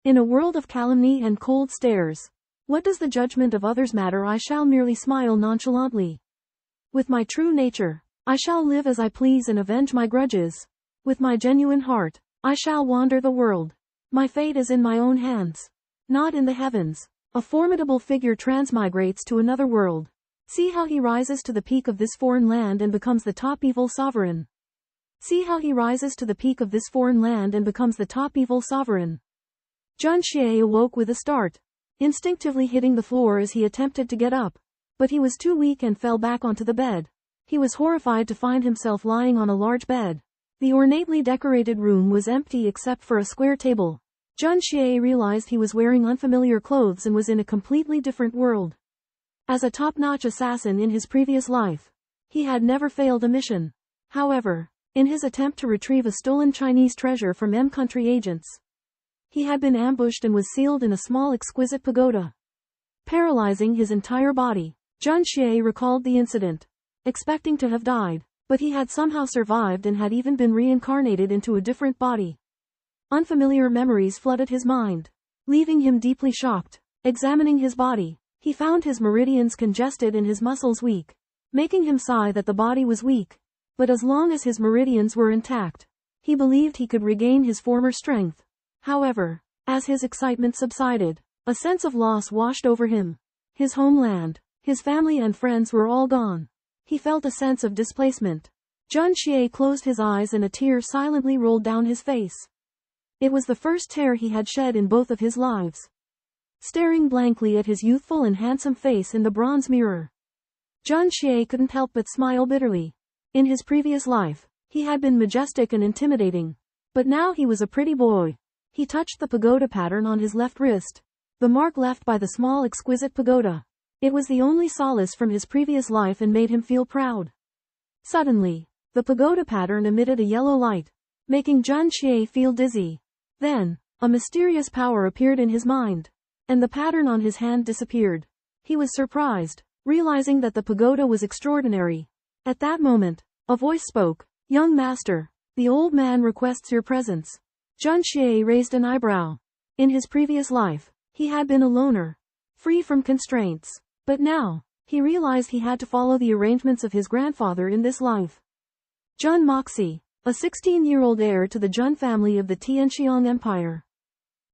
In a world of calumny and cold stares, what does the judgment of others matter? I shall merely smile nonchalantly. With my true nature, I shall live as I please and avenge my grudges. With my genuine heart, I shall wander the world. My fate is in my own hands, not in the heavens. A formidable figure transmigrates to another world. See how he rises to the peak of this foreign land and becomes the top evil sovereign. See how he rises to the peak of this foreign land and becomes the top evil sovereign. Jun Xie awoke with a start, instinctively hitting the floor as he attempted to get up. But he was too weak and fell back onto the bed. He was horrified to find himself lying on a large bed. The ornately decorated room was empty except for a square table. Jun Xie realized he was wearing unfamiliar clothes and was in a completely different world. As a top-notch assassin in his previous life, he had never failed a mission. However, in his attempt to retrieve a stolen Chinese treasure from M-country agents, he had been ambushed and was sealed in a small exquisite pagoda, paralyzing his entire body. Jun Xie recalled the incident, expecting to have died, but he had somehow survived and had even been reincarnated into a different body. Unfamiliar memories flooded his mind, leaving him deeply shocked. Examining his body, he found his meridians congested and his muscles weak, making him sigh that the body was weak. But as long as his meridians were intact, he believed he could regain his former strength. However, as his excitement subsided, a sense of loss washed over him. His homeland, his family and friends were all gone. He felt a sense of displacement. Jun Xie closed his eyes and a tear silently rolled down his face. It was the first tear he had shed in both of his lives. Staring blankly at his youthful and handsome face in the bronze mirror, Jun Xie couldn't help but smile bitterly. In his previous life, he had been majestic and intimidating. But now he was a pretty boy. He touched the pagoda pattern on his left wrist, the mark left by the small exquisite pagoda. It was the only solace from his previous life and made him feel proud. Suddenly, the pagoda pattern emitted a yellow light, making Jun Xie feel dizzy. Then, a mysterious power appeared in his mind, and the pattern on his hand disappeared. He was surprised, realizing that the pagoda was extraordinary. At that moment, a voice spoke. "Young master, the old man requests your presence." Jun Xie raised an eyebrow. In his previous life, he had been a loner, free from constraints. But now, he realized he had to follow the arrangements of his grandfather in this life. Jun Moxie, a 16-year-old heir to the Jun family of the Tianxiang Empire,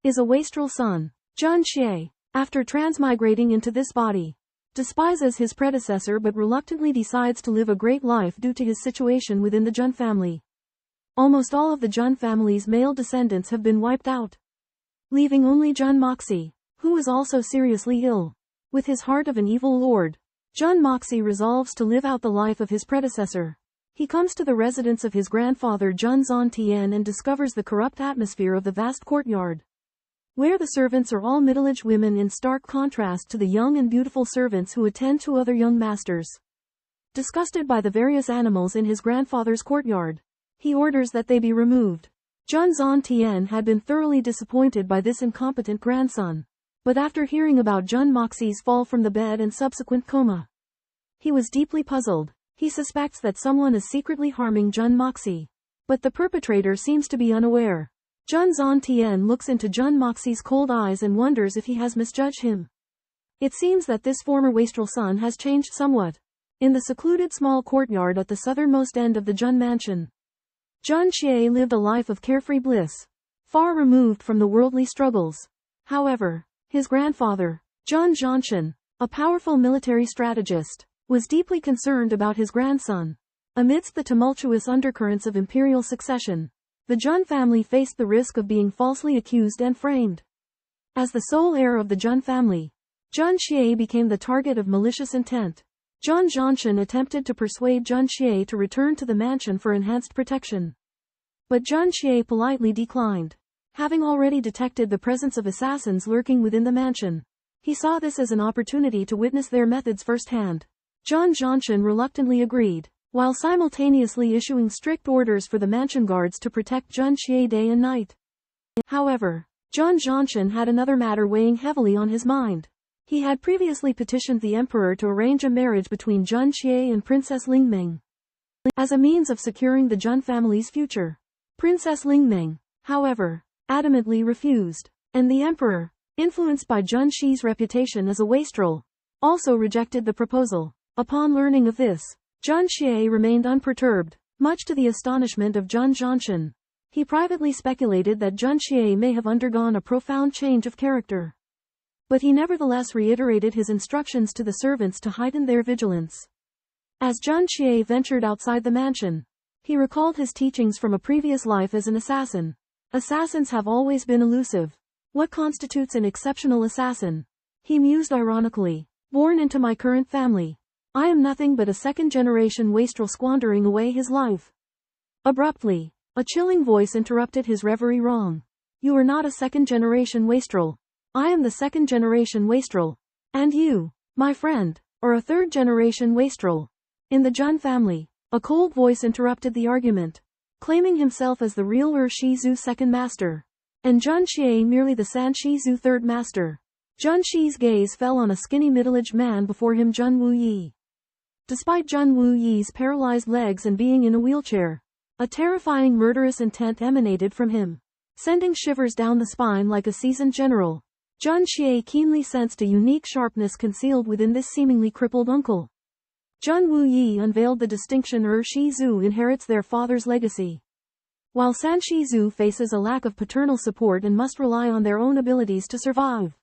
is a wastrel son. Jun Xie, after transmigrating into this body, despises his predecessor but reluctantly decides to live a great life due to his situation within the Jun family. Almost all of the Jun family's male descendants have been wiped out, leaving only Jun Moxie, who is also seriously ill. With his heart of an evil lord, Jun Moxie resolves to live out the life of his predecessor. He comes to the residence of his grandfather Jun Zhantian and discovers the corrupt atmosphere of the vast courtyard, where the servants are all middle-aged women in stark contrast to the young and beautiful servants who attend to other young masters. Disgusted by the various animals in his grandfather's courtyard, he orders that they be removed. Jun Zhantian had been thoroughly disappointed by this incompetent grandson. But after hearing about Jun Moxie's fall from the bed and subsequent coma, he was deeply puzzled. He suspects that someone is secretly harming Jun Moxie, but the perpetrator seems to be unaware. Jun Zhantian looks into Jun Moxie's cold eyes and wonders if he has misjudged him. It seems that this former wastrel son has changed somewhat. In the secluded small courtyard at the southernmost end of the Jun mansion, Jun Xie lived a life of carefree bliss, far removed from the worldly struggles. However, his grandfather, Jun Zhantian, a powerful military strategist, was deeply concerned about his grandson. Amidst the tumultuous undercurrents of imperial succession, the Jun family faced the risk of being falsely accused and framed. As the sole heir of the Jun family, Jun Xie became the target of malicious intent. Jun Zhantian attempted to persuade Jun Xie to return to the mansion for enhanced protection, but Jun Xie politely declined. Having already detected the presence of assassins lurking within the mansion, he saw this as an opportunity to witness their methods firsthand. Jun Zhantian reluctantly agreed, while simultaneously issuing strict orders for the mansion guards to protect Jun Xie day and night. However, Jun Zhantian had another matter weighing heavily on his mind. He had previously petitioned the emperor to arrange a marriage between Jun Xie and Princess Lingmeng, as a means of securing the Jun family's future. Princess Lingmeng, however, adamantly refused. And the emperor, influenced by Jun Xie's reputation as a wastrel, also rejected the proposal. Upon learning of this, Jun Xie remained unperturbed, much to the astonishment of Jun Zhantian. He privately speculated that Jun Xie may have undergone a profound change of character. But he nevertheless reiterated his instructions to the servants to heighten their vigilance. As Jun Xie ventured outside the mansion, he recalled his teachings from a previous life as an assassin. Assassins have always been elusive. What constitutes an exceptional assassin? He mused ironically. Born into my current family, I am nothing but a second-generation wastrel squandering away his life. Abruptly, a chilling voice interrupted his reverie. Wrong. You are not a second-generation wastrel. I am the second-generation wastrel. And you, my friend, are a third-generation wastrel. In the Jun family, a cold voice interrupted the argument, claiming himself as the real Shizu second master, and Jun Xie merely the San Shizu third master. Jun Xi's gaze fell on a skinny middle-aged man before him, Jun Wuyi. Despite Jun Wuyi's paralyzed legs and being in a wheelchair, a terrifying murderous intent emanated from him, sending shivers down the spine like a seasoned general. Jun Xie keenly sensed a unique sharpness concealed within this seemingly crippled uncle. Jun Wuyi unveiled the distinction Shizu inherits their father's legacy, while San Shizu faces a lack of paternal support and must rely on their own abilities to survive.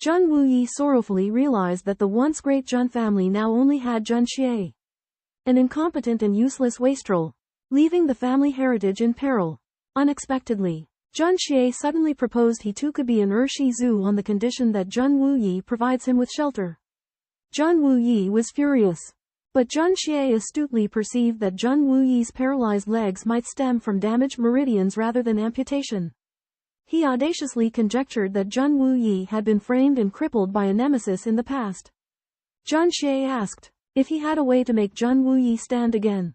Jun Wuyi sorrowfully realized that the once great Jun family now only had Jun Xie, an incompetent and useless wastrel, leaving the family heritage in peril. Unexpectedly, Jun Xie suddenly proposed he too could be an Shizu on the condition that Jun Wuyi provides him with shelter. Jun Wuyi was furious, but Jun Xie astutely perceived that Jun Wuyi's paralyzed legs might stem from damaged meridians rather than amputation. He audaciously conjectured that Jun Wuyi had been framed and crippled by a nemesis in the past. Jun Xie asked if he had a way to make Jun Wuyi stand again.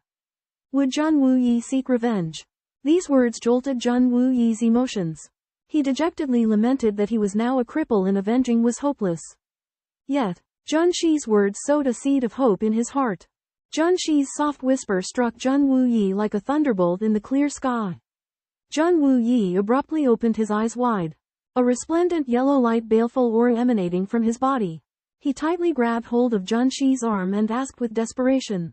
Would Jun Wuyi seek revenge? These words jolted Jun Wuyi's emotions. He dejectedly lamented that he was now a cripple and avenging was hopeless. Yet, Jun Xi's words sowed a seed of hope in his heart. Jun Xi's soft whisper struck Jun Wuyi like a thunderbolt in the clear sky. Jun Wuyi abruptly opened his eyes wide, a resplendent yellow light baleful aura emanating from his body. He tightly grabbed hold of Jun Xi's arm and asked with desperation,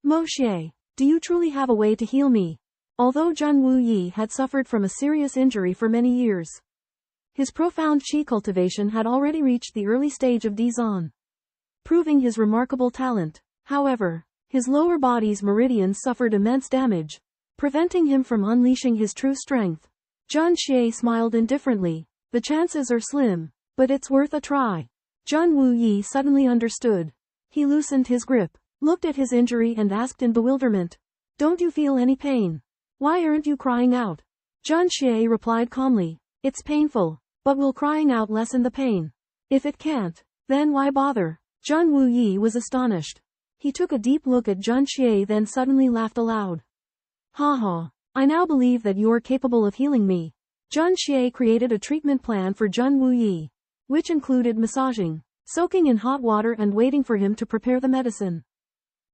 Mo Xie, do you truly have a way to heal me? Although Jun Wuyi had suffered from a serious injury for many years, his profound qi cultivation had already reached the early stage of Dizan, proving his remarkable talent. However, his lower body's meridians suffered immense damage, preventing him from unleashing his true strength. Jun Xie smiled indifferently. The chances are slim, but it's worth a try. Jun Wuyi suddenly understood. He loosened his grip, looked at his injury and asked in bewilderment, Don't you feel any pain? Why aren't you crying out? Jun Xie replied calmly, It's painful, but will crying out lessen the pain? If it can't, then why bother? Jun Wuyi was astonished. He took a deep look at Jun Xie then suddenly laughed aloud. Ha ha, I now believe that you are capable of healing me. Jun Xie created a treatment plan for Jun Wuyi, which included massaging, soaking in hot water and waiting for him to prepare the medicine.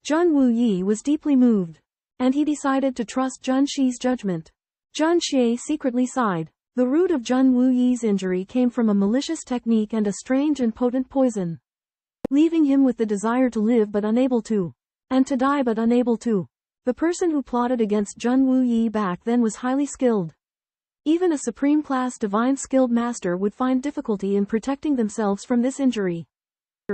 Jun Wuyi was deeply moved, and he decided to trust Jun Xi's judgment. Jun Xie secretly sighed. The root of Jun Wuyi's injury came from a malicious technique and a strange and potent poison, leaving him with the desire to live but unable to, and to die but unable to. The person who plotted against Jun Wuyi back then was highly skilled. Even a supreme-class divine skilled master would find difficulty in protecting themselves from this injury.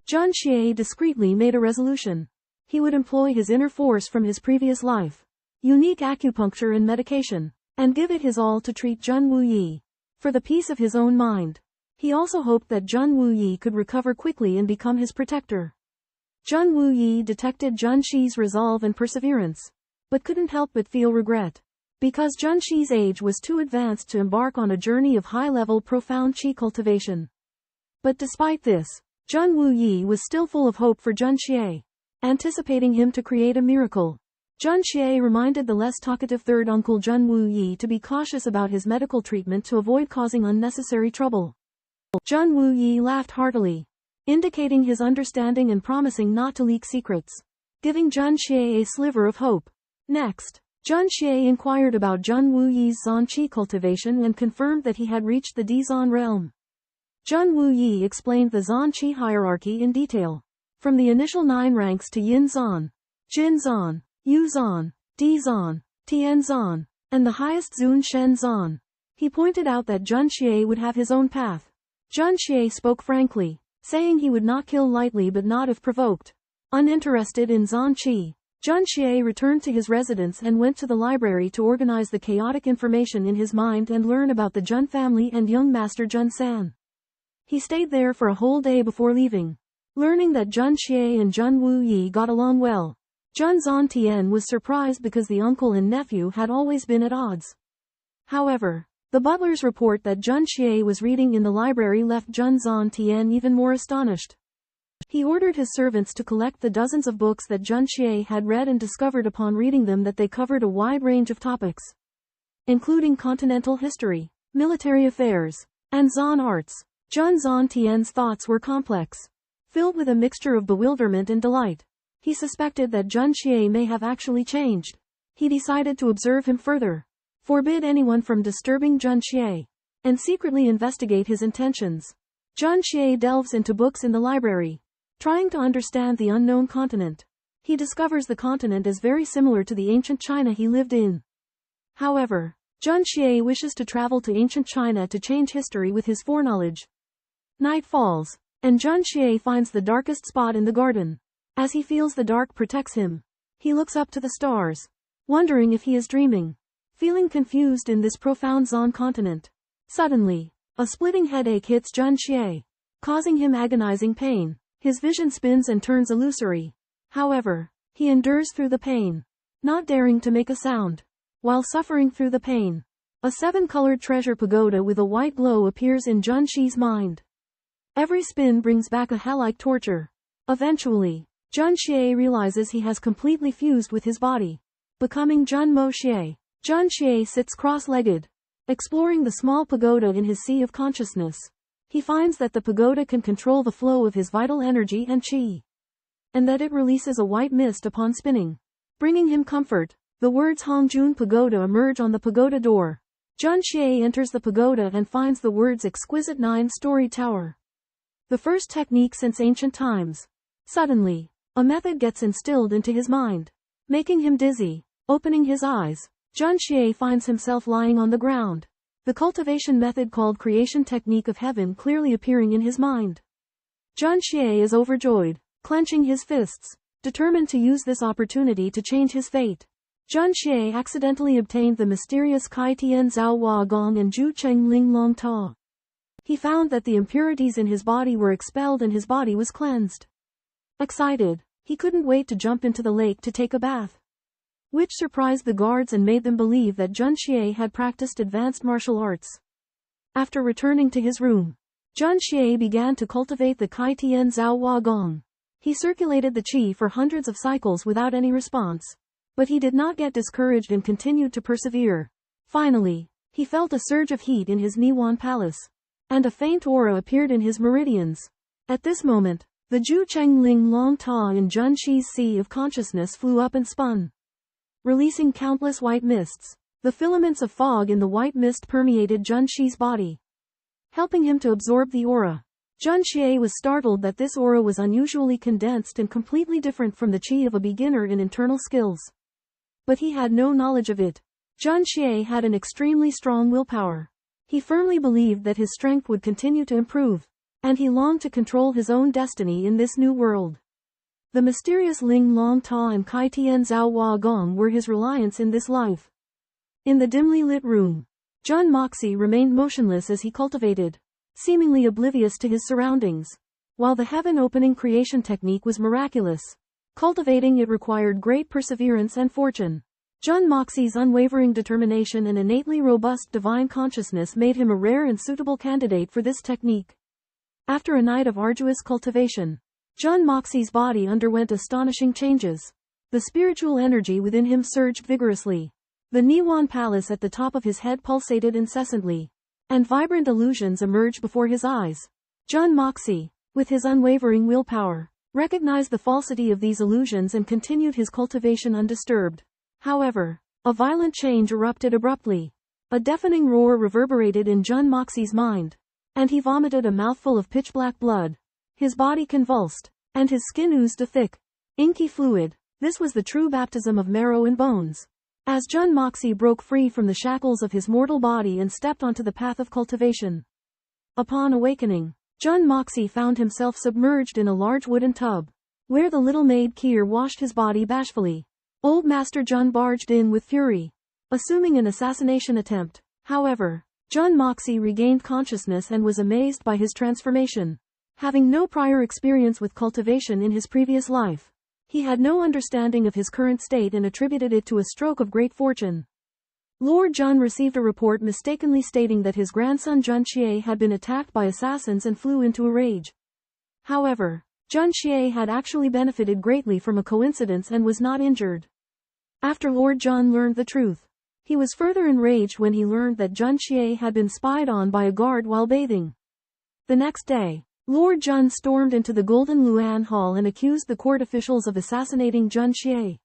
Jun Xie discreetly made a resolution. He would employ his inner force from his previous life, unique acupuncture and medication, and give it his all to treat Jun Wuyi. For the peace of his own mind, he also hoped that Jun Wuyi could recover quickly and become his protector. Jun Wuyi detected Jun Xi's resolve and perseverance, but couldn't help but feel regret, because Jun Xi's age was too advanced to embark on a journey of high-level profound qi cultivation. But despite this, Jun Wuyi was still full of hope for Jun Xie, anticipating him to create a miracle. Jun Xie reminded the less talkative third uncle Jun Wuyi to be cautious about his medical treatment to avoid causing unnecessary trouble. Jun Wuyi laughed heartily, indicating his understanding and promising not to leak secrets, giving Jun Xie a sliver of hope. Next, Jun Xie inquired about Jun Wuyi's Zhan Qi cultivation and confirmed that he had reached the Dizhan realm. Jun Wuyi explained the Zhan Qi hierarchy in detail. From the initial 9 ranks to Yin Zhan, Jin Zhan, Yu Zhan, Di Zhan, Tian Zhan, and the highest Zun Shen Zhan. He pointed out that Jun Xie would have his own path. Jun Xie spoke frankly, saying he would not kill lightly but not if provoked. Uninterested in Zhan Qi, Jun Xie returned to his residence and went to the library to organize the chaotic information in his mind and learn about the Jun family and young master Jun San. He stayed there for a whole day before leaving. Learning that Jun Xie and Jun Wuyi got along well, Jun Zhantian was surprised because the uncle and nephew had always been at odds. However, the butler's report that Jun Xie was reading in the library left Jun Zhantian even more astonished. He ordered his servants to collect the dozens of books that Jun Xie had read and discovered upon reading them that they covered a wide range of topics, including continental history, military affairs, and Zhan arts. Jun Zhantian's thoughts were complex, filled with a mixture of bewilderment and delight. He suspected that Jun Xie may have actually changed. He decided to observe him further, forbid anyone from disturbing Jun Xie, and secretly investigate his intentions. Jun Xie delves into books in the library, trying to understand the unknown continent. He discovers the continent is very similar to the ancient China he lived in. However, Jun Xie wishes to travel to ancient China to change history with his foreknowledge. Night falls, and Jun Xie finds the darkest spot in the garden. As he feels the dark protects him, he looks up to the stars, wondering if he is dreaming. Feeling confused in this profound Zhan continent, suddenly, a splitting headache hits Jun Xie, causing him agonizing pain. His vision spins and turns illusory. However, he endures through the pain, not daring to make a sound. While suffering through the pain, a 7-colored treasure pagoda with a white glow appears in Jun Xi's mind. Every spin brings back a hell-like torture. Eventually, Jun Xie realizes he has completely fused with his body, becoming Jun Moxie. Jun Xie sits cross-legged, exploring the small pagoda in his sea of consciousness. He finds that the pagoda can control the flow of his vital energy and qi, and that it releases a white mist upon spinning, bringing him comfort. The words Hongjun Pagoda emerge on the pagoda door. Jun Xie enters the pagoda and finds the words exquisite 9-story tower, the first technique since ancient times. Suddenly, a method gets instilled into his mind, making him dizzy. Opening his eyes, Jun Xie finds himself lying on the ground. The cultivation method called creation technique of heaven clearly appearing in his mind. Jun Xie is overjoyed, clenching his fists, determined to use this opportunity to change his fate. Jun Xie accidentally obtained the mysterious Kai Tian Zhao Hua Gong and Zhu Cheng Linglong Ta. He found that the impurities in his body were expelled and his body was cleansed. Excited, he couldn't wait to jump into the lake to take a bath, which surprised the guards and made them believe that Jun Xie had practiced advanced martial arts. After returning to his room, Jun Xie began to cultivate the Kai Tian Zhao Hua Gong. He circulated the qi for hundreds of cycles without any response. But he did not get discouraged and continued to persevere. Finally, he felt a surge of heat in his Niwan palace, and a faint aura appeared in his meridians. At this moment, the Zhu Cheng Linglong Ta in Jun Xi's sea of consciousness flew up and spun, releasing countless white mists. The filaments of fog in the white mist permeated Jun Xi's body, helping him to absorb the aura. Jun Xie was startled that this aura was unusually condensed and completely different from the qi of a beginner in internal skills. But he had no knowledge of it. Jun Xie had an extremely strong willpower. He firmly believed that his strength would continue to improve, and he longed to control his own destiny in this new world. The mysterious Linglong Ta and Kai Tian Zhao Hua Gong were his reliance in this life. In the dimly lit room, Jun Moxie remained motionless as he cultivated, seemingly oblivious to his surroundings. While the heaven-opening creation technique was miraculous, cultivating it required great perseverance and fortune. Jun Moxie's unwavering determination and innately robust divine consciousness made him a rare and suitable candidate for this technique. After a night of arduous cultivation, Jun Moxie's body underwent astonishing changes. The spiritual energy within him surged vigorously. The Niwan palace at the top of his head pulsated incessantly, and vibrant illusions emerged before his eyes. Jun Moxie, with his unwavering willpower, recognized the falsity of these illusions and continued his cultivation undisturbed. However, A violent change erupted abruptly. A deafening roar reverberated in Jun Moxie's mind. And he vomited a mouthful of pitch-black blood. His body convulsed, and his skin oozed a thick, inky fluid. This was the true baptism of marrow and bones. As Jun Moxie broke free from the shackles of his mortal body and stepped onto the path of cultivation. Upon awakening, Jun Moxie found himself submerged in a large wooden tub, where the little maid Kier washed his body bashfully. Old Master Jun barged in with fury, assuming an assassination attempt. However, Jun Moxie regained consciousness and was amazed by his transformation. Having no prior experience with cultivation in his previous life, he had no understanding of his current state and attributed it to a stroke of great fortune. Lord Jun received a report mistakenly stating that his grandson Jun Xie had been attacked by assassins and flew into a rage. However, Jun Xie had actually benefited greatly from a coincidence and was not injured. After Lord Jun learned the truth, he was further enraged when he learned that Jun Xie had been spied on by a guard while bathing. The next day, Lord Jun stormed into the Golden Luan Hall and accused the court officials of assassinating Jun Xie.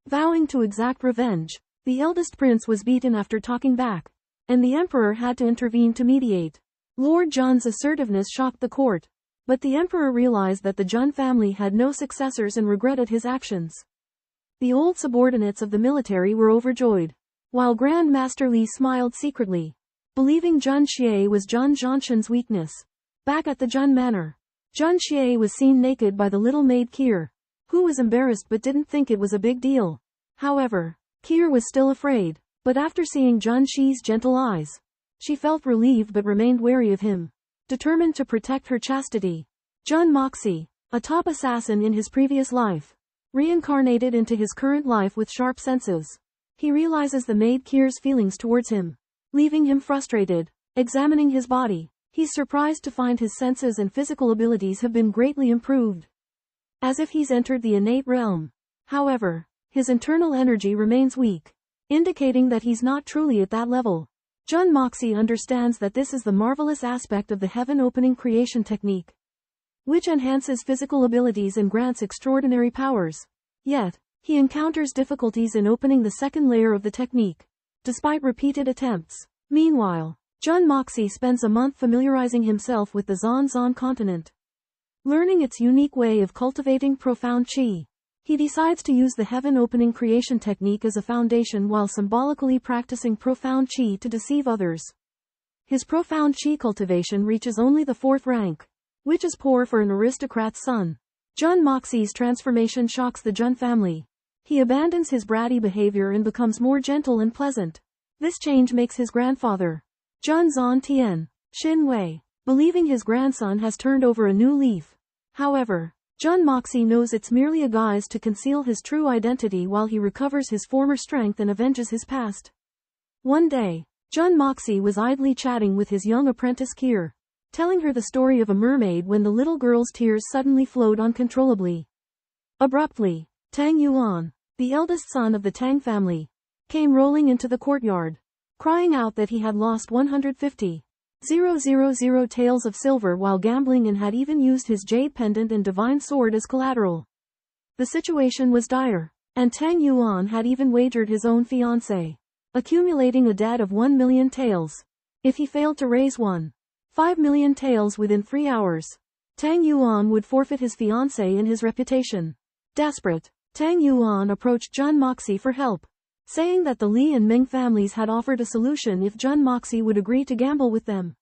Vowing to exact revenge, the eldest prince was beaten after talking back, and the emperor had to intervene to mediate. Lord Jun's assertiveness shocked the court, but the emperor realized that the Jun family had no successors and regretted his actions. The old subordinates of the military were overjoyed, while Grand Master Li smiled secretly, believing Jun Xie was Jun Zhantian's weakness. Back at the Jun manor, Jun Xie was seen naked by the little maid Kier, who was embarrassed but didn't think it was a big deal. However, Kier was still afraid, but after seeing Jun Xie's gentle eyes, she felt relieved but remained wary of him, determined to protect her chastity. Jun Moxie, a top assassin in his previous life, reincarnated into his current life with sharp senses. He realizes the maid Kier's feelings towards him, leaving him frustrated. Examining his body, he's surprised to find his senses and physical abilities have been greatly improved. As if he's entered the innate realm. However, his internal energy remains weak, indicating that he's not truly at that level. Jun Moxie understands that this is the marvelous aspect of the heaven-opening creation technique, which enhances physical abilities and grants extraordinary powers. Yet, he encounters difficulties in opening the second layer of the technique, despite repeated attempts. Meanwhile, Jun Moxie spends a month familiarizing himself with the Xuanxuan Continent, learning its unique way of cultivating profound qi. He decides to use the heaven-opening creation technique as a foundation while symbolically practicing profound qi to deceive others. His profound qi cultivation reaches only the 4th rank, which is poor for an aristocrat's son. Jun Moxie's transformation shocks the Jun family. He abandons his bratty behavior and becomes more gentle and pleasant. This change makes his grandfather, Jun Zhantian, Xin Wei, believing his grandson has turned over a new leaf. However, Jun Moxie knows it's merely a guise to conceal his true identity while he recovers his former strength and avenges his past. One day, Jun Moxie was idly chatting with his young apprentice Kier, telling her the story of a mermaid when the little girl's tears suddenly flowed uncontrollably. Abruptly, Tang Yuan, the eldest son of the Tang family, came rolling into the courtyard, crying out that he had lost 150,000 taels of silver while gambling and had even used his jade pendant and divine sword as collateral. The situation was dire, and Tang Yuan had even wagered his own fiancée, accumulating a debt of 1 million taels. If he failed to raise 1.5 million taels within 3 hours, Tang Yuan would forfeit his fiancée and his reputation. Desperate, Tang Yuan approached Jun Moxie for help, saying that the Li and Ming families had offered a solution if Jun Moxie would agree to gamble with them.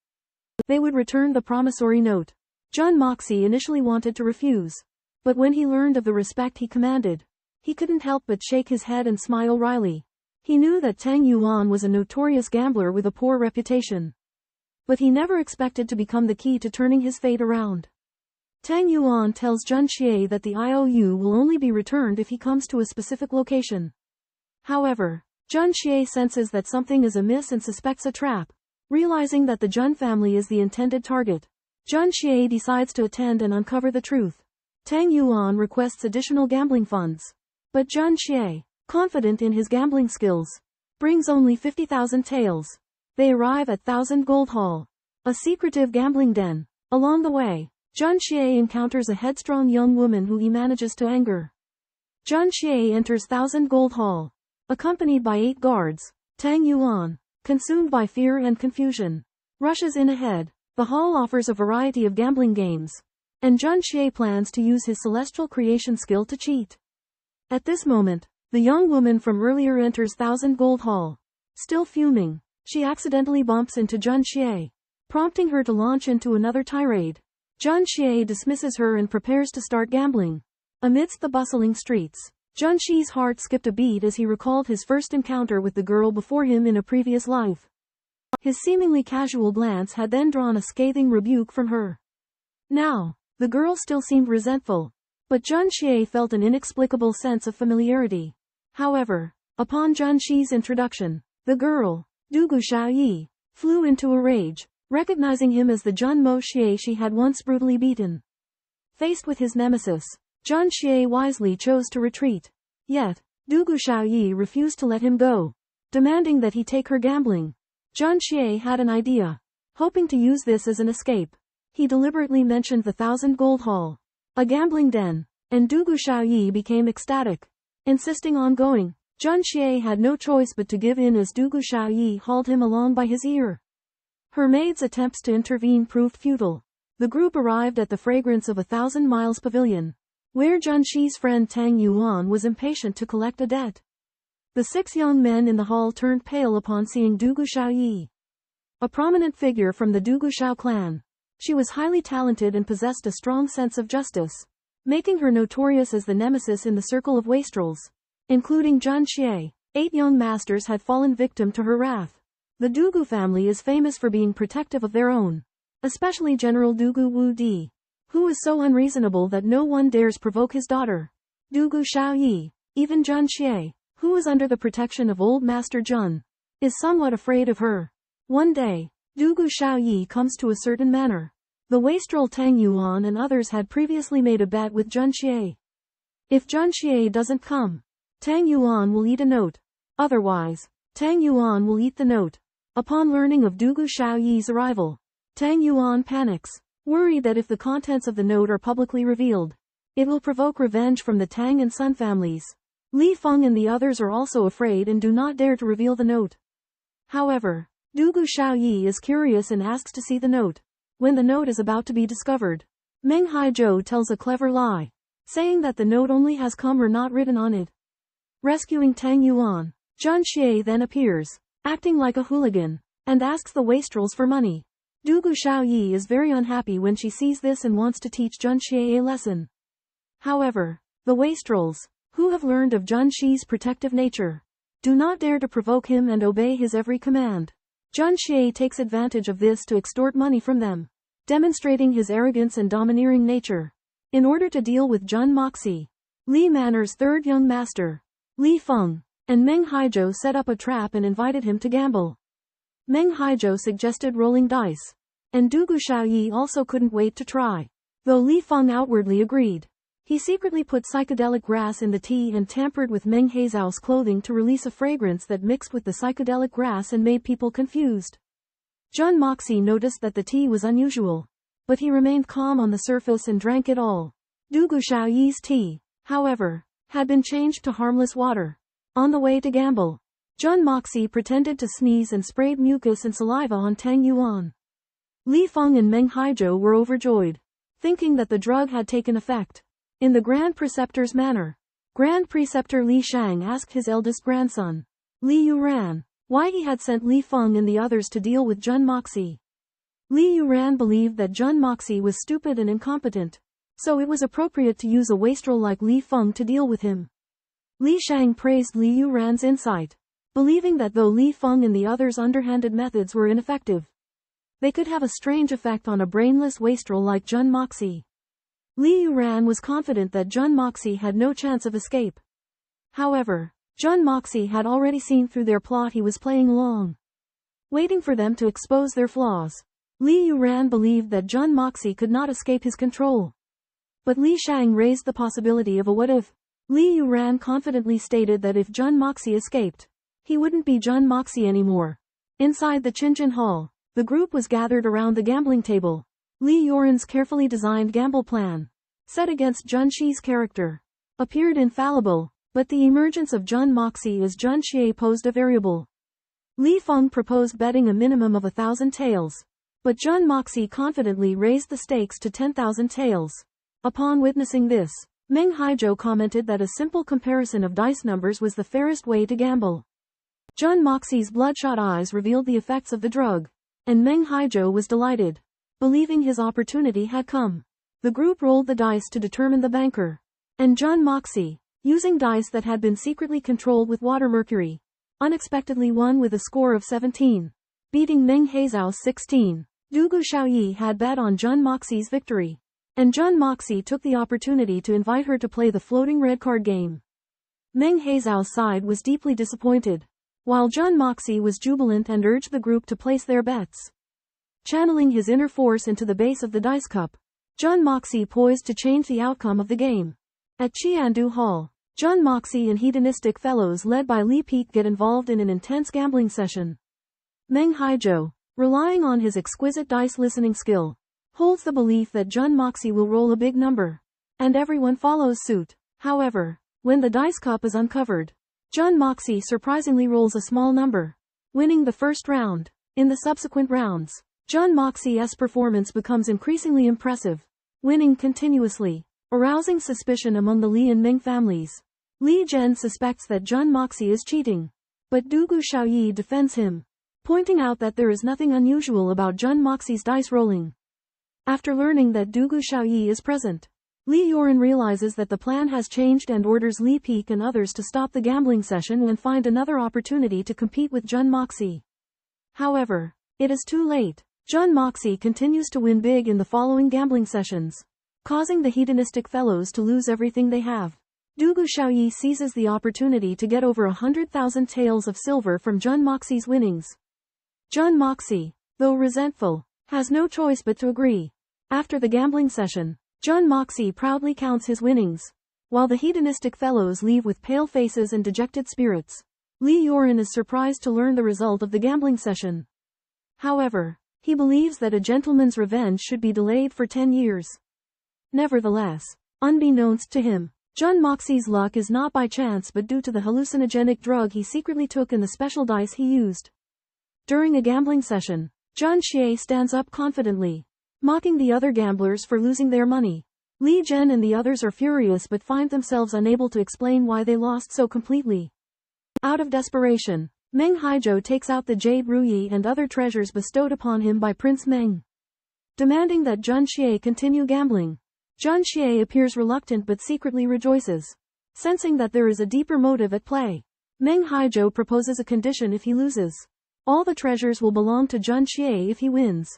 They would return the promissory note. Jun Moxie initially wanted to refuse, but when he learned of the respect he commanded, he couldn't help but shake his head and smile wryly. He knew that Tang Yuan was a notorious gambler with a poor reputation, but he never expected to become the key to turning his fate around. Tang Yuan tells Jun Xie that the IOU will only be returned if he comes to a specific location. However, Jun Xie senses that something is amiss and suspects a trap. Realizing that the Jun family is the intended target, Jun Xie decides to attend and uncover the truth. Tang Yuan requests additional gambling funds, but Jun Xie, confident in his gambling skills, brings only 50,000 taels. They arrive at 1,000 Gold Hall, a secretive gambling den. Along the way, Jun Xie encounters a headstrong young woman who he manages to anger. Jun Xie enters 1,000 Gold Hall, accompanied by 8 guards. Tang Yuan, consumed by fear and confusion, rushes in ahead. The hall offers a variety of gambling games, and Jun Xie plans to use his celestial creation skill to cheat. At this moment, the young woman from earlier enters 1,000 Gold Hall. Still fuming, she accidentally bumps into Jun Xie, prompting her to launch into another tirade. Jun Xie dismisses her and prepares to start gambling. Amidst the bustling streets, Jun Xie's heart skipped a beat as he recalled his first encounter with the girl before him in a previous life. His seemingly casual glance had then drawn a scathing rebuke from her. Now, the girl still seemed resentful, but Jun Xie felt an inexplicable sense of familiarity. However, upon Jun Xie's introduction, the girl, Dugu Xiaoyi, flew into a rage, recognizing him as the Jun Moxie she had once brutally beaten. Faced with his nemesis, Jun Xie wisely chose to retreat. Yet, Dugu Xiaoyi refused to let him go, demanding that he take her gambling. Jun Xie had an idea. Hoping to use this as an escape, he deliberately mentioned the 1,000 Gold Hall, a gambling den, and Dugu Xiaoyi became ecstatic, insisting on going. Jun Xie had no choice but to give in as Dugu Xiaoyi hauled him along by his ear. Her maid's attempts to intervene proved futile. The group arrived at the fragrance of 1,000 Miles Pavilion, where Jun Xi's friend Tang Yuan was impatient to collect a debt. The 6 young men in the hall turned pale upon seeing Dugu Xiaoyi, a prominent figure from the Dugu Xiao clan. She was highly talented and possessed a strong sense of justice, making her notorious as the nemesis in the circle of wastrels, including Jun Xie. 8 young masters had fallen victim to her wrath. The Dugu family is famous for being protective of their own, especially General Dugu Wu Di, who is so unreasonable that no one dares provoke his daughter, Dugu Xiaoyi. Even Jun Xie, who is under the protection of old Master Jun, is somewhat afraid of her. One day, Dugu Xiaoyi comes to a certain manor. The wastrel Tang Yuan and others had previously made a bet with Jun Xie. If Jun Xie doesn't come, Tang Yuan will eat a note. Otherwise, Tang Yuan will eat the note. Upon learning of Dugu Xiaoyi's arrival, Tang Yuan panics, worried that if the contents of the note are publicly revealed, it will provoke revenge from the Tang and Sun families. Li Feng and the others are also afraid and do not dare to reveal the note. However, Dugu Xiaoyi is curious and asks to see the note. When the note is about to be discovered, Meng Haizhou tells a clever lie, saying that the note only has come or not written on it. Rescuing Tang Yuan, Jun Xie then appears, acting like a hooligan, and asks the wastrels for money. Dugu Xiaoyi is very unhappy when she sees this and wants to teach Jun Xie a lesson. However, the wastrels, who have learned of Jun Xi's protective nature, do not dare to provoke him and obey his every command. Jun Xie takes advantage of this to extort money from them, demonstrating his arrogance and domineering nature. In order to deal with Jun Moxie, Li Manor's third young master, Li Feng, and Meng Haizhou set up a trap and invited him to gamble. Meng Haizhou suggested rolling dice, and Dugu Xiaoyi also couldn't wait to try. Though Li Feng outwardly agreed, he secretly put psychedelic grass in the tea and tampered with Meng Haizhou's clothing to release a fragrance that mixed with the psychedelic grass and made people confused. Jun Moxie noticed that the tea was unusual, but he remained calm on the surface and drank it all. Dugu Xiaoyi's tea, however, had been changed to harmless water. On the way to gamble, Jun Moxie pretended to sneeze and sprayed mucus and saliva on Tang Yuan. Li Feng and Meng Haizhou were overjoyed, thinking that the drug had taken effect. In the Grand Preceptor's manor, Grand Preceptor Li Shang asked his eldest grandson, Li Yuran, why he had sent Li Feng and the others to deal with Jun Moxie. Li Yuran believed that Jun Moxie was stupid and incompetent, so it was appropriate to use a wastrel like Li Feng to deal with him. Li Shang praised Li Yuran's insight, believing that though Li Feng and the others' underhanded methods were ineffective, they could have a strange effect on a brainless wastrel like Jun Moxie. Li Yuran was confident that Jun Moxie had no chance of escape. However, Jun Moxie had already seen through their plot. He was playing along, waiting for them to expose their flaws. Li Yuran believed that Jun Moxie could not escape his control. But Li Shang raised the possibility of a what-if. Li Yuran confidently stated that if Jun Moxie escaped, he wouldn't be Jun Moxie anymore. Inside the Qinjin Hall, the group was gathered around the gambling table. Li Yuran's carefully designed gamble plan, set against Jun Xi's character, appeared infallible. But the emergence of Jun Moxie as Jun Xie posed a variable. Li Feng proposed betting a minimum of 1,000 taels. But Jun Moxie confidently raised the stakes to 10,000 taels. Upon witnessing this, Meng Haizhou commented that a simple comparison of dice numbers was the fairest way to gamble. Jun Moxie's bloodshot eyes revealed the effects of the drug, and Meng Haizhou was delighted. Believing his opportunity had come, the group rolled the dice to determine the banker. And Jun Moxie, using dice that had been secretly controlled with water mercury, unexpectedly won with a score of 17, beating Meng Haizhou's 16. Du Xiaoyi had bet on Jun Moxie's victory, and Jun Moxie took the opportunity to invite her to play the floating red card game. Meng Haizhou's side was deeply disappointed, while Jun Moxie was jubilant and urged the group to place their bets. Channeling his inner force into the base of the dice cup, Jun Moxie poised to change the outcome of the game. At Qiandu Hall, Jun Moxie and hedonistic fellows led by Li Peak get involved in an intense gambling session. Meng Haizhou, relying on his exquisite dice listening skill, holds the belief that Jun Moxie will roll a big number, and everyone follows suit. However, when the dice cup is uncovered, Jun Moxie surprisingly rolls a small number, winning the first round. In the subsequent rounds, Jun Moxie's performance becomes increasingly impressive, winning continuously, arousing suspicion among the Li and Meng families. Li Zhen suspects that Jun Moxie is cheating, but Du Xiaoyi defends him, pointing out that there is nothing unusual about Jun Moxie's dice rolling. After learning that Du Xiaoyi is present, Li Yoren realizes that the plan has changed and orders Li Peak and others to stop the gambling session and find another opportunity to compete with Jun Moxie. However, it is too late. Jun Moxie continues to win big in the following gambling sessions, causing the hedonistic fellows to lose everything they have. Du Xiaoyi seizes the opportunity to get over 100,000 taels of silver from Jun Moxie's winnings. Jun Moxie, though resentful, has no choice but to agree. After the gambling session, Jun Moxie proudly counts his winnings, while the hedonistic fellows leave with pale faces and dejected spirits. Li Yoren is surprised to learn the result of the gambling session. However, he believes that a gentleman's revenge should be delayed for 10 years. Nevertheless, unbeknownst to him, Jun Moxie's luck is not by chance but due to the hallucinogenic drug he secretly took and the special dice he used. During a gambling session, Jun Xie stands up confidently, mocking the other gamblers for losing their money. Li Zhen and the others are furious but find themselves unable to explain why they lost so completely. Out of desperation, Meng Haizhou takes out the jade ruyi and other treasures bestowed upon him by Prince Meng, demanding that Jun Xie continue gambling. Jun Xie appears reluctant but secretly rejoices, sensing that there is a deeper motive at play. Meng Haizhou proposes a condition if he loses. All the treasures will belong to Jun Xie if he wins.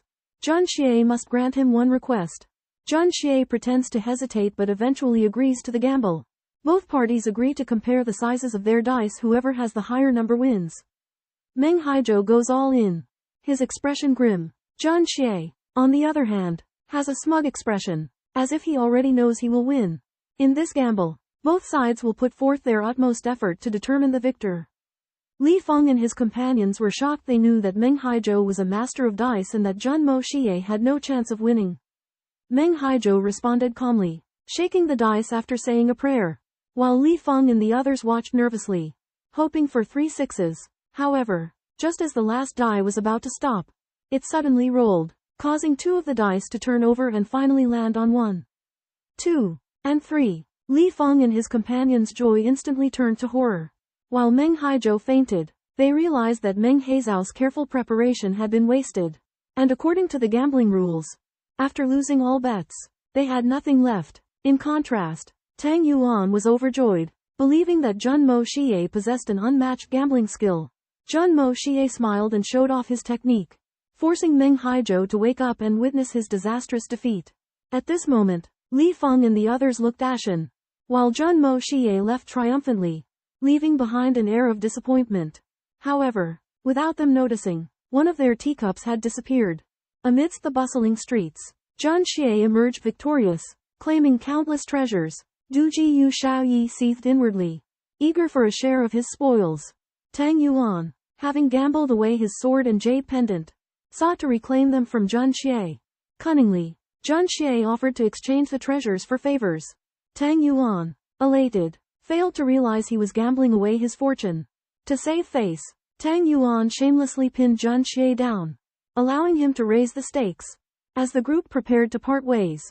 Jun Xie must grant him one request. Jun Xie pretends to hesitate but eventually agrees to the gamble. Both parties agree to compare the sizes of their dice. Whoever has the higher number wins. Meng Haizhou goes all in, his expression grim. Jun Xie, on the other hand, has a smug expression, as if he already knows he will win. In this gamble, both sides will put forth their utmost effort to determine the victor. Li Feng and his companions were shocked. They knew that Meng Haizhou was a master of dice and that Jun Moxie had no chance of winning. Meng Haizhou responded calmly, shaking the dice after saying a prayer, while Li Feng and the others watched nervously, hoping for 3 sixes. However, just as the last die was about to stop, it suddenly rolled, causing 2 of the dice to turn over and finally land on 1, 2, and 3. Li Feng and his companions' joy instantly turned to horror. While Meng Haizhou fainted, they realized that Meng Haizhou's careful preparation had been wasted. And according to the gambling rules, after losing all bets, they had nothing left. In contrast, Tang Yuan was overjoyed, believing that Jun Moxie possessed an unmatched gambling skill. Jun Moxie smiled and showed off his technique, forcing Meng Haizhou to wake up and witness his disastrous defeat. At this moment, Li Feng and the others looked ashen, while Jun Moxie left triumphantly, leaving behind an air of disappointment. However, without them noticing, one of their teacups had disappeared. Amidst the bustling streets, Jun Xie emerged victorious, claiming countless treasures. Du Xiaoyi seethed inwardly, eager for a share of his spoils. Tang Yuan, having gambled away his sword and jade pendant, sought to reclaim them from Jun Xie. Cunningly, Jun Xie offered to exchange the treasures for favors. Tang Yuan, elated, failed to realize he was gambling away his fortune. To save face, Tang Yuan shamelessly pinned Jun Xie down, allowing him to raise the stakes. As the group prepared to part ways,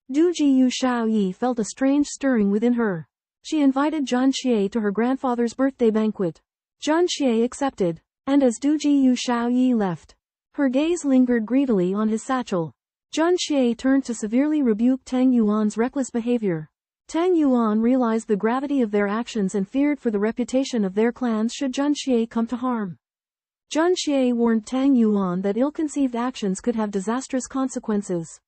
Du Jiyu Shaoyi felt a strange stirring within her. She invited Jun Xie to her grandfather's birthday banquet. Jun Xie accepted, and as Du Jiyu Shaoyi left, her gaze lingered greedily on his satchel. Jun Xie turned to severely rebuke Tang Yuan's reckless behavior. Tang Yuan realized the gravity of their actions and feared for the reputation of their clans should Jun Xie come to harm. Jun Xie warned Tang Yuan that ill-conceived actions could have disastrous consequences,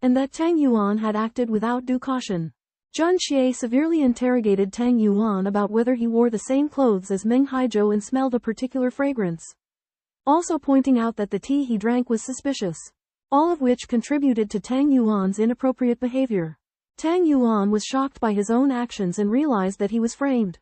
and that Tang Yuan had acted without due caution. Jun Xie severely interrogated Tang Yuan about whether he wore the same clothes as Meng Haizhou and smelled a particular fragrance, also pointing out that the tea he drank was suspicious, all of which contributed to Tang Yuan's inappropriate behavior. Tang Yuan was shocked by his own actions and realized that he was framed.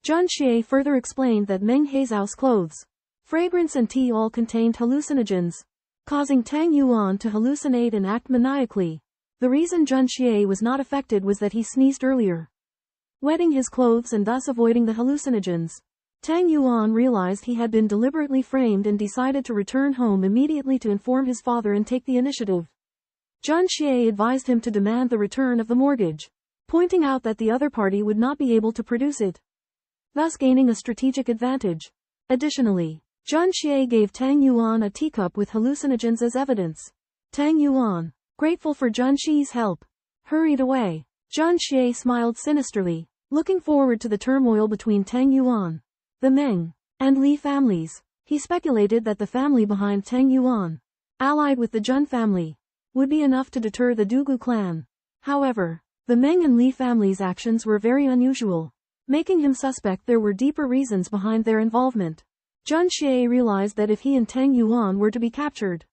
Jun Xie further explained that Meng Haizhou's clothes, fragrance and tea all contained hallucinogens, causing Tang Yuan to hallucinate and act maniacally. The reason Jun Xie was not affected was that he sneezed earlier, wetting his clothes and thus avoiding the hallucinogens. Tang Yuan realized he had been deliberately framed and decided to return home immediately to inform his father and take the initiative. Jun Xie advised him to demand the return of the mortgage, pointing out that the other party would not be able to produce it, thus gaining a strategic advantage. Additionally, Jun Xie gave Tang Yuan a teacup with hallucinogens as evidence. Tang Yuan, grateful for Jun Xie's help, hurried away. Jun Xie smiled sinisterly, looking forward to the turmoil between Tang Yuan, the Meng, and Li families. He speculated that the family behind Tang Yuan, allied with the Jun family, would be enough to deter the Dugu clan. However, the Meng and Li families' actions were very unusual, making him suspect there were deeper reasons behind their involvement. Jun Xie realized that if he and Tang Yuan were to be captured,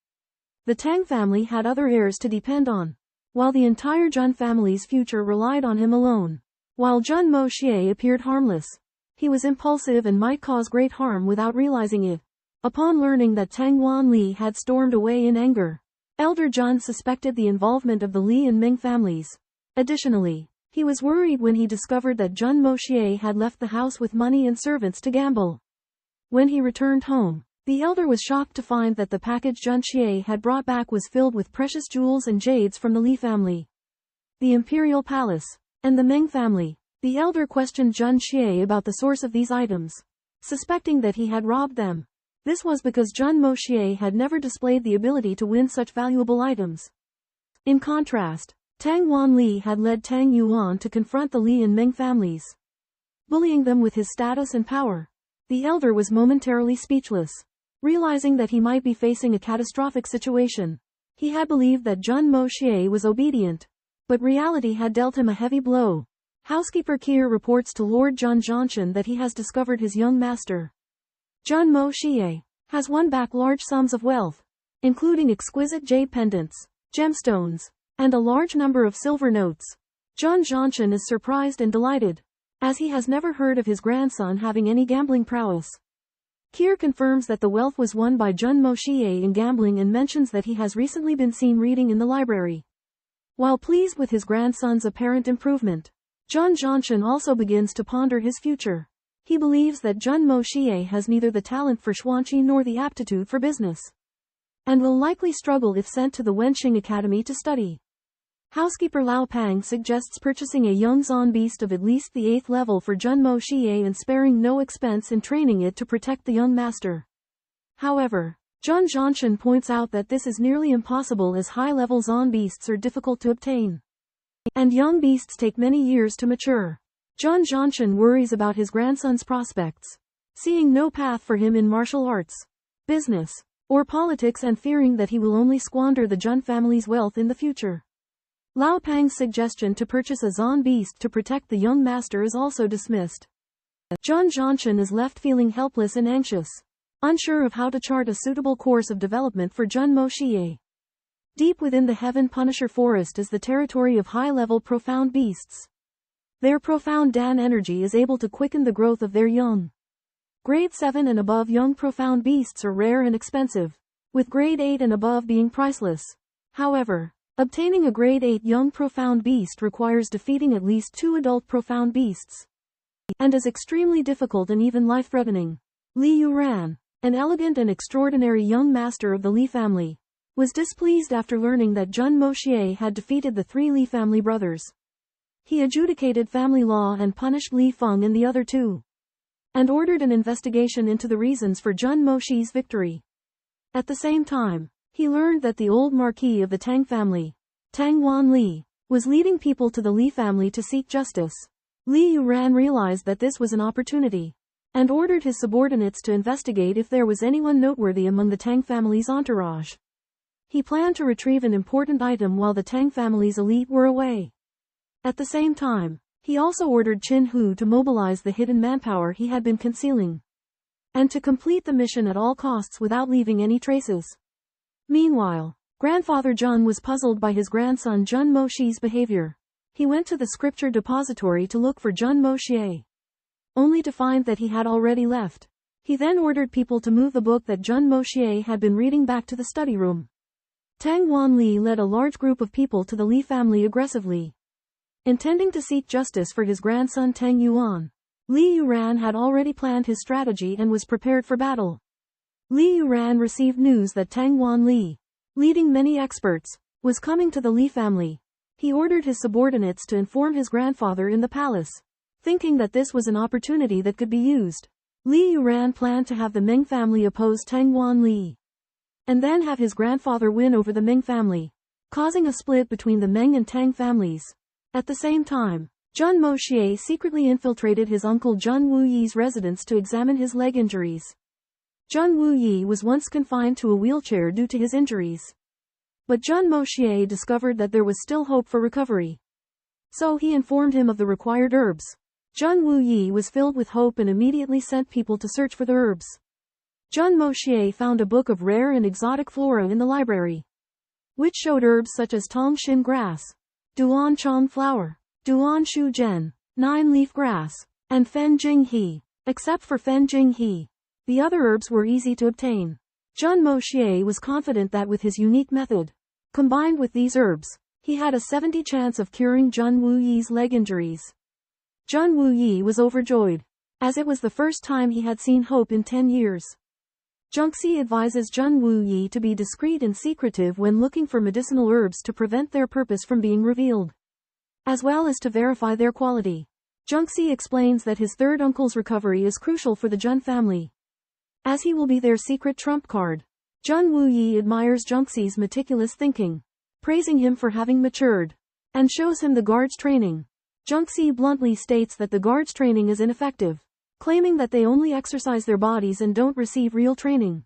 the Tang family had other heirs to depend on, while the entire Jun family's future relied on him alone. While Jun Moxie appeared harmless, he was impulsive and might cause great harm without realizing it. Upon learning that Tang Wanli had stormed away in anger, Elder Jun suspected the involvement of the Li and Ming families. Additionally, he was worried when he discovered that Jun Moxie had left the house with money and servants to gamble. When he returned home, the elder was shocked to find that the package Jun Xie had brought back was filled with precious jewels and jades from the Li family, the imperial palace, and the Ming family. The elder questioned Jun Xie about the source of these items, suspecting that he had robbed them. This was because Jun Moxie had never displayed the ability to win such valuable items. In contrast, Tang Wanli had led Tang Yuan to confront the Li and Ming families, bullying them with his status and power. The elder was momentarily speechless, realizing that he might be facing a catastrophic situation. He had believed that Jun Moxie was obedient, but reality had dealt him a heavy blow. Housekeeper Kier reports to Lord Jun Zhantian that he has discovered his young master, Jun Moxie, has won back large sums of wealth, including exquisite jade pendants, gemstones, and a large number of silver notes. Jun Zhantian is surprised and delighted, as he has never heard of his grandson having any gambling prowess. Kier confirms that the wealth was won by Jun Moxie in gambling and mentions that he has recently been seen reading in the library. While pleased with his grandson's apparent improvement, Jun Zhantian also begins to ponder his future. He believes that Jun Moxie has neither the talent for Xuanqi nor the aptitude for business, and will likely struggle if sent to the Wenxing Academy to study. Housekeeper Lao Pang suggests purchasing a young Zon beast of at least the 8th level for Jun Moxie and sparing no expense in training it to protect the young master. However, Jun Zhantian points out that this is nearly impossible as high-level Zon beasts are difficult to obtain, and young beasts take many years to mature. Jun Zhantian worries about his grandson's prospects, seeing no path for him in martial arts, business, or politics and fearing that he will only squander the Jun family's wealth in the future. Lao Pang's suggestion to purchase a Zon beast to protect the young master is also dismissed. Jun Zhantian is left feeling helpless and anxious, unsure of how to chart a suitable course of development for Jun Moxie. Deep within the Heaven Punisher Forest is the territory of high-level profound beasts. Their profound Dan energy is able to quicken the growth of their young. Grade 7 and above young profound beasts are rare and expensive, with grade 8 and above being priceless. However, obtaining a grade 8 young profound beast requires defeating at least 2 adult profound beasts. and is extremely difficult and even life-threatening. Li Yuran, an elegant and extraordinary young master of the Li family, was displeased after learning that Jun Moxie had defeated the 3 Li family brothers. He adjudicated family law and punished Li Feng and the other 2, and ordered an investigation into the reasons for Jun Moxie's victory. At the same time, he learned that the old Marquis of the Tang family, Tang Wanli, was leading people to the Li family to seek justice. Li Yuran realized that this was an opportunity, and ordered his subordinates to investigate if there was anyone noteworthy among the Tang family's entourage. He planned to retrieve an important item while the Tang family's elite were away. At the same time, he also ordered Qin Hu to mobilize the hidden manpower he had been concealing, and to complete the mission at all costs without leaving any traces. Meanwhile, Grandfather Jun was puzzled by his grandson Jun Moxie's behavior. He went to the scripture depository to look for Jun Moxie, only to find that he had already left. He then ordered people to move the book that Jun Moxie had been reading back to the study room. Tang Wanli led a large group of people to the Li family aggressively, intending to seek justice for his grandson Tang Yuan. Li Yuran had already planned his strategy and was prepared for battle. Li Yuran received news that Tang Wanli, leading many experts, was coming to the Li family. He ordered his subordinates to inform his grandfather in the palace, thinking that this was an opportunity that could be used. Li Yuran planned to have the Ming family oppose Tang Wanli, and then have his grandfather win over the Ming family, causing a split between the Ming and Tang families. At the same time, Jun Moxie secretly infiltrated his uncle Jun Wuyi's residence to examine his leg injuries. Jun Wuyi was once confined to a wheelchair due to his injuries, but Jun Moxie discovered that there was still hope for recovery. So he informed him of the required herbs. Jun Wuyi was filled with hope and immediately sent people to search for the herbs. Jun Moxie found a book of rare and exotic flora in the library, which showed herbs such as Tong Shin grass, Duan Chong flower, Duan Shu Zhen, 9-leaf grass, and Fen Jing He. Except for Fen Jing He, the other herbs were easy to obtain. Jun Moxie was confident that with his unique method, combined with these herbs, he had a 70% chance of curing Jun Wuyi's leg injuries. Jun Wuyi was overjoyed, as it was the first time he had seen hope in 10 years. Jun Xie advises Jun Wuyi to be discreet and secretive when looking for medicinal herbs to prevent their purpose from being revealed, as well as to verify their quality. Jun Xie explains that his third uncle's recovery is crucial for the Jun family, as he will be their secret trump card. Jun Wuyi admires Jun Xie's meticulous thinking, praising him for having matured, and shows him the guards' training. Jun Xie bluntly states that the guards' training is ineffective, claiming that they only exercise their bodies and don't receive real training.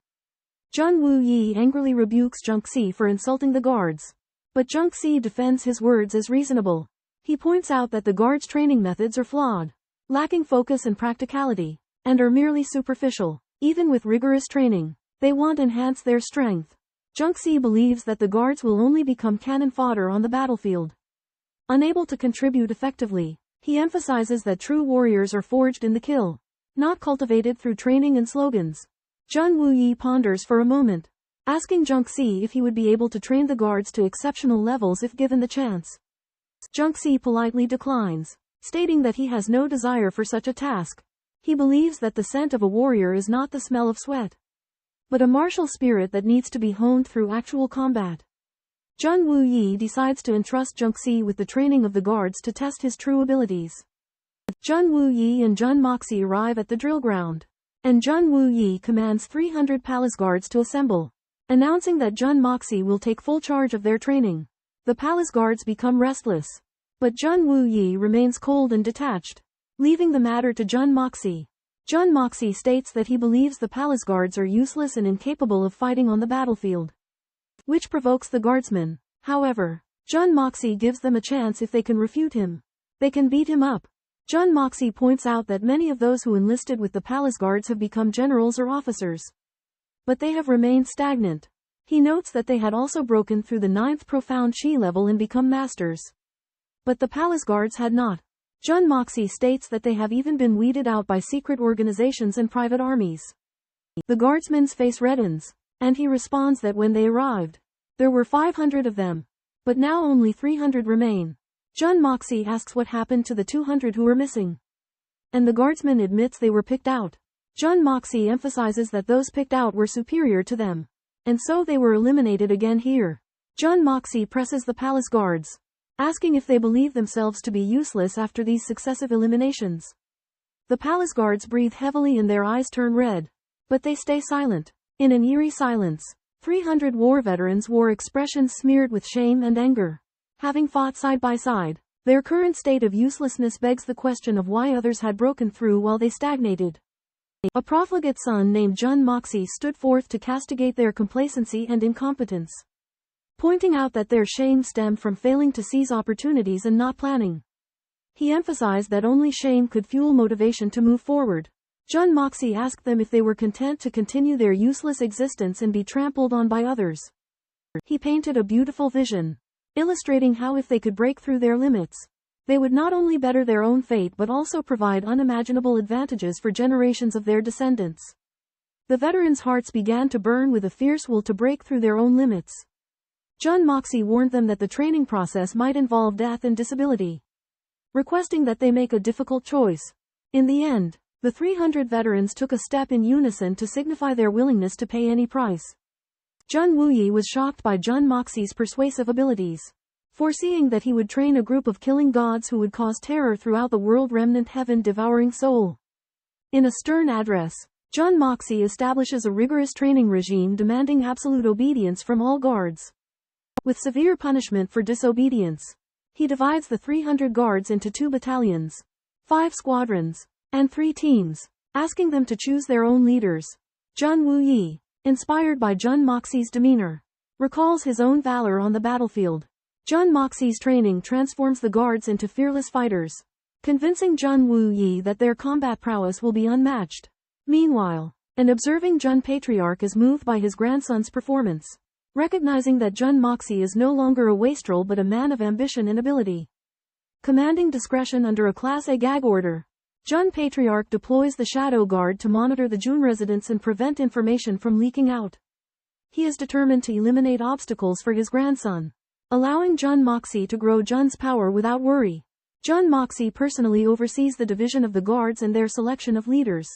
Jun Wuyi angrily rebukes Jun Xie for insulting the guards, but Jun Xie defends his words as reasonable. He points out that the guards' training methods are flawed, lacking focus and practicality, and are merely superficial. Even with rigorous training, they won't enhance their strength. Jun Xie believes that the guards will only become cannon fodder on the battlefield, unable to contribute effectively. He emphasizes that true warriors are forged in the kill, not cultivated through training and slogans. Jun Wuyi ponders for a moment, asking Jun Xie if he would be able to train the guards to exceptional levels if given the chance. Jun Xie politely declines, stating that he has no desire for such a task. He believes that the scent of a warrior is not the smell of sweat, but a martial spirit that needs to be honed through actual combat. Jun Wuyi decides to entrust Jun Xie with the training of the guards to test his true abilities. Jun Wuyi and Jun Moxie arrive at the drill ground, and Jun Wuyi commands 300 palace guards to assemble, announcing that Jun Moxie will take full charge of their training. The palace guards become restless, but Jun Wuyi remains cold and detached, leaving the matter to Jun Moxie. Jun Moxie states that he believes the palace guards are useless and incapable of fighting on the battlefield, which provokes the guardsmen. However, Jun Moxie gives them a chance if they can refute him. They can beat him up. Jun Moxie points out that many of those who enlisted with the palace guards have become generals or officers, but they have remained stagnant. He notes that they had also broken through the 9th profound Qi level and become masters, but the palace guards had not. Jun Moxie states that they have even been weeded out by secret organizations and private armies. The guardsman's face reddens, and he responds that when they arrived, there were 500 of them, but now only 300 remain. Jun Moxie asks what happened to the 200 who were missing, and the guardsman admits they were picked out. Jun Moxie emphasizes that those picked out were superior to them, and so they were eliminated again here. Jun Moxie presses the palace guards, asking if they believe themselves to be useless after these successive eliminations. The palace guards breathe heavily and their eyes turn red, but they stay silent. In an eerie silence, 300 war veterans wore expressions smeared with shame and anger. Having fought side by side, their current state of uselessness begs the question of why others had broken through while they stagnated. A profligate son named Jun Moxie stood forth to castigate their complacency and incompetence, pointing out that their shame stemmed from failing to seize opportunities and not planning. He emphasized that only shame could fuel motivation to move forward. Jun Moxie asked them if they were content to continue their useless existence and be trampled on by others. He painted a beautiful vision, illustrating how if they could break through their limits, they would not only better their own fate but also provide unimaginable advantages for generations of their descendants. The veterans' hearts began to burn with a fierce will to break through their own limits. Jun Moxie warned them that the training process might involve death and disability, requesting that they make a difficult choice. In the end, the 300 veterans took a step in unison to signify their willingness to pay any price. Jun Wuyi was shocked by Jun Moxie's persuasive abilities, foreseeing that he would train a group of killing gods who would cause terror throughout the world remnant heaven-devouring soul. In a stern address, Jun Moxie establishes a rigorous training regime demanding absolute obedience from all guards, with severe punishment for disobedience. He divides the 300 guards into 2 battalions, 5 squadrons, and 3 teams, asking them to choose their own leaders. Jun Wuyi, inspired by Jun Moxie's demeanor, recalls his own valor on the battlefield. Jun Moxie's training transforms the guards into fearless fighters, convincing Jun Wuyi that their combat prowess will be unmatched. Meanwhile, an observing Jun Patriarch is moved by his grandson's performance, recognizing that Jun Moxie is no longer a wastrel but a man of ambition and ability. Commanding discretion under a Class A gag order, Jun Patriarch deploys the Shadow Guard to monitor the Jun residents and prevent information from leaking out. He is determined to eliminate obstacles for his grandson, allowing Jun Moxie to grow Jun's power without worry. Jun Moxie personally oversees the division of the guards and their selection of leaders.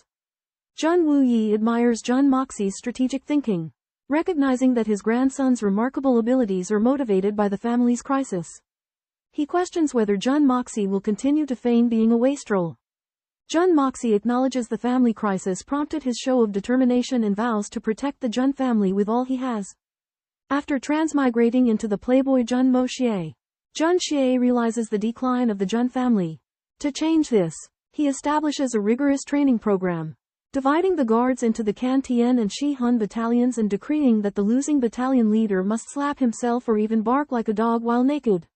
Jun Wuyi admires Jun Moxie's strategic thinking, recognizing that his grandson's remarkable abilities are motivated by the family's crisis. He questions whether Jun Moxie will continue to feign being a wastrel. Jun Moxie acknowledges the family crisis prompted his show of determination and vows to protect the Jun family with all he has. After transmigrating into the playboy Jun Moxie, Jun Xie realizes the decline of the Jun family. To change this, he establishes a rigorous training program, dividing the guards into the Can Tian and Shi Hun battalions and decreeing that the losing battalion leader must slap himself or even bark like a dog while naked.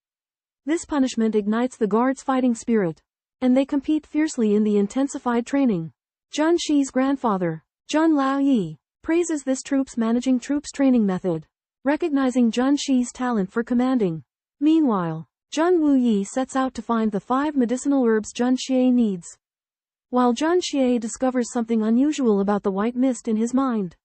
This punishment ignites the guards' fighting spirit, and they compete fiercely in the intensified training. Jun Xi's grandfather, Jun Laoyi, praises this troops managing troops training method, recognizing Jun Xi's talent for commanding. Meanwhile, Jun Wuyi sets out to find the 5 medicinal herbs Jun Xie needs, while Jun Xie discovers something unusual about the white mist in his mind.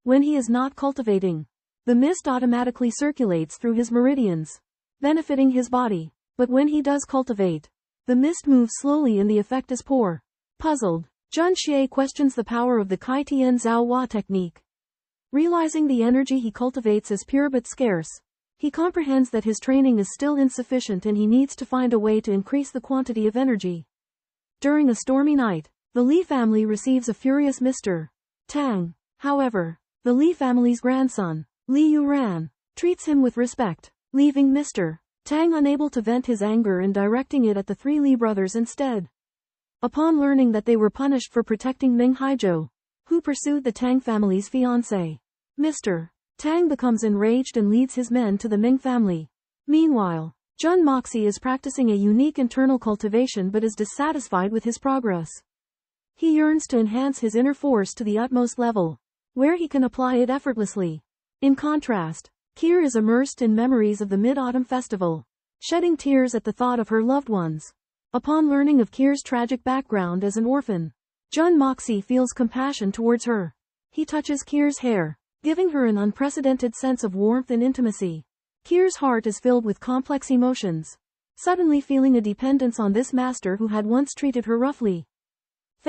When he is not cultivating, the mist automatically circulates through his meridians, benefiting his body, but when he does cultivate, the mist moves slowly and the effect is poor. Puzzled, Jun Xie questions the power of the Kai Tian Zhao Hua technique. Realizing the energy he cultivates is pure but scarce, he comprehends that his training is still insufficient and he needs to find a way to increase the quantity of energy. During a stormy night, the Li family receives a furious Mr. Tang. However, the Li family's grandson, Li Yuran, treats him with respect, leaving Mr. Tang unable to vent his anger and directing it at the 3 Li brothers instead. Upon learning that they were punished for protecting Ming Haizhou, who pursued the Tang family's fiancé, Mr. Tang becomes enraged and leads his men to the Ming family. Meanwhile, Jun Moxie is practicing a unique internal cultivation but is dissatisfied with his progress. He yearns to enhance his inner force to the utmost level, where he can apply it effortlessly. In contrast, Kier is immersed in memories of the Mid-Autumn Festival, shedding tears at the thought of her loved ones. Upon learning of Kier's tragic background as an orphan, Jun Moxie feels compassion towards her. He touches Kier's hair, giving her an unprecedented sense of warmth and intimacy. Kier's heart is filled with complex emotions, suddenly feeling a dependence on this master who had once treated her roughly.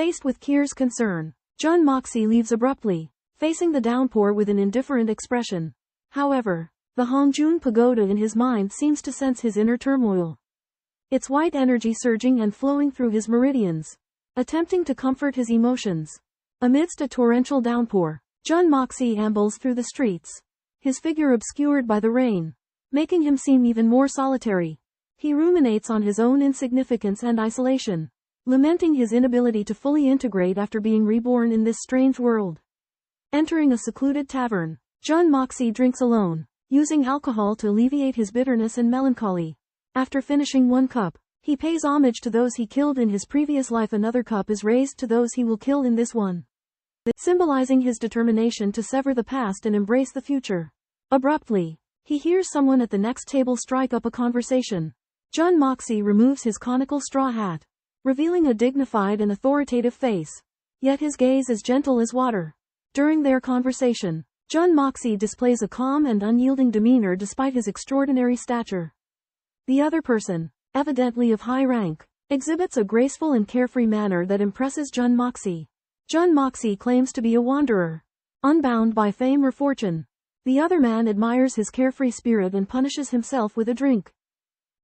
Faced with Kier's concern, Jun Moxie leaves abruptly, facing the downpour with an indifferent expression. However, the Hongjun Pagoda in his mind seems to sense his inner turmoil. Its white energy surging and flowing through his meridians, attempting to comfort his emotions. Amidst a torrential downpour, Jun Moxie ambles through the streets, his figure obscured by the rain, making him seem even more solitary. He ruminates on his own insignificance and isolation, lamenting his inability to fully integrate after being reborn in this strange world. Entering a secluded tavern, Jun Moxie drinks alone, using alcohol to alleviate his bitterness and melancholy. After finishing one cup, he pays homage to those he killed in his previous life. Another cup is raised to those he will kill in this one, symbolizing his determination to sever the past and embrace the future. Abruptly, he hears someone at the next table strike up a conversation. Jun Moxie removes his conical straw hat, revealing a dignified and authoritative face. Yet his gaze is gentle as water. During their conversation, Jun Moxie displays a calm and unyielding demeanor despite his extraordinary stature. The other person, evidently of high rank, exhibits a graceful and carefree manner that impresses Jun Moxie. Jun Moxie claims to be a wanderer, unbound by fame or fortune. The other man admires his carefree spirit and punishes himself with a drink,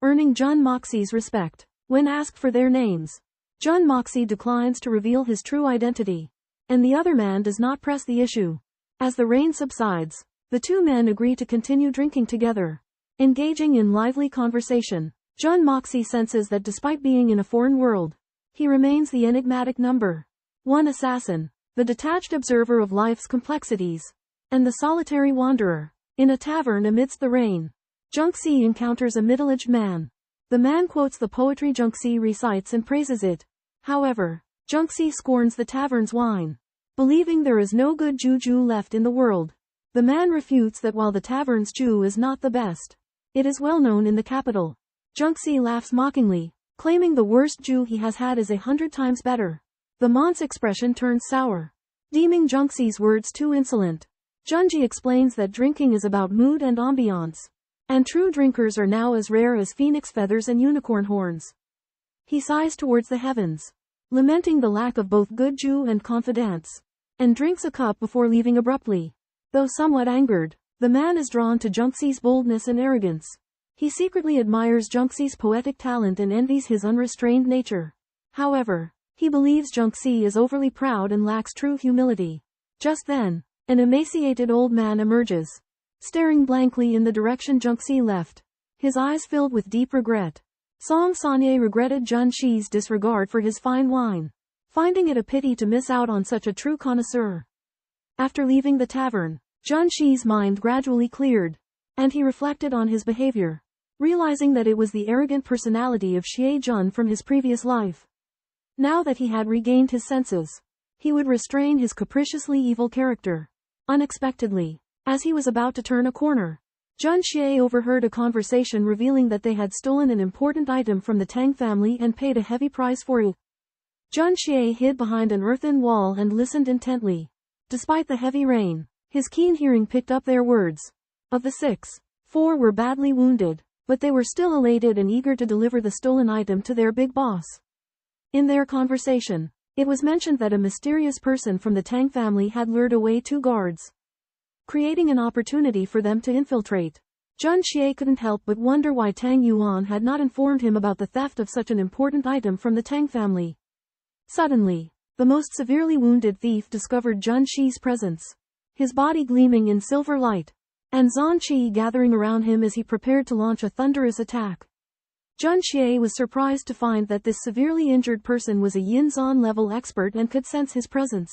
earning Jun Moxie's respect. When asked for their names, Jun Moxie declines to reveal his true identity, and the other man does not press the issue. As the rain subsides, the two men agree to continue drinking together. Engaging in lively conversation, Jun Moxie senses that despite being in a foreign world, he remains the enigmatic number one assassin, the detached observer of life's complexities, and the solitary wanderer. In a tavern amidst the rain, Jun Xie encounters a middle-aged man. The man quotes the poetry Jun Xie recites and praises it. However, Jun Xie scorns the tavern's wine, believing there is no good juju left in the world. The man refutes that while the tavern's Jew is not the best, it is well known in the capital. Jun Xie laughs mockingly, claiming the worst Jew he has had is 100 times better. The man's expression turns sour, deeming Jun Xie's words too insolent. Jun Xie explains that drinking is about mood and ambiance, and true drinkers are now as rare as phoenix feathers and unicorn horns. He sighs towards the heavens, lamenting the lack of both good Jew and confidence, and drinks a cup before leaving abruptly. Though somewhat angered, the man is drawn to Jun Xie's boldness and arrogance. He secretly admires Jun Xie's poetic talent and envies his unrestrained nature. However, he believes Jun Xie is overly proud and lacks true humility. Just then, an emaciated old man emerges, staring blankly in the direction Jun Xie left, his eyes filled with deep regret. Xuanxuan regretted Jun Xie's disregard for his fine wine, finding it a pity to miss out on such a true connoisseur. After leaving the tavern, Jun Xie's mind gradually cleared, and he reflected on his behavior, realizing that it was the arrogant personality of Xie Jun from his previous life. Now that he had regained his senses, he would restrain his capriciously evil character. Unexpectedly, as he was about to turn a corner, Jun Xie overheard a conversation revealing that they had stolen an important item from the Tang family and paid a heavy price for it. Jun Xie hid behind an earthen wall and listened intently. Despite the heavy rain, his keen hearing picked up their words. Of the 6, 4 were badly wounded, but they were still elated and eager to deliver the stolen item to their big boss. In their conversation, it was mentioned that a mysterious person from the Tang family had lured away 2 guards, creating an opportunity for them to infiltrate. Jun Xie couldn't help but wonder why Tang Yuan had not informed him about the theft of such an important item from the Tang family. Suddenly, the most severely wounded thief discovered Jun Xie's presence, his body gleaming in silver light, and Zhan Qi gathering around him as he prepared to launch a thunderous attack. Jun Xie was surprised to find that this severely injured person was a Yin Zhan level expert and could sense his presence.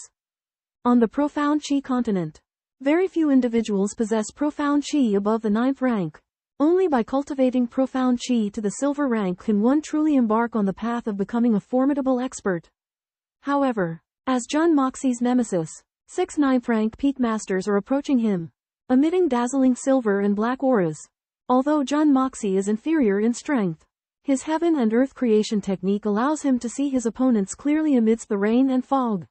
On the profound Qi continent, very few individuals possess profound Qi above the 9th rank. Only by cultivating profound Qi to the silver rank can one truly embark on the path of becoming a formidable expert. However, as Jun Moxie's nemesis, 6 9th rank peak masters are approaching him, emitting dazzling silver and black auras. Although Jun Moxie is inferior in strength, his heaven and earth creation technique allows him to see his opponents clearly amidst the rain and fog,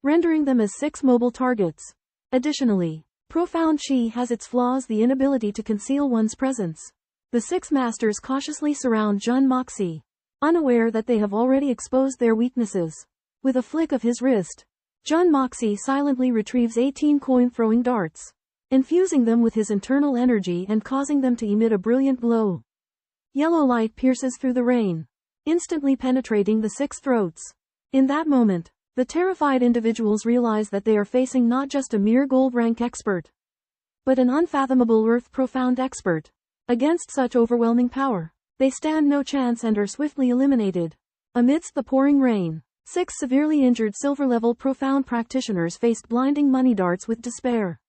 rendering them as 6 mobile targets. Additionally, profound Qi has its flaws: the inability to conceal one's presence. The 6 masters cautiously surround Jun Moxie, unaware that they have already exposed their weaknesses. With a flick of his wrist, Jun Moxie silently retrieves 18 coin-throwing darts, infusing them with his internal energy and causing them to emit a brilliant glow. Yellow light pierces through the rain, instantly penetrating the 6 throats. In that moment, the terrified individuals realize that they are facing not just a mere gold rank expert, but an unfathomable earth-profound expert. Against such overwhelming power, they stand no chance and are swiftly eliminated. Amidst the pouring rain, 6 severely injured silver-level profound practitioners faced blinding money darts with despair.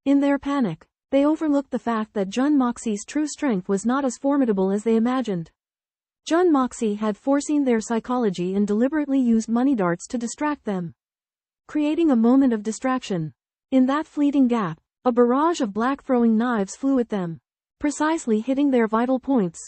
In their panic, they overlooked the fact that Jun Moxie's true strength was not as formidable as they imagined. Jun Moxie had foreseen their psychology and deliberately used money darts to distract them, creating a moment of distraction. In that fleeting gap, a barrage of black throwing knives flew at them, precisely hitting their vital points.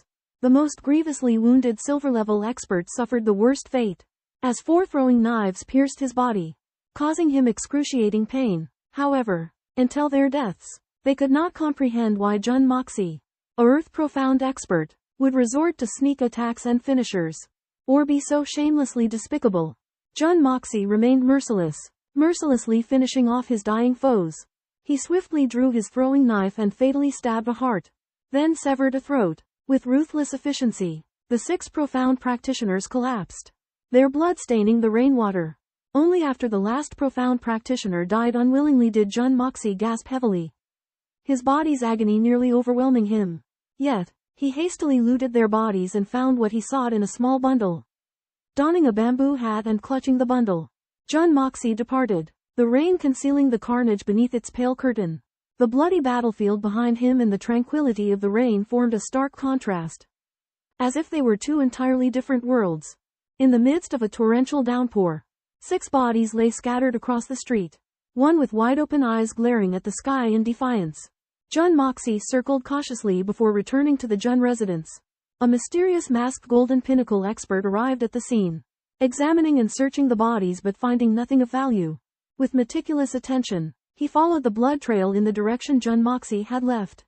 The most grievously wounded silver-level expert suffered the worst fate, as 4 throwing knives pierced his body, causing him excruciating pain. However, until their deaths, they could not comprehend why Jun Moxie, a earth-profound expert, would resort to sneak attacks and finishers, or be so shamelessly despicable. Jun Moxie remained merciless, mercilessly finishing off his dying foes. He swiftly drew his throwing knife and fatally stabbed a heart, then severed a throat. With ruthless efficiency, the 6 profound practitioners collapsed, their blood staining the rainwater. Only after the last profound practitioner died unwillingly did Jun Moxie gasp heavily, his body's agony nearly overwhelming him. Yet, he hastily looted their bodies and found what he sought in a small bundle. Donning a bamboo hat and clutching the bundle, Jun Moxie departed, the rain concealing the carnage beneath its pale curtain. The bloody battlefield behind him and the tranquility of the rain formed a stark contrast, as if they were 2 entirely different worlds. In the midst of a torrential downpour, 6 bodies lay scattered across the street, one with wide-open eyes glaring at the sky in defiance. Jun Moxie circled cautiously before returning to the Jun residence. A mysterious masked golden pinnacle expert arrived at the scene, examining and searching the bodies but finding nothing of value. With meticulous attention, he followed the blood trail in the direction Jun Moxie had left.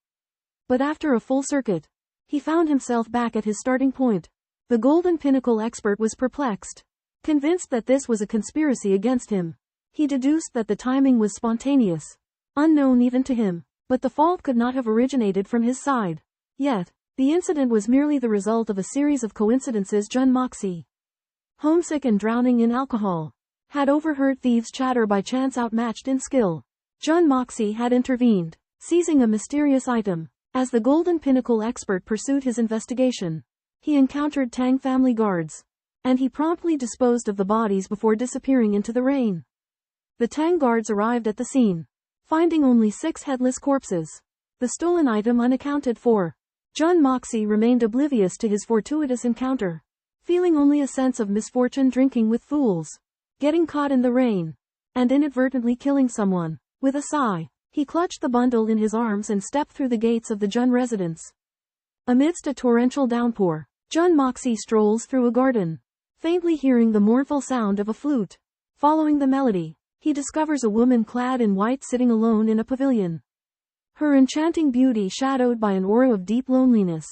But after a full circuit, he found himself back at his starting point. The golden pinnacle expert was perplexed. Convinced that this was a conspiracy against him, he deduced that the timing was spontaneous, unknown even to him, but the fault could not have originated from his side. Yet, the incident was merely the result of a series of coincidences. Jun Moxie, homesick and drowning in alcohol, had overheard thieves' chatter by chance outmatched in skill. Jun Moxie had intervened, seizing a mysterious item. As the Golden Pinnacle expert pursued his investigation, he encountered Tang family guards, and he promptly disposed of the bodies before disappearing into the rain. The Tang guards arrived at the scene, finding only 6 headless corpses, the stolen item unaccounted for. Jun Moxie remained oblivious to his fortuitous encounter, feeling only a sense of misfortune drinking with fools, getting caught in the rain, and inadvertently killing someone. With a sigh, he clutched the bundle in his arms and stepped through the gates of the Jun residence. Amidst a torrential downpour, Jun Moxie strolls through a garden, faintly hearing the mournful sound of a flute. Following the melody, he discovers a woman clad in white sitting alone in a pavilion, her enchanting beauty shadowed by an aura of deep loneliness.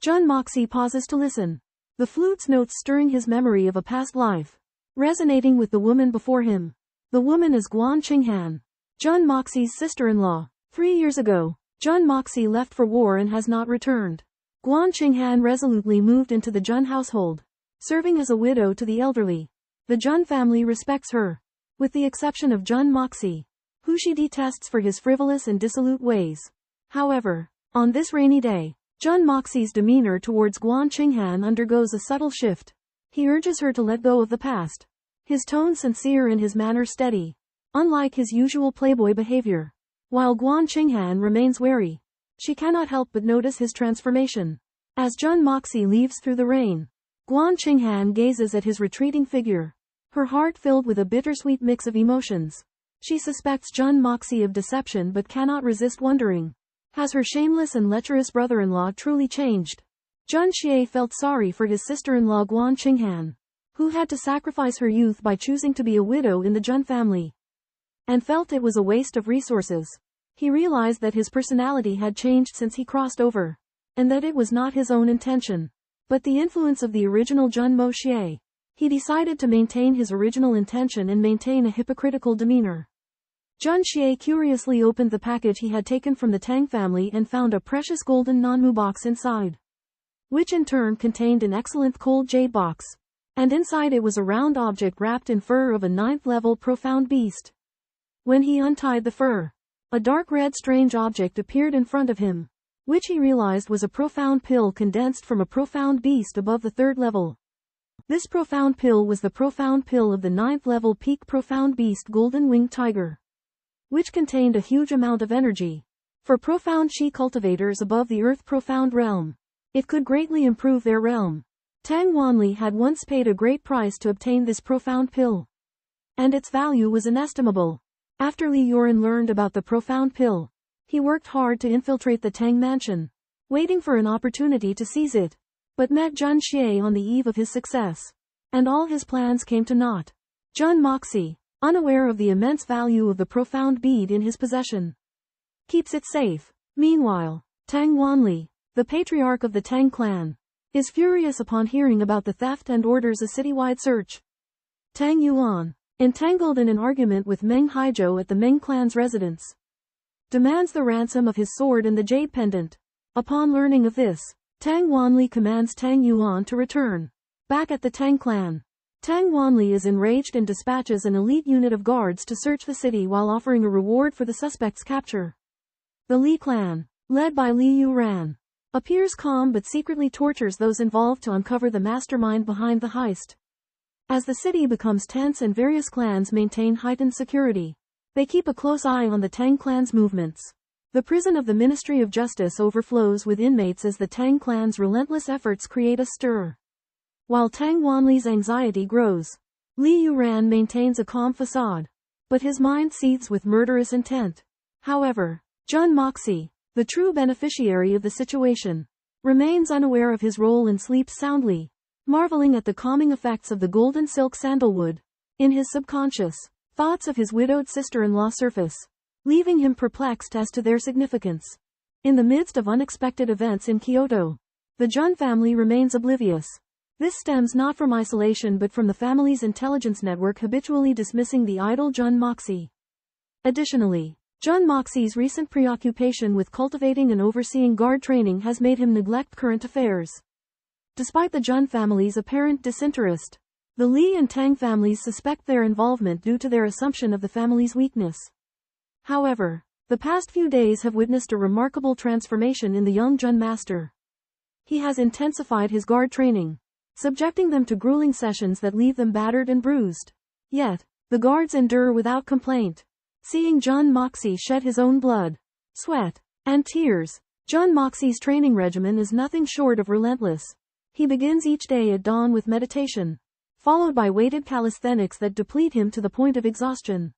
Jun Moxie pauses to listen, the flute's notes stirring his memory of a past life, resonating with the woman before him. The woman is Guan Qinghan, Jun Moxie's sister-in-law. 3 years ago, Jun Moxie left for war and has not returned. Guan Qinghan resolutely moved into the Jun household, serving as a widow to the elderly. The Jun family respects her, with the exception of Jun Moxie, who she detests for his frivolous and dissolute ways. However, on this rainy day, Jun Moxie's demeanor towards Guan Qinghan undergoes a subtle shift. He urges her to let go of the past, his tone sincere and his manner steady, unlike his usual playboy behavior. While Guan Qinghan remains wary, she cannot help but notice his transformation. As Jun Moxie leaves through the rain, Guan Qinghan gazes at his retreating figure, her heart filled with a bittersweet mix of emotions. She suspects Jun Moxie of deception but cannot resist wondering, has her shameless and lecherous brother-in-law truly changed? Jun Xie felt sorry for his sister-in-law Guan Qinghan, who had to sacrifice her youth by choosing to be a widow in the Jun family, and felt it was a waste of resources. He realized that his personality had changed since he crossed over, and that it was not his own intention, but the influence of the original Jun Moxie. He decided to maintain his original intention and maintain a hypocritical demeanor. Jun Xie curiously opened the package he had taken from the Tang family and found a precious golden Nanmu box inside, which in turn contained an excellent cold jade box. And inside it was a round object wrapped in fur of a 9th-level profound beast. When he untied the fur, a dark red strange object appeared in front of him, which he realized was a profound pill condensed from a profound beast above the 3rd level. This profound pill was the profound pill of the 9th-level peak profound beast Golden Winged Tiger, which contained a huge amount of energy. For profound Qi cultivators above the Earth profound realm, it could greatly improve their realm. Tang Wanli had once paid a great price to obtain this profound pill, and its value was inestimable. After Li Yuran learned about the profound pill, he worked hard to infiltrate the Tang mansion, waiting for an opportunity to seize it, but met Jun Xie on the eve of his success, and all his plans came to naught. Jun Moxie, unaware of the immense value of the profound bead in his possession, keeps it safe. Meanwhile, Tang Wanli, the patriarch of the Tang clan, is furious upon hearing about the theft and orders a citywide search. Tang Yuan, entangled in an argument with Meng Haizhou at the Meng clan's residence, demands the ransom of his sword and the jade pendant. Upon learning of this, Tang Wanli commands Tang Yuan to return back at the Tang clan. Tang Wanli is enraged and dispatches an elite unit of guards to search the city while offering a reward for the suspect's capture. The Li clan, led by Li Yuran, appears calm but secretly tortures those involved to uncover the mastermind behind the heist. As the city becomes tense and various clans maintain heightened security, they keep a close eye on the Tang clan's movements. The prison of the Ministry of Justice overflows with inmates as the Tang clan's relentless efforts create a stir. While Tang Wanli's anxiety grows, Li Yuran maintains a calm facade, but his mind seethes with murderous intent. However, Jun Moxie, the true beneficiary of the situation, remains unaware of his role and sleeps soundly, marveling at the calming effects of the golden silk sandalwood. In his subconscious, thoughts of his widowed sister-in-law surface, leaving him perplexed as to their significance. In the midst of unexpected events in Kyoto, the Jun family remains oblivious. This stems not from isolation but from the family's intelligence network habitually dismissing the idle Jun Moxie. Additionally, Jun Moxie's recent preoccupation with cultivating and overseeing guard training has made him neglect current affairs. Despite the Jun family's apparent disinterest, the Li and Tang families suspect their involvement due to their assumption of the family's weakness. However, the past few days have witnessed a remarkable transformation in the young Jun master. He has intensified his guard training, subjecting them to grueling sessions that leave them battered and bruised. Yet, the guards endure without complaint. Seeing Jun Moxie shed his own blood, sweat, and tears, Jun Moxie's training regimen is nothing short of relentless. He begins each day at dawn with meditation, followed by weighted calisthenics that deplete him to the point of exhaustion.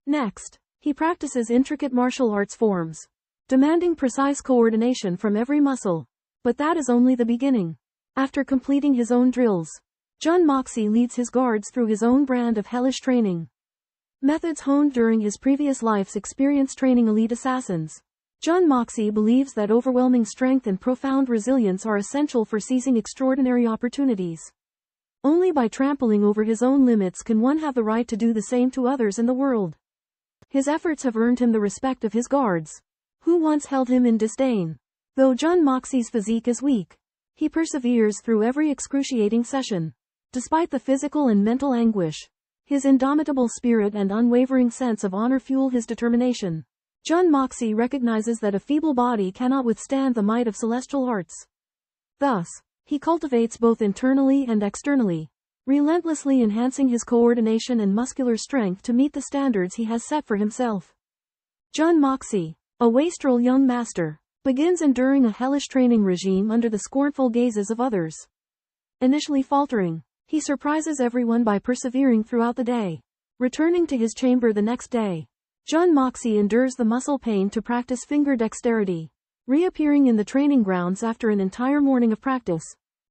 Next, he practices intricate martial arts forms, demanding precise coordination from every muscle. But that is only the beginning. After completing his own drills, Jun Moxie leads his guards through his own brand of hellish training. Methods honed during his previous life's experience training elite assassins. Jun Moxie believes that overwhelming strength and profound resilience are essential for seizing extraordinary opportunities. Only by trampling over his own limits can one have the right to do the same to others in the world. His efforts have earned him the respect of his guards, who once held him in disdain. Though Jun Moxie's physique is weak, he perseveres through every excruciating session. Despite the physical and mental anguish, his indomitable spirit and unwavering sense of honor fuel his determination. Jun Moxie recognizes that a feeble body cannot withstand the might of celestial arts. Thus, he cultivates both internally and externally, relentlessly enhancing his coordination and muscular strength to meet the standards he has set for himself. Jun Moxie, a wastrel young master, begins enduring a hellish training regime under the scornful gazes of others. Initially faltering, he surprises everyone by persevering throughout the day. Returning to his chamber the next day, Jun Moxie endures the muscle pain to practice finger dexterity, reappearing in the training grounds after an entire morning of practice.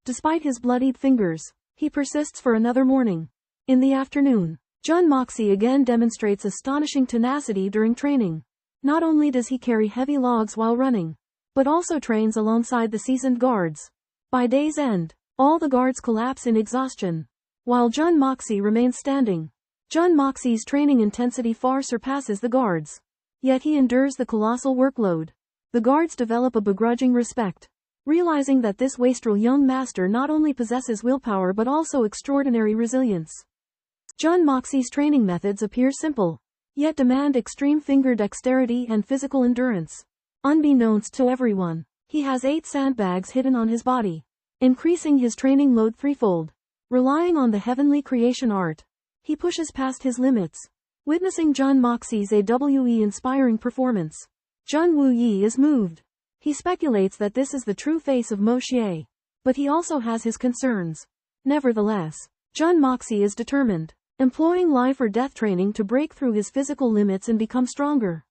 Despite his bloodied fingers, he persists for another morning. In the afternoon, Jun Moxie again demonstrates astonishing tenacity during training. Not only does he carry heavy logs while running, but also trains alongside the seasoned guards. By day's end, all the guards collapse in exhaustion. while Jun Moxie remains standing. Jun Moxie's training intensity far surpasses the guards. Yet he endures the colossal workload. The guards develop a begrudging respect, realizing that this wastrel young master not only possesses willpower but also extraordinary resilience. Jun Moxie's training methods appear simple, yet demand extreme finger dexterity and physical endurance. Unbeknownst to everyone, he has 8 sandbags hidden on his body, increasing his training load threefold. Relying on the heavenly creation art, he pushes past his limits. Witnessing Jun Moxie's AWE-inspiring performance, Jun Wuyi is moved. He speculates that this is the true face of Mo Xie, but he also has his concerns. Nevertheless, Jun Moxie is determined, employing life or death training to break through his physical limits and become stronger.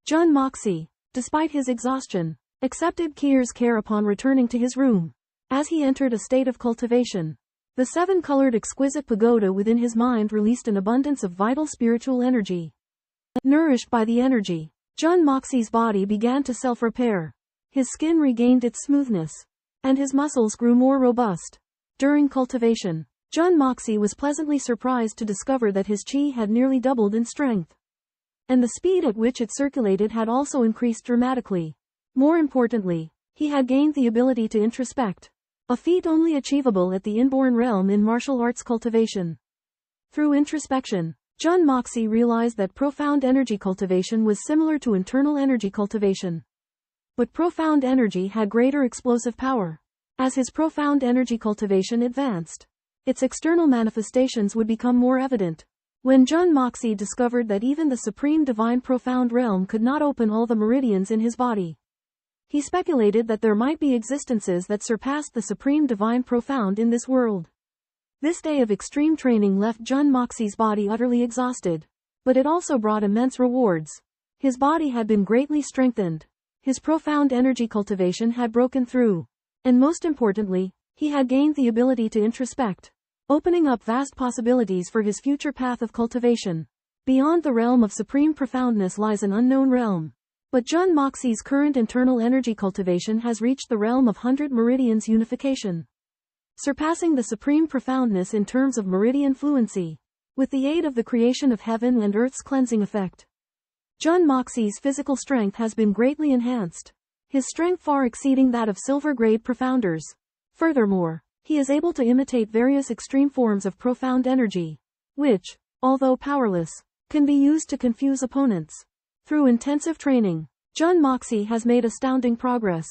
Jun Moxie, despite his exhaustion, accepted Kier's care upon returning to his room. As he entered a state of cultivation, the 7-colored exquisite pagoda within his mind released an abundance of vital spiritual energy. Nourished by the energy, Jun Moxie's body began to self-repair. His skin regained its smoothness, and his muscles grew more robust. During cultivation, Jun Moxie was pleasantly surprised to discover that his qi had nearly doubled in strength, and the speed at which it circulated had also increased dramatically. More importantly, he had gained the ability to introspect, a feat only achievable at the inborn realm in martial arts cultivation. Through introspection, Jun Moxie realized that profound energy cultivation was similar to internal energy cultivation. But profound energy had greater explosive power. As his profound energy cultivation advanced, its external manifestations would become more evident. When Jun Moxie discovered that even the supreme divine profound realm could not open all the meridians in his body, he speculated that there might be existences that surpassed the supreme divine profound in this world. This day of extreme training left Jun Moxie's body utterly exhausted, but it also brought immense rewards. His body had been greatly strengthened. His profound energy cultivation had broken through. And most importantly, he had gained the ability to introspect, opening up vast possibilities for his future path of cultivation. Beyond the realm of supreme profoundness lies an unknown realm. But Jun Moxie's current internal energy cultivation has reached the realm of 100 meridians unification, surpassing the supreme profoundness in terms of meridian fluency. With the aid of the creation of heaven and earth's cleansing effect, Jun Moxie's physical strength has been greatly enhanced, his strength far exceeding that of silver-grade profounders. Furthermore, he is able to imitate various extreme forms of profound energy, which, although powerless, can be used to confuse opponents. Through intensive training, Jun Moxie has made astounding progress,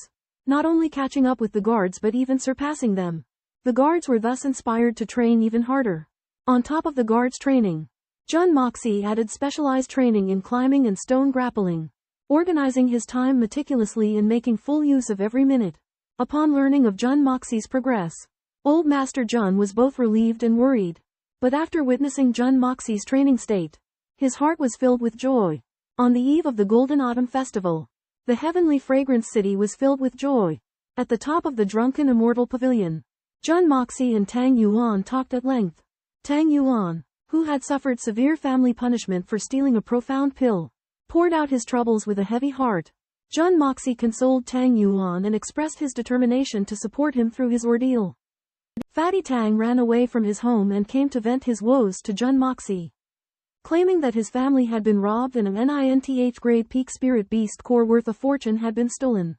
not only catching up with the guards but even surpassing them. The guards were thus inspired to train even harder. On top of the guards' training, Jun Moxie added specialized training in climbing and stone grappling, organizing his time meticulously and making full use of every minute. Upon learning of Jun Moxie's progress, Old Master Jun was both relieved and worried. But after witnessing Jun Moxie's training state, his heart was filled with joy. On the eve of the Golden Autumn Festival, the heavenly fragrance city was filled with joy. At the top of the drunken immortal pavilion, Jun Moxie and Tang Yuan talked at length. Tang Yuan, who had suffered severe family punishment for stealing a profound pill, poured out his troubles with a heavy heart. Jun Moxie consoled Tang Yuan and expressed his determination to support him through his ordeal. Fatty Tang ran away from his home and came to vent his woes to Jun Moxie, claiming that his family had been robbed and an NINTH grade peak spirit beast core worth a fortune had been stolen.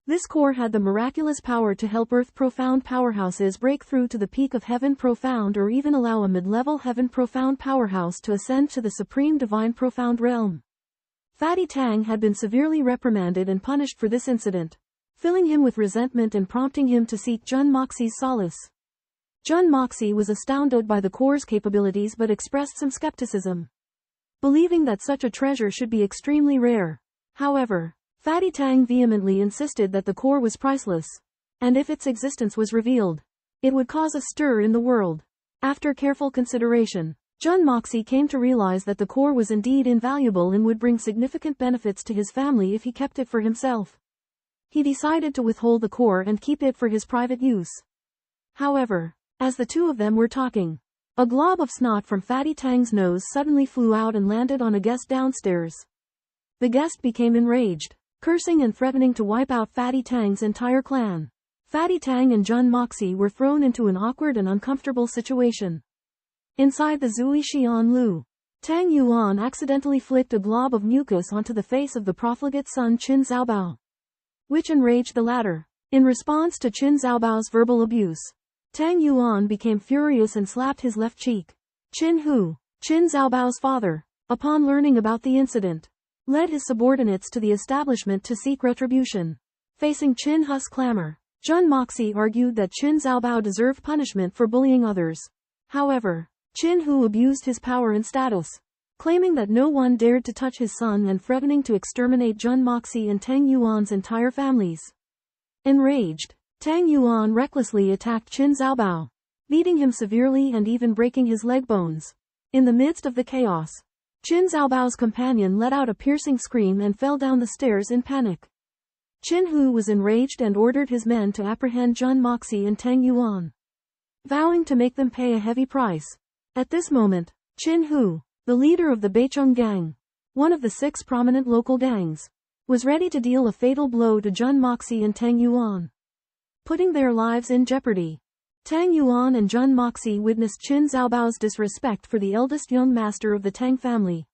This core had the miraculous power to help Earth profound powerhouses break through to the peak of Heaven profound or even allow a mid-level Heaven profound powerhouse to ascend to the supreme divine profound realm. Fatty Tang had been severely reprimanded and punished for this incident, filling him with resentment and prompting him to seek Jun Moxie's solace. Jun Moxie was astounded by the core's capabilities but expressed some skepticism, believing that such a treasure should be extremely rare. However, Fatty Tang vehemently insisted that the core was priceless, and if its existence was revealed, it would cause a stir in the world. After careful consideration, Jun Moxie came to realize that the core was indeed invaluable and would bring significant benefits to his family if he kept it for himself. He decided to withhold the core and keep it for his private use. However, as the two of them were talking, a glob of snot from Fatty Tang's nose suddenly flew out and landed on a guest downstairs. The guest became enraged, cursing and threatening to wipe out Fatty Tang's entire clan. Fatty Tang and Jun Moxie were thrown into an awkward and uncomfortable situation. Inside the Zui Xian Lu, Tang Yuan accidentally flicked a glob of mucus onto the face of the profligate son Qin Zhaobao, which enraged the latter. In response to Qin Zhaobao's verbal abuse, Tang Yuan became furious and slapped his left cheek. Qin Hu, Qin Zhaobao's father, upon learning about the incident, led his subordinates to the establishment to seek retribution. Facing Qin Hu's clamor, Jun Moxie argued that Qin Zhaobao deserved punishment for bullying others. However, Qin Hu abused his power and status, claiming that no one dared to touch his son and threatening to exterminate Jun Moxie and Tang Yuan's entire families. Enraged, Tang Yuan recklessly attacked Qin Zhaobao, beating him severely and even breaking his leg bones. In the midst of the chaos, Qin Zhaobao's companion let out a piercing scream and fell down the stairs in panic. Qin Hu was enraged and ordered his men to apprehend Jun Moxie and Tang Yuan, vowing to make them pay a heavy price. At this moment, Qin Hu, the leader of the Beicheng gang, one of the 6 prominent local gangs, was ready to deal a fatal blow to Jun Moxie and Tang Yuan, putting their lives in jeopardy. Tang Yuan and Jun Moxie witnessed Qin Zhaobao's disrespect for the eldest young master of the Tang family,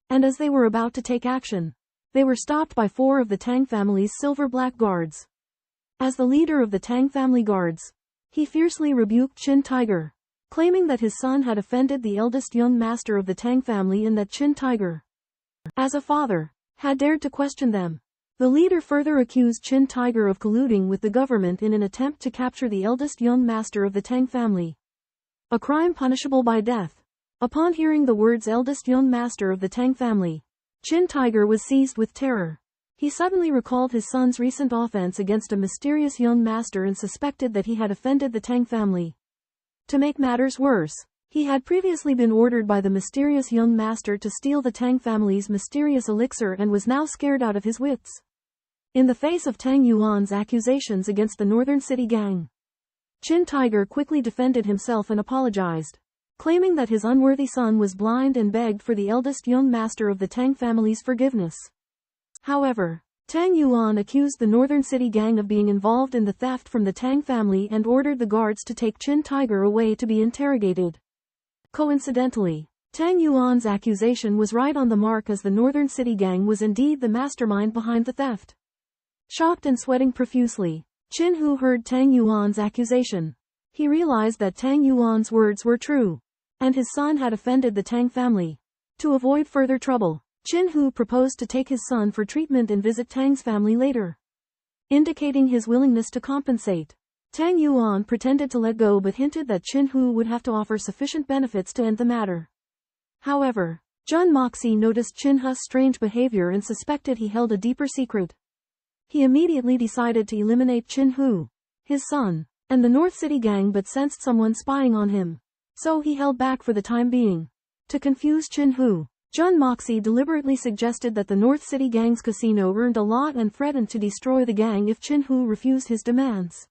and as they were about to take action, they were stopped by 4 of the Tang family's silver-black guards. As the leader of the Tang family guards, he fiercely rebuked Qin Tiger, claiming that his son had offended the eldest young master of the Tang family and that Qin Tiger, as a father, had dared to question them. The leader further accused Qin Tiger of colluding with the government in an attempt to capture the eldest young master of the Tang family, a crime punishable by death. Upon hearing the words eldest young master of the Tang family, Qin Tiger was seized with terror. He suddenly recalled his son's recent offense against a mysterious young master and suspected that he had offended the Tang family. To make matters worse, he had previously been ordered by the mysterious young master to steal the Tang family's mysterious elixir and was now scared out of his wits. In the face of Tang Yuan's accusations against the Northern City gang, Qin Tiger quickly defended himself and apologized, claiming that his unworthy son was blind and begged for the eldest young master of the Tang family's forgiveness. However, Tang Yuan accused the Northern City gang of being involved in the theft from the Tang family and ordered the guards to take Qin Tiger away to be interrogated. Coincidentally, Tang Yuan's accusation was right on the mark, as the Northern City gang was indeed the mastermind behind the theft. Shocked and sweating profusely, Qin Hu heard Tang Yuan's accusation. He realized that Tang Yuan's words were true, and his son had offended the Tang family. To avoid further trouble, Qin Hu proposed to take his son for treatment and visit Tang's family later. Indicating his willingness to compensate, Tang Yuan pretended to let go but hinted that Qin Hu would have to offer sufficient benefits to end the matter. However, Jun Moxie noticed Qin Hu's strange behavior and suspected he held a deeper secret. He immediately decided to eliminate Qin Hu, his son, and the North City gang, but sensed someone spying on him, so he held back for the time being. To confuse Qin Hu, Jun Moxie deliberately suggested that the North City gang's casino earned a lot and threatened to destroy the gang if Qin Hu refused his demands.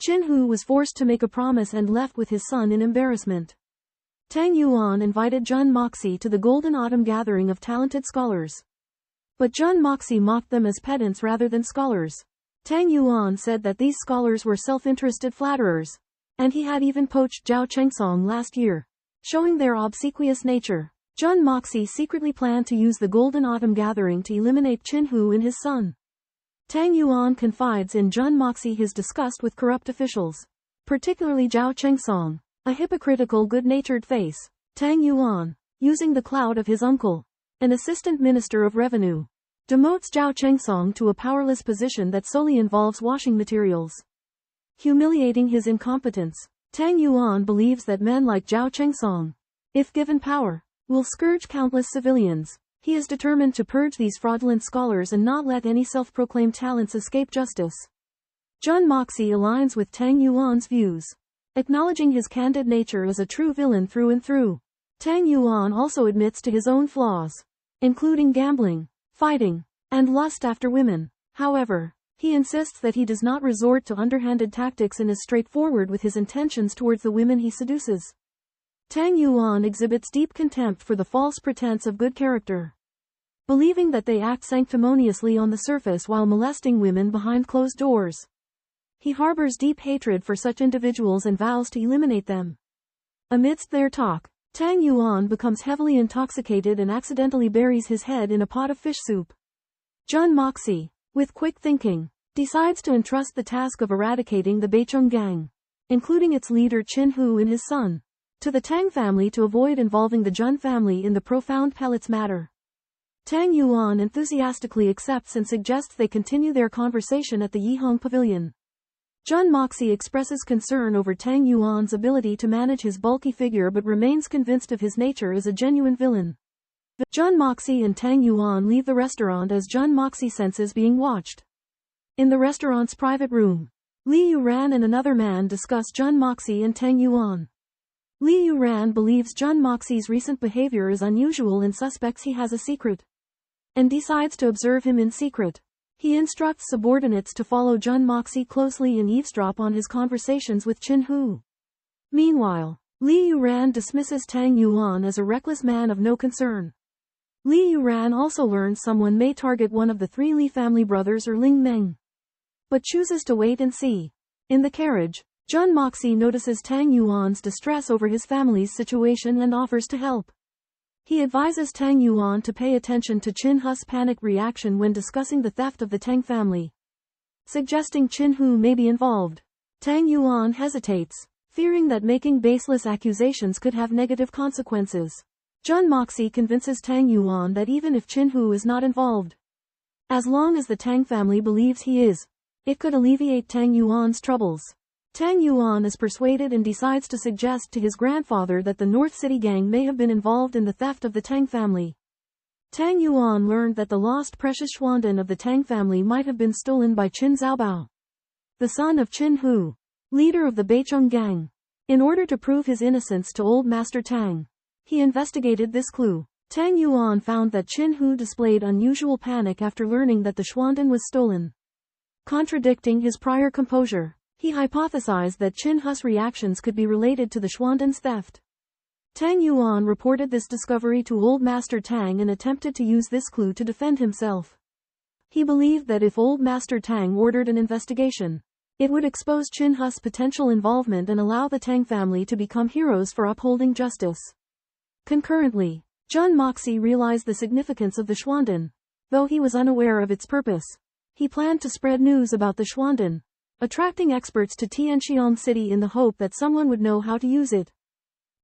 Qin Hu was forced to make a promise and left with his son in embarrassment. Tang Yuan invited Jun Moxie to the Golden Autumn gathering of talented scholars, but Jun Moxie mocked them as pedants rather than scholars. Tang Yuan said that these scholars were self-interested flatterers, and he had even poached Zhao Chengsong last year, showing their obsequious nature. Jun Moxie secretly planned to use the Golden Autumn gathering to eliminate Qin Hu and his son. Tang Yuan confides in Jun Moxie his disgust with corrupt officials, particularly Zhao Chengsong, a hypocritical good-natured face. Tang Yuan, using the clout of his uncle, an assistant minister of revenue, demotes Zhao Chengsong to a powerless position that solely involves washing materials. Humiliating his incompetence, Tang Yuan believes that men like Zhao Chengsong, if given power, will scourge countless civilians. He is determined to purge these fraudulent scholars and not let any self-proclaimed talents escape justice. Jun Moxie aligns with Tang Yuan's views, acknowledging his candid nature as a true villain through and through. Tang Yuan also admits to his own flaws, including gambling, fighting, and lust after women. However, he insists that he does not resort to underhanded tactics and is straightforward with his intentions towards the women he seduces. Tang Yuan exhibits deep contempt for the false pretense of good character, believing that they act sanctimoniously on the surface while molesting women behind closed doors. He harbors deep hatred for such individuals and vows to eliminate them. Amidst their talk, Tang Yuan becomes heavily intoxicated and accidentally buries his head in a pot of fish soup. Jun Moxie, with quick thinking, decides to entrust the task of eradicating the Beicheng gang, including its leader Qin Hu and his son, to the Tang family to avoid involving the Jun family in the profound pellets matter. Tang Yuan enthusiastically accepts and suggests they continue their conversation at the Yihong Pavilion. Jun Moxie expresses concern over Tang Yuan's ability to manage his bulky figure but remains convinced of his nature as a genuine villain. Jun Moxie and Tang Yuan leave the restaurant as Jun Moxie senses being watched. In the restaurant's private room, Li Yuran and another man discuss Jun Moxie and Tang Yuan. Li Yuran believes Jun Moxie's recent behavior is unusual and suspects he has a secret, and decides to observe him in secret. He instructs subordinates to follow Jun Moxie closely and eavesdrop on his conversations with Qin Hu. Meanwhile, Li Yuran dismisses Tang Yuan as a reckless man of no concern. Li Yuran also learns someone may target one of the three Li family brothers or Ling Meng, but chooses to wait and see. In the carriage, Jun Moxie notices Tang Yuan's distress over his family's situation and offers to help. He advises Tang Yuan to pay attention to Qin Hu's panic reaction when discussing the theft of the Tang family, suggesting Qin Hu may be involved. Tang Yuan hesitates, fearing that making baseless accusations could have negative consequences. Jun Moxie convinces Tang Yuan that even if Qin Hu is not involved, as long as the Tang family believes he is, it could alleviate Tang Yuan's troubles. Tang Yuan is persuaded and decides to suggest to his grandfather that the North City gang may have been involved in the theft of the Tang family. Tang Yuan learned that the lost precious Xuandan of the Tang family might have been stolen by Qin Zhaobao, the son of Qin Hu, leader of the Beicheng gang. In order to prove his innocence to Old Master Tang, he investigated this clue. Tang Yuan found that Qin Hu displayed unusual panic after learning that the Xuandan was stolen. Contradicting his prior composure, he hypothesized that Qin Hu's reactions could be related to the Xuandan's theft. Tang Yuan reported this discovery to Old Master Tang and attempted to use this clue to defend himself. He believed that if Old Master Tang ordered an investigation, it would expose Qin Hu's potential involvement and allow the Tang family to become heroes for upholding justice. Concurrently, Jun Moxie realized the significance of the Xuandan, though he was unaware of its purpose. He planned to spread news about the Xuandan, attracting experts to Tianxiang City in the hope that someone would know how to use it.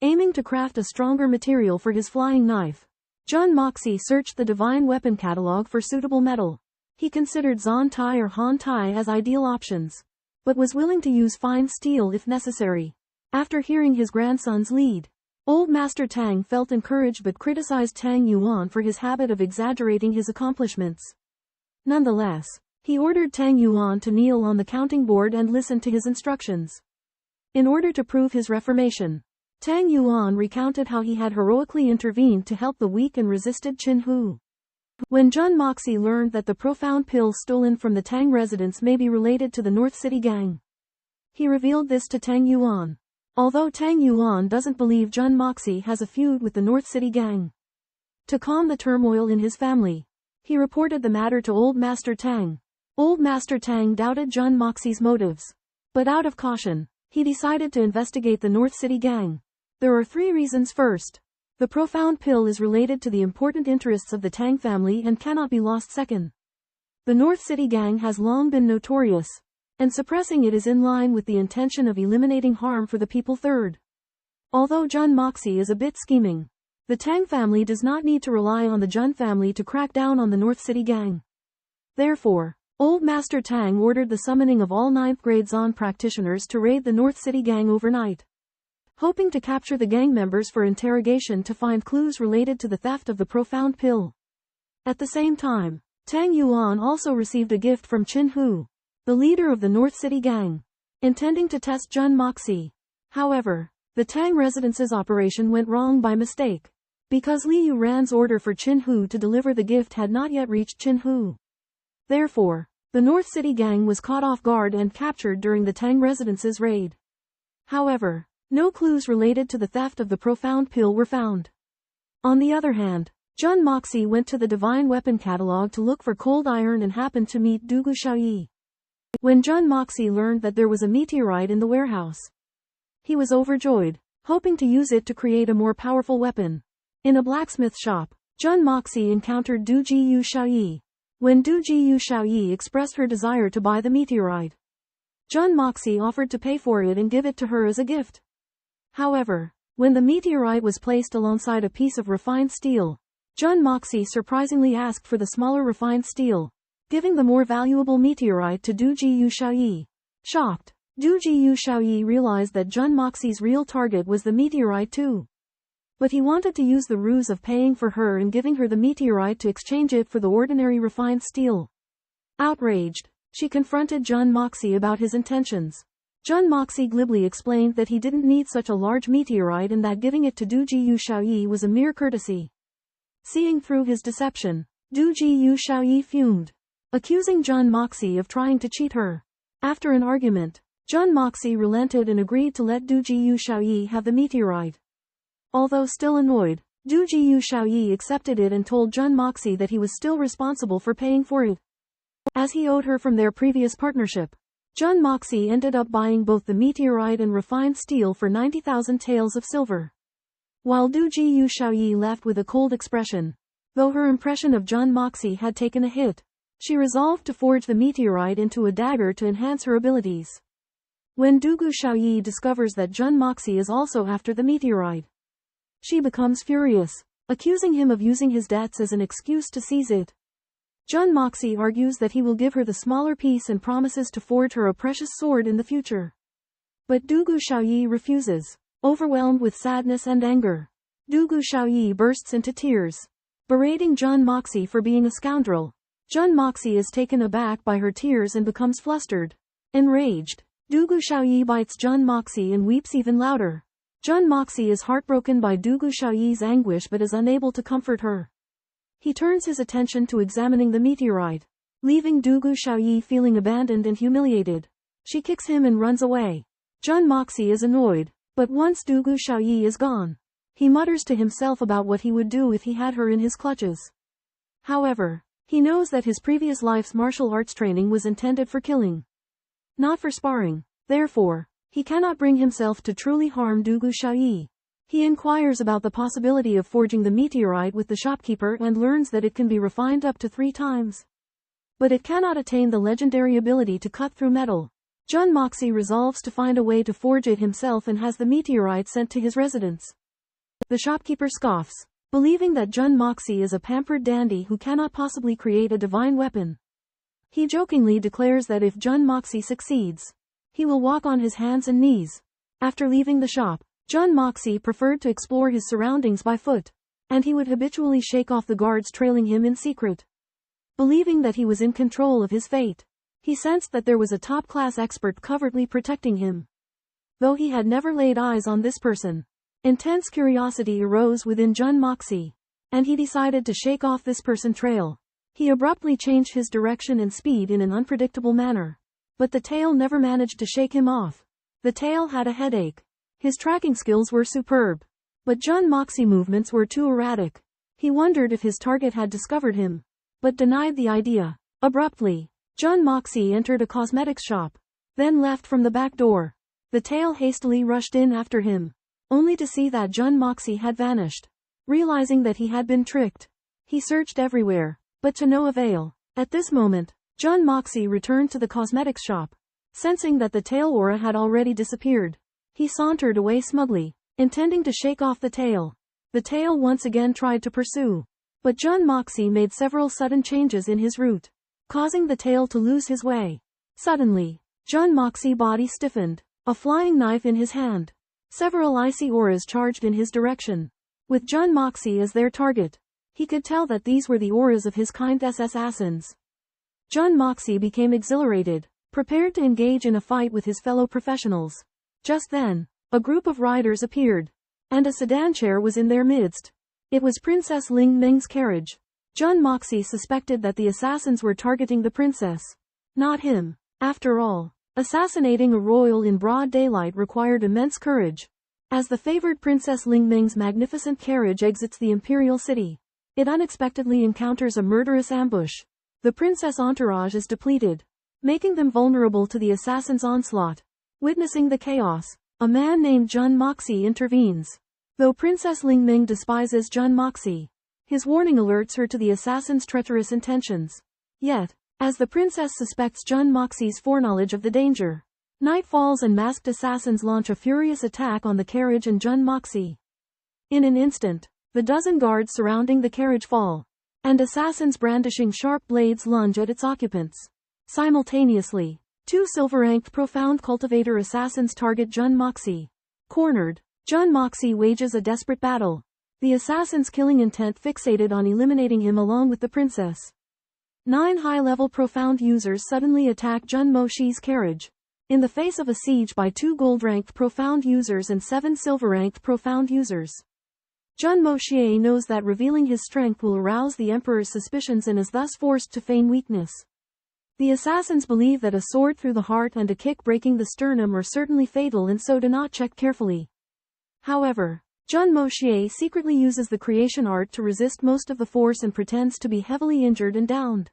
Aiming to craft a stronger material for his flying knife, Jun Moxie searched the divine weapon catalog for suitable metal. He considered Zhan Tai or Han Tai as ideal options, but was willing to use fine steel if necessary. After hearing his grandson's lead, Old Master Tang felt encouraged but criticized Tang Yuan for his habit of exaggerating his accomplishments. Nonetheless, he ordered Tang Yuan to kneel on the counting board and listen to his instructions. In order to prove his reformation, Tang Yuan recounted how he had heroically intervened to help the weak and resisted Qin Hu. When Jun Moxie learned that the profound pill stolen from the Tang residence may be related to the North City gang, he revealed this to Tang Yuan. Although Tang Yuan doesn't believe Jun Moxie has a feud with the North City gang, to calm the turmoil in his family, he reported the matter to Old Master Tang. Old Master Tang doubted Jun Moxie's motives, but out of caution, he decided to investigate the North City gang. There are 3 reasons. First, the profound pill is related to the important interests of the Tang family and cannot be lost. Second, the North City gang has long been notorious, and suppressing it is in line with the intention of eliminating harm for the people. Third, although Jun Moxie is a bit scheming, the Tang family does not need to rely on the Jun family to crack down on the North City gang. Therefore, Old Master Tang ordered the summoning of all 9th grade Zhan practitioners to raid the North City gang overnight, hoping to capture the gang members for interrogation to find clues related to the theft of the profound pill. At the same time, Tang Yuan also received a gift from Qin Hu, the leader of the North City gang, intending to test Jun Moxie. However, the Tang residence's operation went wrong by mistake, because Li Yuran's order for Qin Hu to deliver the gift had not yet reached Qin Hu. Therefore, the North City gang was caught off guard and captured during the Tang residence's raid. However, no clues related to the theft of the profound pill were found. On the other hand, Jun Moxie went to the divine weapon catalog to look for cold iron and happened to meet Dugu Xiaoyi, When Jun Moxie learned that there was a meteorite in the warehouse, he was overjoyed, hoping to use it to create a more powerful weapon. In a blacksmith shop, Jun Moxie encountered Du Jiyu Xiaoyi. When Du Jiyu Xiaoyi expressed her desire to buy the meteorite, Jun Moxie offered to pay for it and give it to her as a gift. However, when the meteorite was placed alongside a piece of refined steel, Jun Moxie surprisingly asked for the smaller refined steel, giving the more valuable meteorite to Du Jiyu Xiaoyi. Shocked, Du Jiyu Xiaoyi realized that Jun Moxie's real target was the meteorite too. But he wanted to use the ruse of paying for her and giving her the meteorite to exchange it for the ordinary refined steel. Outraged, she confronted Jun Moxie about his intentions. Jun Moxie glibly explained that he didn't need such a large meteorite and that giving it to Du Jiyu Xiaoyi was a mere courtesy. Seeing through his deception, Du Jiyu Xiaoyi fumed, accusing Jun Moxie of trying to cheat her. After an argument, Jun Moxie relented and agreed to let Du Jiyu Xiaoyi have the meteorite. Although still annoyed, Du Jiyu Xiaoyi accepted it and told Jun Moxie that he was still responsible for paying for it, as he owed her from their previous partnership. Jun Moxie ended up buying both the meteorite and refined steel for 90,000 taels of silver. While Du Jiyu Xiaoyi left with a cold expression, though her impression of Jun Moxie had taken a hit, she resolved to forge the meteorite into a dagger to enhance her abilities. When Dugu Xiaoyi discovers that Jun Moxie is also after the meteorite, she becomes furious, accusing him of using his debts as an excuse to seize it. Jun Moxie argues that he will give her the smaller piece and promises to forge her a precious sword in the future. But Dugu Xiaoyi refuses, overwhelmed with sadness and anger. Dugu Xiaoyi bursts into tears, berating Jun Moxie for being a scoundrel. Jun Moxie is taken aback by her tears and becomes flustered. Enraged, Dugu Xiaoyi bites Jun Moxie and weeps even louder. Jun Moxie is heartbroken by Dugu Xiaoyi's anguish but is unable to comfort her. He turns his attention to examining the meteorite, leaving Dugu Xiaoyi feeling abandoned and humiliated. She kicks him and runs away. Jun Moxie is annoyed, but once Dugu Xiaoyi is gone, he mutters to himself about what he would do if he had her in his clutches. However, he knows that his previous life's martial arts training was intended for killing, not for sparring. Therefore, he cannot bring himself to truly harm Dugu Xiaoyi. He inquires about the possibility of forging the meteorite with the shopkeeper and learns that it can be refined up to 3 times. But it cannot attain the legendary ability to cut through metal. Jun Moxie resolves to find a way to forge it himself and has the meteorite sent to his residence. The shopkeeper scoffs, believing that Jun Moxie is a pampered dandy who cannot possibly create a divine weapon. He jokingly declares that if Jun Moxie succeeds, he will walk on his hands and knees. After leaving the shop, Jun Moxie preferred to explore his surroundings by foot, and he would habitually shake off the guards trailing him in secret. Believing that he was in control of his fate, he sensed that there was a top-class expert covertly protecting him. Though he had never laid eyes on this person, intense curiosity arose within Jun Moxie, and he decided to shake off this person's trail. He abruptly changed his direction and speed in an unpredictable manner. But the tail never managed to shake him off. The tail had a headache. His tracking skills were superb, but Jun Moxie movements were too erratic. He wondered if his target had discovered him, but denied the idea. Abruptly, Jun Moxie entered a cosmetics shop, then left from the back door. The tail hastily rushed in after him, only to see that Jun Moxie had vanished. Realizing that he had been tricked, he searched everywhere, but to no avail. At this moment, Jun Moxie returned to the cosmetics shop. Sensing that the tail aura had already disappeared, he sauntered away smugly, intending to shake off the tail. The tail once again tried to pursue, but Jun Moxie made several sudden changes in his route, causing the tail to lose his way. Suddenly, Jun Moxie's body stiffened, a flying knife in his hand. Several icy auras charged in his direction. With Jun Moxie as their target, he could tell that these were the auras of his kind assassins. Jun Moxie became exhilarated, prepared to engage in a fight with his fellow professionals. Just then, a group of riders appeared, and a sedan chair was in their midst. It was Princess Ling Meng's carriage. Jun Moxie suspected that the assassins were targeting the princess, not him. After all, assassinating a royal in broad daylight required immense courage. As the favored Princess Ling Meng's magnificent carriage exits the imperial city, it unexpectedly encounters a murderous ambush. The princess entourage is depleted, making them vulnerable to the assassin's onslaught. Witnessing the chaos, a man named Jun Moxie intervenes. Though Princess Lingming despises Jun Moxie, his warning alerts her to the assassin's treacherous intentions. Yet, as the princess suspects Jun Moxie's foreknowledge of the danger, night falls and masked assassins launch a furious attack on the carriage and Jun Moxie. In an instant, the dozen guards surrounding the carriage fall, and assassins brandishing sharp blades lunge at its occupants. Simultaneously, two silver-ranked profound cultivator assassins target Jun Moxie. Cornered, Jun Moxie wages a desperate battle, the assassin's killing intent fixated on eliminating him along with the princess. 9 high-level profound users suddenly attack Jun Moxie's carriage. In the face of a siege by 2 gold-ranked profound users and 7 silver-ranked profound users, Jun Moxie knows that revealing his strength will arouse the emperor's suspicions and is thus forced to feign weakness. The assassins believe that a sword through the heart and a kick breaking the sternum are certainly fatal and so do not check carefully. However, Jun Moxie secretly uses the creation art to resist most of the force and pretends to be heavily injured and downed.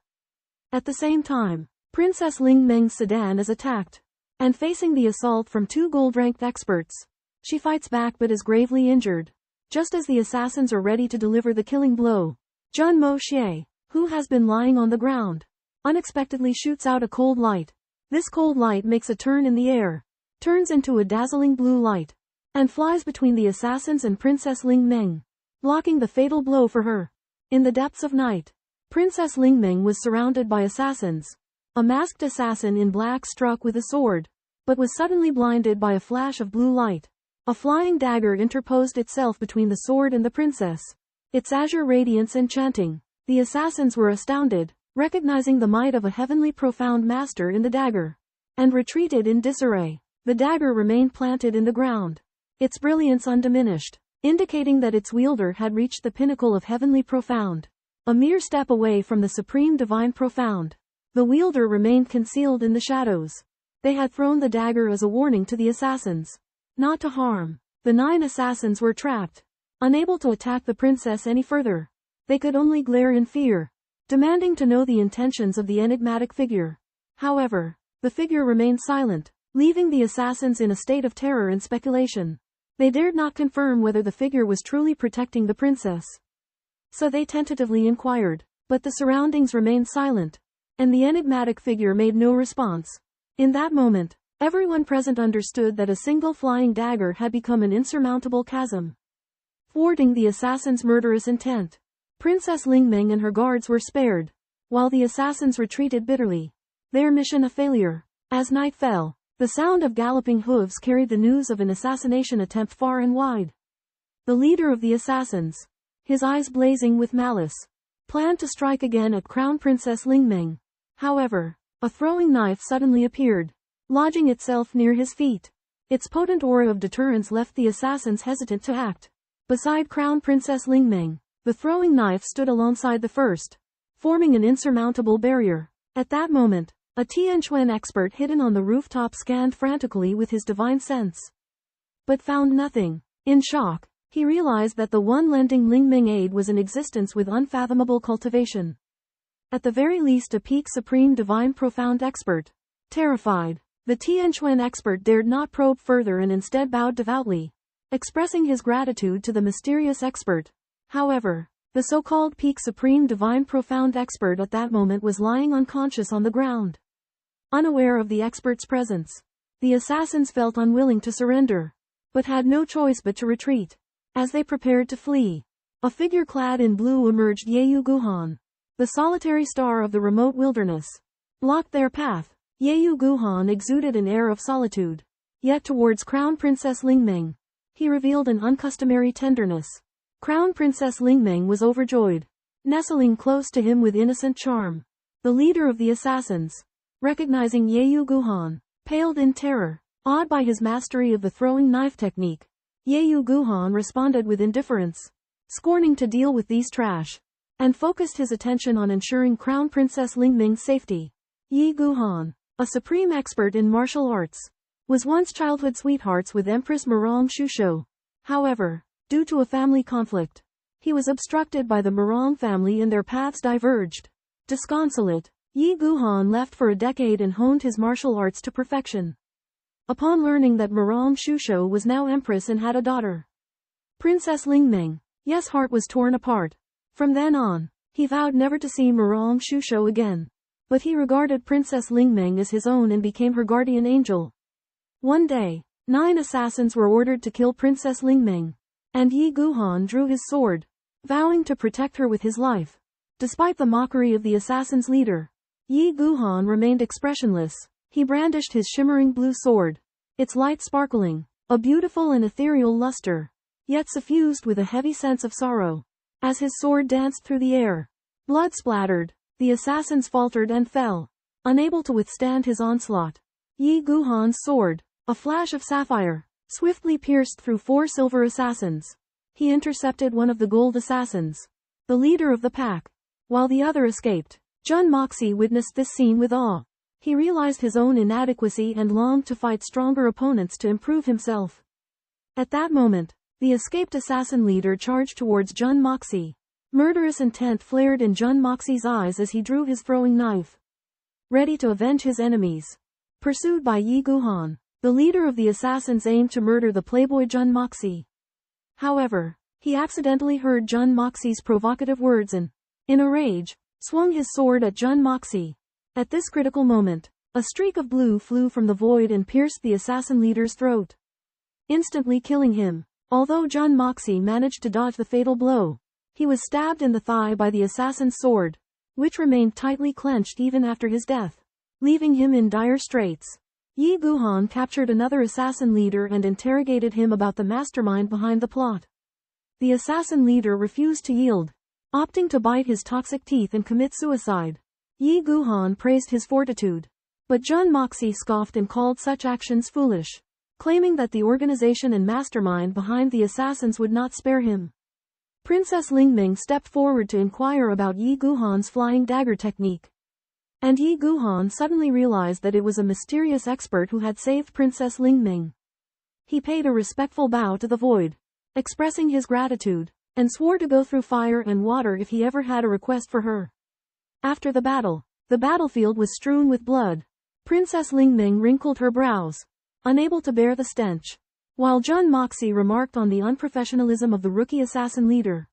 At the same time, Princess Lingmeng's sedan is attacked, and facing the assault from 2 gold-ranked experts, she fights back but is gravely injured. Just as the assassins are ready to deliver the killing blow, Jun Moxie, who has been lying on the ground, unexpectedly shoots out a cold light. This cold light makes a turn in the air, turns into a dazzling blue light, and flies between the assassins and Princess Lingmeng, blocking the fatal blow for her. In the depths of night, Princess Lingmeng was surrounded by assassins. A masked assassin in black struck with a sword, but was suddenly blinded by a flash of blue light. A flying dagger interposed itself between the sword and the princess, its azure radiance enchanting. The assassins were astounded, recognizing the might of a heavenly profound master in the dagger, and retreated in disarray. The dagger remained planted in the ground, its brilliance undiminished, indicating that its wielder had reached the pinnacle of heavenly profound. A mere step away from the supreme divine profound, the wielder remained concealed in the shadows. They had thrown the dagger as a warning to the assassins, not to harm. The 9 assassins were trapped, unable to attack the princess any further. They could only glare in fear, demanding to know the intentions of the enigmatic figure. However, the figure remained silent, leaving the assassins in a state of terror and speculation. They dared not confirm whether the figure was truly protecting the princess. So they tentatively inquired, but the surroundings remained silent, and the enigmatic figure made no response. In that moment, everyone present understood that a single flying dagger had become an insurmountable chasm, thwarting the assassin's murderous intent. Princess Lingmeng and her guards were spared, while the assassins retreated bitterly, their mission a failure. As night fell, the sound of galloping hooves carried the news of an assassination attempt far and wide. The leader of the assassins, his eyes blazing with malice, planned to strike again at Crown Princess Lingmeng. However, a throwing knife suddenly appeared, lodging itself near his feet. Its potent aura of deterrence left the assassins hesitant to act. Beside Crown Princess Lingmeng, the throwing knife stood alongside the first, forming an insurmountable barrier. At that moment, a Tianxiang expert hidden on the rooftop scanned frantically with his divine sense, but found nothing. In shock, he realized that the one lending Lingmeng aid was in existence with unfathomable cultivation. At the very least a peak supreme divine profound expert. Terrified, the Tianxiang expert dared not probe further and instead bowed devoutly, expressing his gratitude to the mysterious expert. However, the so-called peak supreme divine profound expert at that moment was lying unconscious on the ground, unaware of the expert's presence. The assassins felt unwilling to surrender, but had no choice but to retreat. As they prepared to flee, a figure clad in blue emerged. Yeyu Guhan, the solitary star of the remote wilderness, blocked their path. Yeyu Guhan exuded an air of solitude, yet towards Crown Princess Lingmeng, he revealed an uncustomary tenderness. Crown Princess Lingmeng was overjoyed, nestling close to him with innocent charm. The leader of the assassins, recognizing Yeyu Guhan, paled in terror, awed by his mastery of the throwing knife technique. Yeyu Guhan responded with indifference, scorning to deal with these trash, and focused his attention on ensuring Crown Princess Lingmeng's safety. Yi Guhan, a supreme expert in martial arts, was once childhood sweethearts with Empress Murong Shusho. However, due to a family conflict, he was obstructed by the Murong family and their paths diverged. Disconsolate, Yi Guhan left for a decade and honed his martial arts to perfection. Upon learning that Madame Shusho was now empress and had a daughter, Princess Lingming, Ye's heart was torn apart. From then on, he vowed never to see Madame Shusho again. But he regarded Princess Lingming as his own and became her guardian angel. One day, 9 assassins were ordered to kill Princess Lingming, and Yi Guhan drew his sword, vowing to protect her with his life. Despite the mockery of the assassins' leader, Yi Guhan remained expressionless. He brandished his shimmering blue sword, its light sparkling, a beautiful and ethereal luster, yet suffused with a heavy sense of sorrow. As his sword danced through the air, blood splattered, the assassins faltered and fell, unable to withstand his onslaught. Yi Guhan's sword, a flash of sapphire, swiftly pierced through 4 silver assassins. He intercepted one of the gold assassins, the leader of the pack, while the other escaped. Jun Moxie witnessed this scene with awe. He realized his own inadequacy and longed to fight stronger opponents to improve himself. At that moment, the escaped assassin leader charged towards Jun Moxie. Murderous intent flared in Jun Moxie's eyes as he drew his throwing knife, ready to avenge his enemies. Pursued by Yi Guhan, the leader of the assassins aimed to murder the playboy Jun Moxie. However, he accidentally heard Jun Moxie's provocative words and, in a rage, swung his sword at Jun Moxie. At this critical moment, a streak of blue flew from the void and pierced the assassin leader's throat, instantly killing him. Although Jun Moxie managed to dodge the fatal blow, he was stabbed in the thigh by the assassin's sword, which remained tightly clenched even after his death, leaving him in dire straits. Yi Guhan captured another assassin leader and interrogated him about the mastermind behind the plot. The assassin leader refused to yield, opting to bite his toxic teeth and commit suicide. Yi Guhan praised his fortitude, but Jun Moxie scoffed and called such actions foolish, claiming that the organization and mastermind behind the assassins would not spare him. Princess Lingming stepped forward to inquire about Yi Guhan's flying dagger technique. And Yi Guhan suddenly realized that it was a mysterious expert who had saved Princess Lingming. He paid a respectful bow to the void, expressing his gratitude, and swore to go through fire and water if he ever had a request for her. After the battlefield was strewn with blood. Princess Lingming wrinkled her brows, unable to bear the stench, while Jun Moxie remarked on the unprofessionalism of the rookie assassin leader,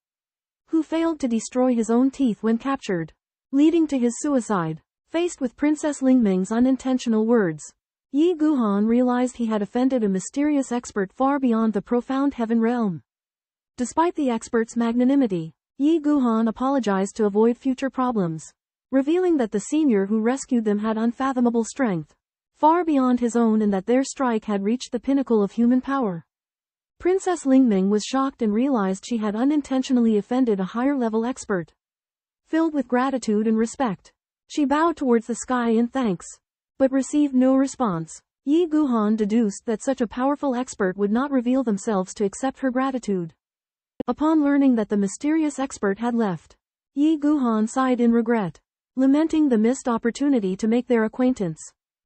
who failed to destroy his own teeth when captured, leading to his suicide. Faced with Princess Lingming's unintentional words, Yi Guhan realized he had offended a mysterious expert far beyond the profound heaven realm. Despite the expert's magnanimity, Yi Guhan apologized to avoid future problems, revealing that the senior who rescued them had unfathomable strength, far beyond his own, and that their strike had reached the pinnacle of human power. Princess Lingming was shocked and realized she had unintentionally offended a higher-level expert. Filled with gratitude and respect, she bowed towards the sky in thanks, but received no response. Yi Guhan deduced that such a powerful expert would not reveal themselves to accept her gratitude. Upon learning that the mysterious expert had left, Yi Guhan sighed in regret, lamenting the missed opportunity to make their acquaintance.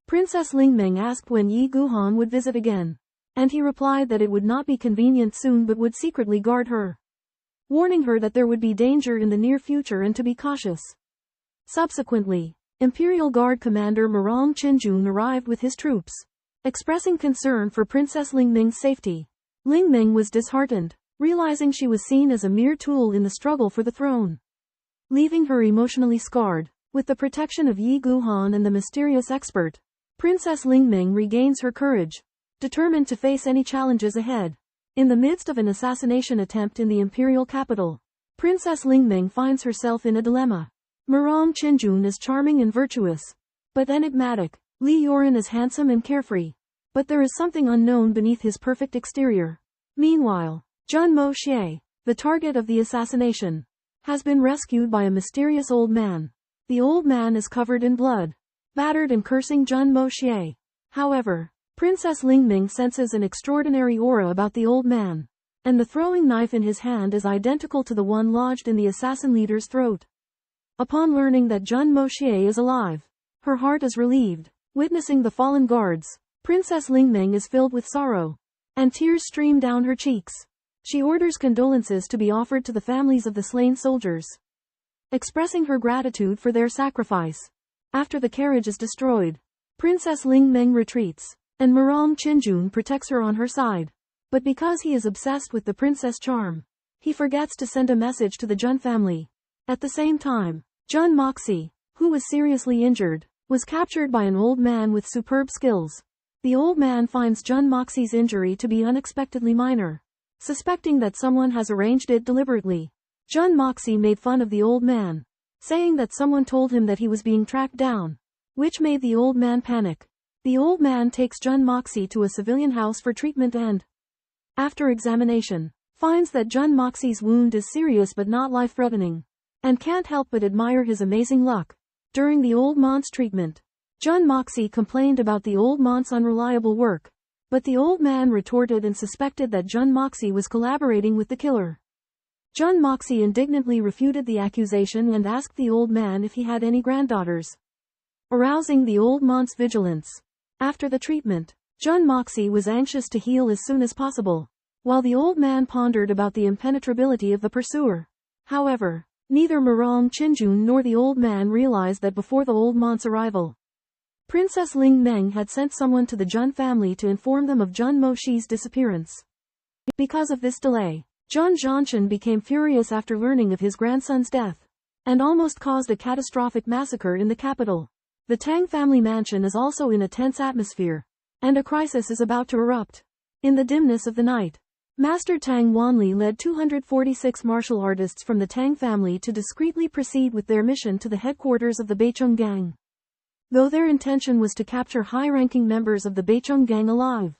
Princess Lingming asked when Yi Guhan would visit again, and he replied that it would not be convenient soon but would secretly guard her, warning her that there would be danger in the near future and to be cautious. Subsequently, Imperial Guard Commander Marang Qinjun arrived with his troops, expressing concern for Princess Lingming's safety. Lingming was disheartened, realizing she was seen as a mere tool in the struggle for the throne, leaving her emotionally scarred. With the protection of Yi Guhan and the mysterious expert, Princess Lingming regains her courage, determined to face any challenges ahead. In the midst of an assassination attempt in the imperial capital, Princess Lingming finds herself in a dilemma. Marang Qinjun is charming and virtuous, but enigmatic. Li Yoran is handsome and carefree, but there is something unknown beneath his perfect exterior. Meanwhile, Jun Moxie, the target of the assassination, has been rescued by a mysterious old man. The old man is covered in blood, battered and cursing Jun Moxie. However, Princess Lingming senses an extraordinary aura about the old man, and the throwing knife in his hand is identical to the one lodged in the assassin leader's throat. Upon learning that Jun Moxie is alive, her heart is relieved. Witnessing the fallen guards, Princess Lingming is filled with sorrow, and tears stream down her cheeks. She orders condolences to be offered to the families of the slain soldiers, expressing her gratitude for their sacrifice. After the carriage is destroyed, Princess Ling Meng retreats, and Murong Qinjun protects her on her side. But because he is obsessed with the princess charm, he forgets to send a message to the Jun family. At the same time, Jun Moxie, who was seriously injured, was captured by an old man with superb skills. The old man finds Jun Moxie's injury to be unexpectedly minor. Suspecting that someone has arranged it deliberately, Jun Moxie made fun of the old man, saying that someone told him that he was being tracked down, which made the old man panic. The old man takes Jun Moxie to a civilian house for treatment and, after examination, finds that Jun Moxie's wound is serious but not life-threatening, and can't help but admire his amazing luck. During the old man's treatment, Jun Moxie complained about the old man's unreliable work, but the old man retorted and suspected that Jun Moxie was collaborating with the killer. Jun Moxie indignantly refuted the accusation and asked the old man if he had any granddaughters, arousing the old man's vigilance. After the treatment, Jun Moxie was anxious to heal as soon as possible, while the old man pondered about the impenetrability of the pursuer. However, neither Murong Qinjun nor the old man realized that before the old man's arrival, Princess Ling Meng had sent someone to the Jun family to inform them of Jun Moxie's disappearance. Because of this delay, Jun Zhantian became furious after learning of his grandson's death, and almost caused a catastrophic massacre in the capital. The Tang family mansion is also in a tense atmosphere, and a crisis is about to erupt. In the dimness of the night, Master Tang Wanli led 246 martial artists from the Tang family to discreetly proceed with their mission to the headquarters of the Beicheng gang. Though their intention was to capture high-ranking members of the Beicheng gang alive,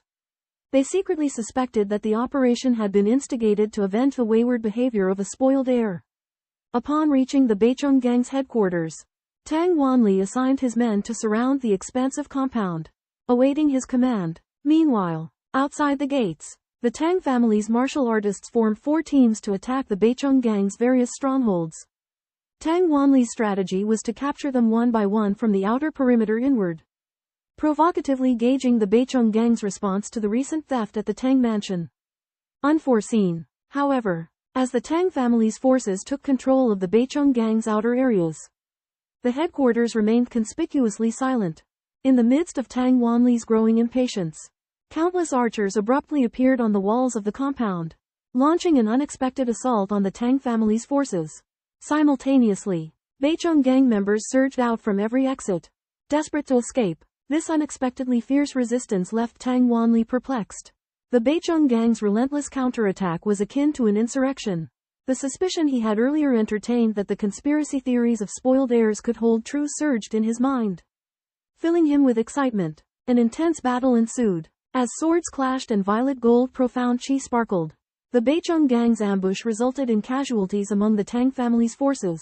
they secretly suspected that the operation had been instigated to avenge the wayward behavior of a spoiled heir. Upon reaching the Beicheng gang's headquarters, Tang Wanli assigned his men to surround the expansive compound, awaiting his command. Meanwhile, outside the gates, the Tang family's martial artists formed 4 teams to attack the Beicheng gang's various strongholds. Tang Wanli's strategy was to capture them one by one from the outer perimeter inward, provocatively gauging the Beicheng gang's response to the recent theft at the Tang mansion. Unforeseen, however, as the Tang family's forces took control of the Beicheng gang's outer areas, the headquarters remained conspicuously silent. In the midst of Tang Wanli's growing impatience, countless archers abruptly appeared on the walls of the compound, launching an unexpected assault on the Tang family's forces. Simultaneously, Beicheng gang members surged out from every exit, desperate to escape. This unexpectedly fierce resistance left Tang Wanli perplexed. The Beicheng gang's relentless counterattack was akin to an insurrection. The suspicion he had earlier entertained that the conspiracy theories of spoiled heirs could hold true surged in his mind, filling him with excitement. An intense battle ensued. As swords clashed and violet gold profound chi sparkled, the Beicheng gang's ambush resulted in casualties among the Tang family's forces,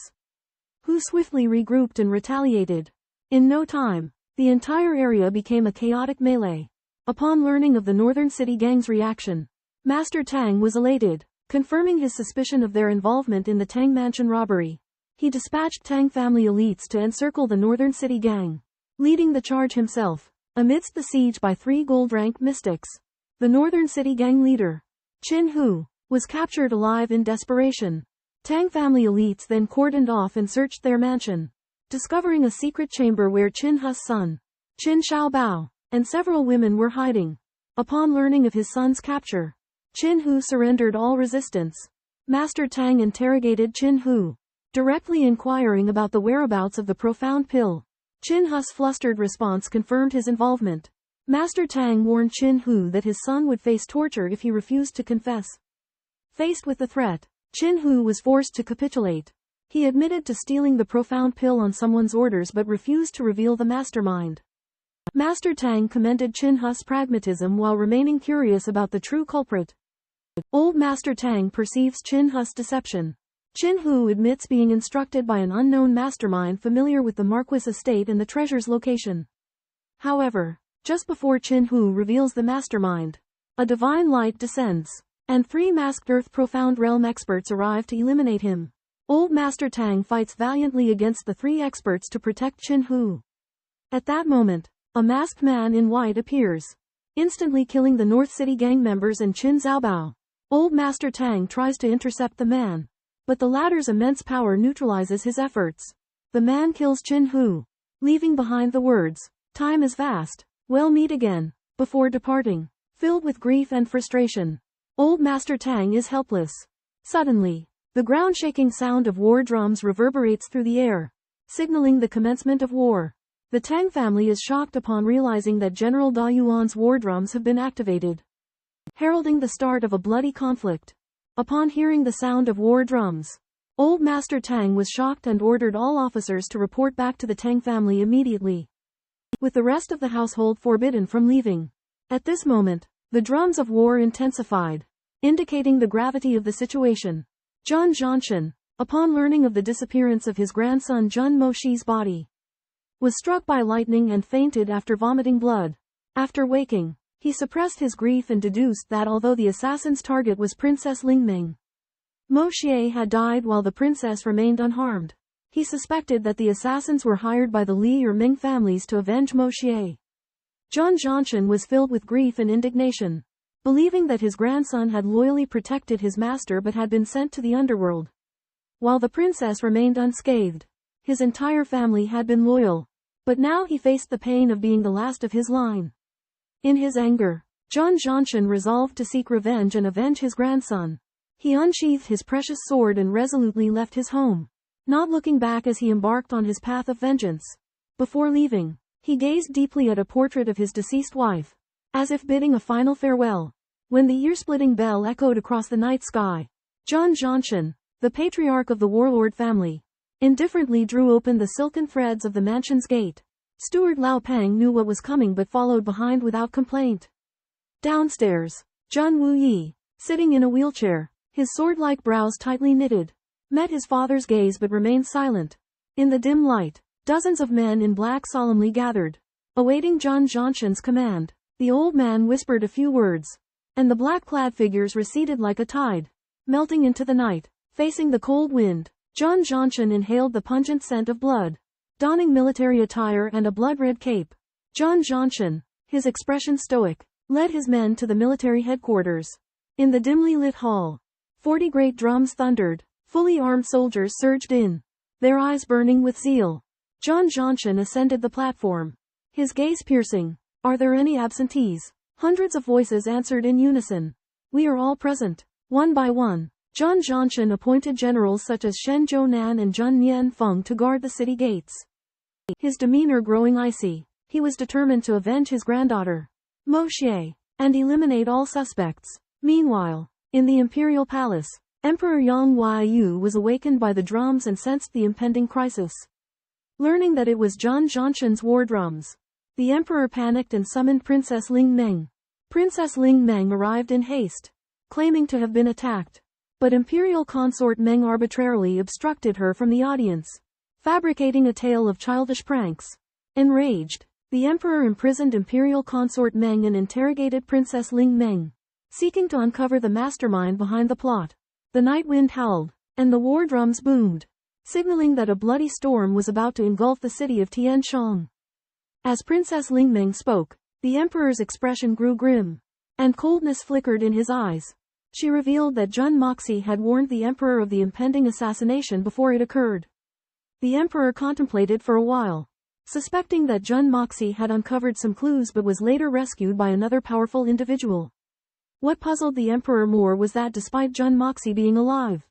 who swiftly regrouped and retaliated. In no time, the entire area became a chaotic melee. Upon learning of the Northern City gang's reaction, Master Tang was elated, confirming his suspicion of their involvement in the Tang mansion robbery. He dispatched Tang family elites to encircle the Northern City gang, leading the charge himself. Amidst the siege by 3 gold-rank mystics, the Northern City gang leader, Qin Hu, was captured alive in desperation. Tang family elites then cordoned off and searched their mansion, discovering a secret chamber where Qin Hu's son, Qin Shaobao, and several women were hiding. Upon learning of his son's capture, Qin Hu surrendered all resistance. Master Tang interrogated Qin Hu, directly inquiring about the whereabouts of the profound pill. Qin Hu's flustered response confirmed his involvement. Master Tang warned Qin Hu that his son would face torture if he refused to confess. Faced with the threat, Qin Hu was forced to capitulate. He admitted to stealing the profound pill on someone's orders but refused to reveal the mastermind. Master Tang commended Qin Hu's pragmatism while remaining curious about the true culprit. Old Master Tang perceives Qin Hu's deception. Qin Hu admits being instructed by an unknown mastermind familiar with the Marquis estate and the treasure's location. However, just before Qin Hu reveals the mastermind, a divine light descends, and 3 masked Earth Profound Realm experts arrive to eliminate him. Old Master Tang fights valiantly against the 3 experts to protect Qin Hu. At that moment, a masked man in white appears, instantly killing the North City gang members and Qin Xiaobao. Old Master Tang tries to intercept the man, but the latter's immense power neutralizes his efforts. The man kills Qin Hu, leaving behind the words, "Time is vast, we'll meet again." Before departing, filled with grief and frustration, old Master Tang is helpless. Suddenly, the ground-shaking sound of war drums reverberates through the air, signaling the commencement of war. The Tang family is shocked upon realizing that General Da Yuan's war drums have been activated, heralding the start of a bloody conflict. Upon hearing the sound of war drums, old Master Tang was shocked and ordered all officers to report back to the Tang family immediately, with the rest of the household forbidden from leaving. At this moment, the drums of war intensified, indicating the gravity of the situation. Jun Zhantian, upon learning of the disappearance of his grandson Jun Moxie's body, was struck by lightning and fainted after vomiting blood. After waking, he suppressed his grief and deduced that although the assassin's target was Princess Lingming, Moxie had died while the princess remained unharmed. He suspected that the assassins were hired by the Li or Ming families to avenge Moxie. Jun Zhantian was filled with grief and indignation, believing that his grandson had loyally protected his master but had been sent to the underworld, while the princess remained unscathed. His entire family had been loyal, but now he faced the pain of being the last of his line. In his anger, Jun Zhantian resolved to seek revenge and avenge his grandson. He unsheathed his precious sword and resolutely left his home, not looking back as he embarked on his path of vengeance. Before leaving, he gazed deeply at a portrait of his deceased wife, as if bidding a final farewell. When the ear-splitting bell echoed across the night sky, Jun Zhantian, the patriarch of the warlord family, indifferently drew open the silken threads of the mansion's gate. Steward Lao Peng knew what was coming but followed behind without complaint. Downstairs, Jun Wuyi, sitting in a wheelchair, his sword-like brows tightly knitted, met his father's gaze but remained silent. In the dim light, dozens of men in black solemnly gathered, awaiting Jun Zhantian's command. The old man whispered a few words, and the black-clad figures receded like a tide, melting into the night. Facing the cold wind, Jun Zhantian inhaled the pungent scent of blood. Donning military attire and a blood-red cape, Jun Zhantian, his expression stoic, led his men to the military headquarters. In the dimly lit hall, 40 great drums thundered. Fully armed soldiers surged in, their eyes burning with zeal. Jun Zhantian ascended the platform, his gaze piercing. "Are there any absentees?" Hundreds of voices answered in unison. "We are all present." One by one, Jun Zhantian appointed generals such as Shen Zhounan and Jun Nianfeng to guard the city gates. His demeanor growing icy, he was determined to avenge his granddaughter, Moxie, and eliminate all suspects. Meanwhile, in the imperial palace, Emperor Yang Huaiyu was awakened by the drums and sensed the impending crisis. Learning that it was Jun Zhantian's war drums, the emperor panicked and summoned Princess Lingmeng. Princess Lingmeng arrived in haste, claiming to have been attacked, but imperial consort Meng arbitrarily obstructed her from the audience, fabricating a tale of childish pranks. Enraged, the emperor imprisoned imperial consort Meng and interrogated Princess Lingmeng, seeking to uncover the mastermind behind the plot. The night wind howled, and the war drums boomed, signaling that a bloody storm was about to engulf the city of Tianxiang. As Princess Lingmeng spoke, the emperor's expression grew grim, and coldness flickered in his eyes. She revealed that Jun Moxie had warned the emperor of the impending assassination before it occurred. The emperor contemplated for a while, suspecting that Jun Moxie had uncovered some clues but was later rescued by another powerful individual. What puzzled the emperor more was that despite Jun Moxie being alive,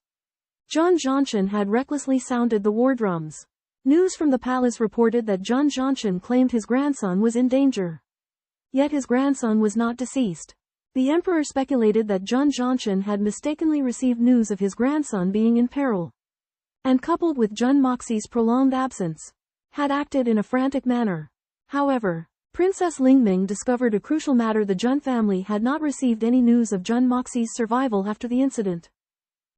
Jun Zhantian had recklessly sounded the war drums. News from the palace reported that Jun Zhantian claimed his grandson was in danger. Yet his grandson was not deceased. The emperor speculated that Jun Zhantian had mistakenly received news of his grandson being in peril, and coupled with Jun Moxie's prolonged absence, had acted in a frantic manner. However, Princess Lingmeng discovered a crucial matter: the Jun family had not received any news of Jun Moxie's survival after the incident.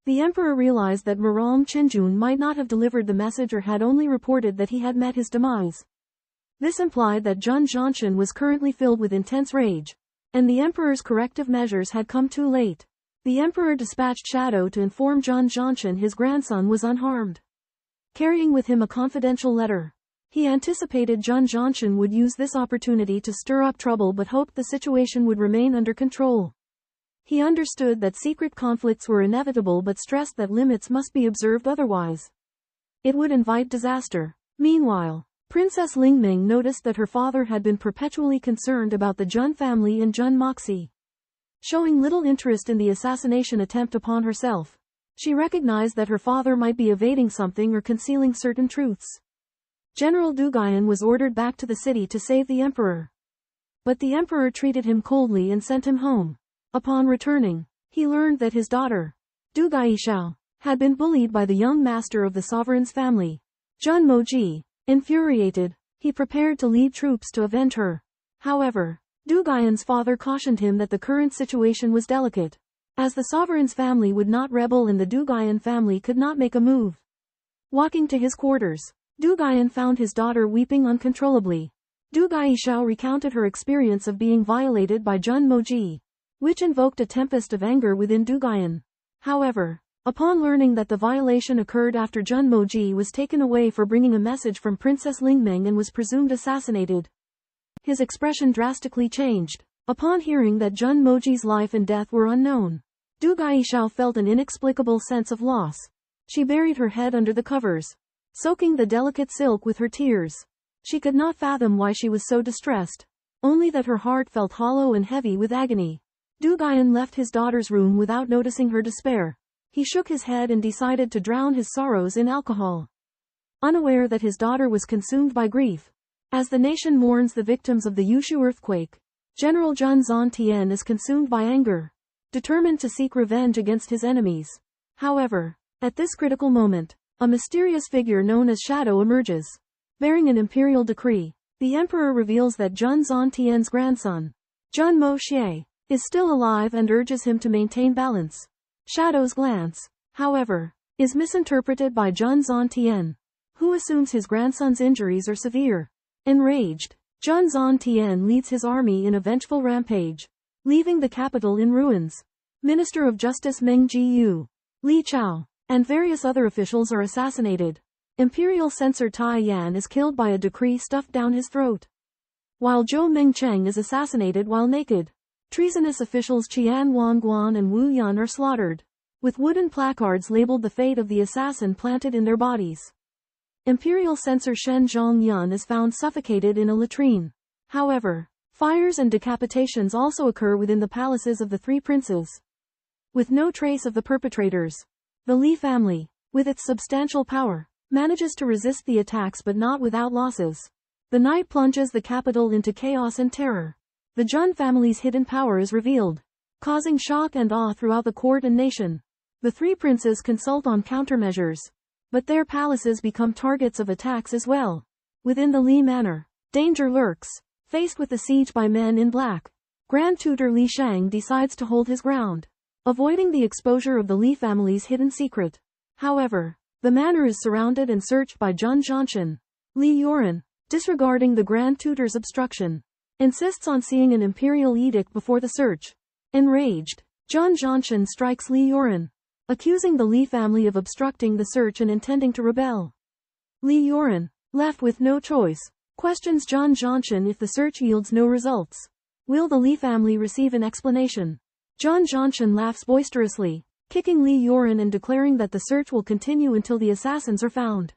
The emperor realized that Maram Qinjun might not have delivered the message or had only reported that he had met his demise. This implied that Jun Zhantian was currently filled with intense rage, and the emperor's corrective measures had come too late. The emperor dispatched Shadow to inform Jun Zhantian his grandson was unharmed, carrying with him a confidential letter. He anticipated Jun Zhantian would use this opportunity to stir up trouble but hoped the situation would remain under control. He understood that secret conflicts were inevitable but stressed that limits must be observed, otherwise it would invite disaster. Meanwhile, Princess Lingming noticed that her father had been perpetually concerned about the Jun family and Jun Moxie, showing little interest in the assassination attempt upon herself. She recognized that her father might be evading something or concealing certain truths. General Duguian was ordered back to the city to save the emperor. But the emperor treated him coldly and sent him home. Upon returning, he learned that his daughter, Du Gaishao, had been bullied by the young master of the sovereign's family, Jun Moxie. Infuriated, he prepared to lead troops to avenge her. However, Du Guian's father cautioned him that the current situation was delicate, as the sovereign's family would not rebel and the Du Guian family could not make a move. Walking to his quarters, Du Guian found his daughter weeping uncontrollably. Du Gaishao recounted her experience of being violated by Jun Moxie, which invoked a tempest of anger within Du Guian. However, upon learning that the violation occurred after Jun Moxie was taken away for bringing a message from Princess Lingming and was presumed assassinated, his expression drastically changed. Upon hearing that Jun Moxie's life and death were unknown, Du Gaishao felt an inexplicable sense of loss. She buried her head under the covers, soaking the delicate silk with her tears. She could not fathom why she was so distressed, only that her heart felt hollow and heavy with agony. Du Guian left his daughter's room without noticing her despair. He shook his head and decided to drown his sorrows in alcohol, unaware that his daughter was consumed by grief. As the nation mourns the victims of the Yushu earthquake, General Jun Zhantian is consumed by anger, determined to seek revenge against his enemies. However, at this critical moment, a mysterious figure known as Shadow emerges, bearing an imperial decree. The emperor reveals that Jun Zhantian's grandson, Jun Moxie, is still alive and urges him to maintain balance. Shadow's glance, however, is misinterpreted by Jun Zhantian, who assumes his grandson's injuries are severe. Enraged, Jun Zhantian leads his army in a vengeful rampage, leaving the capital in ruins. Minister of Justice Meng Jiyu, Li Chao, and various other officials are assassinated. Imperial censor Tai Yan is killed by a decree stuffed down his throat, while Zhou Mingcheng is assassinated while naked. Treasonous officials Qian Wanguan and Wu Yun are slaughtered, with wooden placards labeled the fate of the assassin planted in their bodies. Imperial censor Shen Zhongyun is found suffocated in a latrine. However, fires and decapitations also occur within the palaces of the three princes, with no trace of the perpetrators. The Li family, with its substantial power, manages to resist the attacks but not without losses. The night plunges the capital into chaos and terror. The Jun family's hidden power is revealed, causing shock and awe throughout the court and nation. The three princes consult on countermeasures, but their palaces become targets of attacks as well. Within the Li manor, danger lurks. Faced with the siege by men in black, Grand Tutor Li Shang decides to hold his ground, avoiding the exposure of the Li family's hidden secret. However, the manor is surrounded and searched by Jun Zhantian. Li Yuan, disregarding the Grand Tutor's obstruction, insists on seeing an imperial edict before the search. Enraged, Jun Zhantian strikes Li Yuan, accusing the Li family of obstructing the search and intending to rebel. Li Yuan, left with no choice, questions Jun Zhantian if the search yields no results. Will the Li family receive an explanation? Jun Zhantian laughs boisterously, kicking Li Yuan and declaring that the search will continue until the assassins are found.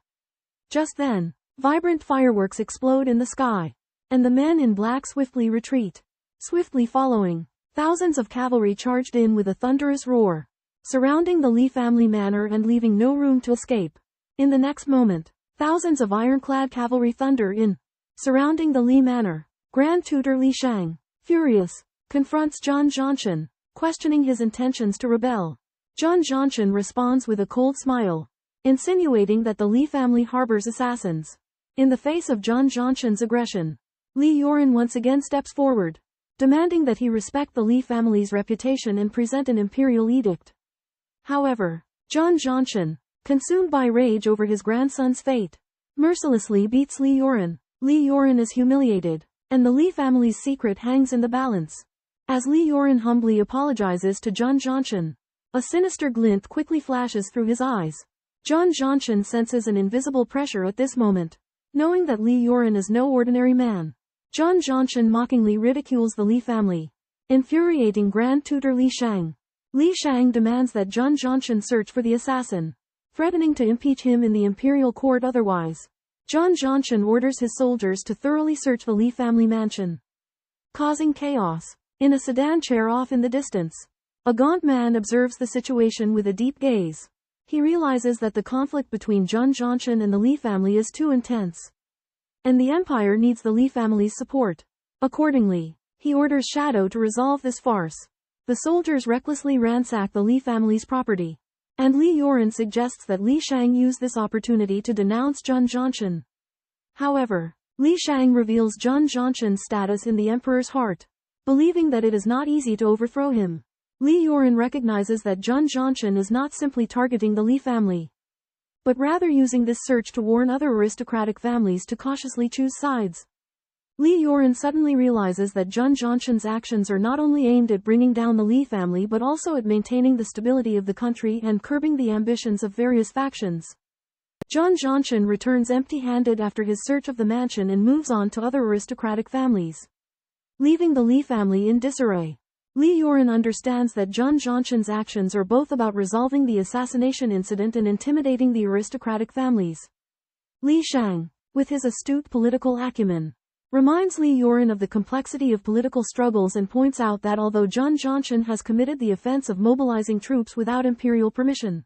Just then, vibrant fireworks explode in the sky, and the men in black swiftly retreat. Swiftly following, thousands of cavalry charged in with a thunderous roar, surrounding the Li family manor and leaving no room to escape. In the next moment, thousands of ironclad cavalry thunder in, surrounding the Li manor. Grand Tutor Li Shang, furious, confronts Jun Zhantian, questioning his intentions to rebel. Jun Zhantian responds with a cold smile, insinuating that the Li family harbors assassins. In the face of Jun Zhantian's aggression, Li Yuan once again steps forward, demanding that he respect the Li family's reputation and present an imperial edict. However, Jun Zhantian, consumed by rage over his grandson's fate, mercilessly beats Li Yuan. Li Yuan is humiliated, and the Li family's secret hangs in the balance. As Li Yuan humbly apologizes to Jun Zhantian, a sinister glint quickly flashes through his eyes. Jun Zhantian senses an invisible pressure at this moment, knowing that Li Yuan is no ordinary man. Jun Zhantian mockingly ridicules the Li family, infuriating Grand Tutor Li Shang. Li Shang demands that Jun Zhantian search for the assassin, threatening to impeach him in the imperial court otherwise. Jun Zhantian orders his soldiers to thoroughly search the Li family mansion, causing chaos. In a sedan chair off in the distance, a gaunt man observes the situation with a deep gaze. He realizes that the conflict between Jun Zhantian and the Li family is too intense, and the empire needs the Li family's support. Accordingly, he orders Shadow to resolve this farce. The soldiers recklessly ransack the Li family's property, and Li Yuran suggests that Li Shang use this opportunity to denounce Jun Zhantian. However, Li Shang reveals Jun Zhantian's status in the emperor's heart, believing that it is not easy to overthrow him. Li Yuran recognizes that Jun Zhantian is not simply targeting the Li family, but rather using this search to warn other aristocratic families to cautiously choose sides. Li Yuran suddenly realizes that Jun Zhantian's actions are not only aimed at bringing down the Li family but also at maintaining the stability of the country and curbing the ambitions of various factions. Jun Zhantian returns empty-handed after his search of the mansion and moves on to other aristocratic families, leaving the Li family in disarray. Li Yuran understands that Jun Zhantian's actions are both about resolving the assassination incident and intimidating the aristocratic families. Li Shang, with his astute political acumen, reminds Li Yuran of the complexity of political struggles and points out that although Jun Zhantian has committed the offense of mobilizing troops without imperial permission,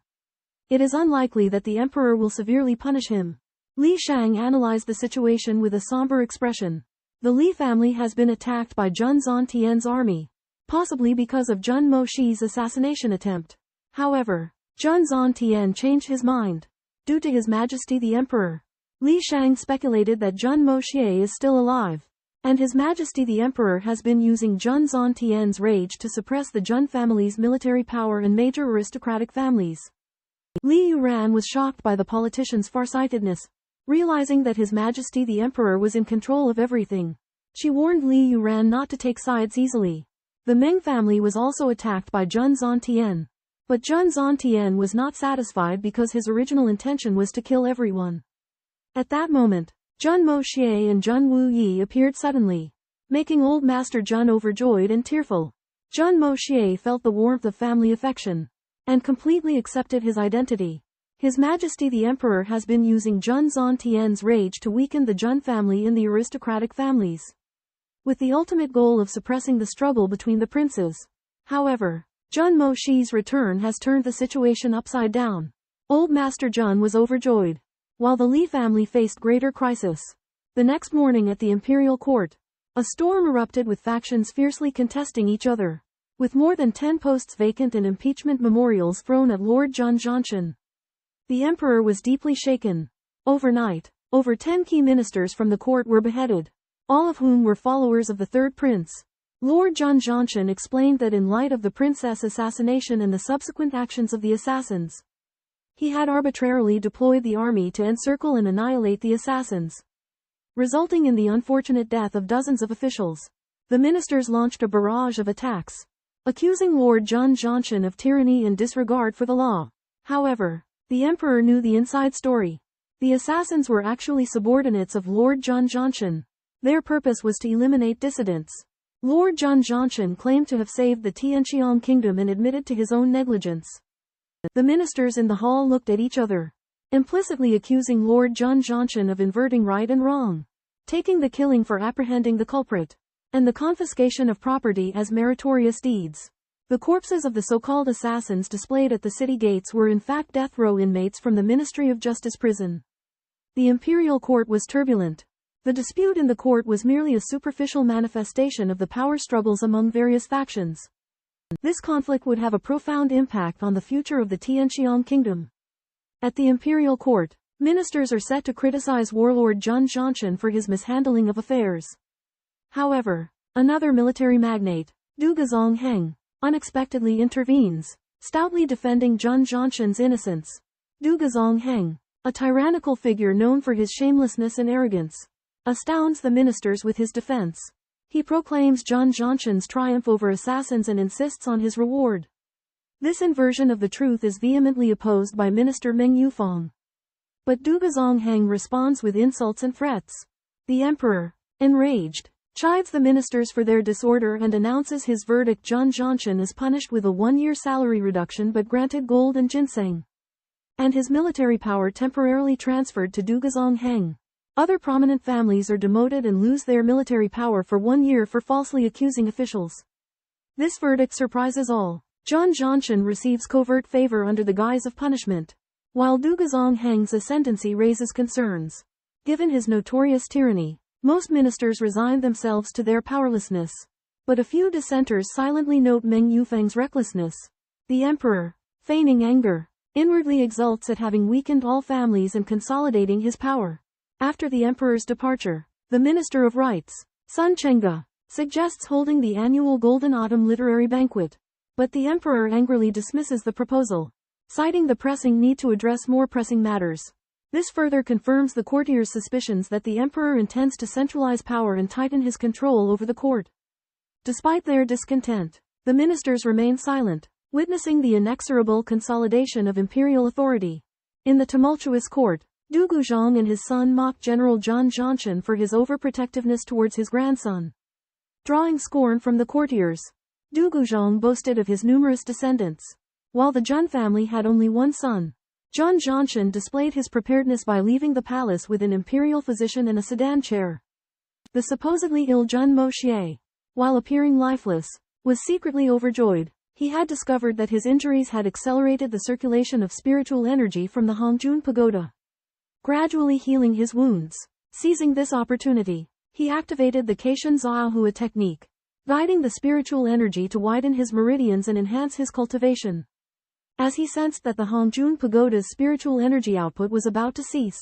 it is unlikely that the emperor will severely punish him. Li Shang analyzed the situation with a somber expression. The Li family has been attacked by Jun Zhantian's army, possibly because of Jun Moxie's assassination attempt. However, Jun Zhantian changed his mind. Due to His Majesty the Emperor, Li Shang speculated that Jun Moxie is still alive, and His Majesty the Emperor has been using Jun Zhantian's rage to suppress the Jun family's military power and major aristocratic families. Li Yuran was shocked by the politician's farsightedness. Realizing that His Majesty the Emperor was in control of everything, she warned Li Yuran not to take sides easily. The Meng family was also attacked by Jun Zhantian, but Jun Zhantian was not satisfied because his original intention was to kill everyone. At that moment, Jun Moxie and Jun Wuyi appeared suddenly, making Old Master Jun overjoyed and tearful. Jun Moxie felt the warmth of family affection, and completely accepted his identity. His Majesty the Emperor has been using Jun Zhantian's rage to weaken the Jun family in the aristocratic families, with the ultimate goal of suppressing the struggle between the princes. However, Jun Moxie's return has turned the situation upside down. Old Master Jun was overjoyed, while the Li family faced greater crisis. The next morning at the imperial court, a storm erupted with factions fiercely contesting each other, with more than 10 posts vacant and impeachment memorials thrown at Lord Jun Zhantian. The emperor was deeply shaken. Overnight, over 10 key ministers from the court were beheaded, all of whom were followers of the third prince. Lord Jun Zhantian explained that in light of the princess assassination and the subsequent actions of the assassins, he had arbitrarily deployed the army to encircle and annihilate the assassins, resulting in the unfortunate death of dozens of officials. The ministers launched a barrage of attacks, accusing Lord Jun Zhantian of tyranny and disregard for the law. However, the emperor knew the inside story. The assassins were actually subordinates of Lord Jun Zhantian. Their purpose was to eliminate dissidents. Lord Jun Zhantian claimed to have saved the Tianxiang kingdom and admitted to his own negligence. The ministers in the hall looked at each other, implicitly accusing Lord Jun Zhantian of inverting right and wrong, taking the killing for apprehending the culprit, and the confiscation of property as meritorious deeds. The corpses of the so-called assassins displayed at the city gates were in fact death row inmates from the Ministry of Justice prison. The imperial court was turbulent. The dispute in the court was merely a superficial manifestation of the power struggles among various factions. This conflict would have a profound impact on the future of the Tianxiang kingdom. At the imperial court, ministers are set to criticize warlord Jun Zhantian for his mishandling of affairs. However, another military magnate, Du Heng, unexpectedly intervenes, stoutly defending Jun Zhantian's innocence. Du Heng, a tyrannical figure known for his shamelessness and arrogance, astounds the ministers with his defense. He proclaims Jun Zhantian's triumph over assassins and insists on his reward. This inversion of the truth is vehemently opposed by Minister Meng Yufeng. But Du Heng responds with insults and threats. The emperor, enraged, chides the ministers for their disorder and announces his verdict. Jun Zhantian is punished with a 1-year salary reduction but granted gold and ginseng, and his military power temporarily transferred to Du Heng. Other prominent families are demoted and lose their military power for 1 year for falsely accusing officials. This verdict surprises all. Jun Zhantian receives covert favor under the guise of punishment, while Du Guizhong's ascendancy raises concerns. Given his notorious tyranny, most ministers resign themselves to their powerlessness. But a few dissenters silently note Meng Yufeng's recklessness. The emperor, feigning anger, inwardly exults at having weakened all families and consolidating his power. After the emperor's departure, the Minister of Rights, Sun Chengge, suggests holding the annual Golden Autumn Literary Banquet. But the emperor angrily dismisses the proposal, citing the pressing need to address more pressing matters. This further confirms the courtiers' suspicions that the emperor intends to centralize power and tighten his control over the court. Despite their discontent, the ministers remain silent, witnessing the inexorable consolidation of imperial authority. In the tumultuous court, Du Guizhong and his son mock General Jun Zhantian for his overprotectiveness towards his grandson. Drawing scorn from the courtiers, Du Guizhong boasted of his numerous descendants. While the Jun family had only one son, Jun Zhantian displayed his preparedness by leaving the palace with an imperial physician and a sedan chair. The supposedly ill Jun Moxie, while appearing lifeless, was secretly overjoyed. He had discovered that his injuries had accelerated the circulation of spiritual energy from the Hongjun Pagoda, gradually healing his wounds. Seizing this opportunity, he activated the Keishan Zhaohua technique, guiding the spiritual energy to widen his meridians and enhance his cultivation. As he sensed that the Hongjun Pagoda's spiritual energy output was about to cease,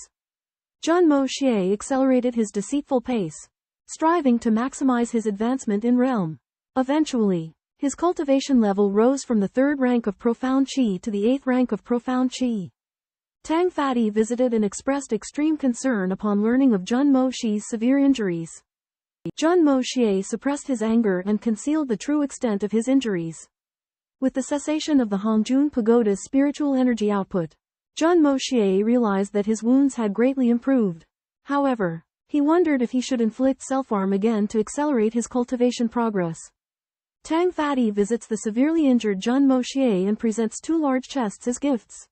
Jun Moxie accelerated his deceitful pace, striving to maximize his advancement in realm. Eventually, his cultivation level rose from the 3rd rank of profound qi to the 8th rank of profound qi. Tang Fati visited and expressed extreme concern upon learning of Jun Moxie's severe injuries. Jun Moxie suppressed his anger and concealed the true extent of his injuries. With the cessation of the Hongjun Pagoda's spiritual energy output, Jun Moxie realized that his wounds had greatly improved. However, he wondered if he should inflict self-harm again to accelerate his cultivation progress. Tang Fati visits the severely injured Jun Moxie and presents 2 large chests as gifts.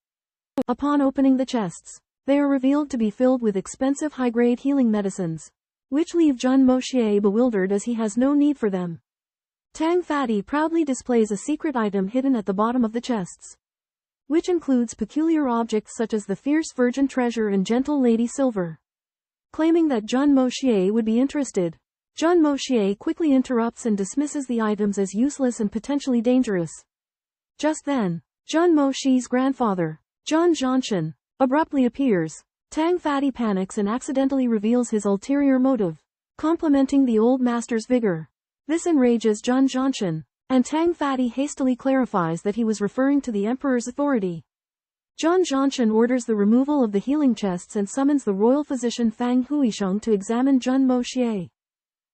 Upon opening the chests, they are revealed to be filled with expensive high-grade healing medicines, which leave Jun Moxie bewildered as he has no need for them. Tang Fati proudly displays a secret item hidden at the bottom of the chests, which includes peculiar objects such as the fierce virgin treasure and gentle lady silver. Claiming that Jun Moxie would be interested, Jun Moxie quickly interrupts and dismisses the items as useless and potentially dangerous. Just then, Jun Moxie's grandfather, Jun Zhantian, abruptly appears. Tang Fati panics and accidentally reveals his ulterior motive, complementing the old master's vigor. This enrages Jun Zhantian, and Tang Fati hastily clarifies that he was referring to the emperor's authority. Jun Zhantian orders the removal of the healing chests and summons the royal physician Fang Huisheng to examine Jun Moxie.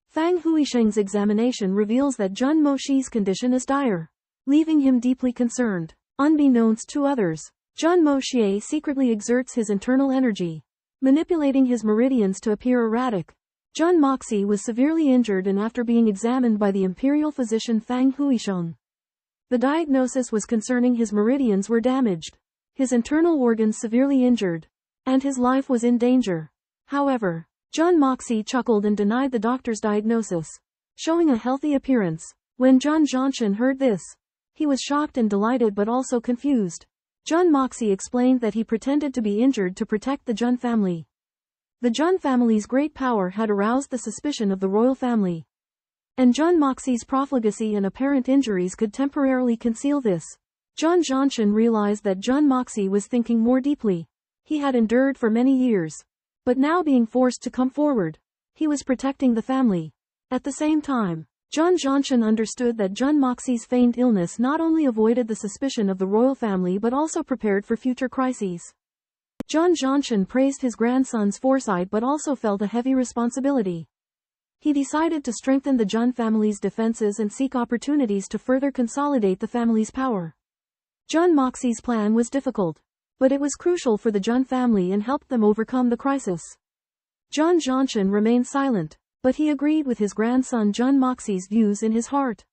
Fang Huisheng's examination reveals that Jun Moxie's condition is dire, leaving him deeply concerned. Unbeknownst to others, Jun Moxie secretly exerts his internal energy, manipulating his meridians to appear erratic. Jun Moxie was severely injured and after being examined by the imperial physician Fang Huisheng, the diagnosis was concerning his meridians were damaged, his internal organs severely injured, and his life was in danger. However, Jun Moxie chuckled and denied the doctor's diagnosis, showing a healthy appearance. When Jun Zhantian heard this, he was shocked and delighted but also confused. Jun Moxie explained that he pretended to be injured to protect the Jun family. The Jun family's great power had aroused the suspicion of the royal family, and Jun Moxie's profligacy and apparent injuries could temporarily conceal this. Jun Zhantian realized that Jun Moxie was thinking more deeply. He had endured for many years, but now being forced to come forward, he was protecting the family. At the same time, Jun Zhantian understood that Jun Moxie's feigned illness not only avoided the suspicion of the royal family but also prepared for future crises. Jun Zhantian praised his grandson's foresight but also felt a heavy responsibility. He decided to strengthen the Jun family's defenses and seek opportunities to further consolidate the family's power. Jun Moxie's plan was difficult, but it was crucial for the Jun family and helped them overcome the crisis. Jun Zhantian remained silent, but he agreed with his grandson Jun Moxie's views in his heart.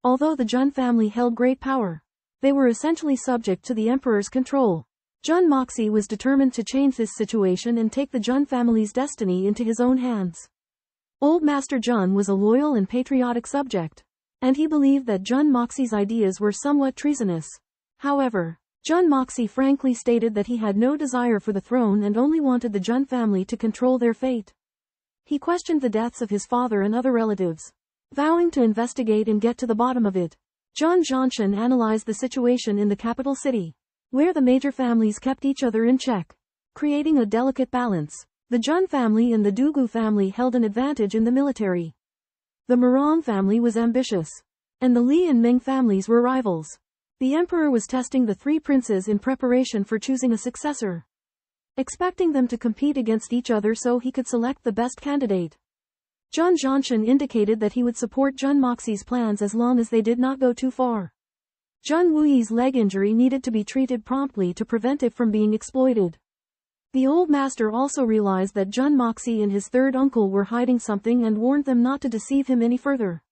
Although the Jun family held great power, they were essentially subject to the emperor's control. Jun Moxie was determined to change this situation and take the Jun family's destiny into his own hands. Old Master Jun was a loyal and patriotic subject, and he believed that Jun Moxie's ideas were somewhat treasonous. However, Jun Moxie frankly stated that he had no desire for the throne and only wanted the Jun family to control their fate. He questioned the deaths of his father and other relatives, vowing to investigate and get to the bottom of it. Jun Zhantian analyzed the situation in the capital city, where the major families kept each other in check, creating a delicate balance. The Jun family and the Dugu family held an advantage in the military. The Murong family was ambitious, and the Li and Ming families were rivals. The emperor was testing the three princes in preparation for choosing a successor, expecting them to compete against each other so he could select the best candidate. Jun Zhantian indicated that he would support Jun Moxie's plans as long as they did not go too far. Jun Wuyi's leg injury needed to be treated promptly to prevent it from being exploited. The old master also realized that Jun Moxie and his third uncle were hiding something and warned them not to deceive him any further.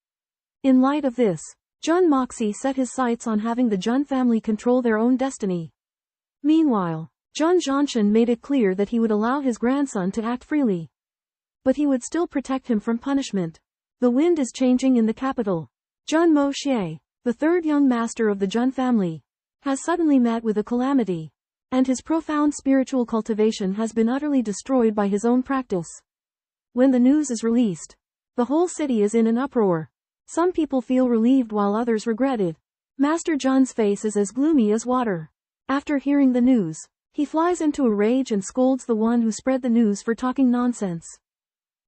In light of this, Jun Moxie set his sights on having the Jun family control their own destiny. Meanwhile, Jun Zhantian made it clear that he would allow his grandson to act freely, but he would still protect him from punishment. The wind is changing in the capital. Jun Moxie, the third young master of the Jun family, has suddenly met with a calamity, and his profound spiritual cultivation has been utterly destroyed by his own practice. When the news is released, the whole city is in an uproar. Some people feel relieved while others regret it. Master Jun's face is as gloomy as water. After hearing the news, he flies into a rage and scolds the one who spread the news for talking nonsense.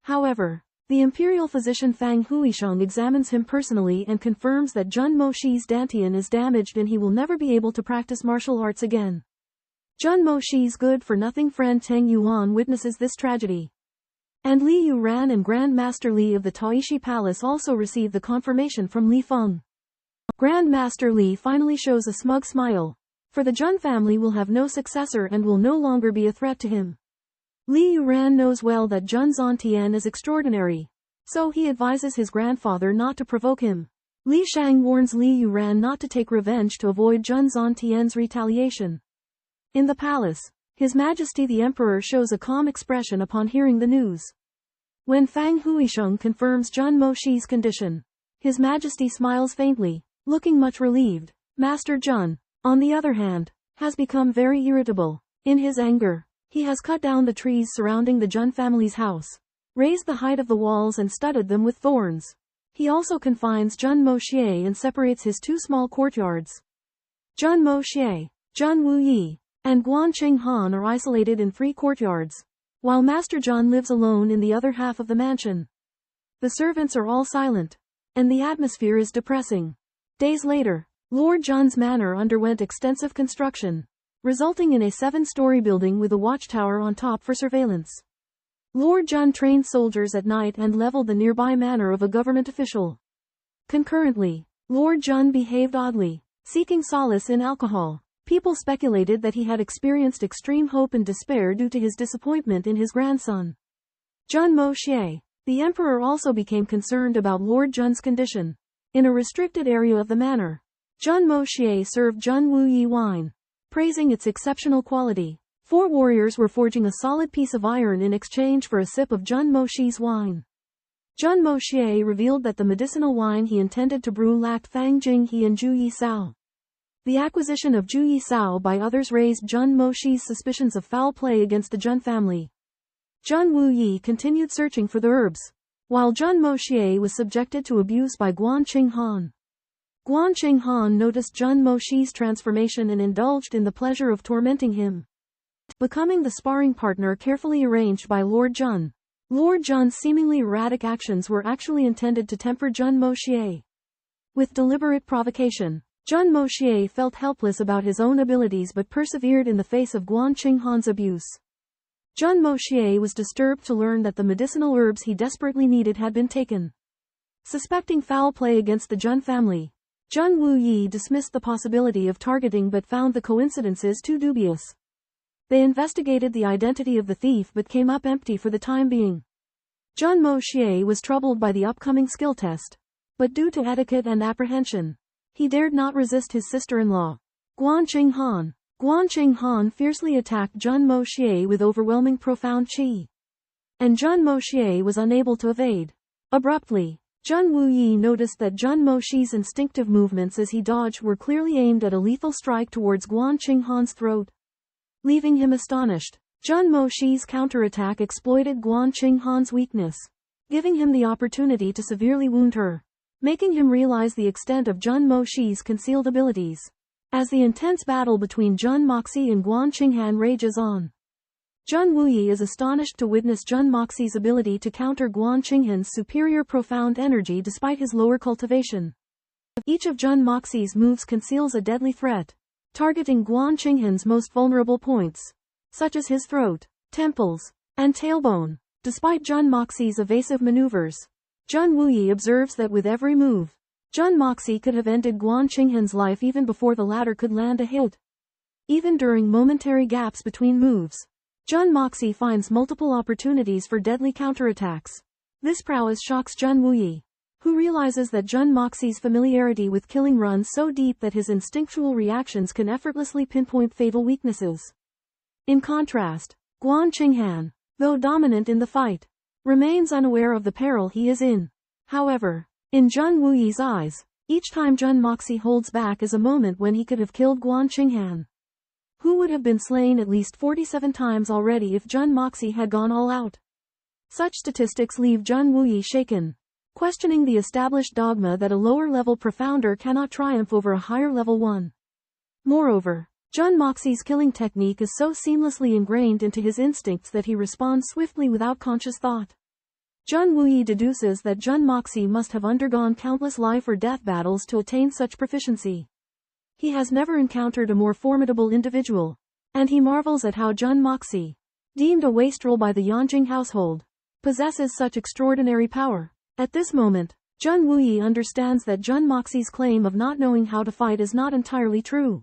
However, the imperial physician Fang Huisheng examines him personally and confirms that Jun Moxie's dantian is damaged and he will never be able to practice martial arts again. Jun Moxie's good-for-nothing friend Teng Yuan witnesses this tragedy, and Li Yuran and Grand Master Li of the Taishi Palace also receive the confirmation from Li Feng. Grand Master Li finally shows a smug smile, for the Jun family will have no successor and will no longer be a threat to him. Li Yuran knows well that Jun Zhantian is extraordinary, so he advises his grandfather not to provoke him. Li Shang warns Li Yuran not to take revenge to avoid Jun Zhantian's retaliation. In the palace, His Majesty the Emperor shows a calm expression upon hearing the news. When Fang Huisheng confirms Jun Moxie's condition, His Majesty smiles faintly, looking much relieved. Master Jun, on the other hand, has become very irritable. In his anger, he has cut down the trees surrounding the Jun family's house, raised the height of the walls and studded them with thorns. He also confines Jun Moxie and separates his two small courtyards. Jun Moxie, Jun Wuyi, and Guan Qinghan are isolated in 3 courtyards, while Master Jun lives alone in the other half of the mansion. The servants are all silent, and the atmosphere is depressing. Days later, Lord Jun's manor underwent extensive construction, resulting in a 7-story building with a watchtower on top for surveillance. Lord Jun trained soldiers at night and leveled the nearby manor of a government official. Concurrently, Lord Jun behaved oddly, seeking solace in alcohol. People speculated that he had experienced extreme hope and despair due to his disappointment in his grandson. Jun Moxie, the emperor, also became concerned about Lord Jun's condition. In a restricted area of the manor, Jun Moxie served Jun Wuyi wine, praising its exceptional quality. 4 warriors were forging a solid piece of iron in exchange for a sip of Jun Moxie's wine. Jun Moxie revealed that the medicinal wine he intended to brew lacked Fang Jinghe and Zhu Yisao. The acquisition of Zhu Yisao by others raised Jun Moxie's suspicions of foul play against the Jun family. Jun Wuyi continued searching for the herbs, while Jun Moxie was subjected to abuse by Guan Qinghan. Guan Qinghan noticed Jun Moxie's transformation and indulged in the pleasure of tormenting him, becoming the sparring partner carefully arranged by Lord Jun. Lord Jun's seemingly erratic actions were actually intended to temper Jun Moxie. With deliberate provocation, Jun Moxie felt helpless about his own abilities but persevered in the face of Guan Qinghan's abuse. Jun Moxie was disturbed to learn that the medicinal herbs he desperately needed had been taken. Suspecting foul play against the Jun family, Jun Wuyi dismissed the possibility of targeting but found the coincidences too dubious. They investigated the identity of the thief but came up empty for the time being. Jun Moxie was troubled by the upcoming skill test, but due to etiquette and apprehension, he dared not resist his sister-in-law, Guan Qinghan. Guanqing Han fiercely attacked Jun Moxie with overwhelming profound qi. And Jun Moxie was unable to evade. Abruptly, Jun Wuyi noticed that Jun Moxie's instinctive movements as he dodged were clearly aimed at a lethal strike towards Guanqing Han's throat. Leaving him astonished, Jun Moxie's counterattack exploited Guanqing Han's weakness, giving him the opportunity to severely wound her, making him realize the extent of Jun Moxie's concealed abilities. As the intense battle between Jun Moxie and Guanqing Han rages on, Jun Wuyi is astonished to witness Jun Moxie's ability to counter Guanqing Han's superior profound energy despite his lower cultivation. Each of Jun Moxie's moves conceals a deadly threat, targeting Guanqing Han's most vulnerable points, such as his throat, temples, and tailbone. Despite Jun Moxie's evasive maneuvers, Jun Wuyi observes that with every move, Jun Moxie could have ended Guanqing Han's life even before the latter could land a hit. Even during momentary gaps between moves, Jun Moxie finds multiple opportunities for deadly counterattacks. This prowess shocks Jun Wuyi, who realizes that Jun Moxie's familiarity with killing runs so deep that his instinctual reactions can effortlessly pinpoint fatal weaknesses. In contrast, Guanqing Han, though dominant in the fight, remains unaware of the peril he is in. However, in Jun Wuyi's eyes, each time Jun Moxie holds back is a moment when he could have killed Guanqing Han, who would have been slain at least 47 times already if Jun Moxie had gone all out. Such statistics leave Jun Wuyi shaken, questioning the established dogma that a lower-level profounder cannot triumph over a higher-level one. Moreover, Jun Moxie's killing technique is so seamlessly ingrained into his instincts that he responds swiftly without conscious thought. Jun Wuyi deduces that Jun Moxie must have undergone countless life or death battles to attain such proficiency. He has never encountered a more formidable individual, and he marvels at how Jun Moxie, deemed a wastrel by the Yanjing household, possesses such extraordinary power. At this moment, Jun Wuyi understands that Jun Moxie's claim of not knowing how to fight is not entirely true.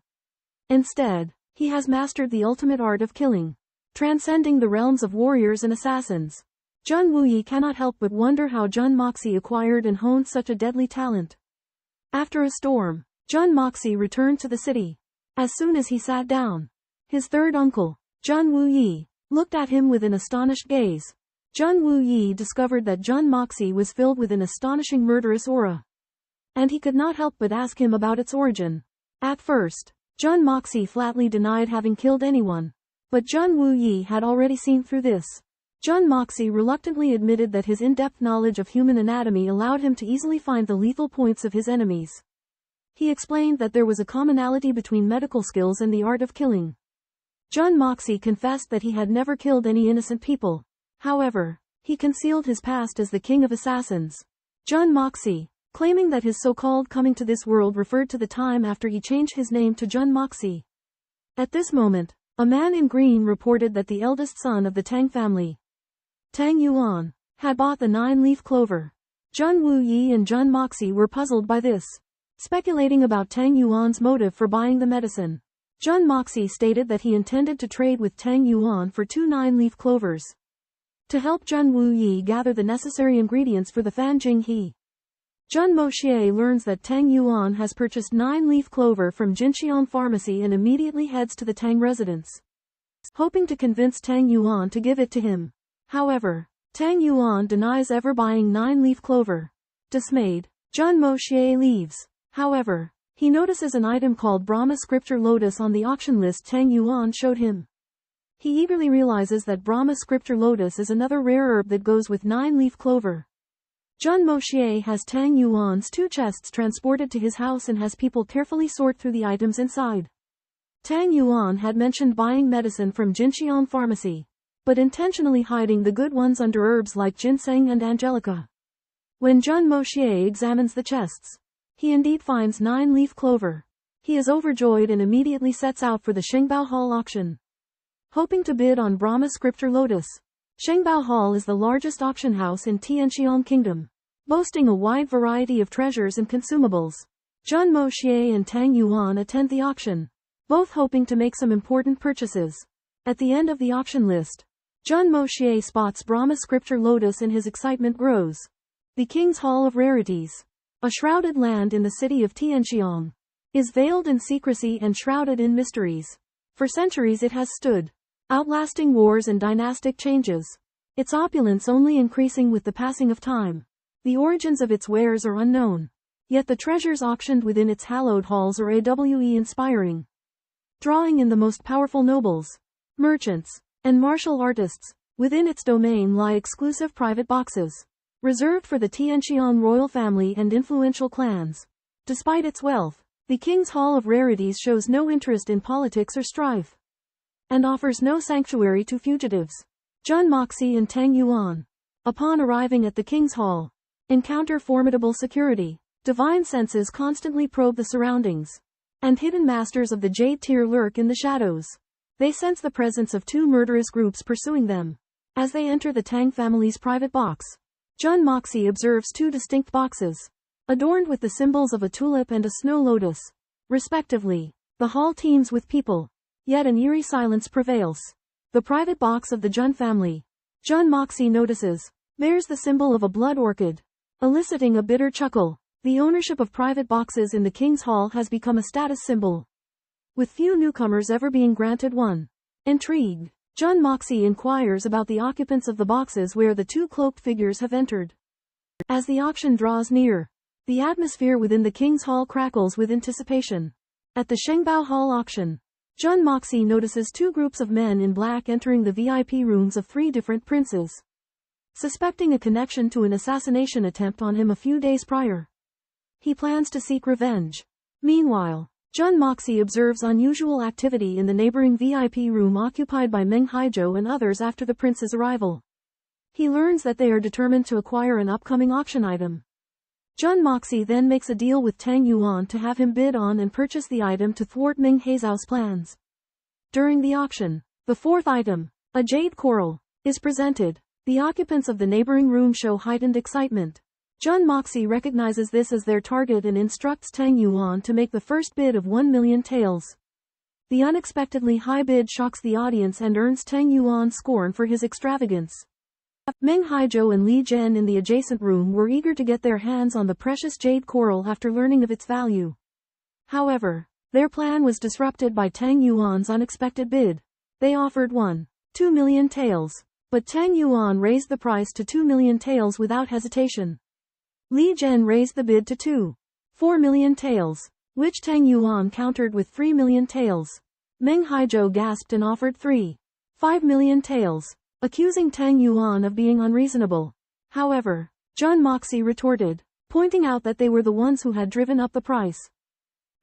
Instead, he has mastered the ultimate art of killing, transcending the realms of warriors and assassins. Jun Wuyi cannot help but wonder how Jun Moxie acquired and honed such a deadly talent. After a storm, Jun Moxie returned to the city. As soon as he sat down, his third uncle, Jun Wuyi, looked at him with an astonished gaze. Jun Wuyi discovered that Jun Moxie was filled with an astonishing murderous aura, and he could not help but ask him about its origin. At first, Jun Moxie flatly denied having killed anyone, but Jun Wuyi had already seen through this. Jun Moxie reluctantly admitted that his in-depth knowledge of human anatomy allowed him to easily find the lethal points of his enemies. He explained that there was a commonality between medical skills and the art of killing. Jun Moxie confessed that he had never killed any innocent people. However, he concealed his past as the king of assassins. Jun Moxie, claiming that his so-called coming to this world referred to the time after he changed his name to Jun Moxie. At this moment, a man in green reported that the eldest son of the Tang family, Tang Yuan, had bought the 9-leaf clover. Jun Wuyi and Jun Moxie were puzzled by this, speculating about Tang Yuan's motive for buying the medicine. Jun Moxie stated that he intended to trade with Tang Yuan for 2 9-leaf clovers, to help Jun Wuyi gather the necessary ingredients for the Fan Jing He. Jun Moxie learns that Tang Yuan has purchased 9-leaf clover from Jinxiang Pharmacy and immediately heads to the Tang residence, hoping to convince Tang Yuan to give it to him. However, Tang Yuan denies ever buying 9-leaf clover. Dismayed, Jun Moxie leaves. However, he notices an item called Brahma Scripture Lotus on the auction list Tang Yuan showed him. He eagerly realizes that Brahma Scripture Lotus is another rare herb that goes with 9-leaf clover. Jun Moxie has Tang Yuan's 2 chests transported to his house and has people carefully sort through the items inside. Tang Yuan had mentioned buying medicine from Jinxiang Pharmacy, but intentionally hiding the good ones under herbs like ginseng and angelica. When Jun Moxie examines the chests, he indeed finds 9-leaf clover. He is overjoyed and immediately sets out for the Shengbao Hall auction, hoping to bid on Brahma Scripture Lotus. Shengbao Hall is the largest auction house in Tianxiang Kingdom, boasting a wide variety of treasures and consumables. Jun Moxie and Tang Yuan attend the auction, both hoping to make some important purchases. At the end of the auction list, Jun Moxie spots Brahma Scripture Lotus and his excitement grows. The King's Hall of Rarities, a shrouded land in the city of Tianxiang, is veiled in secrecy and shrouded in mysteries. For centuries it has stood, outlasting wars and dynastic changes. Its opulence only increasing with the passing of time. The origins of its wares are unknown. Yet the treasures auctioned within its hallowed halls are inspiring. Drawing in the most powerful nobles, merchants, and martial artists, within its domain lie exclusive private boxes, reserved for the Tianxiang royal family and influential clans. Despite its wealth, the King's Hall of Rarities shows no interest in politics or strife, and offers no sanctuary to fugitives. Jun Moxie and Tang Yuan, upon arriving at the King's Hall, encounter formidable security. Divine senses constantly probe the surroundings, and hidden masters of the Jade tier lurk in the shadows. They sense the presence of two murderous groups pursuing them. As they enter the Tang family's private box, Jun Moxie observes two distinct boxes, adorned with the symbols of a tulip and a snow lotus, respectively. The hall teems with people, yet an eerie silence prevails. The private box of the Jun family, Jun Moxie notices, bears the symbol of a blood orchid, eliciting a bitter chuckle. The ownership of private boxes in the King's Hall has become a status symbol, with few newcomers ever being granted one. Intrigued, Jun Moxie inquires about the occupants of the boxes where the two cloaked figures have entered. As the auction draws near, the atmosphere within the King's Hall crackles with anticipation. At the Shengbao Hall auction, Jun Moxie notices two groups of men in black entering the VIP rooms of three different princes, suspecting a connection to an assassination attempt on him a few days prior. He plans to seek revenge. Meanwhile, Jun Moxie observes unusual activity in the neighboring VIP room occupied by Meng Haizhou and others after the prince's arrival. He learns that they are determined to acquire an upcoming auction item. Jun Moxie then makes a deal with Tang Yuan to have him bid on and purchase the item to thwart Meng Haizhou's plans. During the auction, the fourth item, a jade coral, is presented. The occupants of the neighboring room show heightened excitement. Jun Moxie recognizes this as their target and instructs Tang Yuan to make the first bid of 1 million taels. The unexpectedly high bid shocks the audience and earns Tang Yuan scorn for his extravagance. Meng Haizhou and Li Zhen in the adjacent room were eager to get their hands on the precious jade coral after learning of its value. However, their plan was disrupted by Tang Yuan's unexpected bid. They offered 2 million taels, but Tang Yuan raised the price to 2 million taels without hesitation. Li Zhen raised the bid to 4 million taels, which Tang Yuan countered with 3 million taels. Meng Haizhou gasped and offered 5 million taels, accusing Tang Yuan of being unreasonable. However, Jun Moxie retorted, pointing out that they were the ones who had driven up the price.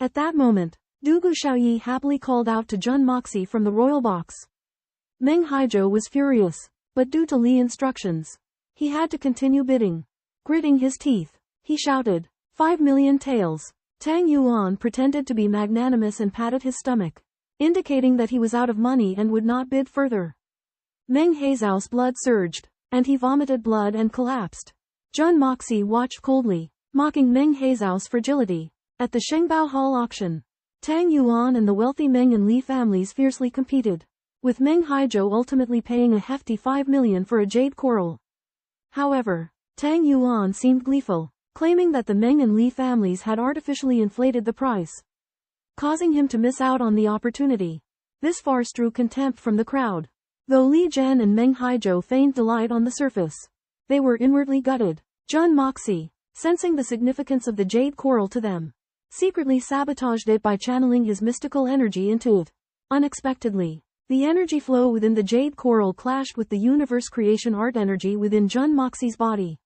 At that moment, Dugu Xiaoyi happily called out to Jun Moxie from the royal box. Meng Haizhou was furious, but due to Li's instructions, he had to continue bidding. Gritting his teeth, he shouted, 5 million taels. Tang Yuan pretended to be magnanimous and patted his stomach, indicating that he was out of money and would not bid further. Meng Haizhou's blood surged, and he vomited blood and collapsed. Jun Moxie watched coldly, mocking Meng Haizhou's fragility. At the Shengbao Hall auction, Tang Yuan and the wealthy Meng and Li families fiercely competed, with Meng Haizhou ultimately paying a hefty 5 million for a jade coral. However, Tang Yuan seemed gleeful, claiming that the Meng and Li families had artificially inflated the price, causing him to miss out on the opportunity. This farce drew contempt from the crowd. Though Li Zhen and Meng Haizhou feigned delight on the surface, they were inwardly gutted. Jun Moxie, sensing the significance of the jade coral to them, secretly sabotaged it by channeling his mystical energy into it. Unexpectedly, the energy flow within the jade coral clashed with the universe creation art energy within Jun Moxie's body,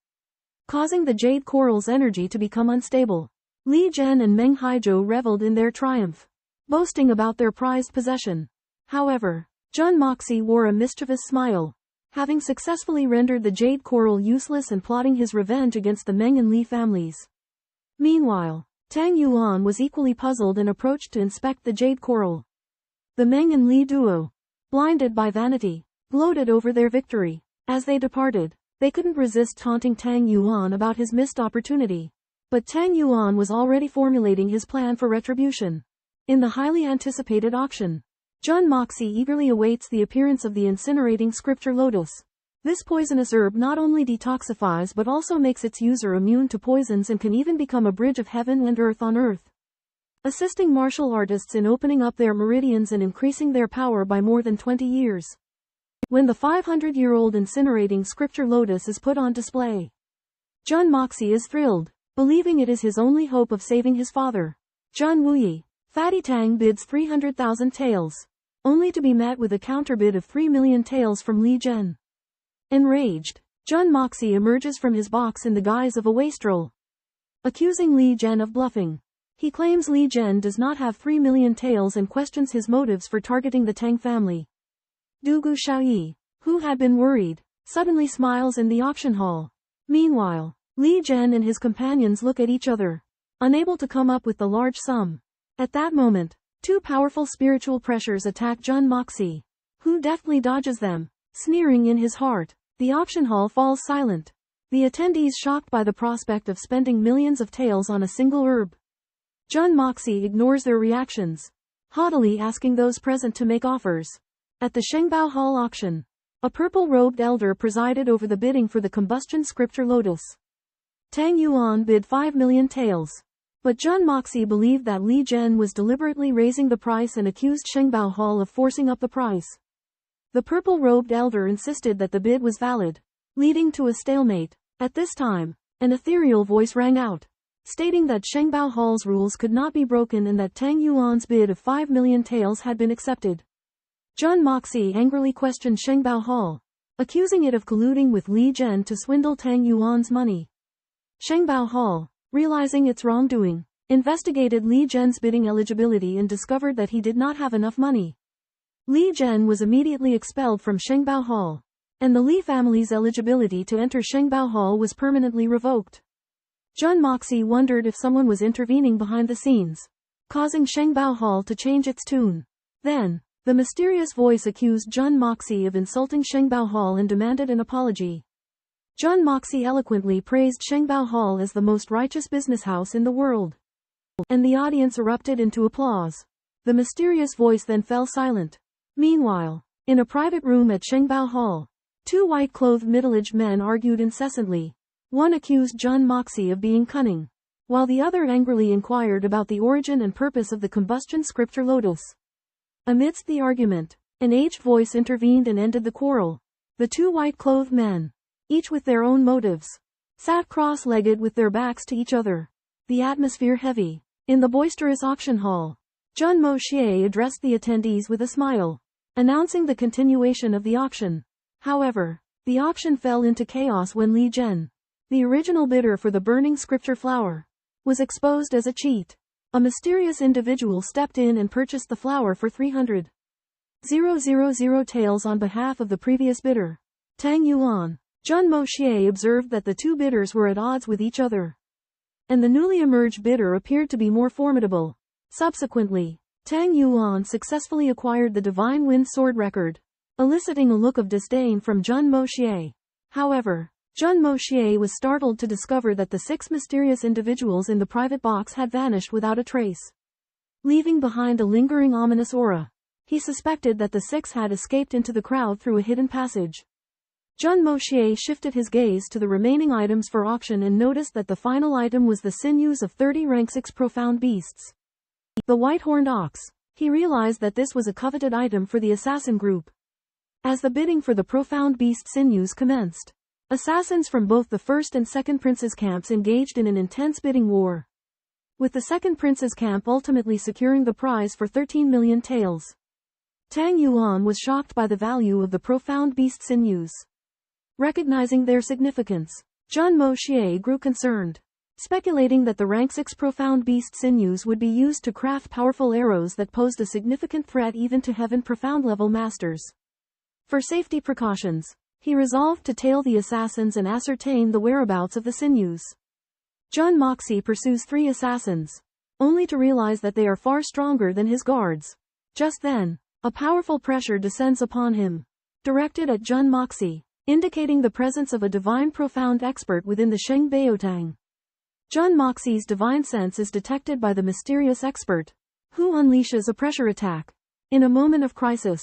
causing the jade coral's energy to become unstable. Li Zhen and Meng Haizhou reveled in their triumph, boasting about their prized possession. However, Jun Moxie wore a mischievous smile, having successfully rendered the jade coral useless and plotting his revenge against the Meng and Li families. Meanwhile, Tang Yuan was equally puzzled and approached to inspect the jade coral. The Meng and Li duo, blinded by vanity, gloated over their victory. As they departed, they couldn't resist taunting Tang Yuan about his missed opportunity. But Tang Yuan was already formulating his plan for retribution. In the highly anticipated auction, Jun Moxie eagerly awaits the appearance of the incinerating scripture lotus. This poisonous herb not only detoxifies but also makes its user immune to poisons and can even become a bridge of heaven and earth on earth. assisting martial artists in opening up their meridians and increasing their power by more than 20 years. When the 500-year-old incinerating scripture lotus is put on display, Jun Moxie is thrilled, believing it is his only hope of saving his father. Jun Wuyi, Fatty Tang bids 300,000 taels, only to be met with a counterbid of 3 million taels from Li Zhen. Enraged, Jun Moxie emerges from his box in the guise of a wastrel, accusing Li Zhen of bluffing. He claims Li Zhen does not have 3 million taels and questions his motives for targeting the Tang family. Dugu Xiaoyi, who had been worried, suddenly smiles in the auction hall. Meanwhile, Li Zhen and his companions look at each other, unable to come up with the large sum. At that moment, two powerful spiritual pressures attack Jun Moxie, who deftly dodges them, sneering in his heart. The auction hall falls silent, the attendees shocked by the prospect of spending millions of taels on a single herb. Jun Moxie ignores their reactions, haughtily asking those present to make offers. At the Shengbao Hall auction, a purple-robed elder presided over the bidding for the combustion scripture lotus. Tang Yuan bid 5 million taels. But Jun Moxie believed that Li Zhen was deliberately raising the price and accused Shengbao Hall of forcing up the price. The purple-robed elder insisted that the bid was valid, leading to a stalemate. At this time, an ethereal voice rang out, stating that Shengbao Hall's rules could not be broken and that Tang Yuan's bid of 5 million taels had been accepted. Jun Moxie angrily questioned Shengbao Hall, accusing it of colluding with Li Zhen to swindle Tang Yuan's money. Shengbao Hall, realizing its wrongdoing, investigated Li Zhen's bidding eligibility and discovered that he did not have enough money. Li Zhen was immediately expelled from Shengbao Hall, and the Li family's eligibility to enter Shengbao Hall was permanently revoked. Jun Moxie wondered if someone was intervening behind the scenes, causing Shengbao Hall to change its tune. Then, the mysterious voice accused Jun Moxie of insulting Shengbao Hall and demanded an apology. Jun Moxie eloquently praised Shengbao Hall as the most righteous business house in the world, and the audience erupted into applause. The mysterious voice then fell silent. Meanwhile, in a private room at Shengbao Hall, two white-clothed middle-aged men argued incessantly. One accused Jun Moxie of being cunning, while the other angrily inquired about the origin and purpose of the combustion scripture lotus. Amidst the argument, an aged voice intervened and ended the quarrel. The two white-clothed men, each with their own motives, sat cross-legged with their backs to each other, the atmosphere heavy. In the boisterous auction hall, Jun Moxie addressed the attendees with a smile, announcing the continuation of the auction. However, the auction fell into chaos when Li Zhen, the original bidder for the burning scripture flower, was exposed as a cheat. A mysterious individual stepped in and purchased the flower for 300,000 taels on behalf of the previous bidder, Tang Yuan. Jun Moxie observed that the two bidders were at odds with each other, and the newly emerged bidder appeared to be more formidable. Subsequently, Tang Yuan successfully acquired the Divine Wind Sword record, eliciting a look of disdain from Jun Moxie. However, Jun Moxie was startled to discover that the 6 mysterious individuals in the private box had vanished without a trace, leaving behind a lingering ominous aura. He suspected that the 6 had escaped into the crowd through a hidden passage. Jun Moxie shifted his gaze to the remaining items for auction and noticed that the final item was the sinews of 30 rank 6 profound beasts. The white-horned ox. He realized that this was a coveted item for the assassin group. As the bidding for the profound beast sinews commenced, assassins from both the first and second prince's camps engaged in an intense bidding war, with the second prince's camp ultimately securing the prize for 13 million taels. Tang Yuan was shocked by the value of the profound beast sinews. Recognizing their significance, Jun Moxie grew concerned, speculating that the rank 6 profound beast sinews would be used to craft powerful arrows that posed a significant threat even to heaven profound level masters. For safety precautions, he resolved to tail the assassins and ascertain the whereabouts of the sinews. Jun Moxie pursues 3 assassins, only to realize that they are far stronger than his guards. Just then, a powerful pressure descends upon him, directed at Jun Moxie, indicating the presence of a divine profound expert within the Sheng Baotang. Jun Moxie's divine sense is detected by the mysterious expert, who unleashes a pressure attack. In a moment of crisis,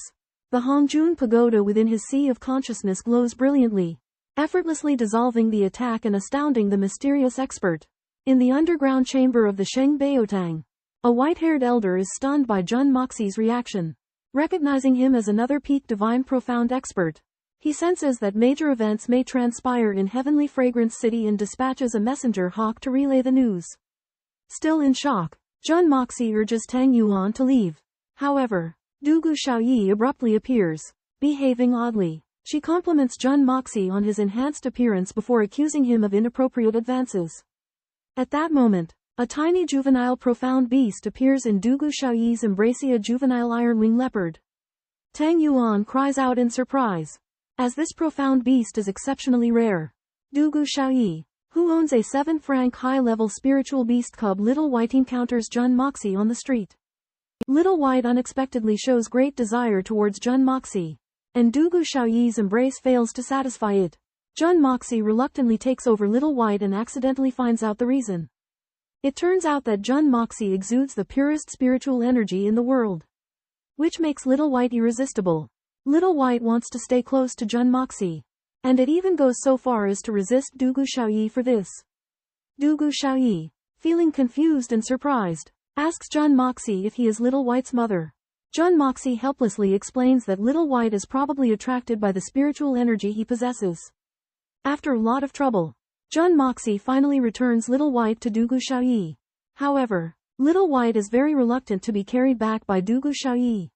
the Hongjun Pagoda within his sea of consciousness glows brilliantly, effortlessly dissolving the attack and astounding the mysterious expert. In the underground chamber of the Sheng Baotang, A white-haired elder is stunned by Jun Moxie's reaction. Recognizing him as another peak divine profound expert, he senses that major events may transpire in Heavenly Fragrance City and dispatches a messenger hawk to relay the news. Still in shock, Jun Moxie urges Tang Yuan to leave. However, Dugu Xiaoyi abruptly appears, behaving oddly. She compliments Jun Moxie on his enhanced appearance before accusing him of inappropriate advances. At that moment, a tiny juvenile profound beast appears in Dugu Xiaoyi's embrace, a juvenile ironwing leopard. Tang Yuan cries out in surprise, as this profound beast is exceptionally rare. Dugu Xiaoyi, who owns a 7-franc high-level spiritual beast cub Little White, encounters Jun Moxie on the street. Little White unexpectedly shows great desire towards Jun Moxie, and Dugu Xiaoyi's embrace fails to satisfy it. Jun Moxie reluctantly takes over Little White and accidentally finds out the reason. It turns out that Jun Moxie exudes the purest spiritual energy in the world, which makes Little White irresistible. Little White wants to stay close to Jun Moxie, and it even goes so far as to resist Dugu Xiaoyi for this. Dugu Xiaoyi, feeling confused and surprised, asks Jun Moxie if he is Little White's mother. Jun Moxie helplessly explains that Little White is probably attracted by the spiritual energy he possesses. After a lot of trouble, Jun Moxie finally returns Little White to Dugu Xiaoyi. However, Little White is very reluctant to be carried back by Dugu Xiaoyi.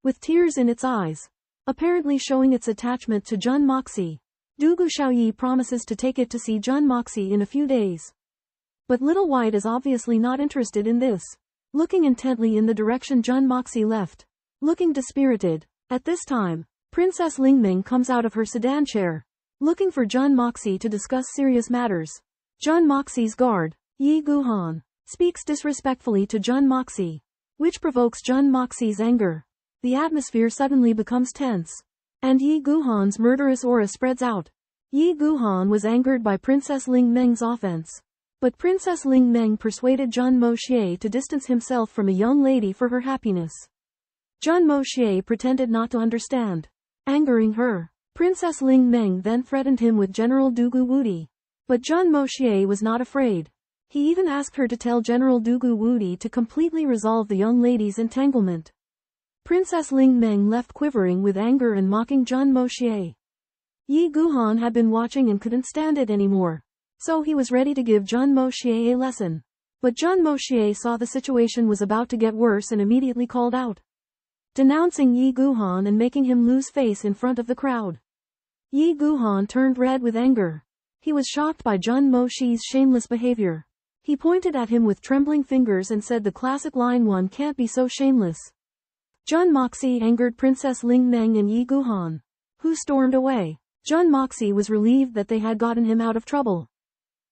With tears in its eyes, apparently showing its attachment to Jun Moxie, Dugu Xiaoyi promises to take it to see Jun Moxie in a few days. But Little White is obviously not interested in this, looking intently in the direction Jun Moxie left, looking dispirited. At this time, Princess Lingming comes out of her sedan chair, looking for Jun Moxie to discuss serious matters. Jun Moxie's guard, Yi Guhan, speaks disrespectfully to Jun Moxie, which provokes Jun Moxie's anger. The atmosphere suddenly becomes tense, and Yi Guhan's murderous aura spreads out. Yi Guhan was angered by Princess Lingmeng's offense, but Princess Lingmeng persuaded Jun Moxie to distance himself from a young lady for her happiness. Jun Moxie pretended not to understand, angering her. Princess Lingmeng then threatened him with General Dugu Wudi. But Jun Moxie was not afraid. He even asked her to tell General Dugu Wudi to completely resolve the young lady's entanglement. Princess Lingmeng left quivering with anger and mocking Jun Moxie. Yi Guhan had been watching and couldn't stand it anymore, so he was ready to give Jun Moxie a lesson. But Jun Moxie saw the situation was about to get worse and immediately called out, denouncing Yi Guhan and making him lose face in front of the crowd. Yi Guhan turned red with anger. He was shocked by Jun Moxie's shameless behavior. He pointed at him with trembling fingers and said the classic line, "One can't be so shameless." Jun Moxie angered Princess Lingmeng and Yi Guhan, who stormed away. Jun Moxie was relieved that they had gotten him out of trouble,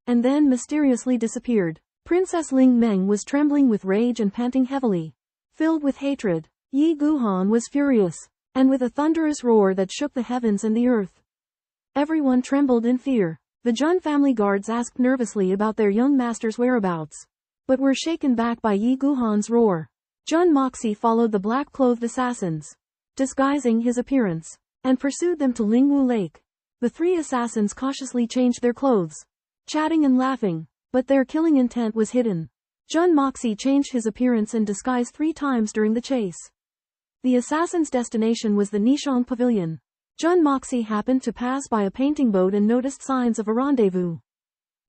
and then mysteriously disappeared. Princess Lingmeng was trembling with rage and panting heavily, filled with hatred. Yi Guhan was furious, and with a thunderous roar that shook the heavens and the earth, everyone trembled in fear. The Jun family guards asked nervously about their young master's whereabouts, but were shaken back by Yi Guhan's roar. Jun Moxie followed the black-clothed assassins, disguising his appearance, and pursued them to Lingwu Lake. The three assassins cautiously changed their clothes, chatting and laughing, but their killing intent was hidden. Jun Moxie changed his appearance and disguise 3 times during the chase. The assassin's destination was the Nishang Pavilion. Jun Moxie happened to pass by a painting boat and noticed signs of a rendezvous.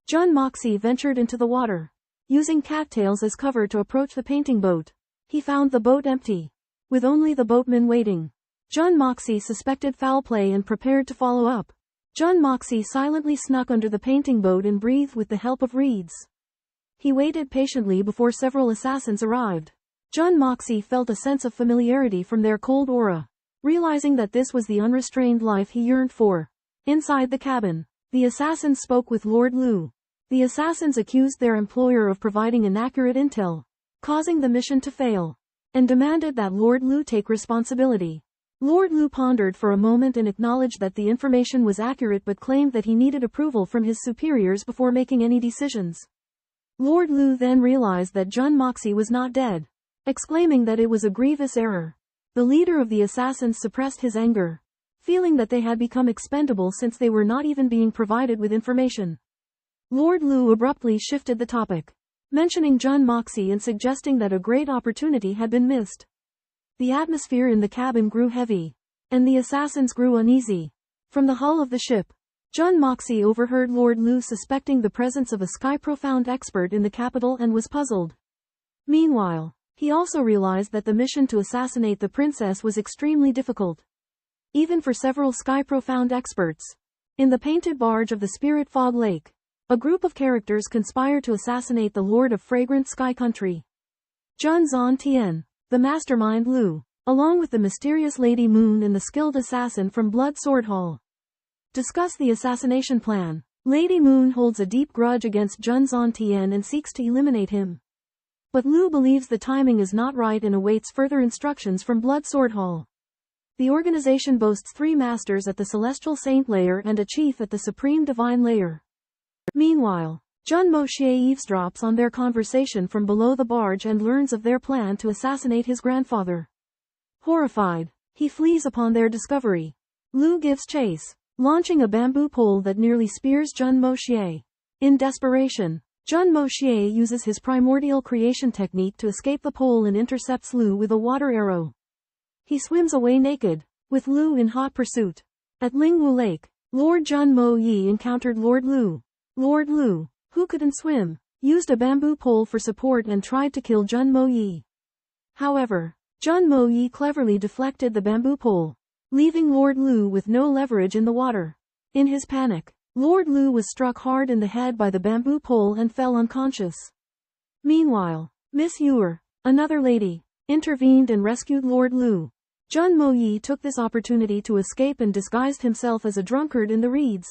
Jun Moxie ventured into the water, using cattails as cover to approach the painting boat. He found the boat empty, with only the boatman waiting. Jun Moxie suspected foul play and prepared to follow up. Jun Moxie silently snuck under the painting boat and breathed with the help of reeds. He waited patiently before several assassins arrived. Jun Moxie felt a sense of familiarity from their cold aura, realizing that this was the unrestrained life he yearned for. Inside the cabin, the assassins spoke with Lord Lu. The assassins accused their employer of providing inaccurate intel, causing the mission to fail, and demanded that Lord Lu take responsibility. Lord Lu pondered for a moment and acknowledged that the information was accurate but claimed that he needed approval from his superiors before making any decisions. Lord Lu then realized that Jun Moxie was not dead, exclaiming that it was a grievous error. The leader of the assassins suppressed his anger, feeling that they had become expendable since they were not even being provided with information. Lord Lu abruptly shifted the topic. mentioning Jun Moxie and suggesting that a great opportunity had been missed. The atmosphere in the cabin grew heavy, and the assassins grew uneasy. From the hull of the ship, Jun Moxie overheard Lord Lu suspecting the presence of a sky-profound expert in the capital and was puzzled. Meanwhile, he also realized that the mission to assassinate the princess was extremely difficult, even for several sky-profound experts. In the painted barge of the Spirit Fog Lake, a group of characters conspire to assassinate the Lord of Fragrant Sky Country. Jun Zhantian, the mastermind Lu, along with the mysterious Lady Moon and the skilled assassin from Blood Sword Hall, discuss the assassination plan. Lady Moon holds a deep grudge against Jun Zhantian and seeks to eliminate him. But Lu believes the timing is not right and awaits further instructions from Blood Sword Hall. The organization boasts 3 masters at the Celestial Saint layer and a chief at the Supreme Divine layer. Meanwhile, Jun Moxie eavesdrops on their conversation from below the barge and learns of their plan to assassinate his grandfather. Horrified, he flees upon their discovery. Lu gives chase, launching a bamboo pole that nearly spears Jun Moxie. In desperation, Jun Moxie uses his primordial creation technique to escape the pole and intercepts Lu with a water arrow. He swims away naked, with Lu in hot pursuit. At Lingwu Lake, Lord Jun Moxie encountered Lord Lu. Lord Lu, who couldn't swim, used a bamboo pole for support and tried to kill Jun Moxie. However, Jun Moxie cleverly deflected the bamboo pole, leaving Lord Lu with no leverage in the water. In his panic, Lord Lu was struck hard in the head by the bamboo pole and fell unconscious. Meanwhile, Miss Yuer, another lady, intervened and rescued Lord Lu. Jun Moxie took this opportunity to escape and disguised himself as a drunkard in the reeds.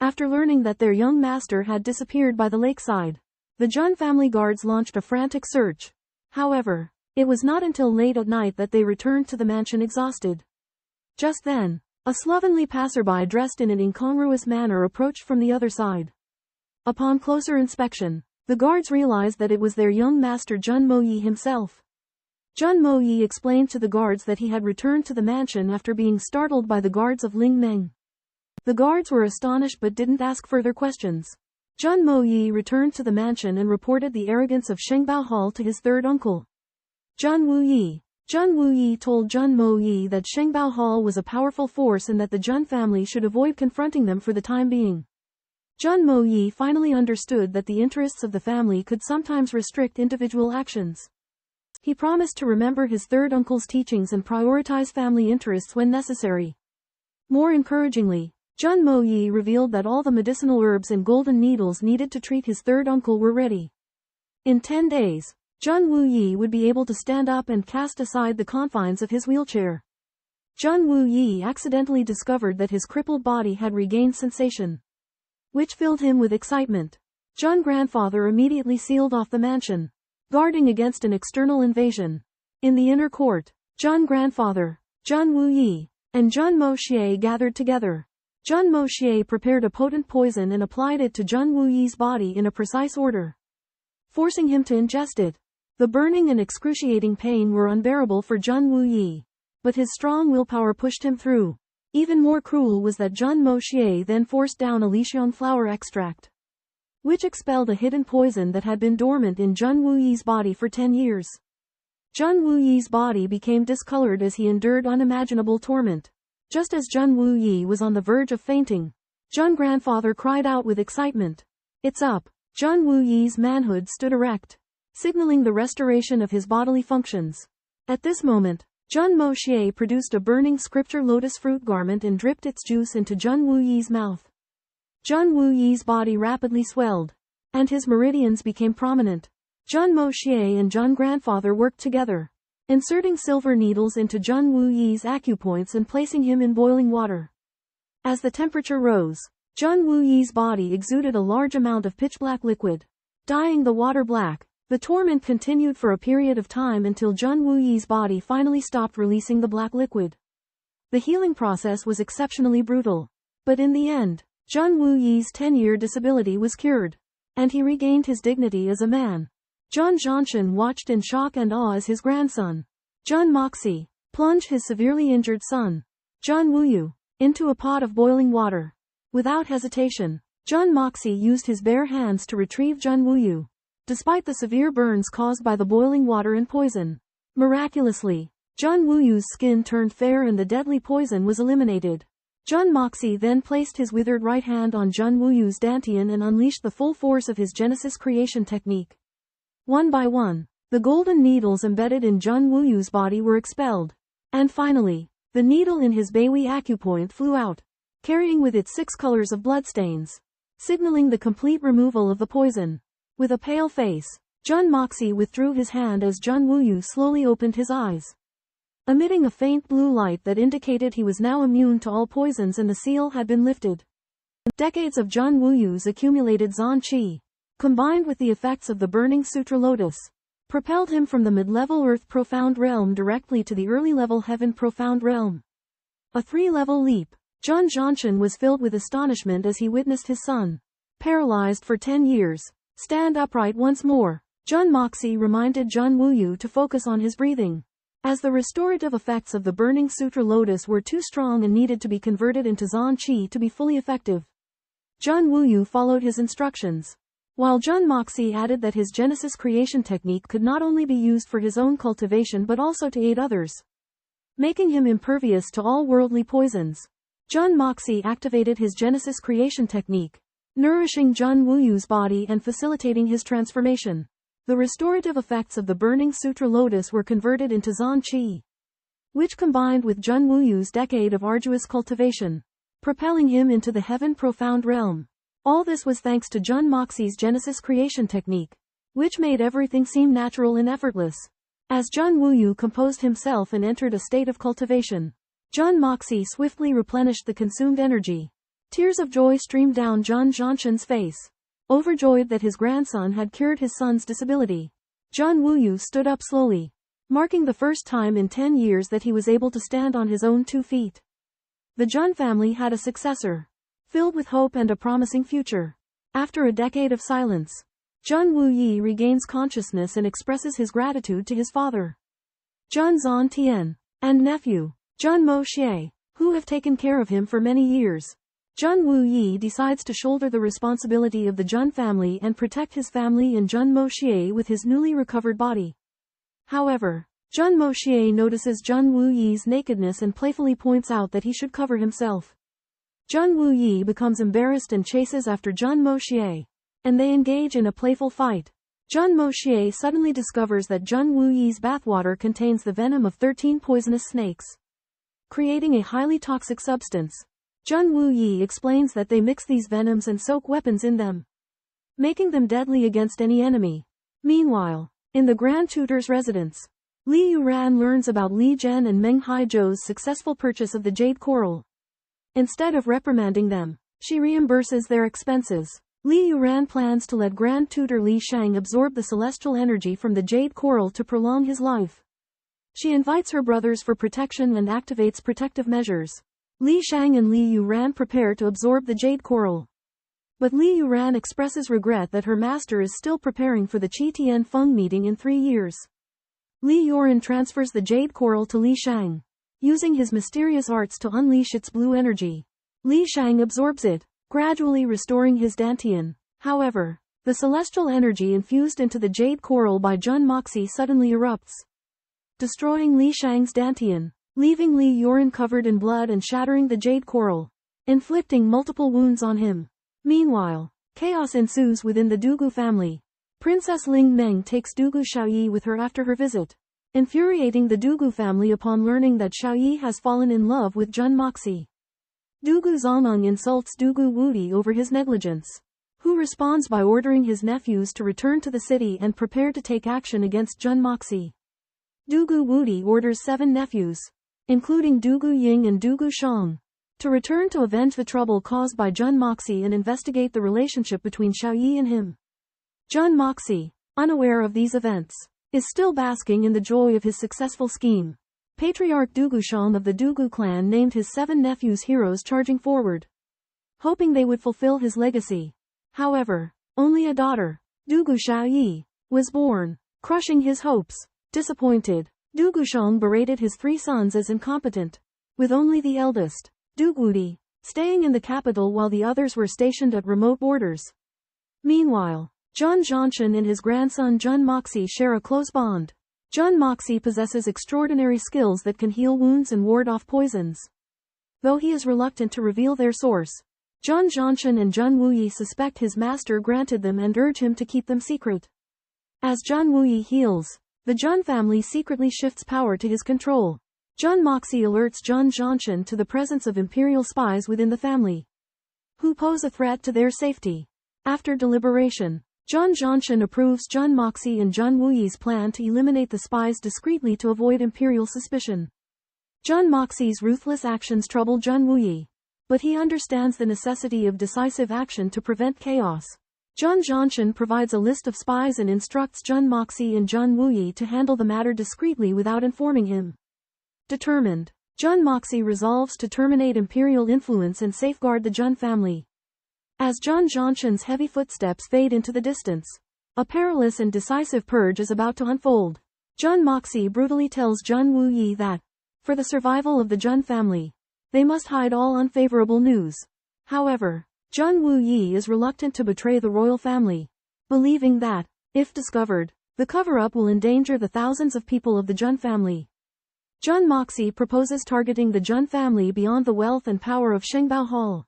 After learning that their young master had disappeared by the lakeside, the Jun family guards launched a frantic search. However, it was not until late at night that they returned to the mansion exhausted. Just then, a slovenly passerby dressed in an incongruous manner approached from the other side. Upon closer inspection, the guards realized that it was their young master Jun Moxie himself. Jun Moxie explained to the guards that he had returned to the mansion after being startled by the guards of Ling Meng. The guards were astonished but didn't ask further questions. Jun Moxie returned to the mansion and reported the arrogance of Shengbao Hall to his third uncle, Jun Wuyi. Jun Wuyi told Jun Moxie that Shengbao Hall was a powerful force and that the Jun family should avoid confronting them for the time being. Jun Moxie finally understood that the interests of the family could sometimes restrict individual actions. He promised to remember his third uncle's teachings and prioritize family interests when necessary. More encouragingly, Jun Moxie revealed that all the medicinal herbs and golden needles needed to treat his third uncle were ready. In 10 days, Jun Wuyi would be able to stand up and cast aside the confines of his wheelchair. Jun Wuyi accidentally discovered that his crippled body had regained sensation, which filled him with excitement. Jun grandfather immediately sealed off the mansion, guarding against an external invasion. In the inner court, Jun grandfather, Jun Wuyi, and Jun Moxie gathered together. Jun Moxie prepared a potent poison and applied it to Jun Wuyi's body in a precise order, forcing him to ingest it. The burning and excruciating pain were unbearable for Jun Wuyi, but his strong willpower pushed him through. Even more cruel was that Jun Moxie then forced down a lixiang flower extract, which expelled a hidden poison that had been dormant in Jun Wuyi's body for 10 years. Jun Wuyi's body became discolored as he endured unimaginable torment. Just as Jun Wuyi was on the verge of fainting, Jun grandfather cried out with excitement. "It's up!" Jun Wuyi's manhood stood erect, signaling the restoration of his bodily functions. At this moment, Jun Moxie produced a burning scripture lotus fruit garment and dripped its juice into Jun Wuyi's mouth. Jun Wuyi's body rapidly swelled, and his meridians became prominent. Jun Moxie and Jun grandfather worked together, inserting silver needles into Jun Wuyi's acupoints and placing him in boiling water. As the temperature rose, Jun Wuyi's body exuded a large amount of pitch-black liquid, dyeing the water black. The torment continued for a period of time until Jun Wuyi's body finally stopped releasing the black liquid. The healing process was exceptionally brutal, but in the end, Jun Wuyi's 10-year disability was cured, and he regained his dignity as a man. Jun Zhantian watched in shock and awe as his grandson, Jun Moxie, plunged his severely injured son, Jun Wuyu, into a pot of boiling water. Without hesitation, Jun Moxie used his bare hands to retrieve Jun Wuyu, despite the severe burns caused by the boiling water and poison. Miraculously, Jun Wuyu's skin turned fair and the deadly poison was eliminated. Jun Moxie then placed his withered right hand on Jun Wuyu's dantian and unleashed the full force of his Genesis creation technique. One by one, the golden needles embedded in Jun Wuyu's body were expelled. And finally, the needle in his Beihui acupoint flew out, carrying with it 6 colors of bloodstains, signaling the complete removal of the poison. With a pale face, Jun Moxie withdrew his hand as Jun Wuyu slowly opened his eyes, emitting a faint blue light that indicated he was now immune to all poisons and the seal had been lifted. Decades of Jun Wuyu's accumulated Zhan Qi, combined with the effects of the Burning Sutra Lotus, propelled him from the mid-level Earth Profound Realm directly to the early-level Heaven Profound Realm. A 3-level leap. Jun Zhantian was filled with astonishment as he witnessed his son, paralyzed for 10 years, stand upright once more. Jun Moxie reminded Jun Wuyu to focus on his breathing, as the restorative effects of the Burning Sutra Lotus were too strong and needed to be converted into Zhan Qi to be fully effective. Jun Wuyu followed his instructions, while Jun Moxie added that his Genesis creation technique could not only be used for his own cultivation but also to aid others, making him impervious to all worldly poisons. Jun Moxie activated his Genesis creation technique, nourishing Jun Wuyu's body and facilitating his transformation. The restorative effects of the Burning Sutra Lotus were converted into Zhan Qi, which combined with Jun Wuyu's decade of arduous cultivation, propelling him into the Heaven Profound Realm. All this was thanks to Jun Moxie's Genesis creation technique, which made everything seem natural and effortless. As Jun Wuyu composed himself and entered a state of cultivation, Jun Moxie swiftly replenished the consumed energy. Tears of joy streamed down Jun Zhantian's face, overjoyed that his grandson had cured his son's disability. Jun Wuyu stood up slowly, marking the first time in 10 years that he was able to stand on his own 2 feet. The Jun family had a successor, filled with hope and a promising future. After a decade of silence, Jun Wuyi regains consciousness and expresses his gratitude to his father, Jun Zhantian, and nephew, Jun Moxie, who have taken care of him for many years. Jun Wuyi decides to shoulder the responsibility of the Jun family and protect his family and Jun Moxie with his newly recovered body. However, Jun Moxie notices Jun Wuyi's nakedness and playfully points out that he should cover himself. Jun Wuyi becomes embarrassed and chases after Jun Moxie, and they engage in a playful fight. Jun Moxie suddenly discovers that Jun Wuyi's bathwater contains the venom of 13 poisonous snakes, creating a highly toxic substance. Jun Wuyi explains that they mix these venoms and soak weapons in them, making them deadly against any enemy. Meanwhile, in the Grand Tutor's residence, Li Yuran learns about Li Zhen and Meng Haizhou's successful purchase of the jade coral. Instead of reprimanding them, she reimburses their expenses. Li Yuran plans to let Grand Tutor Li Shang absorb the celestial energy from the jade coral to prolong his life. She invites her brothers for protection and activates protective measures. Li Shang and Li Yuran prepare to absorb the jade coral, but Li Yuran expresses regret that her master is still preparing for the Qi Tian Feng meeting in 3 years. Li Yuran transfers the jade coral to Li Shang, using his mysterious arts to unleash its blue energy. Li Shang absorbs it, gradually restoring his dantian. However, the celestial energy infused into the jade coral by Jun Moxie suddenly erupts, destroying Li Shang's dantian, leaving Li Yuran covered in blood and shattering the jade coral, inflicting multiple wounds on him. Meanwhile, chaos ensues within the Dugu family. Princess Ling Meng takes Dugu Xiaoyi with her after her visit, infuriating the Dugu family upon learning that Xiaoyi has fallen in love with Jun Moxie. Dugu Zhongnong insults Dugu Wudi over his negligence, who responds by ordering his nephews to return to the city and prepare to take action against Jun Moxie. Dugu Wudi orders 7 nephews, including Dugu Ying and Dugu Shang, to return to avenge the trouble caused by Jun Moxie and investigate the relationship between Xiaoyi and him. Jun Moxie, unaware of these events, is still basking in the joy of his successful scheme. Patriarch Dugu Shang of the Dugu clan named his 7 nephews heroes, charging forward, hoping they would fulfill his legacy. However, only a daughter, Dugu Xiaoyi, was born, crushing his hopes. Disappointed, Dugu Shang berated his 3 sons as incompetent, with only the eldest, Dugu Wudi, staying in the capital while the others were stationed at remote borders. Meanwhile, Jun Zhantian and his grandson Jun Moxie share a close bond. Jun Moxie possesses extraordinary skills that can heal wounds and ward off poisons. Though he is reluctant to reveal their source, Jun Zhantian and Jun Wuyi suspect his master granted them and urge him to keep them secret. As Jun Wuyi heals, the Jun family secretly shifts power to his control. Jun Moxie alerts Jun Zhantian to the presence of imperial spies within the family, who pose a threat to their safety. After deliberation, Jun Zhantian approves Jun Moxie and Jun Wuyi's plan to eliminate the spies discreetly to avoid imperial suspicion. Jun Moxie's ruthless actions trouble Jun Wuyi, but he understands the necessity of decisive action to prevent chaos. Jun Zhantian provides a list of spies and instructs Jun Moxie and Jun Wuyi to handle the matter discreetly without informing him. Determined, Jun Moxie resolves to terminate imperial influence and safeguard the Jun family. As Jun Zhantian's heavy footsteps fade into the distance, a perilous and decisive purge is about to unfold. Jun Moxie brutally tells Jun Wuyi that, for the survival of the Jun family, they must hide all unfavorable news. However, Jun Wuyi is reluctant to betray the royal family, believing that, if discovered, the cover-up will endanger the thousands of people of the Jun family. Jun Moxie proposes targeting the Jun family beyond the wealth and power of Shengbao Hall,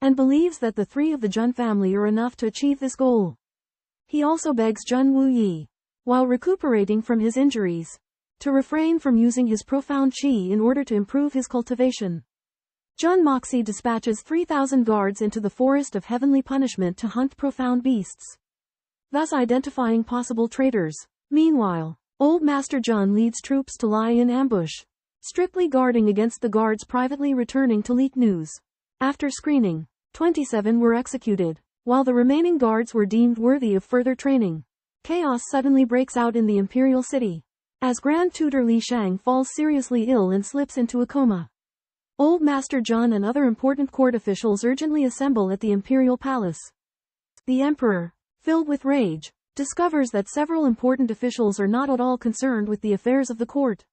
and believes that the three of the Jun family are enough to achieve this goal. He also begs Jun Wuyi, while recuperating from his injuries, to refrain from using his profound qi in order to improve his cultivation. Jun Moxie dispatches 3,000 guards into the forest of heavenly punishment to hunt profound beasts, thus identifying possible traitors. Meanwhile, Old Master Jun leads troops to lie in ambush, strictly guarding against the guards privately returning to leak news. After screening, 27 were executed, while the remaining guards were deemed worthy of further training. Chaos suddenly breaks out in the imperial city, as Grand Tutor Li Shang falls seriously ill and slips into a coma. Old Master Jun and other important court officials urgently assemble at the imperial palace. The emperor, filled with rage, discovers that several important officials are not at all concerned with the affairs of the court,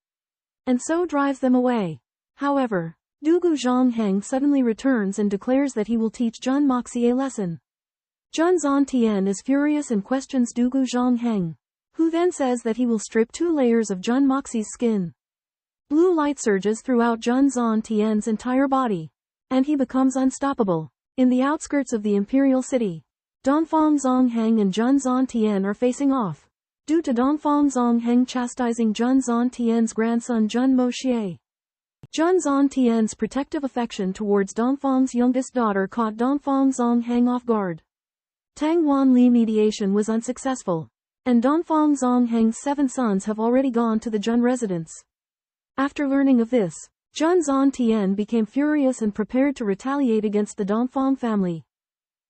and so drives them away. However, Dugu Zhongheng suddenly returns and declares that he will teach Jun Moxie a lesson. Jun Zhantian is furious and questions Dugu Zhongheng, who then says that he will strip 2 layers of Jun Moxie's skin. Blue light surges throughout Jun Zhantian's entire body, and he becomes unstoppable. In the outskirts of the imperial city, Dongfang Zongheng and Jun Zhantian are facing off, due to Dongfang Zongheng chastising Jun Zhantian's grandson Jun Moxie. Jun Zhantian's protective affection towards Dongfang's youngest daughter caught Dongfang Zongheng off guard. Tang Wanli mediation was unsuccessful, and Dongfang Zongheng's 7 sons have already gone to the Jun residence. After learning of this, Jun Zhantian became furious and prepared to retaliate against the Dongfang family.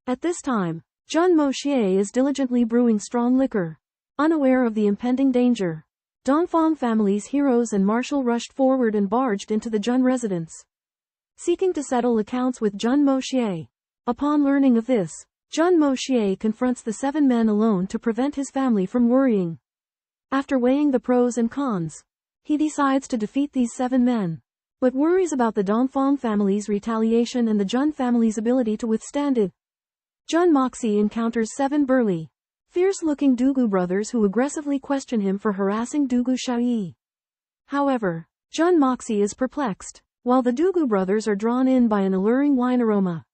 At this time, Jun Moxie is diligently brewing strong liquor. Unaware of the impending danger, Dongfang family's heroes and marshal rushed forward and barged into the Jun residence, seeking to settle accounts with Jun Moxie. Upon learning of this, Jun Moxie confronts the 7 men alone to prevent his family from worrying. After weighing the pros and cons, he decides to defeat these 7 men, but worries about the Dongfang family's retaliation and the Jun family's ability to withstand it. Jun Moxie encounters 7 burly, fierce-looking Dugu brothers who aggressively question him for harassing Dugu Xiaoyi. However, Jun Moxie is perplexed, while the Dugu brothers are drawn in by an alluring wine aroma.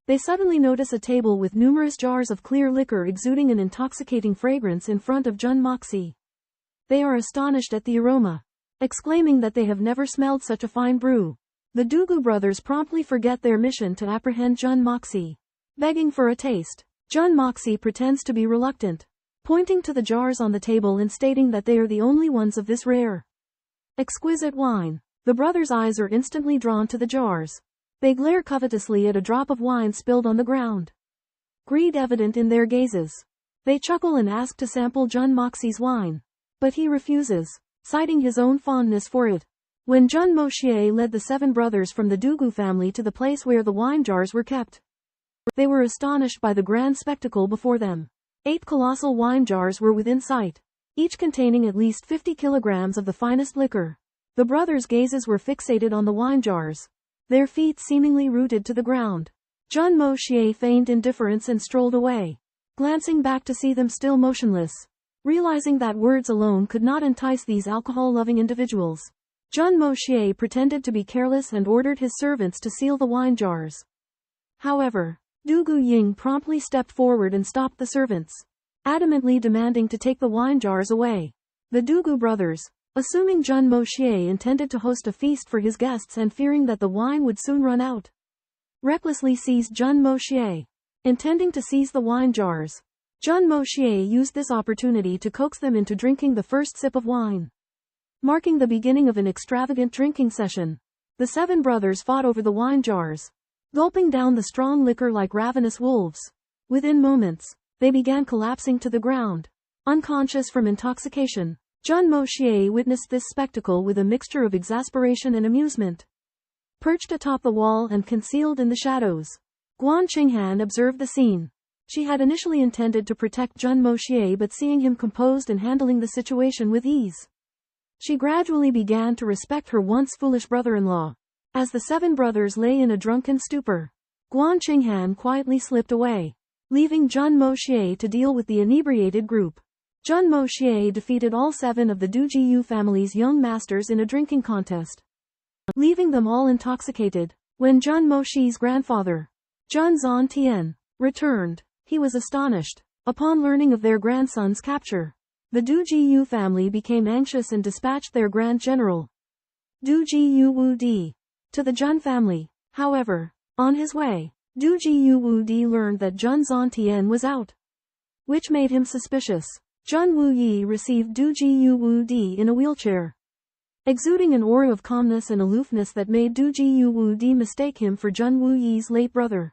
They suddenly notice a table with numerous jars of clear liquor exuding an intoxicating fragrance in front of Jun Moxie. They are astonished at the aroma, exclaiming that they have never smelled such a fine brew. The Dugu brothers promptly forget their mission to apprehend Jun Moxie. Begging for a taste, Jun Moxie pretends to be reluctant, pointing to the jars on the table and stating that they are the only ones of this rare, exquisite wine. The brothers' eyes are instantly drawn to the jars. They glare covetously at a drop of wine spilled on the ground, greed evident in their gazes. They chuckle and ask to sample Jun Moxie's wine, but he refuses, citing his own fondness for it. When Jun Moxie led the 7 brothers from the Dugu family to the place where the wine jars were kept, they were astonished by the grand spectacle before them. 8 colossal wine jars were within sight, each containing at least 50 kilograms of the finest liquor. The brothers' gazes were fixated on the wine jars, their feet seemingly rooted to the ground. Jun Moxie feigned indifference and strolled away. glancing back to see them still motionless. Realizing that words alone could not entice these alcohol-loving individuals, Jun Moxie pretended to be careless and ordered his servants to seal the wine jars. However, Du Ying promptly stepped forward and stopped the servants, adamantly demanding to take the wine jars away. The Du brothers, assuming Jun Moxie intended to host a feast for his guests and fearing that the wine would soon run out, recklessly seized Jun Moxie. Intending to seize the wine jars, Jun Moxie used this opportunity to coax them into drinking the first sip of wine, marking the beginning of an extravagant drinking session. The 7 brothers fought over the wine jars, gulping down the strong liquor like ravenous wolves. Within moments, they began collapsing to the ground, unconscious from intoxication. Jun Moxie witnessed this spectacle with a mixture of exasperation and amusement. Perched atop the wall and concealed in the shadows, Guan Qinghan observed the scene. She had initially intended to protect Jun Moxie, but seeing him composed and handling the situation with ease, she gradually began to respect her once foolish brother-in-law. As the 7 brothers lay in a drunken stupor, Guan Qinghan quietly slipped away, leaving Jun Moxie to deal with the inebriated group. Jun Moxie defeated all 7 of the Du Jiyu family's young masters in a drinking contest, leaving them all intoxicated. When Jun Moxie's grandfather, Jun Zhantian, returned, he was astonished. Upon learning of their grandson's capture, the Du Jiyu family became anxious and dispatched their Grand General, Du Jiyu Wudi, to the Jun family. However, on his way, Du Jiyu Wudi learned that Jun Zhantian was out, which made him suspicious. Jun Wuyi received Du Jiyu Wudi in a wheelchair, exuding an aura of calmness and aloofness that made Du Jiyu Wudi mistake him for Jun Wuyi's late brother,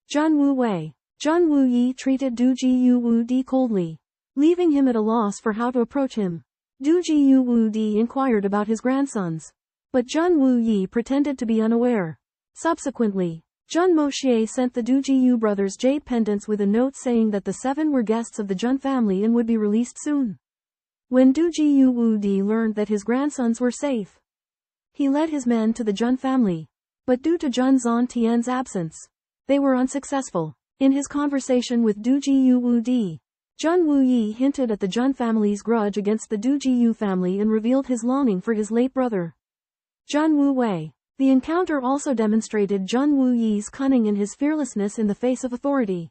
Jun Wuwei. Jun Wuyi treated Du Jiyu Wudi coldly, leaving him at a loss for how to approach him. Du Jiyu Wudi inquired about his grandsons, but Jun Wuyi pretended to be unaware. Subsequently, Jun Moxie sent the Du Jiyu brothers jade pendants with a note saying that the 7 were guests of the Jun family and would be released soon. When Du Jiyu Wudi learned that his grandsons were safe, he led his men to the Jun family, but due to Jun Zhantian's absence, they were unsuccessful. In his conversation with Du Jiyu Wudi, Jun Wuyi hinted at the Jun family's grudge against the Du Jiyu family and revealed his longing for his late brother, Jun Wuwei. The encounter also demonstrated Jun Wuyi's cunning and his fearlessness in the face of authority.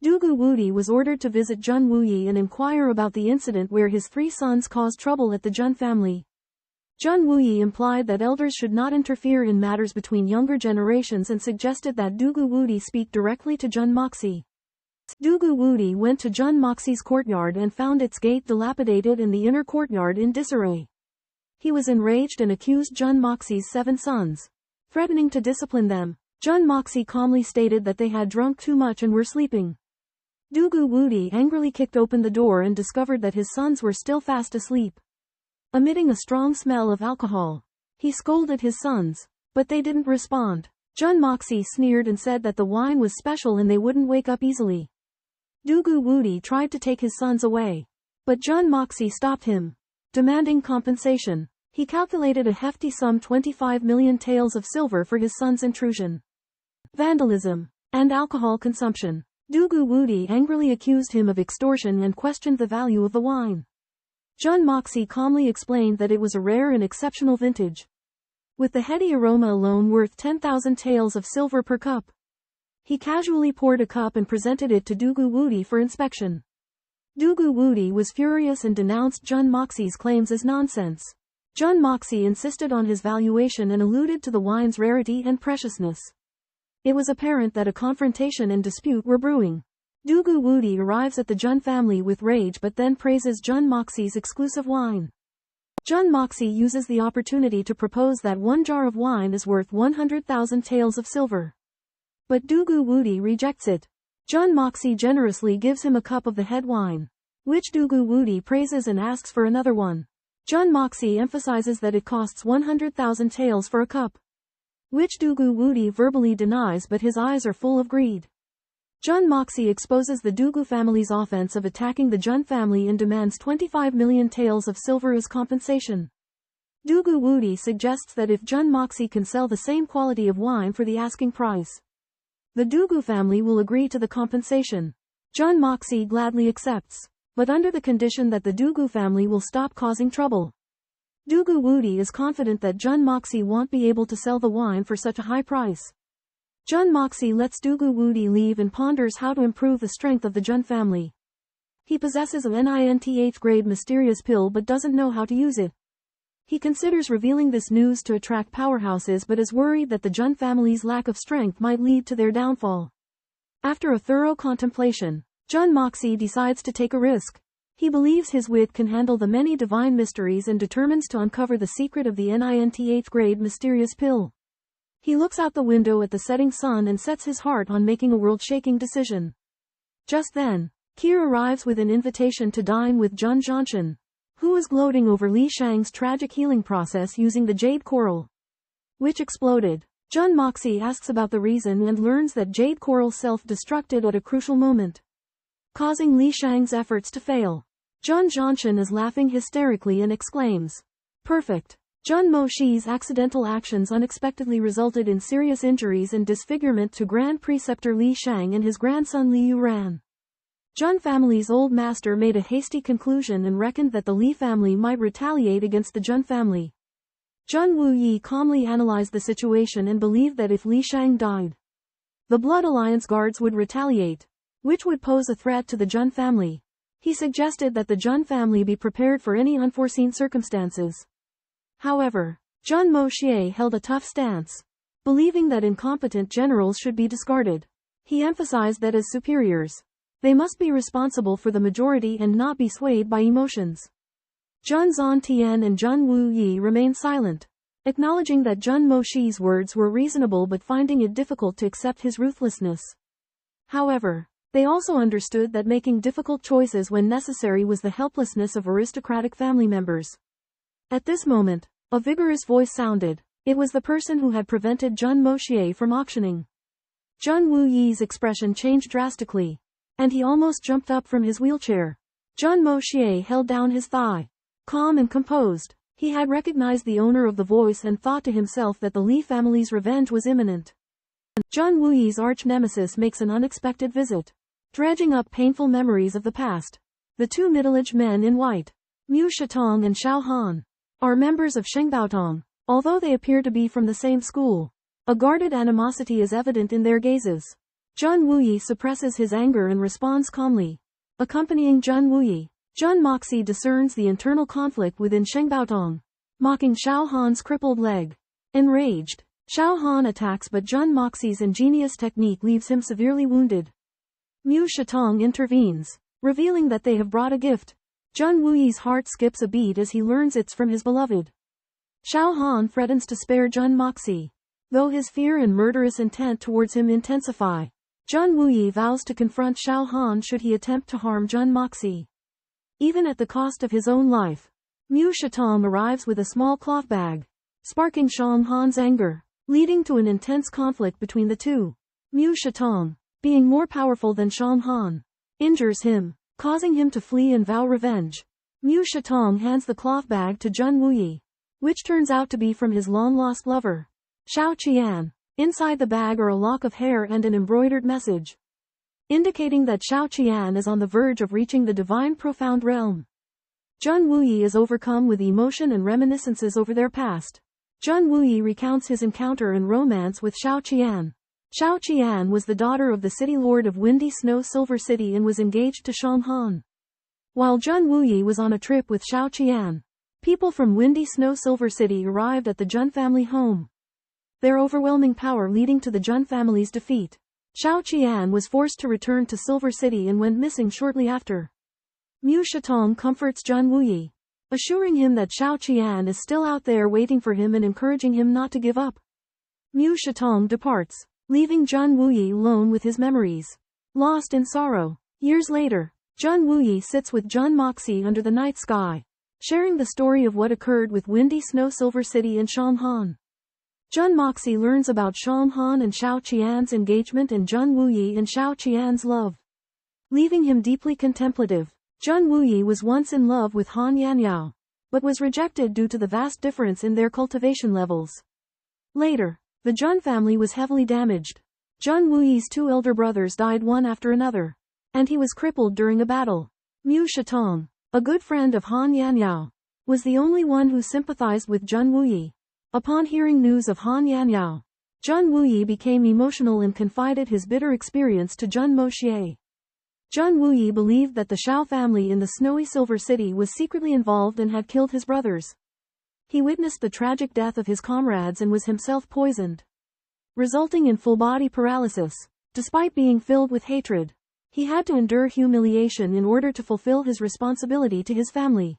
Du Wudi was ordered to visit Jun Wuyi and inquire about the incident where his 3 sons caused trouble at the Jun family. Jun Wuyi implied that elders should not interfere in matters between younger generations and suggested that Du Wudi speak directly to Jun Moxie. Du Wudi went to Jun Moxie's courtyard and found its gate dilapidated and the inner courtyard in disarray. He was enraged and accused Jun Moxie's 7 sons, threatening to discipline them. Jun Moxie calmly stated that they had drunk too much and were sleeping. Du Wudi angrily kicked open the door and discovered that his sons were still fast asleep, emitting a strong smell of alcohol. He scolded his sons, but they didn't respond. Jun Moxie sneered and said that the wine was special and they wouldn't wake up easily. Du Wudi tried to take his sons away, but Jun Moxie stopped him, demanding compensation. He calculated a hefty sum, 25 million taels of silver, for his son's intrusion, vandalism, and alcohol consumption. Du Wudi angrily accused him of extortion and questioned the value of the wine. Jun Moxie calmly explained that it was a rare and exceptional vintage, with the heady aroma alone worth 10,000 taels of silver per cup. He casually poured a cup and presented it to Du Wudi for inspection. Du Wudi was furious and denounced Jun Moxie's claims as nonsense. Jun Moxie insisted on his valuation and alluded to the wine's rarity and preciousness. It was apparent that a confrontation and dispute were brewing. Du Wudi arrives at the Jun family with rage but then praises Jun Moxie's exclusive wine. Jun Moxie uses the opportunity to propose that 1 jar of wine is worth 100,000 taels of silver. But Du Wudi rejects it. Jun Moxie generously gives him a cup of the head wine, which Du Wudi praises and asks for another one. Jun Moxie emphasizes that it costs 100,000 taels for a cup, which Du Wudi verbally denies, but his eyes are full of greed. Jun Moxie exposes the Du family's offense of attacking the Jun family and demands 25 million taels of silver as compensation. Du Wudi suggests that if Jun Moxie can sell the same quality of wine for the asking price, the Du family will agree to the compensation. Jun Moxie gladly accepts, but under the condition that the Dugu family will stop causing trouble. Dugu Wudi is confident that Jun Moxie won't be able to sell the wine for such a high price. Jun Moxie lets Dugu Wudi leave and ponders how to improve the strength of the Jun family. He possesses a ninth grade mysterious pill but doesn't know how to use it. He considers revealing this news to attract powerhouses but is worried that the Jun family's lack of strength might lead to their downfall. After a thorough contemplation, Jun Moxie decides to take a risk. He believes his wit can handle the many divine mysteries and determines to uncover the secret of the ninth grade mysterious pill. He looks out the window at the setting sun and sets his heart on making a world-shaking decision. Just then, Kier arrives with an invitation to dine with Jun Zhantian, who is gloating over Li Shang's tragic healing process using the jade coral, which exploded. Jun Moxie asks about the reason and learns that jade coral self-destructed at a crucial moment, causing Li Shang's efforts to fail. Jun Zhantian is laughing hysterically and exclaims, "Perfect!" Jun Moxie's accidental actions unexpectedly resulted in serious injuries and disfigurement to Grand Preceptor Li Shang and his grandson Li Yuran. Jun family's old master made a hasty conclusion and reckoned that the Li family might retaliate against the Jun family. Jun Wuyi calmly analyzed the situation and believed that if Li Shang died, the Blood Alliance guards would retaliate, which would pose a threat to the Jun family. He suggested that the Jun family be prepared for any unforeseen circumstances. However, Jun Moxie held a tough stance, believing that incompetent generals should be discarded. He emphasized that as superiors, they must be responsible for the majority and not be swayed by emotions. Jun Zhantian and Jun Wuyi remained silent, acknowledging that Jun Moxie's words were reasonable but finding it difficult to accept his ruthlessness. However, they also understood that making difficult choices when necessary was the helplessness of aristocratic family members. At this moment, a vigorous voice sounded. It was the person who had prevented Jun Moxie from auctioning. Jun Wuyi's expression changed drastically, and he almost jumped up from his wheelchair. Jun Moxie held down his thigh. Calm and composed, he had recognized the owner of the voice and thought to himself that the Li family's revenge was imminent. Jun Wuyi's arch-nemesis makes an unexpected visit, dredging up painful memories of the past. The two middle-aged men in white, Mu Shitong and Xiao Han, are members of Shengbaotong. Although they appear to be from the same school, a guarded animosity is evident in their gazes. Jun Wuyi suppresses his anger and responds calmly. Accompanying Jun Wuyi, Jun Moxie discerns the internal conflict within Shengbaotong, mocking Xiao Han's crippled leg. Enraged, Xiao Han attacks but Jun Moxie's ingenious technique leaves him severely wounded. Mu Shitong intervenes, revealing that they have brought a gift. Jun Wuyi's heart skips a beat as he learns it's from his beloved. Xiao Han threatens to spare Jun Moxie, though his fear and murderous intent towards him intensify. Jun Wuyi vows to confront Xiao Han should he attempt to harm Jun Moxie, even at the cost of his own life. Mu Shitong arrives with a small cloth bag, sparking Xiao Han's anger, leading to an intense conflict between the two. Mu Shitong, being more powerful than Xiao Han, injures him, causing him to flee and vow revenge. Mu Shitong hands the cloth bag to Jun Wuyi, which turns out to be from his long-lost lover, Xiao Qian. Inside the bag are a lock of hair and an embroidered message, indicating that Xiao Qian is on the verge of reaching the divine profound realm. Jun Wuyi is overcome with emotion and reminiscences over their past. Jun Wuyi recounts his encounter and romance with Xiao Qian. Xiao Qian was the daughter of the city lord of Windy Snow Silver City and was engaged to Xiao Han. While Jun Wuyi was on a trip with Xiao Qian, people from Windy Snow Silver City arrived at the Jun family home, their overwhelming power leading to the Jun family's defeat. Xiao Qian was forced to return to Silver City and went missing shortly after. Mu Shitong comforts Jun Wuyi, assuring him that Xiao Qian is still out there waiting for him and encouraging him not to give up. Mu Shitong departs, leaving Jun Wuyi alone with his memories, lost in sorrow. Years later, Jun Wuyi sits with Jun Moxie under the night sky, sharing the story of what occurred with Windy Snow Silver City and Xiao Han. Jun Moxie learns about Xiao Han and Xiao Qian's engagement and Jun Wuyi and Xiao Qian's love, leaving him deeply contemplative. Jun Wuyi was once in love with Han Yanyao, but was rejected due to the vast difference in their cultivation levels. Later, the Jun family was heavily damaged. Jun Wuyi's two elder brothers died one after another, and he was crippled during a battle. Mu Shitong, a good friend of Han Yanyao, was the only one who sympathized with Jun Wuyi. Upon hearing news of Han Yanyao, Jun Wuyi became emotional and confided his bitter experience to Jun Moxie. Jun Wuyi believed that the Shao family in the snowy Silver City was secretly involved and had killed his brothers. He witnessed the tragic death of his comrades and was himself poisoned, resulting in full-body paralysis. Despite being filled with hatred, he had to endure humiliation in order to fulfill his responsibility to his family.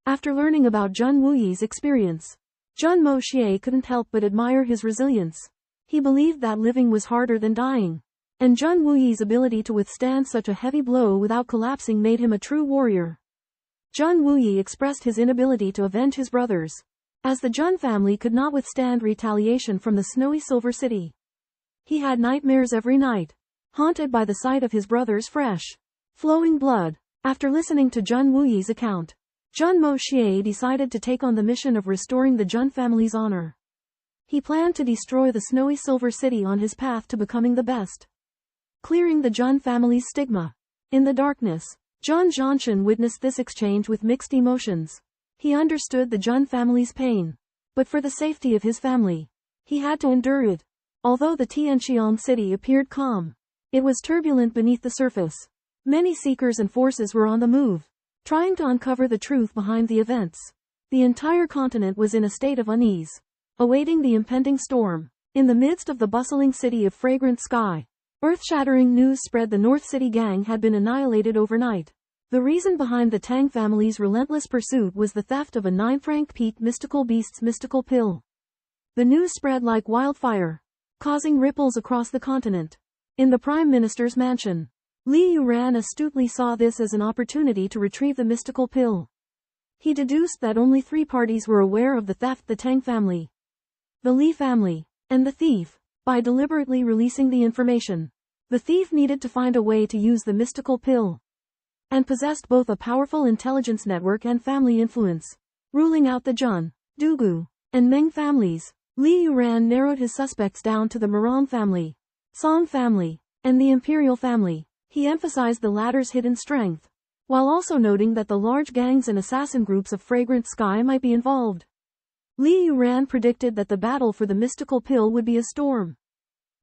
After learning about Jun Wuyi's experience, Jun Moxie couldn't help but admire his resilience. He believed that living was harder than dying, and Jun Wuyi's ability to withstand such a heavy blow without collapsing made him a true warrior. Jun Wuyi expressed his inability to avenge his brothers, as the Jun family could not withstand retaliation from the snowy Silver City. He had nightmares every night, haunted by the sight of his brothers' fresh, flowing blood. After listening to Jun Wuyi's account, Jun Moxie decided to take on the mission of restoring the Jun family's honor. He planned to destroy the snowy Silver City on his path to becoming the best, clearing the Jun family's stigma. In the darkness, Jun Zhantian witnessed this exchange with mixed emotions. He understood the Jun family's pain, but for the safety of his family, he had to endure it. Although the Tianxiang city appeared calm, it was turbulent beneath the surface. Many seekers and forces were on the move, trying to uncover the truth behind the events. The entire continent was in a state of unease, awaiting the impending storm. In the midst of the bustling city of fragrant sky, earth-shattering news spread: the North City gang had been annihilated overnight. The reason behind the Tang family's relentless pursuit was the theft of a 9-franc piece mystical beast's mystical pill. The news spread like wildfire, causing ripples across the continent. In the Prime Minister's mansion, Li Yuran astutely saw this as an opportunity to retrieve the mystical pill. He deduced that only 3 parties were aware of the theft: the Tang family, the Li family, and the thief. By deliberately releasing the information, the thief needed to find a way to use the mystical pill, and possessed both a powerful intelligence network and family influence. Ruling out the Jun, Dugu, and Meng families, Li Yuran narrowed his suspects down to the Marong family, Song family, and the Imperial family. He emphasized the latter's hidden strength, while also noting that the large gangs and assassin groups of Fragrant Sky might be involved. Li Yuran predicted that the battle for the mystical pill would be a storm,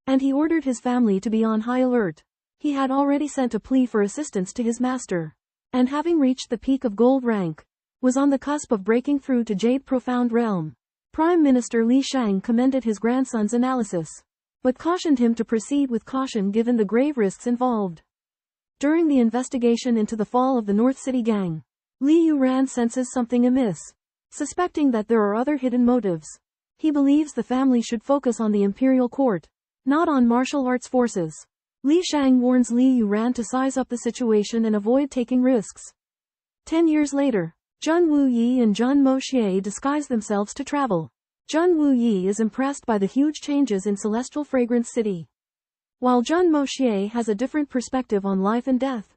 and he ordered his family to be on high alert. He had already sent a plea for assistance to his master, and having reached the peak of gold rank, was on the cusp of breaking through to Jade Profound Realm. Prime Minister Li Shang commended his grandson's analysis, but cautioned him to proceed with caution given the grave risks involved. During the investigation into the fall of the North City gang, Li Yuran senses something amiss. Suspecting that there are other hidden motives, he believes the family should focus on the imperial court, not on martial arts forces. Li Shang warns Li Yuran to size up the situation and avoid taking risks. 10 years later, Jun Wuyi and Jun Moxie disguise themselves to travel. Jun Wuyi is impressed by the huge changes in Celestial Fragrance City, while Jun Moxie has a different perspective on life and death.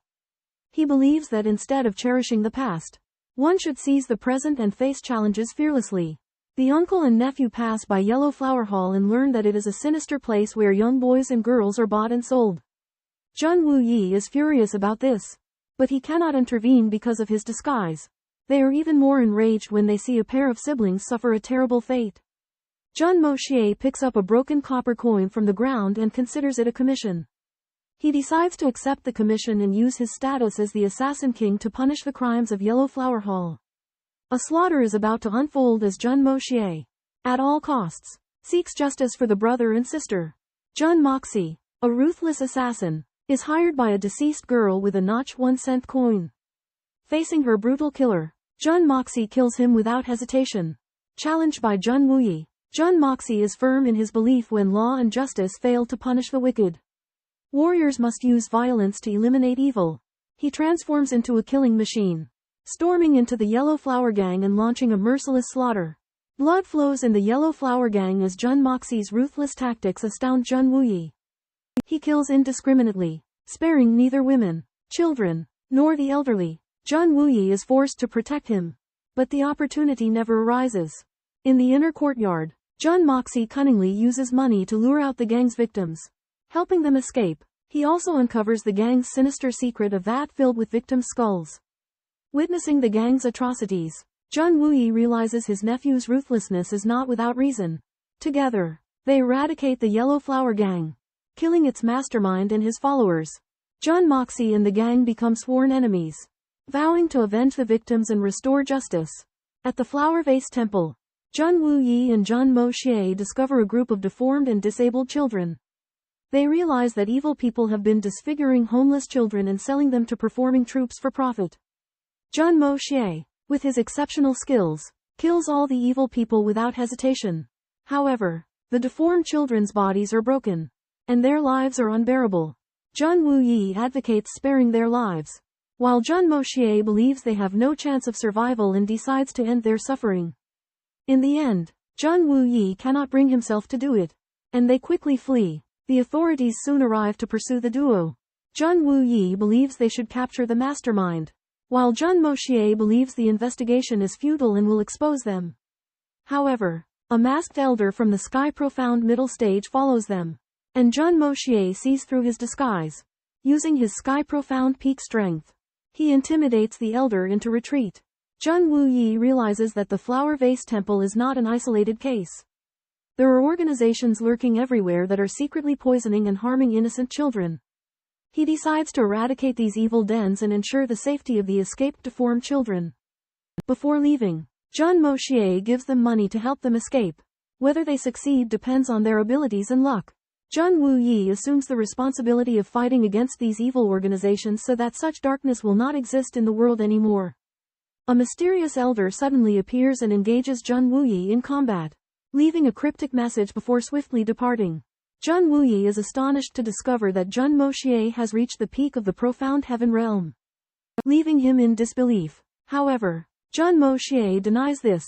He believes that instead of cherishing the past, one should seize the present and face challenges fearlessly. The uncle and nephew pass by Yellow Flower Hall and learn that it is a sinister place where young boys and girls are bought and sold. Jun Wuyi is furious about this, but he cannot intervene because of his disguise. They are even more enraged when they see a pair of siblings suffer a terrible fate. Jun Moxie picks up a broken copper coin from the ground and considers it a commission. He decides to accept the commission and use his status as the Assassin King to punish the crimes of Yellow Flower Hall. A slaughter is about to unfold as Jun Moxie, at all costs, seeks justice for the brother and sister. Jun Moxie, a ruthless assassin, is hired by a deceased girl with a notch 1-cent coin. Facing her brutal killer, Jun Moxie kills him without hesitation. Challenged by Jun Wuyi, Jun Moxie is firm in his belief when law and justice fail to punish the wicked, warriors must use violence to eliminate evil. He transforms into a killing machine, storming into the Yellow Flower Gang and launching a merciless slaughter. Blood flows in the Yellow Flower Gang as Jun Moxie's ruthless tactics astound Jun Wuyi. He kills indiscriminately, sparing neither women, children, nor the elderly. Jun Wuyi is forced to protect him, but the opportunity never arises. In the inner courtyard, Jun Moxie cunningly uses money to lure out the gang's victims, helping them escape. He also uncovers the gang's sinister secret, a vat filled with victims' skulls. Witnessing the gang's atrocities, Jun Wuyi realizes his nephew's ruthlessness is not without reason. Together, they eradicate the Yellow Flower Gang, killing its mastermind and his followers. Jun Moxie and the gang become sworn enemies, vowing to avenge the victims and restore justice. At the Flower Vase Temple, Jun Wuyi and Jun Moxie discover a group of deformed and disabled children. They realize that evil people have been disfiguring homeless children and selling them to performing troops for profit. Jun Moxie, with his exceptional skills, kills all the evil people without hesitation. However, the deformed children's bodies are broken, and their lives are unbearable. Jun Wuyi advocates sparing their lives, while Jun Moxie believes they have no chance of survival and decides to end their suffering. In the end, Jun Wuyi cannot bring himself to do it, and they quickly flee. The authorities soon arrive to pursue the duo. Jun Wuyi believes they should capture the mastermind, while Jun Moxie believes the investigation is futile and will expose them. However, a masked elder from the Sky Profound middle stage follows them, and Jun Moxie sees through his disguise. Using his Sky Profound peak strength, he intimidates the elder into retreat. Jun Wuyi realizes that the Flower Vase Temple is not an isolated case. There are organizations lurking everywhere that are secretly poisoning and harming innocent children. He decides to eradicate these evil dens and ensure the safety of the escaped deformed children. Before leaving, Jun Moxie gives them money to help them escape. Whether they succeed depends on their abilities and luck. Jun Wuyi assumes the responsibility of fighting against these evil organizations so that such darkness will not exist in the world anymore. A mysterious elder suddenly appears and engages Jun Wuyi in combat, leaving a cryptic message before swiftly departing. Jun Wuyi is astonished to discover that Jun Moxie has reached the peak of the profound heaven realm, leaving him in disbelief. However, Jun Moxie denies this,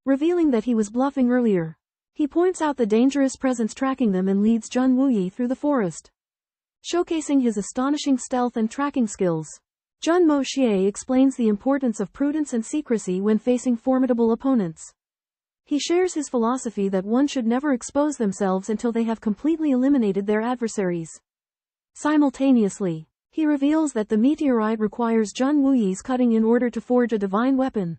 revealing that he was bluffing earlier. He points out the dangerous presence tracking them and leads Jun Wuyi through the forest. Showcasing his astonishing stealth and tracking skills, Jun Moxie explains the importance of prudence and secrecy when facing formidable opponents. He shares his philosophy that one should never expose themselves until they have completely eliminated their adversaries. Simultaneously, he reveals that the meteorite requires Jun Wuyi's cutting in order to forge a divine weapon.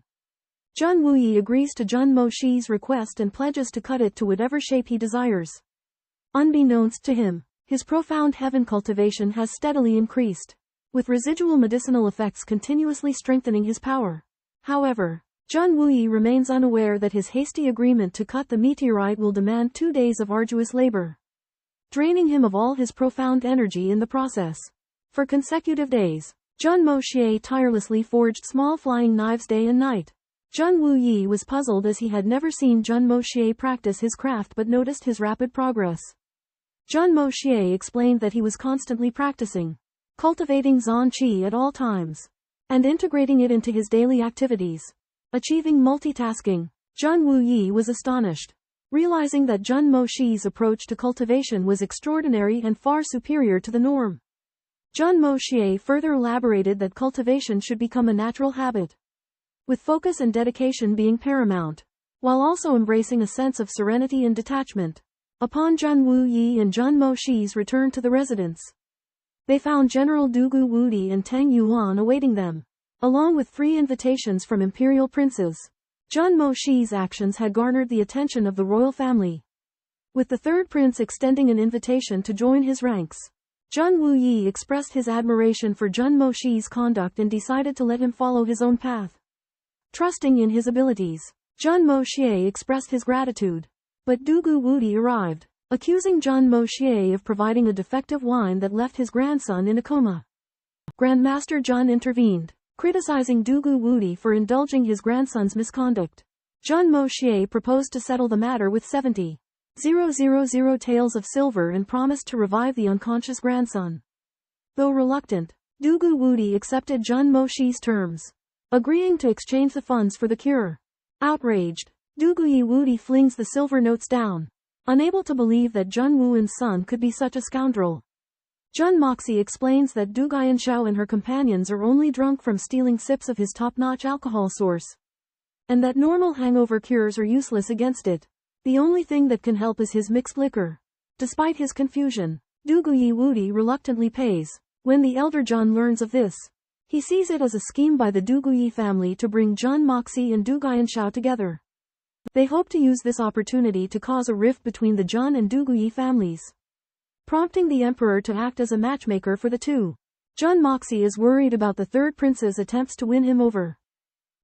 Jun Wuyi agrees to Jun Moxie's request and pledges to cut it to whatever shape he desires. Unbeknownst to him, his profound heaven cultivation has steadily increased, with residual medicinal effects continuously strengthening his power. However, Jun Wuyi remains unaware that his hasty agreement to cut the meteorite will demand 2 days of arduous labor, draining him of all his profound energy in the process. For consecutive days, Jun Moxie tirelessly forged small flying knives day and night. Jun Wuyi was puzzled as he had never seen Jun Moxie practice his craft but noticed his rapid progress. Jun Moxie explained that he was constantly practicing, cultivating Zhan Qi at all times, and integrating it into his daily activities, achieving multitasking. Jun Wuyi was astonished, realizing that Jun Moxie's approach to cultivation was extraordinary and far superior to the norm. Jun Moxie further elaborated that cultivation should become a natural habit, with focus and dedication being paramount, while also embracing a sense of serenity and detachment. Upon Jun Wuyi and Jun Moxie's return to the residence, they found General Dugu Wudi and Teng Yuan awaiting them, along with 3 invitations from imperial princes. Jun Moxie's actions had garnered the attention of the royal family, with the 3rd prince extending an invitation to join his ranks. Jun Wuyi expressed his admiration for Jun Moxie's conduct and decided to let him follow his own path. Trusting in his abilities, Jun Moxie expressed his gratitude. But Dugu Wudi arrived, accusing Jun Moxie of providing a defective wine that left his grandson in a coma. Grandmaster Jun intervened, criticizing Dugu Wudi for indulging his grandson's misconduct. Jun Moxie proposed to settle the matter with 70,000 taels of silver and promised to revive the unconscious grandson. Though reluctant, Dugu Wudi accepted Jun Moxie's terms, agreeing to exchange the funds for the cure. Outraged, Dugu Wudi flings the silver notes down, unable to believe that Jun Wuan's son could be such a scoundrel. Jun Moxie explains that Du Guianxiao and her companions are only drunk from stealing sips of his top-notch alcohol source, and that normal hangover cures are useless against it. The only thing that can help is his mixed liquor. Despite his confusion, Duguyi Wudi reluctantly pays. When the elder Jun learns of this, he sees it as a scheme by the Duguyi family to bring Jun Moxie and Du Guianshao together. They hope to use this opportunity to cause a rift between the Jun and Duguyi families, prompting the emperor to act as a matchmaker for the two. Jun Moxie is worried about the third prince's attempts to win him over,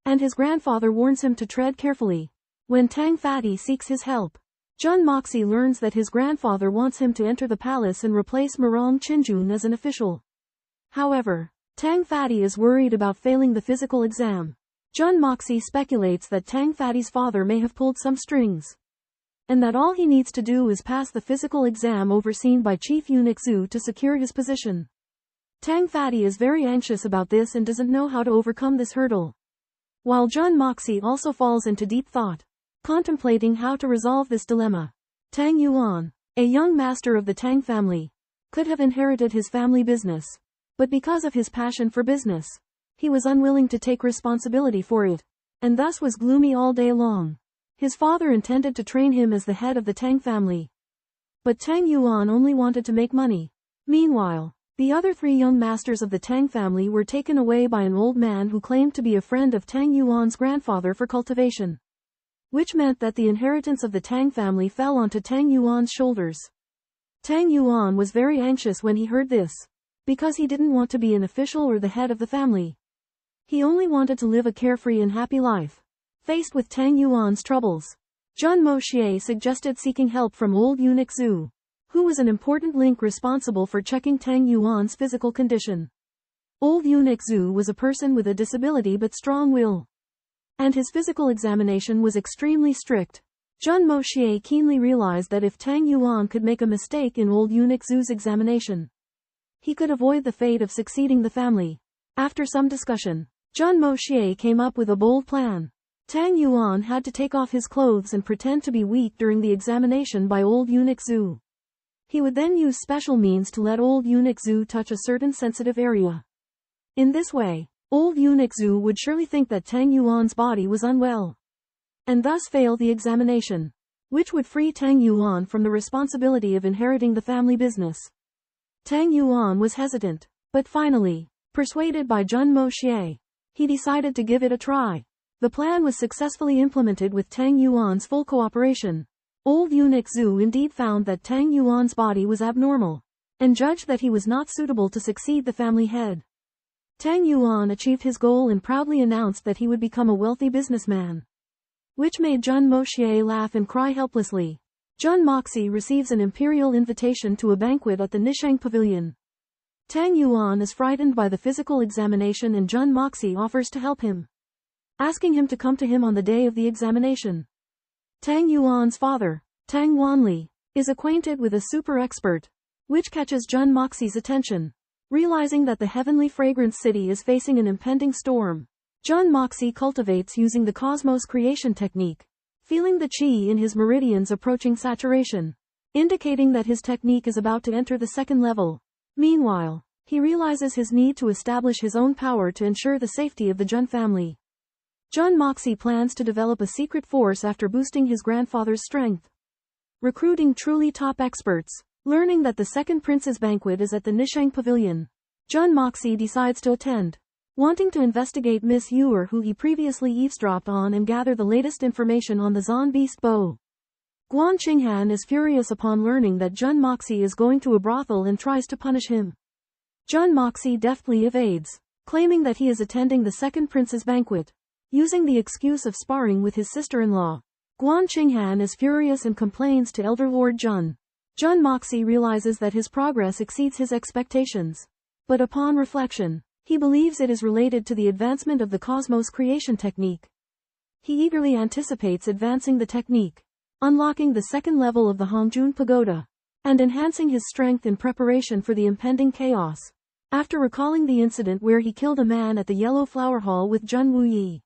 and his grandfather warns him to tread carefully. When Tang Fatty seeks his help, Jun Moxie learns that his grandfather wants him to enter the palace and replace Murong Qinjun as an official. However, Tang Fatty is worried about failing the physical exam. Jun Moxie speculates that Tang Fatty's father may have pulled some strings, and that all he needs to do is pass the physical exam overseen by Chief Eunuch Zhu to secure his position. Tang Fatty is very anxious about this and doesn't know how to overcome this hurdle, while Jun Moxie also falls into deep thought, contemplating how to resolve this dilemma. Tang Yuan, a young master of the Tang family, could have inherited his family business, but because of his passion for business, he was unwilling to take responsibility for it, and thus was gloomy all day long. His father intended to train him as the head of the Tang family, but Tang Yuan only wanted to make money. Meanwhile, the other three young masters of the Tang family were taken away by an old man who claimed to be a friend of Tang Yuan's grandfather for cultivation, which meant that the inheritance of the Tang family fell onto Tang Yuan's shoulders. Tang Yuan was very anxious when he heard this, because he didn't want to be an official or the head of the family. He only wanted to live a carefree and happy life. Faced with Tang Yuan's troubles, Jun Moxie suggested seeking help from old Eunuch Zhu, who was an important link responsible for checking Tang Yuan's physical condition. Old Eunuch Zhu was a person with a disability but strong will, and his physical examination was extremely strict. Jun Moxie keenly realized that if Tang Yuan could make a mistake in old Eunuch Zhu's examination, he could avoid the fate of succeeding the family. After some discussion, Jun Moxie came up with a bold plan. Tang Yuan had to take off his clothes and pretend to be weak during the examination by old Eunuch Zhu. He would then use special means to let old Eunuch Zhu touch a certain sensitive area. In this way, old Eunuch Zhu would surely think that Tang Yuan's body was unwell, and thus fail the examination, which would free Tang Yuan from the responsibility of inheriting the family business. Tang Yuan was hesitant, but finally, persuaded by Jun Moxie, he decided to give it a try. The plan was successfully implemented with Tang Yuan's full cooperation. Old Eunuch Zhu indeed found that Tang Yuan's body was abnormal, and judged that he was not suitable to succeed the family head. Tang Yuan achieved his goal and proudly announced that he would become a wealthy businessman, which made Jun Moxie laugh and cry helplessly. Jun Moxie receives an imperial invitation to a banquet at the Nisheng Pavilion. Tang Yuan is frightened by the physical examination and Jun Moxie offers to help him, asking him to come to him on the day of the examination. Tang Yuan's father, Tang Wanli, is acquainted with a super expert, which catches Jun Moxie's attention. Realizing that the heavenly fragrance city is facing an impending storm, Jun Moxie cultivates using the cosmos creation technique, feeling the qi in his meridians approaching saturation, indicating that his technique is about to enter the second level. Meanwhile, he realizes his need to establish his own power to ensure the safety of the Jun family. Jun Moxie plans to develop a secret force after boosting his grandfather's strength, recruiting truly top experts. Learning that the second prince's banquet is at the Nisheng Pavilion, Jun Moxie decides to attend, wanting to investigate Miss Yuer, who he previously eavesdropped on, and gather the latest information on the Zon Beast Bow. Guan Qinghan is furious upon learning that Jun Moxie is going to a brothel and tries to punish him. Jun Moxie deftly evades, claiming that he is attending the second prince's banquet, using the excuse of sparring with his sister-in-law. Guan Qinghan is furious and complains to Elder Lord Jun. Jun Moxie realizes that his progress exceeds his expectations, but upon reflection, he believes it is related to the advancement of the cosmos creation technique. He eagerly anticipates advancing the technique, unlocking the second level of the Hongjun Pagoda, and enhancing his strength in preparation for the impending chaos. After recalling the incident where he killed a man at the Yellow Flower Hall with Jun Wuyi,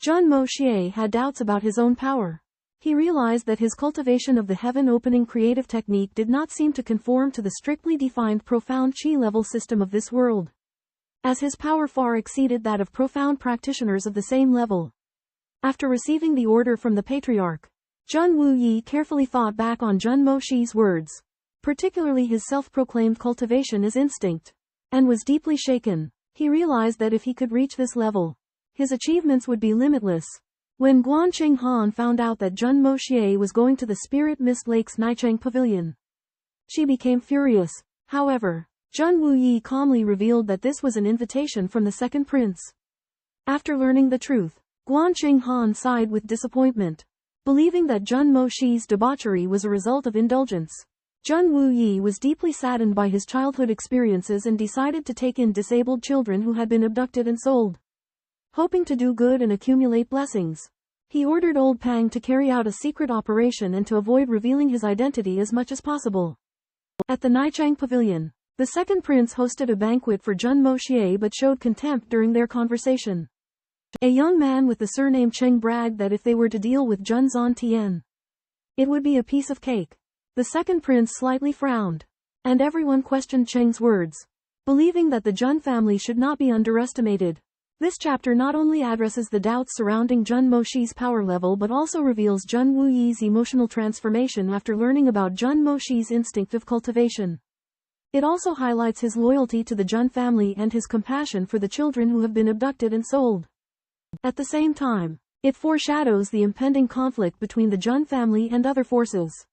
Jun Moxie had doubts about his own power. He realized that his cultivation of the heaven-opening creative technique did not seem to conform to the strictly defined profound qi level system of this world, as his power far exceeded that of profound practitioners of the same level. After receiving the order from the patriarch, Jun Wuyi carefully thought back on Jun Moxie's words. particularly his self-proclaimed cultivation as instinct, and was deeply shaken. He realized that if he could reach this level, his achievements would be limitless. When Guanqing Han found out that Jun Moxie was going to the Spirit Mist Lake's Nichang Pavilion, she became furious. However, Jun Wuyi calmly revealed that this was an invitation from the second prince. After learning the truth, Guanqing Han sighed with disappointment, believing that Jun Moxie's debauchery was a result of indulgence. Jun Wuyi was deeply saddened by his childhood experiences and decided to take in disabled children who had been abducted and sold. Hoping to do good and accumulate blessings, he ordered Old Pang to carry out a secret operation and to avoid revealing his identity as much as possible. At the Nichang Pavilion, the second prince hosted a banquet for Jun Moxie but showed contempt during their conversation. A young man with the surname Cheng bragged that if they were to deal with Jun Zhantian, it would be a piece of cake. The second prince slightly frowned, and everyone questioned Cheng's words, believing that the Jun family should not be underestimated. This chapter not only addresses the doubts surrounding Jun Moxie's power level but also reveals Jun Wuyi's emotional transformation after learning about Jun Moxie's instinctive cultivation. It also highlights his loyalty to the Jun family and his compassion for the children who have been abducted and sold. At the same time, it foreshadows the impending conflict between the Jun family and other forces.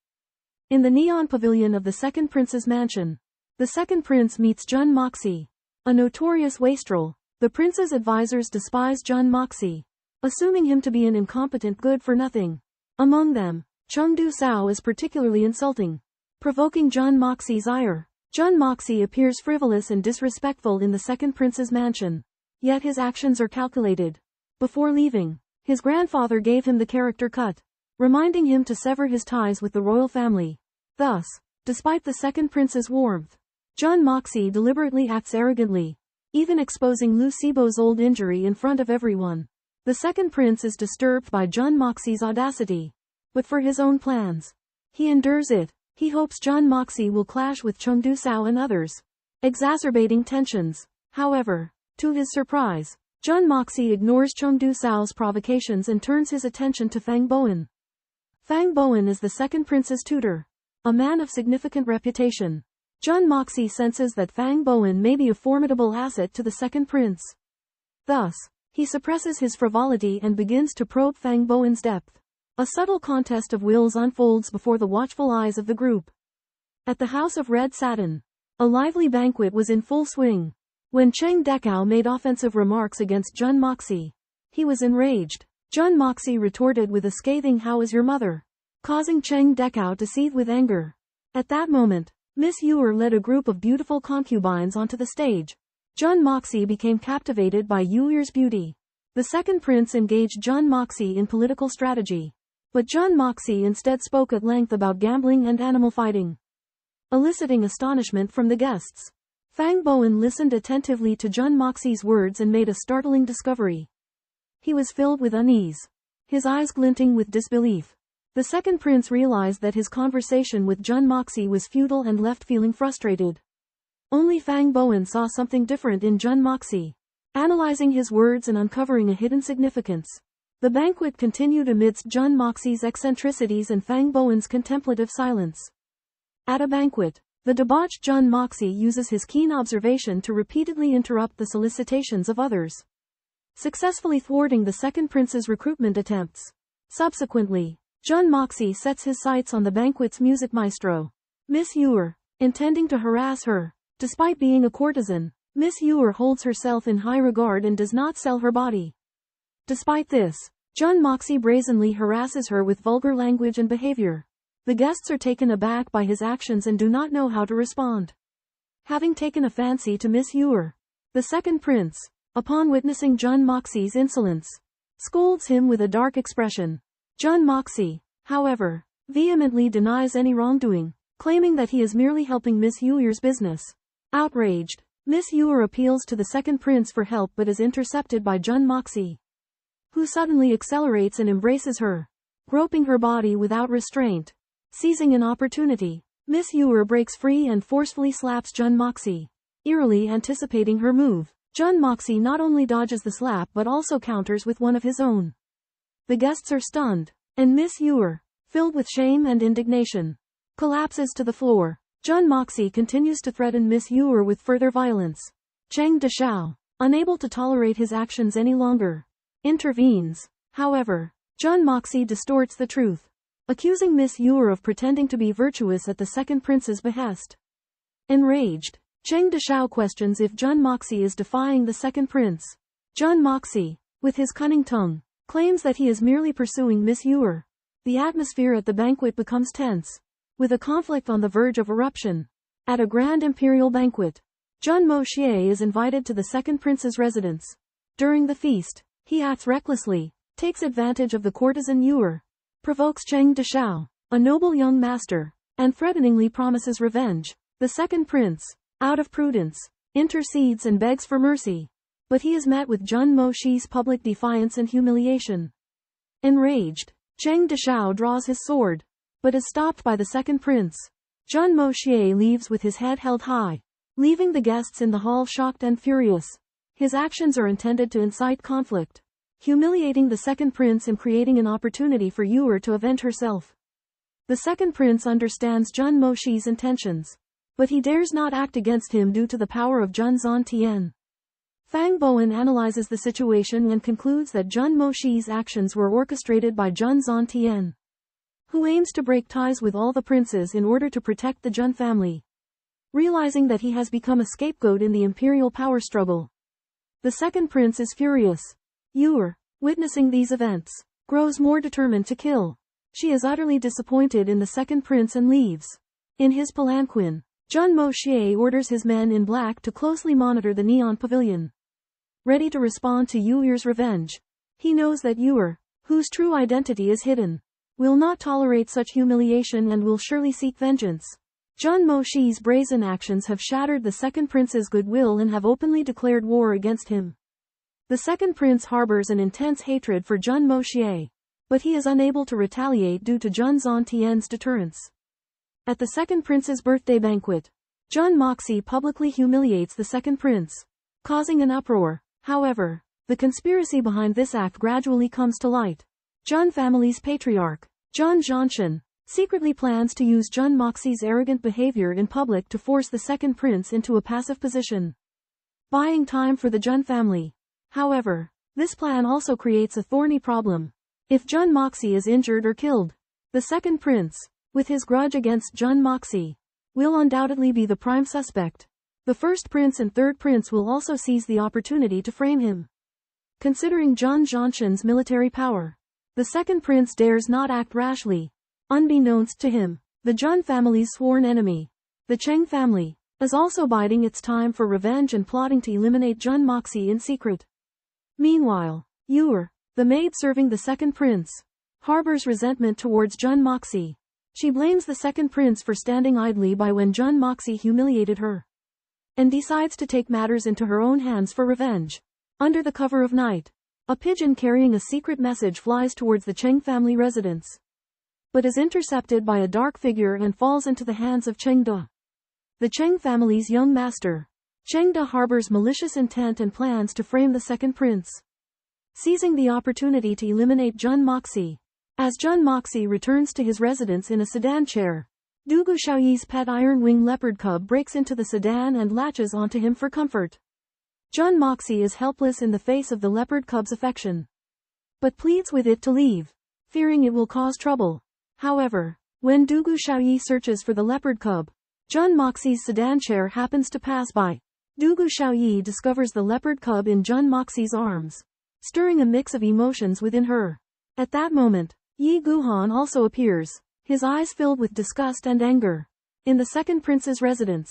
In the Neon Pavilion of the second prince's mansion, the second prince meets Jun Moxie, a notorious wastrel. The prince's advisors despise Jun Moxie, assuming him to be an incompetent good-for-nothing. Among them, Chengdu Cao is particularly insulting, provoking Jun Moxie's ire. Jun Moxie appears frivolous and disrespectful in the second prince's mansion, yet his actions are calculated. Before leaving, his grandfather gave him the character cut, reminding him to sever his ties with the royal family. Thus, despite the second prince's warmth, Jun Moxie deliberately acts arrogantly, even exposing Lu Xibo's old injury in front of everyone. The second prince is disturbed by Jun Moxie's audacity, but for his own plans, he endures it. He hopes Jun Moxie will clash with Chengdu Cao and others, exacerbating tensions. However, to his surprise, Jun Moxie ignores Chengdu Cao's provocations and turns his attention to Fang Bowen. Fang Bowen is the second prince's tutor, a man of significant reputation. Jun Moxie senses that Fang Bowen may be a formidable asset to the second prince. Thus, he suppresses his frivolity and begins to probe Fang Bowen's depth. A subtle contest of wills unfolds before the watchful eyes of the group. At the House of Red Satin, a lively banquet was in full swing. When Cheng Dekao made offensive remarks against Jun Moxie, he was enraged. Jun Moxie retorted with a scathing "How is your mother?" causing Cheng Dekao to seethe with anger. At that moment, Miss Yuer led a group of beautiful concubines onto the stage. Jun Moxie became captivated by Yuer's beauty. The second prince engaged Jun Moxie in political strategy, but Jun Moxie instead spoke at length about gambling and animal fighting, eliciting astonishment from the guests. Fang Bowen listened attentively to Jun Moxie's words and made a startling discovery. He was filled with unease, his eyes glinting with disbelief. The second prince realized that his conversation with Jun Moxie was futile and left feeling frustrated. Only Fang Bowen saw something different in Jun Moxie, analyzing his words and uncovering a hidden significance. The banquet continued amidst Jun Moxie's eccentricities and Fang Bowen's contemplative silence. At a banquet, the debauched Jun Moxie uses his keen observation to repeatedly interrupt the solicitations of others, successfully thwarting the second prince's recruitment attempts. Subsequently, Jun Moxie sets his sights on the banquet's music maestro, Miss Yuer, intending to harass her. Despite being a courtesan, Miss Yuer holds herself in high regard and does not sell her body. Despite this, Jun Moxie brazenly harasses her with vulgar language and behavior. The guests are taken aback by his actions and do not know how to respond. Having taken a fancy to Miss Yuer, the second prince, upon witnessing Jun Moxie's insolence, scolds him with a dark expression. Jun Moxie, however, vehemently denies any wrongdoing, claiming that he is merely helping Miss Yuer's business. Outraged, Miss Yuer appeals to the second prince for help but is intercepted by Jun Moxie, who suddenly accelerates and embraces her, groping her body without restraint. Seizing an opportunity, Miss Yuer breaks free and forcefully slaps Jun Moxie. Eerily anticipating her move, Jun Moxie not only dodges the slap but also counters with one of his own. The guests are stunned, and Miss Yuer, filled with shame and indignation, collapses to the floor. Jun Moxie continues to threaten Miss Yuer with further violence. Cheng Deshao, unable to tolerate his actions any longer, intervenes. However, Jun Moxie distorts the truth, accusing Miss Yuer of pretending to be virtuous at the second prince's behest. Enraged, Cheng Deshao questions if Jun Moxie is defying the second prince. Jun Moxie, with his cunning tongue, claims that he is merely pursuing Miss Yuer. The atmosphere at the banquet becomes tense, with a conflict on the verge of eruption. At a grand imperial banquet, Jun Moxie is invited to the second prince's residence. During the feast, he acts recklessly, takes advantage of the courtesan Yuer, provokes Cheng Deshao, a noble young master, and threateningly promises revenge. The second prince, out of prudence, intercedes and begs for mercy, but he is met with Jun Moxie's public defiance and humiliation. Enraged, Cheng Deshao draws his sword, but is stopped by the second prince. Jun Moxie leaves with his head held high, leaving the guests in the hall shocked and furious. His actions are intended to incite conflict, humiliating the second prince and creating an opportunity for Yuer to avenge herself. The second prince understands Jun Moxie's intentions, but he dares not act against him due to the power of Jun Zhantian. Fang Bowen analyzes the situation and concludes that Jun Moxie's actions were orchestrated by Jun Zhantian, who aims to break ties with all the princes in order to protect the Jun family. Realizing that he has become a scapegoat in the imperial power struggle, the second prince is furious. Yuer, witnessing these events, grows more determined to kill. She is utterly disappointed in the second prince and leaves. In his palanquin, Jun Moxie orders his men in black to closely monitor the neon pavilion. Ready to respond to Yuer's revenge, he knows that Yuer, whose true identity is hidden, will not tolerate such humiliation and will surely seek vengeance. Jun Moxie's brazen actions have shattered the second prince's goodwill and have openly declared war against him. The second prince harbors an intense hatred for Jun Moxie, but he is unable to retaliate due to Jun Zhantian's deterrence. At the second prince's birthday banquet, Jun Moxie publicly humiliates the second prince, causing an uproar. However, the conspiracy behind this act gradually comes to light. Jun family's patriarch, Jun Zhantian, secretly plans to use Jun Moxie's arrogant behavior in public to force the second prince into a passive position, buying time for the Jun family. However, this plan also creates a thorny problem. If Jun Moxie is injured or killed, the second prince, with his grudge against Jun Moxie, will undoubtedly be the prime suspect. The first prince and third prince will also seize the opportunity to frame him. Considering Jun Zhantian's military power, the second prince dares not act rashly. Unbeknownst to him, the Jun family's sworn enemy, the Cheng family, is also biding its time for revenge and plotting to eliminate Jun Moxie in secret. Meanwhile, Yuer, the maid serving the second prince, harbors resentment towards Jun Moxie. She blames the second prince for standing idly by when Jun Moxie humiliated her, and decides to take matters into her own hands for revenge. Under the cover of night, a pigeon carrying a secret message flies towards the Cheng family residence, but is intercepted by a dark figure and falls into the hands of Cheng De, the Cheng family's young master. Cheng De harbors malicious intent and plans to frame the second prince, seizing the opportunity to eliminate Jun Moxie. As Jun Moxie returns to his residence in a sedan chair, Dugu Xiaoyi's pet iron-wing leopard cub breaks into the sedan and latches onto him for comfort. Jun Moxie is helpless in the face of the leopard cub's affection, but pleads with it to leave, fearing it will cause trouble. However, when Dugu Xiaoyi searches for the leopard cub, Jun Moxie's sedan chair happens to pass by. Dugu Xiaoyi discovers the leopard cub in Jun Moxie's arms, stirring a mix of emotions within her. At that moment, Yi Guhan also appears, his eyes filled with disgust and anger. In the second prince's residence,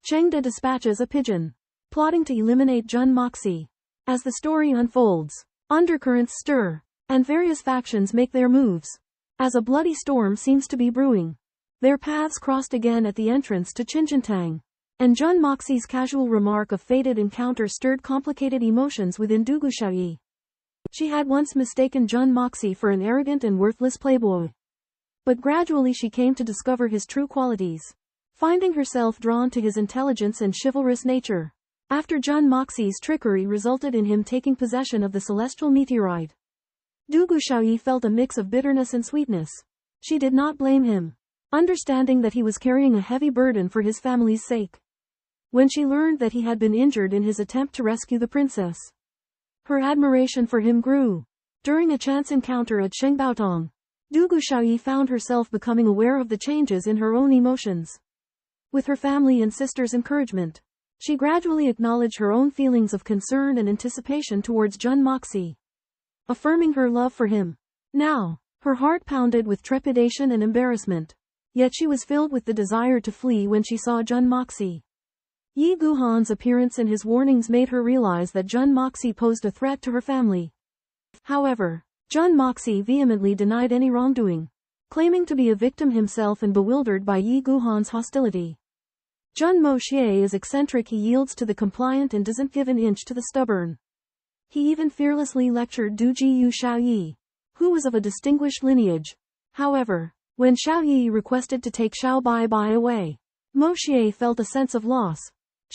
Cheng De dispatches a pigeon, plotting to eliminate Jun Moxie. As the story unfolds, undercurrents stir, and various factions make their moves. As a bloody storm seems to be brewing, their paths crossed again at the entrance to Qinjiantang, and Jun Moxie's casual remark of fated encounter stirred complicated emotions within Dugu Xiaoyi. She had once mistaken Jun Moxie for an arrogant and worthless playboy, but gradually she came to discover his true qualities, finding herself drawn to his intelligence and chivalrous nature. After Jun Moxie's trickery resulted in him taking possession of the celestial meteorite, Dugu Xiaoyi felt a mix of bitterness and sweetness. She did not blame him, understanding that he was carrying a heavy burden for his family's sake. When she learned that he had been injured in his attempt to rescue the princess, her admiration for him grew. During a chance encounter at Shengbaotong, Du Guxiaoyi found herself becoming aware of the changes in her own emotions. With her family and sister's encouragement, she gradually acknowledged her own feelings of concern and anticipation towards Jun Moxie, affirming her love for him. Now, her heart pounded with trepidation and embarrassment, yet she was filled with the desire to flee when she saw Jun Moxie. Yi Guhan's appearance and his warnings made her realize that Jun Moxie posed a threat to her family. However, Jun Moxie vehemently denied any wrongdoing, claiming to be a victim himself and bewildered by Yi Guhan's hostility. Jun Moxie is eccentric, he yields to the compliant and doesn't give an inch to the stubborn. He even fearlessly lectured Du Jiyu Xiaoyi, who was of a distinguished lineage. However, when Xiaoyi requested to take Xiao Bai away, Moxie felt a sense of loss.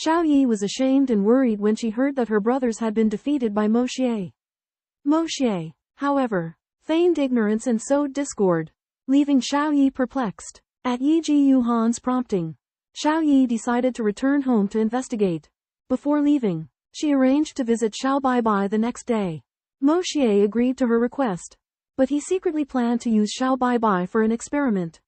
Xiaoyi was ashamed and worried when she heard that her brothers had been defeated by Moxie. Moxie, however, feigned ignorance and sowed discord, leaving Xiaoyi perplexed. At Yi Jiyuhan's prompting, Xiaoyi decided to return home to investigate. Before leaving, she arranged to visit Xiao Bai the next day. Moxie agreed to her request, but he secretly planned to use Xiao Bai for an experiment.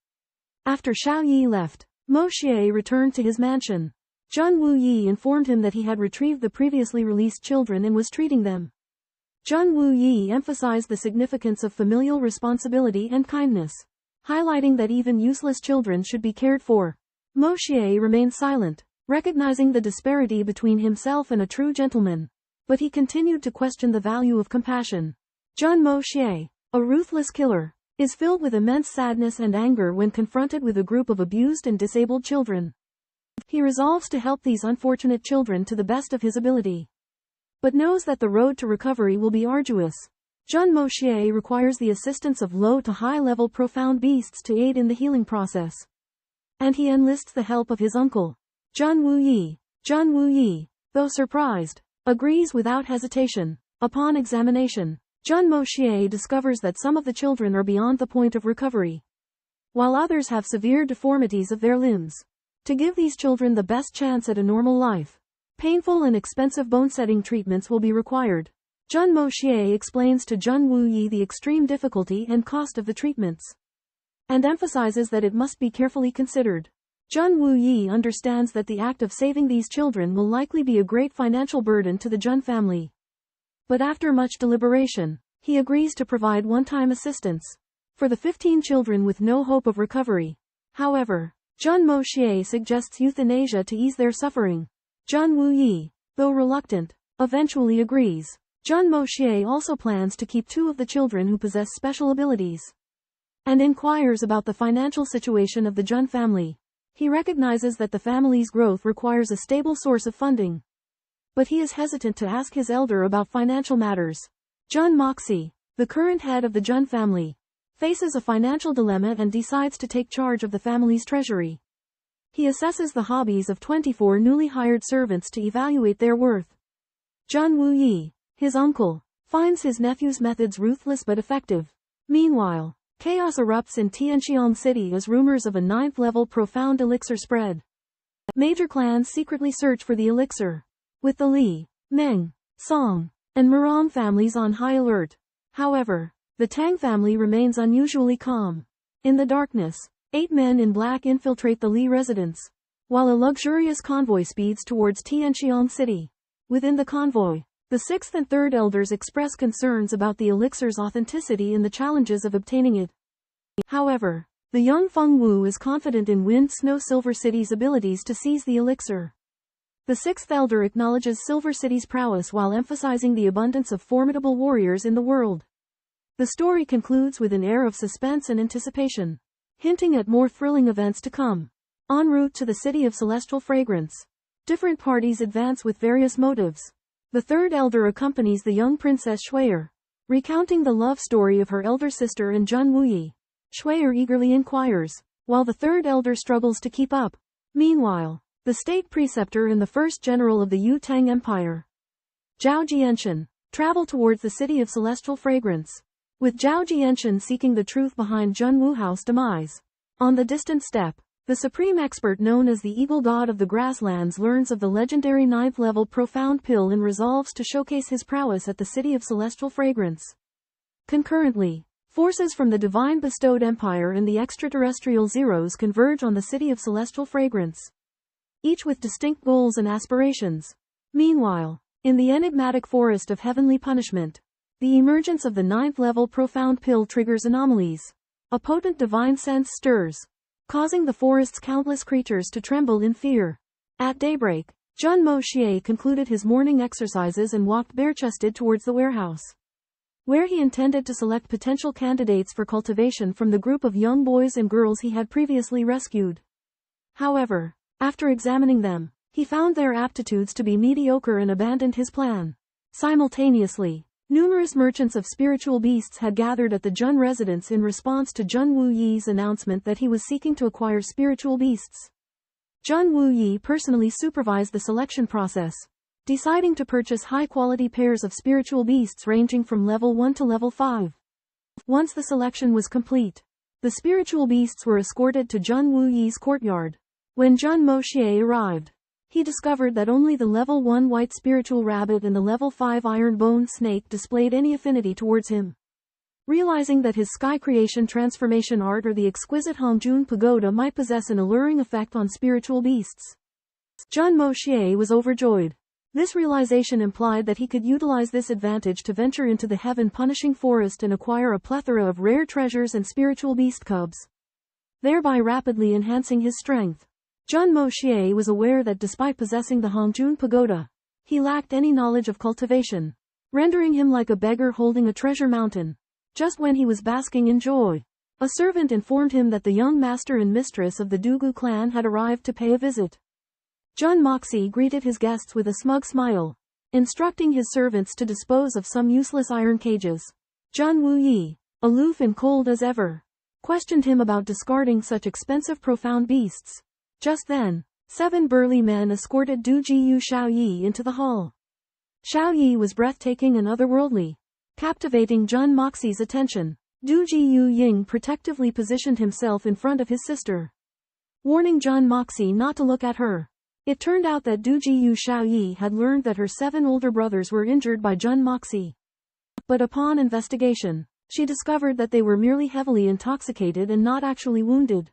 After Xiaoyi left, Moxie returned to his mansion. Jun Wuyi informed him that he had retrieved the previously released children and was treating them. Jun Wuyi emphasized the significance of familial responsibility and kindness, highlighting that even useless children should be cared for. Moxie remained silent, recognizing the disparity between himself and a true gentleman, but he continued to question the value of compassion. Jun Moxie, a ruthless killer, is filled with immense sadness and anger when confronted with a group of abused and disabled children. He resolves to help these unfortunate children to the best of his ability, but knows that the road to recovery will be arduous. Jun Moxie requires the assistance of low to high-level profound beasts to aid in the healing process, and he enlists the help of his uncle, Jun Wuyi. Jun Wuyi, though surprised, agrees without hesitation. Upon examination, Jun Moxie discovers that some of the children are beyond the point of recovery, while others have severe deformities of their limbs. To give these children the best chance at a normal life, painful and expensive bone-setting treatments will be required. Jun Moxie explains to Jun Wuyi the extreme difficulty and cost of the treatments, and emphasizes that it must be carefully considered. Jun Wuyi understands that the act of saving these children will likely be a great financial burden to the Jun family. But after much deliberation, he agrees to provide one-time assistance for the 15 children with no hope of recovery. However, Jun Moxie suggests euthanasia to ease their suffering. Jun Wuyi, though reluctant, eventually agrees. Jun Moxie also plans to keep 2 of the children who possess special abilities, and inquires about the financial situation of the Jun family. He recognizes that the family's growth requires a stable source of funding, but he is hesitant to ask his elder about financial matters. Jun Moxie, the current head of the Jun family, faces a financial dilemma and decides to take charge of the family's treasury. He assesses the hobbies of 24 newly hired servants to evaluate their worth. Jun Wuyi, his uncle, finds his nephew's methods ruthless but effective. Meanwhile, chaos erupts in Tianxiang City as rumors of a 9th-level profound elixir spread. Major clans secretly search for the elixir, with the Li, Meng, Song, and Murong families on high alert. However, the Tang family remains unusually calm. In the darkness, 8 men in black infiltrate the Li residence, while a luxurious convoy speeds towards Tianxiang City. Within the convoy, the 6th and 3rd elders express concerns about the elixir's authenticity and the challenges of obtaining it. However, the young Feng Wu is confident in Wind Snow Silver City's abilities to seize the elixir. The 6th elder acknowledges Silver City's prowess while emphasizing the abundance of formidable warriors in the world. The story concludes with an air of suspense and anticipation, hinting at more thrilling events to come. En route to the city of celestial fragrance, different parties advance with various motives. The 3rd elder accompanies the young princess Shui'er, recounting the love story of her elder sister and Jun Wuyi. Shui'er eagerly inquires, while the 3rd elder struggles to keep up. Meanwhile, the state preceptor and the 1st general of the Tianxiang Empire, Zhao Jianshan, travel towards the city of celestial fragrance, with Zhao Jianshan seeking the truth behind Jun Wuhao's demise. On the distant steppe, the supreme expert known as the Eagle God of the Grasslands learns of the legendary 9th level profound pill and resolves to showcase his prowess at the City of Celestial Fragrance. Concurrently, forces from the Divine Bestowed Empire and the extraterrestrial Zeros converge on the City of Celestial Fragrance, each with distinct goals and aspirations. Meanwhile, in the enigmatic forest of heavenly punishment, the emergence of the 9th level profound pill triggers anomalies. A potent divine sense stirs, causing the forest's countless creatures to tremble in fear. At daybreak, Jun Moxie concluded his morning exercises and walked bare-chested towards the warehouse, where he intended to select potential candidates for cultivation from the group of young boys and girls he had previously rescued. However, after examining them, he found their aptitudes to be mediocre and abandoned his plan. Simultaneously, numerous merchants of spiritual beasts had gathered at the Jun residence in response to Jun Wuyi's announcement that he was seeking to acquire spiritual beasts. Jun Wuyi personally supervised the selection process, deciding to purchase high-quality pairs of spiritual beasts ranging from level 1 to level 5. Once the selection was complete, the spiritual beasts were escorted to Jun Wuyi's courtyard. When Jun Moxie arrived, he discovered that only the level 1 white spiritual rabbit and the level 5 iron bone snake displayed any affinity towards him. Realizing that his sky creation transformation art or the exquisite Hongjun Pagoda might possess an alluring effect on spiritual beasts, Jun Moxie was overjoyed. This realization implied that he could utilize this advantage to venture into the heaven-punishing forest and acquire a plethora of rare treasures and spiritual beast cubs, thereby rapidly enhancing his strength. Jun Moxie was aware that despite possessing the Hongjun Pagoda, he lacked any knowledge of cultivation, rendering him like a beggar holding a treasure mountain. Just when he was basking in joy, a servant informed him that the young master and mistress of the Dugu clan had arrived to pay a visit. Jun Moxie greeted his guests with a smug smile, instructing his servants to dispose of some useless iron cages. Jun Wuyi, aloof and cold as ever, questioned him about discarding such expensive profound beasts. Just then, 7 burly men escorted Du Jiyu Xiaoyi into the hall. Xiaoyi was breathtaking and otherworldly, captivating Jun Moxie's attention. Du Jiyu Ying protectively positioned himself in front of his sister, warning Jun Moxie not to look at her. It turned out that Du Jiyu Xiaoyi had learned that her 7 older brothers were injured by Jun Moxie. But upon investigation, she discovered that they were merely heavily intoxicated and not actually wounded.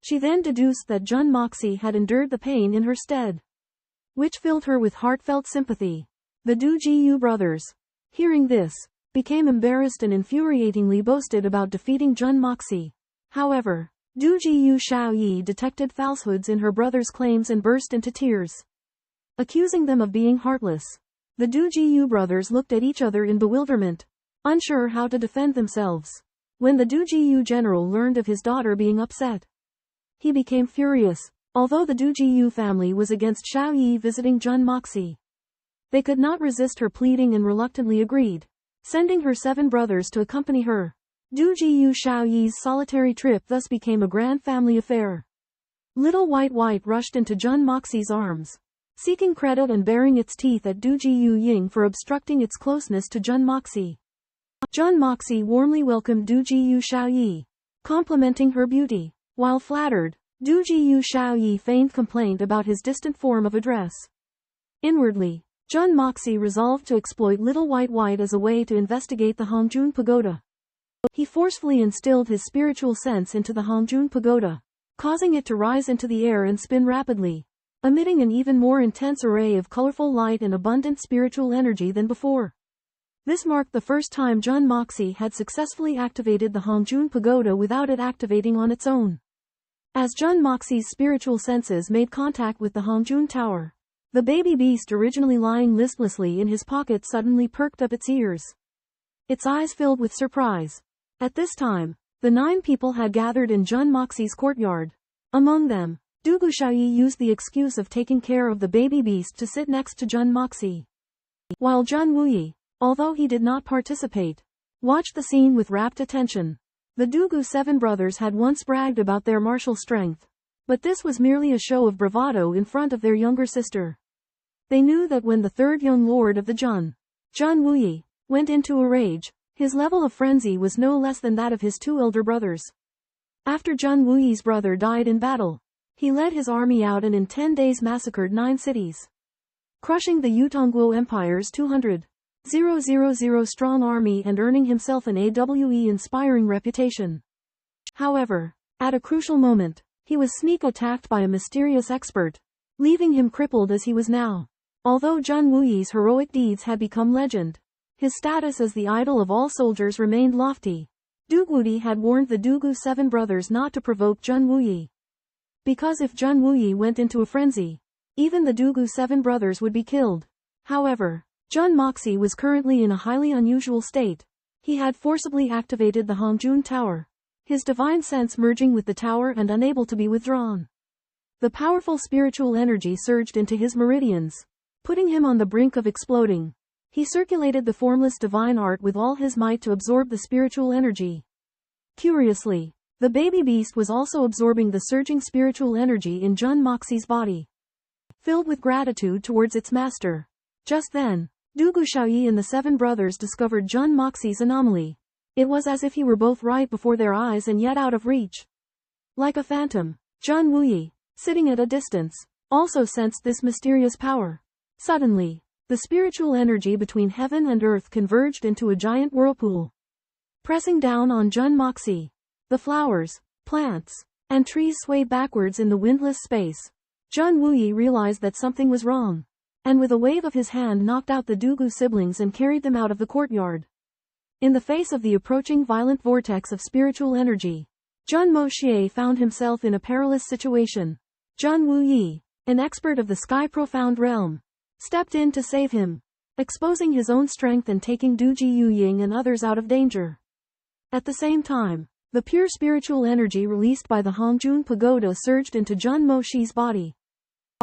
She then deduced that Jun Moxie had endured the pain in her stead, which filled her with heartfelt sympathy. The Du Jiyu brothers, hearing this, became embarrassed and infuriatingly boasted about defeating Jun Moxie. However, Du Jiyu Xiaoyi detected falsehoods in her brother's claims and burst into tears, accusing them of being heartless. The Du Jiyu brothers looked at each other in bewilderment, unsure how to defend themselves. When the Du Jiyu general learned of his daughter being upset, he became furious. Although the Du Jiyu family was against Xiaoyi visiting Jun Moxie, they could not resist her pleading and reluctantly agreed, sending her 7 brothers to accompany her. Du Jiyu Xiaoyi's solitary trip thus became a grand family affair. Little White White rushed into Jun Moxie's arms, seeking credit and baring its teeth at Du Jiyu Ying for obstructing its closeness to Jun Moxie. Jun Moxie warmly welcomed Du Jiyu Xiaoyi, complimenting her beauty. While flattered, Du Jiyu Xiaoyi feigned complaint about his distant form of address. Inwardly, Jun Moxie resolved to exploit Little White White as a way to investigate the Hongjun Pagoda. He forcefully instilled his spiritual sense into the Hongjun Pagoda, causing it to rise into the air and spin rapidly, emitting an even more intense array of colorful light and abundant spiritual energy than before. This marked the first time Jun Moxie had successfully activated the Hongjun Pagoda without it activating on its own. As Jun Moxie's spiritual senses made contact with the Hongjun Tower, the baby beast originally lying listlessly in his pocket suddenly perked up its ears, its eyes filled with surprise. At this time, the 9 people had gathered in Jun Moxie's courtyard. Among them, Dugu Xiaoyi used the excuse of taking care of the baby beast to sit next to Jun Moxie, while Jun Wuyi, although he did not participate, watched the scene with rapt attention. The Dugu 7 brothers had once bragged about their martial strength, but this was merely a show of bravado in front of their younger sister. They knew that when the 3rd young lord of the Jun Wuyi, went into a rage, his level of frenzy was no less than that of his 2 elder brothers. After Jun Wuyi's brother died in battle, he led his army out and in 10 days massacred 9 cities, crushing the Yutongguo Empire's 200,000 strong army and earning himself an AWE-inspiring reputation. However, at a crucial moment, he was sneak attacked by a mysterious expert, leaving him crippled as he was now. Although Jun Wuyi's heroic deeds had become legend, his status as the idol of all soldiers remained lofty. Dugudi had warned the Dugu 7 brothers not to provoke Jun Wuyi, because if Jun Wuyi went into a frenzy, even the Dugu 7 brothers would be killed. However, Jun Moxie was currently in a highly unusual state. He had forcibly activated the Hongjun Tower, his divine sense merging with the tower and unable to be withdrawn. The powerful spiritual energy surged into his meridians, putting him on the brink of exploding. He circulated the formless divine art with all his might to absorb the spiritual energy. Curiously, the baby beast was also absorbing the surging spiritual energy in Jun Moxie's body, filled with gratitude towards its master. Just then, Dugu Xiaoyi and the 7 brothers discovered Jun Moxie's anomaly. It was as if he were both right before their eyes and yet out of reach. Like a phantom, Jun Wuyi, sitting at a distance, also sensed this mysterious power. Suddenly, the spiritual energy between heaven and earth converged into a giant whirlpool, pressing down on Jun Moxie. The flowers, plants, and trees swayed backwards in the windless space. Jun Wuyi realized that something was wrong, and with a wave of his hand knocked out the Dugu siblings and carried them out of the courtyard. In the face of the approaching violent vortex of spiritual energy, Jun Moxie found himself in a perilous situation. Jun Wuyi, an expert of the sky profound realm, stepped in to save him, exposing his own strength and taking Du Ji Yuying and others out of danger. At the same time, the pure spiritual energy released by the Hongjun Pagoda surged into Jun Moxie's body,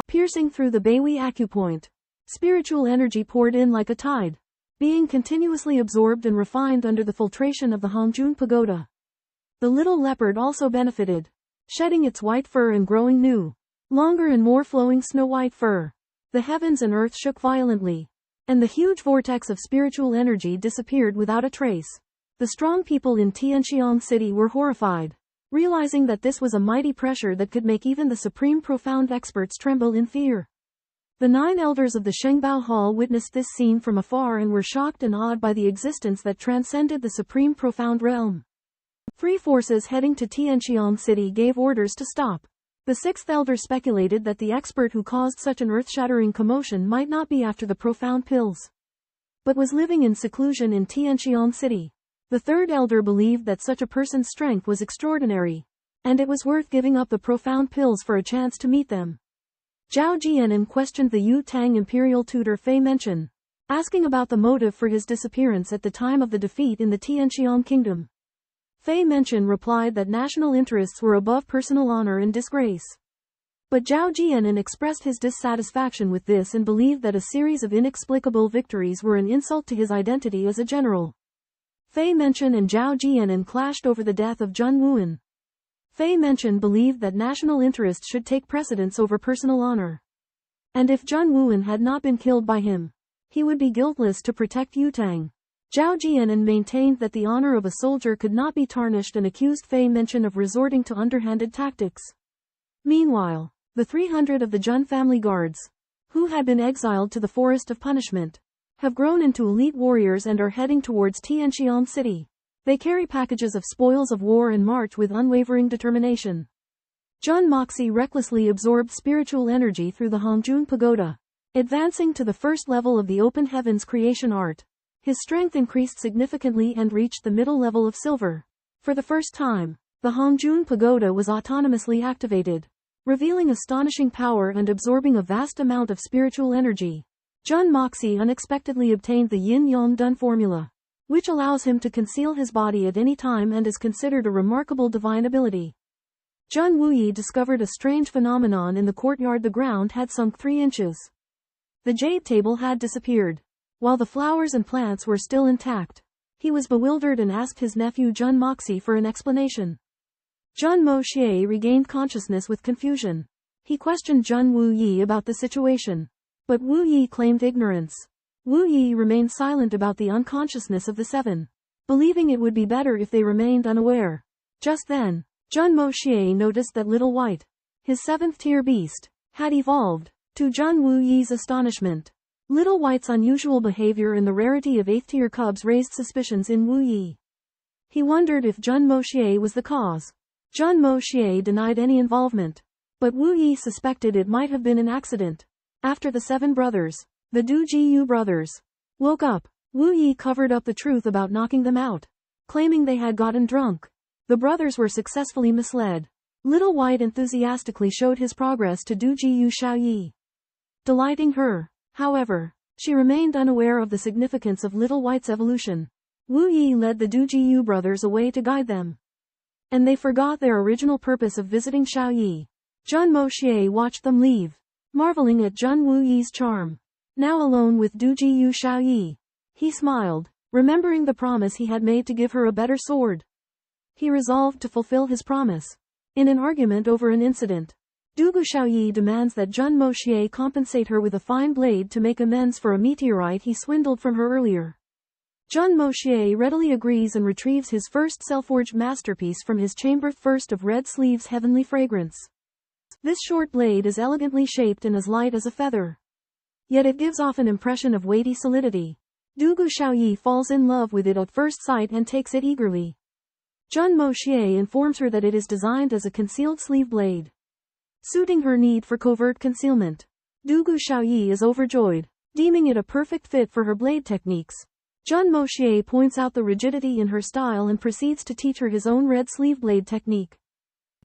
piercing through the Beihui acupoint. Spiritual energy poured in like a tide, being continuously absorbed and refined under the filtration of the Hongjun Pagoda. The little leopard also benefited, shedding its white fur and growing new, longer and more flowing snow-white fur. The heavens and earth shook violently, and the huge vortex of spiritual energy disappeared without a trace. The strong people in Tianxiang City were horrified, realizing that this was a mighty pressure that could make even the supreme profound experts tremble in fear. The 9 elders of the Shengbao Hall witnessed this scene from afar and were shocked and awed by the existence that transcended the supreme profound realm. 3 forces heading to Tianxiang City gave orders to stop. The 6th elder speculated that the expert who caused such an earth-shattering commotion might not be after the profound pills, but was living in seclusion in Tianxiang City. The 3rd elder believed that such a person's strength was extraordinary, and it was worth giving up the profound pills for a chance to meet them. Zhao Jianan questioned the Yu Tang imperial tutor Fei Menchen, asking about the motive for his disappearance at the time of the defeat in the Tianxiang kingdom. Fei Menchen replied that national interests were above personal honor and disgrace. But Zhao Jianan expressed his dissatisfaction with this and believed that a series of inexplicable victories were an insult to his identity as a general. Fei Menchen and Zhao Jianan clashed over the death of Jun Wuan. Fei Menchen believed that national interests should take precedence over personal honor, and if Jun Wuan had not been killed by him, he would be guiltless to protect Yutang. Zhao Jianan maintained that the honor of a soldier could not be tarnished and accused Fei Menchen of resorting to underhanded tactics. Meanwhile, the 300 of the Jun family guards, who had been exiled to the Forest of Punishment, have grown into elite warriors and are heading towards Tianxiang City. They carry packages of spoils of war and march with unwavering determination. Jun Moxie recklessly absorbed spiritual energy through the Hongjun Pagoda, advancing to the first level of the open heavens creation art. His strength increased significantly and reached the middle level of silver. For the first time, the Hongjun Pagoda was autonomously activated, revealing astonishing power and absorbing a vast amount of spiritual energy. Jun Moxie unexpectedly obtained the Yin-Yang Dun formula, which allows him to conceal his body at any time and is considered a remarkable divine ability. Jun Wuyi discovered a strange phenomenon in the courtyard. The ground had sunk 3 inches. The jade table had disappeared, while the flowers and plants were still intact. He was bewildered and asked his nephew Jun Moxie for an explanation. Jun Moxie regained consciousness with confusion. He questioned Jun Wuyi about the situation, but Wuyi claimed ignorance. Wuyi remained silent about the unconsciousness of the 7, believing it would be better if they remained unaware. Just then, Jun Moxie noticed that Little White, his 7th-tier beast, had evolved. To Jun Wuyi's astonishment, Little White's unusual behavior and the rarity of 8th-tier cubs raised suspicions in Wuyi. He wondered if Jun Moxie was the cause. Jun Moxie denied any involvement, but Wuyi suspected it might have been an accident. After the 7 brothers, the Du Jiyu brothers, woke up, Wuyi covered up the truth about knocking them out, claiming they had gotten drunk. The brothers were successfully misled. Little White enthusiastically showed his progress to Du Jiyu Xiaoyi, delighting her. However, she remained unaware of the significance of Little White's evolution. Wuyi led the Du Jiyu brothers away to guide them, and they forgot their original purpose of visiting Xiaoyi. Jun Moxie watched them leave, marveling at Jun Wuyi's charm. Now alone with Du Jiyu Xiaoyi, he smiled, remembering the promise he had made to give her a better sword. He resolved to fulfill his promise. In an argument over an incident, Du Xiaoyi demands that Jun Moxie compensate her with a fine blade to make amends for a meteorite he swindled from her earlier. Jun Moxie readily agrees and retrieves his first self-forged masterpiece from his chamber, first of Red Sleeve's heavenly fragrance. This short blade is elegantly shaped and as light as a feather, yet it gives off an impression of weighty solidity. Du Xiaoyi falls in love with it at first sight and takes it eagerly. Jun Moxie informs her that it is designed as a concealed sleeve blade, suiting her need for covert concealment. Du Xiaoyi is overjoyed, deeming it a perfect fit for her blade techniques. Jun Moxie points out the rigidity in her style and proceeds to teach her his own red sleeve blade technique,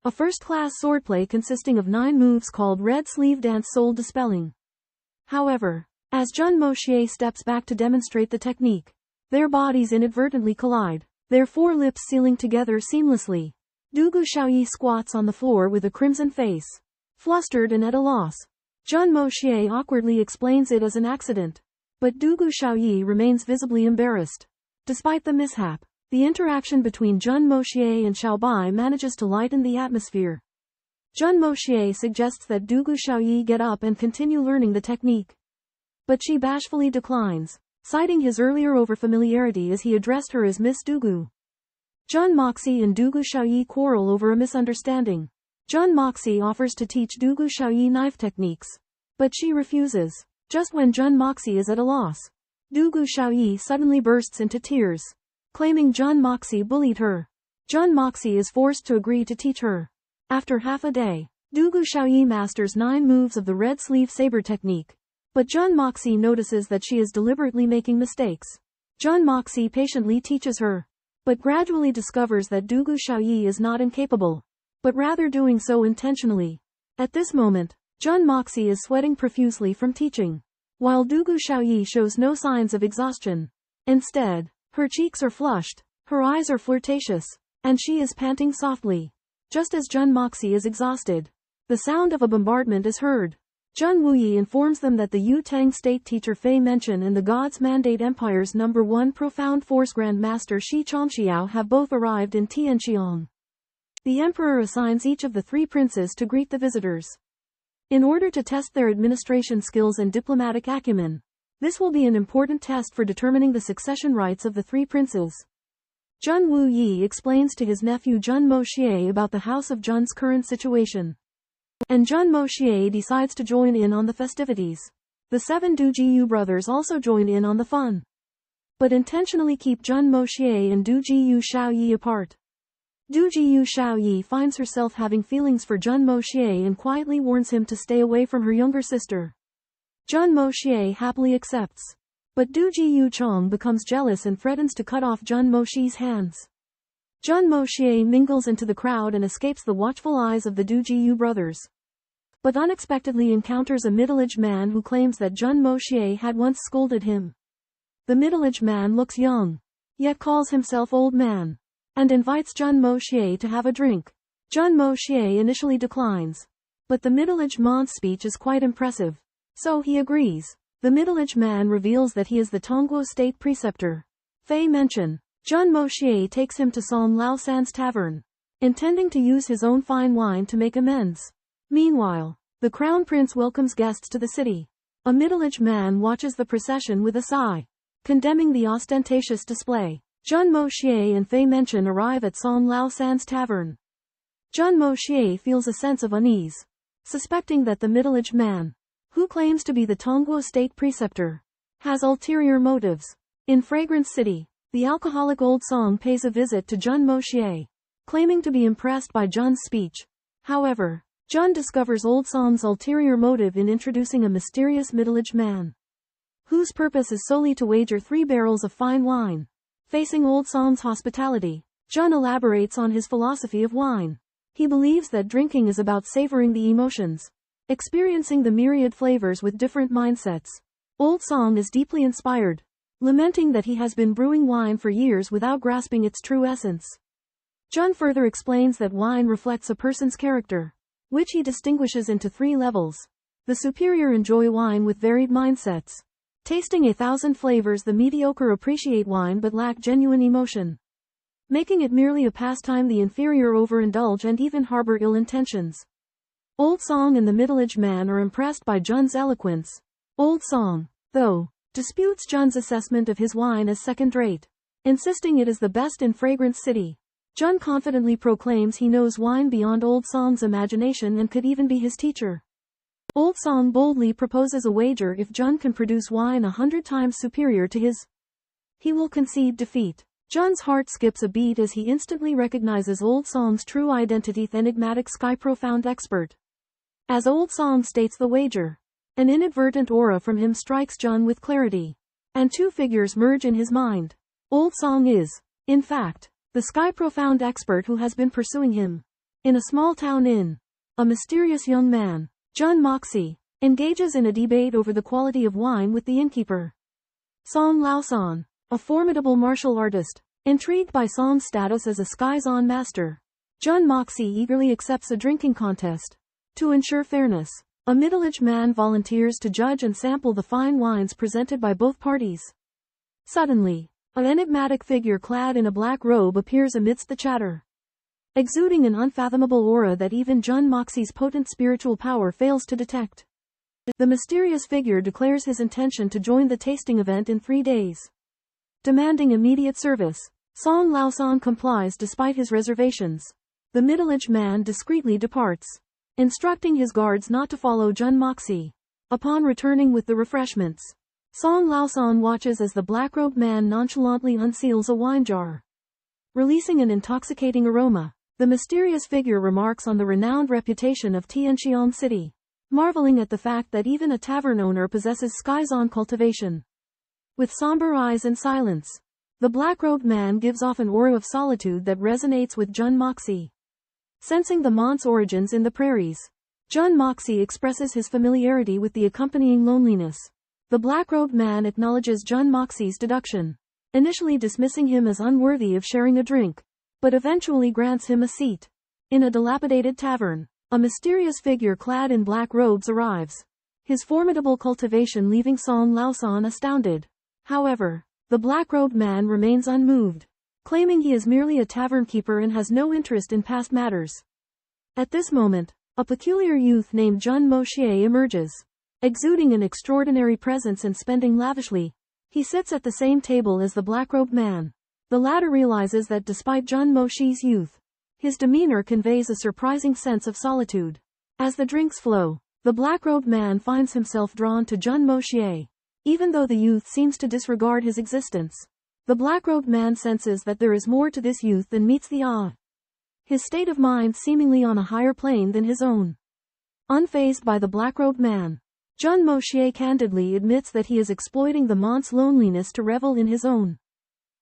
a first-class swordplay consisting of 9 moves called Red Sleeve Dance Soul Dispelling. However, as Jun Moxie steps back to demonstrate the technique, their bodies inadvertently collide, their 4 lips sealing together seamlessly. Du Xiaoyi squats on the floor with a crimson face, flustered and at a loss. Jun Moxie awkwardly explains it as an accident, but Du Xiaoyi remains visibly embarrassed. Despite the mishap, the interaction between Jun Moxie and Xiaobai manages to lighten the atmosphere. Jun Moxie suggests that Du Xiaoyi get up and continue learning the technique, but she bashfully declines, citing his earlier overfamiliarity as he addressed her as Miss Dugu. Jun Moxie and Du Xiaoyi quarrel over a misunderstanding. Jun Moxie offers to teach Du Xiaoyi knife techniques, but she refuses. Just when Jun Moxie is at a loss, Du Xiaoyi suddenly bursts into tears, claiming Jun Moxie bullied her. Jun Moxie is forced to agree to teach her. After half a day, Du Xiaoyi masters 9 moves of the red sleeve saber technique, but Jun Moxie notices that she is deliberately making mistakes. Jun Moxie patiently teaches her, but gradually discovers that Du Xiaoyi is not incapable, but rather doing so intentionally. At this moment, Jun Moxie is sweating profusely from teaching, while Du Xiaoyi shows no signs of exhaustion. Instead, her cheeks are flushed, her eyes are flirtatious, and she is panting softly. Just as Jun Moxie is exhausted, the sound of a bombardment is heard. Jun Wuyi informs them that the Yutang state teacher Fei Menchen and the God's Mandate Empire's No. 1 Profound Force Grand Master Shi Chongxiao have both arrived in Tianxiang. The emperor assigns each of the 3 princes to greet the visitors, in order to test their administration skills and diplomatic acumen. This will be an important test for determining the succession rights of the 3 princes. Jun Wuyi explains to his nephew Jun Moxie about the House of Jun's current situation, and Jun Moxie decides to join in on the festivities. The 7 Du Jiyu brothers also join in on the fun, but intentionally keep Jun Moxie and Du Jiyu Xiaoyi apart. Du Jiyu Xiaoyi finds herself having feelings for Jun Moxie and quietly warns him to stay away from her younger sister. Jun Moxie happily accepts, but Du Jiyu Chong becomes jealous and threatens to cut off Jun Moxie's hands. Jun Moxie mingles into the crowd and escapes the watchful eyes of the Du Jiyu brothers, but unexpectedly encounters a middle-aged man who claims that Jun Moxie had once scolded him. The middle-aged man looks young, yet calls himself old man, and invites Jun Moxie to have a drink. Jun Moxie initially declines, but the middle-aged man's speech is quite impressive, so he agrees. The middle-aged man reveals that he is the Tongguo state preceptor, Fei Menchen. Jun Moxie takes him to Song Lao San's tavern, intending to use his own fine wine to make amends. Meanwhile, the crown prince welcomes guests to the city. A middle-aged man watches the procession with a sigh, condemning the ostentatious display. Jun Moxie and Fei Menchen arrive at Song Lao San's tavern, Jun Moxie feels a sense of unease, suspecting that the middle-aged man, who claims to be the Tongguo state preceptor, has ulterior motives. In Fragrance City, the alcoholic old song pays a visit to Jun Moxie, claiming to be impressed by Jun's speech. However, Jun discovers old song's ulterior motive in introducing a mysterious middle-aged man, whose purpose is solely to wager 3 barrels of fine wine. Facing old song's hospitality, Jun elaborates on his philosophy of wine. He believes that drinking is about savoring the emotions, experiencing the myriad flavors with different mindsets. Old song is deeply inspired, lamenting that he has been brewing wine for years without grasping its true essence. Jun further explains that wine reflects a person's character, which he distinguishes into 3 levels. The superior enjoy wine with varied mindsets, tasting 1,000 flavors. The mediocre appreciate wine but lack genuine emotion, making it merely a pastime. The inferior overindulge and even harbor ill intentions. Old Song and the middle-aged man are impressed by Jun's eloquence. Old Song, though, disputes Jun's assessment of his wine as second-rate, insisting it is the best in Fragrance City. Jun confidently proclaims he knows wine beyond Old Song's imagination and could even be his teacher. Old Song boldly proposes a wager: if Jun can produce wine 100 times superior to his, he will concede defeat. Jun's heart skips a beat as he instantly recognizes Old Song's true identity: the enigmatic sky-profound expert. As Old Song states the wager, an inadvertent aura from him strikes Jun with clarity, and 2 figures merge in his mind. Old Song is, in fact, the sky-profound expert who has been pursuing him. In a small town inn, a mysterious young man, Jun Moxie, engages in a debate over the quality of wine with the innkeeper, Song Laosan, a formidable martial artist. Intrigued by Song's status as a Sky-Zon master, Jun Moxie eagerly accepts a drinking contest. To ensure fairness, a middle-aged man volunteers to judge and sample the fine wines presented by both parties. Suddenly, an enigmatic figure clad in a black robe appears amidst the chatter, exuding an unfathomable aura that even Jun Moxie's potent spiritual power fails to detect. The mysterious figure declares his intention to join the tasting event in 3 days. Demanding immediate service, Song Laosan complies despite his reservations. The middle-aged man discreetly departs, instructing his guards not to follow Jun Moxie. Upon returning with the refreshments, Song Laosan watches as the black-robed man nonchalantly unseals a wine jar, releasing an intoxicating aroma. The mysterious figure remarks on the renowned reputation of Tianxiang City, marveling at the fact that even a tavern owner possesses Sky-Zon cultivation. With somber eyes and silence, the black-robed man gives off an aura of solitude that resonates with Jun Moxie. Sensing the Mont's origins in the prairies, Jun Moxie expresses his familiarity with the accompanying loneliness. The black-robed man acknowledges Jun Moxie's deduction, initially dismissing him as unworthy of sharing a drink, but eventually grants him a seat. In a dilapidated tavern, a mysterious figure clad in black robes arrives, his formidable cultivation leaving Song Laosan astounded. However, the black-robed man remains unmoved, claiming he is merely a tavern keeper and has no interest in past matters. At this moment, a peculiar youth named Jun Moxie emerges, exuding an extraordinary presence and spending lavishly. He sits at the same table as the black-robed man. The latter realizes that despite Jun Moxie's youth, his demeanor conveys a surprising sense of solitude. As the drinks flow, the black-robed man finds himself drawn to Jun Moxie, even though the youth seems to disregard his existence. The black-robed man senses that there is more to this youth than meets the eye, his state of mind seemingly on a higher plane than his own. Unfazed by the black-robed man, Jun Moxie candidly admits that he is exploiting the Mont's loneliness to revel in his own.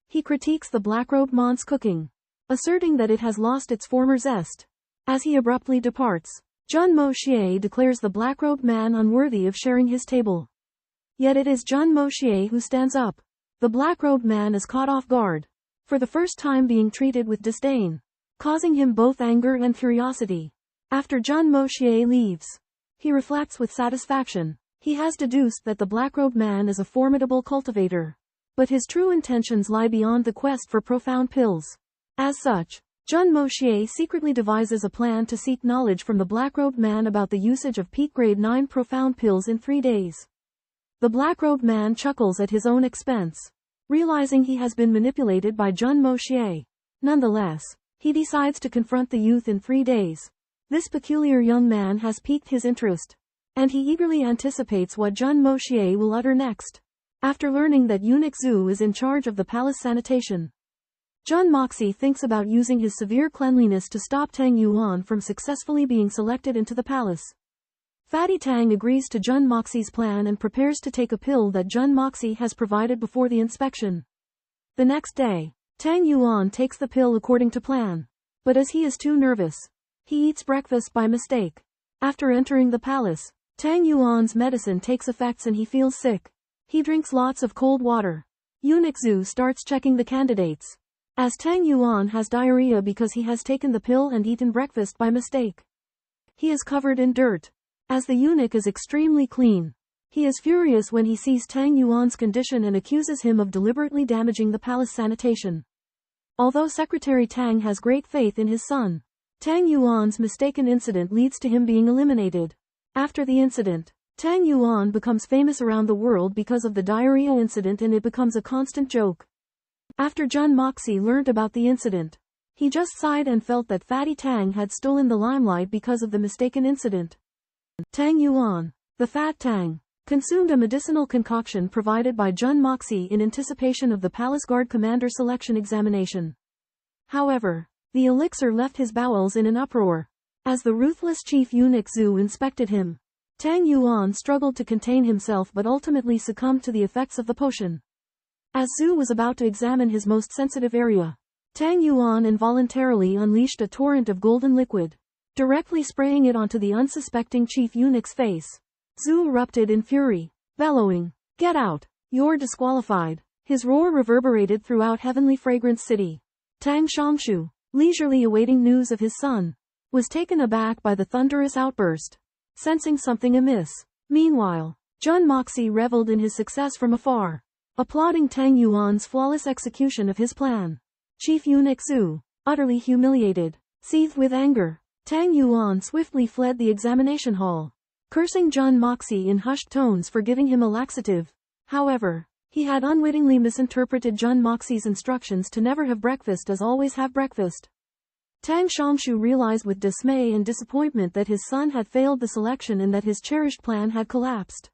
He critiques the black-robed Mont's cooking, asserting that it has lost its former zest. As he abruptly departs, Jun Moxie declares the black-robed man unworthy of sharing his table. Yet it is Jun Moxie who stands up. The black-robed man is caught off guard, for the first time being treated with disdain, causing him both anger and curiosity. After Jun Moxie leaves, he reflects with satisfaction. He has deduced that the black-robed man is a formidable cultivator, but his true intentions lie beyond the quest for profound pills. As such, Jun Moxie secretly devises a plan to seek knowledge from the black-robed man about the usage of peak grade 9 profound pills in 3 days. The black-robed man chuckles at his own expense, realizing he has been manipulated by Jun Moxie. Nonetheless, He decides to confront the youth in 3 days. This peculiar young man has piqued his interest, and he eagerly anticipates what Jun Moxie will utter next. After learning that Eunuch Zhu is in charge of the palace sanitation, Jun Moxie thinks about using his severe cleanliness to stop Tang Yuan from successfully being selected into the palace. Fatty Tang agrees to Jun Moxie's plan and prepares to take a pill that Jun Moxie has provided before the inspection. The next day, Tang Yuan takes the pill according to plan. But as he is too nervous, he eats breakfast by mistake. After entering the palace, Tang Yuan's medicine takes effects and he feels sick. He drinks lots of cold water. Eunuch Zhu starts checking the candidates, as Tang Yuan has diarrhea because he has taken the pill and eaten breakfast by mistake. He is covered in dirt, as the eunuch is extremely clean. He is furious when he sees Tang Yuan's condition and accuses him of deliberately damaging the palace sanitation. Although Secretary Tang has great faith in his son, Tang Yuan's mistaken incident leads to him being eliminated. After the incident, Tang Yuan becomes famous around the world because of the diarrhea incident and it becomes a constant joke. After Jun Moxie learned about the incident, he just sighed and felt that Fatty Tang had stolen the limelight because of the mistaken incident. Tang Yuan, the Fat Tang, consumed a medicinal concoction provided by Jun Moxie in anticipation of the palace guard commander selection examination. However, the elixir left his bowels in an uproar. As the ruthless chief eunuch Zhu inspected him, Tang Yuan struggled to contain himself but ultimately succumbed to the effects of the potion. As Zhu was about to examine his most sensitive area, Tang Yuan involuntarily unleashed a torrent of golden liquid, directly spraying it onto the unsuspecting chief eunuch's face. Zhu erupted in fury, bellowing, "Get out! You're disqualified!" His roar reverberated throughout heavenly fragrance city. Tang Xiangshu, leisurely awaiting news of his son, was taken aback by the thunderous outburst, sensing something amiss. Meanwhile, Jun Moxie reveled in his success from afar, applauding Tang Yuan's flawless execution of his plan. Chief Eunuch Zhu, utterly humiliated, seethed with anger. Tang Yuan swiftly fled the examination hall, cursing Jun Moxie in hushed tones for giving him a laxative. However, he had unwittingly misinterpreted Jun Moxie's instructions to never have breakfast as always have breakfast. Tang Xiangshu realized with dismay and disappointment that his son had failed the selection and that his cherished plan had collapsed.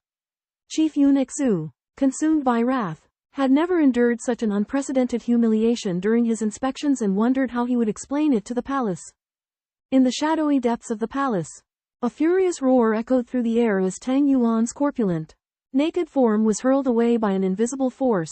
Chief Eunuch Zhu, consumed by wrath, had never endured such an unprecedented humiliation during his inspections and wondered how he would explain it to the palace. In the shadowy depths of the palace, a furious roar echoed through the air as Tang Yuan's corpulent, naked form was hurled away by an invisible force,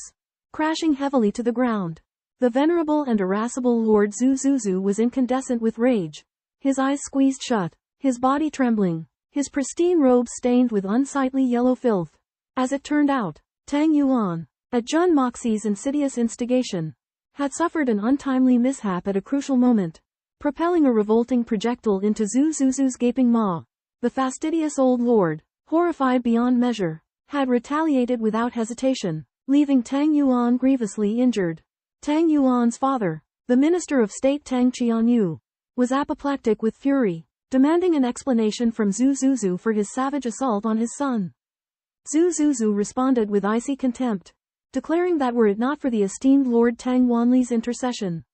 crashing heavily to the ground. The venerable and irascible Lord Zhu was incandescent with rage, his eyes squeezed shut, his body trembling, his pristine robes stained with unsightly yellow filth. As it turned out, Tang Yuan, at Jun Moxie's insidious instigation, had suffered an untimely mishap at a crucial moment, propelling a revolting projectile into Zhu's gaping maw. The fastidious old lord, horrified beyond measure, had retaliated without hesitation, leaving Tang Yuan grievously injured. Tang Yuan's father, the Minister of State Tang Qianyu, was apoplectic with fury, demanding an explanation from Zhu for his savage assault on his son. Zhu responded with icy contempt, declaring that were it not for the esteemed Lord Tang Wanli's intercession,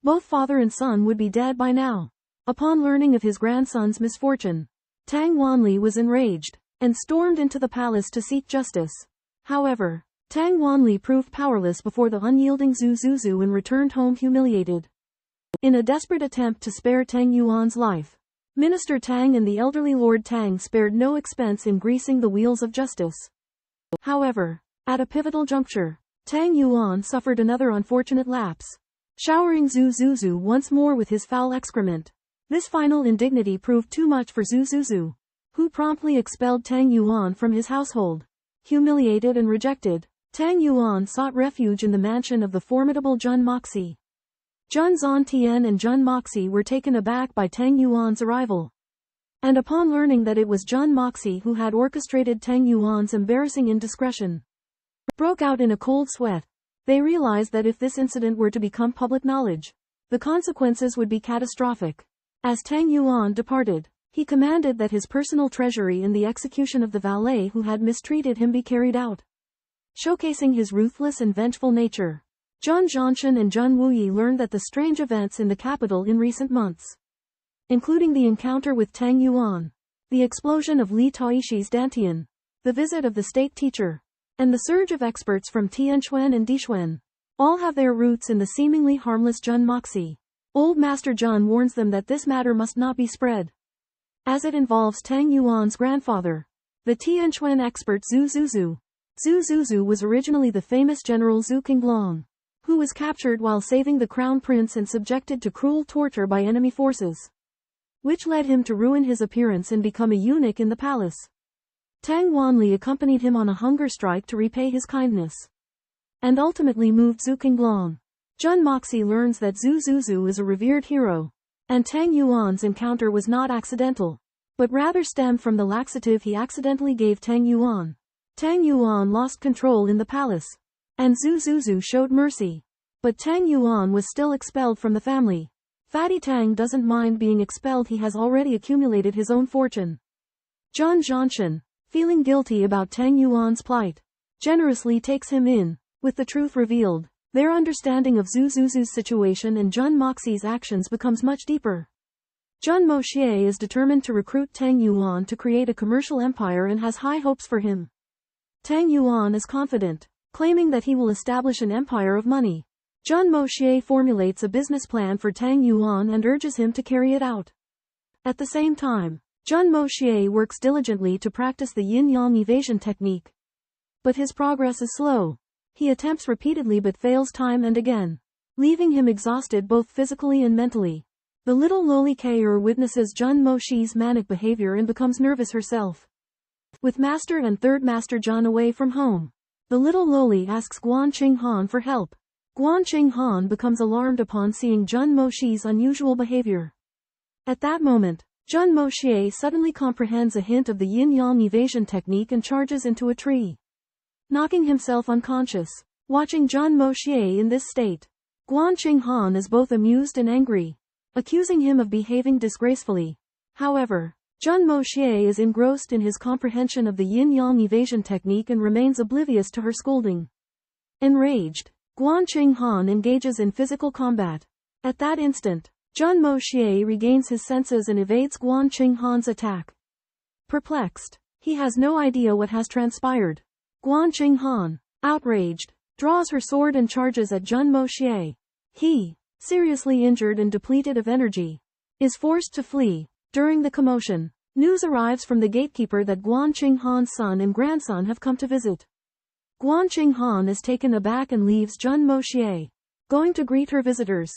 both father and son would be dead by now. Upon learning of his grandson's misfortune, Tang Wanli was enraged, and stormed into the palace to seek justice. However, Tang Wanli proved powerless before the unyielding Zhu and returned home humiliated. In a desperate attempt to spare Tang Yuan's life, Minister Tang and the elderly Lord Tang spared no expense in greasing the wheels of justice. However, at a pivotal juncture, Tang Yuan suffered another unfortunate lapse, showering Zhu once more with his foul excrement. This final indignity proved too much for Zhu, who promptly expelled Tang Yuan from his household. Humiliated and rejected, Tang Yuan sought refuge in the mansion of the formidable Jun Moxie. Jun Zhantian and Jun Moxie were taken aback by Tang Yuan's arrival. And upon learning that it was Jun Moxie who had orchestrated Tang Yuan's embarrassing indiscretion, broke out in a cold sweat. They realized that if this incident were to become public knowledge, the consequences would be catastrophic. As Tang Yuan departed, he commanded that his personal treasury and the execution of the valet who had mistreated him be carried out. Showcasing his ruthless and vengeful nature, Jun Zhantian and Jun Wuyi learned that the strange events in the capital in recent months, including the encounter with Tang Yuan, the explosion of Li Taoishi's Dantian, the visit of the state teacher, and the surge of experts from Tianxuan and Dixuan, all have their roots in the seemingly harmless Jun Moxie. Old Master Jun warns them that this matter must not be spread, as it involves Tang Yuan's grandfather, the Tianquan expert Zhu Zuzu. Zhu Zuzu was originally the famous general Zhu Qinglong, who was captured while saving the crown prince and subjected to cruel torture by enemy forces, which led him to ruin his appearance and become a eunuch in the palace. Tang Wanli accompanied him on a hunger strike to repay his kindness, and ultimately moved Zhu Qinglong. Jun Moxie learns that Zhu Zuzu is a revered hero, and Tang Yuan's encounter was not accidental, but rather stemmed from the laxative he accidentally gave Tang Yuan. Tang Yuan lost control in the palace, and Zhu Zuzu showed mercy, but Tang Yuan was still expelled from the family. Fatty Tang doesn't mind being expelled, he has already accumulated his own fortune. Jun Zhantian, feeling guilty about Tang Yuan's plight, generously takes him in. With the truth revealed, their understanding of Zhu Zuzu's situation and Jun Moxie's actions becomes much deeper. Jun Moxie is determined to recruit Tang Yuan to create a commercial empire and has high hopes for him. Tang Yuan is confident, claiming that he will establish an empire of money. Jun Moxie formulates a business plan for Tang Yuan and urges him to carry it out. At the same time, Jun Moxie works diligently to practice the yin-yang evasion technique. But his progress is slow. He attempts repeatedly but fails time and again, leaving him exhausted both physically and mentally. The little lowly Kair witnesses Jun Moxie's manic behavior and becomes nervous herself. With Master and Third Master Jun away from home, the little lowly asks Guan Qinghan for help. Guan Qinghan becomes alarmed upon seeing Jun Moxie's unusual behavior. At that moment, Jun Moxie suddenly comprehends a hint of the yin-yang evasion technique and charges into a tree, knocking himself unconscious. Watching Jun Moxie in this state, Guan Qinghan is both amused and angry, accusing him of behaving disgracefully. However, Jun Moxie is engrossed in his comprehension of the yin-yang evasion technique and remains oblivious to her scolding. Enraged, Guan Qinghan engages in physical combat. At that instant, Jun Moxie regains his senses and evades Guan Qinghan's attack. Perplexed, he has no idea what has transpired. Guan Qinghan, outraged, draws her sword and charges at Jun Moxie. He, seriously injured and depleted of energy, is forced to flee. During the commotion, news arrives from the gatekeeper that Guan Qinghan's son and grandson have come to visit. Guan Qinghan is taken aback and leaves Jun Moxie, going to greet her visitors.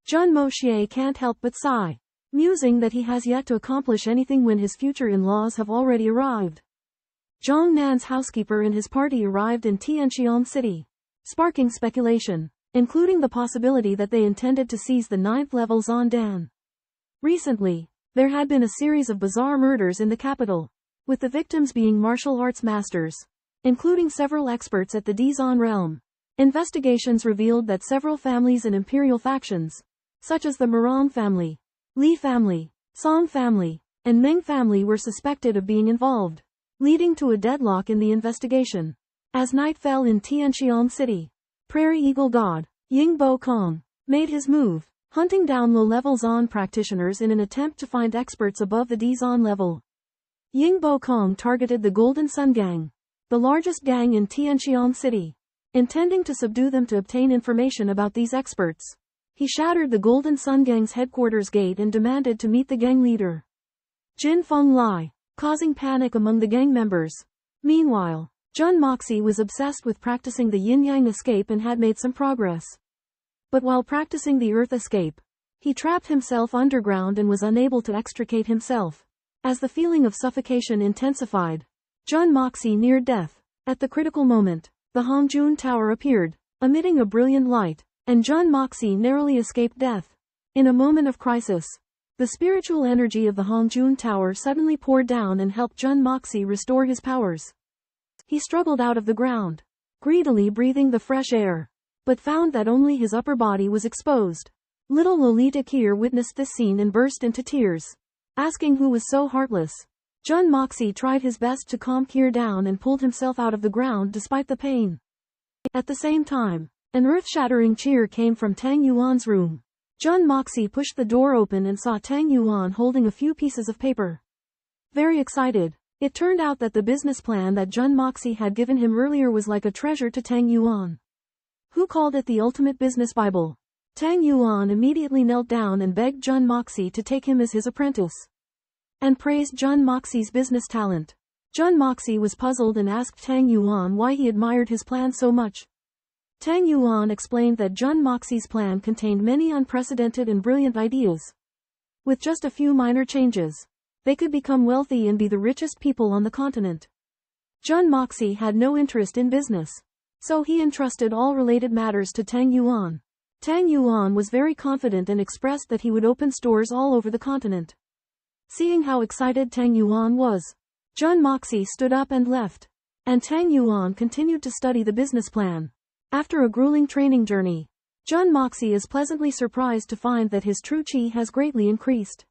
Jun Moxie can't help but sigh, musing that he has yet to accomplish anything when his future in-laws have already arrived. Zhang Nan's housekeeper and his party arrived in Tianxiang City, sparking speculation, including the possibility that they intended to seize the 9th level Zondan. Recently, there had been a series of bizarre murders in the capital, with the victims being martial arts masters, including several experts at the Dizon realm. Investigations revealed that several families and imperial factions, such as the Murong family, Li family, Song family, and Meng family were suspected of being involved, leading to a deadlock in the investigation. As night fell in Tianxiang City, Prairie Eagle God, Ying Bo Kong, made his move, hunting down low-level Zon practitioners in an attempt to find experts above the Dizon level. Ying Bo Kong targeted the Golden Sun Gang, the largest gang in Tianxiang City, intending to subdue them to obtain information about these experts. He shattered the Golden Sun Gang's headquarters gate and demanded to meet the gang leader, Jin Feng Lai, causing panic among the gang members. Meanwhile, Jun Moxie was obsessed with practicing the yin-yang escape and had made some progress. But while practicing the earth escape, he trapped himself underground and was unable to extricate himself. As the feeling of suffocation intensified, Jun Moxie neared death. At the critical moment, the Hongjun Tower appeared, emitting a brilliant light, and Jun Moxie narrowly escaped death. In a moment of crisis, the spiritual energy of the Hongjun Tower suddenly poured down and helped Jun Moxie restore his powers. He struggled out of the ground, greedily breathing the fresh air, but found that only his upper body was exposed. Little Lolita Kier witnessed this scene and burst into tears, asking who was so heartless. Jun Moxie tried his best to calm Kier down and pulled himself out of the ground despite the pain. At the same time, An earth-shattering cheer came from Tang Yuan's room. Jun Moxie pushed the door open and saw Tang Yuan holding a few pieces of paper. Very excited, it turned out that the business plan that Jun Moxie had given him earlier was like a treasure to Tang Yuan, who called it the ultimate business Bible. Tang Yuan immediately knelt down and begged Jun Moxie to take him as his apprentice, and praised Jun Moxie's business talent. Jun Moxie was puzzled and asked Tang Yuan why he admired his plan so much. Tang Yuan explained that Jun Moxie's plan contained many unprecedented and brilliant ideas. With just a few minor changes, they could become wealthy and be the richest people on the continent. Jun Moxie had no interest in business, so he entrusted all related matters to Tang Yuan. Tang Yuan was very confident and expressed that he would open stores all over the continent. Seeing how excited Tang Yuan was, Jun Moxie stood up and left, and Tang Yuan continued to study the business plan. After a grueling training journey, Jun Moxie is pleasantly surprised to find that his true qi has greatly increased,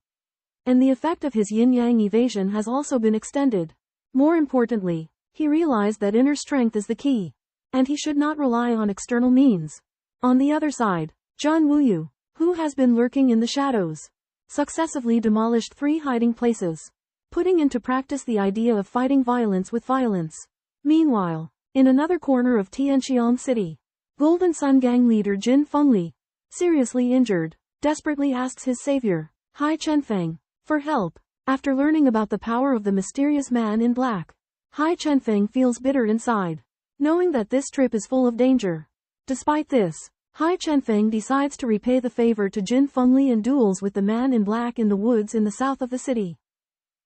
and the effect of his yin-yang evasion has also been extended. More importantly, he realized that inner strength is the key, and he should not rely on external means. On the other side, Zhan Wuyu, who has been lurking in the shadows, successively demolished 3 hiding places, putting into practice the idea of fighting violence with violence. Meanwhile, in another corner of Tianxiang City, Golden Sun Gang leader Jin Fengli, seriously injured, desperately asks his savior, Hai Chenfeng, for help. After learning about the power of the mysterious man in black, Hai Chenfeng feels bitter inside, knowing that this trip is full of danger. Despite this, Hai Chenfeng decides to repay the favor to Jin Fengli and duels with the man in black in the woods in the south of the city.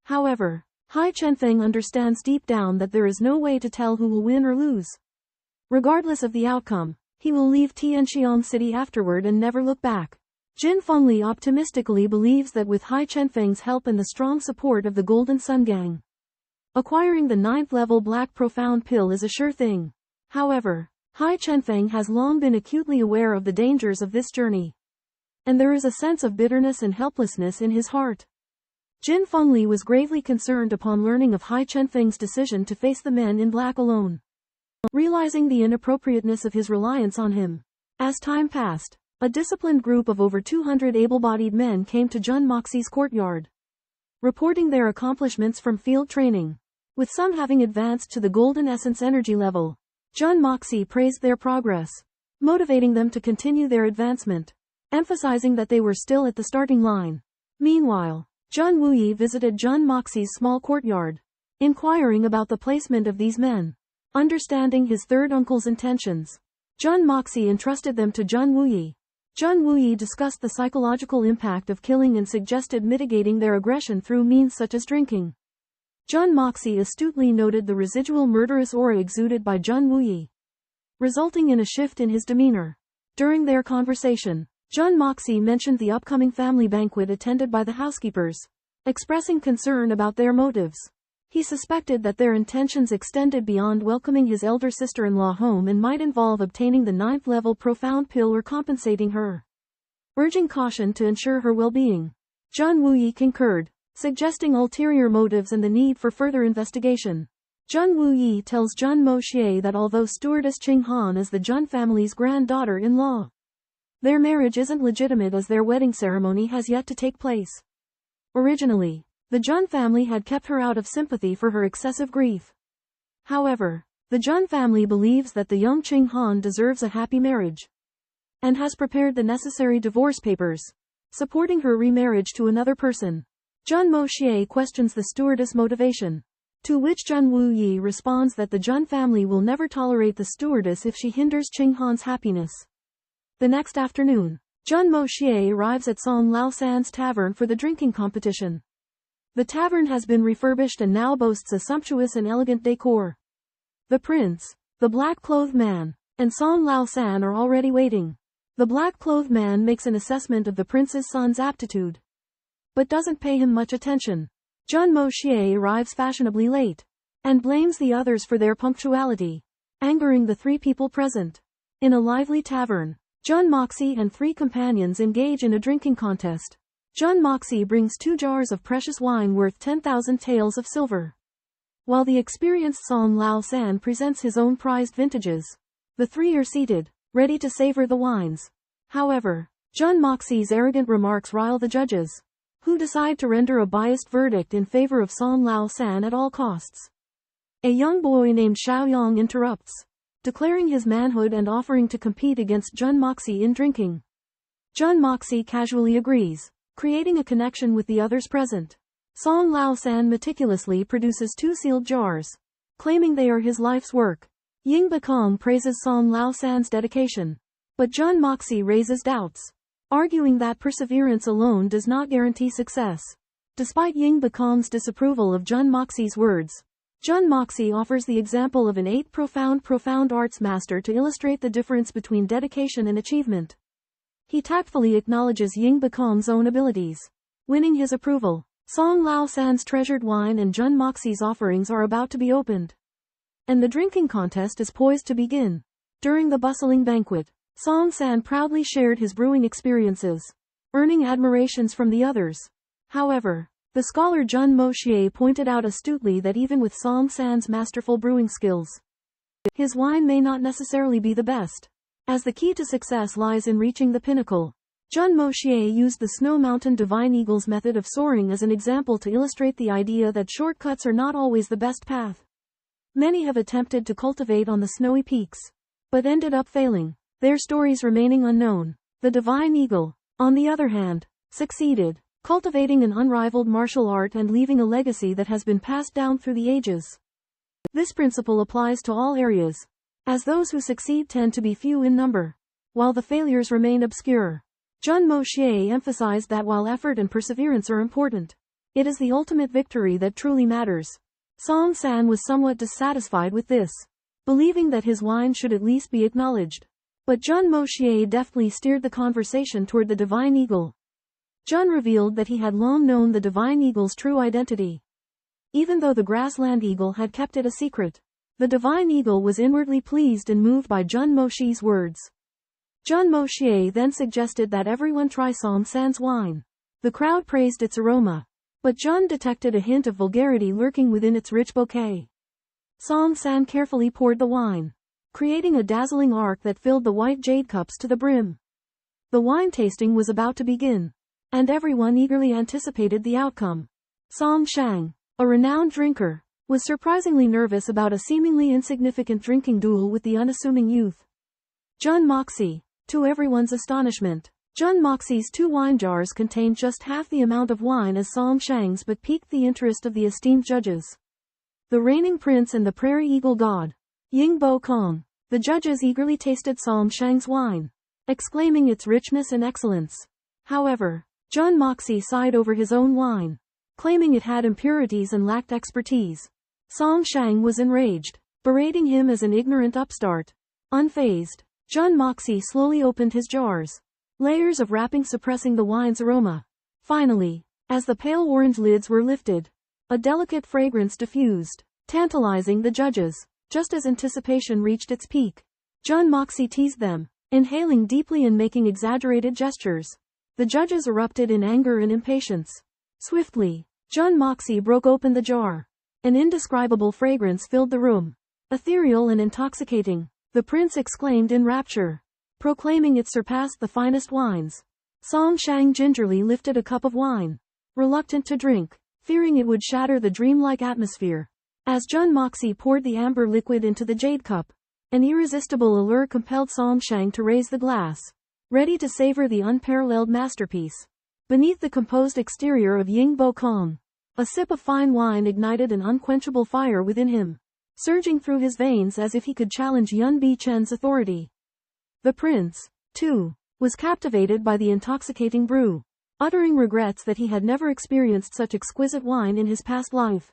However, Hai Chenfeng understands deep down that there is no way to tell who will win or lose. Regardless of the outcome, he will leave Tianxiang City afterward and never look back. Jin Fengli optimistically believes that with Hai Chenfeng's help and the strong support of the Golden Sun Gang, acquiring the 9th level Black Profound Pill is a sure thing. However, Hai Chenfeng has long been acutely aware of the dangers of this journey, and there is a sense of bitterness and helplessness in his heart. Jin Fengli was gravely concerned upon learning of Hai Chenfeng's decision to face the men in black alone, realizing the inappropriateness of his reliance on him. As time passed, a disciplined group of over 200 able-bodied men came to Jun Moxie's courtyard, reporting their accomplishments from field training, with some having advanced to the Golden Essence energy level. Jun Moxie praised their progress, motivating them to continue their advancement, emphasizing that they were still at the starting line. Meanwhile, Jun Wuyi visited Jun Moxie's small courtyard, inquiring about the placement of these men. Understanding his third uncle's intentions, Jun Moxie entrusted them to Jun Wuyi. Jun Wuyi discussed the psychological impact of killing and suggested mitigating their aggression through means such as drinking. Jun Moxie astutely noted the residual murderous aura exuded by Jun Wuyi, resulting in a shift in his demeanor. During their conversation, Jun Moxie mentioned the upcoming family banquet attended by the housekeepers, expressing concern about their motives. He suspected that their intentions extended beyond welcoming his elder sister-in-law home and might involve obtaining the 9th level profound pill or compensating her, urging caution to ensure her well-being. Jun Wuyi concurred, suggesting ulterior motives and the need for further investigation. Jun Wuyi tells Jun Moxie that although stewardess Qing Han is the Jun family's granddaughter-in-law, their marriage isn't legitimate as their wedding ceremony has yet to take place. Originally, the Jun family had kept her out of sympathy for her excessive grief. However, the Jun family believes that the young Qing Han deserves a happy marriage, and has prepared the necessary divorce papers, supporting her remarriage to another person. Jun Moxie questions the stewardess' motivation, to which Jun Wuyi responds that the Jun family will never tolerate the stewardess if she hinders Qing Han's happiness. The next afternoon, Jun Moxie arrives at Song Lao San's tavern for the drinking competition. The tavern has been refurbished and now boasts a sumptuous and elegant decor. The prince, the black-clothed man, and Song Lao San are already waiting. The black-clothed man makes an assessment of the prince's son's aptitude, but doesn't pay him much attention. Jun Moxie arrives fashionably late, and blames the others for their punctuality, angering the 3 people present. In a lively tavern, Jun Moxie and 3 companions engage in a drinking contest. Jun Moxie brings 2 jars of precious wine worth 10,000 taels of silver, while the experienced Song Lao San presents his own prized vintages. The 3 are seated, ready to savor the wines. However, Jun Moxie's arrogant remarks rile the judges, who decide to render a biased verdict in favor of Song Lao San at all costs. A young boy named Xiaoyang interrupts, declaring his manhood and offering to compete against Jun Moxie in drinking. Jun Moxie casually agrees, creating a connection with the others present. Song Lao San meticulously produces 2 sealed jars, claiming they are his life's work. Ying Bakong praises Song Lao San's dedication, but Jun Moxie raises doubts, arguing that perseverance alone does not guarantee success. Despite Ying Bakong's disapproval of Jun Moxie's words, Jun Moxie offers the example of an 8 profound arts master to illustrate the difference between dedication and achievement. He tactfully acknowledges Ying Bakong's own abilities, winning his approval. Song Lao San's treasured wine and Jun Moxie's offerings are about to be opened, and the drinking contest is poised to begin. During the bustling banquet, Song San proudly shared his brewing experiences, earning admirations from the others. However, the scholar Jun Moxie pointed out astutely that even with Song San's masterful brewing skills, his wine may not necessarily be the best, as the key to success lies in reaching the pinnacle. Jun Moxie used the Snow Mountain Divine Eagle's method of soaring as an example to illustrate the idea that shortcuts are not always the best path. Many have attempted to cultivate on the snowy peaks, but ended up failing, their stories remaining unknown. The Divine Eagle, on the other hand, succeeded, cultivating an unrivaled martial art and leaving a legacy that has been passed down through the ages. This principle applies to all areas, as those who succeed tend to be few in number, while the failures remain obscure. Jun Moxie emphasized that while effort and perseverance are important, it is the ultimate victory that truly matters. Song San was somewhat dissatisfied with this, believing that his wine should at least be acknowledged. But Jun Moxie deftly steered the conversation toward the Divine Eagle. Jun revealed that he had long known the Divine Eagle's true identity. Even though the Grassland Eagle had kept it a secret, the Divine Eagle was inwardly pleased and moved by Jun Moxie's words. Jun Moxie then suggested that everyone try Song San's wine. The crowd praised its aroma, but Jun detected a hint of vulgarity lurking within its rich bouquet. Song San carefully poured the wine, creating a dazzling arc that filled the white jade cups to the brim. The wine tasting was about to begin, and everyone eagerly anticipated the outcome. Song Shang, a renowned drinker, was surprisingly nervous about a seemingly insignificant drinking duel with the unassuming youth. Jun Moxie. To everyone's astonishment, Jun Moxie's 2 wine jars contained just half the amount of wine as Song Shang's but piqued the interest of the esteemed judges. The reigning prince and the prairie eagle god, Ying Bakong. The judges eagerly tasted Song Shang's wine, exclaiming its richness and excellence. However, Jun Moxie sighed over his own wine, claiming it had impurities and lacked expertise. Song Shang was enraged, berating him as an ignorant upstart. Unfazed, Jun Moxie slowly opened his jars, layers of wrapping suppressing the wine's aroma. Finally, as the pale orange lids were lifted, a delicate fragrance diffused, tantalizing the judges. Just as anticipation reached its peak, Jun Moxie teased them, inhaling deeply and making exaggerated gestures. The judges erupted in anger and impatience. Swiftly, Jun Moxie broke open the jar. An indescribable fragrance filled the room. Ethereal and intoxicating, the prince exclaimed in rapture, proclaiming it surpassed the finest wines. Song Shang gingerly lifted a cup of wine, reluctant to drink, fearing it would shatter the dreamlike atmosphere. As Jun Moxie poured the amber liquid into the jade cup, an irresistible allure compelled Song Shang to raise the glass, ready to savor the unparalleled masterpiece. Beneath the composed exterior of Ying Bakong, a sip of fine wine ignited an unquenchable fire within him, surging through his veins as if he could challenge Yun Bi Chen's authority. The prince, too, was captivated by the intoxicating brew, uttering regrets that he had never experienced such exquisite wine in his past life.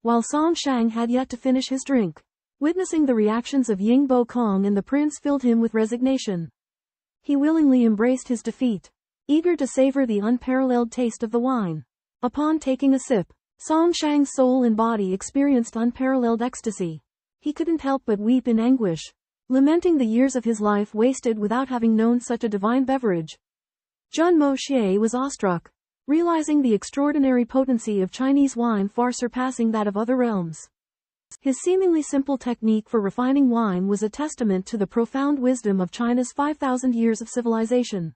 While Song Shang had yet to finish his drink, witnessing the reactions of Ying Bakong and the prince filled him with resignation. He willingly embraced his defeat, eager to savor the unparalleled taste of the wine. Upon taking a sip, Song Shang's soul and body experienced unparalleled ecstasy. He couldn't help but weep in anguish, lamenting the years of his life wasted without having known such a divine beverage. Jun Moxie was awestruck, realizing the extraordinary potency of Chinese wine far surpassing that of other realms. His seemingly simple technique for refining wine was a testament to the profound wisdom of China's 5,000 years of civilization.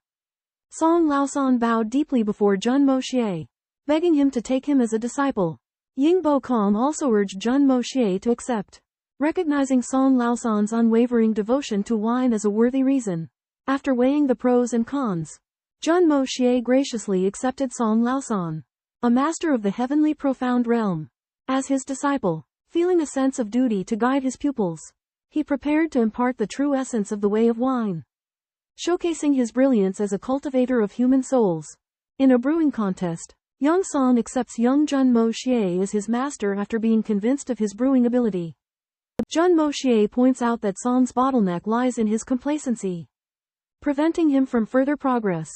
Song Laosan bowed deeply before Jun Moxie, begging him to take him as a disciple. Yingbo Kong also urged Jun Moxie to accept, recognizing Song Laosan's unwavering devotion to wine as a worthy reason. After weighing the pros and cons, Jun Moxie graciously accepted Song Laosan, a master of the heavenly profound realm, as his disciple. Feeling a sense of duty to guide his pupils, he prepared to impart the true essence of the way of wine, showcasing his brilliance as a cultivator of human souls. In a brewing contest, young Song accepts young Jun Moxie as his master after being convinced of his brewing ability. Jun Moxie points out that Song's bottleneck lies in his complacency, preventing him from further progress.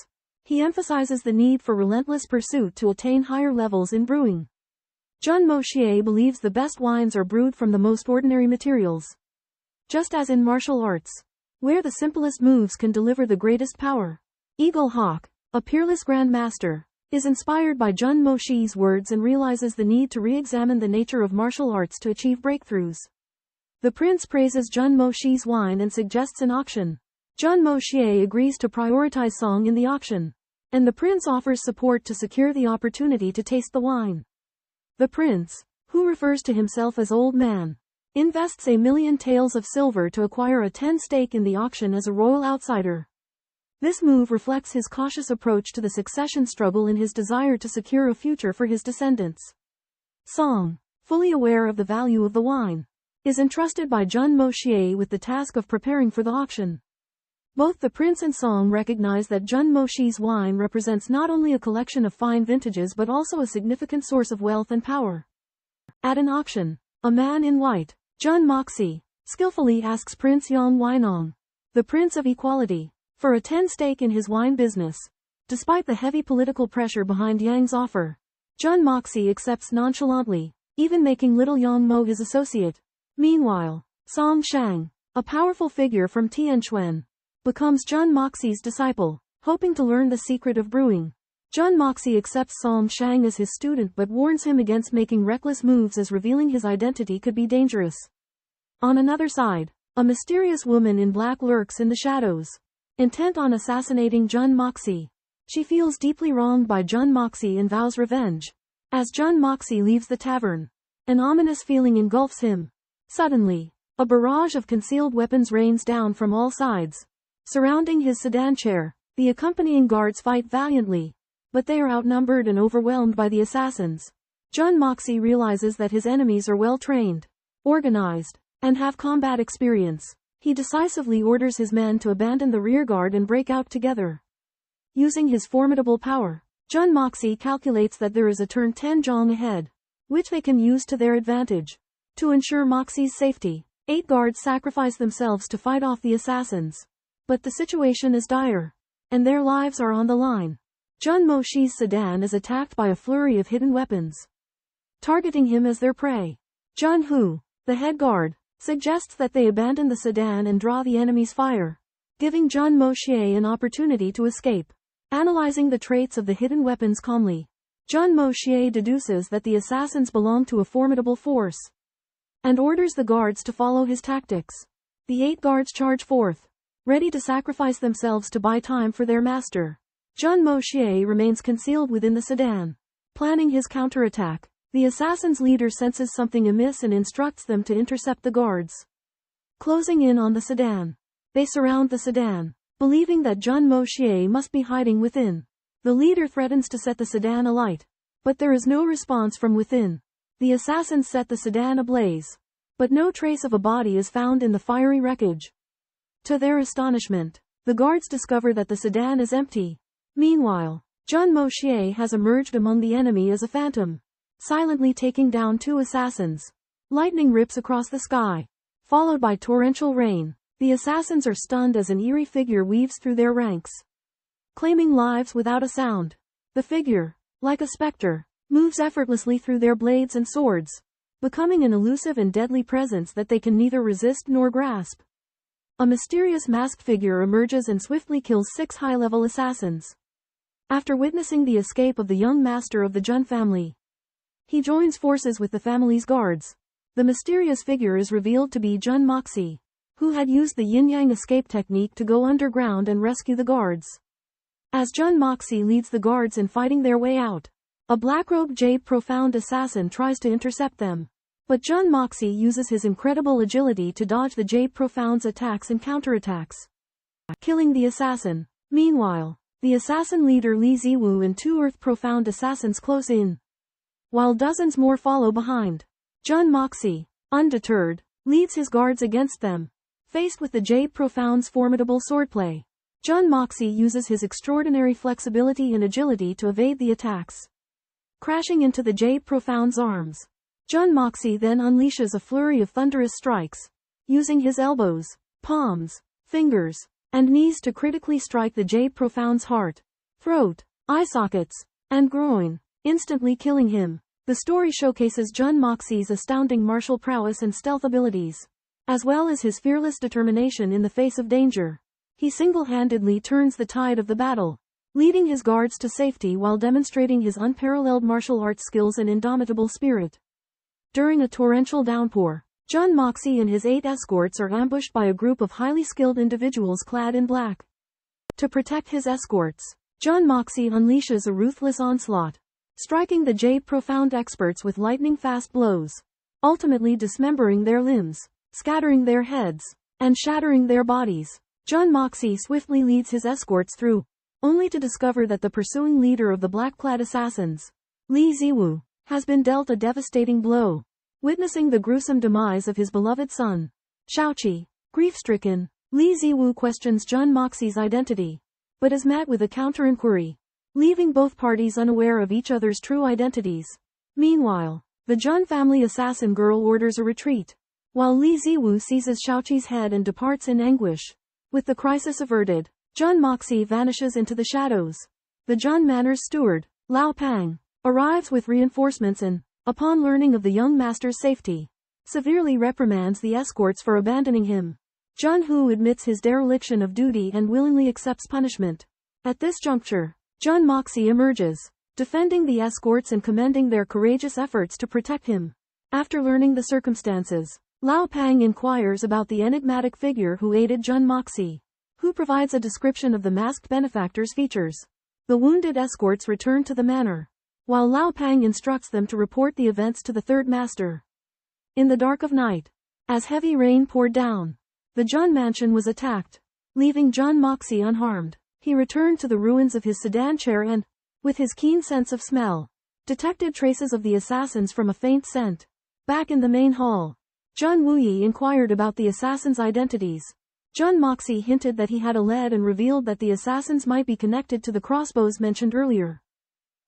He emphasizes the need for relentless pursuit to attain higher levels in brewing. Jun Moxie believes the best wines are brewed from the most ordinary materials. Just as in martial arts, where the simplest moves can deliver the greatest power. Eagle Hawk, a peerless grandmaster, is inspired by Jun Moxie's words and realizes the need to re-examine the nature of martial arts to achieve breakthroughs. The prince praises Jun Moxie's wine and suggests an auction. Jun Moxie agrees to prioritize Song in the auction, and the prince offers support to secure the opportunity to taste the wine. The prince, who refers to himself as Old Man, invests 1,000,000 taels of silver to acquire a 10 stake in the auction as a royal outsider. This move reflects his cautious approach to the succession struggle and his desire to secure a future for his descendants. Song, fully aware of the value of the wine, is entrusted by Jun Moxie with the task of preparing for the auction. Both the prince and Song recognize that Jun Moxie's wine represents not only a collection of fine vintages but also a significant source of wealth and power. At an auction, a man in white, Jun Moxie, skillfully asks Prince Yang Weinong, the Prince of Equality, for a 10 stake in his wine business. Despite the heavy political pressure behind Yang's offer, Jun Moxie accepts nonchalantly, even making little Yang Mo his associate. Meanwhile, Song Shang, a powerful figure from Tianxiang, becomes Jun Moxie's disciple, hoping to learn the secret of brewing. Jun Moxie accepts Song Shang as his student but warns him against making reckless moves as revealing his identity could be dangerous. On another side, a mysterious woman in black lurks in the shadows, intent on assassinating Jun Moxie. She feels deeply wronged by Jun Moxie and vows revenge. As Jun Moxie leaves the tavern, an ominous feeling engulfs him. Suddenly, a barrage of concealed weapons rains down from all sides, surrounding his sedan chair. The accompanying guards fight valiantly, but they are outnumbered and overwhelmed by the assassins. Jun Moxie realizes that his enemies are well trained, organized, and have combat experience. He decisively orders his men to abandon the rearguard and break out together. Using his formidable power, Jun Moxie calculates that there is a turn 10 zhong ahead, which they can use to their advantage. To ensure Moxie's safety, 8 guards sacrifice themselves to fight off the assassins. But the situation is dire, and their lives are on the line. Jun Moxie's sedan is attacked by a flurry of hidden weapons, targeting him as their prey. Jun Hu, the head guard, suggests that they abandon the sedan and draw the enemy's fire, giving Jun Moxie an opportunity to escape. Analyzing the traits of the hidden weapons calmly, Jun Moxie deduces that the assassins belong to a formidable force, and orders the guards to follow his tactics. The 8 guards charge forth, ready to sacrifice themselves to buy time for their master. Jun Moxie remains concealed within the sedan, planning his counterattack. The assassin's leader senses something amiss and instructs them to intercept the guards. Closing in on the sedan, they surround the sedan, believing that Jun Moxie must be hiding within. The leader threatens to set the sedan alight, but there is no response from within. The assassins set the sedan ablaze, but no trace of a body is found in the fiery wreckage. To their astonishment, the guards discover that the sedan is empty. Meanwhile, Jun Moxie has emerged among the enemy as a phantom, silently taking down 2 assassins. Lightning rips across the sky, followed by torrential rain. The assassins are stunned as an eerie figure weaves through their ranks, claiming lives without a sound. The figure, like a specter, moves effortlessly through their blades and swords, becoming an elusive and deadly presence that they can neither resist nor grasp. A mysterious masked figure emerges and swiftly kills 6 high-level assassins. After witnessing the escape of the young master of the Jun family, he joins forces with the family's guards. the mysterious figure is revealed to be Jun Moxie, who had used the yin-yang escape technique to go underground and rescue the guards. As Jun Moxie leads the guards in fighting their way out, a black-robed Jade Profound assassin tries to intercept them. But Jun Moxie uses his incredible agility to dodge the Jade Profound's attacks and counterattacks, killing the assassin. Meanwhile, the assassin leader Li Ziwu and 2 Earth Profound assassins close in, while dozens more follow behind. Jun Moxie, undeterred, leads his guards against them. Faced with the Jade Profound's formidable swordplay, Jun Moxie uses his extraordinary flexibility and agility to evade the attacks, crashing into the Jade Profound's arms. Jun Moxie then unleashes a flurry of thunderous strikes, using his elbows, palms, fingers, and knees to critically strike the Jade Profound's heart, throat, eye sockets, and groin, instantly killing him. The story showcases Jun Moxie's astounding martial prowess and stealth abilities, as well as his fearless determination in the face of danger. He single-handedly turns the tide of the battle, leading his guards to safety while demonstrating his unparalleled martial arts skills and indomitable spirit. During a torrential downpour, Jun Moxie and his 8 escorts are ambushed by a group of highly skilled individuals clad in black. To protect his escorts, Jun Moxie unleashes a ruthless onslaught, striking the Jade Profound experts with lightning-fast blows, ultimately dismembering their limbs, scattering their heads, and shattering their bodies. Jun Moxie swiftly leads his escorts through, only to discover that the pursuing leader of the black-clad assassins, Li Ziwu, has been dealt a devastating blow. Witnessing the gruesome demise of his beloved son, Shaoqi, grief-stricken, Li Ziwu questions Jun Moxie's identity, but is met with a counter-inquiry, leaving both parties unaware of each other's true identities. Meanwhile, the Jun family assassin girl orders a retreat, while Li Ziwu seizes Shaoqi's head and departs in anguish. With the crisis averted, Jun Moxie vanishes into the shadows. The Jun Manor's steward, Lao Pang, arrives with reinforcements and, upon learning of the young master's safety, severely reprimands the escorts for abandoning him. Jun Hu admits his dereliction of duty and willingly accepts punishment. At this juncture, Jun Moxie emerges, defending the escorts and commending their courageous efforts to protect him. After learning the circumstances, Lao Pang inquires about the enigmatic figure who aided Jun Moxie, who provides a description of the masked benefactor's features. The wounded escorts return to the manor, while Lao Pang instructs them to report the events to the third master. In the dark of night, as heavy rain poured down, the Jun mansion was attacked, leaving Jun Moxie unharmed. He returned to the ruins of his sedan chair and, with his keen sense of smell, detected traces of the assassins from a faint scent. Back in the main hall, Jun Wuyi inquired about the assassins' identities. Jun Moxie hinted that he had a lead and revealed that the assassins might be connected to the crossbows mentioned earlier.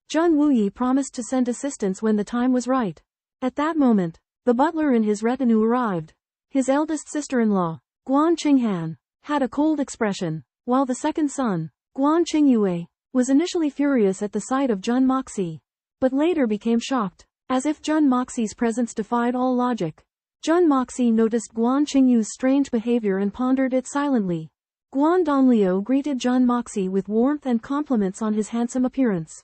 Jun Wuyi promised to send assistance when the time was right. At that moment, the butler and his retinue arrived. His eldest sister-in-law, Guan Qinghan, had a cold expression, while the second son, Guan Qingyue, was initially furious at the sight of Jun Moxie, but later became shocked, as if Jun Moxie's presence defied all logic. Jun Moxie noticed Guan Qingyu's strange behavior and pondered it silently. Guan Donglio greeted Jun Moxie with warmth and compliments on his handsome appearance.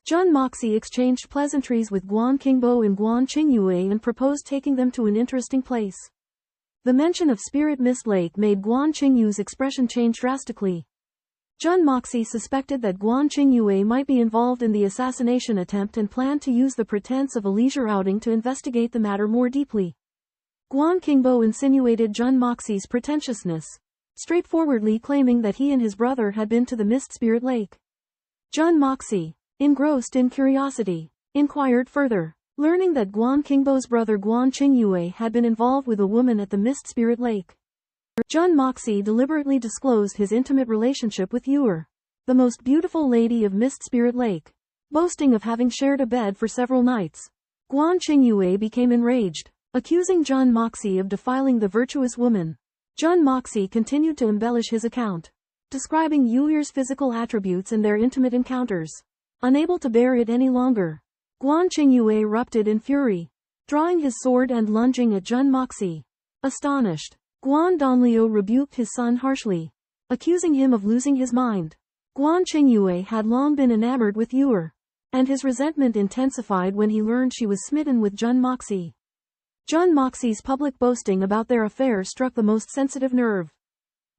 Jun Moxie exchanged pleasantries with Guan Qingbo and Guan Qingyue and proposed taking them to an interesting place. The mention of Spirit Mist Lake made Guan Qingyu's expression change drastically. Jun Moxie suspected that Guan Qingyue might be involved in the assassination attempt and planned to use the pretense of a leisure outing to investigate the matter more deeply. Guan Qingbo insinuated Jun Moxie's pretentiousness, straightforwardly claiming that he and his brother had been to the Mist Spirit Lake. Jun Moxie, engrossed in curiosity, inquired further, learning that Guan Qingbo's brother Guan Qingyue had been involved with a woman at the Mist Spirit Lake. Jun Moxie deliberately disclosed his intimate relationship with Yue, the most beautiful lady of Mist Spirit Lake, boasting of having shared a bed for several nights. Guan Qingyue became enraged, accusing Jun Moxie of defiling the virtuous woman. Jun Moxie continued to embellish his account, describing Yue's physical attributes and their intimate encounters. Unable to bear it any longer, Guan Qingyue erupted in fury, drawing his sword and lunging at Jun Moxie. Astonished, Guan Donglio rebuked his son harshly, accusing him of losing his mind. Guan Qingyue had long been enamored with Yue, and his resentment intensified when he learned she was smitten with Jun Moxie. Jun Moxie's public boasting about their affair struck the most sensitive nerve,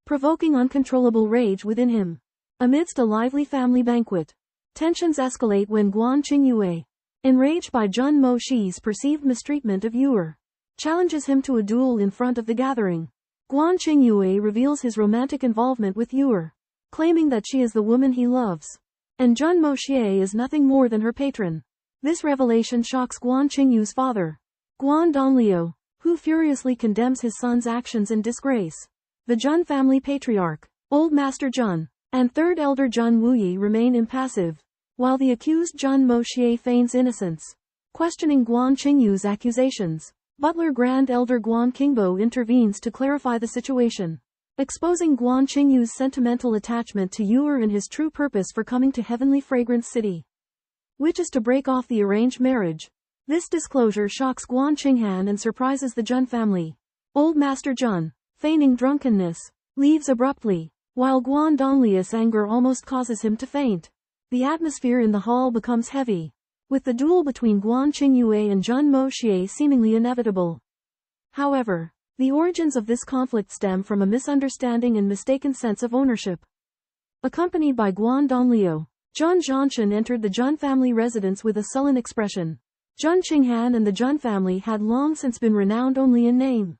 provoking uncontrollable rage within him. Amidst a lively family banquet, tensions escalate when Guan Qingyue, enraged by Jun Moxie's perceived mistreatment of Yuer, challenges him to a duel in front of the gathering. Guan Qingyue reveals his romantic involvement with Yuer, claiming that she is the woman he loves, and Jun Moxie is nothing more than her patron. This revelation shocks Guan Qingyu's father, Guan Donglio, who furiously condemns his son's actions in disgrace. The Jun family patriarch, Old Master Jun, and third elder Jun Wuyi remain impassive, while the accused Jun Moxie feigns innocence. Questioning Guan Qingyu's accusations, Butler Grand Elder Guan Qingbo intervenes to clarify the situation, exposing Guan Qingyu's sentimental attachment to Yuer and his true purpose for coming to Heavenly Fragrance City, which is to break off the arranged marriage. This disclosure shocks Guan Qinghan and surprises the Jun family. Old Master Jun, feigning drunkenness, leaves abruptly, while Guan Donglio's anger almost causes him to faint. The atmosphere in the hall becomes heavy, with the duel between Guan Qingyue and Jun Moxie seemingly inevitable. However, the origins of this conflict stem from a misunderstanding and mistaken sense of ownership. Accompanied by Guan Donglio, Jun Zhantian entered the Jun family residence with a sullen expression. Jun Qinghan and the Jun family had long since been renowned only in name,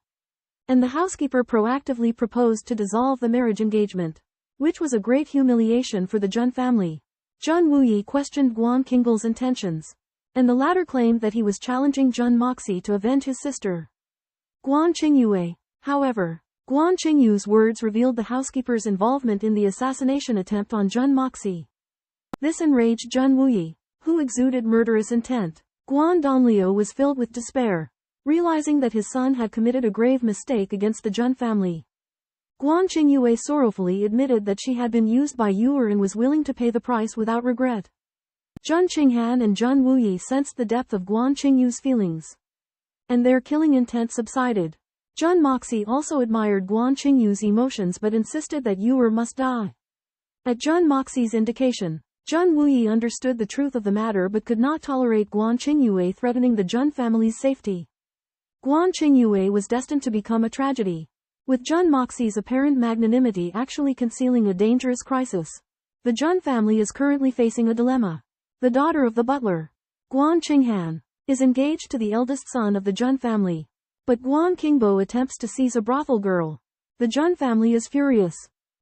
and the housekeeper proactively proposed to dissolve the marriage engagement, which was a great humiliation for the Jun family. Jun Wuyi questioned Guan Qingbo's intentions, and the latter claimed that he was challenging Jun Moxie to avenge his sister, Guan Qingyue. However, Guan Qingyu's words revealed the housekeeper's involvement in the assassination attempt on Jun Moxie. This enraged Jun Wuyi, who exuded murderous intent. Guan Donglio was filled with despair, realizing that his son had committed a grave mistake against the Jun family. Guan Qingyue sorrowfully admitted that she had been used by Yuer and was willing to pay the price without regret. Jun Qinghan and Jun Wuyi sensed the depth of Guan Qingyu's feelings, and their killing intent subsided. Jun Moxie also admired Guan Qingyu's emotions but insisted that Yuer must die. At Jun Moxie's indication, Jun Wuyi understood the truth of the matter but could not tolerate Guan Qingyue threatening the Jun family's safety. Guan Qingyue was destined to become a tragedy, with Jun Moxie's apparent magnanimity actually concealing a dangerous crisis. The Jun family is currently facing a dilemma. The daughter of the butler, Guan Qinghan, is engaged to the eldest son of the Jun family, but Guan Qingbo attempts to seize a brothel girl. The Jun family is furious,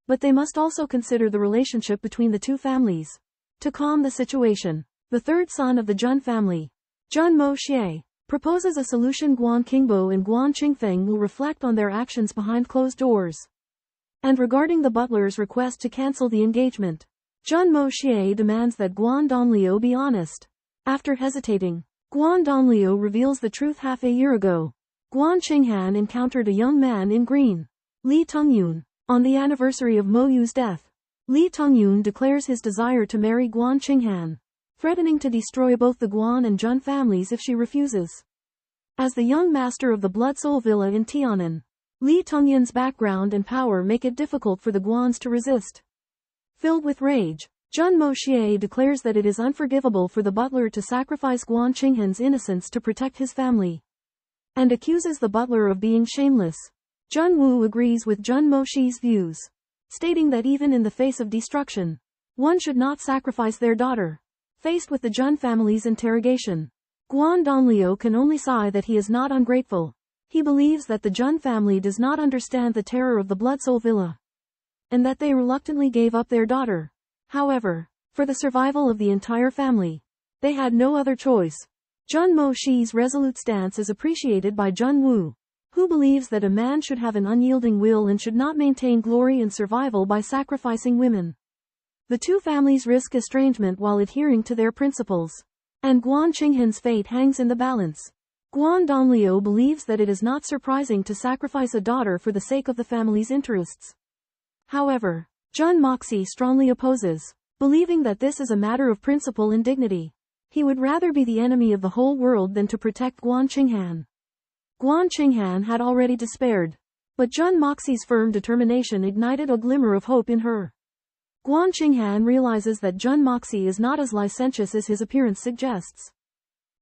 but they must also consider the relationship between the two families. To calm the situation, the third son of the Jun family, Jun Moxie, proposes a solution. Guan Qingbo and Guan Qingfeng will reflect on their actions behind closed doors. And regarding the butler's request to cancel the engagement, Jun Moxie demands that Guan Donglio be honest. After hesitating, Guan Donglio reveals the truth. Half a year ago, Guan Qinghan encountered a young man in green, Li Tongyun, on the anniversary of Mo Yu's death. Li Tongyun declares his desire to marry Guan Qinghan, threatening to destroy both the Guan and Jun families if she refuses. As the young master of the Blood Soul Villa in Tiannan, Li Tongyun's background and power make it difficult for the Guans to resist. Filled with rage, Jun Moxie declares that it is unforgivable for the butler to sacrifice Guan Qinghan's innocence to protect his family, and accuses the butler of being shameless. Jun Wu agrees with Jun Moxie's views, stating that even in the face of destruction, one should not sacrifice their daughter. Faced with the Jun family's interrogation, Guan Donglio can only sigh that he is not ungrateful. He believes that the Jun family does not understand the terror of the Blood Soul Villa, and that they reluctantly gave up their daughter. However, for the survival of the entire family, they had no other choice. Jun Moxie's resolute stance is appreciated by Jun Wu, who believes that a man should have an unyielding will and should not maintain glory and survival by sacrificing women. The two families risk estrangement while adhering to their principles, and Guan Qinghan's fate hangs in the balance. Guan Donglio believes that it is not surprising to sacrifice a daughter for the sake of the family's interests. However, Jun Moxie strongly opposes, believing that this is a matter of principle and dignity. He would rather be the enemy of the whole world than to protect Guan Qinghan. Guan Qinghan had already despaired, but Jun Moxie's firm determination ignited a glimmer of hope in her. Guan Qinghan realizes that Jun Moxie is not as licentious as his appearance suggests,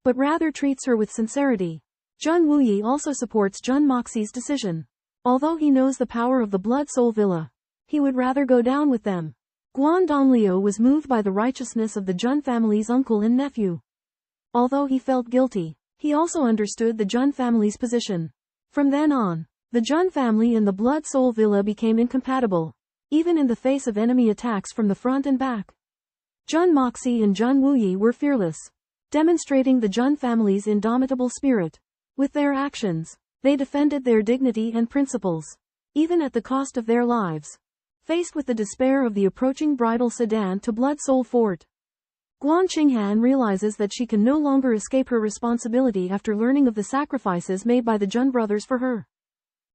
but rather treats her with sincerity. Jun Wuyi also supports Jun Moxie's decision. Although he knows the power of the Blood Soul Villa, he would rather go down with them. Guan Donglio was moved by the righteousness of the Jun family's uncle and nephew. Although he felt guilty, he also understood the Jun family's position. From then on, the Jun family and the Blood Soul Villa became incompatible, even in the face of enemy attacks from the front and back. Jun Moxie and Jun Wuyi were fearless, demonstrating the Jun family's indomitable spirit. With their actions, they defended their dignity and principles, even at the cost of their lives. Faced with the despair of the approaching bridal sedan to Blood Soul Fort, Guan Qinghan realizes that she can no longer escape her responsibility after learning of the sacrifices made by the Jun brothers for her.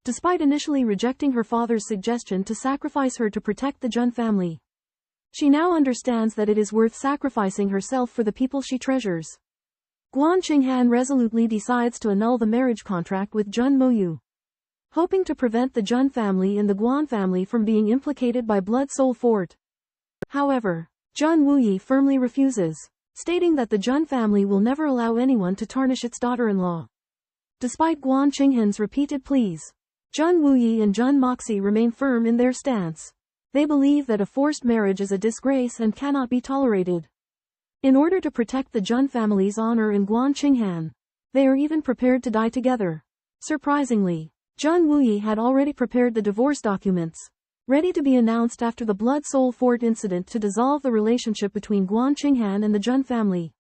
Despite initially rejecting her father's suggestion to sacrifice her to protect the Jun family, she now understands that it is worth sacrificing herself for the people she treasures. Guan Qinghan resolutely decides to annul the marriage contract with Jun Moyu, hoping to prevent the Jun family and the Guan family from being implicated by Blood Soul Fort. However, Jun Wuyi firmly refuses, stating that the Jun family will never allow anyone to tarnish its daughter-in-law. Despite Guan Qinghan's repeated pleas, Jun Wuyi and Jun Moxie remain firm in their stance. They believe that a forced marriage is a disgrace and cannot be tolerated. In order to protect the Jun family's honor and Guan Qinghan, they are even prepared to die together. Surprisingly, Jun Wuyi had already prepared the divorce documents, ready to be announced after the Blood Soul Fort incident to dissolve the relationship between Guan Qinghan and the Jun family.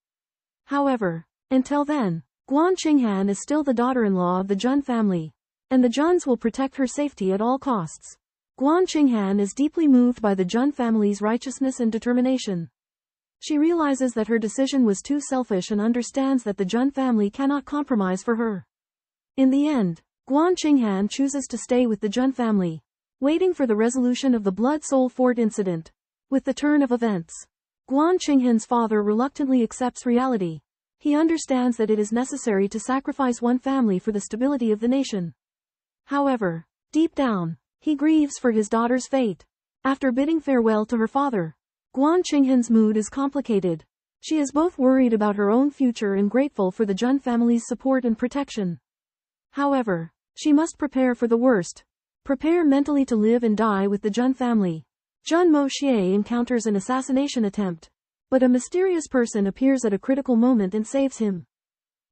However, until then, Guan Qinghan is still the daughter-in-law of the Jun family, and the Juns will protect her safety at all costs. Guan Qinghan is deeply moved by the Jun family's righteousness and determination. She realizes that her decision was too selfish and understands that the Jun family cannot compromise for her. In the end, Guan Qinghan chooses to stay with the Jun family, waiting for the resolution of the Blood Soul Fort incident. With the turn of events, Guan Qinghan's father reluctantly accepts reality. He understands that it is necessary to sacrifice one family for the stability of the nation. However, deep down, he grieves for his daughter's fate. After bidding farewell to her father, Guan Qinghan's mood is complicated. She is both worried about her own future and grateful for the Jun family's support and protection. However, she must prepare for the worst. Prepare mentally to live and die with the Jun family. Jun Moxie encounters an assassination attempt, but a mysterious person appears at a critical moment and saves him.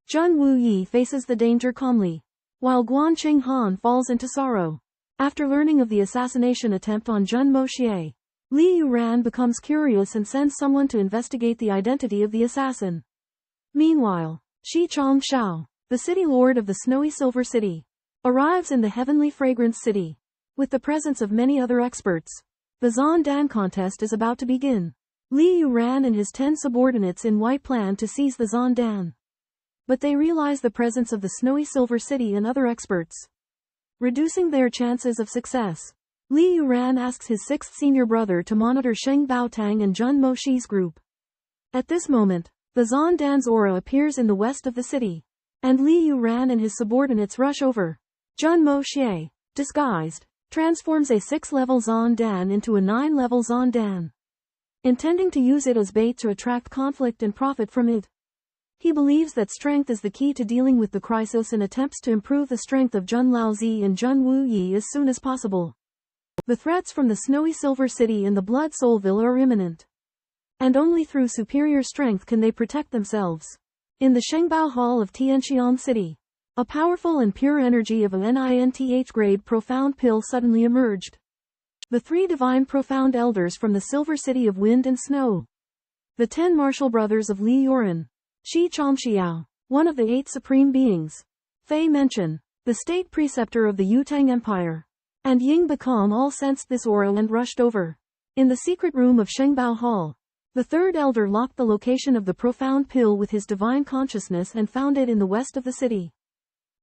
Jun Wuyi faces the danger calmly, while Guan Qinghan falls into sorrow. After learning of the assassination attempt on Jun Moxie, Li Yuran becomes curious and sends someone to investigate the identity of the assassin. Meanwhile, Shi Changshao, the city lord of the snowy Silver City, arrives in the heavenly fragrance city. With the presence of many other experts, the Zhandan contest is about to begin. Li Yuran and his 10 subordinates in white plan to seize the Zhandan. But they realize the presence of the snowy Silver City and other experts, reducing their chances of success. Li Yuran asks his 6th senior brother to monitor Sheng Baotang and Jun Moxie's group. At this moment, the Zhandan's aura appears in the west of the city, and Li Yuran and his subordinates rush over. Jun Moxie, disguised, transforms a 6-level Zhandan into a 9-level Zhandan, intending to use it as bait to attract conflict and profit from it. He believes that strength is the key to dealing with the crisis and attempts to improve the strength of Jun Laozi and Jun Wuyi as soon as possible. The threats from the snowy Silver City and the Blood Soul Villa are imminent, and only through superior strength can they protect themselves. In the Shengbao Hall of Tianxiang City, a powerful and pure energy of a NINTH-grade profound pill suddenly emerged. The 3 divine profound elders from the Silver City of Wind and Snow, the 10 martial brothers of Li Yuran, Shi Changxiao, one of the 8 supreme beings, Fei Menchen, the state preceptor of the Tianxiang Empire, and Ying Bakong all sensed this aura and rushed over. In the secret room of Shengbao Hall, the 3rd elder locked the location of the profound pill with his divine consciousness and found it in the west of the city.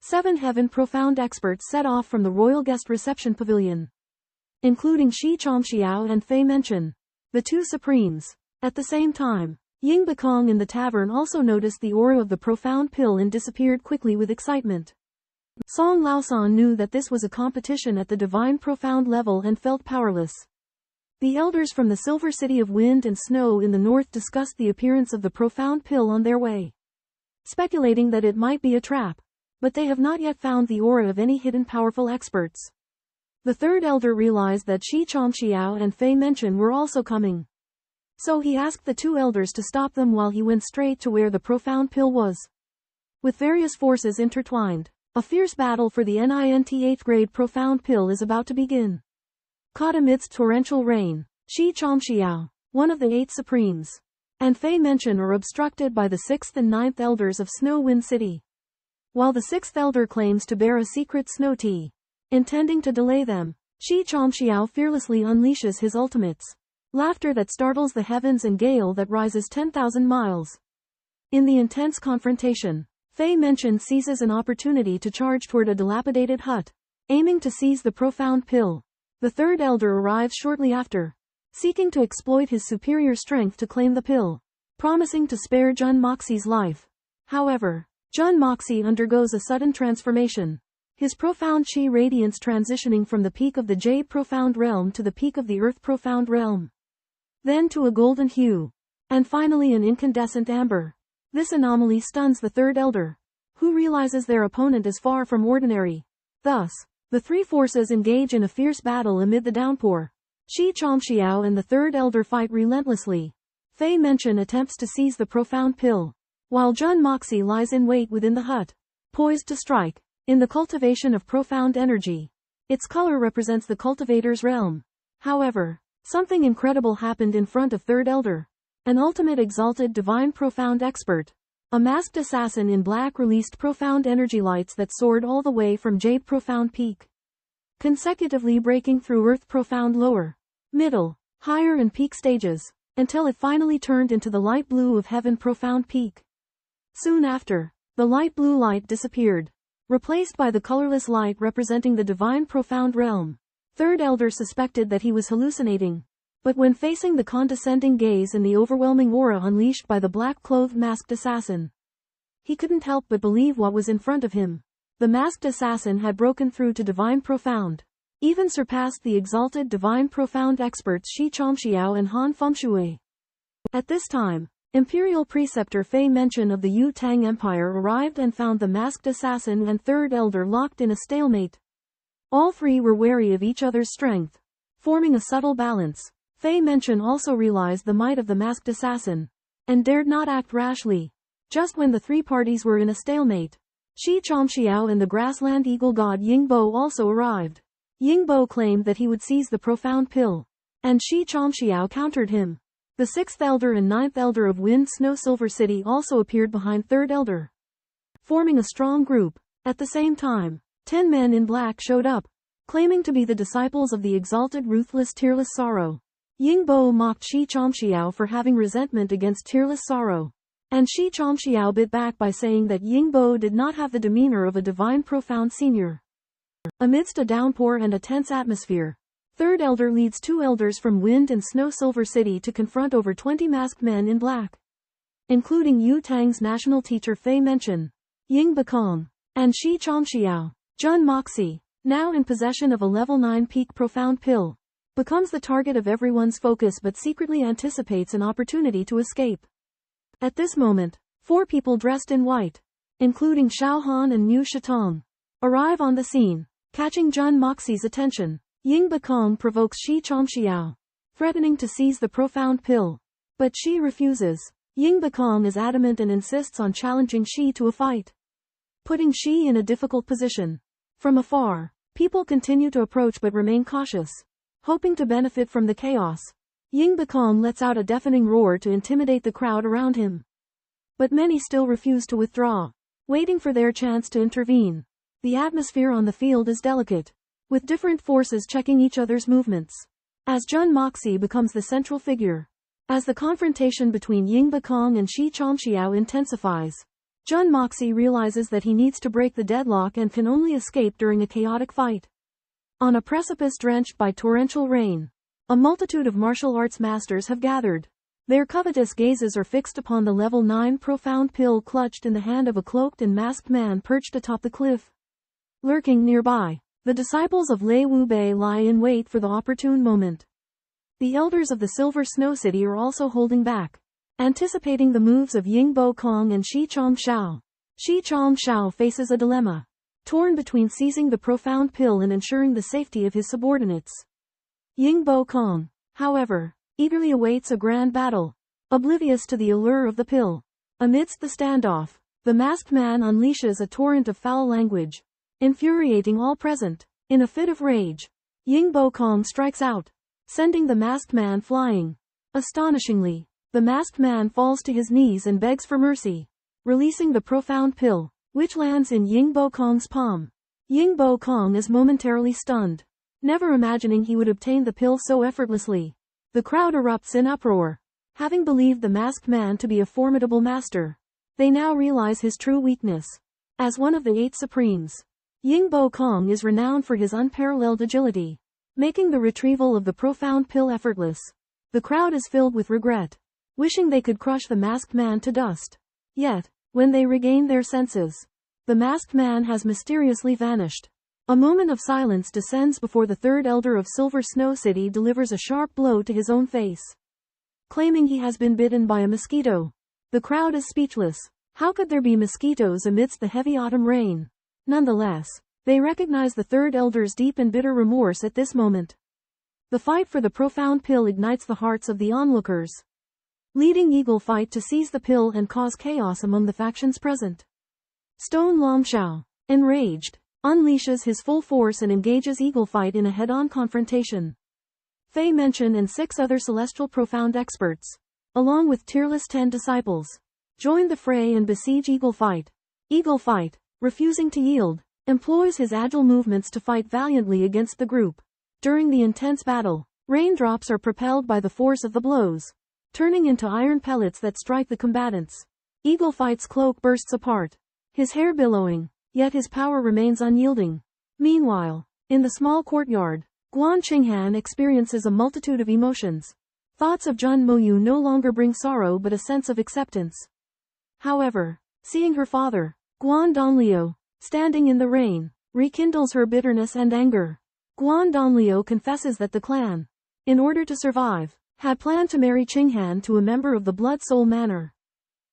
7 heaven profound experts set off from the royal guest reception pavilion, including Shi Changxiao and Fei Menchen, the 2 supremes. At the same time, Ying Bakong in the tavern also noticed the aura of the profound pill and disappeared quickly with excitement. Song Laosan knew that this was a competition at the divine profound level and felt powerless. The elders from the Silver City of Wind and Snow in the north discussed the appearance of the profound pill on their way, speculating that it might be a trap. but they have not yet found the aura of any hidden powerful experts. The third elder realized that Shi Chongxiao and Fei Menchen were also coming. So he asked the two elders to stop them while he went straight to where the profound pill was. With various forces intertwined, a fierce battle for the NINT 8th grade profound pill is about to begin. Caught amidst torrential rain, Shi Chongxiao, one of the 8 supremes, and Fei Menchen are obstructed by the 6th and 9th elders of Snow Wind City. While the 6th elder claims to bear a secret snow tea, intending to delay them, Shi Chongxiao fearlessly unleashes his ultimates. Laughter that startles the heavens and gale that rises 10,000 miles. In the intense confrontation, Fei Menchen seizes an opportunity to charge toward a dilapidated hut, aiming to seize the profound pill. The third elder arrives shortly after, seeking to exploit his superior strength to claim the pill, promising to spare Jun Moxie's life. However, Jun Moxie undergoes a sudden transformation, his profound chi radiance transitioning from the peak of the Jade Profound Realm to the peak of the Earth Profound Realm, then to a golden hue, and finally an incandescent amber. This anomaly stuns the third elder, who realizes their opponent is far from ordinary. Thus, the three forces engage in a fierce battle amid the downpour. Shi Chongxiao and the third elder fight relentlessly. Fei Menchen attempts to seize the profound pill, while Jun Moxie lies in wait within the hut, poised to strike. In the cultivation of profound energy, its color represents the cultivator's realm. However, something incredible happened in front of third elder. An ultimate exalted divine profound expert, a masked assassin in black released profound energy lights that soared all the way from Jade Profound Peak, consecutively breaking through Earth Profound lower, middle, higher and peak stages, until it finally turned into the light blue of Heaven Profound Peak. Soon after, the light blue light disappeared, replaced by the colorless light representing the divine profound realm. Third elder suspected that he was hallucinating. But when facing the condescending gaze and the overwhelming aura unleashed by the black-clothed masked assassin, he couldn't help but believe what was in front of him. The masked assassin had broken through to divine profound, even surpassed the exalted divine profound experts Shi Chongxiao and Han Fengshui. At this time, Imperial Preceptor Fei Menchen of the Yu-Tang Empire arrived and found the masked assassin and third elder locked in a stalemate. All three were wary of each other's strength, forming a subtle balance. Fei Menchen also realized the might of the masked assassin, and dared not act rashly. Just when the three parties were in a stalemate, Shi Chongxiao and the grassland eagle god Yingbo also arrived. Yingbo claimed that he would seize the profound pill, and Shi Chongxiao countered him. The sixth elder and ninth elder of Wind Snow Silver City also appeared behind third elder, forming a strong group. At the same time, 10 men in black showed up, claiming to be the disciples of the exalted ruthless tearless sorrow. Yingbo mocked Shi Chongxiao for having resentment against tearless sorrow, and Shi Chongxiao bit back by saying that Yingbo did not have the demeanor of a divine profound senior. Amidst a downpour and a tense atmosphere, third elder leads 2 elders from Wind and Snow Silver City to confront over 20 masked men in black, including Yu Tang's national teacher Fei Menchen, Ying Bakong, and Shi Chongxiao. Jun Moxie, now in possession of a level 9 peak profound pill, becomes the target of everyone's focus but secretly anticipates an opportunity to escape. At this moment, 4 people dressed in white, including Xiao Han and Mu Shitong, arrive on the scene, catching Jun Moxie's attention. Ying Bakong provokes Shi Chongxiao, threatening to seize the profound pill, but Shi refuses. Ying Bakong is adamant and insists on challenging Shi to a fight, putting Shi in a difficult position. From afar, people continue to approach but remain cautious, hoping to benefit from the chaos. Ying Bakong lets out a deafening roar to intimidate the crowd around him. But many still refuse to withdraw, waiting for their chance to intervene. The atmosphere on the field is delicate, with different forces checking each other's movements, as Jun Moxie becomes the central figure. As the confrontation between Ying Bakong and Shi Chongxiao intensifies, Jun Moxie realizes that he needs to break the deadlock and can only escape during a chaotic fight. On a precipice drenched by torrential rain, a multitude of martial arts masters have gathered. Their covetous gazes are fixed upon the level 9 profound pill clutched in the hand of a cloaked and masked man perched atop the cliff. Lurking nearby, the disciples of Lei Wu Bei lie in wait for the opportune moment. The elders of the Silver Snow City are also holding back, anticipating the moves of Ying Bo Kong and Shi Chongxiao. Shi Changshao faces a dilemma. Torn between seizing the profound pill and ensuring the safety of his subordinates. Yingbo Kong, however, eagerly awaits a grand battle. Oblivious to the allure of the pill. Amidst the standoff, the masked man unleashes a torrent of foul language, infuriating all present. In a fit of rage, Yingbo Kong strikes out, sending the masked man flying. Astonishingly, the masked man falls to his knees and begs for mercy, releasing the profound pill, which lands in Yingbo Kong's palm. Yingbo Kong is momentarily stunned, never imagining he would obtain the pill so effortlessly. The crowd erupts in uproar. Having believed the masked man to be a formidable master, they now realize his true weakness. As one of the 8 supremes, Yingbo Kong is renowned for his unparalleled agility, making the retrieval of the profound pill effortless. The crowd is filled with regret, wishing they could crush the masked man to dust. Yet, when they regain their senses, the masked man has mysteriously vanished. A moment of silence descends before the third elder of Silver Snow City delivers a sharp blow to his own face, claiming he has been bitten by a mosquito. The crowd is speechless. How could there be mosquitoes amidst the heavy autumn rain? Nonetheless, they recognize the third elder's deep and bitter remorse at this moment. The fight for the profound pill ignites the hearts of the onlookers, leading Eagle fight to seize the pill and cause chaos among the factions present. Stone Longshao, enraged, unleashes his full force and engages Eagle fight in a head-on confrontation. Fei Mention and 6 other celestial profound experts, along with tearless 10 disciples, join the fray and besiege Eagle fight. Eagle fight, refusing to yield, employs his agile movements to fight valiantly against the group. During the intense battle, raindrops are propelled by the force of the blows, turning into iron pellets that strike the combatants. Eagle fight's cloak bursts apart, his hair billowing, yet his power remains unyielding. Meanwhile, in the small courtyard, Guan Qinghan experiences a multitude of emotions. Thoughts of Jun Moyu no longer bring sorrow but a sense of acceptance. However, seeing her father, Guan Donglio, standing in the rain, rekindles her bitterness and anger. Guan Donglio confesses that the clan, in order to survive, had planned to marry Qinghan to a member of the Blood Soul Manor.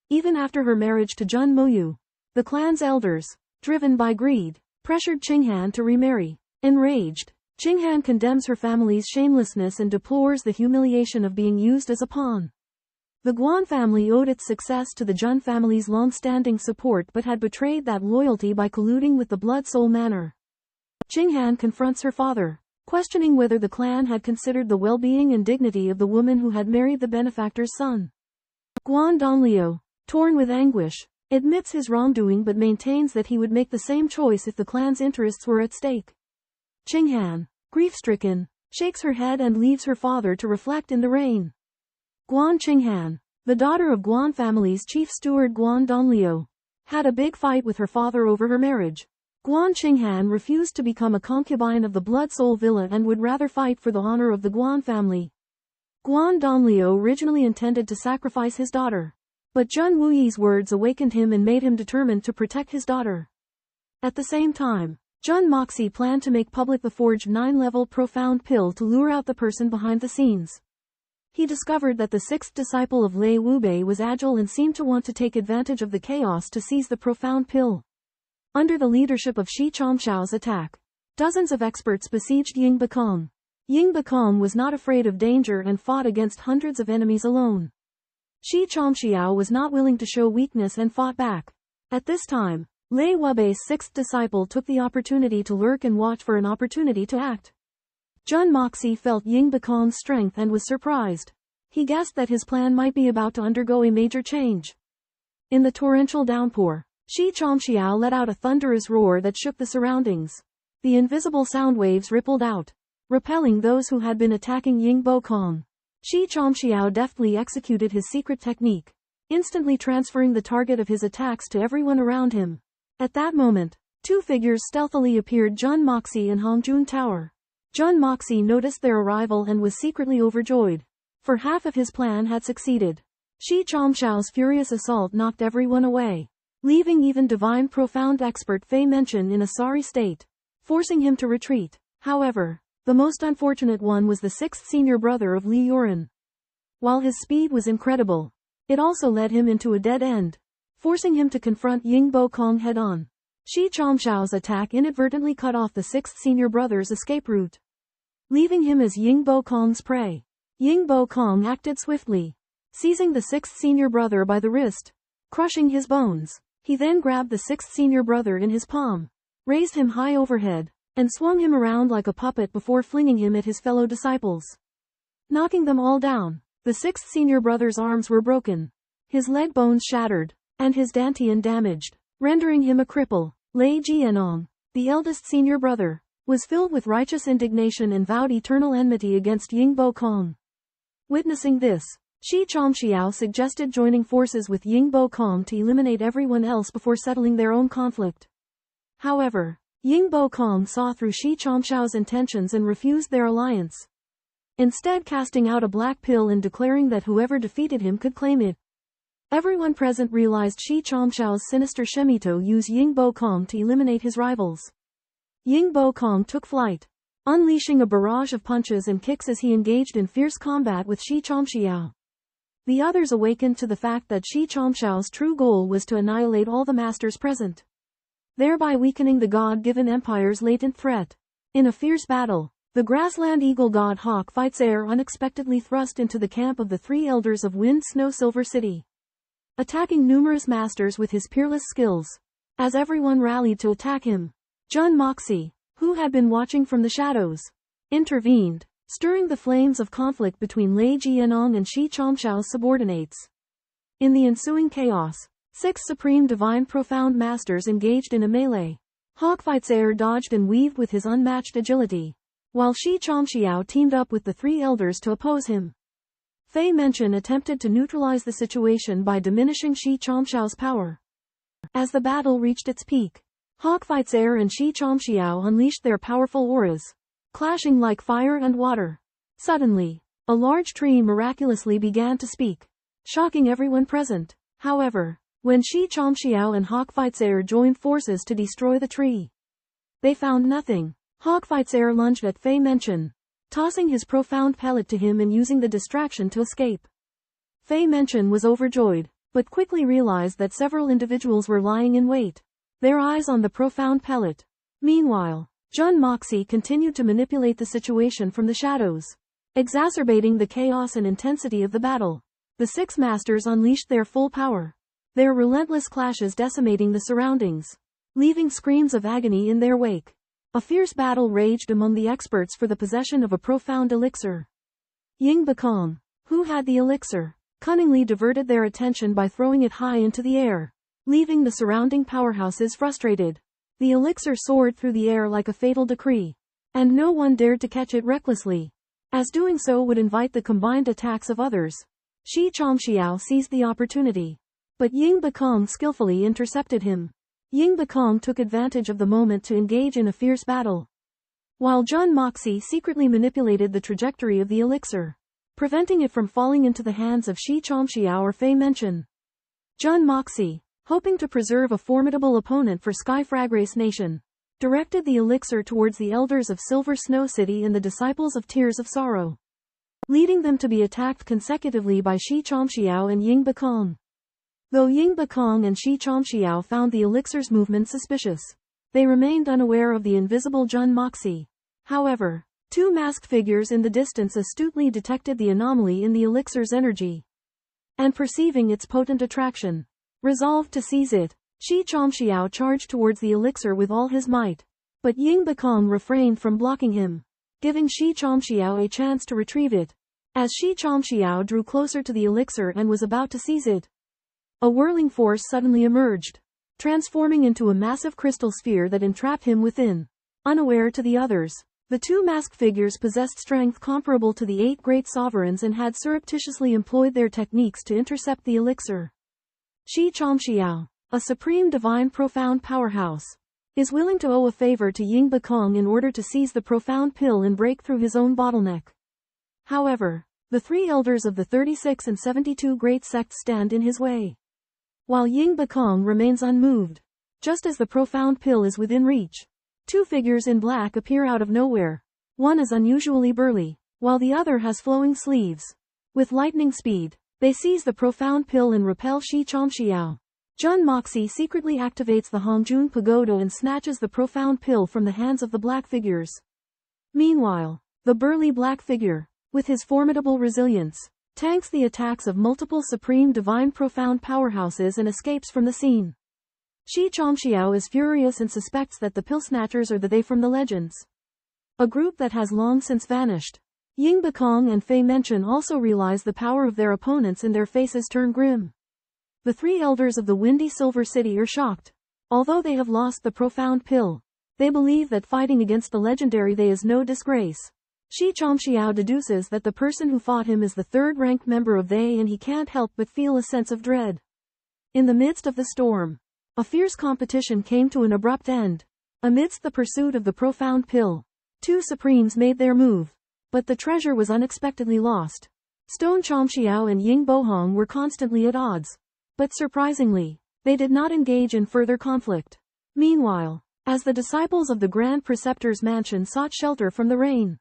Even after her marriage to Jun Moyu, the clan's elders, driven by greed, pressured Qinghan to remarry. Enraged, Qinghan condemns her family's shamelessness and deplores the humiliation of being used as a pawn. The Guan family owed its success to the Jun family's long-standing support but had betrayed that loyalty by colluding with the Blood Soul Manor. Qinghan confronts her father, questioning whether the clan had considered the well-being and dignity of the woman who had married the benefactor's son. Guan Donglio, torn with anguish, admits his wrongdoing but maintains that he would make the same choice if the clan's interests were at stake. Qinghan, grief-stricken, shakes her head and leaves her father to reflect in the rain. Guan Qinghan, the daughter of Guan family's chief steward Guan Donglio, had a big fight with her father over her marriage. Guan Qinghan refused to become a concubine of the Blood Soul Villa and would rather fight for the honor of the Guan family. Guan Donglio originally intended to sacrifice his daughter, but Jun Wuyi's words awakened him and made him determined to protect his daughter. At the same time, Jun Moxie planned to make public the forged 9-level profound pill to lure out the person behind the scenes. He discovered that the 6th disciple of Lei Wubei was agile and seemed to want to take advantage of the chaos to seize the profound pill. Under the leadership of Shi Chongxiao's attack, dozens of experts besieged Ying Bakong. Ying Bakong was not afraid of danger and fought against hundreds of enemies alone. Shi Chongxiao was not willing to show weakness and fought back. At this time, Lei Wubei's 6th disciple took the opportunity to lurk and watch for an opportunity to act. Jun Moxie felt Ying Bakong's strength and was surprised. He guessed that his plan might be about to undergo a major change. In the torrential downpour, Shi Chongxiao let out a thunderous roar that shook the surroundings. The invisible sound waves rippled out, repelling those who had been attacking Ying Bakong. Shi Chongxiao deftly executed his secret technique, instantly transferring the target of his attacks to everyone around him. At that moment, 2 figures stealthily appeared: Jun Moxie and Hongjun Tower. Jun Moxie noticed their arrival and was secretly overjoyed, for half of his plan had succeeded. Shi Chongxiao's furious assault knocked everyone away, leaving even divine profound expert Fei Mention in a sorry state, forcing him to retreat. However, the most unfortunate one was the 6th senior brother of Li Yuran. While his speed was incredible, it also led him into a dead end. forcing him to confront Ying Bokong head-on. Shi Chongxiao's attack inadvertently cut off the sixth senior brother's escape route, leaving him as Ying Bokong's prey. Ying Bokong acted swiftly, seizing the sixth senior brother by the wrist, crushing his bones. He then grabbed the sixth senior brother in his palm, raised him high overhead, and swung him around like a puppet before flinging him at his fellow disciples, knocking them all down. The sixth senior brother's arms were broken, his leg bones shattered, and his dantian damaged, rendering him a cripple. Lei Jianong, the eldest senior brother, was filled with righteous indignation and vowed eternal enmity against Ying Bokong. Witnessing this, Shi Chongxiao suggested joining forces with Ying Bokong to eliminate everyone else before settling their own conflict. However, Ying Bokong saw through Shi Chongxiao's intentions and refused their alliance, instead casting out a black pill and declaring that whoever defeated him could claim it. Everyone present realized Shi Chongxiao's sinister Shemito used Ying Bokong to eliminate his rivals. Ying Bokong took flight, unleashing a barrage of punches and kicks as he engaged in fierce combat with Shi Chongxiao. The others awakened to the fact that Shi Chongxiao's true goal was to annihilate all the masters present, thereby weakening the God-given empire's latent threat. In a fierce battle, the grassland eagle god Hawk Fights Air unexpectedly thrust into the camp of the three elders of Wind Snow Silver City, attacking numerous masters with his peerless skills. As everyone rallied to attack him, Jun Moxie, who had been watching from the shadows, intervened, stirring the flames of conflict between Lei Jianong and Shi Chongxiao's subordinates. In the ensuing chaos, six supreme divine profound masters engaged in a melee. Hawk Fights Air dodged and weaved with his unmatched agility, while Shi Chongxiao teamed up with the three elders to oppose him. Fei Menchen attempted to neutralize the situation by diminishing Shi Chongxiao's power. As the battle reached its peak, Hawk Fights Air and Shi Chongxiao unleashed their powerful auras, clashing like fire and water. Suddenly, a large tree miraculously began to speak, shocking everyone present. However, when Shi Chongxiao and Hawk Fights Air joined forces to destroy the tree, they found nothing. Hawk Fights Air lunged at Fei Menchen, tossing his profound pellet to him and using the distraction to escape. Fei Menchen was overjoyed, but quickly realized that several individuals were lying in wait, their eyes on the profound pellet. Meanwhile, Jun Moxie continued to manipulate the situation from the shadows, exacerbating the chaos and intensity of the battle. The six masters unleashed their full power, their relentless clashes decimating the surroundings, leaving screams of agony in their wake. A fierce battle raged among the experts for the possession of a profound elixir. Ying Bokong, who had the elixir, cunningly diverted their attention by throwing it high into the air, leaving the surrounding powerhouses frustrated. The elixir soared through the air like a fatal decree, and no one dared to catch it recklessly, as doing so would invite the combined attacks of others. Shi Chongxiao seized the opportunity, but Ying Bokong skillfully intercepted him. Ying Bokong took advantage of the moment to engage in a fierce battle, while Jun Moxie secretly manipulated the trajectory of the elixir, preventing it from falling into the hands of Shi Chongxiao or Fei Menchen. Jun Moxie, hoping to preserve a formidable opponent for Sky Fragrace Nation, directed the elixir towards the elders of Silver Snow City and the disciples of Tears of Sorrow, leading them to be attacked consecutively by Shi Chongxiao and Ying Bokong. Though Ying Bokong and Shi Chongxiao found the elixir's movement suspicious, they remained unaware of the invisible Jun Moxie. However, two masked figures in the distance astutely detected the anomaly in the elixir's energy, and perceiving its potent attraction, resolved to seize it. Shi Chongxiao charged towards the elixir with all his might, but Ying Bokong refrained from blocking him, giving Shi Chongxiao a chance to retrieve it. As Shi Chongxiao drew closer to the elixir and was about to seize it, a whirling force suddenly emerged, transforming into a massive crystal sphere that entrapped him within. Unaware to the others, the two masked figures possessed strength comparable to the 8 great sovereigns and had surreptitiously employed their techniques to intercept the elixir. Shi Chongxiao, a supreme divine profound powerhouse, is willing to owe a favor to Ying Bokong in order to seize the profound pill and break through his own bottleneck. However, the three elders of the 36 and 72 great sects stand in his way, while Ying Bokong remains unmoved. Just as the profound pill is within reach, two figures in black appear out of nowhere. One is unusually burly, while the other has flowing sleeves. With lightning speed, they seize the profound pill and repel Shi Chongxiao. Jun Moxie secretly activates the Hongjun Pagoda and snatches the profound pill from the hands of the black figures. Meanwhile, the burly black figure, with his formidable resilience, tanks the attacks of multiple supreme divine profound powerhouses and escapes from the scene. Shi Chongxiao is furious and suspects that the pill snatchers are the they from the legends, a group that has long since vanished. Ying Bakong and Fei Menchen also realize the power of their opponents and their faces turn grim. The three elders of the Windy Silver City are shocked. Although they have lost the profound pill, they believe that fighting against the legendary they is no disgrace. Shi Chongxiao deduces that the person who fought him is the third-ranked member of they, and he can't help but feel a sense of dread. In the midst of the storm, a fierce competition came to an abrupt end. Amidst the pursuit of the profound pill, two supremes made their move, but the treasure was unexpectedly lost. Stone Chongxiao and Ying Bohong were constantly at odds, but surprisingly, they did not engage in further conflict. Meanwhile, as the disciples of the Grand Preceptor's mansion sought shelter from the rain,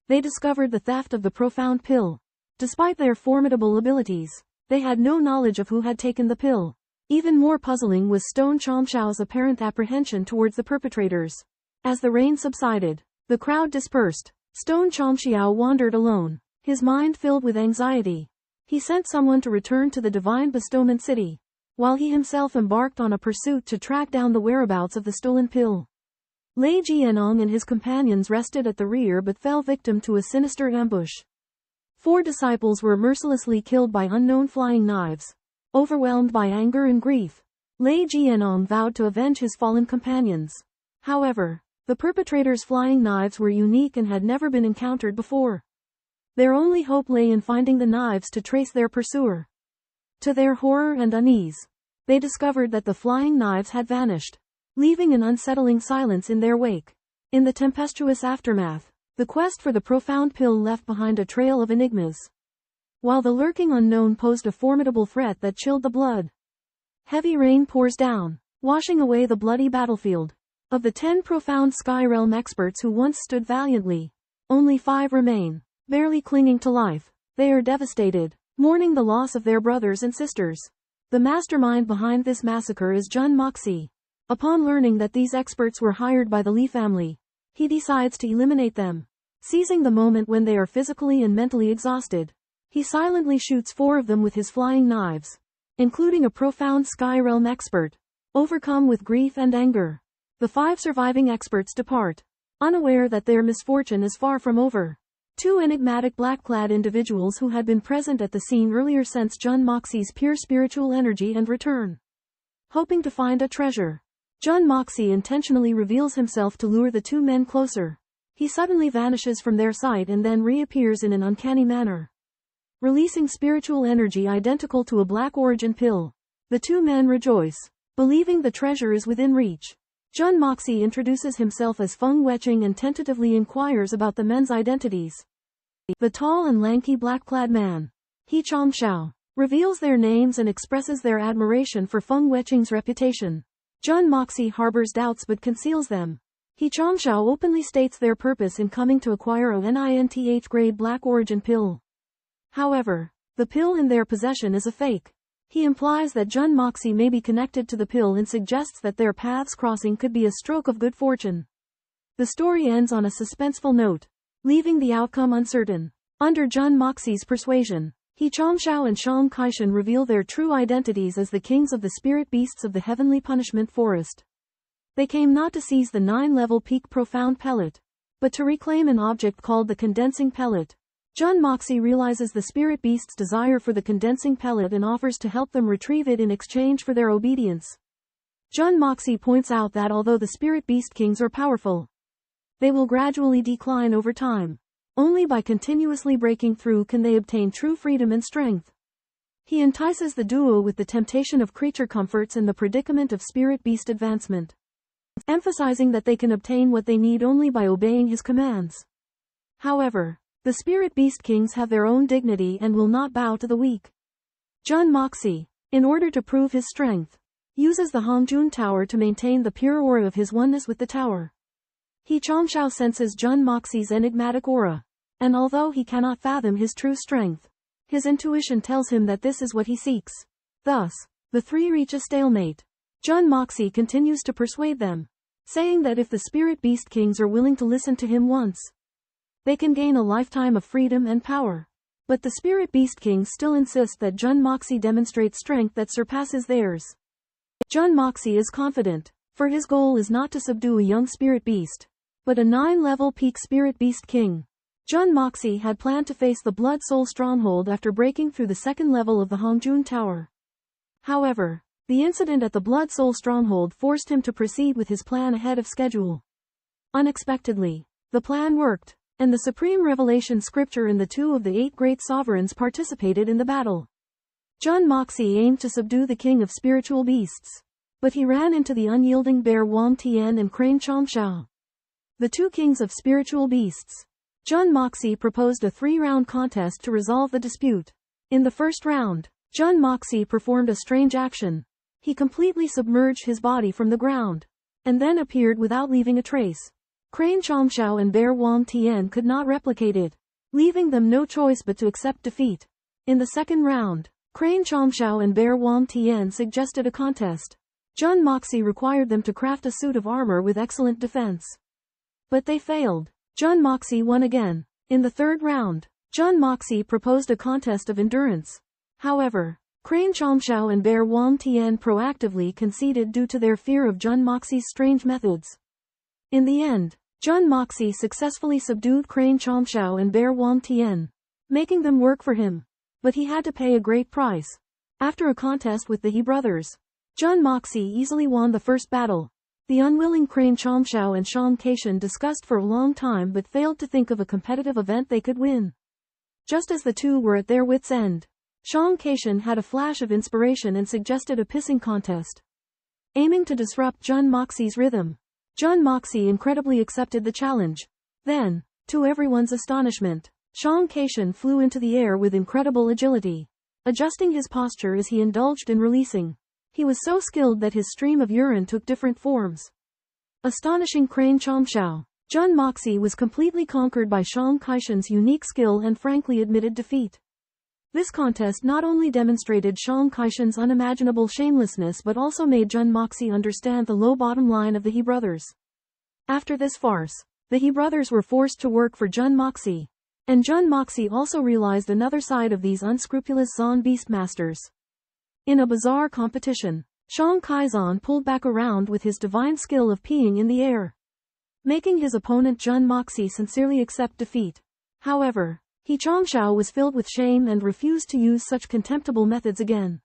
they discovered the theft of the profound pill. Despite their formidable abilities, they had no knowledge of who had taken the pill. Even more puzzling was Stone Chongxiao's apparent apprehension towards the perpetrators. As the rain subsided, the crowd dispersed. Stone Chongxiao wandered alone, his mind filled with anxiety. He sent someone to return to the Divine Bestowment City, while he himself embarked on a pursuit to track down the whereabouts of the stolen pill. Lei Jianong and his companions rested at the rear but fell victim to a sinister ambush. 4 disciples were mercilessly killed by unknown flying knives. Overwhelmed by anger and grief, Lei Jianong vowed to avenge his fallen companions. However, the perpetrators' flying knives were unique and had never been encountered before. Their only hope lay in finding the knives to trace their pursuer. To their horror and unease, they discovered that the flying knives had vanished, leaving an unsettling silence in their wake. In the tempestuous aftermath, the quest for the profound pill left behind a trail of enigmas, while the lurking unknown posed a formidable threat that chilled the blood. Heavy rain pours down, washing away the bloody battlefield. Of the 10 profound Sky Realm experts who once stood valiantly, only 5 remain, barely clinging to life. They are devastated, mourning the loss of their brothers and sisters. The mastermind behind this massacre is Jun Moxie. Upon learning that these experts were hired by the Li family, he decides to eliminate them. Seizing the moment when they are physically and mentally exhausted, he silently shoots 4 of them with his flying knives, including a profound Sky Realm expert. Overcome with grief and anger, the 5 surviving experts depart, unaware that their misfortune is far from over. 2 enigmatic black-clad individuals who had been present at the scene earlier sense Jun Moxie's pure spiritual energy and return. Hoping to find a treasure, Jun Moxie intentionally reveals himself to lure the 2 men closer. He suddenly vanishes from their sight and then reappears in an uncanny manner, releasing spiritual energy identical to a black origin pill. The 2 men rejoice, believing the treasure is within reach. Jun Moxie introduces himself as Feng Weqing and tentatively inquires about the men's identities. The tall and lanky black-clad man, He Chongxiao, reveals their names and expresses their admiration for Feng Weqing's reputation. Jun Moxie harbors doubts but conceals them. He Chongxiao openly states their purpose in coming to acquire a NINTH-grade black origin pill. However, the pill in their possession is a fake. He implies that Jun Moxie may be connected to the pill and suggests that their paths crossing could be a stroke of good fortune. The story ends on a suspenseful note, leaving the outcome uncertain. Under Jun Moxie's persuasion, He Chongxiao and Shang Kaishan reveal their true identities as the kings of the spirit beasts of the heavenly punishment forest. They came not to seize the 9-level peak profound pellet, but to reclaim an object called the condensing pellet. Jun Moxie realizes the spirit beast's desire for the condensing pellet and offers to help them retrieve it in exchange for their obedience. Jun Moxie points out that although the spirit beast kings are powerful, they will gradually decline over time. Only by continuously breaking through can they obtain true freedom and strength. He entices the duo with the temptation of creature comforts and the predicament of spirit beast advancement, emphasizing that they can obtain what they need only by obeying his commands. However, the spirit beast kings have their own dignity and will not bow to the weak. Jun Moxie, in order to prove his strength, uses the Hongjun Tower to maintain the pure aura of his oneness with the tower. He Chongxiao senses Jun Moxie's enigmatic aura, and although he cannot fathom his true strength, his intuition tells him that this is what he seeks. Thus, The three reach a stalemate. Jun Moxie continues to persuade them, saying that if the Spirit Beast Kings are willing to listen to him once, they can gain a lifetime of freedom and power. But the Spirit Beast Kings still insist that Jun Moxie demonstrate strength that surpasses theirs. Jun Moxie is confident, for his goal is not to subdue a young Spirit Beast, but a 9-level peak Spirit Beast King. Jun Moxie had planned to face the Blood Soul Stronghold after breaking through the second level of the Hongjun Tower. However, the incident at the Blood Soul Stronghold forced him to proceed with his plan ahead of schedule. Unexpectedly, the plan worked, and the Supreme Revelation Scripture and the 2 of the 8 great sovereigns participated in the battle. Jun Moxie aimed to subdue the king of spiritual beasts, but he ran into the unyielding bear Wang Tian and Crane Chongshao, the 2 kings of spiritual beasts. Jun Moxie proposed a 3-round contest to resolve the dispute. In the first round, Jun Moxie performed a strange action. He completely submerged his body from the ground, and then appeared without leaving a trace. Crane Chongshao and bear Wang Tian could not replicate it, leaving them no choice but to accept defeat. In the second round, Crane Chongshao and bear Wang Tian suggested a contest. Jun Moxie required them to craft a suit of armor with excellent defense, but they failed. Jun Moxie won again. In the third round, Jun Moxie proposed a contest of endurance. However, Crane Chongshao and bear Wang Tian proactively conceded due to their fear of Jun Moxie's strange methods. In the end, Jun Moxie successfully subdued Crane Chongshao and bear Wang Tian, making them work for him. But he had to pay a great price. After a contest with the He brothers, Jun Moxie easily won the first battle. The unwilling Crane Chongshao and Shang Caishan discussed for a long time but failed to think of a competitive event they could win. Just as the two were at their wits' end, Shang Caishan had a flash of inspiration and suggested a pissing contest, aiming to disrupt Jun Moxie's rhythm. Jun Moxie incredibly accepted the challenge. Then, to everyone's astonishment, Shang Caishan flew into the air with incredible agility, adjusting his posture as he indulged in releasing. He was so skilled that his stream of urine took different forms. Astonishing Crane Chongshao. Jun Moxie was completely conquered by Shang Caishan's unique skill and frankly admitted defeat. This contest not only demonstrated Shang Caishan's unimaginable shamelessness but also made Jun Moxie understand the low bottom line of the He brothers. After this farce, the He brothers were forced to work for Jun Moxie. And Jun Moxie also realized another side of these unscrupulous Zon Beastmasters. In a bizarre competition, Shang Caishan pulled back around with his divine skill of peeing in the air, making his opponent Jun Moxie sincerely accept defeat. However, He Chongshao was filled with shame and refused to use such contemptible methods again.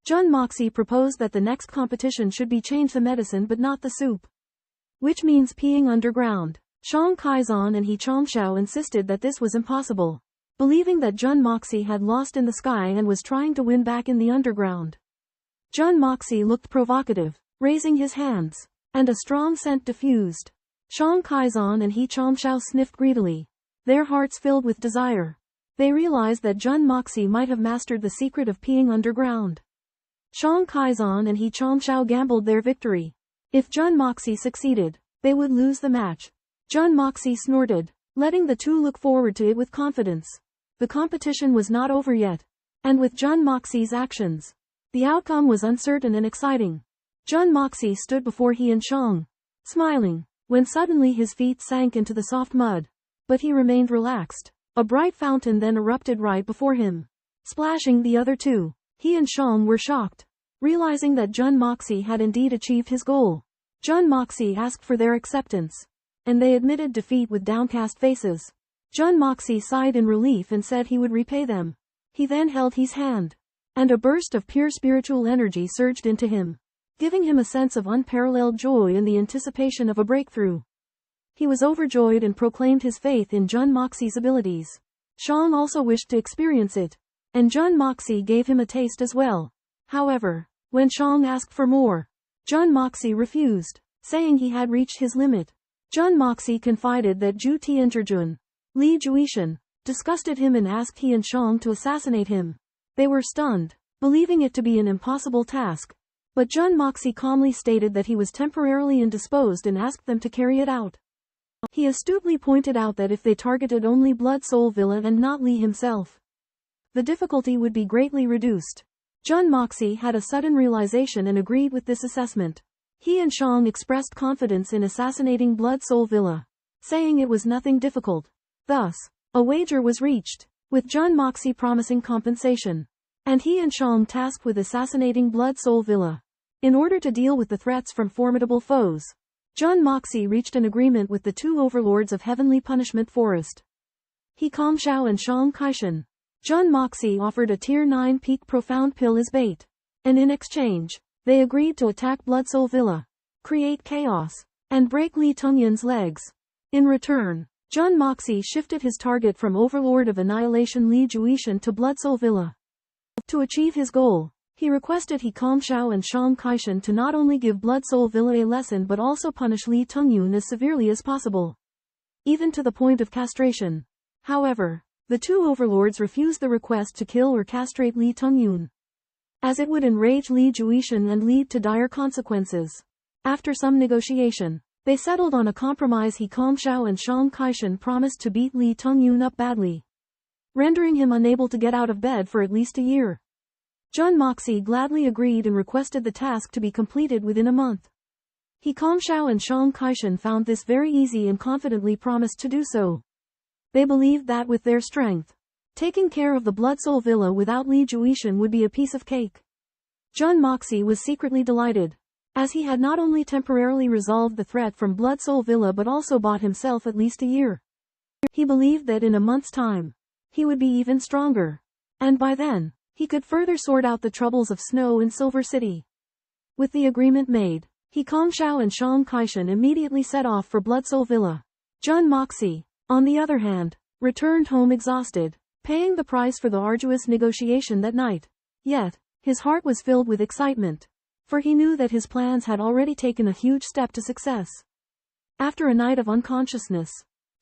Jun Moxie proposed that the next competition should be change the medicine but not the soup, which means peeing underground. Shang Caishan and He Chongshao insisted that this was impossible, believing that Jun Moxie had lost in the sky and was trying to win back in the underground. Jun Moxie looked provocative, raising his hands, and a strong scent diffused. Shang Caishan and He Chongshao sniffed greedily, their hearts filled with desire. They realized that Jun Moxie might have mastered the secret of peeing underground. Shang Caishan and He Chongshao gambled their victory. If Jun Moxie succeeded, they would lose the match. Jun Moxie snorted, letting the two look forward to it with confidence. The competition was not over yet, and with Jun Moxie's actions, the outcome was uncertain and exciting. Jun Moxie stood before He and Shang, smiling, when suddenly his feet sank into the soft mud. But he remained relaxed. A bright fountain then erupted right before him, splashing the other two. He and Shang were shocked, realizing that Jun Moxie had indeed achieved his goal. Jun Moxie asked for their acceptance, and they admitted defeat with downcast faces. Jun Moxie sighed in relief and said he would repay them. He then held his hand, and a burst of pure spiritual energy surged into him, giving him a sense of unparalleled joy and the anticipation of a breakthrough. He was overjoyed and proclaimed his faith in Jun Moxie's abilities. Shang also wished to experience it, and Jun Moxie gave him a taste as well. However, when Shang asked for more, Jun Moxie refused, saying he had reached his limit. Jun Moxie confided that Zhu Tianzhijun, Li Juishan, disgusted him and asked he and Shang to assassinate him. They were stunned, believing it to be an impossible task. But Jun Moxie calmly stated that he was temporarily indisposed and asked them to carry it out. He astutely pointed out that if they targeted only Blood Soul Villa and not Li himself, the difficulty would be greatly reduced. Jun Moxie had a sudden realization and agreed with this assessment. He and Xiang expressed confidence in assassinating Blood Soul Villa, saying it was nothing difficult. Thus, a wager was reached, with Jun Moxie promising compensation, and he and Xiang tasked with assassinating Blood Soul Villa. In order to deal with the threats from formidable foes, Jun Moxie reached an agreement with the two overlords of Heavenly Punishment Forest, He Kongxiao and Xiang Kaishan. Jun Moxie offered a Tier 9 Peak Profound Pill as bait, and in exchange, they agreed to attack Blood Soul Villa, create chaos, and break Li Tungyun's legs. In return, Jun Moxie shifted his target from Overlord of Annihilation Li Juishan to Blood Soul Villa. To achieve his goal, he requested He Kongxiao and Xiang Kaishan to not only give Blood Soul Villa a lesson but also punish Li Tungyun as severely as possible, even to the point of castration. However, the two overlords refused the request to kill or castrate Li Tungyun, as it would enrage Li Juishan and lead to dire consequences. After some negotiation, they settled on a compromise. He Kongxiao and Xiang Kaishan promised to beat Li Tungyun up badly, rendering him unable to get out of bed for at least a year. Jun Moxie gladly agreed and requested the task to be completed within a month. He Kongxiao and Xiang Kaishan found this very easy and confidently promised to do so. They believed that with their strength, taking care of the Blood Soul Villa without Li Juishan would be a piece of cake. Jun Moxie was secretly delighted, as he had not only temporarily resolved the threat from Blood Soul Villa but also bought himself at least a year. He believed that in a month's time, he would be even stronger, and by then, he could further sort out the troubles of Snow in Silver City. With the agreement made, He Kongxiao and Xiang Kaishan immediately set off for Blood Soul Villa. Jun Moxie, on the other hand, returned home exhausted, paying the price for the arduous negotiation that night. Yet, his heart was filled with excitement, for he knew that his plans had already taken a huge step to success. After a night of unconsciousness,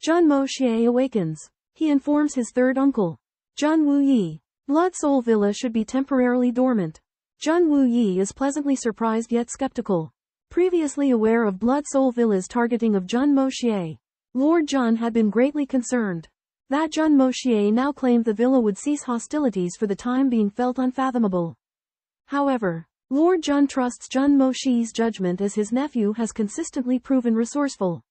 Jun Moxie awakens. He informs his third uncle, Jun Wuyi, Blood Soul Villa should be temporarily dormant. Jun Wuyi is pleasantly surprised yet skeptical. Previously aware of Blood Soul Villa's targeting of Jun Moxie, Lord Jun had been greatly concerned. That Jun Moxie now claimed the villa would cease hostilities for the time being felt unfathomable. However, Lord Jun trusts Jun Moxie's judgment as his nephew has consistently proven resourceful.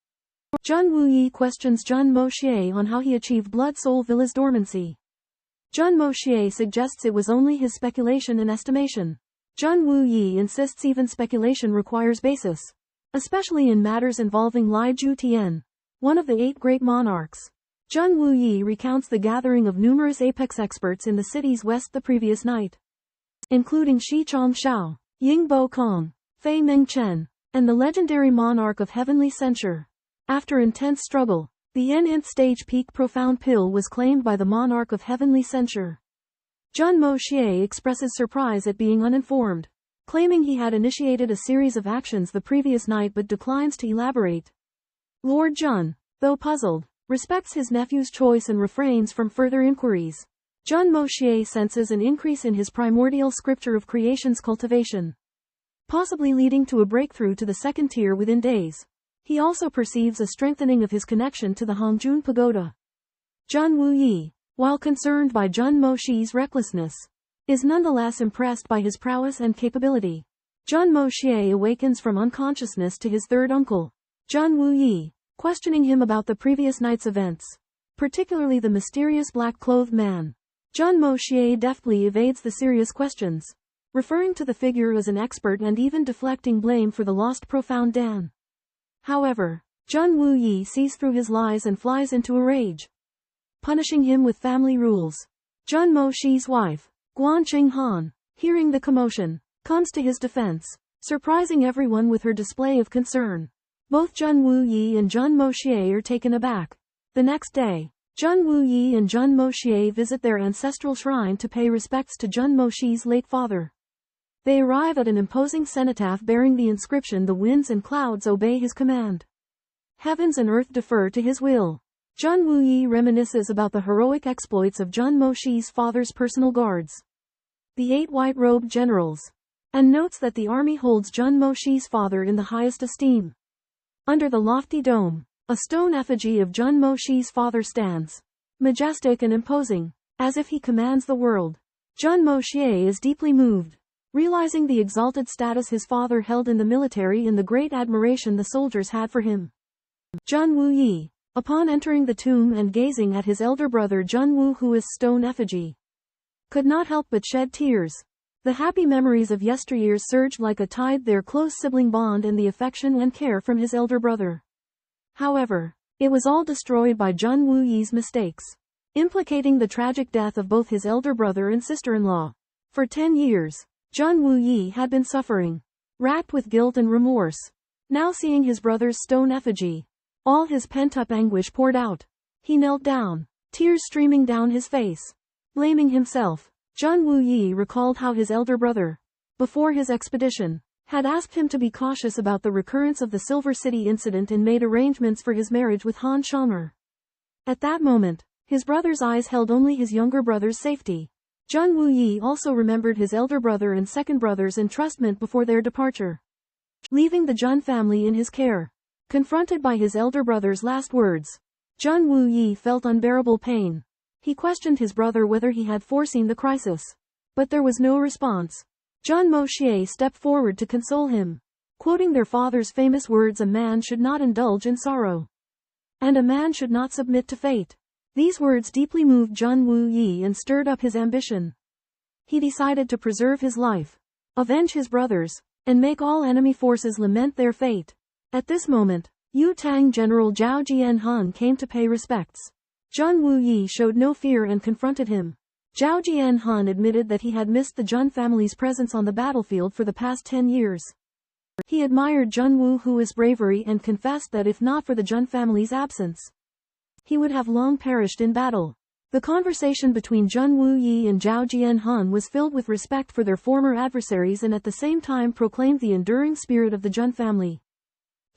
Jun Wuyi questions Jun Moxie on how he achieved Blood Soul Villa's dormancy. Jun Moxie suggests it was only his speculation and estimation. Jun Wuyi insists even speculation requires basis, especially in matters involving Li Zhutian, one of the 8 great monarchs. Jun Wuyi recounts the gathering of numerous apex experts in the city's west the previous night, including Shi Chongxiao, Ying Bo Kong, Fei Mengchen, and the legendary monarch of heavenly censure. After intense struggle, the nth stage peak profound pill was claimed by the monarch of heavenly censure. Jun Moxie expresses surprise at being uninformed, claiming he had initiated a series of actions the previous night but declines to elaborate. Lord Jun, though puzzled, respects his nephew's choice and refrains from further inquiries. Jun Moxie senses an increase in his primordial scripture of creation's cultivation, possibly leading to a breakthrough to the second tier within days. He also perceives a strengthening of his connection to the Hongjun Pagoda. Jun Wuyi, while concerned by Jun Moxie's recklessness, is nonetheless impressed by his prowess and capability. Jun Moxie awakens from unconsciousness to his third uncle, Jun Wuyi, questioning him about the previous night's events, particularly the mysterious black-clothed man. Jun Moxie deftly evades the serious questions, referring to the figure as an expert and even deflecting blame for the lost profound Dan. However, Jun Wuyi sees through his lies and flies into a rage, punishing him with family rules. Jun Moxie's wife, Guan Qinghan, hearing the commotion, comes to his defense, surprising everyone with her display of concern. Both Jun Wuyi and Jun Moxie are taken aback. The next day, Jun Wuyi and Jun Moxie visit their ancestral shrine to pay respects to Jun Moxie's late father. They arrive at an imposing cenotaph bearing the inscription "The winds and clouds obey his command. Heavens and earth defer to his will." Jun Wuyi reminisces about the heroic exploits of Jun Moxie's father's personal guards, the 8 white-robed generals, and notes that the army holds Jun Moxie's father in the highest esteem. Under the lofty dome, a stone effigy of Jun Moxie's father stands, majestic and imposing, as if he commands the world. Jun Moxie is deeply moved. Realizing the exalted status his father held in the military and the great admiration the soldiers had for him. Jun Wuyi, upon entering the tomb and gazing at his elder brother Jun Wu Hui's stone effigy, could not help but shed tears. The happy memories of yesteryears surged like a tide, their close sibling bond and the affection and care from his elder brother. However, it was all destroyed by Jun Wuyi's mistakes, implicating the tragic death of both his elder brother and sister-in-law. For 10 years, Jun Wuyi had been suffering, racked with guilt and remorse. Now seeing his brother's stone effigy, all his pent-up anguish poured out. He knelt down, tears streaming down his face. Blaming himself, Jun Wuyi recalled how his elder brother, before his expedition, had asked him to be cautious about the recurrence of the Silver City incident and made arrangements for his marriage with Han Xiang'er. At that moment, his brother's eyes held only his younger brother's safety. Jun Wuyi also remembered his elder brother and second brother's entrustment before their departure, leaving the Jun family in his care. Confronted by his elder brother's last words, Jun Wuyi felt unbearable pain. He questioned his brother whether he had foreseen the crisis, but there was no response. Jun Moxie stepped forward to console him, quoting their father's famous words, "A man should not indulge in sorrow, and a man should not submit to fate." These words deeply moved Jun Wuyi and stirred up his ambition. He decided to preserve his life, avenge his brothers, and make all enemy forces lament their fate. At this moment, Yu Tang General Zhao Jianhan came to pay respects. Jun Wuyi showed no fear and confronted him. Zhao Jianhan admitted that he had missed the Jun family's presence on the battlefield for the past 10 years. He admired Jun Wu Hui's bravery and confessed that if not for the Jun family's absence, he would have long perished in battle. The conversation between Jun Wuyi and Zhao Jianhan was filled with respect for their former adversaries and at the same time proclaimed the enduring spirit of the Jun family.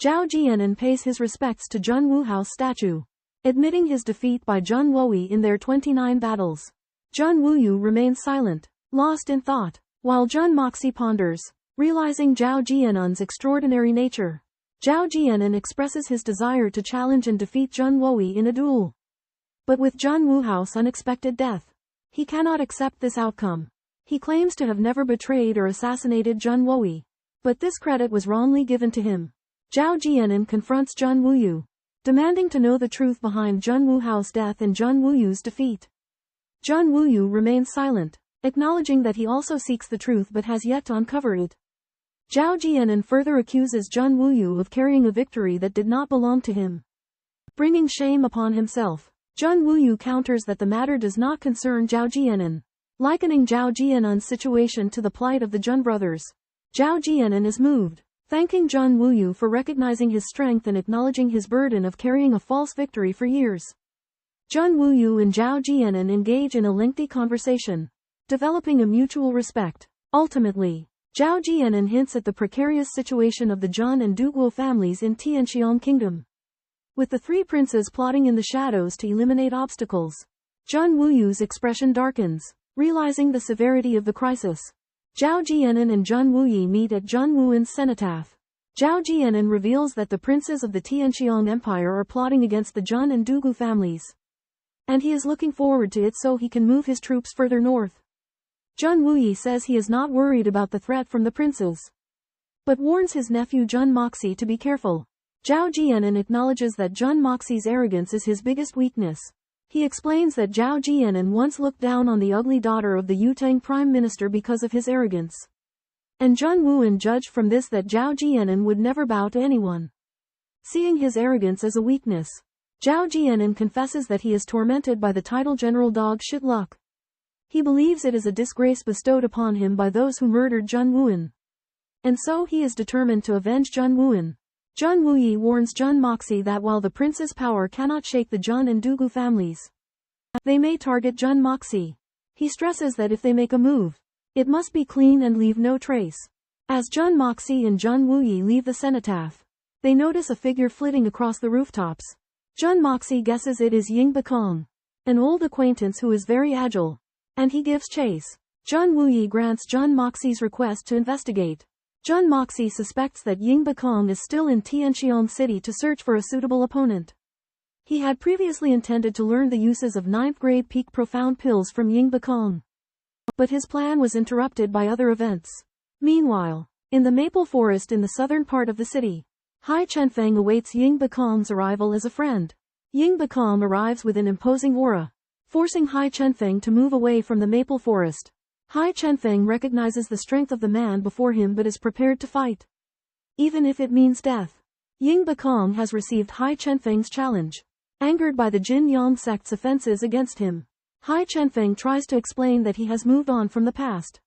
Zhao Jianan pays his respects to Jun Wuhao's statue, admitting his defeat by Jun Woi in their 29 battles. Jun Wuyu remains silent, lost in thought, while Jun Moxie ponders, realizing Zhao Jianan's extraordinary nature. Zhao Jianan expresses his desire to challenge and defeat Jun Woi in a duel. But with Jun Wuhao's unexpected death, he cannot accept this outcome. He claims to have never betrayed or assassinated Jun Woi, but this credit was wrongly given to him. Zhao Jianan confronts Jun Wuyu, demanding to know the truth behind Jun Wuhao's death and Jun Wuyu's defeat. Jun Wuyu remains silent, acknowledging that he also seeks the truth but has yet to uncover it. Zhao Jianan further accuses Jun Wuyu of carrying a victory that did not belong to him, bringing shame upon himself. Jun Wuyu counters that the matter does not concern Zhao Jianan, likening Zhao Jianan's situation to the plight of the Jun brothers. Zhao Jianan is moved, thanking Jun Wuyu for recognizing his strength and acknowledging his burden of carrying a false victory for years. Jun Wuyu and Zhao Jianan engage in a lengthy conversation, developing a mutual respect. Ultimately, Zhao Jianan hints at the precarious situation of the Jun and Duguo families in Tianxiang Kingdom, with the three princes plotting in the shadows to eliminate obstacles. Jun Wuyu's expression darkens, realizing the severity of the crisis. Zhao Jianan and Jun Wuyi meet at Jun Wuan's cenotaph. Zhao Jianan reveals that the princes of the Tianxiang Empire are plotting against the Jun and Dugu families, and he is looking forward to it so he can move his troops further north. Jun Wuyi says he is not worried about the threat from the princes, but warns his nephew Jun Moxie to be careful. Zhao Jianan acknowledges that Jun Moxie's arrogance is his biggest weakness. He explains that Zhao Jianan once looked down on the ugly daughter of the Yutang prime minister because of his arrogance, and Jun Wuan judged from this that Zhao Jianan would never bow to anyone. Seeing his arrogance as a weakness, Zhao Jianan confesses that he is tormented by the title General Dog Shit Luck. He believes it is a disgrace bestowed upon him by those who murdered Jun Wuan, and so he is determined to avenge Jun Wuan. Jun Wuyi warns Jun Moxie that while the prince's power cannot shake the Jun and Dugu families, they may target Jun Moxie. He stresses that if they make a move, it must be clean and leave no trace. As Jun Moxie and Jun Wuyi leave the cenotaph, they notice a figure flitting across the rooftops. Jun Moxie guesses it is Ying Bakong, an old acquaintance who is very agile, and he gives chase. Jun Wuyi grants Jun Moxie's request to investigate. Jun Moxie suspects that Ying Bakong is still in Tianxiang City to search for a suitable opponent. He had previously intended to learn the uses of 9th grade peak profound pills from Ying Bakong. But his plan was interrupted by other events. Meanwhile, in the maple forest in the southern part of the city, Hai Chenfeng awaits Ying Bakong's arrival as a friend. Ying Bakong arrives with an imposing aura, forcing Hai Chenfeng to move away from the maple forest. Hai Chenfeng recognizes the strength of the man before him but is prepared to fight, even if it means death. Ying Bakong has received Hai Chenfeng's challenge. Angered by the Jin Yang sect's offenses against him, Hai Chenfeng tries to explain that he has moved on from the past.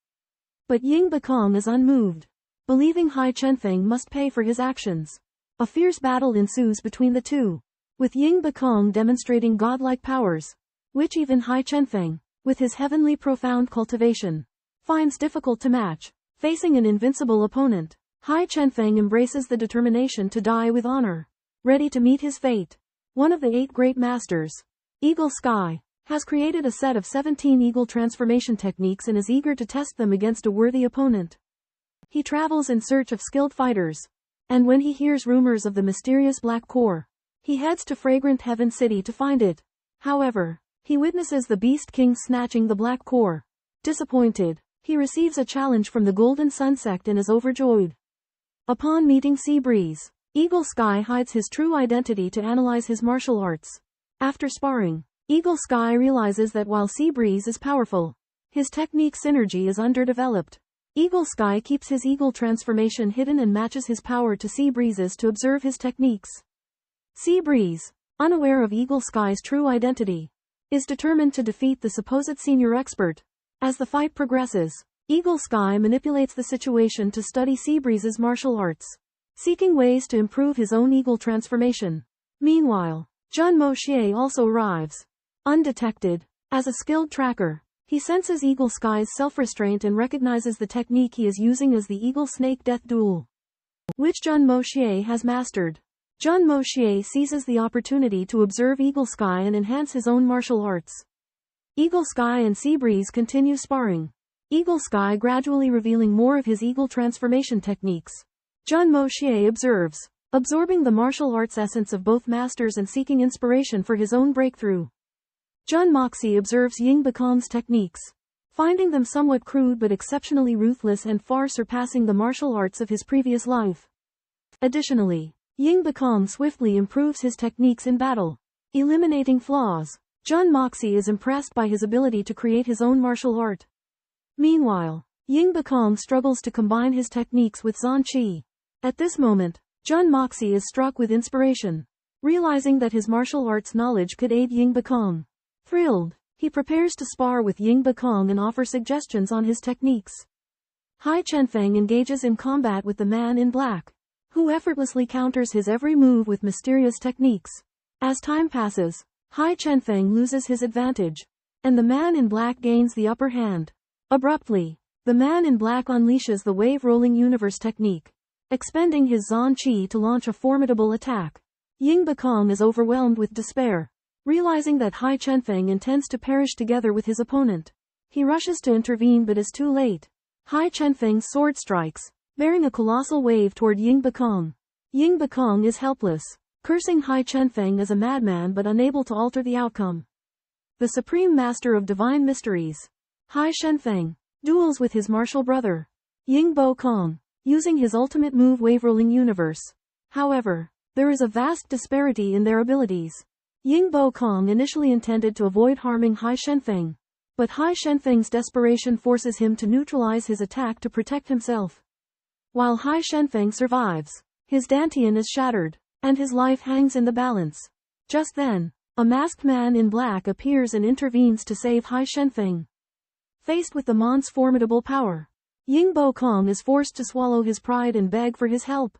But Ying Bakong is unmoved, believing Hai Chenfeng must pay for his actions. A fierce battle ensues between the two, with Ying Bakong demonstrating godlike powers, which even Hai Chenfeng, with his heavenly profound cultivation, finds difficult to match. Facing an invincible opponent, Hai Chenfeng embraces the determination to die with honor, ready to meet his fate. One of the 8 great masters, Eagle Sky, has created a set of 17 eagle transformation techniques and is eager to test them against a worthy opponent. He travels in search of skilled fighters, and when he hears rumors of the mysterious Black Core, he heads to Fragrant Heaven City to find it. However, he witnesses the Beast King snatching the Black Core. Disappointed, he receives a challenge from the Golden Sun sect and is overjoyed. Upon meeting Sea Breeze, Eagle Sky hides his true identity to analyze his martial arts. After sparring, Eagle Sky realizes that while Sea Breeze is powerful, his technique synergy is underdeveloped. Eagle Sky keeps his eagle transformation hidden and matches his power to Sea Breeze's to observe his techniques. Sea Breeze, unaware of Eagle Sky's true identity, is determined to defeat the supposed senior expert. As the fight progresses, Eagle Sky manipulates the situation to study Sea Breeze's martial arts, seeking ways to improve his own eagle transformation. Meanwhile, Jun Moxie also arrives. Undetected, as a skilled tracker, he senses Eagle Sky's self-restraint and recognizes the technique he is using as the Eagle Snake Death Duel, which Jun Moxie has mastered. Jun Moxie seizes the opportunity to observe Eagle Sky and enhance his own martial arts. Eagle Sky and Sea Breeze continue sparring, Eagle Sky gradually revealing more of his eagle transformation techniques. Jun Moxie observes, absorbing the martial arts essence of both masters and seeking inspiration for his own breakthrough. Jun Moxie observes Ying Bakong's techniques, finding them somewhat crude but exceptionally ruthless and far surpassing the martial arts of his previous life. Additionally, Ying Bakong swiftly improves his techniques in battle, eliminating flaws. Jun Moxie is impressed by his ability to create his own martial art. Meanwhile, Ying Bakong struggles to combine his techniques with Zhan Qi. At this moment, Jun Moxie is struck with inspiration, realizing that his martial arts knowledge could aid Ying Bakong. Thrilled, he prepares to spar with Ying Bakong and offer suggestions on his techniques. Hai Chenfeng engages in combat with the man in black, who effortlessly counters his every move with mysterious techniques. As time passes, Hai Chenfeng loses his advantage, and the man in black gains the upper hand. Abruptly, the man in black unleashes the wave-rolling universe technique, expending his Zhan Qi to launch a formidable attack. Ying Bakong is overwhelmed with despair, realizing that Hai Chenfeng intends to perish together with his opponent. He rushes to intervene but is too late. Hai Chenfeng's sword strikes, bearing a colossal wave toward Ying Bakong. Ying Bakong is helpless, cursing Hai Chenfeng as a madman but unable to alter the outcome. The Supreme Master of Divine Mysteries, Hai Chenfeng, duels with his martial brother, Ying Bakong, using his ultimate move Wave-Rolling Universe. However, there is a vast disparity in their abilities. Ying Bakong initially intended to avoid harming Hai Chenfeng, but Hai Chenfeng's desperation forces him to neutralize his attack to protect himself. While Hai Chenfeng survives, his dantian is shattered, and his life hangs in the balance. Just then, a masked man in black appears and intervenes to save Hai Chenfeng. Faced with the man's formidable power, Ying Bakong is forced to swallow his pride and beg for his help.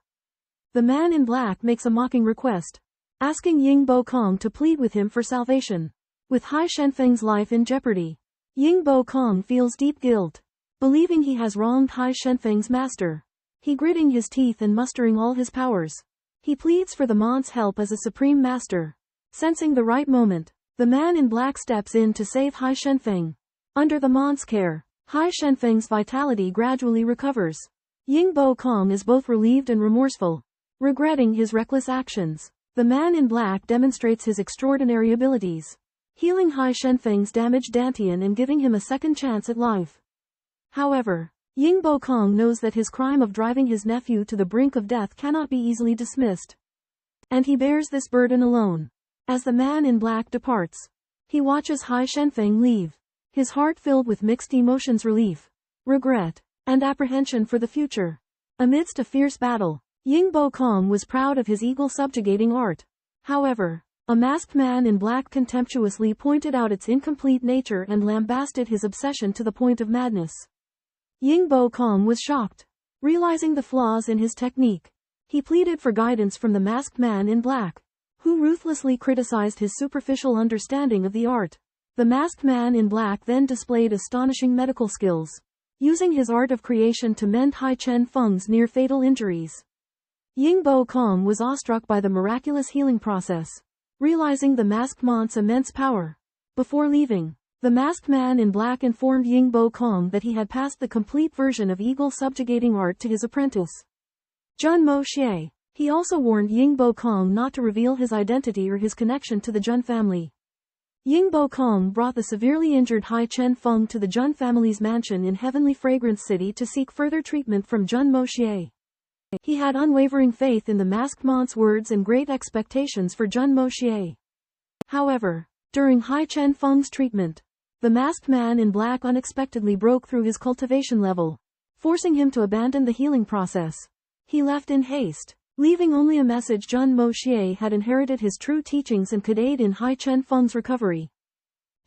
The man in black makes a mocking request, asking Ying Bakong to plead with him for salvation. With Hai Chenfeng's life in jeopardy, Ying Bakong feels deep guilt, believing he has wronged Hai Chenfeng's master. He gritting his teeth and mustering all his powers, he pleads for the man's help as a supreme master. Sensing the right moment, the man in black steps in to save Hai Chenfeng. Under the man's care, Hai Chenfeng's vitality gradually recovers. Ying Bakong is both relieved and remorseful, regretting his reckless actions. The man in black demonstrates his extraordinary abilities, healing Hai Shenfeng's damaged dantian and giving him a second chance at life. However, Yingbo Kong knows that his crime of driving his nephew to the brink of death cannot be easily dismissed. And he bears this burden alone. As the man in black departs, he watches Hai Shenfeng leave, his heart filled with mixed emotions: relief, regret, and apprehension for the future. Amidst a fierce battle, Yingbo Kong was proud of his eagle-subjugating art. However, a masked man in black contemptuously pointed out its incomplete nature and lambasted his obsession to the point of madness. Yingbo Kong was shocked. Realizing the flaws in his technique, he pleaded for guidance from the masked man in black, who ruthlessly criticized his superficial understanding of the art. The masked man in black then displayed astonishing medical skills, using his art of creation to mend Hai Chen Feng's near-fatal injuries. Yingbo Kong was awestruck by the miraculous healing process, realizing the masked man's immense power. Before leaving, the masked man in black informed Yingbo Kong that he had passed the complete version of eagle-subjugating art to his apprentice, Jun Moxie. He also warned Yingbo Kong not to reveal his identity or his connection to the Jun family. Yingbo Kong brought the severely injured Hai Chen Feng to the Jun family's mansion in Heavenly Fragrance City to seek further treatment from Jun Moxie. He had unwavering faith in the masked man's words and great expectations for Jun Moxie. However, during Hai Chen Feng's treatment, the masked man in black unexpectedly broke through his cultivation level, forcing him to abandon the healing process. He left in haste, leaving only a message: Jun Moxie had inherited his true teachings and could aid in Hai Chen Feng's recovery.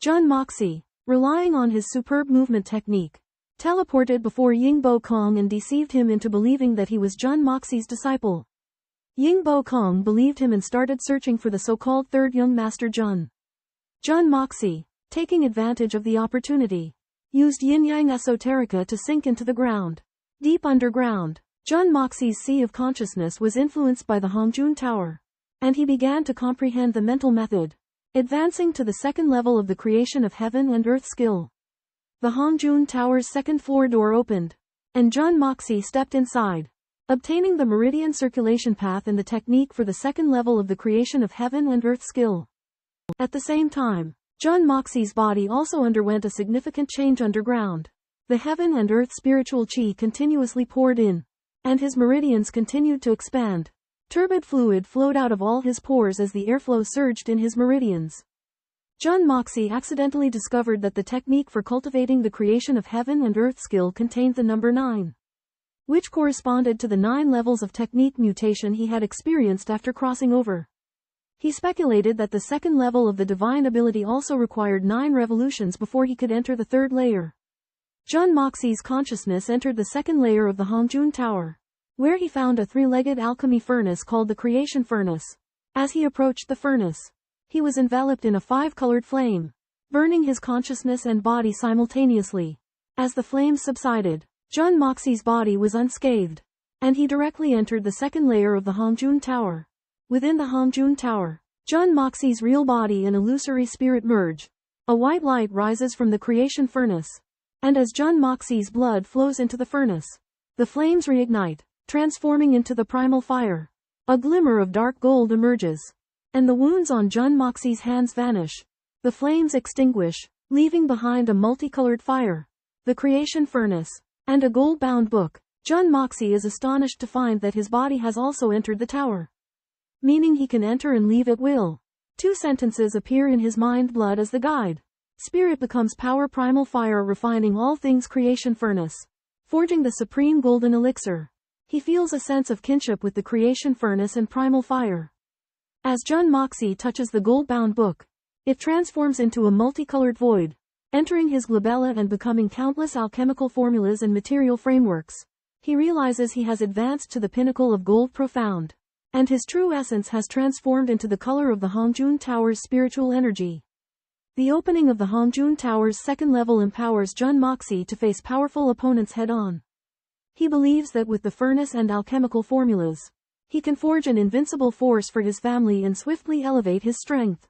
Jun Moxie, relying on his superb movement technique, teleported before Yingbo Kong and deceived him into believing that he was Jun Moxie's disciple. Yingbo Kong believed him and started searching for the so-called third young master Jun. Jun Moxie, taking advantage of the opportunity, used yin-yang esoterica to sink into the ground. Deep underground, Jun Moxie's sea of consciousness was influenced by the Hongjun Tower, and he began to comprehend the mental method, advancing to the second level of the creation of heaven and earth skill. The Hongjun Tower's second floor door opened, and Jun Moxie stepped inside, obtaining the meridian circulation path and the technique for the second level of the creation of heaven and earth skill. At the same time, Jun Moxie's body also underwent a significant change underground. The heaven and earth spiritual chi continuously poured in, and his meridians continued to expand. Turbid fluid flowed out of all his pores as the airflow surged in his meridians. Jun Moxie accidentally discovered that the technique for cultivating the creation of heaven and earth skill contained the number 9, which corresponded to the 9 levels of technique mutation he had experienced after crossing over. He speculated that the second level of the divine ability also required 9 revolutions before he could enter the third layer. Jun Moxie's consciousness entered the second layer of the Hongjun Tower, where he found a 3-legged alchemy furnace called the Creation Furnace. As he approached the furnace, he was enveloped in a 5-colored flame, burning his consciousness and body simultaneously. As the flames subsided, Jun Moxie's body was unscathed, and he directly entered the second layer of the Hongjun Tower. Within the Hongjun Tower, Jun Moxie's real body and illusory spirit merge. A white light rises from the creation furnace, and as Jun Moxie's blood flows into the furnace, the flames reignite, transforming into the primal fire. A glimmer of dark gold emerges, and the wounds on Jun Moxie's hands vanish. The flames extinguish, leaving behind a multicolored fire, the creation furnace, and a gold-bound book. Jun Moxie is astonished to find that his body has also entered the tower, meaning he can enter and leave at will. 2 sentences appear in his mind: blood as the guide. Spirit becomes power, primal fire refining all things, creation furnace, forging the supreme golden elixir. He feels a sense of kinship with the creation furnace and primal fire. As Jun Moxie touches the gold-bound book, it transforms into a multicolored void, entering his glabella and becoming countless alchemical formulas and material frameworks. He realizes he has advanced to the pinnacle of gold profound, and his true essence has transformed into the color of the Hongjun Tower's spiritual energy. The opening of the Hongjun Tower's second level empowers Jun Moxie to face powerful opponents head-on. He believes that with the furnace and alchemical formulas, he can forge an invincible force for his family and swiftly elevate his strength.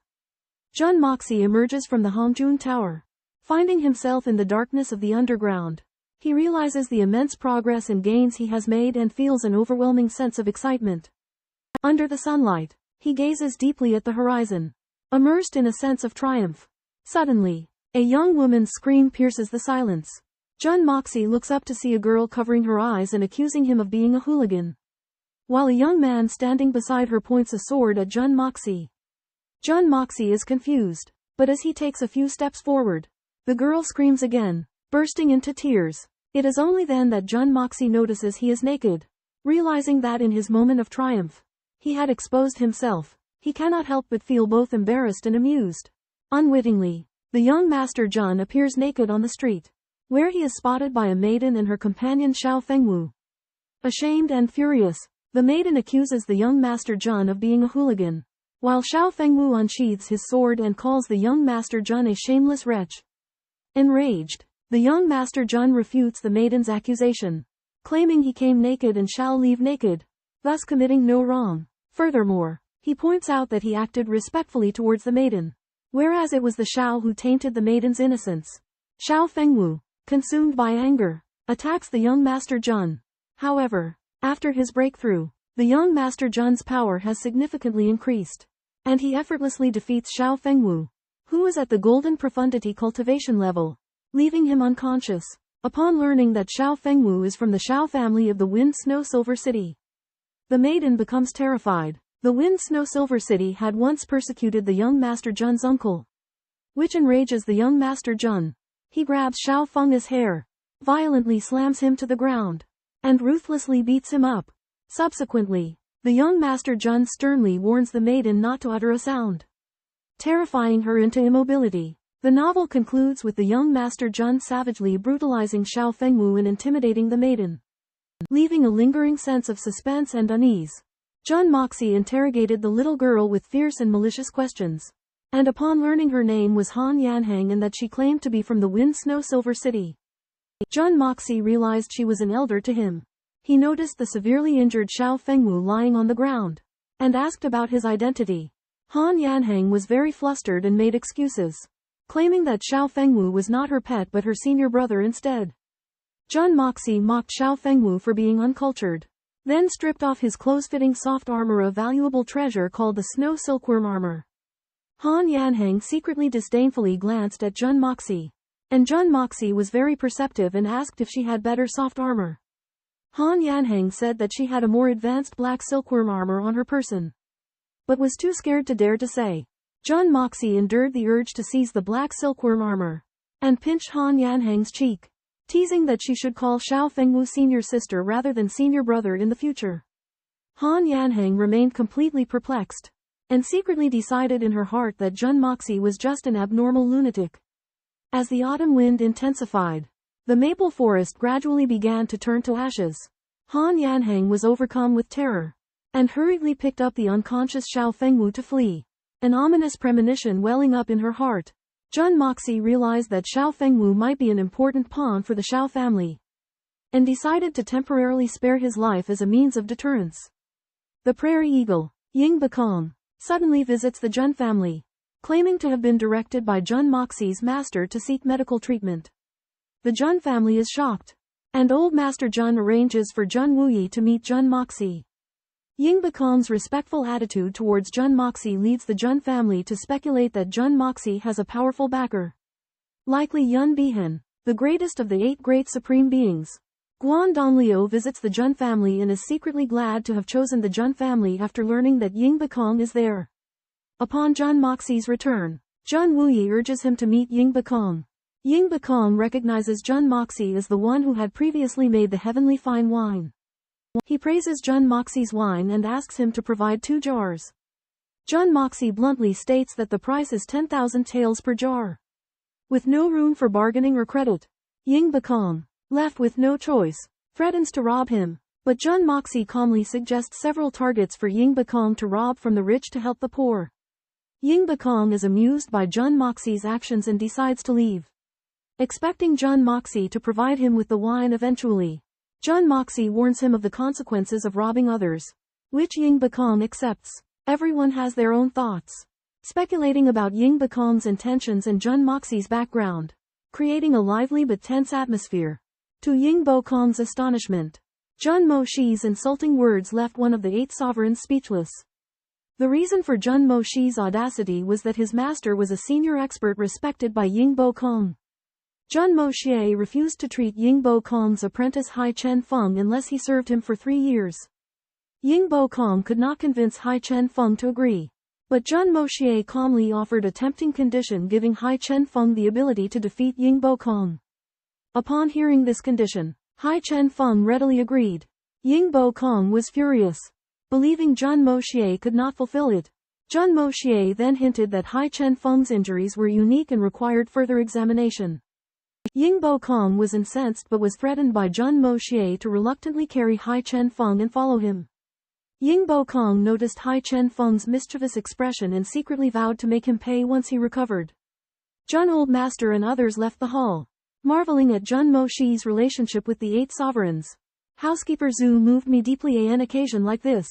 Jun Moxie emerges from the Hongjun Tower, finding himself in the darkness of the underground. He realizes the immense progress and gains he has made and feels an overwhelming sense of excitement. Under the sunlight, he gazes deeply at the horizon. immersed in a sense of triumph. Suddenly, a young woman's scream pierces the silence. Jun Moxie looks up to see a girl covering her eyes and accusing him of being a hooligan, while a young man standing beside her points a sword at Jun Moxie. Jun Moxie is confused, but as he takes a few steps forward, the girl screams again, bursting into tears. It is only then that Jun Moxie notices he is naked. Realizing that in his moment of triumph, he had exposed himself, he cannot help but feel both embarrassed and amused. Unwittingly, the young Master Jun appears naked on the street, where he is spotted by a maiden and her companion Xiao Fengwu. Ashamed and furious, the maiden accuses the young Master Jun of being a hooligan, while Xiao Fengwu unsheathes his sword and calls the young Master Jun a shameless wretch. Enraged, the young Master Jun refutes the maiden's accusation, claiming he came naked and shall leave naked, thus committing no wrong. Furthermore, he points out that he acted respectfully towards the maiden, whereas it was the Xiao who tainted the maiden's innocence. Xiao Fengwu, consumed by anger, attacks the young Master Jun. However, after his breakthrough, the young Master Jun's power has significantly increased, and he effortlessly defeats Xiao Fengwu, who is at the golden profundity cultivation level, leaving him unconscious. Upon learning that Xiao Fengwu is from the Xiao family of the Wind Snow Silver City, the maiden becomes terrified. The Wind Snow Silver City had once persecuted the young Master Jun's uncle, which enrages the young Master Jun. He grabs Xiao Feng's hair, violently slams him to the ground, and ruthlessly beats him up. Subsequently, the young Master Jun sternly warns the maiden not to utter a sound, terrifying her into immobility. The novel concludes with the young Master Jun savagely brutalizing Xiao Fengwu and intimidating the maiden, leaving a lingering sense of suspense and unease. Jun Moxie interrogated the little girl with fierce and malicious questions, and upon learning her name was Han Yanhang and that she claimed to be from the Wind Snow Silver City, Jun Moxie realized she was an elder to him. He noticed the severely injured Xiao Fengwu lying on the ground, and asked about his identity. Han Yanhang was very flustered and made excuses, claiming that Xiao Fengwu was not her pet but her senior brother instead. Jun Moxie mocked Xiao Fengwu for being uncultured, then stripped off his close-fitting soft armor, a valuable treasure called the Snow Silkworm armor. Han Yanhang secretly disdainfully glanced at Jun Moxie, and Jun Moxie was very perceptive and asked if she had better soft armor. Han Yanhang said that she had a more advanced black silkworm armor on her person, but was too scared to dare to say. Jun Moxie endured the urge to seize the black silkworm armor, and pinched Han Yanhang's cheek, teasing that she should call Xiao Fengwu senior sister rather than senior brother in the future. Han Yanhang remained completely perplexed, and secretly decided in her heart that Jun Moxie was just an abnormal lunatic. As the autumn wind intensified, the maple forest gradually began to turn to ashes. Han Yanhang was overcome with terror, and hurriedly picked up the unconscious Xiao Fengwu to flee, an ominous premonition welling up in her heart. Jun Moxie realized that Xiao Fengwu might be an important pawn for the Xiao family, and decided to temporarily spare his life as a means of deterrence. The prairie eagle, Ying Bakong, suddenly visits the Jun family, claiming to have been directed by Jun Moxie's master to seek medical treatment. The Jun family is shocked, and old Master Jun arranges for Jun Wuyi to meet Jun Moxie. Ying Bakong's respectful attitude towards Jun Moxie leads the Jun family to speculate that Jun Moxie has a powerful backer, likely Yun Bihen, the greatest of the 8 great supreme beings. Guan Donglio visits the Jun family and is secretly glad to have chosen the Jun family after learning that Ying Bakong is there. Upon Jun Moxie's return, Jun Wuyi urges him to meet Ying Bakong. Ying Bakong recognizes Jun Moxie as the one who had previously made the heavenly fine wine. He praises Jun Moxie's wine and asks him to provide 2 jars. Jun Moxie bluntly states that the price is 10,000 taels per jar, with no room for bargaining or credit. Ying Bakong, left with no choice, threatens to rob him, but Jun Moxie calmly suggests several targets for Ying Bakong to rob, from the rich to help the poor. Ying Bakong is amused by Jun Moxie's actions and decides to leave, expecting Jun Moxie to provide him with the wine eventually. Jun Moxie warns him of the consequences of robbing others, which Ying Bakong accepts. Everyone has their own thoughts, speculating about Ying Bakong's intentions and Jun Moxie's background, creating a lively but tense atmosphere. To Ying Bakong's astonishment, Jun Moxi's insulting words left one of the 8 sovereigns speechless. The reason for Jun Moxie's audacity was that his master was a senior expert respected by Ying Bokong. Jun Moxie refused to treat Ying Bokong's apprentice Hai Chen Feng unless he served him for 3 years. Ying Bokong could not convince Hai Chen Feng to agree. But Jun Moxie calmly offered a tempting condition giving Hai Chen Feng the ability to defeat Ying Bokong. Upon hearing this condition, Hai Chen Feng readily agreed. Ying Bokong was furious. Believing Jun Moxie could not fulfill it, Jun Moxie then hinted that Hai Chen Feng's injuries were unique and required further examination. Ying Bokong was incensed but was threatened by Jun Moxie to reluctantly carry Hai Chen Feng and follow him. Ying Bokong noticed Hai Chen Feng's mischievous expression and secretly vowed to make him pay once he recovered. Jun Old Master and others left the hall, marveling at Jun Moxie's relationship with the 8 sovereigns. Housekeeper Zhu moved me deeply an occasion like this,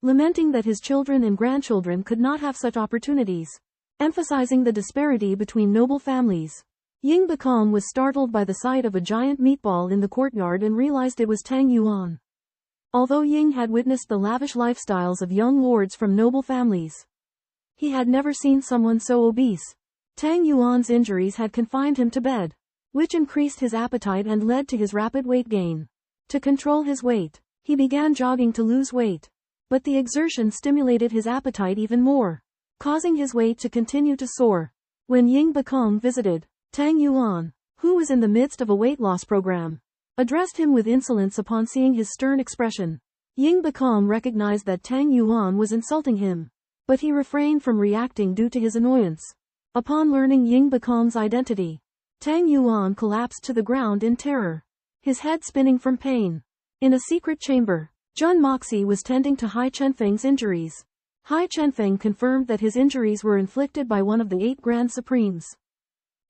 lamenting that his children and grandchildren could not have such opportunities, emphasizing the disparity between noble families. Ying Bokong was startled by the sight of a giant meatball in the courtyard and realized it was Tang Yuan. Although Ying had witnessed the lavish lifestyles of young lords from noble families, he had never seen someone so obese. Tang Yuan's injuries had confined him to bed, which increased his appetite and led to his rapid weight gain. To control his weight, he began jogging to lose weight. But the exertion stimulated his appetite even more, causing his weight to continue to soar. When Ying Bokong visited, Tang Yuan, who was in the midst of a weight loss program, addressed him with insolence upon seeing his stern expression. Ying Bokong recognized that Tang Yuan was insulting him, but he refrained from reacting due to his annoyance. Upon learning Ying Bokong's identity, Tang Yuan collapsed to the ground in terror, his head spinning from pain. In a secret chamber, Jun Moxie was tending to Hai Chenfeng's injuries. Hai Chenfeng confirmed that his injuries were inflicted by one of the 8 Grand Supremes.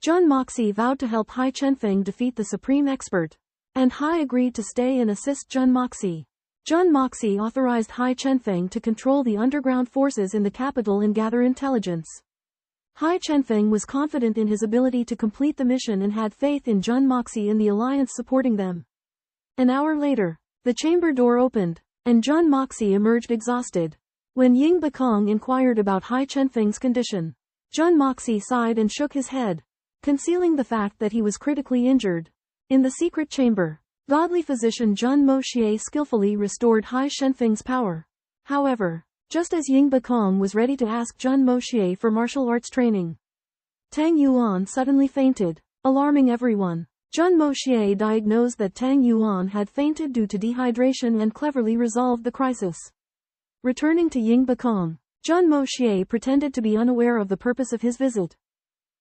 Jun Moxie vowed to help Hai Chenfeng defeat the Supreme Expert, and Hai agreed to stay and assist Jun Moxie. Jun Moxie authorized Hai Chenfeng to control the underground forces in the capital and gather intelligence. Hai Chenfeng was confident in his ability to complete the mission and had faith in Jun Moxie and the alliance supporting them. An hour later, the chamber door opened, and Jun Moxie emerged exhausted. When Ying Bokong inquired about Hai Chenfeng's condition, Jun Moxie sighed and shook his head, concealing the fact that he was critically injured. In the secret chamber, godly physician Jun Moxie skillfully restored Hai Chenfeng's power. However, just as Ying Bokong was ready to ask Jun Moxie for martial arts training, Tang Yuan suddenly fainted, alarming everyone. Jun Moxie diagnosed that Tang Yuan had fainted due to dehydration and cleverly resolved the crisis. Returning to Ying Bokong, Jun Moxie pretended to be unaware of the purpose of his visit,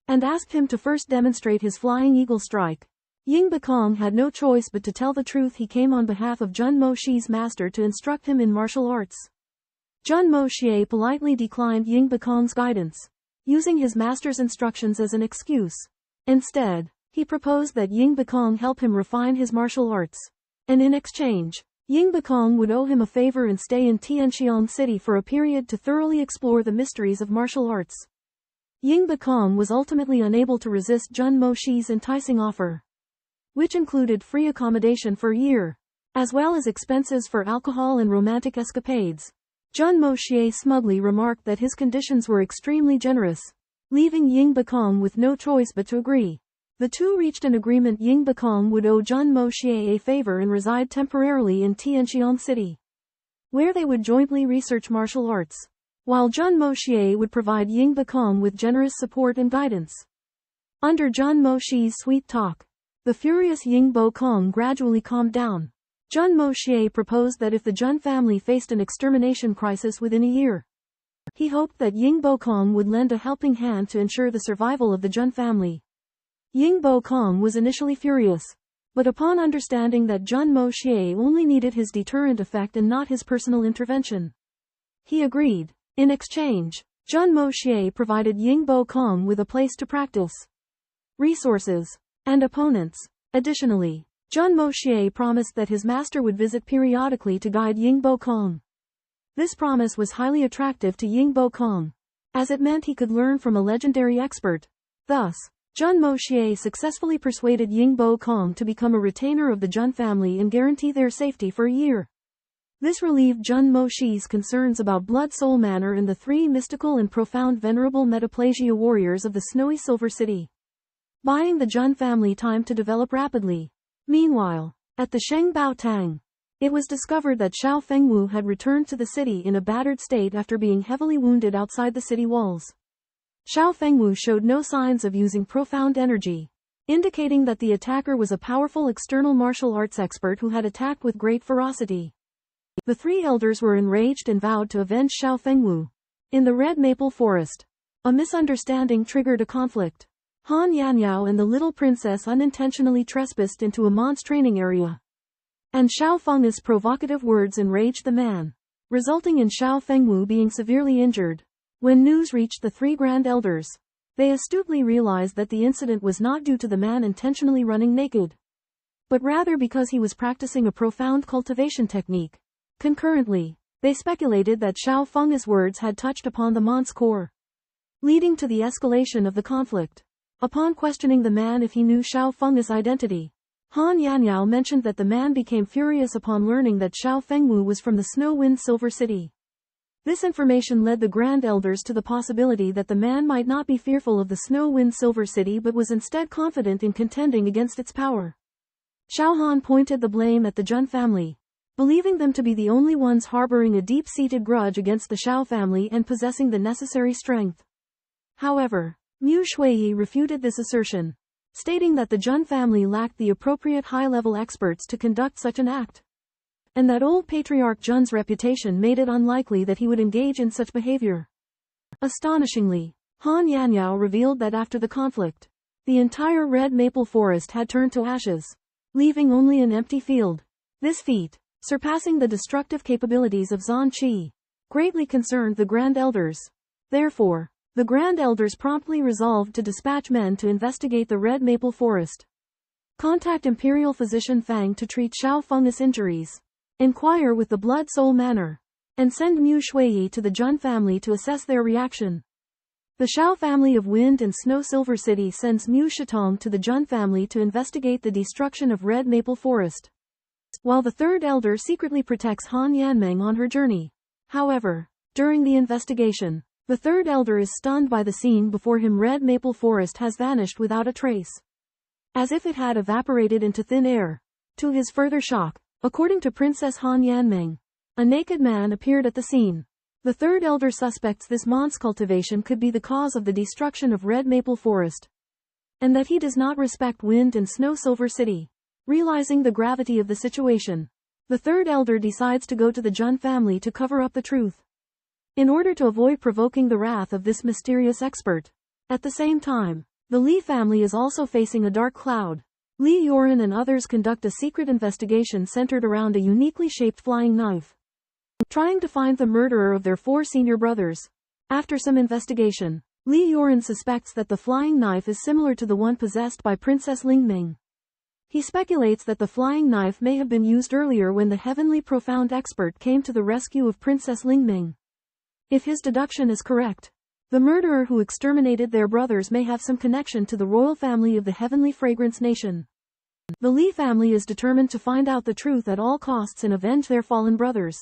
and asked him to first demonstrate his flying eagle strike. Ying Bokong had no choice but to tell the truth. He came on behalf of Jun Moxie's master to instruct him in martial arts. Jun Moxie politely declined Ying Bokong's guidance, using his master's instructions as an excuse. Instead, he proposed that Ying Bokong help him refine his martial arts, and in exchange, Ying Bokong would owe him a favor and stay in Tianxiang City for a period to thoroughly explore the mysteries of martial arts. Ying Bokong was ultimately unable to resist Jun Moxie's enticing offer, which included free accommodation for a year, as well as expenses for alcohol and romantic escapades. Jun Moxie smugly remarked that his conditions were extremely generous, leaving Ying Bokong with no choice but to agree. The two reached an agreement. Ying Bokong would owe Jun Moxie a favor and reside temporarily in Tianxiang City, where they would jointly research martial arts, while Jun Moxie would provide Ying Bokong with generous support and guidance. Under Jun Moxie's sweet talk, the furious Ying Bokong gradually calmed down. Jun Moxie proposed that if the Jun family faced an extermination crisis within a year, he hoped that Ying Bokong would lend a helping hand to ensure the survival of the Jun family. Ying Bokong was initially furious, but upon understanding that Jun Moxie only needed his deterrent effect and not his personal intervention, he agreed. In exchange, Jun Moxie provided Ying Bokong with a place to practice, resources, and opponents. Additionally, Jun Moxie promised that his master would visit periodically to guide Ying Bokong. This promise was highly attractive to Ying Bokong, as it meant he could learn from a legendary expert. Thus, Jun Moxie successfully persuaded Ying Bokong to become a retainer of the Jun family and guarantee their safety for a year. This relieved Jun Moxie's concerns about Blood Soul Manor and the three mystical and profound venerable metaplasia warriors of the snowy Silver City, buying the Jun family time to develop rapidly. Meanwhile, at the Shengbao Tang, it was discovered that Xiao Fengwu had returned to the city in a battered state after being heavily wounded outside the city walls. Xiao Fengwu showed no signs of using profound energy, indicating that the attacker was a powerful external martial arts expert who had attacked with great ferocity. The three elders were enraged and vowed to avenge Xiao Fengwu. In the Red Maple Forest, a misunderstanding triggered a conflict. Han Yanyao and the little princess unintentionally trespassed into Amon's training area, and Xiao Feng's provocative words enraged the man, resulting in Xiao Fengwu being severely injured. When news reached the three grand elders, they astutely realized that the incident was not due to the man intentionally running naked, but rather because he was practicing a profound cultivation technique. Concurrently, they speculated that Xiao Feng's words had touched upon the man's core, leading to the escalation of the conflict. Upon questioning the man if he knew Xiao Feng's identity, Han Yanyao mentioned that the man became furious upon learning that Xiao Fengwu was from the Snow-Wind Silver City. This information led the Grand Elders to the possibility that the man might not be fearful of the Snow-Wind Silver City but was instead confident in contending against its power. Xiao Han pointed the blame at the Jun family, believing them to be the only ones harboring a deep-seated grudge against the Xiao family and possessing the necessary strength. However, Mu Shuiyi refuted this assertion, stating that the Jun family lacked the appropriate high-level experts to conduct such an act, and that old patriarch Jun's reputation made it unlikely that he would engage in such behavior. Astonishingly, Han Yanyao revealed that after the conflict, the entire Red Maple Forest had turned to ashes, leaving only an empty field. This feat, surpassing the destructive capabilities of Zhan Qi, greatly concerned the Grand Elders. Therefore, the Grand Elders promptly resolved to dispatch men to investigate the Red Maple Forest, contact Imperial Physician Fang to treat Xiao Feng's injuries, inquire with the Blood Soul Manor, and send Mu Shuiyi to the Jun family to assess their reaction. The Xiao family of Wind and Snow Silver City sends Mu Shitong to the Jun family to investigate the destruction of Red Maple Forest, while the third elder secretly protects Han Yanmeng on her journey. However, during the investigation, the third elder is stunned by the scene before him. Red Maple Forest has vanished without a trace, as if it had evaporated into thin air. To his further shock, according to Princess Han Yanmeng, a naked man appeared at the scene. The third elder suspects this man's cultivation could be the cause of the destruction of Red Maple Forest, and that he does not respect Wind and Snow Silver City. Realizing the gravity of the situation, the third elder decides to go to the Jun family to cover up the truth, in order to avoid provoking the wrath of this mysterious expert. At the same time, the Li family is also facing a dark cloud. Li Yoren and others conduct a secret investigation centered around a uniquely shaped flying knife, trying to find the murderer of their four senior brothers. After some investigation, Li Yoren suspects that the flying knife is similar to the one possessed by Princess Lingming. He speculates that the flying knife may have been used earlier when the heavenly profound expert came to the rescue of Princess Lingming. If his deduction is correct, the murderer who exterminated their brothers may have some connection to the royal family of the Heavenly Fragrance Nation. The Li family is determined to find out the truth at all costs and avenge their fallen brothers.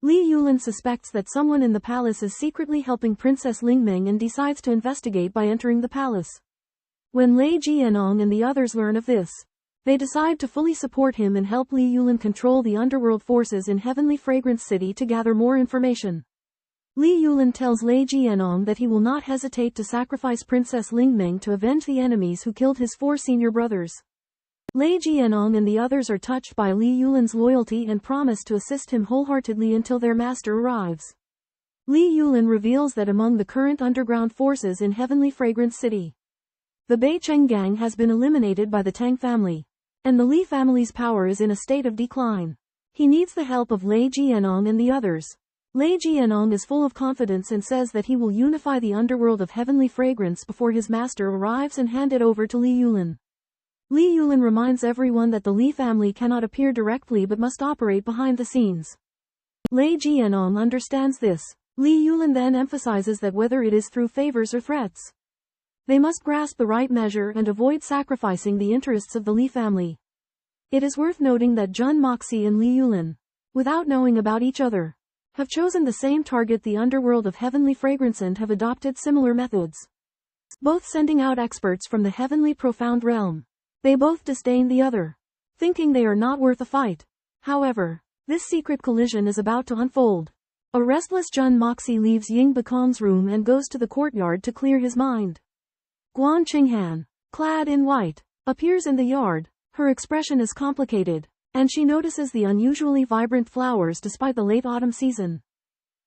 Li Yulin suspects that someone in the palace is secretly helping Princess Lingming and decides to investigate by entering the palace. When Lei Jianong and the others learn of this, they decide to fully support him and help Li Yulin control the underworld forces in Heavenly Fragrance City to gather more information. Li Yulin tells Lei Jianong that he will not hesitate to sacrifice Princess Lingming to avenge the enemies who killed his four senior brothers. Lei Jianong and the others are touched by Li Yulin's loyalty and promise to assist him wholeheartedly until their master arrives. Li Yulin reveals that among the current underground forces in Heavenly Fragrance City, the Beicheng gang has been eliminated by the Tang family, and the Li family's power is in a state of decline. He needs the help of Lei Jianong and the others. Lei Jianong is full of confidence and says that he will unify the underworld of Heavenly Fragrance before his master arrives and hand it over to Li Yulin. Li Yulin reminds everyone that the Li family cannot appear directly but must operate behind the scenes. Lei Jianong understands this. Li Yulin then emphasizes that whether it is through favors or threats, they must grasp the right measure and avoid sacrificing the interests of the Li family. It is worth noting that Jun Moxie and Li Yulin, without knowing about each other, have chosen the same target, the underworld of heavenly fragrance, and have adopted similar methods. Both sending out experts from the heavenly profound realm. They both disdain the other, thinking they are not worth a fight. However, this secret collision is about to unfold. A restless Jun Moxie leaves Ying Bakong's room and goes to the courtyard to clear his mind. Guan Qinghan, clad in white, appears in the yard. Her expression is complicated, and she notices the unusually vibrant flowers despite the late autumn season.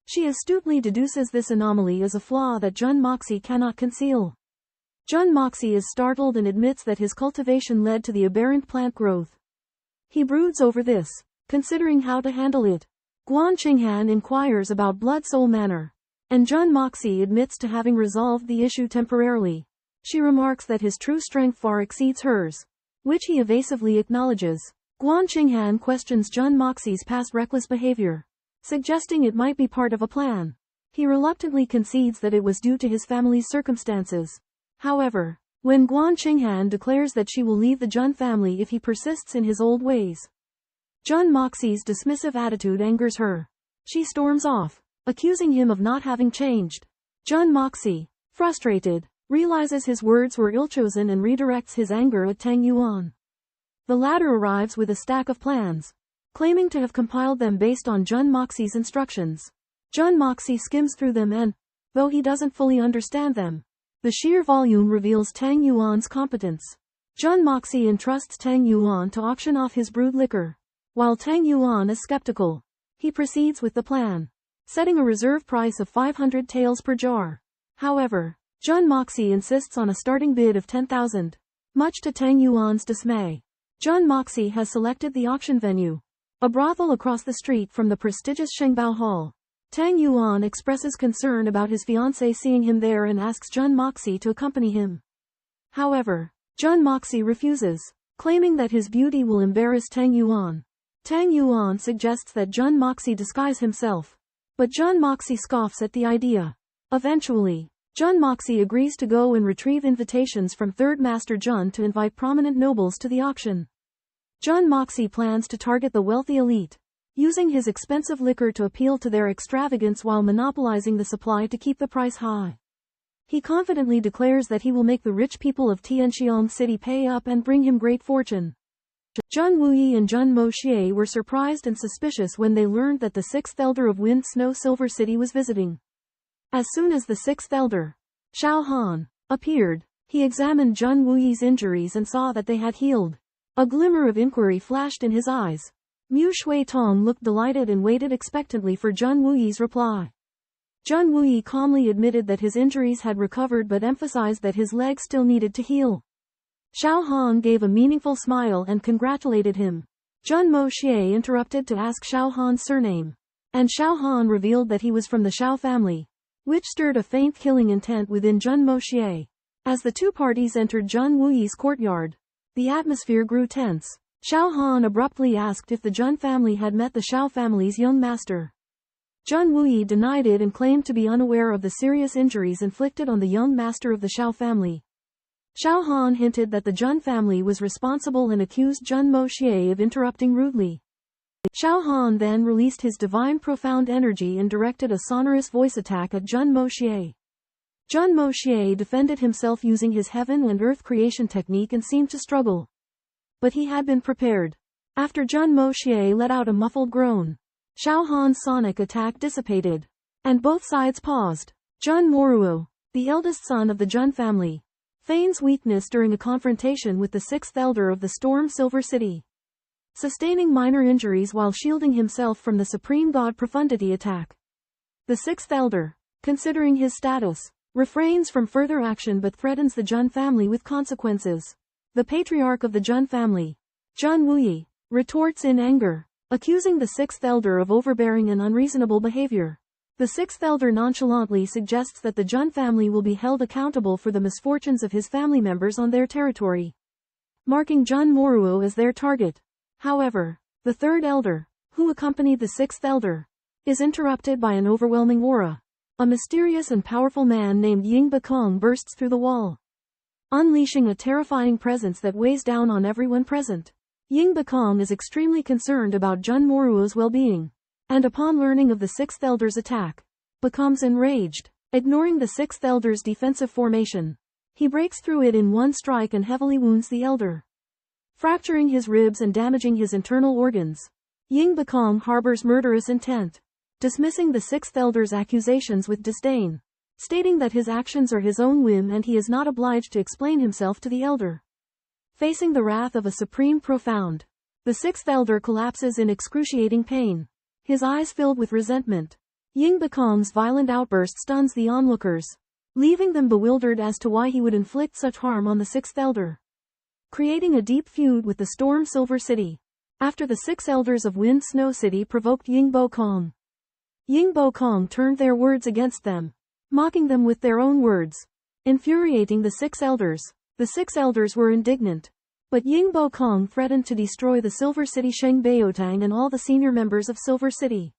She astutely deduces this anomaly as a flaw that Jun Moxie cannot conceal. Jun Moxie is startled and admits that his cultivation led to the aberrant plant growth. He broods over this, considering how to handle it. Guan Qinghan inquires about Blood Soul Manor, and Jun Moxie admits to having resolved the issue temporarily. She remarks that his true strength far exceeds hers, which he evasively acknowledges. Guan Qinghan questions Jun Moxie's past reckless behavior, suggesting it might be part of a plan. He reluctantly concedes that it was due to his family's circumstances. However, when Guan Qinghan declares that she will leave the Jun family if he persists in his old ways, Jun Moxie's dismissive attitude angers her. She storms off, accusing him of not having changed. Jun Moxie, frustrated, realizes his words were ill-chosen and redirects his anger at Tang Yuan. The latter arrives with a stack of plans, claiming to have compiled them based on Jun Moxie's instructions. Jun Moxie skims through them and, though he doesn't fully understand them, the sheer volume reveals Tang Yuan's competence. Jun Moxie entrusts Tang Yuan to auction off his brewed liquor. While Tang Yuan is skeptical, he proceeds with the plan, setting a reserve price of 500 taels per jar. However, Jun Moxie insists on a starting bid of 10,000. Much to Tang Yuan's dismay, Jun Moxie has selected the auction venue, a brothel across the street from the prestigious Shengbao Hall. Tang Yuan expresses concern about his fiancée seeing him there and asks Jun Moxie to accompany him. However, Jun Moxie refuses, claiming that his beauty will embarrass Tang Yuan. Tang Yuan suggests that Jun Moxie disguise himself, but Jun Moxie scoffs at the idea. Eventually, Jun Moxie agrees to go and retrieve invitations from Third Master Jun to invite prominent nobles to the auction. Jun Moxie plans to target the wealthy elite, using his expensive liquor to appeal to their extravagance while monopolizing the supply to keep the price high. He confidently declares that he will make the rich people of Tianxiang City pay up and bring him great fortune. Jun Wuyi and Jun Moxie were surprised and suspicious when they learned that the sixth elder of Wind Snow Silver City was visiting. As soon as the sixth elder, Xiao Han, appeared, he examined Jun Wuyi's injuries and saw that they had healed. A glimmer of inquiry flashed in his eyes. Mu Shui Tong looked delighted and waited expectantly for Jun Wuyi's reply. Jun Wuyi calmly admitted that his injuries had recovered but emphasized that his leg still needed to heal. Xiao Han gave a meaningful smile and congratulated him. Jun Moxie interrupted to ask Xiao Han's surname, and Xiao Han revealed that he was from the Xiao family, which stirred a faint killing intent within Jun Moxie. As the two parties entered Jun Wuyi's courtyard, the atmosphere grew tense. Xiao Han abruptly asked if the Jun family had met the Xiao family's young master. Jun Wuyi denied it and claimed to be unaware of the serious injuries inflicted on the young master of the Xiao family. Xiao Han hinted that the Jun family was responsible and accused Jun Moxie of interrupting rudely. Xiao Han then released his divine profound energy and directed a sonorous voice attack at Jun Moxie. Jun Moxie defended himself using his heaven and earth creation technique and seemed to struggle. But he had been prepared. After Jun Moxie let out a muffled groan, Xiao Han's sonic attack dissipated, and both sides paused. Jun Moruo, the eldest son of the Jun family, feigns weakness during a confrontation with the sixth elder of the Storm Silver City, sustaining minor injuries while shielding himself from the Supreme God Profundity attack. The sixth elder, considering his status, refrains from further action but threatens the Jun family with consequences. The patriarch of the Jun family, Jun Wuyi, retorts in anger, accusing the sixth elder of overbearing and unreasonable behavior. The sixth elder nonchalantly suggests that the Jun family will be held accountable for the misfortunes of his family members on their territory, marking Jun Moruo as their target. However, the third elder, who accompanied the sixth elder, is interrupted by an overwhelming aura. A mysterious and powerful man named Ying Bakong bursts through the wall, unleashing a terrifying presence that weighs down on everyone present. Ying Bakong is extremely concerned about Jun Moruo's well-being, and upon learning of the sixth elder's attack, becomes enraged. Ignoring the sixth elder's defensive formation, he breaks through it in one strike and heavily wounds the elder, fracturing his ribs and damaging his internal organs. Ying Bakong harbors murderous intent, dismissing the sixth elder's accusations with disdain, stating that his actions are his own whim and he is not obliged to explain himself to the elder. Facing the wrath of a supreme profound, the sixth elder collapses in excruciating pain, his eyes filled with resentment. Ying Bakong's violent outburst stuns the onlookers, leaving them bewildered as to why he would inflict such harm on the sixth elder, creating a deep feud with the Storm Silver City. After the six elders of Wind Snow City provoked Ying Bakong, Ying Bakong turned their words against them, mocking them with their own words, infuriating the six elders. The six elders were indignant, but Ying Bakong threatened to destroy the Silver City Sheng Baotang and all the senior members of Silver City,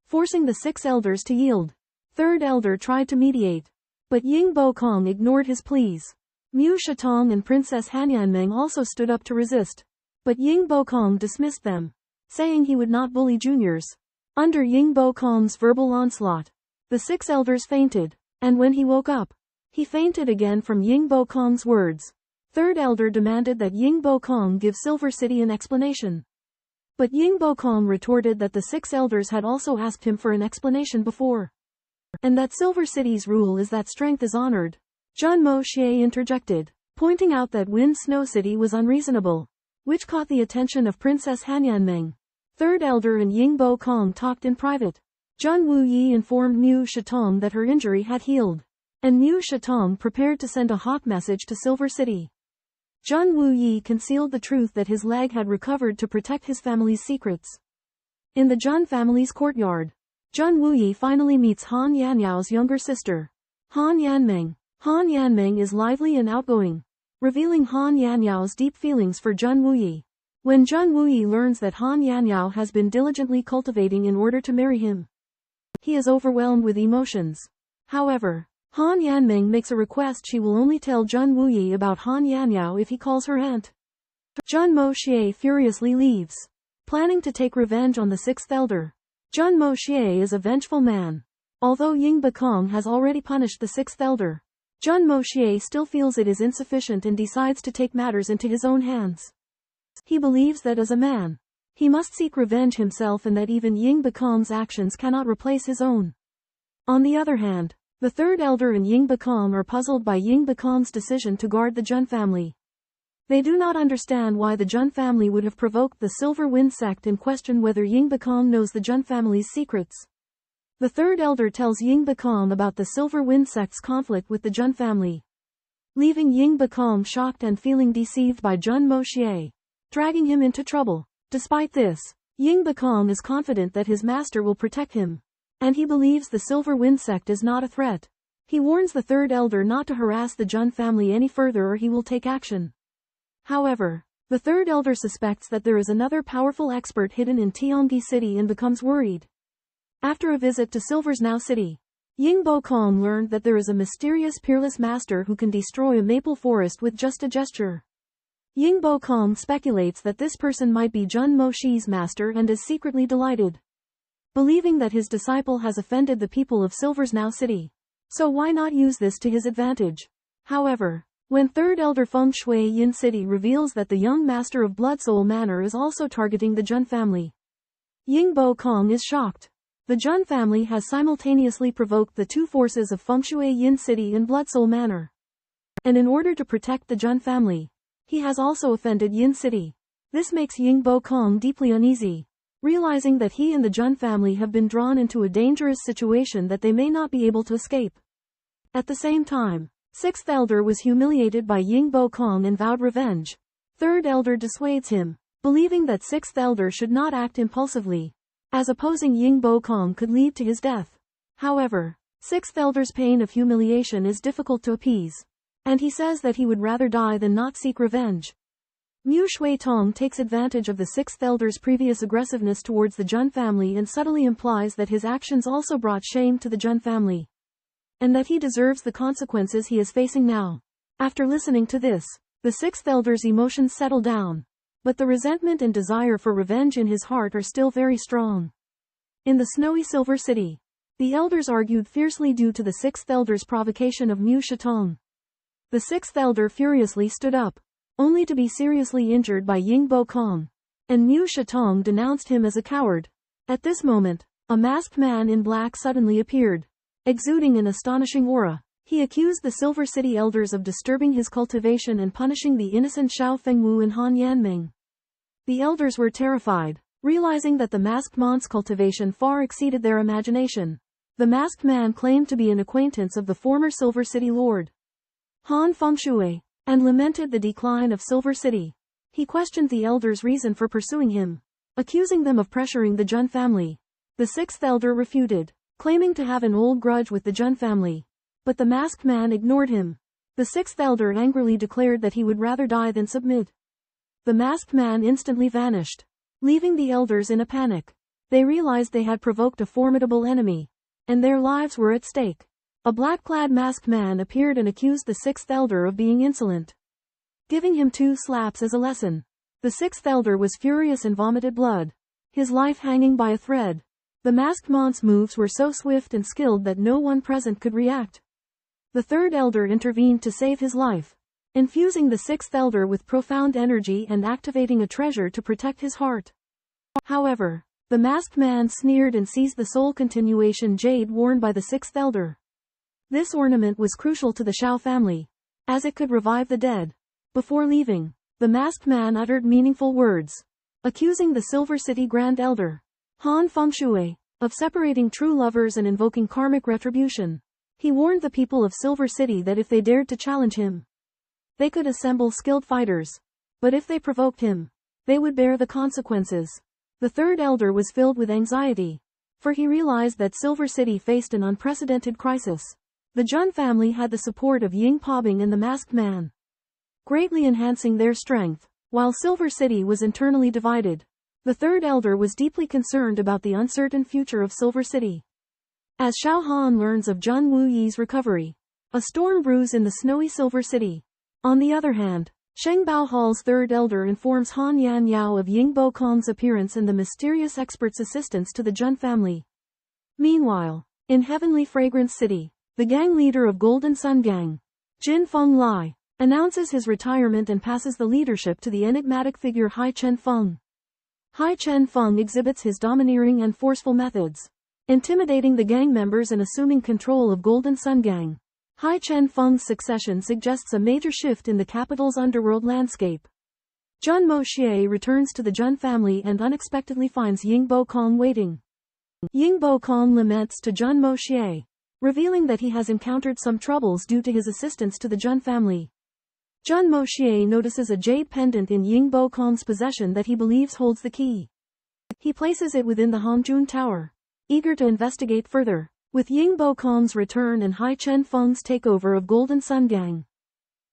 forcing the six elders to yield. Third elder tried to mediate, but Ying Bakong ignored his pleas. Mu Shatong and Princess Hanyanmeng also stood up to resist, but Ying Bakong dismissed them, saying he would not bully juniors. Under Ying Bakong's verbal onslaught, the six elders fainted, and when he woke up, he fainted again from Ying Bakong's words. Third elder demanded that Ying Bakong give Silver City an explanation, but Ying Bakong retorted that the six elders had also asked him for an explanation before, and that Silver City's rule is that strength is honored. Jun Moxie interjected, pointing out that Wind Snow City was unreasonable, which caught the attention of Princess Hanyanmeng. Third elder and Ying Bakong talked in private. Jun Wuyi informed Mu Shatong that her injury had healed, and Mu Shatong prepared to send a hot message to Silver City. Jun Wuyi concealed the truth that his leg had recovered to protect his family's secrets. In the Jun family's courtyard, Jun Wuyi finally meets Han Yanyao's younger sister, Han Yanmeng. Han Yanmeng is lively and outgoing, revealing Han Yanyao's deep feelings for Jun Wuyi. When Jun Wuyi learns that Han Yanyao has been diligently cultivating in order to marry him, he is overwhelmed with emotions. However, Han Yanmeng makes a request she will only tell Jun Wuyi about Han Yanyao if he calls her aunt. Jun Moxie furiously leaves, planning to take revenge on the sixth elder. Jun Moxie is a vengeful man. Although Ying Bakong has already punished the sixth elder, Jun Moxie still feels it is insufficient and decides to take matters into his own hands. He believes that as a man, he must seek revenge himself and that even Ying Bakong's actions cannot replace his own. On the other hand, the third elder and Ying Bakong are puzzled by Ying Bakong's decision to guard the Jun family. They do not understand why the Jun family would have provoked the Silver Wind sect and question whether Ying Bakong knows the Jun family's secrets. The third elder tells Ying Bakong about the Silver Wind sect's conflict with the Jun family, leaving Ying Bakong shocked and feeling deceived by Jun Moxie, dragging him into trouble. Despite this, Ying Bakong is confident that his master will protect him, and he believes the Silver Wind sect is not a threat. He warns the third elder not to harass the Jun family any further or he will take action. However, the third elder suspects that there is another powerful expert hidden in Tianxiang City and becomes worried. After a visit to Silver's Now City, Ying Bakong learned that there is a mysterious peerless master who can destroy a maple forest with just a gesture. Ying Bakong speculates that this person might be Jun Moxie's master and is secretly delighted, believing that his disciple has offended the people of Silver's Now City. So why not use this to his advantage? However, when third elder Feng Shui Yin City reveals that the young master of Blood Soul Manor is also targeting the Jun family, Ying Bakong is shocked. The Jun family has simultaneously provoked the two forces of Feng Shui Yin City and Blood Soul Manor, and in order to protect the Jun family, he has also offended Yin City. This makes Ying Bakong deeply uneasy, realizing that he and the Jun family have been drawn into a dangerous situation that they may not be able to escape. At the same time, sixth elder was humiliated by Ying Bakong and vowed revenge. Third elder dissuades him, believing that sixth elder should not act impulsively, as opposing Ying Bakong could lead to his death. However, sixth elder's pain of humiliation is difficult to appease, and he says that he would rather die than not seek revenge. Mu Shuitong takes advantage of the sixth elder's previous aggressiveness towards the Jun family and subtly implies that his actions also brought shame to the Jun family, and that he deserves the consequences he is facing now. After listening to this, the sixth elder's emotions settle down, but the resentment and desire for revenge in his heart are still very strong. In the snowy Silver City, the elders argued fiercely due to the sixth elder's provocation of Mu Shitong. The sixth elder furiously stood up, only to be seriously injured by Ying Bo Kong, and Mu Shitong denounced him as a coward. At this moment, a masked man in black suddenly appeared, exuding an astonishing aura. He accused the Silver City elders of disturbing his cultivation and punishing the innocent Xiao Fengwu and Han Yanming. The elders were terrified, realizing that the masked man's cultivation far exceeded their imagination. The masked man claimed to be an acquaintance of the former Silver City lord, Han Fengshui, and lamented the decline of Silver City. He questioned the elders' reason for pursuing him, accusing them of pressuring the Jun family. The sixth elder refuted, claiming to have an old grudge with the Jun family. But the masked man ignored him. The sixth elder angrily declared that he would rather die than submit. The masked man instantly vanished, leaving the elders in a panic. They realized they had provoked a formidable enemy, and their lives were at stake. A black-clad masked man appeared and accused the sixth elder of being insolent, giving him 2 slaps as a lesson. The sixth elder was furious and vomited blood, his life hanging by a thread. The masked man's moves were so swift and skilled that no one present could react. The third elder intervened to save his life, infusing the sixth elder with profound energy and activating a treasure to protect his heart. However, the masked man sneered and seized the soul continuation jade worn by the sixth elder. This ornament was crucial to the Xiao family, as it could revive the dead. Before leaving, the masked man uttered meaningful words, accusing the Silver City Grand Elder, Han Fengshui, of separating true lovers and invoking karmic retribution. He warned the people of Silver City that if they dared to challenge him, they could assemble skilled fighters. But if they provoked him, they would bear the consequences. The third elder was filled with anxiety, for he realized that Silver City faced an unprecedented crisis. The Jun family had the support of Ying Pobing and the masked man, greatly enhancing their strength, while Silver City was internally divided. The third elder was deeply concerned about the uncertain future of Silver City. As Xiao Han learns of Jun Wuyi's recovery, a storm brews in the snowy Silver City. On the other hand, Sheng Bao Hall's third elder informs Han Yan Yao of Ying Bo Kong's appearance and the mysterious expert's assistance to the Jun family. Meanwhile, in Heavenly Fragrance City, the gang leader of Golden Sun Gang, Jin Feng Lai, announces his retirement and passes the leadership to the enigmatic figure Hai Chen Feng. Hai Chen Feng exhibits his domineering and forceful methods, intimidating the gang members and assuming control of Golden Sun Gang. Hai Chen Feng's succession suggests a major shift in the capital's underworld landscape. Jun Moxie returns to the Jun family and unexpectedly finds Ying Bo Kong waiting. Ying Bo Kong laments to Jun Moxie, revealing that he has encountered some troubles due to his assistance to the Jun family. Jun Moxie notices a jade pendant in Ying Bo Kong's possession that he believes holds the key. He places it within the Hongjun Tower, eager to investigate further. With Ying Bo Kong's return and Hai Chen Feng's takeover of Golden Sun Gang,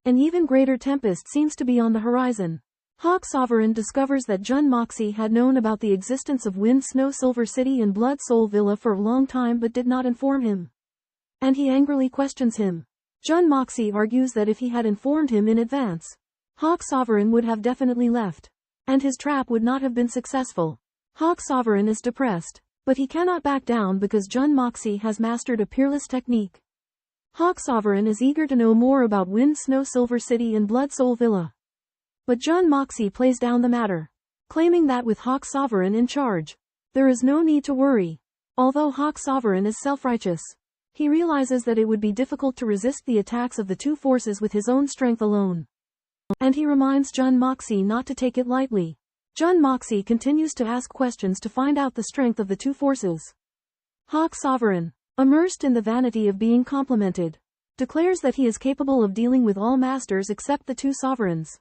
an even greater tempest seems to be on the horizon. Hawk Sovereign discovers that Jun Moxie had known about the existence of Wind Snow Silver City and Blood Soul Villa for a long time but did not inform him, and he angrily questions him. Jun Moxie argues that if he had informed him in advance, Hawk Sovereign would have definitely left, and his trap would not have been successful. Hawk Sovereign is depressed, but he cannot back down because Jun Moxie has mastered a peerless technique. Hawk Sovereign is eager to know more about Wind Snow Silver City and Blood Soul Villa. But Jun Moxie plays down the matter, claiming that with Hawk Sovereign in charge, there is no need to worry. Although Hawk Sovereign is self-righteous, he realizes that it would be difficult to resist the attacks of the two forces with his own strength alone. And he reminds Jun Moxie not to take it lightly. Jun Moxie continues to ask questions to find out the strength of the two forces. Hawk Sovereign, immersed in the vanity of being complimented, declares that he is capable of dealing with all masters except the two sovereigns.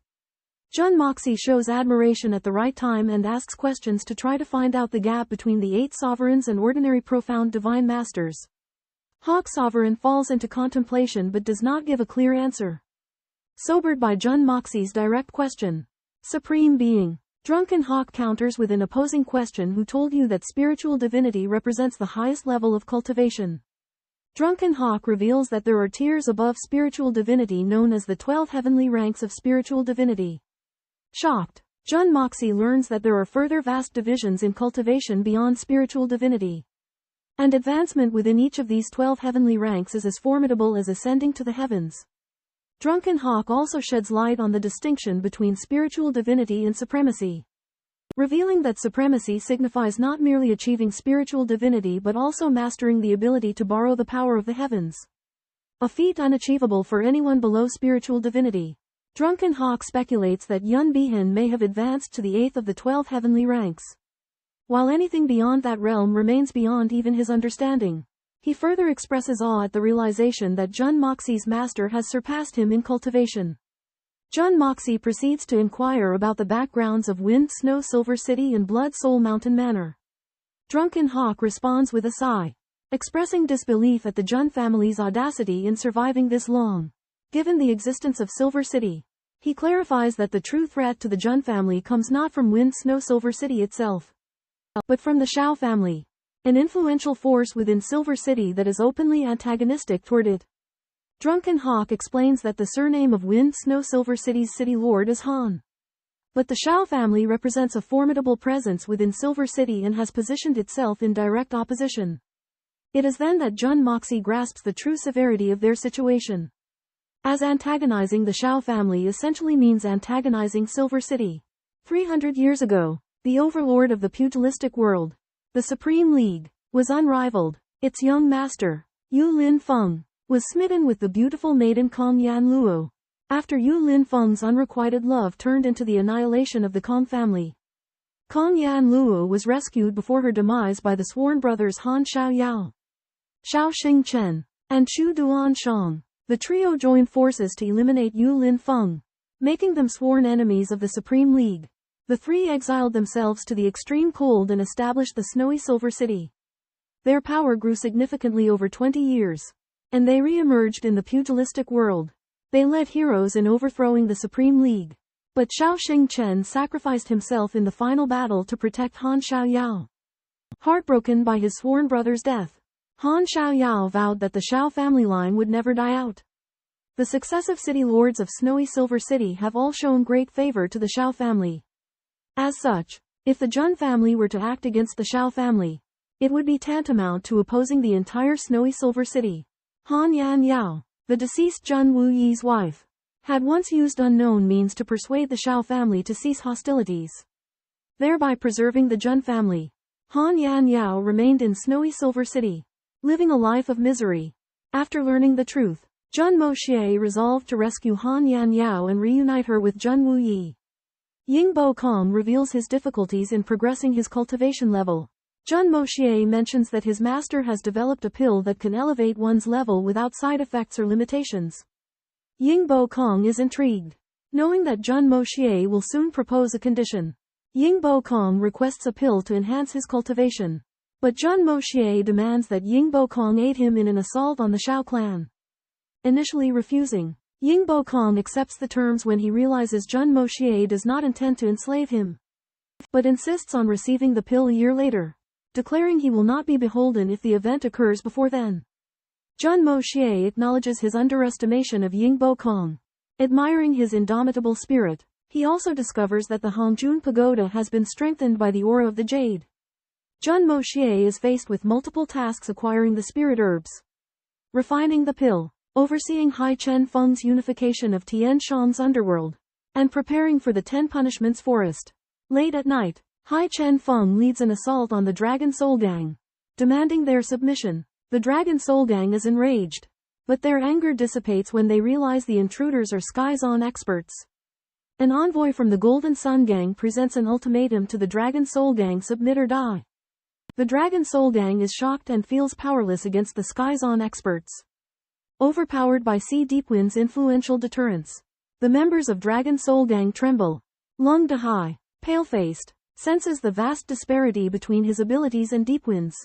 Jun Moxie shows admiration at the right time and asks questions to try to find out the gap between the 8 sovereigns and ordinary profound divine masters. Hawk Sovereign falls into contemplation but does not give a clear answer. Sobered by Jun Moxie's direct question, Supreme Being, Drunken Hawk counters with an opposing question: who told you that spiritual divinity represents the highest level of cultivation? Drunken Hawk reveals that there are tiers above spiritual divinity known as the 12 heavenly ranks of spiritual divinity. Shocked, Jun Moxie learns that there are further vast divisions in cultivation beyond spiritual divinity. And advancement within each of these 12 heavenly ranks is as formidable as ascending to the heavens. Drunken Hawk also sheds light on the distinction between spiritual divinity and supremacy, revealing that supremacy signifies not merely achieving spiritual divinity but also mastering the ability to borrow the power of the heavens, a feat unachievable for anyone below spiritual divinity. Drunken Hawk speculates that Yun Bihan may have advanced to the 8th of the 12 heavenly ranks, while anything beyond that realm remains beyond even his understanding. He further expresses awe at the realization that Jun Moxie's master has surpassed him in cultivation. Jun Moxie proceeds to inquire about the backgrounds of Wind Snow Silver City and Blood Soul Mountain Manor. Drunken Hawk responds with a sigh, expressing disbelief at the Jun family's audacity in surviving this long, given the existence of Silver City. He clarifies that the true threat to the Jun family comes not from Wind Snow Silver City itself, but from the Shao family, an influential force within Silver City that is openly antagonistic toward it. Drunken Hawk explains that the surname of Wind Snow Silver City's city lord is Han. But the Shao family represents a formidable presence within Silver City and has positioned itself in direct opposition. It is then that Jun Moxie grasps the true severity of their situation, as antagonizing the Shao family essentially means antagonizing Silver City. 300 years ago, the overlord of the pugilistic world, the Supreme League, was unrivaled. Its young master, Yu Lin Feng, was smitten with the beautiful maiden Kong Yan Luo, after Yu Lin Feng's unrequited love turned into the annihilation of the Kong family. Kong Yan Luo was rescued before her demise by the sworn brothers Han Xiaoyao, Shao Xingchen, and Chu Duanshang. The trio joined forces to eliminate Yu Lin Feng, making them sworn enemies of the Supreme League. The three exiled themselves to the extreme cold and established the snowy Silver City. Their power grew significantly over 20 years, and they re-emerged in the pugilistic world. They led heroes in overthrowing the Supreme League, but Shao Xingchen sacrificed himself in the final battle to protect Han Xiaoyao. Heartbroken by his sworn brother's death, Han Xiaoyao vowed that the Shao family line would never die out. The successive city lords of snowy Silver City have all shown great favor to the Shao family. As such, if the Jun family were to act against the Shao family, it would be tantamount to opposing the entire snowy Silver City. Han Yan Yao, the deceased Jun Wu Yi's wife, had once used unknown means to persuade the Shao family to cease hostilities, thereby preserving the Jun family. Han Yan Yao remained in snowy Silver City, living a life of misery. After learning the truth, Jun Moxie resolved to rescue Han Yan Yao and reunite her with Jun Wu Yi. Yingbo Kong reveals his difficulties in progressing his cultivation level. Jun Moxie mentions that his master has developed a pill that can elevate one's level without side effects or limitations. Yingbo Kong is intrigued, knowing that Jun Moxie will soon propose a condition. Yingbo Kong requests a pill to enhance his cultivation, but Jun Moxie demands that Yingbo Kong aid him in an assault on the Shao clan. Initially refusing, Yingbo Kong accepts the terms when he realizes Jun Moxie does not intend to enslave him, but insists on receiving the pill a year later, declaring he will not be beholden if the event occurs before then. Jun Moxie acknowledges his underestimation of Yingbo Kong, admiring his indomitable spirit. He also discovers that the Hongjun Pagoda has been strengthened by the aura of the jade. Jun Moxie is faced with multiple tasks: acquiring the spirit herbs, refining the pill, overseeing Hai Chen Feng's unification of Tianxiang's underworld, and preparing for the 10 Punishments Forest. Late at night, Hai Chen Feng leads an assault on the Dragon Soul Gang, demanding their submission. The Dragon Soul Gang is enraged, but their anger dissipates when they realize the intruders are Sky Zone experts. An envoy from the Golden Sun Gang presents an ultimatum to the Dragon Soul Gang: submit or die. The Dragon Soul Gang is shocked and feels powerless against the Sky Zone experts. Overpowered by Sea Deepwind's influential deterrence, the members of Dragon Soul Gang tremble. Lung Dahai, pale-faced, senses the vast disparity between his abilities and Deepwind's,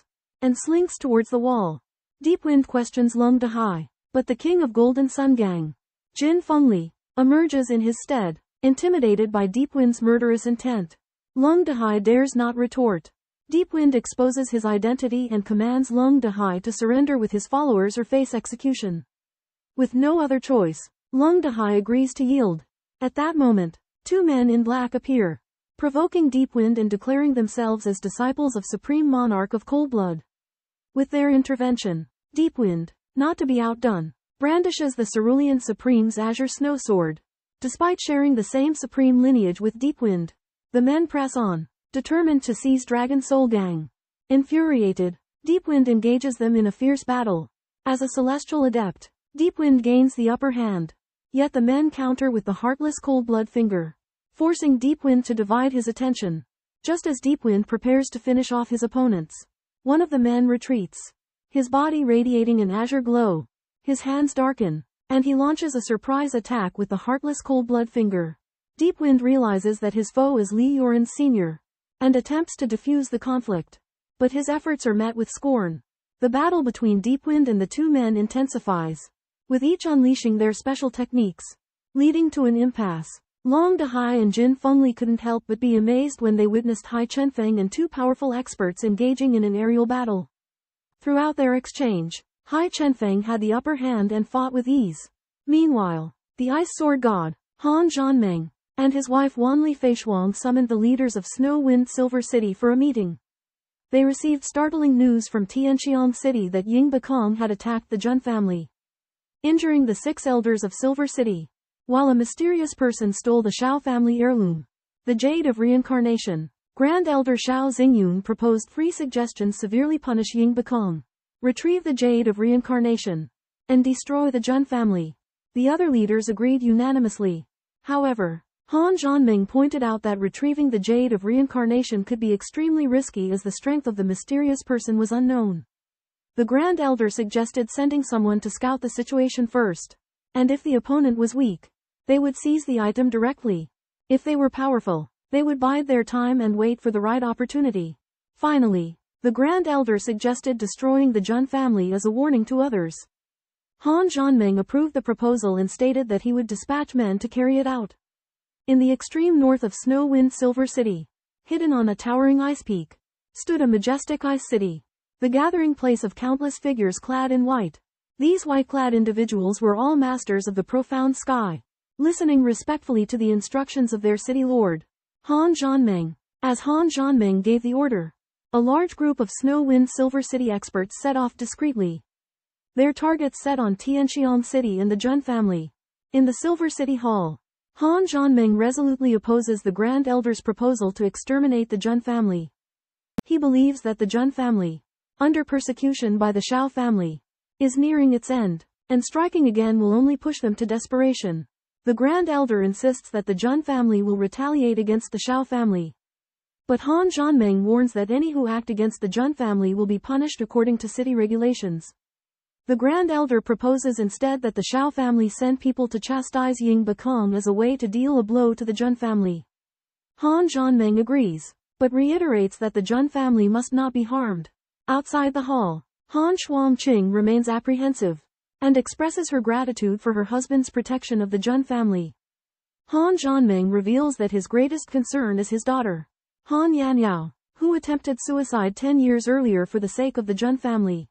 and slinks towards the wall. Deepwind questions Lung Dahai, but the king of Golden Sun Gang, Jin Fengli, emerges in his stead, intimidated by Deepwind's murderous intent. Lung Dahai dares not retort. Deepwind exposes his identity and commands Lung Dahai to surrender with his followers or face execution. With no other choice, Lung Dahai agrees to yield. At that moment, 2 men in black appear. provoking Deep Wind and declaring themselves as disciples of Supreme Monarch of Cold Blood. With their intervention, Deep Wind, not to be outdone, brandishes the Cerulean Supreme's azure snow sword. Despite sharing the same supreme lineage with Deep Wind, the men press on, determined to seize Dragon Soul Gang. Infuriated, Deep Wind engages them in a fierce battle. As a celestial adept, Deep Wind gains the upper hand. Yet the men counter with the heartless Cold Blood finger, forcing Deep Wind to divide his attention. Just as Deep Wind prepares to finish off his opponents, one of the men retreats, his body radiating an azure glow. His hands darken, and he launches a surprise attack with the heartless Cold Blood finger. Deep Wind realizes that his foe is Li Yoran Sr. and attempts to defuse the conflict. But his efforts are met with scorn. The battle between Deep Wind and the two men intensifies, with each unleashing their special techniques, leading to an impasse. Long Dahai and Jin Fengli couldn't help but be amazed when they witnessed Hai Chenfeng and two powerful experts engaging in an aerial battle. Throughout their exchange, Hai Chenfeng had the upper hand and fought with ease. Meanwhile, the Ice Sword God, Han Zhanmeng, and his wife Wanli Feishuang summoned the leaders of Snow Wind Silver City for a meeting. They received startling news from Tianxiang City that Ying Bakong had attacked the Jun family, injuring the 6 elders of Silver City, while a mysterious person stole the Shao family heirloom, the Jade of Reincarnation. Grand Elder Shao Xingyun proposed 3 suggestions: severely punish Ying Bakong, retrieve the Jade of Reincarnation, and destroy the Jun family. The other leaders agreed unanimously. However, Han Zhanmeng pointed out that retrieving the Jade of Reincarnation could be extremely risky as the strength of the mysterious person was unknown. The Grand Elder suggested sending someone to scout the situation first, and if the opponent was weak, they would seize the item directly. If they were powerful, they would bide their time and wait for the right opportunity. Finally, the Grand Elder suggested destroying the Jun family as a warning to others. Han Zhanmeng approved the proposal and stated that he would dispatch men to carry it out. In the extreme north of Snow Wind Silver City, hidden on a towering ice peak, stood a majestic ice city, the gathering place of countless figures clad in white. These white-clad individuals were all masters of the profound sky, listening respectfully to the instructions of their city lord, Han Zhanmeng. As Han Zhanmeng gave the order, a large group of Snow Wind Silver City experts set off discreetly, their targets set on Tianxiang City and the Jun family. In the Silver City Hall, Han Zhanmeng resolutely opposes the Grand Elder's proposal to exterminate the Jun family. He believes that the Jun family, under persecution by the Shao family, is nearing its end, and striking again will only push them to desperation. The Grand Elder insists that the Jun family will retaliate against the Shao family. But Han Zhanmeng warns that any who act against the Jun family will be punished according to city regulations. The Grand Elder proposes instead that the Shao family send people to chastise Ying Bakong as a way to deal a blow to the Jun family. Han Zhanmeng agrees, but reiterates that the Jun family must not be harmed. Outside the hall, Han Shuangqing remains apprehensive, and expresses her gratitude for her husband's protection of the Jun family. Han Zhanmeng reveals that his greatest concern is his daughter, Han Yanyao, who attempted suicide 10 years earlier for the sake of the Jun family,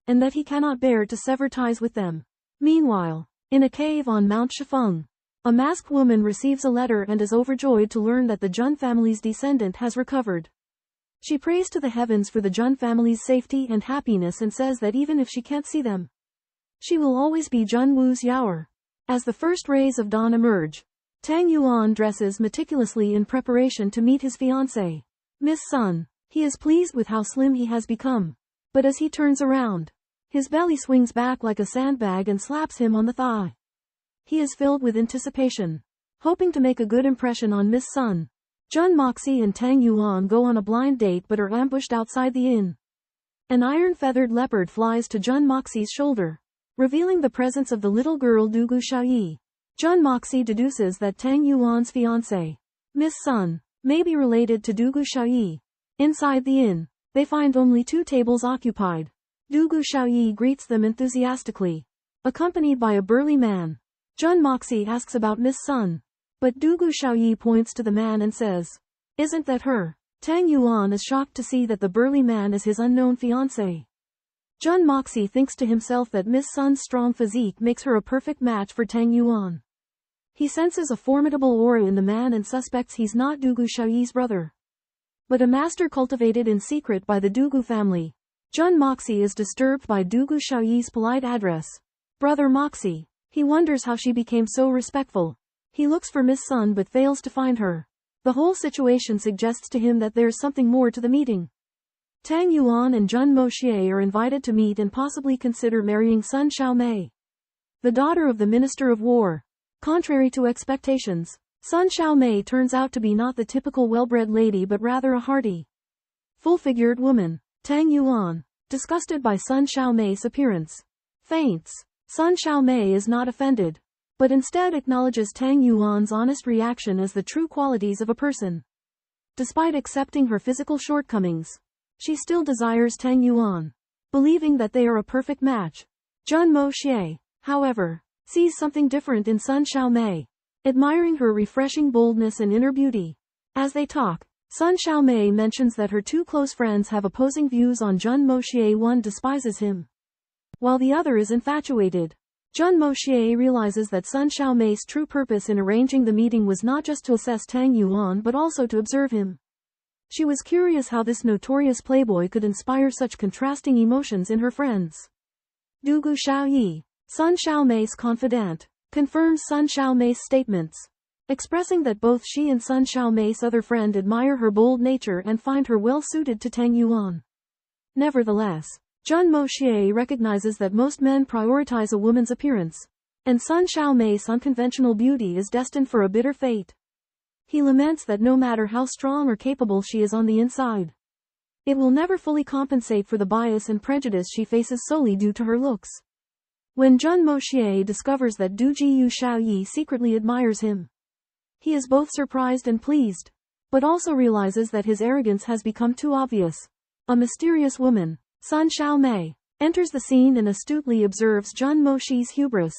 and that he cannot bear to sever ties with them. Meanwhile, in a cave on Mount Shifeng, a masked woman receives a letter and is overjoyed to learn that the Jun family's descendant has recovered. She prays to the heavens for the Jun family's safety and happiness and says that even if she can't see them, she will always be Jun Wu's Yaoer. As the first rays of dawn emerge, Tang Yuan dresses meticulously in preparation to meet his fiancée, Miss Sun. He is pleased with how slim he has become. But as he turns around, his belly swings back like a sandbag and slaps him on the thigh. He is filled with anticipation, hoping to make a good impression on Miss Sun. Jun Moxie and Tang Yuan go on a blind date but are ambushed outside the inn. An iron-feathered leopard flies to Jun Moxie's shoulder, revealing the presence of the little girl Dugu Xiaoyi. Jun Moxie deduces that Tang Yuan's fiancée, Miss Sun, may be related to Dugu Xiaoyi. Inside the inn, they find only 2 tables occupied. Dugu Xiaoyi greets them enthusiastically, accompanied by a burly man. Jun Moxie asks about Miss Sun, but Dugu Xiaoyi points to the man and says, "Isn't that her?" Tang Yuan is shocked to see that the burly man is his unknown fiancée. Jun Moxie thinks to himself that Miss Sun's strong physique makes her a perfect match for Tang Yuan. He senses a formidable aura in the man and suspects he's not Dugu Xiaoyi's brother, but a master cultivated in secret by the Dugu family. Jun Moxie is disturbed by Dugu Xiaoyi's polite address. Brother Moxie. He wonders how she became so respectful. He looks for Miss Sun but fails to find her. The whole situation suggests to him that there's something more to the meeting. Tang Yuan and Jun Moxie are invited to meet and possibly consider marrying Sun Xiaomei, the daughter of the Minister of War. Contrary to expectations, Sun Xiaomei turns out to be not the typical well-bred lady but rather a hearty, full-figured woman. Tang Yuan, disgusted by Sun Xiaomei's appearance, faints. Sun Xiaomei is not offended, but instead acknowledges Tang Yuan's honest reaction as the true qualities of a person. Despite accepting her physical shortcomings, she still desires Tang Yuan, believing that they are a perfect match. Jun Moxie, however, sees something different in Sun Xiaomei, admiring her refreshing boldness and inner beauty. As they talk, Sun Xiaomei mentions that her two close friends have opposing views on Jun Moxie. One despises him, while the other is infatuated. Jun Moxie realizes that Sun Xiaomei's true purpose in arranging the meeting was not just to assess Tang Yuan but also to observe him. She was curious how this notorious playboy could inspire such contrasting emotions in her friends. Dugu Xiaoyi, Sun Xiaomei's confidant, confirms Sun Xiaomei's statements, expressing that both she and Sun Xiaomei's other friend admire her bold nature and find her well suited to Tang Yuan. Nevertheless, Jun Moxie recognizes that most men prioritize a woman's appearance, and Sun Xiaomei's unconventional beauty is destined for a bitter fate. He laments that no matter how strong or capable she is on the inside, it will never fully compensate for the bias and prejudice she faces solely due to her looks. When Jun Moxie discovers that Du Jiyu Xiaoyi secretly admires him, he is both surprised and pleased, but also realizes that his arrogance has become too obvious. A mysterious woman, Sun Xiaomei, enters the scene and astutely observes Jun Moxie's hubris,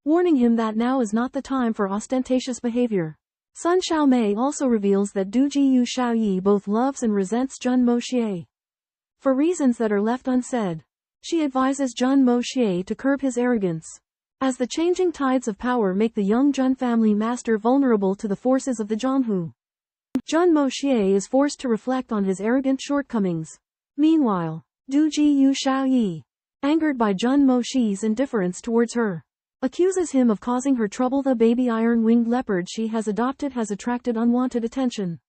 warning him that now is not the time for ostentatious behavior. Sun Xiaomei also reveals that Du Jiyu Xiaoyi both loves and resents Jun Moxie. For reasons that are left unsaid, she advises Jun Moxie to curb his arrogance, as the changing tides of power make the young Jun family master vulnerable to the forces of the Zhonghu. Jun Moxie is forced to reflect on his arrogant shortcomings. Meanwhile, Du Jiyu Xiaoyi, angered by Jun Moxie's indifference towards her, accuses him of causing her trouble. The baby iron-winged leopard she has adopted has attracted unwanted attention,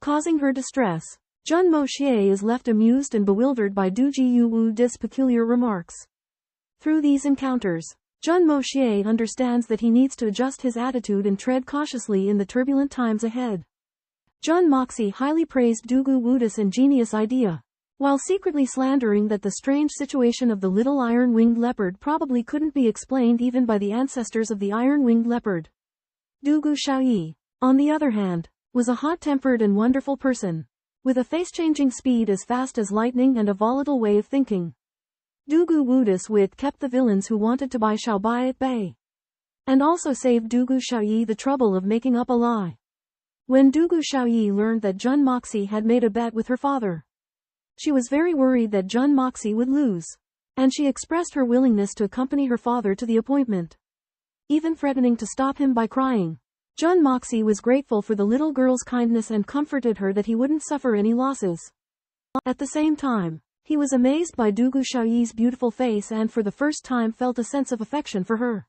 causing her distress. Jun Moxie is left amused and bewildered by Du Jiyu's peculiar remarks. Through these encounters, Jun Moxie understands that he needs to adjust his attitude and tread cautiously in the turbulent times ahead. Jun Moxie highly praised Dugu Wuda's ingenious idea, while secretly slandering that the strange situation of the little iron-winged leopard probably couldn't be explained even by the ancestors of the iron-winged leopard. Dugu Xiaoyi, on the other hand, was a hot-tempered and wonderful person, with a face-changing speed as fast as lightning and a volatile way of thinking. Dugu Wuda's wit kept the villains who wanted to buy Xiaobai at bay, and also saved Dugu Xiaoyi the trouble of making up a lie. When Dugu Xiaoyi learned that Jun Moxie had made a bet with her father, she was very worried that Jun Moxie would lose, and she expressed her willingness to accompany her father to the appointment, even threatening to stop him by crying. Jun Moxie was grateful for the little girl's kindness and comforted her that he wouldn't suffer any losses. At the same time, he was amazed by Dugu Xiaoyi's beautiful face and for the first time felt a sense of affection for her.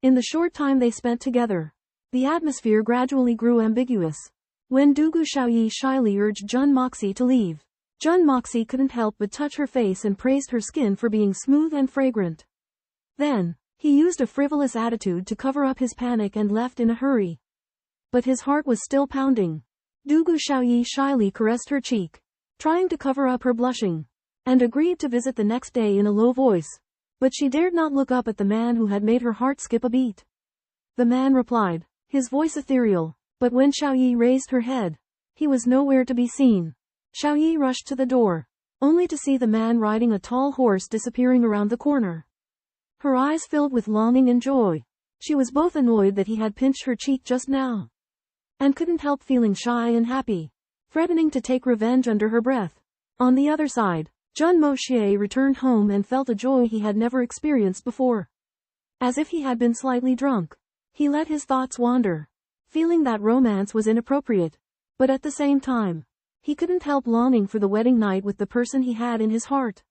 In the short time they spent together, the atmosphere gradually grew ambiguous. When Dugu Xiaoyi shyly urged Jun Moxie to leave, Jun Moxie couldn't help but touch her face and praised her skin for being smooth and fragrant. Then, he used a frivolous attitude to cover up his panic and left in a hurry. But his heart was still pounding. Dugu Xiaoyi shyly caressed her cheek, trying to cover up her blushing, and agreed to visit the next day in a low voice. But she dared not look up at the man who had made her heart skip a beat. The man replied, his voice ethereal, but when Xiaoyi raised her head, he was nowhere to be seen. Xiaoyi rushed to the door, only to see the man riding a tall horse disappearing around the corner. Her eyes filled with longing and joy. She was both annoyed that he had pinched her cheek just now, and couldn't help feeling shy and happy, threatening to take revenge under her breath. On the other side, Jun Moxie returned home and felt a joy he had never experienced before. As if he had been slightly drunk, He let his thoughts wander, feeling that romance was inappropriate. But at the same time, he couldn't help longing for the wedding night with the person he had in his heart.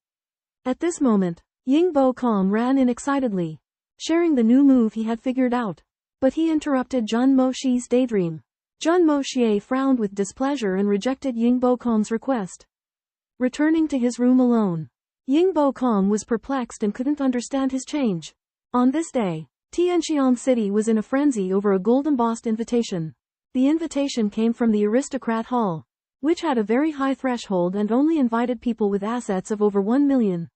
At this moment, Yingbo Kong ran in excitedly, sharing the new move he had figured out. But he interrupted Jun Moxie's daydream. Jun Moxie frowned with displeasure and rejected Yingbo Kong's request. Returning to his room alone, Yingbo Kong was perplexed and couldn't understand his change. On this day, Tianxiang City was in a frenzy over a gold-embossed invitation. The invitation came from the aristocrat hall, which had a very high threshold and only invited people with assets of over 1 million.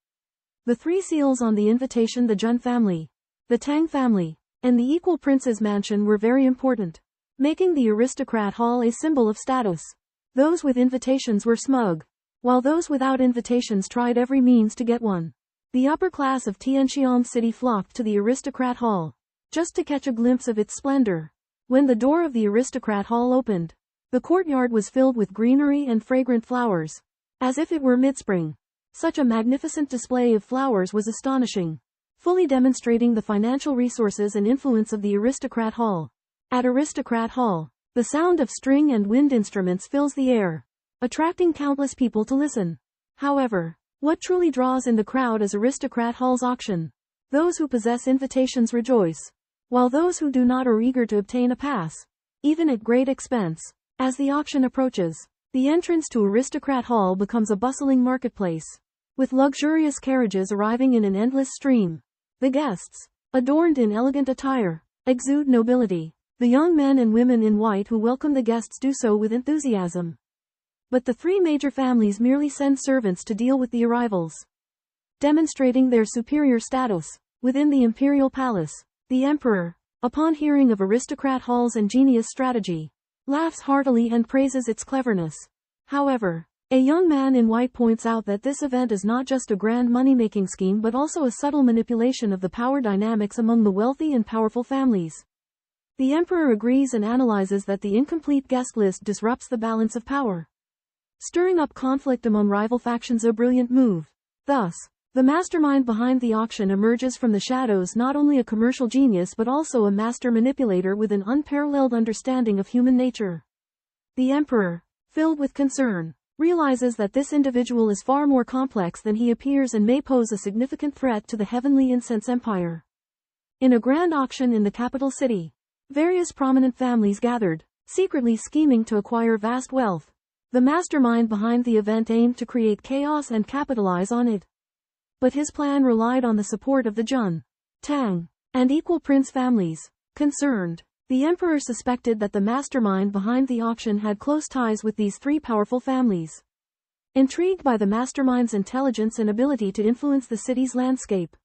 The 3 seals on the invitation, the Jun family, the Tang family, and the equal prince's mansion, were very important, making the aristocrat hall a symbol of status. Those with invitations were smug, while those without invitations tried every means to get one. The upper class of Tianxiang City flocked to the aristocrat hall, just to catch a glimpse of its splendor. When the door of the aristocrat hall opened, the courtyard was filled with greenery and fragrant flowers, as if it were mid-spring. Such a magnificent display of flowers was astonishing, fully demonstrating the financial resources and influence of the aristocrat hall. At Aristocrat Hall, the sound of string and wind instruments fills the air, attracting countless people to listen. However, what truly draws in the crowd is Aristocrat Hall's auction. Those who possess invitations rejoice, while those who do not are eager to obtain a pass, even at great expense. As the auction approaches, the entrance to Aristocrat Hall becomes a bustling marketplace, with luxurious carriages arriving in an endless stream. The guests, adorned in elegant attire, exude nobility. The young men and women in white who welcome the guests do so with enthusiasm. But the 3 major families merely send servants to deal with the arrivals, demonstrating their superior status. Within the imperial palace, the emperor, upon hearing of Aristocrat Hall's ingenious strategy, laughs heartily and praises its cleverness. However, a young man in white points out that this event is not just a grand money-making scheme but also a subtle manipulation of the power dynamics among the wealthy and powerful families. The emperor agrees and analyzes that the incomplete guest list disrupts the balance of power, stirring up conflict among rival factions, a brilliant move. Thus, the mastermind behind the auction emerges from the shadows, not only a commercial genius but also a master manipulator with an unparalleled understanding of human nature. The emperor, filled with concern, realizes that this individual is far more complex than he appears and may pose a significant threat to the heavenly incense empire. In a grand auction in the capital city, various prominent families gathered, secretly scheming to acquire vast wealth. The mastermind behind the event aimed to create chaos and capitalize on it. But his plan relied on the support of the Jun, Tang, and equal prince families. Concerned, the emperor suspected that the mastermind behind the auction had close ties with these 3 powerful families. Intrigued by the mastermind's intelligence and ability to influence the city's landscape,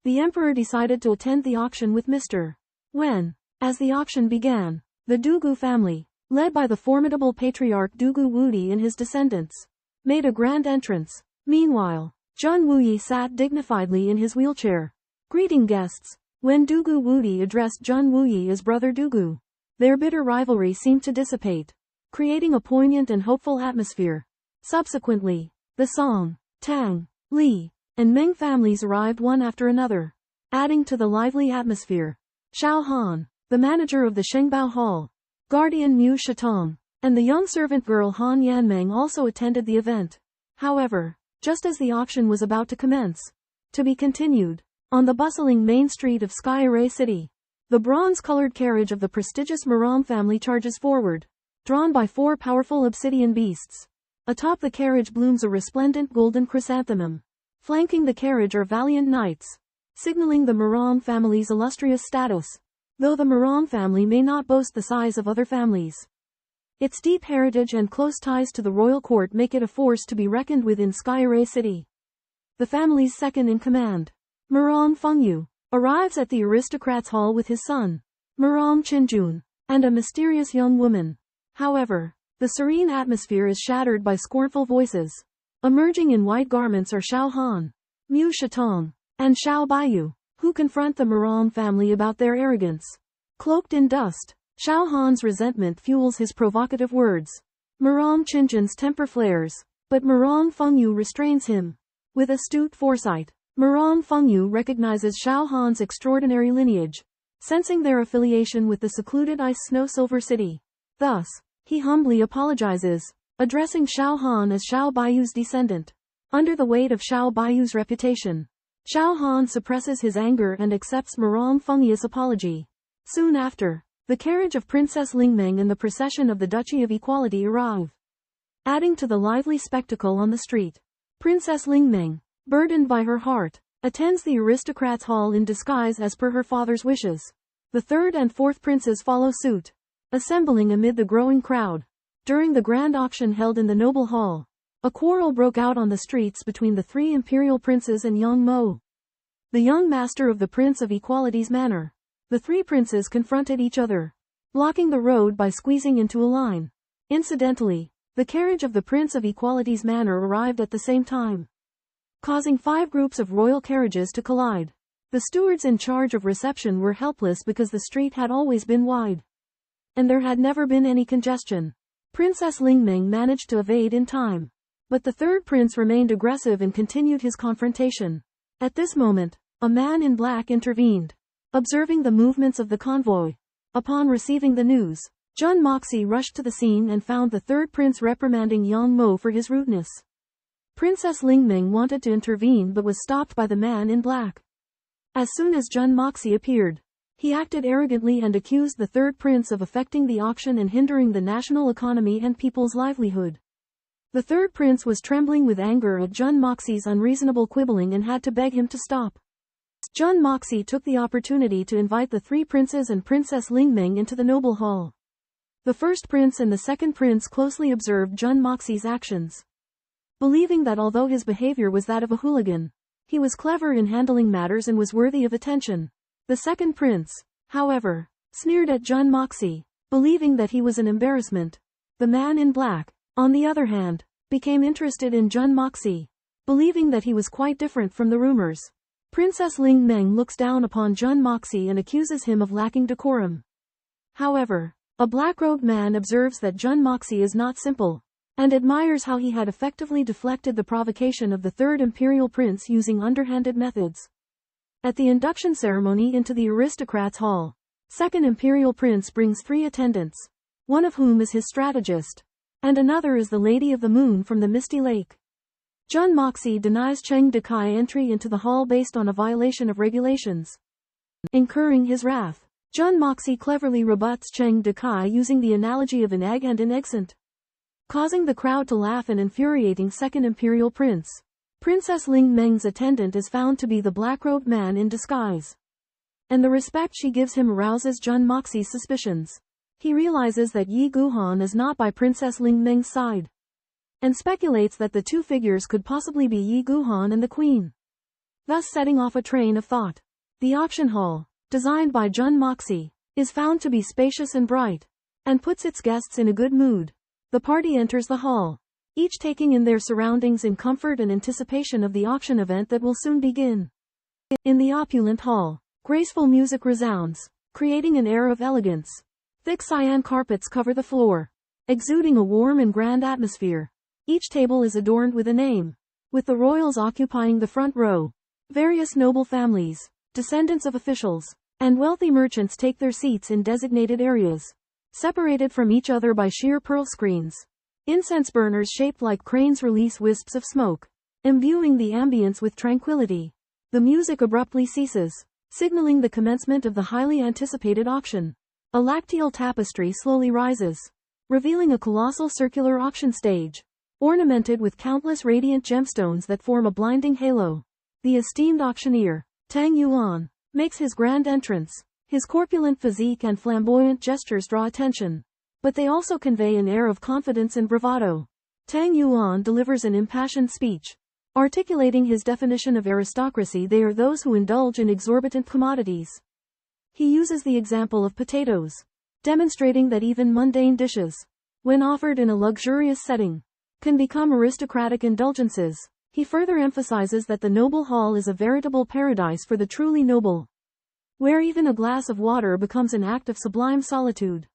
the emperor decided to attend the auction with Mr. Wen. As the auction began, the Dugu family, led by the formidable patriarch Dugu Wudi and his descendants, made a grand entrance. Meanwhile, Jun Wuyi sat dignifiedly in his wheelchair, greeting guests. When Dugu Wudi addressed Jun Wuyi as Brother Dugu, their bitter rivalry seemed to dissipate, creating a poignant and hopeful atmosphere. Subsequently, the Song, Tang, Li, and Ming families arrived one after another, adding to the lively atmosphere. Xiao Han, the manager of the Shengbao Hall, guardian Mu Shatong, and the young servant girl Han Yanmeng also attended the event. However, just as the auction was about to commence, to be continued, on the bustling main street of Sky Array City, the bronze-colored carriage of the prestigious Marong family charges forward, drawn by 4 powerful obsidian beasts. Atop the carriage blooms a resplendent golden chrysanthemum. Flanking the carriage are valiant knights, signaling the Marong family's illustrious status. Though the Marong family may not boast the size of other families, its deep heritage and close ties to the royal court make it a force to be reckoned with in Sky Array City. The family's second-in-command, Marong Fengyu, arrives at the aristocrats' hall with his son, Marong Qinjun, and a mysterious young woman. However, the serene atmosphere is shattered by scornful voices. Emerging in white garments are Xiao Han, Mu Shatong, and Xiao Baiyu, who confront the Marong family about their arrogance. Cloaked in dust, Xiao Han's resentment fuels his provocative words. Marong Qinjun's temper flares, but Marong Fengyu restrains him. With astute foresight, Marong Fengyu recognizes Xiao Han's extraordinary lineage. sensing their affiliation with the secluded ice snow silver city. Thus, he humbly apologizes, addressing Xiao Han as Xiao Baiyu's descendant. Under the weight of Xiao Baiyu's reputation, Xiao Han suppresses his anger and accepts Murong Fengyi's apology. Soon after, the carriage of Princess Lingmeng and the procession of the Duchy of Equality arrive. Adding to the lively spectacle on the street, Princess Lingmeng, burdened by her heart, attends the aristocrats' hall in disguise as per her father's wishes. The third and fourth princes follow suit, assembling amid the growing crowd. During the grand auction held in the noble hall, a quarrel broke out on the streets between the three imperial princes and young Mo, the young master of the Prince of Equality's manor. The three princes confronted each other, blocking the road by squeezing into a line. Incidentally, the carriage of the Prince of Equality's manor arrived at the same time, causing 5 groups of royal carriages to collide. The stewards in charge of reception were helpless because the street had always been wide, and there had never been any congestion. Princess Lingmeng managed to evade in time, but the third prince remained aggressive and continued his confrontation. At this moment, a man in black intervened, observing the movements of the convoy. Upon receiving the news, Jun Moxie rushed to the scene and found the third prince reprimanding Yang Mo for his rudeness. Princess Lingmeng wanted to intervene but was stopped by the man in black. As soon as Jun Moxie appeared, he acted arrogantly and accused the third prince of affecting the auction and hindering the national economy and people's livelihood. The third prince was trembling with anger at Jun Moxie's unreasonable quibbling and had to beg him to stop. Jun Moxie took the opportunity to invite the three princes and Princess Lingmeng into the noble hall. The first prince and the second prince closely observed Jun Moxie's actions, believing that although his behavior was that of a hooligan, he was clever in handling matters and was worthy of attention. The second prince, however, sneered at Jun Moxie, believing that he was an embarrassment. The man in black, on the other hand, became interested in Jun Moxie, believing that he was quite different from the rumors. Princess Lingmeng looks down upon Jun Moxie and accuses him of lacking decorum. However, a black-robed man observes that Jun Moxie is not simple, and admires how he had effectively deflected the provocation of the third imperial prince using underhanded methods. At the induction ceremony into the aristocrats' hall, second imperial prince brings 3 attendants, one of whom is his strategist, and another is the Lady of the Moon from the Misty Lake. Jun Moxie denies Cheng Dekai entry into the hall based on a violation of regulations. Incurring his wrath, Jun Moxie cleverly rebuts Cheng Dekai using the analogy of an egg and an eggcent, causing the crowd to laugh and infuriating second imperial prince. Princess Lingmeng's attendant is found to be the black-robed man in disguise, and the respect she gives him arouses Jun Moxie's suspicions. He realizes that Yi Guhan is not by Princess Lingmeng's side, and speculates that the two figures could possibly be Yi Guhan and the Queen, thus setting off a train of thought. The auction hall, designed by Jun Moxie, is found to be spacious and bright, and puts its guests in a good mood. The party enters the hall, each taking in their surroundings in comfort and anticipation of the auction event that will soon begin. In the opulent hall, graceful music resounds, creating an air of elegance. Thick cyan carpets cover the floor, exuding a warm and grand atmosphere. Each table is adorned with a name, with the royals occupying the front row. Various noble families, descendants of officials, and wealthy merchants take their seats in designated areas, separated from each other by sheer pearl screens. Incense burners shaped like cranes release wisps of smoke, imbuing the ambience with tranquility. The music abruptly ceases, signaling the commencement of the highly anticipated auction. A lacteal tapestry slowly rises, revealing a colossal circular auction stage, ornamented with countless radiant gemstones that form a blinding halo. The esteemed auctioneer, Tang Yuan, makes his grand entrance. His corpulent physique and flamboyant gestures draw attention, but they also convey an air of confidence and bravado. Tang Yuan delivers an impassioned speech, articulating his definition of aristocracy: they are those who indulge in exorbitant commodities. He uses the example of potatoes, demonstrating that even mundane dishes, when offered in a luxurious setting, can become aristocratic indulgences. He further emphasizes that the noble hall is a veritable paradise for the truly noble, where even a glass of water becomes an act of sublime solitude.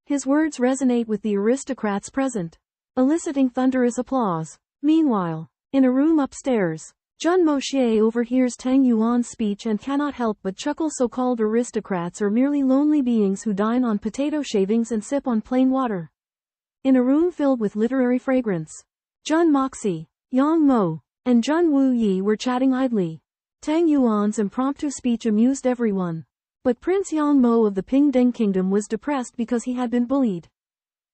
His words resonate with the aristocrats present, eliciting thunderous applause. Meanwhile, in a room upstairs, Jun Moxie overhears Tang Yuan's speech and cannot help but chuckle. So-called aristocrats are merely lonely beings who dine on potato shavings and sip on plain water. In a room filled with literary fragrance, Jun Moxie, Yang Mo, and Jun Wuyi were chatting idly. Tang Yuan's impromptu speech amused everyone. But Prince Yang Mo of the Pingdeng Kingdom was depressed because he had been bullied.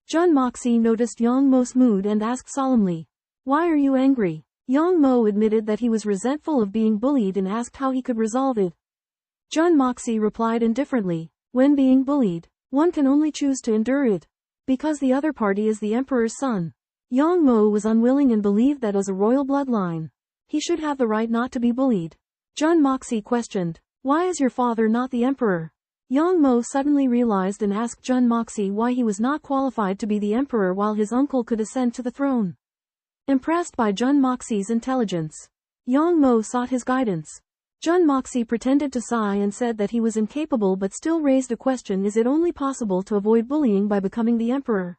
Jun Moxie noticed Yang Mo's mood and asked solemnly, "Why are you angry?" Yang Mo admitted that he was resentful of being bullied and asked how he could resolve it. Jun Moxie replied indifferently, "When being bullied, one can only choose to endure it. Because the other party is the emperor's son." Yang Mo was unwilling and believed that as a royal bloodline, he should have the right not to be bullied. Jun Moxie questioned, "Why is your father not the emperor?" Yang Mo suddenly realized and asked Jun Moxie why he was not qualified to be the emperor while his uncle could ascend to the throne. Impressed by Jun Moxie's intelligence, Yang Mo sought his guidance. Jun Moxie pretended to sigh and said that he was incapable but still raised a question: is it only possible to avoid bullying by becoming the emperor?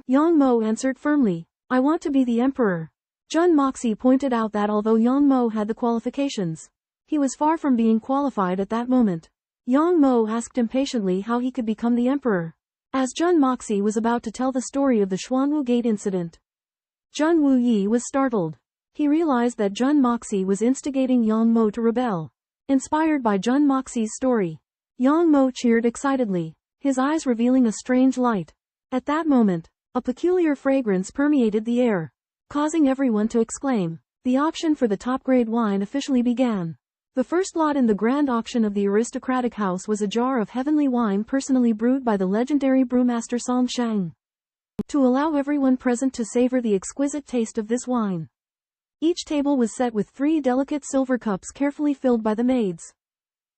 Yang Mo answered firmly, "I want to be the emperor." Jun Moxie pointed out that although Yang Mo had the qualifications, he was far from being qualified at that moment. Yang Mo asked impatiently how he could become the emperor. As Jun Moxie was about to tell the story of the Xuanwu Gate incident, Jun Wuyi was startled. He realized that Jun Moxie was instigating Yang Mo to rebel. Inspired by Jun Moxie's story, Yang Mo cheered excitedly, his eyes revealing a strange light. At that moment, a peculiar fragrance permeated the air, causing everyone to exclaim. The auction for the top-grade wine officially began. The first lot in the grand auction of the aristocratic house was a jar of heavenly wine personally brewed by the legendary brewmaster Song Shang. To allow everyone present to savor the exquisite taste of this wine, each table was set with 3 delicate silver cups carefully filled by the maids.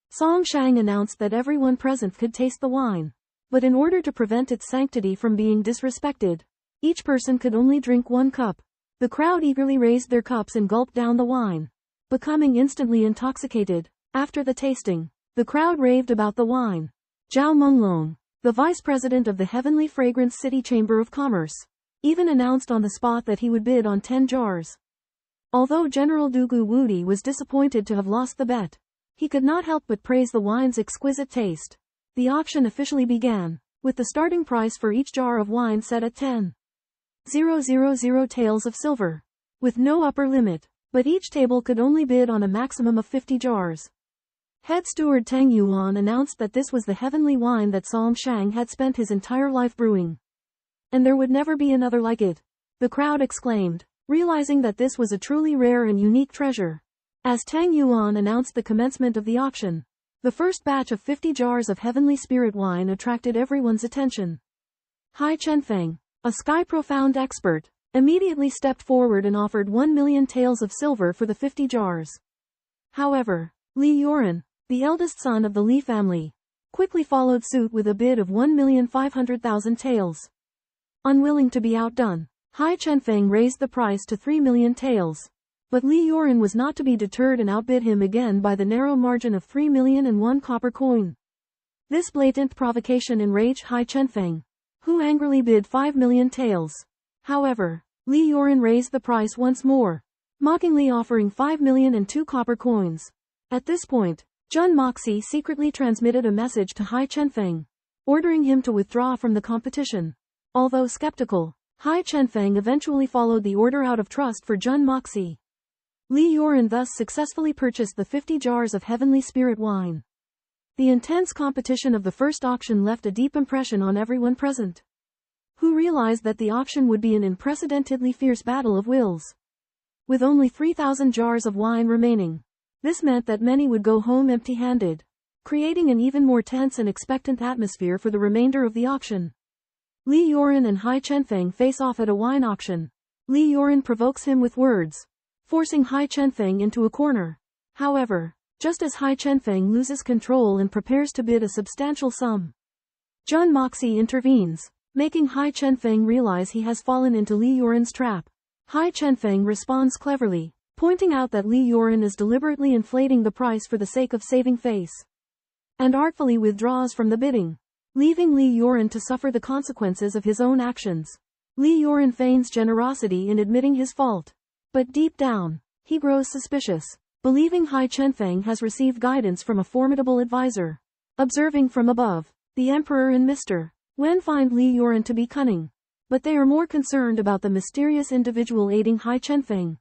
Song Shang announced that everyone present could taste the wine, but in order to prevent its sanctity from being disrespected, each person could only drink 1 cup. The crowd eagerly raised their cups and gulped down the wine, becoming instantly intoxicated. After the tasting, the crowd raved about the wine. Zhao Menglong, the vice president of the Heavenly Fragrance City Chamber of Commerce, even announced on the spot that he would bid on 10 jars. Although General Dugu Wudi was disappointed to have lost the bet, he could not help but praise the wine's exquisite taste. The auction officially began, with the starting price for each jar of wine set at 10,000 taels of silver, with no upper limit, but each table could only bid on a maximum of 50 jars. Head steward Tang Yuan announced that this was the heavenly wine that Song Shang had spent his entire life brewing, and there would never be another like it. The crowd exclaimed, realizing that this was a truly rare and unique treasure. As Tang Yuan announced the commencement of the auction, the first batch of 50 jars of heavenly spirit wine attracted everyone's attention. Hai Chenfeng, a sky-profound expert, immediately stepped forward and offered 1 million taels of silver for the 50 jars. However, Li Yuran, the eldest son of the Li family, quickly followed suit with a bid of 1,500,000 taels. Unwilling to be outdone, Hai Chenfeng raised the price to 3 million taels. But Li Yuran was not to be deterred and outbid him again by the narrow margin of 3,001,000 copper coin. This blatant provocation enraged Hai Chenfeng, who angrily bid 5 million taels. However, Li Yuran raised the price once more, mockingly offering 5,002,000 copper coins. At this point, Jun Moxie secretly transmitted a message to Hai Chenfeng, ordering him to withdraw from the competition. Although skeptical, Hai Chenfeng eventually followed the order out of trust for Jun Moxie. Li Yuran thus successfully purchased the 50 jars of heavenly spirit wine. The intense competition of the first auction left a deep impression on everyone present, who realized that the auction would be an unprecedentedly fierce battle of wills. With only 3,000 jars of wine remaining, this meant that many would go home empty-handed, creating an even more tense and expectant atmosphere for the remainder of the auction. Li Yuran and Hai Chenfeng face off at a wine auction. Li Yuran provokes him with words, forcing Hai Chenfeng into a corner. However, just as Hai Chenfeng loses control and prepares to bid a substantial sum, Jun Moxie intervenes, making Hai Chenfeng realize he has fallen into Li Yuran's trap. Hai Chenfeng responds cleverly, pointing out that Li Yuran is deliberately inflating the price for the sake of saving face, and artfully withdraws from the bidding, leaving Li Yuran to suffer the consequences of his own actions. Li Yuran feigns generosity in admitting his fault, but deep down, He grows suspicious, believing Hai Chenfeng has received guidance from a formidable advisor. Observing from above, the Emperor and Mr. Wen find Li Yuran to be cunning. But they are more concerned about the mysterious individual aiding Hai Chenfeng.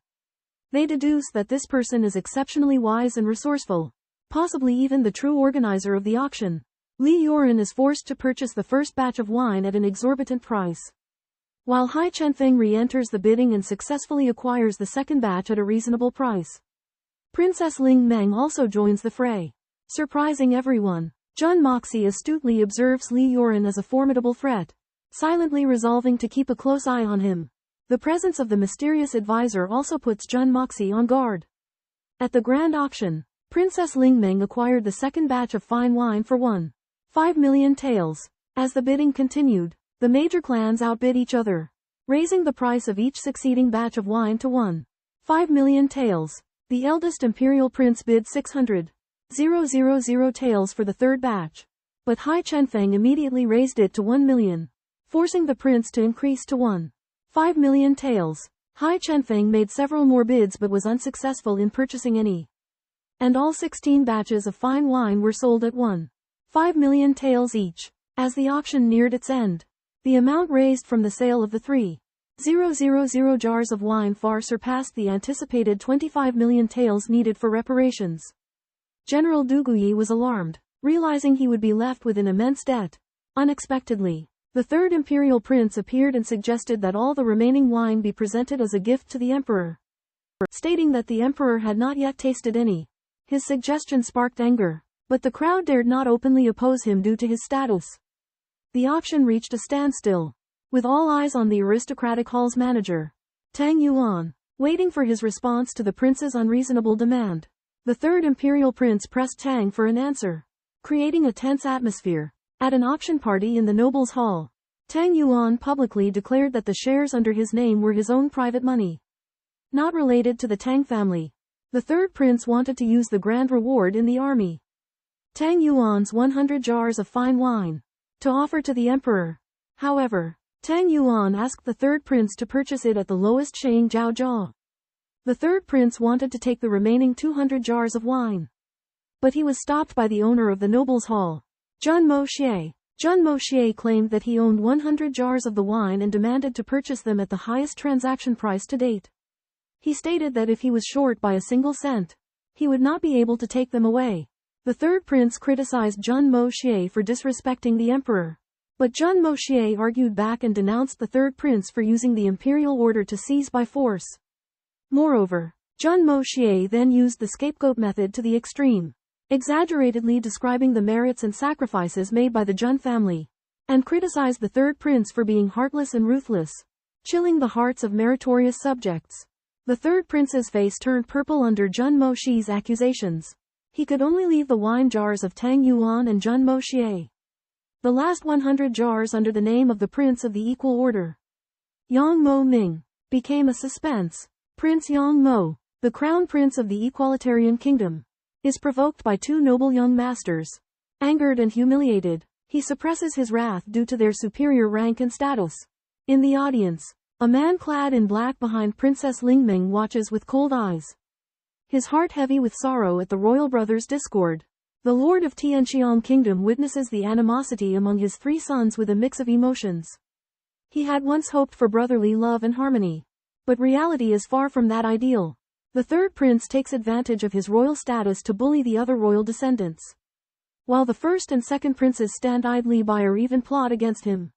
They deduce that this person is exceptionally wise and resourceful, possibly even the true organizer of the auction. Li Yuran is forced to purchase the first batch of wine at an exorbitant price, while Hai Chenfeng re-enters the bidding and successfully acquires the second batch at a reasonable price. Princess Ling Meng also joins the fray, surprising everyone. Jun Moxie astutely observes Li Yuran as a formidable threat, silently resolving to keep a close eye on him. The presence of the mysterious advisor also puts Jun Moxie on guard. At the grand auction, Princess Lingmeng acquired the second batch of fine wine for 1.5 million taels. As the bidding continued, the major clans outbid each other, raising the price of each succeeding batch of wine to 1.5 million taels. The eldest imperial prince bid 600,000 taels for the third batch, but Hai Chenfeng immediately raised it to 1 million, forcing the prince to increase to 1.5 million taels. Hai Chenfeng made several more bids but was unsuccessful in purchasing any. And all 16 batches of fine wine were sold at 1.5 million taels each. As the auction neared its end, the amount raised from the sale of the 3,000 jars of wine far surpassed the anticipated 25 million taels needed for reparations. General Duguyi was alarmed, realizing he would be left with an immense debt. Unexpectedly, the third imperial prince appeared and suggested that all the remaining wine be presented as a gift to the emperor, stating that the emperor had not yet tasted any. His suggestion sparked anger, but the crowd dared not openly oppose him due to his status. The auction reached a standstill, with all eyes on the aristocratic hall's manager, Tang Yuan, waiting for his response to the prince's unreasonable demand. The third imperial prince pressed Tang for an answer, creating a tense atmosphere. At an auction party in the nobles' hall, Tang Yuan publicly declared that the shares under his name were his own private money, not related to the Tang family. The third prince wanted to use the grand reward in the army, Tang Yuan's 100 jars of fine wine, to offer to the emperor. However, Tang Yuan asked the third prince to purchase it at the lowest Shang Jiao Jia. The third prince wanted to take the remaining 200 jars of wine, but he was stopped by the owner of the nobles' hall, Jun Moxie. Jun Moxie claimed that he owned 100 jars of the wine and demanded to purchase them at the highest transaction price to date. He stated that if he was short by a single cent, he would not be able to take them away. The third prince criticized Jun Moxie for disrespecting the emperor, but Jun Moxie argued back and denounced the third prince for using the imperial order to seize by force. Moreover, Jun Moxie then used the scapegoat method to the extreme, exaggeratedly describing the merits and sacrifices made by the Jun family, and criticized the third prince for being heartless and ruthless, chilling the hearts of meritorious subjects. The third prince's face turned purple under Jun Moxie's accusations. He could only leave the wine jars of Tang Yuan and Jun Moxie, the last 100 jars under the name of the prince of the equal order, Yang Mo Ming, became a suspense. Prince Yang Mo, the crown prince of the equalitarian kingdom, is provoked by two noble young masters. Angered and humiliated, he suppresses his wrath due to their superior rank and status. In the audience, a man clad in black behind Princess Lingmeng watches with cold eyes, his heart heavy with sorrow at the royal brothers' discord. The lord of Tianxiang Kingdom witnesses the animosity among his three sons with a mix of emotions. He had once hoped for brotherly love and harmony, but reality is far from that ideal. The third prince takes advantage of his royal status to bully the other royal descendants, while the first and second princes stand idly by or even plot against him.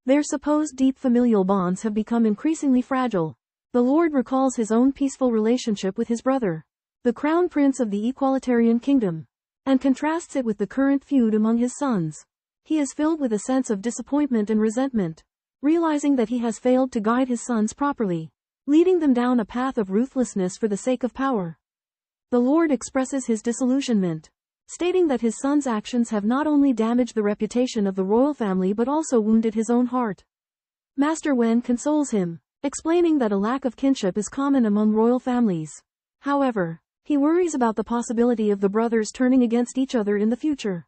Their supposed deep familial bonds have become increasingly fragile. The lord recalls his own peaceful relationship with his brother, the crown prince of the equalitarian kingdom, and contrasts it with the current feud among his sons. He is filled with a sense of disappointment and resentment, realizing that he has failed to guide his sons properly, leading them down a path of ruthlessness for the sake of power. The lord expresses his disillusionment, stating that his son's actions have not only damaged the reputation of the royal family but also wounded his own heart. Master Wen consoles him, explaining that a lack of kinship is common among royal families. However, he worries about the possibility of the brothers turning against each other in the future.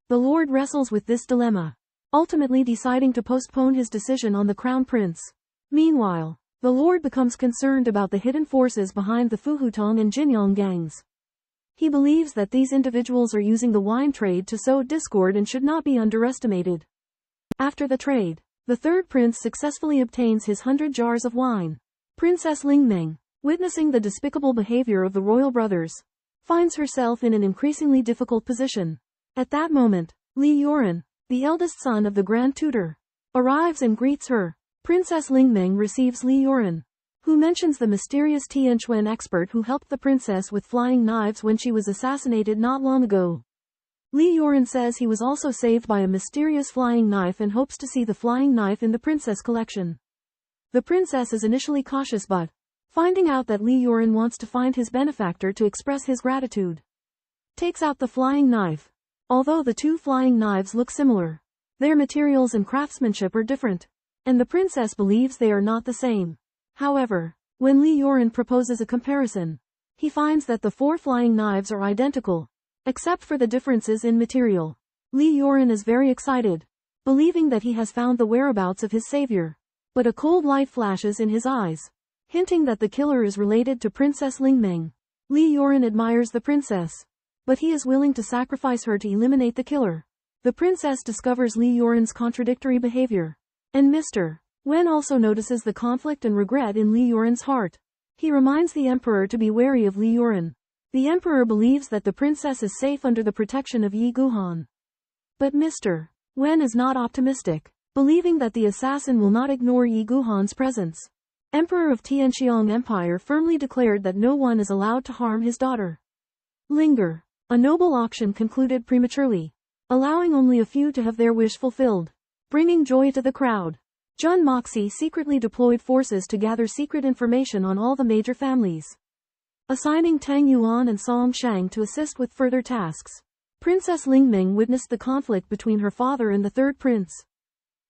The lord wrestles with this dilemma, ultimately deciding to postpone his decision on the crown prince. Meanwhile, The Lord becomes concerned about the hidden forces behind the Fuhutong and Jinyang gangs. He believes that these individuals are using the wine trade to sow discord and should not be underestimated. After the trade, the third prince successfully obtains his 100 jars of wine. Princess Lingmeng, witnessing the despicable behavior of the royal brothers, finds herself in an increasingly difficult position. At that moment, Li Yuran, the eldest son of the Grand Tutor, arrives and greets her. Princess Lingmeng receives Li Yuran, who mentions the mysterious Tianxiang expert who helped the princess with flying knives when she was assassinated not long ago. Li Yuran says he was also saved by a mysterious flying knife and hopes to see the flying knife in the princess collection. The princess is initially cautious but, finding out that Li Yuran wants to find his benefactor to express his gratitude, takes out the flying knife. Although the two flying knives look similar, their materials and craftsmanship are different, and the princess believes they are not the same. However, when Li Yuran proposes a comparison, he finds that the four flying knives are identical, except for the differences in material. Li Yuran is very excited, believing that he has found the whereabouts of his savior. But a cold light flashes in his eyes, hinting that the killer is related to Princess Lingmeng. Li Yuran admires the princess, but he is willing to sacrifice her to eliminate the killer. The princess discovers Li Yuran's contradictory behavior, and Mr. Wen also notices the conflict and regret in Li Yuran's heart. He reminds the emperor to be wary of Li Yuran. The emperor believes that the princess is safe under the protection of Yi Guhan. But Mr. Wen is not optimistic, believing that the assassin will not ignore Yi Guhan's presence. Emperor of Tianxiang Empire firmly declared that no one is allowed to harm his daughter. Linger. A noble auction concluded prematurely, allowing only a few to have their wish fulfilled, bringing joy to the crowd. Jun Moxie secretly deployed forces to gather secret information on all the major families, assigning Tang Yuan and Song Shang to assist with further tasks. Princess Lingmeng witnessed the conflict between her father and the third prince,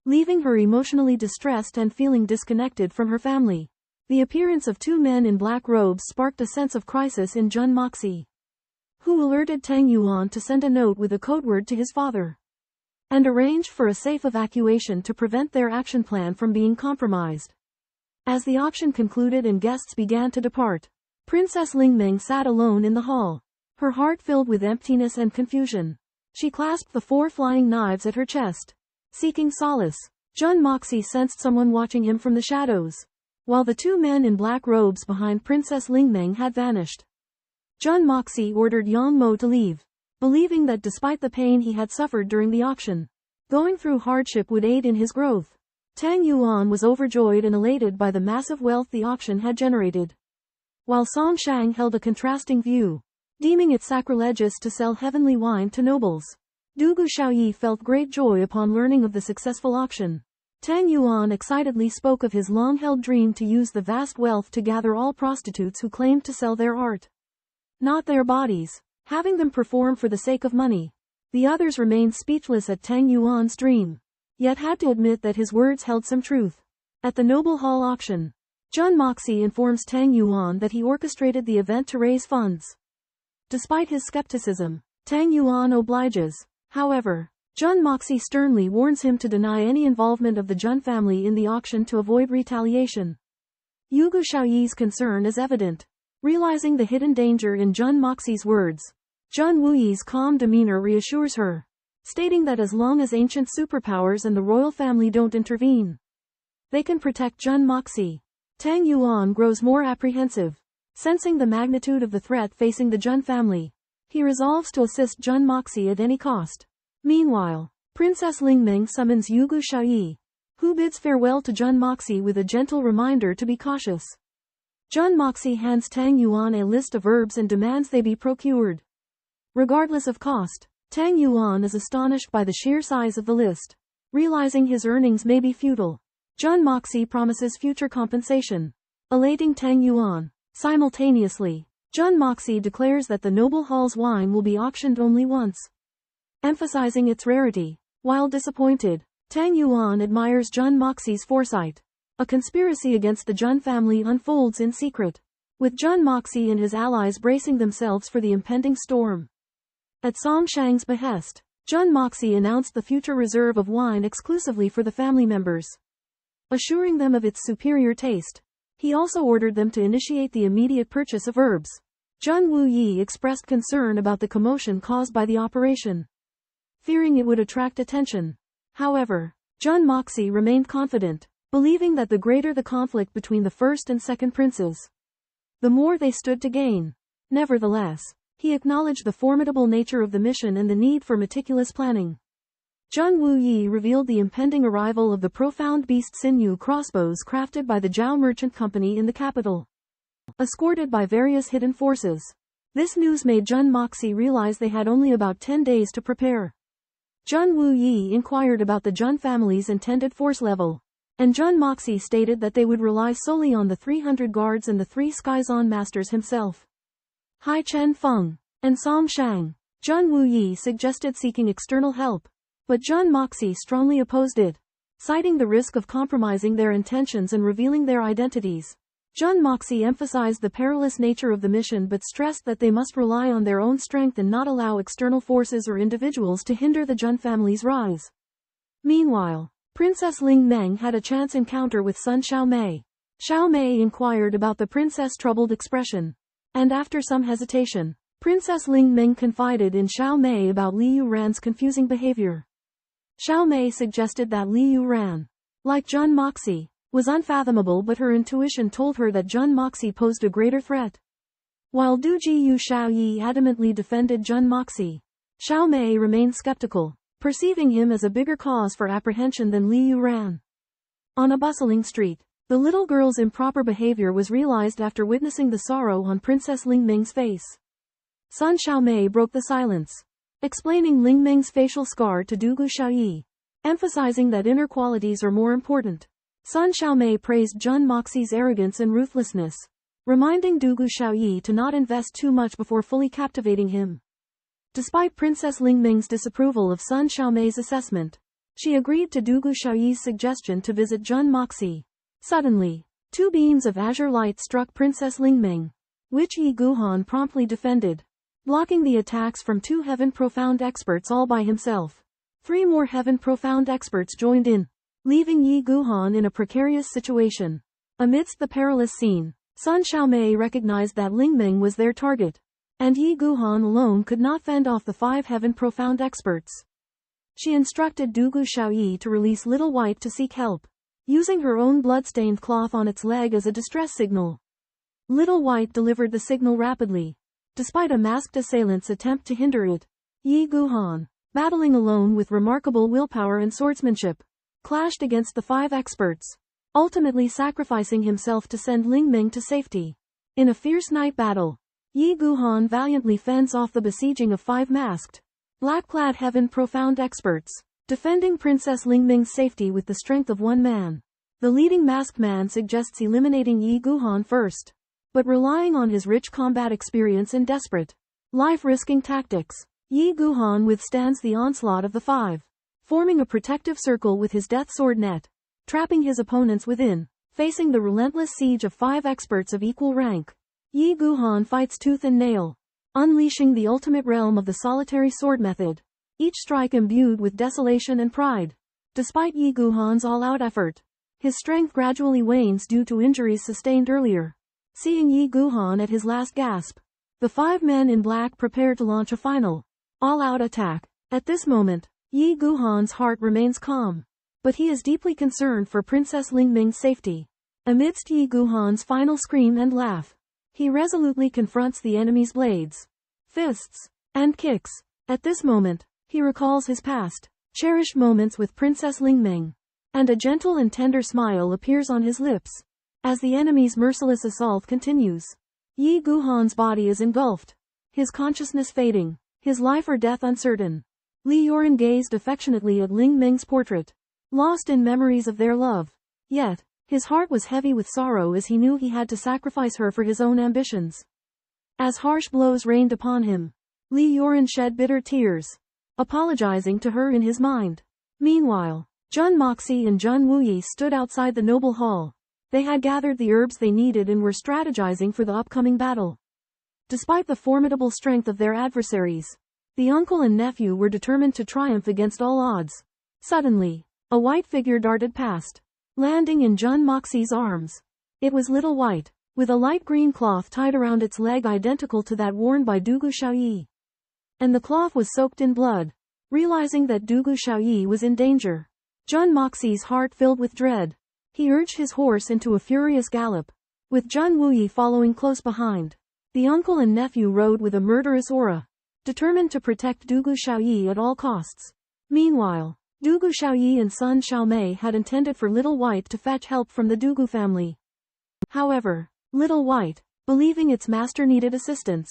leaving her emotionally distressed and feeling disconnected from her family. The appearance of two men in black robes sparked a sense of crisis in Jun Moxie, who alerted Tang Yuan to send a note with a codeword to his father, and arranged for a safe evacuation to prevent their action plan from being compromised. As the auction concluded and guests began to depart, Princess Lingmeng sat alone in the hall, her heart filled with emptiness and confusion. She clasped the four flying knives at her chest, seeking solace. Jun Moxie sensed someone watching him from the shadows, while the two men in black robes behind Princess Lingmeng had vanished. Jun Moxie ordered Yang Mo to leave, believing that despite the pain he had suffered during the auction, going through hardship would aid in his growth. Tang Yuan was overjoyed and elated by the massive wealth the auction had generated, while Song Shang held a contrasting view, deeming it sacrilegious to sell heavenly wine to nobles. Dugu Xiaoyi felt great joy upon learning of the successful auction. Tang Yuan excitedly spoke of his long-held dream to use the vast wealth to gather all prostitutes who claimed to sell their art, not their bodies, having them perform for the sake of money. The others remained speechless at Tang Yuan's dream, yet had to admit that his words held some truth. At the Noble Hall auction, Jun Moxie informs Tang Yuan that he orchestrated the event to raise funds. Despite his skepticism, Tang Yuan obliges. However, Jun Moxie sternly warns him to deny any involvement of the Jun family in the auction to avoid retaliation. Yugu Xiaoyi's concern is evident. Realizing the hidden danger in Jun Moxie's words, Jun Wuyi's calm demeanor reassures her, stating that as long as ancient superpowers and the royal family don't intervene, they can protect Jun Moxie. Tang Yuan grows more apprehensive, sensing the magnitude of the threat facing the Jun family. He resolves to assist Jun Moxie at any cost. Meanwhile, Princess Lingmeng summons Yugu Xiaoyi, who bids farewell to Jun Moxie with a gentle reminder to be cautious. Jun Moxie hands Tang Yuan a list of herbs and demands they be procured, regardless of cost. Tang Yuan is astonished by the sheer size of the list. Realizing his earnings may be futile, Jun Moxie promises future compensation, elating Tang Yuan. Simultaneously, Jun Moxie declares that the Noble Hall's wine will be auctioned only once, emphasizing its rarity. While disappointed, Tang Yuan admires Jun Moxie's foresight. A conspiracy against the Jun family unfolds in secret, with Jun Moxie and his allies bracing themselves for the impending storm. At Song Shang's behest, Jun Moxie announced the future reserve of wine exclusively for the family members, assuring them of its superior taste. He also ordered them to initiate the immediate purchase of herbs. Jun Wuyi expressed concern about the commotion caused by the operation, fearing it would attract attention. However, Jun Moxie remained confident, believing that the greater the conflict between the first and second princes, the more they stood to gain. Nevertheless, he acknowledged the formidable nature of the mission and the need for meticulous planning. Jun Wuyi revealed the impending arrival of the profound beast sinew crossbows crafted by the Zhao Merchant Company in the capital, escorted by various hidden forces. This news made Jun Moxie realize they had only about 10 days to prepare. Jun Wuyi inquired about the Jun family's intended force level, and Jun Moxie stated that they would rely solely on the 300 guards and the 3 Skyzone masters himself, Hai Chen Feng and Song Shang. Jun Wuyi suggested seeking external help, but Jun Moxie strongly opposed it, citing the risk of compromising their intentions and revealing their identities. Jun Moxie emphasized the perilous nature of the mission but stressed that they must rely on their own strength and not allow external forces or individuals to hinder the Jun family's rise. Meanwhile, Princess Ling Meng had a chance encounter with Sun Xiaomei. Xiaomei inquired about the princess' troubled expression, and after some hesitation, Princess Ling Meng confided in Xiaomei about Li Yuran's confusing behavior. Xiaomei suggested that Li Yuran, like Jun Moxie, was unfathomable, but her intuition told her that Jun Moxie posed a greater threat. While Du Jiyu Xiaoyi adamantly defended Jun Moxie, Xiaomei remained skeptical, perceiving him as a bigger cause for apprehension than Li Yuran. On a bustling street, the little girl's improper behavior was realized after witnessing the sorrow on Princess Ling Ming's face. Sun Xiaomei broke the silence, explaining Ling Ming's facial scar to Du Gu Xiaoyi, emphasizing that inner qualities are more important. Sun Xiaomei praised Jun Moxie's arrogance and ruthlessness, reminding Du Gu Xiaoyi to not invest too much before fully captivating him. Despite Princess Ling Ming's disapproval of Sun Xiaomei's assessment, she agreed to Du Gu Xiaoyi's suggestion to visit Jun Moxie. Suddenly, 2 beams of azure light struck Princess Ling Ming, which Yi Guhan promptly defended, blocking the attacks from 2 Heaven Profound experts all by himself. 3 more Heaven Profound experts joined in, leaving Yi Guhan in a precarious situation. Amidst the perilous scene, Sun Xiaomei recognized that Ling Ming was their target, and Yi Guhan alone could not fend off the 5 Heaven Profound experts. She instructed Du Gu Xiaoyi to release Little White to seek help, using her own blood-stained cloth on its leg as a distress signal. Little White delivered the signal rapidly, despite a masked assailant's attempt to hinder it. Yi Guhan, battling alone with remarkable willpower and swordsmanship, clashed against the 5 experts, ultimately sacrificing himself to send Ling Ming to safety. In a fierce night battle, Yi Guhan valiantly fends off the besieging of 5 masked, black-clad Heaven Profound experts, defending Princess Ling Ming's safety with the strength of 1 man. The leading masked man suggests eliminating Yi Guhan first, but relying on his rich combat experience and desperate, life-risking tactics, Yi Guhan withstands the onslaught of the 5. Forming a protective circle with his death sword net, trapping his opponents within. Facing the relentless siege of 5 experts of equal rank, Yi Guhan fights tooth and nail, unleashing the ultimate realm of the solitary sword method, each strike imbued with desolation and pride. Despite Yi Guhan's all-out effort, his strength gradually wanes due to injuries sustained earlier. Seeing Yi Guhan at his last gasp, the 5 men in black prepare to launch a final, all-out attack. At this moment, Yi Guhan's heart remains calm, but he is deeply concerned for Princess Ling Ming's safety. Amidst Yi Guhan's final scream and laugh, he resolutely confronts the enemy's blades, fists, and kicks. At this moment, he recalls his past, cherished moments with Princess Ling Ming, and a gentle and tender smile appears on his lips. As the enemy's merciless assault continues, Yi Guhan's body is engulfed, his consciousness fading, his life or death uncertain. Li Yuran gazed affectionately at Ling Ming's portrait, lost in memories of their love. Yet, his heart was heavy with sorrow as he knew he had to sacrifice her for his own ambitions. As harsh blows rained upon him, Li Yuran shed bitter tears, apologizing to her in his mind. Meanwhile, Jun Moxie and Jun Wuyi stood outside the noble hall. They had gathered the herbs they needed and were strategizing for the upcoming battle. Despite the formidable strength of their adversaries, the uncle and nephew were determined to triumph against all odds. Suddenly, a white figure darted past, landing in Jun Moxie's arms. It was little white, with a light green cloth tied around its leg identical to that worn by Dugu Xiaoyi. And the cloth was soaked in blood. Realizing that Dugu Xiaoyi was in danger, Jun Moxie's heart filled with dread. He urged his horse into a furious gallop, with Jun Wuyi following close behind. The uncle and nephew rode with a murderous aura, determined to protect Dugu Xiaoyi at all costs. Meanwhile, Dugu Xiaoyi and son Xiaomei had intended for Little White to fetch help from the Dugu family. However, Little White, believing its master needed assistance,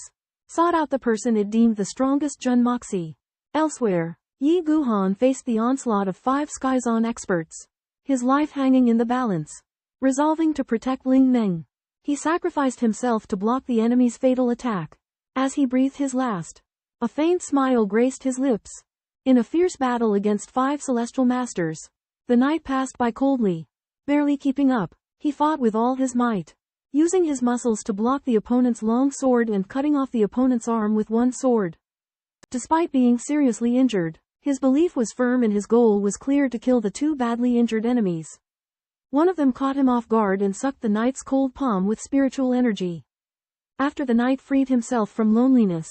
sought out the person it deemed the strongest, Jun Moxie. Elsewhere, Yi Guhan faced the onslaught of 5 Skyzone experts, his life hanging in the balance. Resolving to protect Ling Meng, he sacrificed himself to block the enemy's fatal attack. As he breathed his last, a faint smile graced his lips. In a fierce battle against 5 celestial masters, the night passed by coldly. Barely keeping up, he fought with all his might, using his muscles to block the opponent's long sword and cutting off the opponent's arm with one sword. Despite being seriously injured, his belief was firm and his goal was clear: to kill the 2 badly injured enemies. One of them caught him off guard and sucked the knight's cold palm with spiritual energy. After the knight freed himself from loneliness,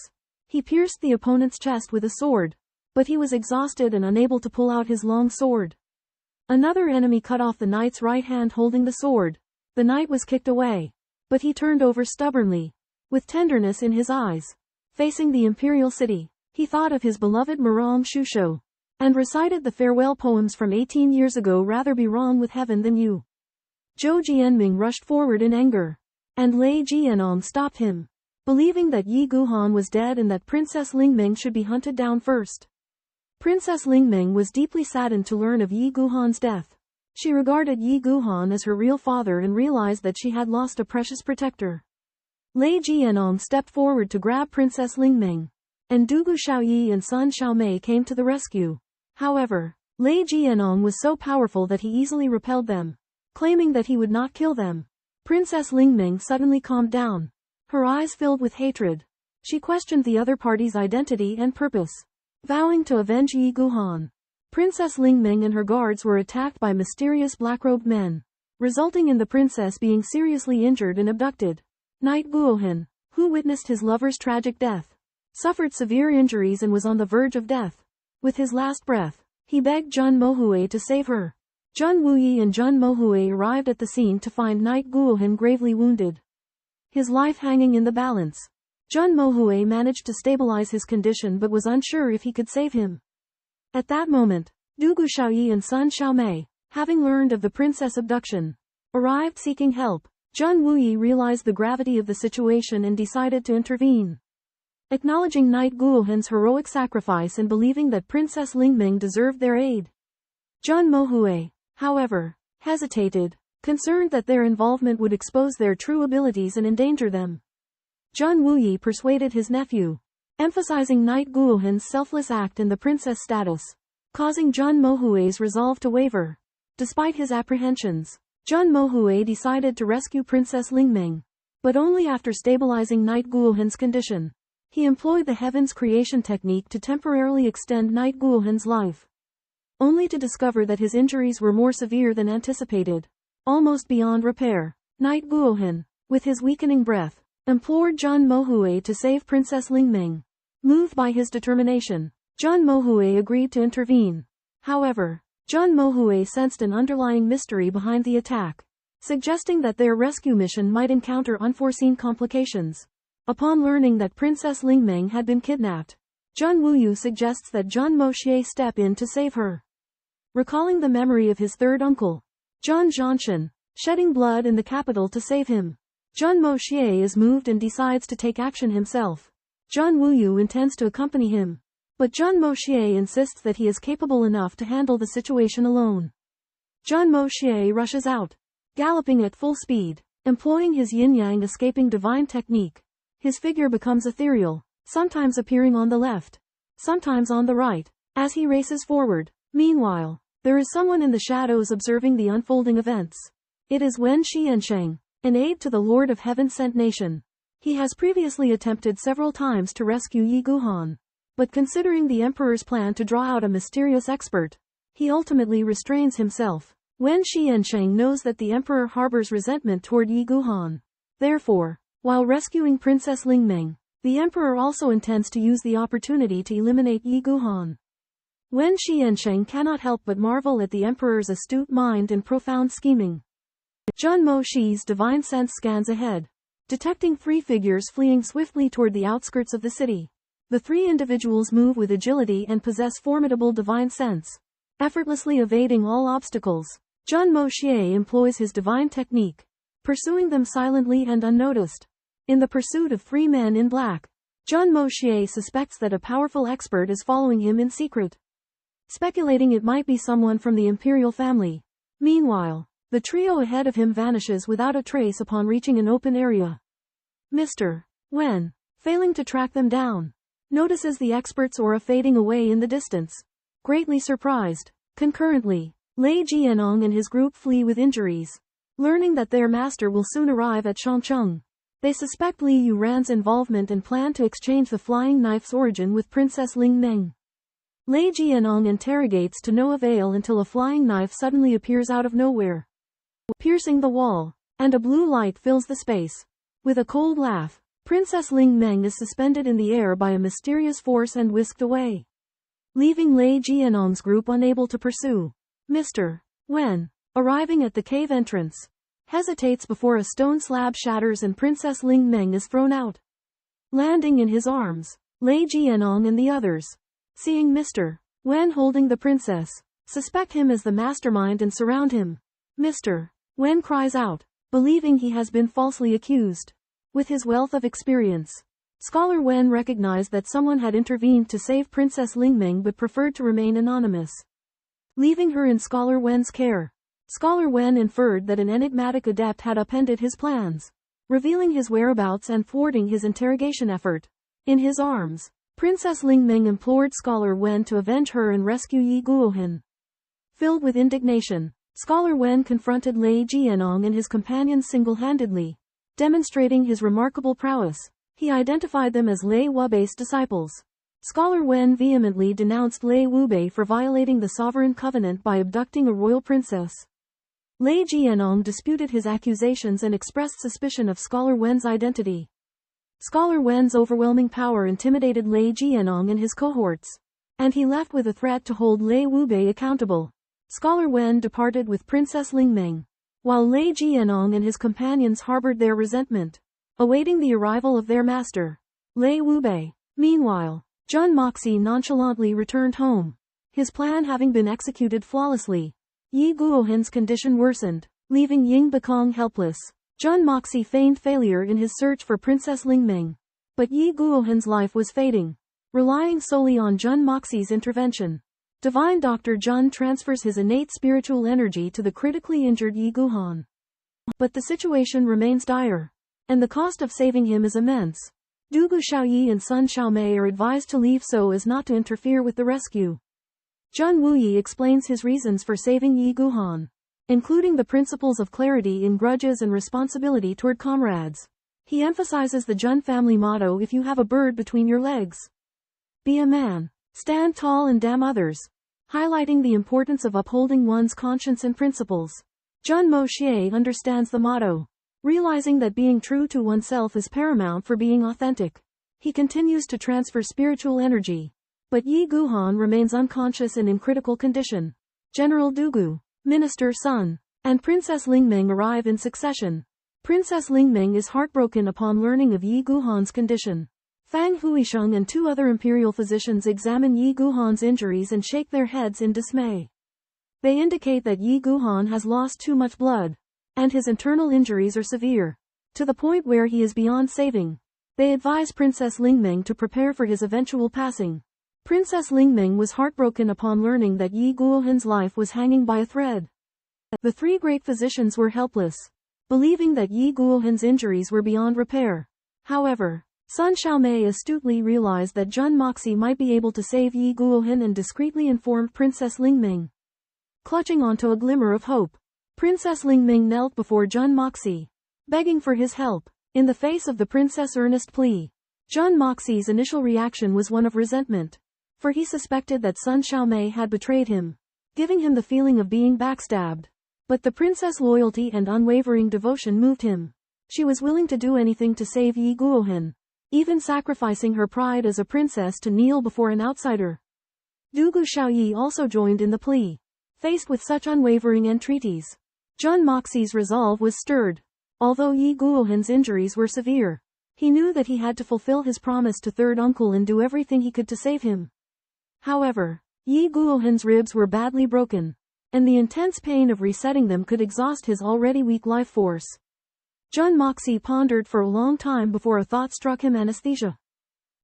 he pierced the opponent's chest with a sword, but he was exhausted and unable to pull out his long sword. Another enemy cut off the knight's right hand holding the sword. The knight was kicked away, but he turned over stubbornly, with tenderness in his eyes. Facing the imperial city, he thought of his beloved Murong Shusho, and recited the farewell poems from 18 years ago: rather be wrong with heaven than you. Zhou Jianming rushed forward in anger, and Lei Jianong stopped him, believing that Yi Guhan was dead and that Princess Lingming should be hunted down first. Princess Lingming was deeply saddened to learn of Yi Guhan's death. She regarded Yi Guhan as her real father and realized that she had lost a precious protector. Lei Jianong stepped forward to grab Princess Lingming, and Dugu Xiaoyi and son Xiaomei came to the rescue. However, Lei Jianong was so powerful that he easily repelled them, claiming that he would not kill them. Princess Lingming suddenly calmed down, her eyes filled with hatred. She questioned the other party's identity and purpose, vowing to avenge Yi Guhan. Princess Lingming and her guards were attacked by mysterious black-robed men, resulting in the princess being seriously injured and abducted. Knight Guohan, who witnessed his lover's tragic death, suffered severe injuries and was on the verge of death. With his last breath, he begged Jun Mohui to save her. Jun Wuyi and Jun Mohui arrived at the scene to find Knight Guohan gravely wounded, his life hanging in the balance. Jun Mohui managed to stabilize his condition but was unsure if he could save him. At that moment, Dugu Xiaoyi and son Xiaomei, having learned of the princess abduction, arrived seeking help. Jun Wuyi realized the gravity of the situation and decided to intervene. Acknowledging Knight Guohan's heroic sacrifice and believing that Princess Lingming deserved their aid, Jun Mohui, however, hesitated, concerned that their involvement would expose their true abilities and endanger them. Jun Wuyi persuaded his nephew, emphasizing Knight Guohan's selfless act and the princess status, causing Jun Mohui's resolve to waver. Despite his apprehensions, Jun Mohui decided to rescue Princess Lingming, but only after stabilizing Knight Guohan's condition. He employed the Heaven's Creation technique to temporarily extend Knight Guohan's life, only to discover that his injuries were more severe than anticipated, almost beyond repair. Knight Guohan, with his weakening breath, implored Jun Mohui to save Princess Lingming. Moved by his determination, Jun Mohui agreed to intervene. However, Jun Mohui sensed an underlying mystery behind the attack, suggesting that their rescue mission might encounter unforeseen complications. Upon learning that Princess Lingming had been kidnapped, Jun Wuyu suggests that Jun Moxie step in to save her. Recalling the memory of his third uncle, Jun Zhantian, shedding blood in the capital to save him, Jun Moxie is moved and decides to take action himself. Jun Wuyu intends to accompany him, but Jun Moxie insists that he is capable enough to handle the situation alone. Jun Moxie rushes out, galloping at full speed, employing his yin-yang escaping divine technique. His figure becomes ethereal, sometimes appearing on the left, sometimes on the right, as he races forward. Meanwhile, there is someone in the shadows observing the unfolding events. It is Wen Xiansheng, an aide to the Lord of Heaven-sent nation. He has previously attempted several times to rescue Yi Guhan, but considering the Emperor's plan to draw out a mysterious expert, he ultimately restrains himself. Wen Xiansheng knows that the emperor harbors resentment toward Yi Guhan. Therefore, while rescuing Princess Lingmeng, the emperor also intends to use the opportunity to eliminate Yi Guhan. Wen Xiansheng cannot help but marvel at the emperor's astute mind and profound scheming. Jun Moxie's divine sense scans ahead, detecting three figures fleeing swiftly toward the outskirts of the city. The three individuals move with agility and possess formidable divine sense, effortlessly evading all obstacles. Jun Moxie employs his divine technique, pursuing them silently and unnoticed. In the pursuit of three men in black, Jun Moxie suspects that a powerful expert is following him in secret, speculating it might be someone from the imperial family. Meanwhile, the trio ahead of him vanishes without a trace upon reaching an open area. Mr. Wen, failing to track them down, notices the expert's aura fading away in the distance. Greatly surprised, concurrently, Lei Jianong and his group flee with injuries. Learning that their master will soon arrive at Shangcheng, they suspect Li Yuran's involvement and plan to exchange the flying knife's origin with Princess Lingmeng. Lei Jianong interrogates to no avail until a flying knife suddenly appears out of nowhere, piercing the wall, and a blue light fills the space. With a cold laugh, Princess Lingmeng is suspended in the air by a mysterious force and whisked away, leaving Lei Jianong's group unable to pursue. Mr. Wen, arriving at the cave entrance, hesitates before a stone slab shatters and Princess Lingmeng is thrown out. Landing in his arms, Lei Jianong and the others, seeing Mr. Wen holding the princess, suspect him as the mastermind and surround him. Mr. Wen cries out, believing he has been falsely accused. With his wealth of experience, Scholar Wen recognized that someone had intervened to save Princess Lingmeng but preferred to remain anonymous, leaving her in Scholar Wen's care. Scholar Wen inferred that an enigmatic adept had upended his plans, revealing his whereabouts and thwarting his interrogation effort. In his arms, Princess Lingmeng implored Scholar Wen to avenge her and rescue Yi Guohan. Filled with indignation, Scholar Wen confronted Lei Jianong and his companions single-handedly, demonstrating his remarkable prowess. He identified them as Lei Wubei's disciples. Scholar Wen vehemently denounced Lei Wubei for violating the sovereign covenant by abducting a royal princess. Lei Jianong disputed his accusations and expressed suspicion of Scholar Wen's identity. Scholar Wen's overwhelming power intimidated Lei Jianong and his cohorts, and he left with a threat to hold Lei Wubei accountable. Scholar Wen departed with Princess Lingmeng, while Lei Jianong and his companions harbored their resentment, awaiting the arrival of their master, Lei Wubei. Meanwhile, Jun Moxie nonchalantly returned home, his plan having been executed flawlessly. Yi Guohan's condition worsened, leaving Ying Bakong helpless. Jun Moxie feigned failure in his search for Princess Lingmeng, but Yi Guohan's life was fading. Relying solely on Jun Moxie's intervention, Divine Dr. Jun transfers his innate spiritual energy to the critically injured Yi Guohan. But the situation remains dire, and the cost of saving him is immense. Dugu Xiaoyi and Sun Xiaomei are advised to leave so as not to interfere with the rescue. Jun Wuyi explains his reasons for saving Yi Guohan, including the principles of clarity in grudges and responsibility toward comrades. He emphasizes the Jun family motto: if you have a bird between your legs, be a man, stand tall and damn others, highlighting the importance of upholding one's conscience and principles. Jun Moxie understands the motto, realizing that being true to oneself is paramount for being authentic. He continues to transfer spiritual energy, but Yi Guohan remains unconscious and in critical condition. General Dugu, Minister Sun, and Princess Lingmeng arrive in succession. Princess Lingmeng is heartbroken upon learning of Yi Guohan's condition. Fang Huisheng and two other imperial physicians examine Yi Guohan's injuries and shake their heads in dismay. They indicate that Yi Guohan has lost too much blood, and his internal injuries are severe, to the point where he is beyond saving. They advise Princess Lingmeng to prepare for his eventual passing. Princess Lingmeng was heartbroken upon learning that Yi Guohan's life was hanging by a thread. The three great physicians were helpless, believing that Yi Guohan's injuries were beyond repair. However, Sun Xiaomei astutely realized that Jun Moxie might be able to save Yi Guohan and discreetly informed Princess Lingmeng. Clutching onto a glimmer of hope, Princess Lingmeng knelt before Jun Moxie, begging for his help. In the face of the princess' earnest plea, Jun Moxie's initial reaction was one of resentment, for he suspected that Sun Xiaomei had betrayed him, giving him the feeling of being backstabbed. But the princess' loyalty and unwavering devotion moved him. She was willing to do anything to save Yi Guohan, even sacrificing her pride as a princess to kneel before an outsider. Dugu Xiaoyi also joined in the plea. Faced with such unwavering entreaties, Jun Moxie's resolve was stirred. Although Yi Guohan's injuries were severe, he knew that he had to fulfill his promise to third uncle and do everything he could to save him. However, Yi Guohan's ribs were badly broken, and the intense pain of resetting them could exhaust his already weak life force. Jun Moxie pondered for a long time before a thought struck him: anesthesia.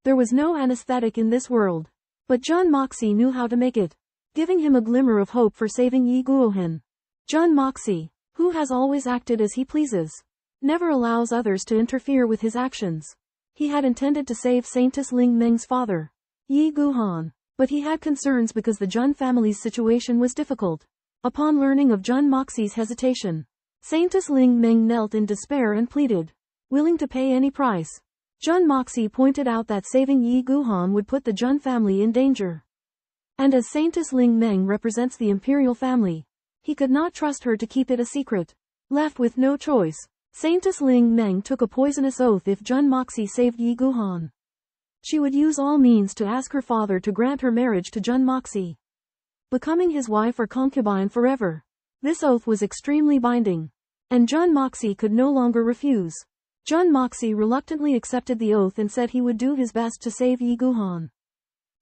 There was no anesthetic in this world, but Jun Moxie knew how to make it, giving him a glimmer of hope for saving Yi Guohan. Jun Moxie, who has always acted as he pleases, never allows others to interfere with his actions. He had intended to save Saintess Ling Meng's father, Yi Guohan, but he had concerns because the Jun family's situation was difficult. Upon learning of Jun Moxie's hesitation, Saintess Ling Meng knelt in despair and pleaded, willing to pay any price. Jun Moxie pointed out that saving Yi Guohan would put the Jun family in danger. And as Saintess Ling Meng represents the imperial family, he could not trust her to keep it a secret. Left with no choice, Saintess Ling Meng took a poisonous oath if Jun Moxie saved Yi Guohan. She would use all means to ask her father to grant her marriage to Jun Moxie, becoming his wife or concubine forever. This oath was extremely binding, and Jun Moxie could no longer refuse. Jun Moxie reluctantly accepted the oath and said he would do his best to save Yi Guohan,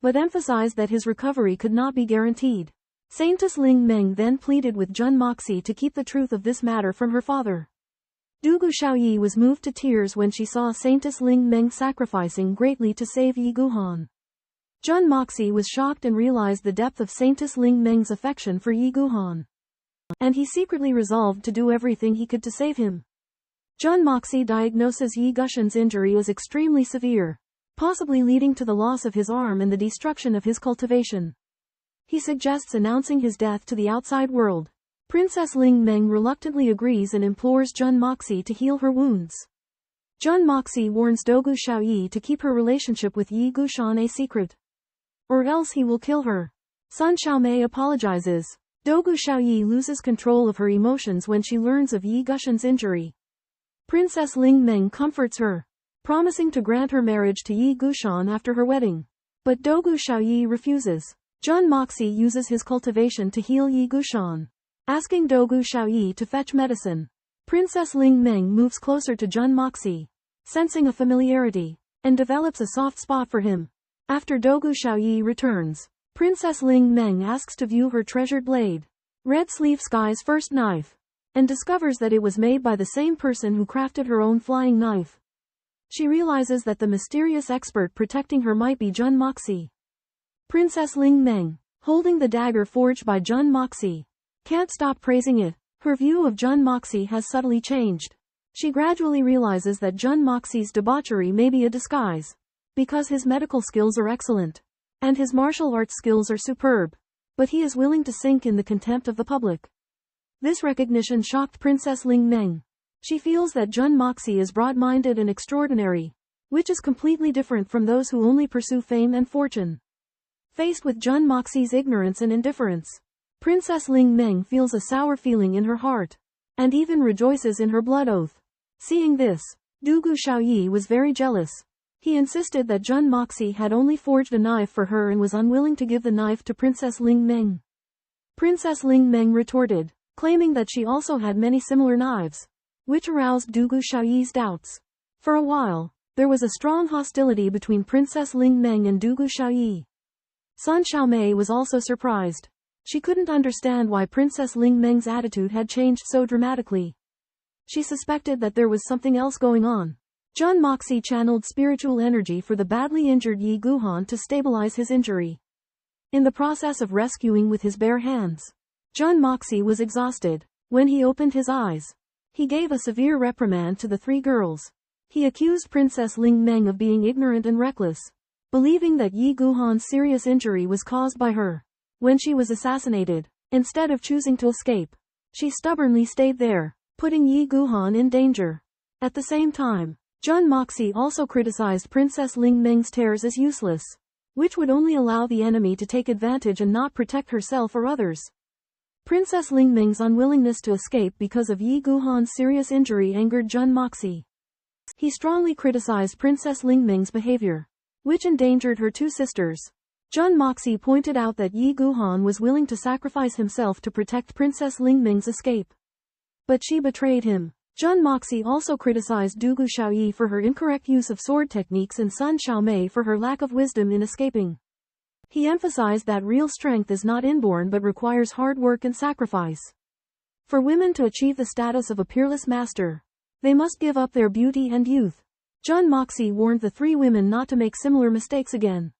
but emphasized that his recovery could not be guaranteed. Saintess Ling Meng then pleaded with Jun Moxie to keep the truth of this matter from her father. Dugu Xiaoyi was moved to tears when she saw Saintess Ling Meng sacrificing greatly to save Yi Guohan. Jun Moxie was shocked and realized the depth of Saintess Ling Meng's affection for Yi Guohan, and he secretly resolved to do everything he could to save him. Jun Moxie diagnoses Yi Guohan's injury as extremely severe, possibly leading to the loss of his arm and the destruction of his cultivation. He suggests announcing his death to the outside world. Princess Ling Meng reluctantly agrees and implores Jun Moxie to heal her wounds. Jun Moxie warns Dugu Xiaoyi to keep her relationship with Yi Guohan a secret, or else he will kill her. Sun Xiaomei apologizes. Dugu Xiaoyi loses control of her emotions when she learns of Yi Guohan's injury. Princess Ling Meng comforts her, promising to grant her marriage to Yi Guohan after her wedding. But Dugu Xiaoyi refuses. Jun Moxie uses his cultivation to heal Yi Guohan, asking Dugu Xiaoyi to fetch medicine. Princess Ling Meng moves closer to Jun Moxie, sensing a familiarity, and develops a soft spot for him. After Dugu Xiaoyi returns, Princess Ling Meng asks to view her treasured blade, Red Sleeve Sky's first knife, and discovers that it was made by the same person who crafted her own flying knife. She realizes that the mysterious expert protecting her might be Jun Moxie. Princess Ling Meng, holding the dagger forged by Jun Moxie, can't stop praising it. Her view of Jun Moxie has subtly changed. She gradually realizes that Jun Moxie's debauchery may be a disguise, because his medical skills are excellent, and his martial arts skills are superb, but he is willing to sink in the contempt of the public. This recognition shocked Princess Ling Meng. She feels that Jun Moxie is broad-minded and extraordinary, which is completely different from those who only pursue fame and fortune. Faced with Jun Moxie's ignorance and indifference, Princess Ling Meng feels a sour feeling in her heart, and even rejoices in her blood oath. Seeing this, Dugu Xiaoyi was very jealous. He insisted that Jun Moxie had only forged a knife for her and was unwilling to give the knife to Princess Ling Meng. Princess Ling Meng retorted, claiming that she also had many similar knives, which aroused Dugu Xiaoyi's doubts. For a while, there was a strong hostility between Princess Ling Meng and Dugu Xiaoyi. Sun Xiaomei was also surprised. She couldn't understand why Princess Ling Meng's attitude had changed so dramatically. She suspected that there was something else going on. Jun Moxie channeled spiritual energy for the badly injured Yi Guohan to stabilize his injury. In the process of rescuing with his bare hands, Jun Moxie was exhausted. When he opened his eyes, he gave a severe reprimand to the three girls. He accused Princess Ling Meng of being ignorant and reckless, believing that Yi Guohan's serious injury was caused by her. When she was assassinated, instead of choosing to escape, she stubbornly stayed there, putting Yi Guohan in danger. At the same time, Jun Moxie also criticized Princess Ling Meng's tears as useless, which would only allow the enemy to take advantage and not protect herself or others. Princess Lingming's unwillingness to escape because of Yi Guhan's serious injury angered Jun Moxie. He strongly criticized Princess Lingming's behavior, which endangered her two sisters. Jun Moxie pointed out that Yi Guhan was willing to sacrifice himself to protect Princess Lingming's escape. But she betrayed him. Jun Moxie also criticized Dugu Xiaoyi for her incorrect use of sword techniques and Sun Xiaomei for her lack of wisdom in escaping. He emphasized that real strength is not inborn but requires hard work and sacrifice. For women to achieve the status of a peerless master, they must give up their beauty and youth. Jun Moxie warned the three women not to make similar mistakes again,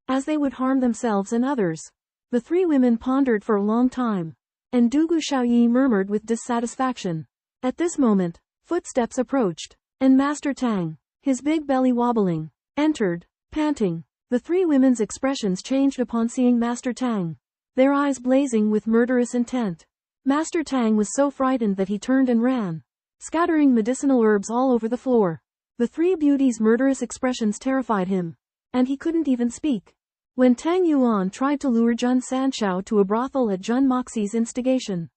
as they would harm themselves and others. The three women pondered for a long time, and Dugu Xiaoyi murmured with dissatisfaction. At this moment, footsteps approached, and Master Tang, his big belly wobbling, entered, panting. The three women's expressions changed upon seeing Master Tang, their eyes blazing with murderous intent. Master Tang was so frightened that he turned and ran, scattering medicinal herbs all over the floor. The three beauties' murderous expressions terrified him, and he couldn't even speak. When Tang Yuan tried to lure Jun Sanshao to a brothel at Jun Moxie's instigation,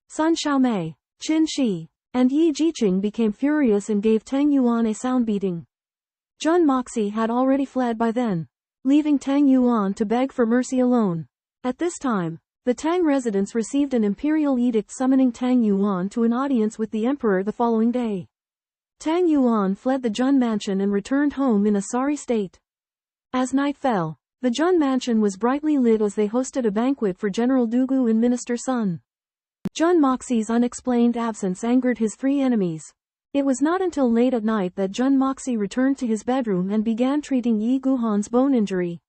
Sun Xiaomei, Qin Shi, and Yi Jiqing became furious and gave Tang Yuan a sound beating. Jun Moxie had already fled by then, leaving Tang Yuan to beg for mercy alone. At this time, the Tang residents received an imperial edict summoning Tang Yuan to an audience with the emperor the following day. Tang Yuan fled the Jun mansion and returned home in a sorry state. As night fell, the Jun mansion was brightly lit as they hosted a banquet for General Dugu and Minister Sun. Jun Moxie's unexplained absence angered his three enemies. It was not until late at night that Jun Moxie returned to his bedroom and began treating Yi Guhan's bone injury.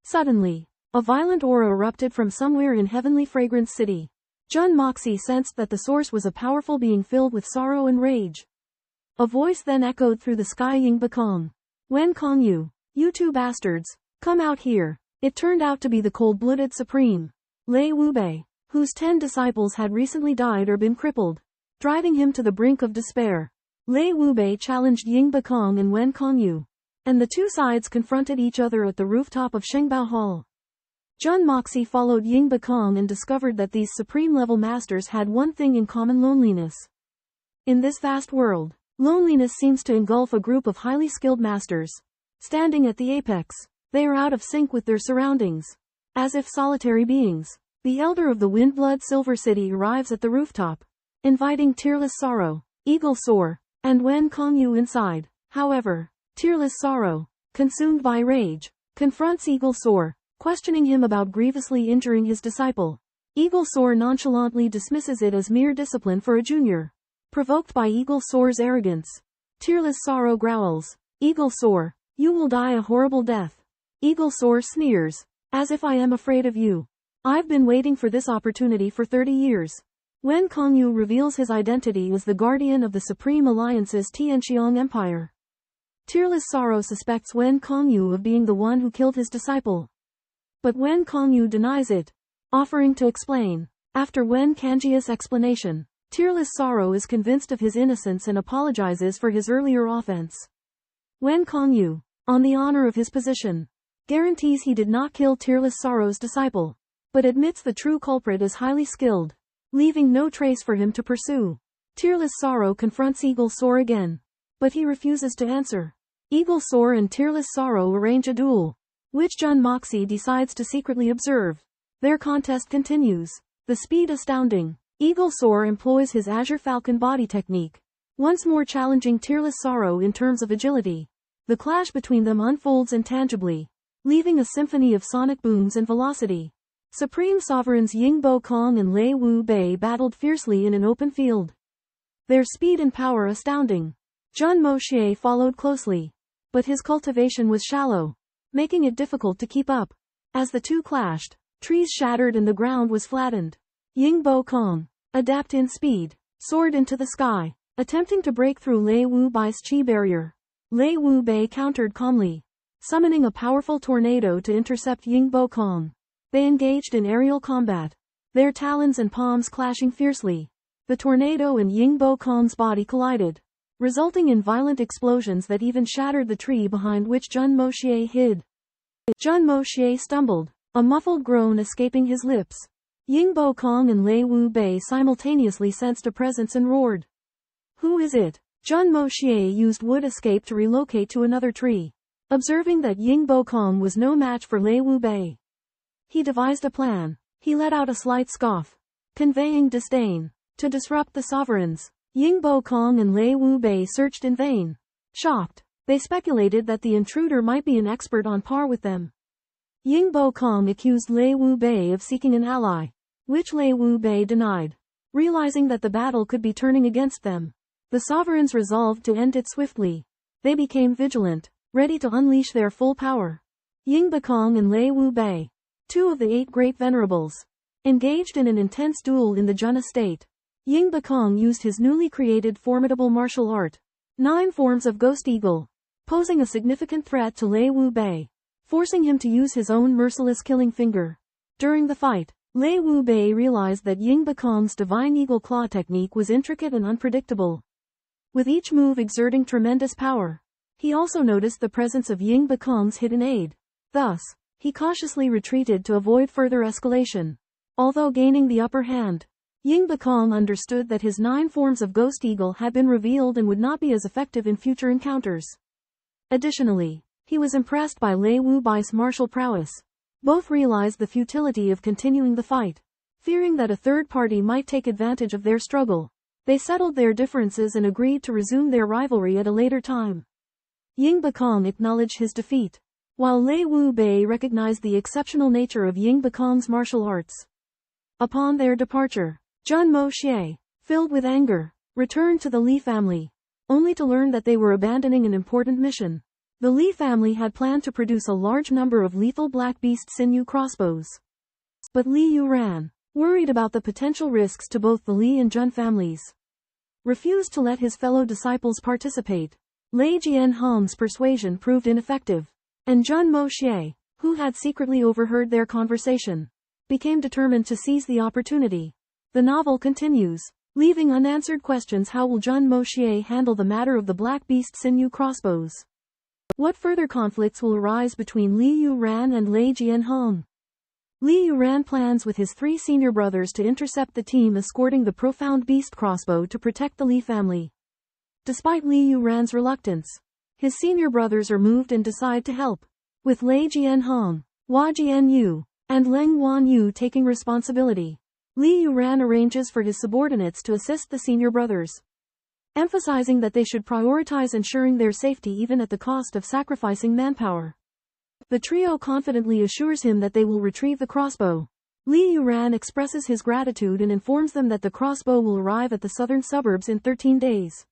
Suddenly, a violent aura erupted from somewhere in Heavenly Fragrance City. Jun Moxie sensed that the source was a powerful being filled with sorrow and rage. A voice then echoed through the sky, Ying Bakong. Wen Kongyu, you two bastards, come out here. It turned out to be the cold-blooded Supreme, Lei Wubei, whose 10 disciples had recently died or been crippled, driving him to the brink of despair. Lei Wubei challenged Ying Bakong and Wen Kongyu, and the two sides confronted each other at the rooftop of Shengbao Hall. Jun Moxie followed Ying Bakong and discovered that these supreme-level masters had one thing in common: loneliness. In this vast world, loneliness seems to engulf a group of highly skilled masters. Standing at the apex, they are out of sync with their surroundings, as if solitary beings. The elder of the Windblood Silver City arrives at the rooftop, inviting Tearless Sorrow, Eagle Soar, and Wen Kongyu inside. However, Tearless Sorrow, consumed by rage, confronts Eagle Soar, questioning him about grievously injuring his disciple. Eagle Soar nonchalantly dismisses it as mere discipline for a junior. Provoked by Eagle Soar's arrogance, Tearless Sorrow growls, Eagle Soar, you will die a horrible death. Eagle Soar sneers, as if I am afraid of you. I've been waiting for this opportunity for 30 years. Wen Kongyu reveals his identity as the guardian of the Supreme Alliance's Tianxiang Empire. Tearless Sorrow suspects Wen Kongyu of being the one who killed his disciple. But Wen Kongyu denies it, offering to explain. After Wen Kangji's explanation, Tearless Sorrow is convinced of his innocence and apologizes for his earlier offense. Wen Kongyu, on the honor of his position, guarantees he did not kill Tearless Sorrow's disciple, but admits the true culprit is highly skilled, leaving no trace for him to pursue. Tearless Sorrow confronts Eagle Soar again, but he refuses to answer. Eagle Soar and Tearless Sorrow arrange a duel, which Jun Moxie decides to secretly observe. Their contest continues, the speed astounding. Eagle Soar employs his Azure Falcon body technique, once more challenging Tearless Sorrow in terms of agility. The clash between them unfolds intangibly, leaving a symphony of sonic booms and velocity. Supreme Sovereigns Ying Bakong and Lei Wubei battled fiercely in an open field, their speed and power astounding. Jun Moxie followed closely, but his cultivation was shallow, making it difficult to keep up. As the two clashed, trees shattered and the ground was flattened. Ying Bakong, adept in speed, soared into the sky, attempting to break through Lei Wubei's chi barrier. Lei Wubei countered calmly, summoning a powerful tornado to intercept Ying Bakong. They engaged in aerial combat, their talons and palms clashing fiercely. The tornado and Ying Bakong's body collided, resulting in violent explosions that even shattered the tree behind which Jun Moxie hid. Jun Moxie stumbled, a muffled groan escaping his lips. Ying Bo Kong and Lei Wu Bei simultaneously sensed a presence and roared. Who is it? Jun Moxie used wood escape to relocate to another tree. Observing that Ying Bo Kong was no match for Lei Wu Bei, he devised a plan. He let out a slight scoff, conveying disdain. To disrupt the sovereigns, Ying Bo Kong and Lei Wu Bei searched in vain. Shocked, they speculated that the intruder might be an expert on par with them. Ying Bo Kong accused Lei Wu Bei of seeking an ally, which Lei Wu Bei denied. Realizing that the battle could be turning against them, the sovereigns resolved to end it swiftly. They became vigilant, ready to unleash their full power. Ying Bo Kong and Lei Wu Bei, two of the 8 great venerables, engaged in an intense duel in the Jun estate. Ying Bo Kong used his newly created formidable martial art, 9 forms of Ghost Eagle, posing a significant threat to Lei Wu Bei, forcing him to use his own merciless killing finger. During the fight, Lei Wu Bei realized that Ying Bo Kong's Divine Eagle Claw technique was intricate and unpredictable, with each move exerting tremendous power. He also noticed the presence of Ying Bo Kong's hidden aid. Thus, he cautiously retreated to avoid further escalation. Although gaining the upper hand, Ying Bo Kong understood that his 9 forms of Ghost Eagle had been revealed and would not be as effective in future encounters. Additionally, he was impressed by Lei Wu Bei's martial prowess. Both realized the futility of continuing the fight. Fearing that a third party might take advantage of their struggle, they settled their differences and agreed to resume their rivalry at a later time. Ying Bo Kong acknowledged his defeat, while Lei Wu Bei recognized the exceptional nature of Ying Bo Kong's martial arts. Upon their departure, Jun Moxie, filled with anger, returned to the Li family, only to learn that they were abandoning an important mission. The Li family had planned to produce a large number of lethal black beast sinew crossbows. But Li Yuran, worried about the potential risks to both the Li and Jun families, refused to let his fellow disciples participate. Lei Jianhong's persuasion proved ineffective, and Jun Moxie, who had secretly overheard their conversation, became determined to seize the opportunity. The novel continues, leaving unanswered questions. How will Jun Moxie handle the matter of the black beast sinew crossbows? What further conflicts will arise between Li Yuran and Lei Jianhong? Li Yuran plans with his 3 senior brothers to intercept the team escorting the profound beast crossbow to protect the Li family. Despite Li Yuran's reluctance, his senior brothers are moved and decide to help, with Lei Jianhong, Hua Jianyu, and Leng Wanyu taking responsibility. Li Yuran arranges for his subordinates to assist the senior brothers, emphasizing that they should prioritize ensuring their safety even at the cost of sacrificing manpower. The trio confidently assures him that they will retrieve the crossbow. Li Yuran expresses his gratitude and informs them that the crossbow will arrive at the southern suburbs in 13 days.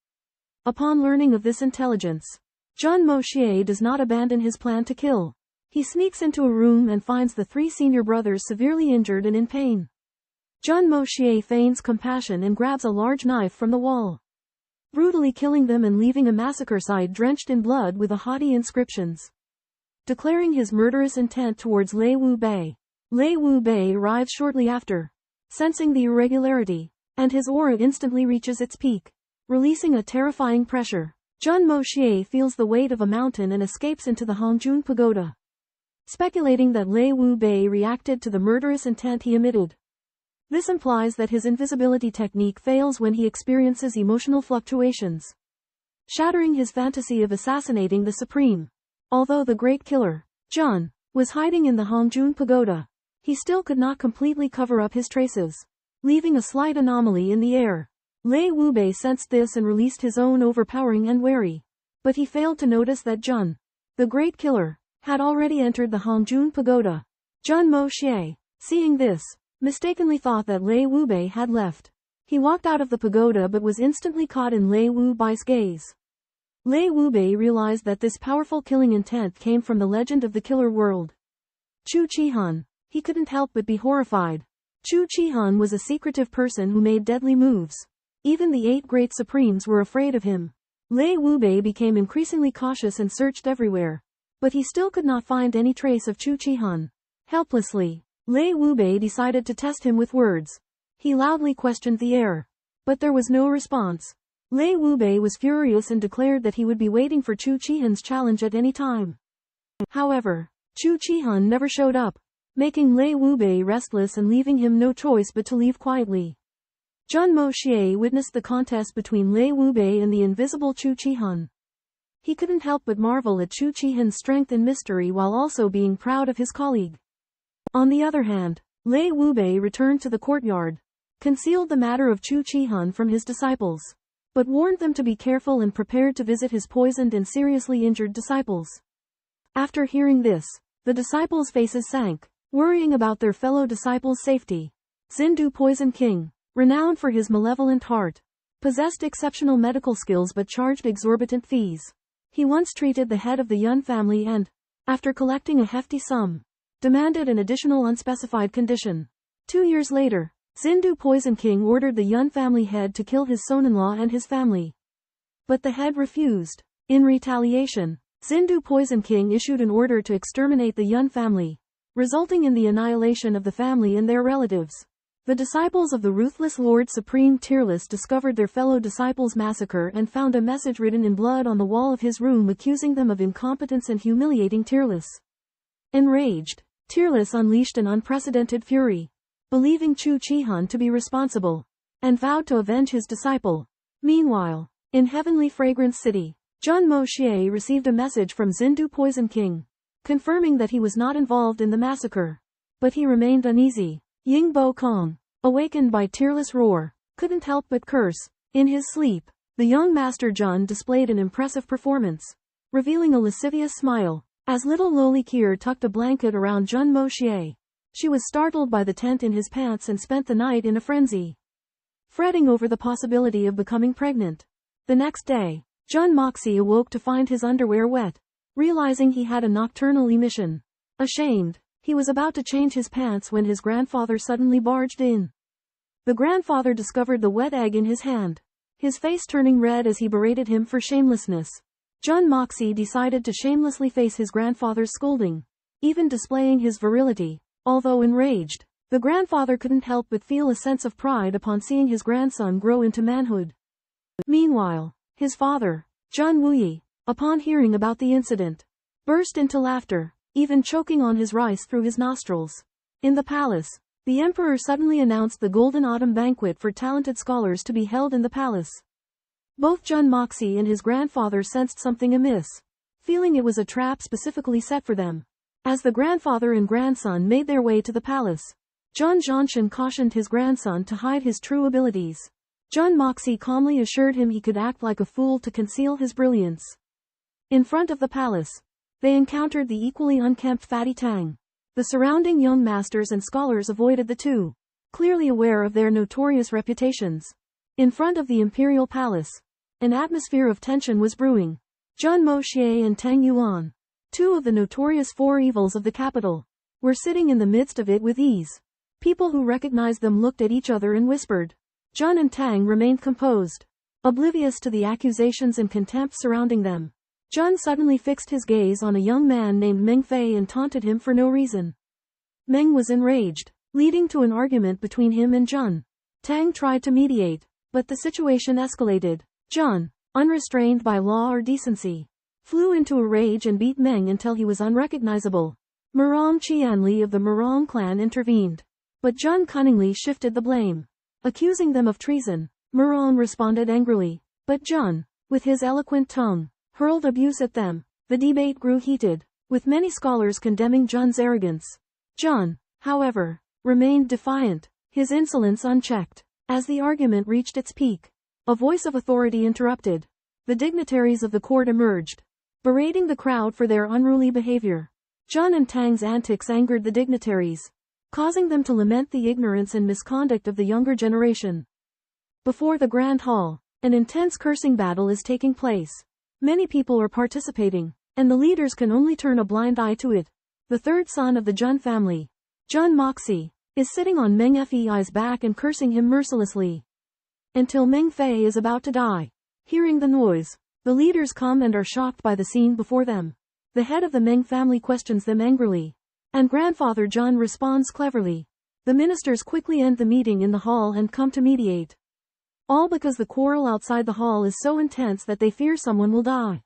Upon learning of this intelligence, Jun Moxie does not abandon his plan to kill. He sneaks into a room and finds the 3 senior brothers severely injured and in pain. Jun Moxie feigns compassion and grabs a large knife from the wall, brutally killing them and leaving a massacre site drenched in blood with haughty inscriptions, declaring his murderous intent towards Lei Wu Bei. Lei Wu Bei arrives shortly after, sensing the irregularity, and his aura instantly reaches its peak, releasing a terrifying pressure. Jun Moxie feels the weight of a mountain and escapes into the Hongjun Pagoda, speculating that Lei Wu Bei reacted to the murderous intent he emitted. This implies that his invisibility technique fails when he experiences emotional fluctuations, shattering his fantasy of assassinating the Supreme. Although the great killer, Jun, was hiding in the Hongjun Pagoda, he still could not completely cover up his traces, leaving a slight anomaly in the air. Lei Wu Bei sensed this and released his own overpowering unwary. But he failed to notice that Jun, the great killer, had already entered the Hongjun Pagoda. Jun Moxie, seeing this, mistakenly thought that Lei Wu Bei had left. He walked out of the pagoda but was instantly caught in Lei Wu Bei's gaze. Lei Wu Bei realized that this powerful killing intent came from the legend of the killer world, Chu Qihun. He couldn't help but be horrified. Chu Qihun was a secretive person who made deadly moves. Even the 8 great supremes were afraid of him. Lei Wu Bei became increasingly cautious and searched everywhere, but he still could not find any trace of Chu Qihun. Helplessly, Lei Wu Bei decided to test him with words. He loudly questioned the air, but there was no response. Lei Wu Bei was furious and declared that he would be waiting for Chu Qihun's challenge at any time. However, Chu Qihun never showed up. making Lei Wubei restless and leaving him no choice but to leave quietly. Jun Moxie witnessed the contest between Lei Wubei and the invisible Chu Qihan. He couldn't help but marvel at Chu Qihan's strength and mystery while also being proud of his colleague. On the other hand, Lei Wubei returned to the courtyard, concealed the matter of Chu Qihan from his disciples, but warned them to be careful and prepared to visit his poisoned and seriously injured disciples. After hearing this, the disciples' faces sank, worrying about their fellow disciples' safety. Xindu Poison King, renowned for his malevolent heart, possessed exceptional medical skills but charged exorbitant fees. He once treated the head of the Yun family and, after collecting a hefty sum, demanded an additional unspecified condition. 2 years later, Xindu Poison King ordered the Yun family head to kill his son-in-law and his family. But the head refused. In retaliation, Xindu Poison King issued an order to exterminate the Yun family, resulting in the annihilation of the family and their relatives. The disciples of the ruthless Lord Supreme Tearless discovered their fellow disciples' massacre and found a message written in blood on the wall of his room accusing them of incompetence and humiliating Tearless. Enraged, Tearless unleashed an unprecedented fury, believing Chu Qihan to be responsible, and vowed to avenge his disciple. Meanwhile, in Heavenly Fragrance City, Jun Moxie received a message from Xindu Poison King, confirming that he was not involved in the massacre. But he remained uneasy. Ying Bo Kong, awakened by Tearless' roar, couldn't help but curse. In his sleep, the young Master Jun displayed an impressive performance, revealing a lascivious smile, as little Loli Kier tucked a blanket around Jun Moxie. She was startled by the tent in his pants and spent the night in a frenzy, fretting over the possibility of becoming pregnant. The next day, Jun Moxie awoke to find his underwear wet, realizing he had a nocturnal emission. Ashamed, he was about to change his pants when his grandfather suddenly barged in. The grandfather discovered the wet egg in his hand, his face turning red as he berated him for shamelessness. Jun Moxie decided to shamelessly face his grandfather's scolding, even displaying his virility. Although enraged, the grandfather couldn't help but feel a sense of pride upon seeing his grandson grow into manhood. Meanwhile, his father, Jun Wuyi, upon hearing about the incident, burst into laughter, even choking on his rice through his nostrils. In the palace, the emperor suddenly announced the Golden Autumn Banquet for talented scholars to be held in the palace. Both Jun Moxie and his grandfather sensed something amiss, feeling it was a trap specifically set for them. As the grandfather and grandson made their way to the palace, Jun Zhantian cautioned his grandson to hide his true abilities. Jun Moxie calmly assured him he could act like a fool to conceal his brilliance. In front of the palace, they encountered the equally unkempt Fatty Tang. The surrounding young masters and scholars avoided the two, clearly aware of their notorious reputations. In front of the imperial palace, an atmosphere of tension was brewing. Jun Moxie and Tang Yuan, two of the notorious four evils of the capital, were sitting in the midst of it with ease. People who recognized them looked at each other and whispered. Jun and Tang remained composed, oblivious to the accusations and contempt surrounding them. Jun suddenly fixed his gaze on a young man named Meng Fei and taunted him for no reason. Meng was enraged, leading to an argument between him and Jun. Tang tried to mediate, but the situation escalated. Jun, unrestrained by law or decency, flew into a rage and beat Meng until he was unrecognizable. Murong Qianli of the Murong clan intervened, but Jun cunningly shifted the blame, accusing them of treason. Murong responded angrily, but Jun, with his eloquent tongue, hurled abuse at them. The debate grew heated, with many scholars condemning Jun's arrogance. Jun, however, remained defiant, his insolence unchecked. As the argument reached its peak, a voice of authority interrupted. The dignitaries of the court emerged, berating the crowd for their unruly behavior. Jun and Tang's antics angered the dignitaries, causing them to lament the ignorance and misconduct of the younger generation. Before the Grand Hall, an intense cursing battle is taking place. Many people are participating, and the leaders can only turn a blind eye to it. The third son of the Jun family, Jun Moxie, is sitting on Meng Fei's back and cursing him mercilessly, until Meng Fei is about to die. Hearing the noise, the leaders come and are shocked by the scene before them. The head of the Meng family questions them angrily, and grandfather Jun responds cleverly. The ministers quickly end the meeting in the hall and come to mediate. All because the quarrel outside the hall is so intense that they fear someone will die.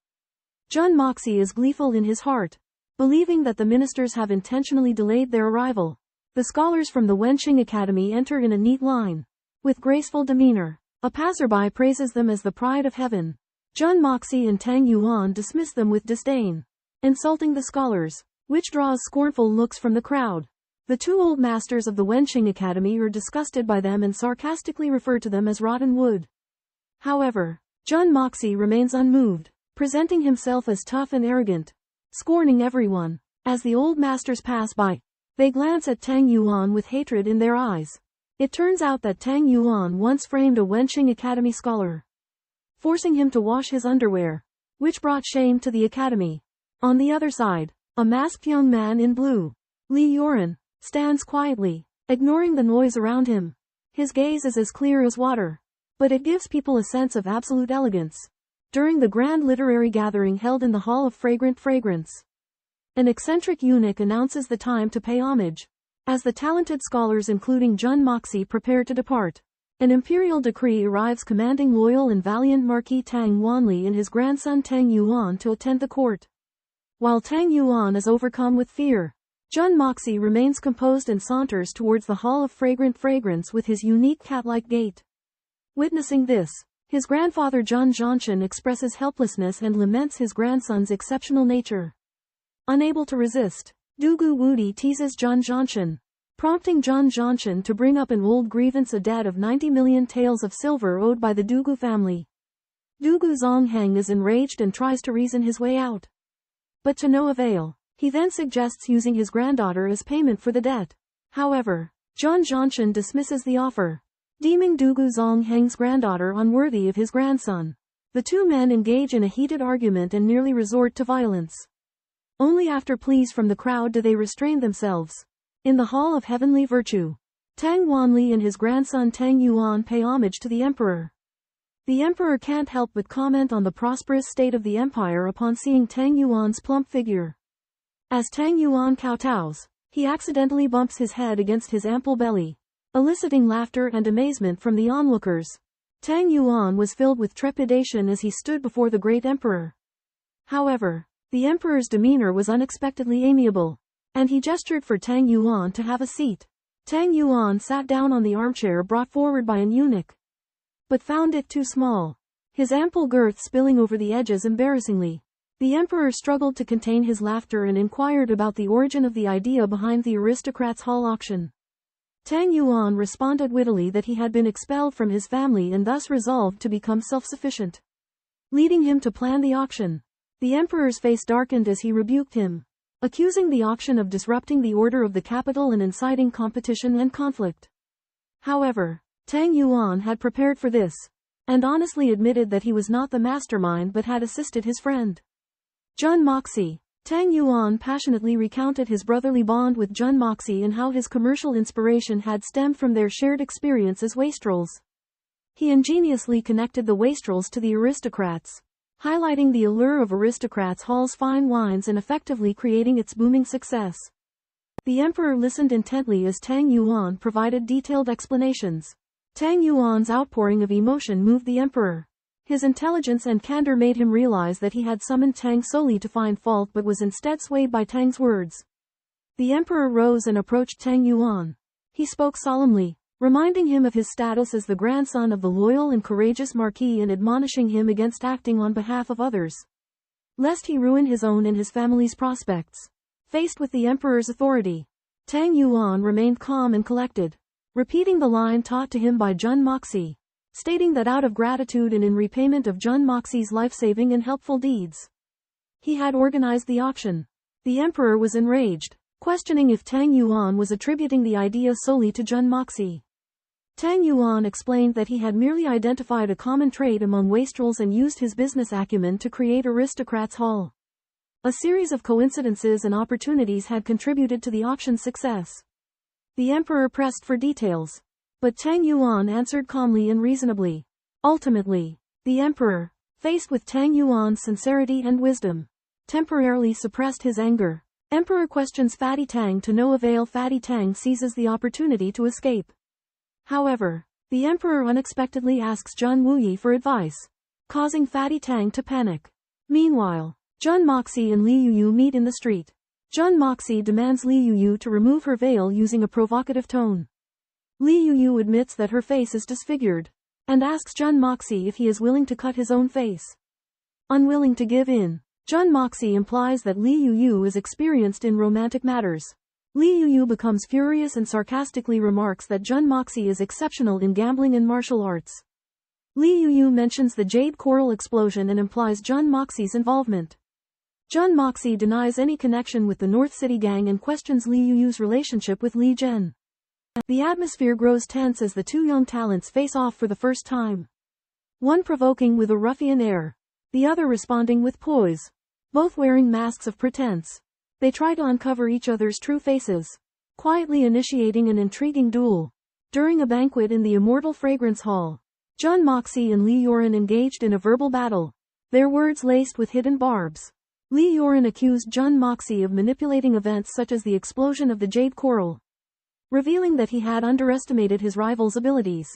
Jun Moxie is gleeful in his heart, Believing that the ministers have intentionally delayed their arrival, the scholars from the Wenqing Academy enter in a neat line. With graceful demeanor, a passerby praises them as the pride of heaven. Jun Moxie and Tang Yuan dismiss them with disdain, insulting the scholars, which draws scornful looks from the crowd. The two old masters of the Wenqing Academy are disgusted by them and sarcastically refer to them as rotten wood. However, Jun Moxie remains unmoved, presenting himself as tough and arrogant, scorning everyone. As the old masters pass by, they glance at Tang Yuan with hatred in their eyes. It turns out that Tang Yuan once framed a Wenqing Academy scholar, forcing him to wash his underwear, which brought shame to the academy. On the other side, a masked young man in blue, Li Yuran, stands quietly, ignoring the noise around him. His gaze is as clear as water, but it gives people a sense of absolute elegance. During the grand literary gathering held in the Hall of Fragrant Fragrance, an eccentric eunuch announces the time to pay homage. As the talented scholars including Jun Moxie prepare to depart, an imperial decree arrives commanding loyal and valiant Marquis Tang Wanli and his grandson Tang Yuan to attend the court. While Tang Yuan is overcome with fear, Jun Moxie remains composed and saunters towards the Hall of Fragrant Fragrance with his unique cat-like gait. Witnessing this, his grandfather Jun Zhantian expresses helplessness and laments his grandson's exceptional nature. Unable to resist, Dugu Wudi teases Jun Zhantian, prompting Jun Zhantian to bring up an old grievance, a debt of 90 million taels of silver owed by the Dugu family. Dugu Zongheng is enraged and tries to reason his way out, but to no avail. He then suggests using his granddaughter as payment for the debt. However, Jun Zhantian dismisses the offer, deeming Dugu Zongheng's granddaughter unworthy of his grandson. The two men engage in a heated argument and nearly resort to violence. Only after pleas from the crowd do they restrain themselves. In the Hall of Heavenly Virtue, Tang Wanli and his grandson Tang Yuan pay homage to the emperor. The emperor can't help but comment on the prosperous state of the empire upon seeing Tang Yuan's plump figure. As Tang Yuan kowtows, he accidentally bumps his head against his ample belly, eliciting laughter and amazement from the onlookers. Tang Yuan was filled with trepidation as he stood before the great emperor. However, the emperor's demeanor was unexpectedly amiable, and he gestured for Tang Yuan to have a seat. Tang Yuan sat down on the armchair brought forward by an eunuch, but found it too small, his ample girth spilling over the edges embarrassingly. The emperor struggled to contain his laughter and inquired about the origin of the idea behind the aristocrats' hall auction. Tang Yuan responded wittily that he had been expelled from his family and thus resolved to become self-sufficient, leading him to plan the auction. The emperor's face darkened as he rebuked him, accusing the auction of disrupting the order of the capital and inciting competition and conflict. However, Tang Yuan had prepared for this, and honestly admitted that he was not the mastermind but had assisted his friend Jun Moxie. Tang Yuan passionately recounted his brotherly bond with Jun Moxie and how his commercial inspiration had stemmed from their shared experience as wastrels. He ingeniously connected the wastrels to the aristocrats, highlighting the allure of aristocrats' hall's fine wines and effectively creating its booming success. The emperor listened intently as Tang Yuan provided detailed explanations. Tang Yuan's outpouring of emotion moved the emperor. His intelligence and candor made him realize that he had summoned Tang solely to find fault but was instead swayed by Tang's words. The emperor rose and approached Tang Yuan. He spoke solemnly, reminding him of his status as the grandson of the loyal and courageous marquis and admonishing him against acting on behalf of others, lest he ruin his own and his family's prospects. Faced with the emperor's authority, Tang Yuan remained calm and collected, repeating the line taught to him by Jun Moxie, stating that out of gratitude and in repayment of Jun Moxie's life-saving and helpful deeds, he had organized the auction. The emperor was enraged, questioning if Tang Yuan was attributing the idea solely to Jun Moxie. Tang Yuan explained that he had merely identified a common trait among wastrels and used his business acumen to create Aristocrats' Hall. A series of coincidences and opportunities had contributed to the auction's success. The emperor pressed for details, but Tang Yuan answered calmly and reasonably. Ultimately, the emperor, faced with Tang Yuan's sincerity and wisdom, temporarily suppressed his anger. Emperor questions Fatty Tang to no avail. Fatty Tang seizes the opportunity to escape. However, the emperor unexpectedly asks Jun Wuyi for advice, causing Fatty Tang to panic. Meanwhile, Jun Moxie and Li Yuyu meet in the street. Jun Moxie demands Li Yuyu to remove her veil using a provocative tone. Li Yuyu admits that her face is disfigured, and asks Jun Moxie if he is willing to cut his own face. Unwilling to give in, Jun Moxie implies that Li Yuyu is experienced in romantic matters. Li Yuyu becomes furious and sarcastically remarks that Jun Moxie is exceptional in gambling and martial arts. Li Yuyu mentions the jade coral explosion and implies Jun Moxie's involvement. Jun Moxie denies any connection with the North City gang and questions Li Yuyu's relationship with Li Zhen. The atmosphere grows tense as the two young talents face off for the first time. One provoking with a ruffian air, the other responding with poise. Both wearing masks of pretense. They try to uncover each other's true faces, quietly initiating an intriguing duel. During a banquet in the Immortal Fragrance Hall, Jun Moxie and Li Yoren engaged in a verbal battle, their words laced with hidden barbs. Li Yoren accused Jun Moxie of manipulating events such as the explosion of the jade coral, revealing that he had underestimated his rival's abilities.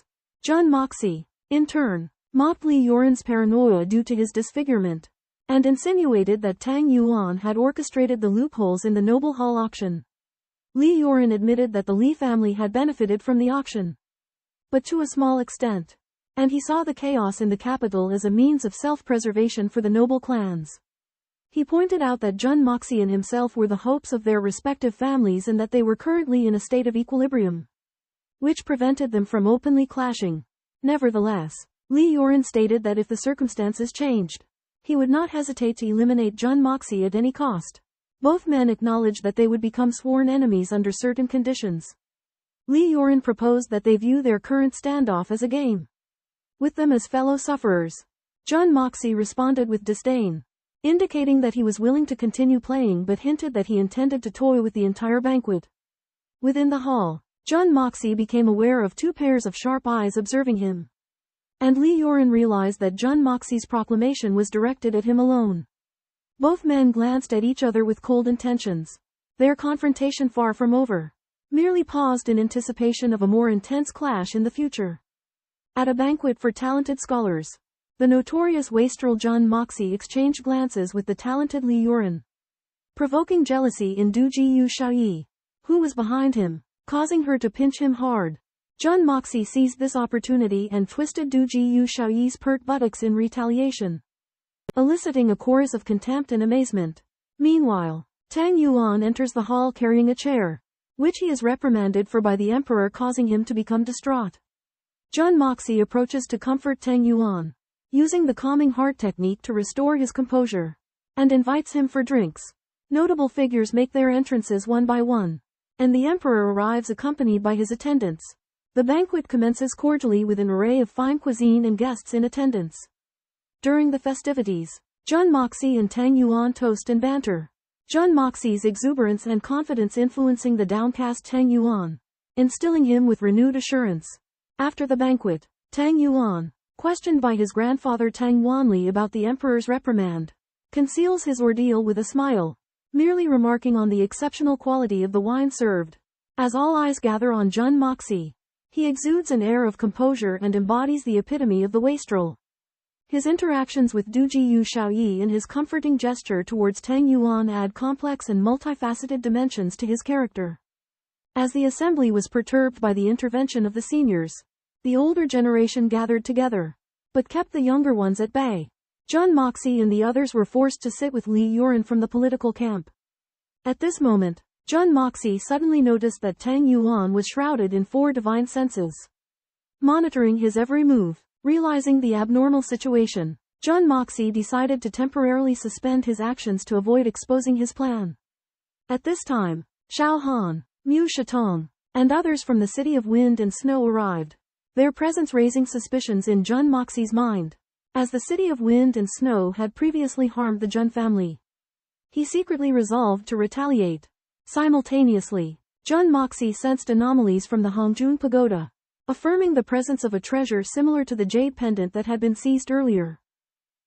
Jun Moxie, in turn, mocked Li Yoren's paranoia due to his disfigurement, and insinuated that Tang Yuan had orchestrated the loopholes in the Noble Hall auction. Li Yoren admitted that the Li family had benefited from the auction, but to a small extent, and he saw the chaos in the capital as a means of self-preservation for the noble clans. He pointed out that Jun Moxie and himself were the hopes of their respective families and that they were currently in a state of equilibrium, which prevented them from openly clashing. Nevertheless, Li Yoren stated that if the circumstances changed, he would not hesitate to eliminate Jun Moxie at any cost. Both men acknowledged that they would become sworn enemies under certain conditions. Li Yoren proposed that they view their current standoff as a game, with them as fellow sufferers. Jun Moxie responded with disdain, indicating that he was willing to continue playing but hinted that he intended to toy with the entire banquet. Within the hall, Jun Moxie became aware of two pairs of sharp eyes observing him, and Li Yoren realized that Jun Moxie's proclamation was directed at him alone. Both men glanced at each other with cold intentions, their confrontation far from over, merely paused in anticipation of a more intense clash in the future. At a banquet for talented scholars, the notorious wastrel Jun Moxie exchanged glances with the talented Li Yoren, provoking jealousy in Du Jiyu Xiaoyi, who was behind him, causing her to pinch him hard. Jun Moxie seized this opportunity and twisted Du Jiyu Xiaoyi's pert buttocks in retaliation, eliciting a chorus of contempt and amazement. Meanwhile, Tang Yuan enters the hall carrying a chair, which he is reprimanded for by the emperor, causing him to become distraught. Jun Moxie approaches to comfort Tang Yuan, using the calming heart technique to restore his composure, and invites him for drinks. Notable figures make their entrances one by one, and the emperor arrives accompanied by his attendants. The banquet commences cordially with an array of fine cuisine and guests in attendance. During the festivities, Jun Moxie and Tang Yuan toast and banter, Jun Moxie's exuberance and confidence influencing the downcast Tang Yuan, instilling him with renewed assurance. After the banquet, Tang Yuan, questioned by his grandfather Tang Wanli about the emperor's reprimand, conceals his ordeal with a smile, merely remarking on the exceptional quality of the wine served. As all eyes gather on Jun Moxie, he exudes an air of composure and embodies the epitome of the wastrel. His interactions with Du Jiyu Xiaoyi and his comforting gesture towards Tang Yuan add complex and multifaceted dimensions to his character. As the assembly was perturbed by the intervention of the seniors, the older generation gathered together, but kept the younger ones at bay. Jun Moxie and the others were forced to sit with Li Yoren from the political camp. At this moment, Jun Moxie suddenly noticed that Tang Yuan was shrouded in 4 divine senses, monitoring his every move. Realizing the abnormal situation, Jun Moxie decided to temporarily suspend his actions to avoid exposing his plan. At this time, Xiao Han, Mu Shatong, and others from the City of Wind and Snow arrived, their presence raising suspicions in Jun Moxie's mind, as the City of Wind and Snow had previously harmed the Jun family. He secretly resolved to retaliate. Simultaneously, Jun Moxie sensed anomalies from the Hongjun Pagoda, affirming the presence of a treasure similar to the jade pendant that had been seized earlier.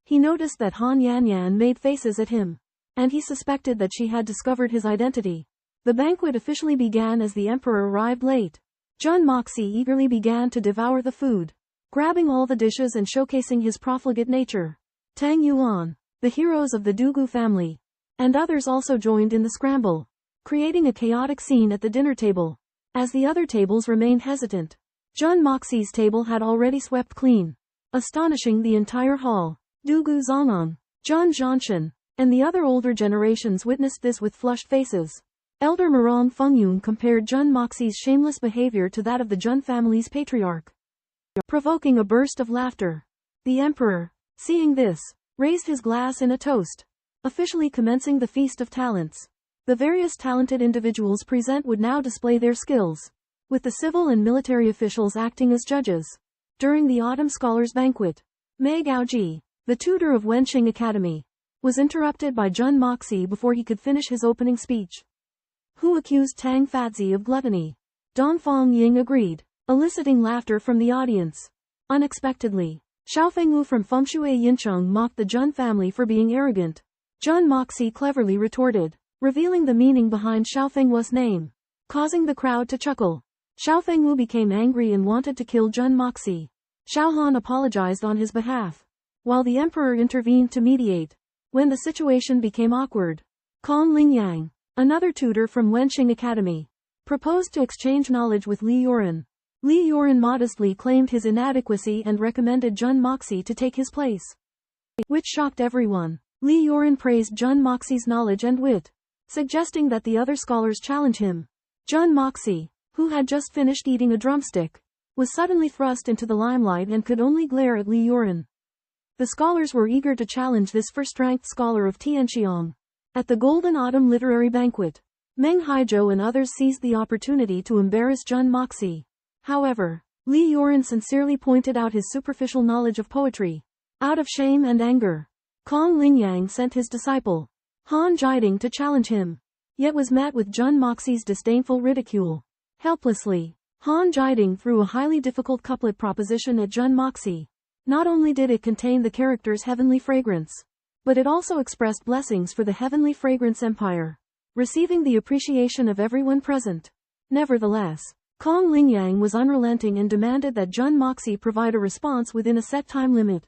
He noticed that Han Yanyan made faces at him, and he suspected that she had discovered his identity. The banquet officially began as the emperor arrived late. Jun Moxie eagerly began to devour the food, grabbing all the dishes and showcasing his profligate nature. Tang Yuan, the heroes of the Dugu family, and others also joined in the scramble, creating a chaotic scene at the dinner table. As the other tables remained hesitant, Jun Moxie's table had already swept clean, astonishing the entire hall. Du Guzhang, Jun Zhantian, and the other older generations witnessed this with flushed faces. Elder Mirong Fengyun compared Jun Moxie's shameless behavior to that of the Jun family's patriarch, provoking a burst of laughter. The emperor, seeing this, raised his glass in a toast, officially commencing the Feast of Talents. The various talented individuals present would now display their skills, with the civil and military officials acting as judges. During the Autumn Scholars' Banquet, Mei Gaoji, the tutor of Wenqing Academy, was interrupted by Jun Moxie before he could finish his opening speech. Who accused Tang Fatzi of gluttony? Dongfang Ying agreed, eliciting laughter from the audience. Unexpectedly, Xiaofengwu from Fengshui Yincheng mocked the Jun family for being arrogant. Jun Moxie cleverly retorted, revealing the meaning behind Xiaofengwu's name, causing the crowd to chuckle. Xiaofengwu became angry and wanted to kill Jun Moxie. Xiaohan apologized on his behalf, while the emperor intervened to mediate. When the situation became awkward, Kong Lingyang, another tutor from Wenqing Academy, proposed to exchange knowledge with Li Yuran. Li Yuran modestly claimed his inadequacy and recommended Jun Moxie to take his place, which shocked everyone. Li Yuran praised Jun Moxie's knowledge and wit, suggesting that the other scholars challenge him. Jun Moxie, who had just finished eating a drumstick, was suddenly thrust into the limelight and could only glare at Li Yuran. The scholars were eager to challenge this first-ranked scholar of Tianxiang. At the Golden Autumn Literary Banquet, Meng Haizhou and others seized the opportunity to embarrass Jun Moxie. However, Li Yuran sincerely pointed out his superficial knowledge of poetry. Out of shame and anger, Kong Lingyang sent his disciple, Han Jiding, to challenge him, yet was met with Jun Moxie's disdainful ridicule. Helplessly, Han Jiding threw a highly difficult couplet proposition at Jun Moxie. Not only did it contain the character's heavenly fragrance, but it also expressed blessings for the heavenly fragrance empire, receiving the appreciation of everyone present. Nevertheless, Kong Lingyang was unrelenting and demanded that Jun Moxie provide a response within a set time limit.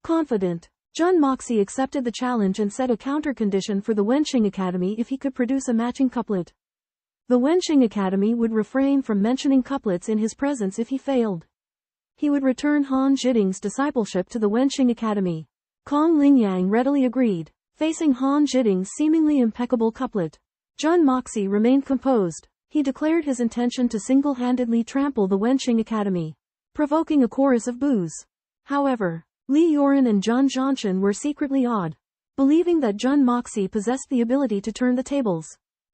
Confident, Jun Moxie accepted the challenge and set a counter-condition for the Wenqing Academy if he could produce a matching couplet. The Wenqing Academy would refrain from mentioning couplets in his presence if he failed. He would return Han Jiding's discipleship to the Wenqing Academy. Kong Lingyang readily agreed, facing Han Jiding's seemingly impeccable couplet. Jun Moxie remained composed. He declared his intention to single-handedly trample the Wenqing Academy, provoking a chorus of boos. However, Li Yuran and Jun Zhantian were secretly awed, believing that Jun Moxie possessed the ability to turn the tables.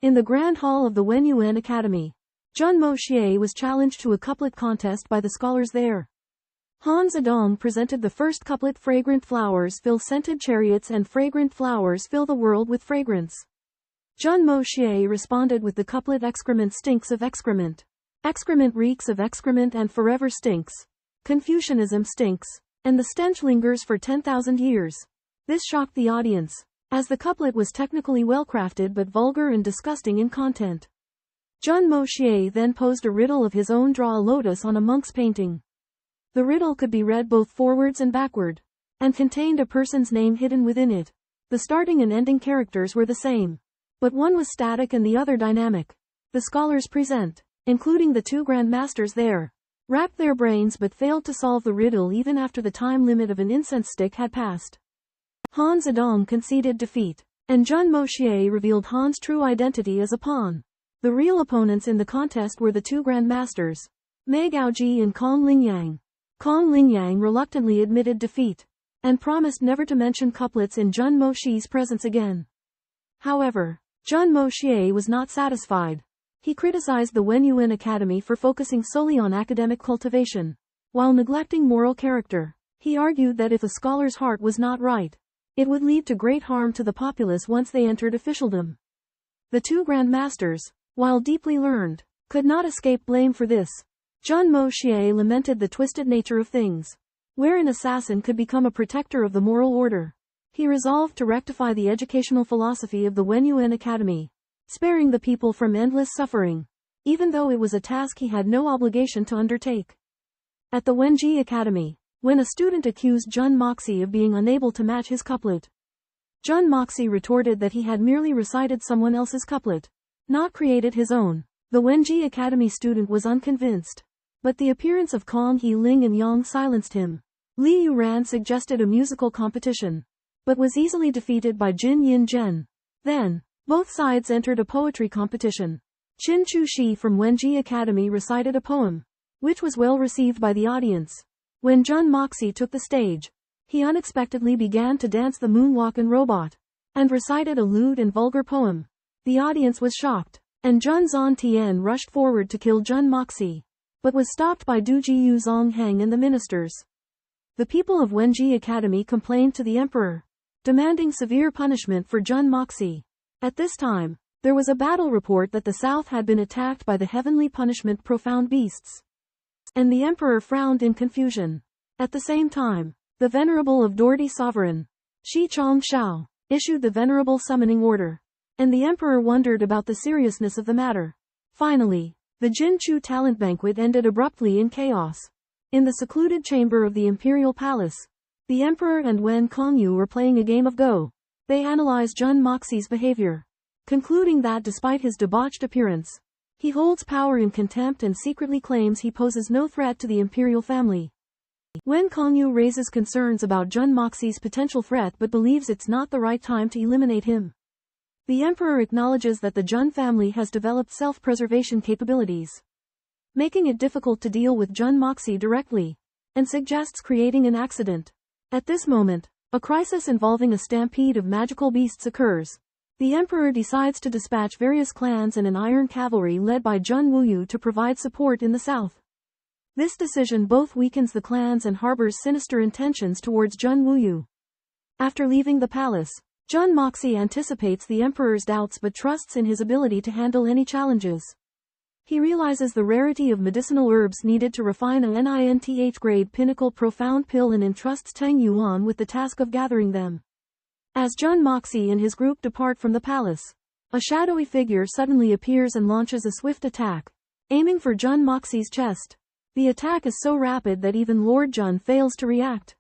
In the Grand Hall of the Wenyuan Academy, Jun Moxie was challenged to a couplet contest by the scholars there. Han Zedong presented the first couplet: fragrant flowers fill scented chariots and fragrant flowers fill the world with fragrance. Jun Moxie responded with the couplet: excrement stinks of excrement. Excrement reeks of excrement and forever stinks. Confucianism stinks, and the stench lingers for 10,000 years. This shocked the audience, as the couplet was technically well-crafted but vulgar and disgusting in content. Jun Moxie then posed a riddle of his own: draw a lotus on a monk's painting. The riddle could be read both forwards and backward, and contained a person's name hidden within it. The starting and ending characters were the same, but one was static and the other dynamic. The scholars present, including the two Grand Masters there, racked their brains but failed to solve the riddle even after the time limit of an incense stick had passed. Han Zedong conceded defeat, and Jun Moxie revealed Han's true identity as a pawn. The real opponents in the contest were the two Grand Masters, Mei Gaoji and Kong Lingyang. Kong Lingyang reluctantly admitted defeat, and promised never to mention couplets in Jun Moxie's presence again. However, Jun Moxie was not satisfied. He criticized the Wenyuan Academy for focusing solely on academic cultivation, while neglecting moral character. He argued that if a scholar's heart was not right, it would lead to great harm to the populace once they entered officialdom. The two Grand Masters, while deeply learned, could not escape blame for this. Jun Moxie lamented the twisted nature of things, where an assassin could become a protector of the moral order. He resolved to rectify the educational philosophy of the Wenyuan Academy, sparing the people from endless suffering, even though it was a task he had no obligation to undertake. At the Wenji Academy, when a student accused Jun Moxie of being unable to match his couplet, Jun Moxie retorted that he had merely recited someone else's couplet, not created his own. The Wenji Academy student was unconvinced. But the appearance of Kong He Ling and Yang silenced him. Li Yuran suggested a musical competition, but was easily defeated by Jin Yin Zhen. Then, both sides entered a poetry competition. Qin Chu Shi from Wenji Academy recited a poem, which was well received by the audience. When Jun Moxie took the stage, he unexpectedly began to dance the moonwalk and robot, and recited a lewd and vulgar poem. The audience was shocked, and Jun Zhantian rushed forward to kill Jun Moxie, but was stopped by Du Jiyu Zongheng and the ministers. The people of Wenji Academy complained to the emperor, demanding severe punishment for Jun Moxie. At this time, there was a battle report that the south had been attacked by the heavenly punishment profound beasts, and the emperor frowned in confusion. At the same time, the venerable of Dordi sovereign, Shi Chongshao, issued the venerable summoning order, and the emperor wondered about the seriousness of the matter. Finally, the Jinchu talent banquet ended abruptly in chaos. In the secluded chamber of the imperial palace, the emperor and Wen Kongyu were playing a game of Go. They analyzed Jun Moxie's behavior, concluding that despite his debauched appearance, he holds power in contempt and secretly claims he poses no threat to the imperial family. Wen Kongyu raises concerns about Jun Moxie's potential threat but believes it's not the right time to eliminate him. The emperor acknowledges that the Jun family has developed self-preservation capabilities, making it difficult to deal with Jun Moxie directly, and suggests creating an accident. At this moment, a crisis involving a stampede of magical beasts occurs. The emperor decides to dispatch various clans and an iron cavalry led by Jun Wuyu to provide support in the south. This decision both weakens the clans and harbors sinister intentions towards Jun Wuyu. After leaving the palace, Jun Moxie anticipates the emperor's doubts but trusts in his ability to handle any challenges. He realizes the rarity of medicinal herbs needed to refine a NINTH grade pinnacle profound pill and entrusts Tang Yuan with the task of gathering them. As Jun Moxie and his group depart from the palace, a shadowy figure suddenly appears and launches a swift attack, aiming for Jun Moxie's chest. The attack is so rapid that even Lord Jun fails to react.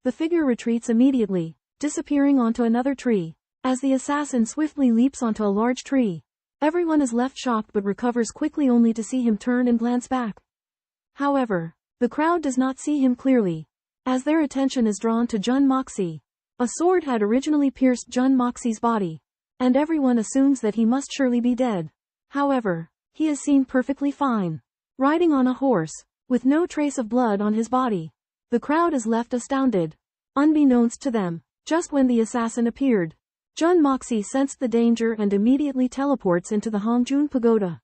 The figure retreats immediately, disappearing onto another tree. As the assassin swiftly leaps onto a large tree, everyone is left shocked but recovers quickly only to see him turn and glance back. However, the crowd does not see him clearly, as their attention is drawn to Jun Moxie. A sword had originally pierced Jun Moxie's body, and everyone assumes that he must surely be dead. However, he is seen perfectly fine, riding on a horse, with no trace of blood on his body. The crowd is left astounded. Unbeknownst to them, just when the assassin appeared, Jun Moxie sensed the danger and immediately teleports into the Hongjun Pagoda,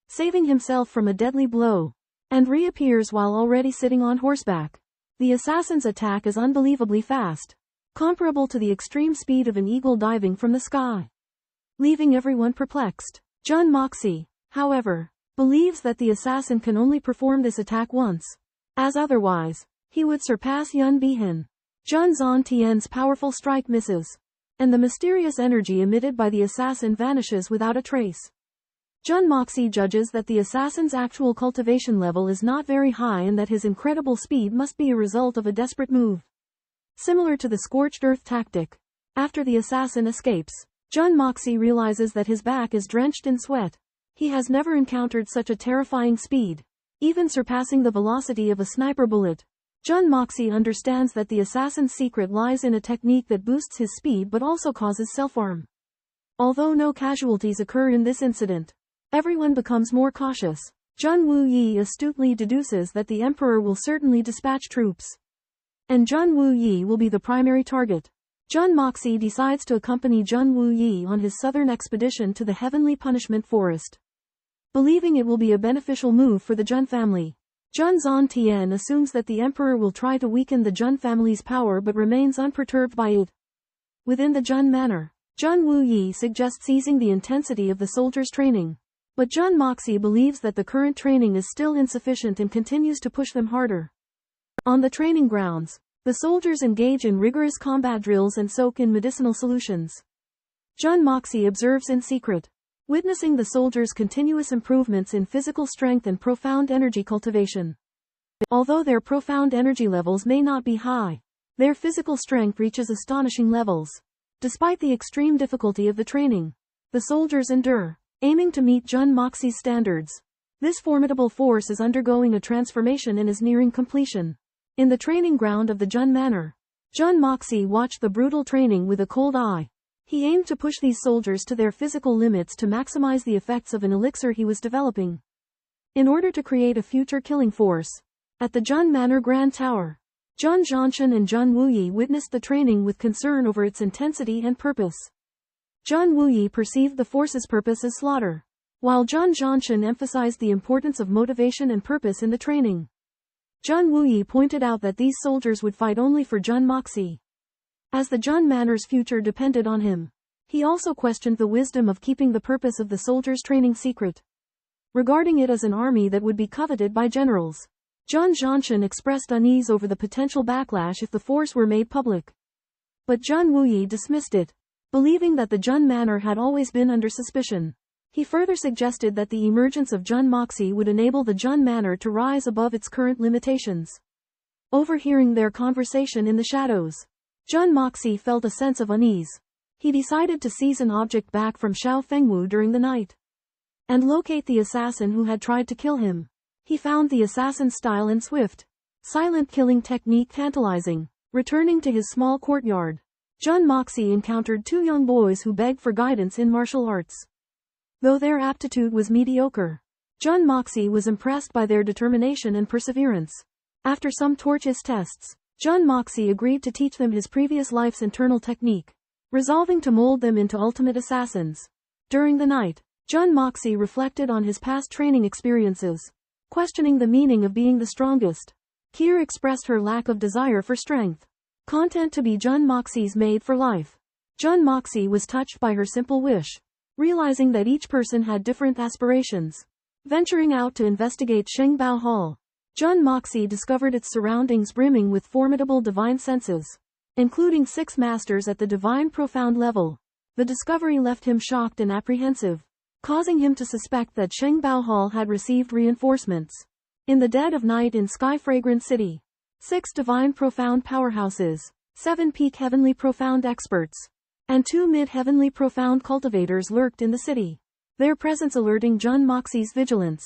saving himself from a deadly blow, and reappears while already sitting on horseback. The assassin's attack is unbelievably fast, comparable to the extreme speed of an eagle diving from the sky, leaving everyone perplexed. Jun Moxie, however, believes that the assassin can only perform this attack once, as otherwise, he would surpass Yun Bihan. Jun Zhantian's powerful strike misses, and the mysterious energy emitted by the assassin vanishes without a trace. Jun Moxie judges that the assassin's actual cultivation level is not very high and that his incredible speed must be a result of a desperate move, similar to the scorched earth tactic. After the assassin escapes, Jun Moxie realizes that his back is drenched in sweat. He has never encountered such a terrifying speed, even surpassing the velocity of a sniper bullet. Jun Moxie understands that the assassin's secret lies in a technique that boosts his speed but also causes self-harm. Although no casualties occur in this incident, everyone becomes more cautious. Jun Wuyi astutely deduces that the emperor will certainly dispatch troops, and Jun Wuyi will be the primary target. Jun Moxie decides to accompany Jun Wuyi on his southern expedition to the Heavenly Punishment Forest, believing it will be a beneficial move for the Jun family. Jun Zhantian assumes that the emperor will try to weaken the Jun family's power but remains unperturbed by it. Within the Jun manor, Jun Wuyi suggests easing the intensity of the soldiers' training, but Jun Moxie believes that the current training is still insufficient and continues to push them harder. On the training grounds, the soldiers engage in rigorous combat drills and soak in medicinal solutions. Jun Moxie observes in secret, witnessing the soldiers' continuous improvements in physical strength and profound energy cultivation. Although their profound energy levels may not be high, their physical strength reaches astonishing levels. Despite the extreme difficulty of the training, the soldiers endure, aiming to meet Jun Moxie's standards. This formidable force is undergoing a transformation and is nearing completion. In the training ground of the Jun Manor, Jun Moxie watched the brutal training with a cold eye. He aimed to push these soldiers to their physical limits to maximize the effects of an elixir he was developing, in order to create a future killing force. At the Jun Manor Grand Tower, Jun Zhantian and Jun Wuyi witnessed the training with concern over its intensity and purpose. Jun Wuyi perceived the force's purpose as slaughter, while Jun Zhantian emphasized the importance of motivation and purpose in the training. Jun Wuyi pointed out that these soldiers would fight only for Jun Moxie, as the Jun Manor's future depended on him. He also questioned the wisdom of keeping the purpose of the soldiers' training secret, regarding it as an army that would be coveted by generals. Jun Zhantian expressed unease over the potential backlash if the force were made public, but Jun Wuyi dismissed it, believing that the Jun Manor had always been under suspicion. He further suggested that the emergence of Jun Moxie would enable the Jun Manor to rise above its current limitations. Overhearing their conversation in the shadows, Jun Moxie felt a sense of unease. He decided to seize an object back from Xiao Fengwu during the night, and locate the assassin who had tried to kill him. He found the assassin's style and swift, silent killing technique tantalizing. Returning to his small courtyard, Jun Moxie encountered two young boys who begged for guidance in martial arts. Though their aptitude was mediocre, Jun Moxie was impressed by their determination and perseverance. After some torturous tests, Jun Moxie agreed to teach them his previous life's internal technique, resolving to mold them into ultimate assassins. During the night, Jun Moxie reflected on his past training experiences, questioning the meaning of being the strongest. Kier expressed her lack of desire for strength, content to be Jun Moxie's maid for life. Jun Moxie was touched by her simple wish, realizing that each person had different aspirations. Venturing out to investigate Shengbao Hall, Jun Moxie discovered its surroundings brimming with formidable divine senses, including 6 masters at the divine profound level. The discovery left him shocked and apprehensive, causing him to suspect that Shengbao Hall had received reinforcements. In the dead of night in Sky Fragrant City, 6 divine profound powerhouses, 7 peak heavenly profound experts, and 2 mid-heavenly profound cultivators lurked in the city, their presence alerting Jun Moxie's vigilance.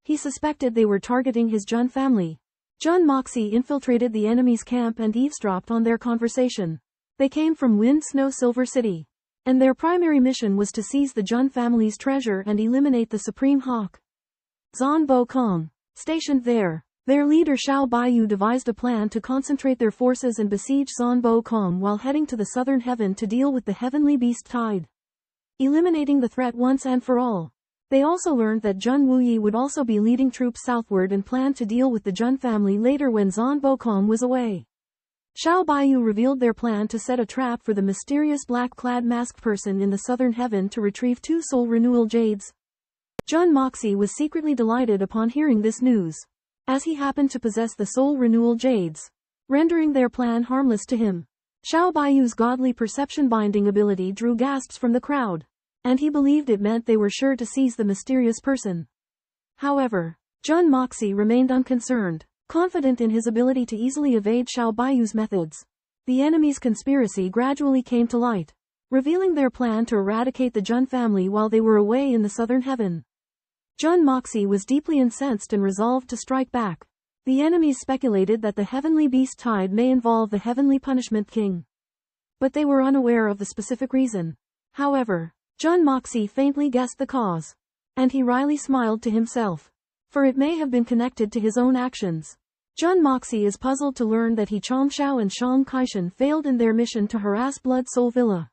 He suspected they were targeting his Jun family. Jun Moxie infiltrated the enemy's camp and eavesdropped on their conversation. They came from Wind Snow Silver City, and their primary mission was to seize the Jun family's treasure and eliminate the Supreme Hawk, Zanbo Kong. Stationed there, their leader Xiao Baiyu devised a plan to concentrate their forces and besiege Zanbo Kong while heading to the southern heaven to deal with the heavenly beast tide, eliminating the threat once and for all. They also learned that Jun Wuyi would also be leading troops southward and planned to deal with the Jun family later when Zanbo Kong was away. Xiao Baiyu revealed their plan to set a trap for the mysterious black-clad masked person in the southern heaven to retrieve 2 soul renewal jades. Jun Moxie was secretly delighted upon hearing this news, as he happened to possess the soul renewal jades, rendering their plan harmless to him. Xiao Baiyu's godly perception binding ability drew gasps from the crowd, and he believed it meant they were sure to seize the mysterious person. However, Jun Moxie remained unconcerned, confident in his ability to easily evade Xiao Baiyu's methods. The enemy's conspiracy gradually came to light, revealing their plan to eradicate the Jun family while they were away in the southern heaven. Jun Moxie was deeply incensed and resolved to strike back. The enemies speculated that the heavenly beast tide may involve the heavenly punishment king, but they were unaware of the specific reason. However, Jun Moxie faintly guessed the cause, and he wryly smiled to himself, for it may have been connected to his own actions. Jun Moxie is puzzled to learn that He Chongshao and Shang Kaishan failed in their mission to harass Blood Soul Villa.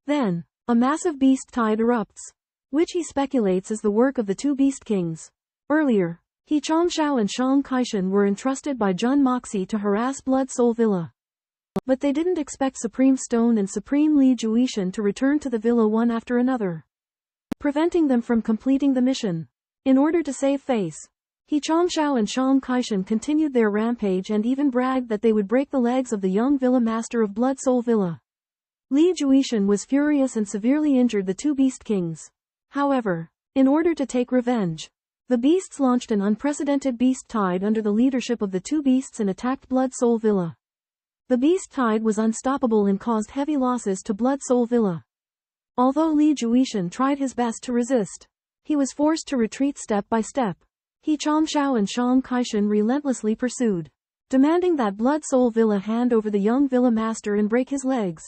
Then, a massive beast tide erupts, which he speculates is the work of the 2 beast kings. Earlier, He Chongshao and Shang Kaishan were entrusted by Jun Moxie to harass Blood Soul Villa, but they didn't expect Supreme Stone and Supreme Li Juishan to return to the villa one after another, preventing them from completing the mission. In order to save face, He Chongshao and Shang Kaishan continued their rampage and even bragged that they would break the legs of the young villa master of Blood Soul Villa. Li Juishan was furious and severely injured the 2 beast kings. However, in order to take revenge, the beasts launched an unprecedented beast tide under the leadership of the 2 beasts and attacked Blood Soul Villa. The beast tide was unstoppable and caused heavy losses to Blood Soul Villa. Although Li Juishan tried his best to resist, he was forced to retreat step by step. He Chongshao and Shang Kaishan relentlessly pursued, demanding that Blood Soul Villa hand over the young Villa Master and break his legs.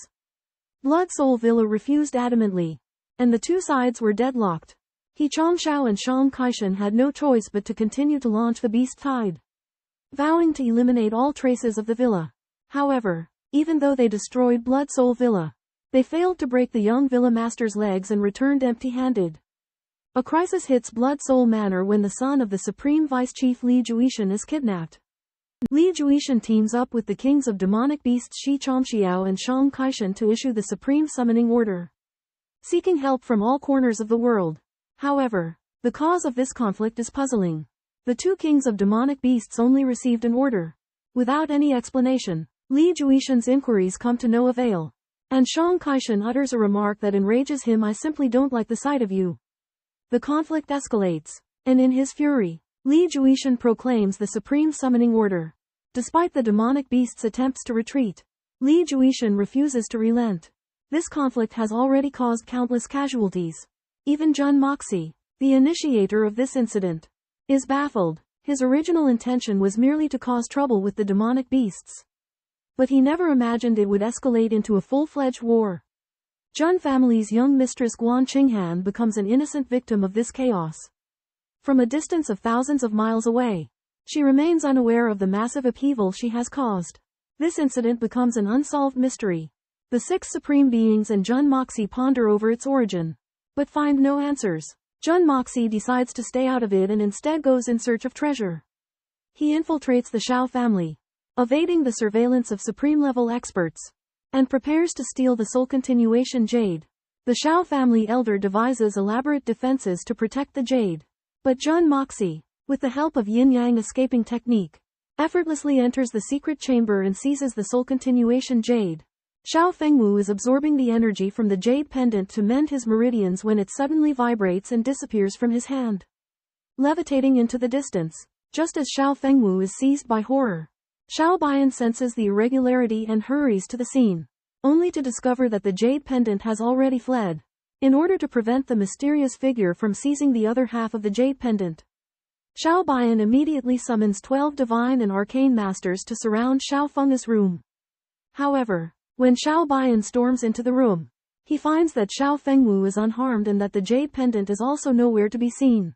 Blood Soul Villa refused adamantly, and the two sides were deadlocked. He Chongshao and Shang Kaishan had no choice but to continue to launch the beast tide, vowing to eliminate all traces of the villa. However, even though they destroyed Blood Soul Villa, they failed to break the young Villa Master's legs and returned empty-handed. A crisis hits Blood Soul Manor when the son of the Supreme Vice Chief Li Juishan is kidnapped. Li Juishan teams up with the kings of demonic beasts Shi Chongxiao and Shang Kaishan to issue the Supreme Summoning Order, seeking help from all corners of the world. However, the cause of this conflict is puzzling. The two kings of demonic beasts only received an order, without any explanation. Li Juishan's inquiries come to no avail, and Shang Kaishan utters a remark that enrages him: "I simply don't like the sight of you." The conflict escalates, and in his fury, Li Juishan proclaims the Supreme Summoning Order. Despite the demonic beast's attempts to retreat, Li Juishan refuses to relent. This conflict has already caused countless casualties. Even Jun Moxie, the initiator of this incident, is baffled. His original intention was merely to cause trouble with the demonic beasts, but he never imagined it would escalate into a full-fledged war. Jun family's young mistress Guan Qinghan becomes an innocent victim of this chaos. From a distance of thousands of miles away, she remains unaware of the massive upheaval she has caused. This incident becomes an unsolved mystery. The six supreme beings and Jun Moxie ponder over its origin, but find no answers. Jun Moxie decides to stay out of it and instead goes in search of treasure. He infiltrates the Shao family, evading the surveillance of supreme-level experts, and prepares to steal the soul continuation jade. The Shao family elder devises elaborate defenses to protect the jade, but Jun Moxie, with the help of yin-yang escaping technique, effortlessly enters the secret chamber and seizes the soul continuation jade. Xiao Fengwu is absorbing the energy from the jade pendant to mend his meridians when it suddenly vibrates and disappears from his hand, levitating into the distance. Just as Xiao Fengwu is seized by horror, Xiao Bian senses the irregularity and hurries to the scene, only to discover that the jade pendant has already fled. In order to prevent the mysterious figure from seizing the other half of the jade pendant, Xiao Bian immediately summons 12 divine and arcane masters to surround Xiao Feng's room. However, when Xiao Bian storms into the room, he finds that Xiao Fengwu is unharmed and that the jade pendant is also nowhere to be seen.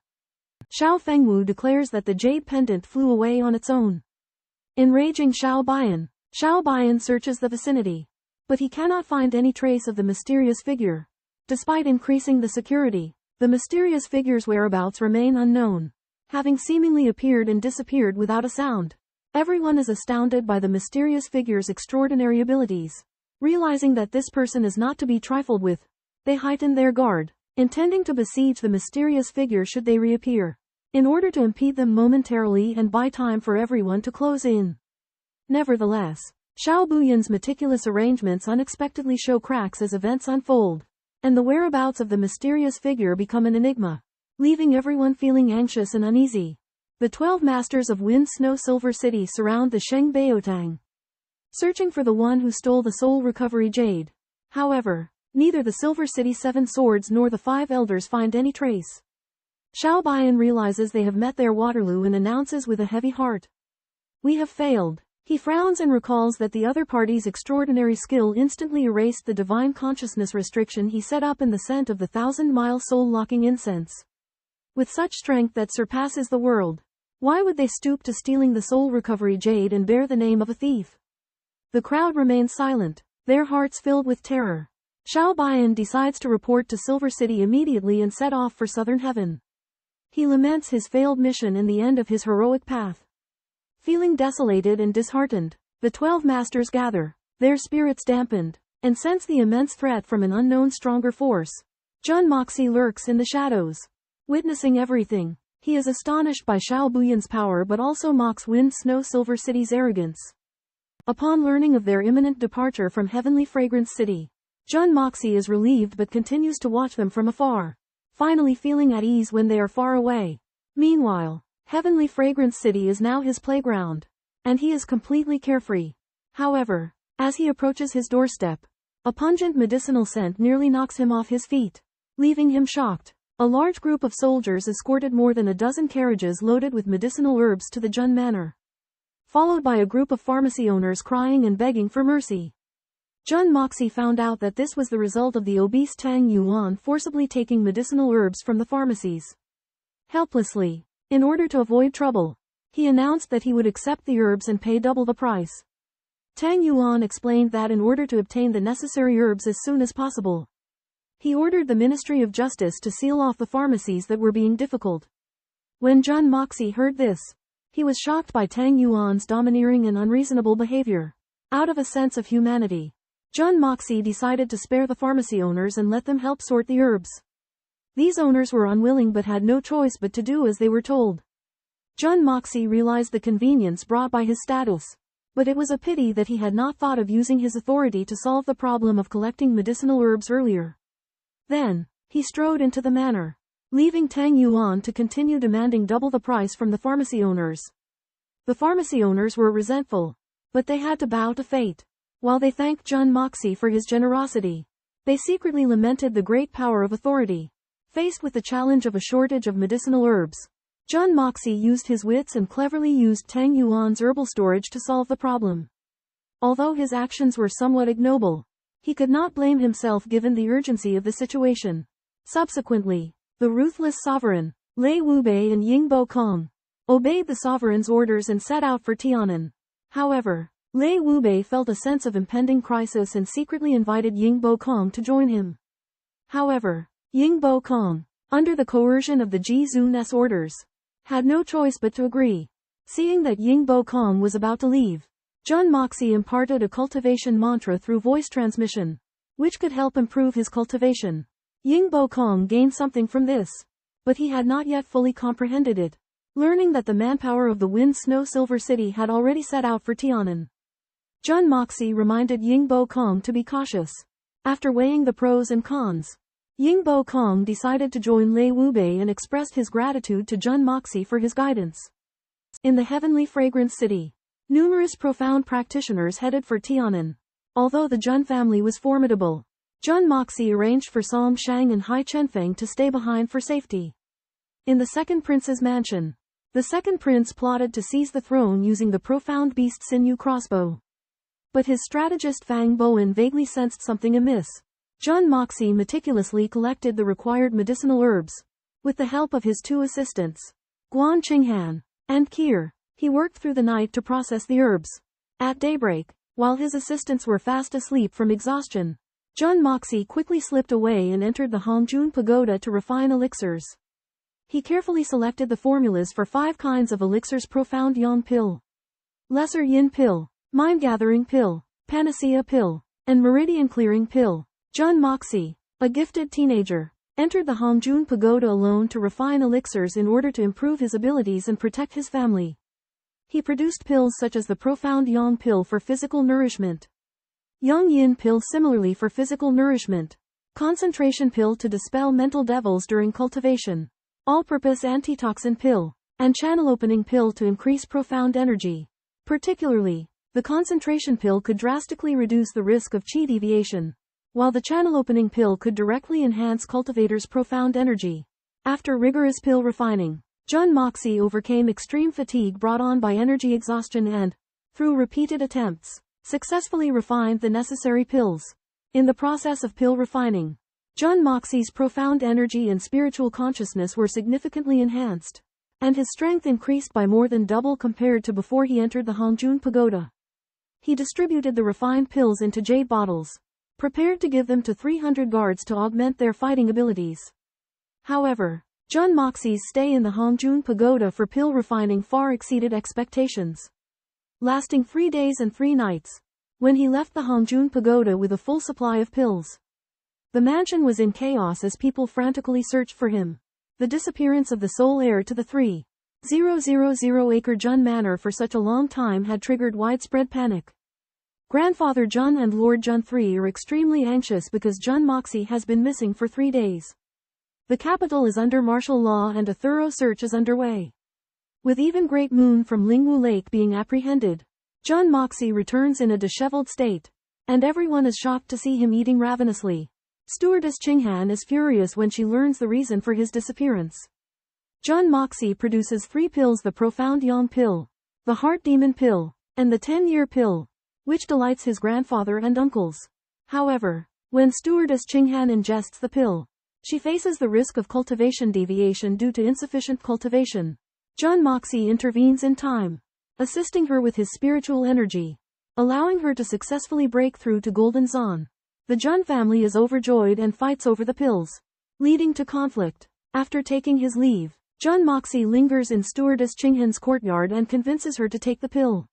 Xiao Fengwu declares that the jade pendant flew away on its own. Enraging Xiao Bian searches the vicinity, but he cannot find any trace of the mysterious figure. Despite increasing the security, the mysterious figure's whereabouts remain unknown, having seemingly appeared and disappeared without a sound. Everyone is astounded by the mysterious figure's extraordinary abilities. Realizing that this person is not to be trifled with, they heighten their guard, intending to besiege the mysterious figure should they reappear, in order to impede them momentarily and buy time for everyone to close in. Nevertheless, Xiao Buyan's meticulous arrangements unexpectedly show cracks as events unfold, and the whereabouts of the mysterious figure become an enigma, leaving everyone feeling anxious and uneasy. The 12 masters of Wind Snow Silver City surround the Sheng Baotang, searching for the one who stole the soul recovery jade. However, neither the Silver City Seven Swords nor the 5 elders find any trace. Xiao Bian realizes they have met their Waterloo and announces with a heavy heart, "We have failed." He frowns and recalls that the other party's extraordinary skill instantly erased the divine consciousness restriction he set up in the scent of the 1,000-mile soul-locking incense. With such strength that surpasses the world, why would they stoop to stealing the soul recovery jade and bear the name of a thief? The crowd remains silent, their hearts filled with terror. Xiao Bian decides to report to Silver City immediately and set off for Southern Heaven. He laments his failed mission and the end of his heroic path. Feeling desolated and disheartened, the 12 masters gather, their spirits dampened, and sense the immense threat from an unknown stronger force. Jun Moxie lurks in the shadows, witnessing everything. He is astonished by Xiao Buyan's power but also mocks Wind Snow Silver City's arrogance. Upon learning of their imminent departure from Heavenly Fragrance City, Jun Moxie is relieved but continues to watch them from afar, finally feeling at ease when they are far away. Meanwhile, Heavenly Fragrance City is now his playground, and he is completely carefree. However, as he approaches his doorstep, a pungent medicinal scent nearly knocks him off his feet, leaving him shocked. A large group of soldiers escorted more than a dozen carriages loaded with medicinal herbs to the Jun Manor, followed by a group of pharmacy owners crying and begging for mercy. Jun Moxie found out that this was the result of the obese Tang Yuan forcibly taking medicinal herbs from the pharmacies. Helplessly, in order to avoid trouble, he announced that he would accept the herbs and pay double the price. Tang Yuan explained that in order to obtain the necessary herbs as soon as possible, he ordered the Ministry of Justice to seal off the pharmacies that were being difficult. When Jun Moxie heard this, he was shocked by Tang Yuan's domineering and unreasonable behavior. Out of a sense of humanity, Jun Moxie decided to spare the pharmacy owners and let them help sort the herbs. These owners were unwilling but had no choice but to do as they were told. Jun Moxie realized the convenience brought by his status, but it was a pity that he had not thought of using his authority to solve the problem of collecting medicinal herbs earlier. Then, he strode into the manor, leaving Tang Yuan to continue demanding double the price from the pharmacy owners. The pharmacy owners were resentful, but they had to bow to fate. While they thanked Jun Moxie for his generosity, they secretly lamented the great power of authority. Faced with the challenge of a shortage of medicinal herbs, Jun Moxie used his wits and cleverly used Tang Yuan's herbal storage to solve the problem. Although his actions were somewhat ignoble, he could not blame himself given the urgency of the situation. Subsequently, the ruthless sovereign, Lei Wubei and Yingbo Kong, obeyed the sovereign's orders and set out for Tiannan. However, Lei Wubei felt a sense of impending crisis and secretly invited Yingbo Kong to join him. However, Yingbo Kong, under the coercion of the Ji Zun's orders, had no choice but to agree. Seeing that Yingbo Kong was about to leave, Jun Moxie imparted a cultivation mantra through voice transmission, which could help improve his cultivation. Yingbo Kong gained something from this, but he had not yet fully comprehended it. Learning that the manpower of the Wind Snow Silver City had already set out for Tiannan, Jun Moxie reminded Yingbo Kong to be cautious. After weighing the pros and cons, Yingbo Kong decided to join Lei Wubei and expressed his gratitude to Jun Moxie for his guidance. In the heavenly fragrance city, numerous profound practitioners headed for Tiannan. Although the Jun family was formidable, Jun Moxie arranged for Song Shang and Hai Chenfeng to stay behind for safety. In the second prince's mansion, the second prince plotted to seize the throne using the profound beast sinew crossbow. But his strategist Fang Bowen vaguely sensed something amiss. Jun Moxie meticulously collected the required medicinal herbs. With the help of his two assistants, Guan Qinghan and Kier, he worked through the night to process the herbs. At daybreak, while his assistants were fast asleep from exhaustion, Jun Moxie quickly slipped away and entered the Hongjun Pagoda to refine elixirs. He carefully selected the formulas for 5 kinds of elixirs: Profound Yang Pill, Lesser Yin Pill, Mind Gathering Pill, Panacea Pill, and Meridian Clearing Pill. Jun Moxie, a gifted teenager, entered the Hongjun Pagoda alone to refine elixirs in order to improve his abilities and protect his family. He produced pills such as the Profound Yang Pill for physical nourishment, Yang Yin Pill similarly for physical nourishment, Concentration Pill to dispel mental devils during cultivation, All-Purpose Antitoxin Pill, and Channel Opening Pill to increase profound energy. Particularly, the Concentration Pill could drastically reduce the risk of chi deviation, while the Channel Opening Pill could directly enhance cultivators' profound energy. After rigorous pill refining, Jun Moxie overcame extreme fatigue brought on by energy exhaustion and, through repeated attempts, successfully refined the necessary pills. In the process of pill refining, Jun Moxie's profound energy and spiritual consciousness were significantly enhanced, and his strength increased by more than double compared to before he entered the Hongjun Pagoda. He distributed the refined pills into jade bottles, prepared to give them to 300 guards to augment their fighting abilities. However, Jun Moxie's stay in the Hongjun Pagoda for pill refining far exceeded expectations. Lasting 3 days and 3 nights, when he left the Hongjun Pagoda with a full supply of pills, the mansion was in chaos as people frantically searched for him. The disappearance of the sole heir to the 3,000-acre Jun Manor for such a long time had triggered widespread panic. Grandfather Jun and Lord Jun III are extremely anxious because Jun Moxie has been missing for 3 days. The capital is under martial law and a thorough search is underway. With even Great Moon from Lingwu Lake being apprehended, Jun Moxie returns in a disheveled state, and everyone is shocked to see him eating ravenously. Stewardess Qinghan is furious when she learns the reason for his disappearance. Jun Moxie produces 3 pills: the Profound Yang Pill, the Heart Demon Pill, and the 10-Year Pill, which delights his grandfather and uncles. However, when Stewardess Qinghan ingests the pill, she faces the risk of cultivation deviation due to insufficient cultivation. Jun Moxie intervenes in time, assisting her with his spiritual energy, allowing her to successfully break through to Golden Zon. The Jun family is overjoyed and fights over the pills, leading to conflict. After taking his leave, Jun Moxie lingers in Stewardess Qinghan's courtyard and convinces her to take the pill.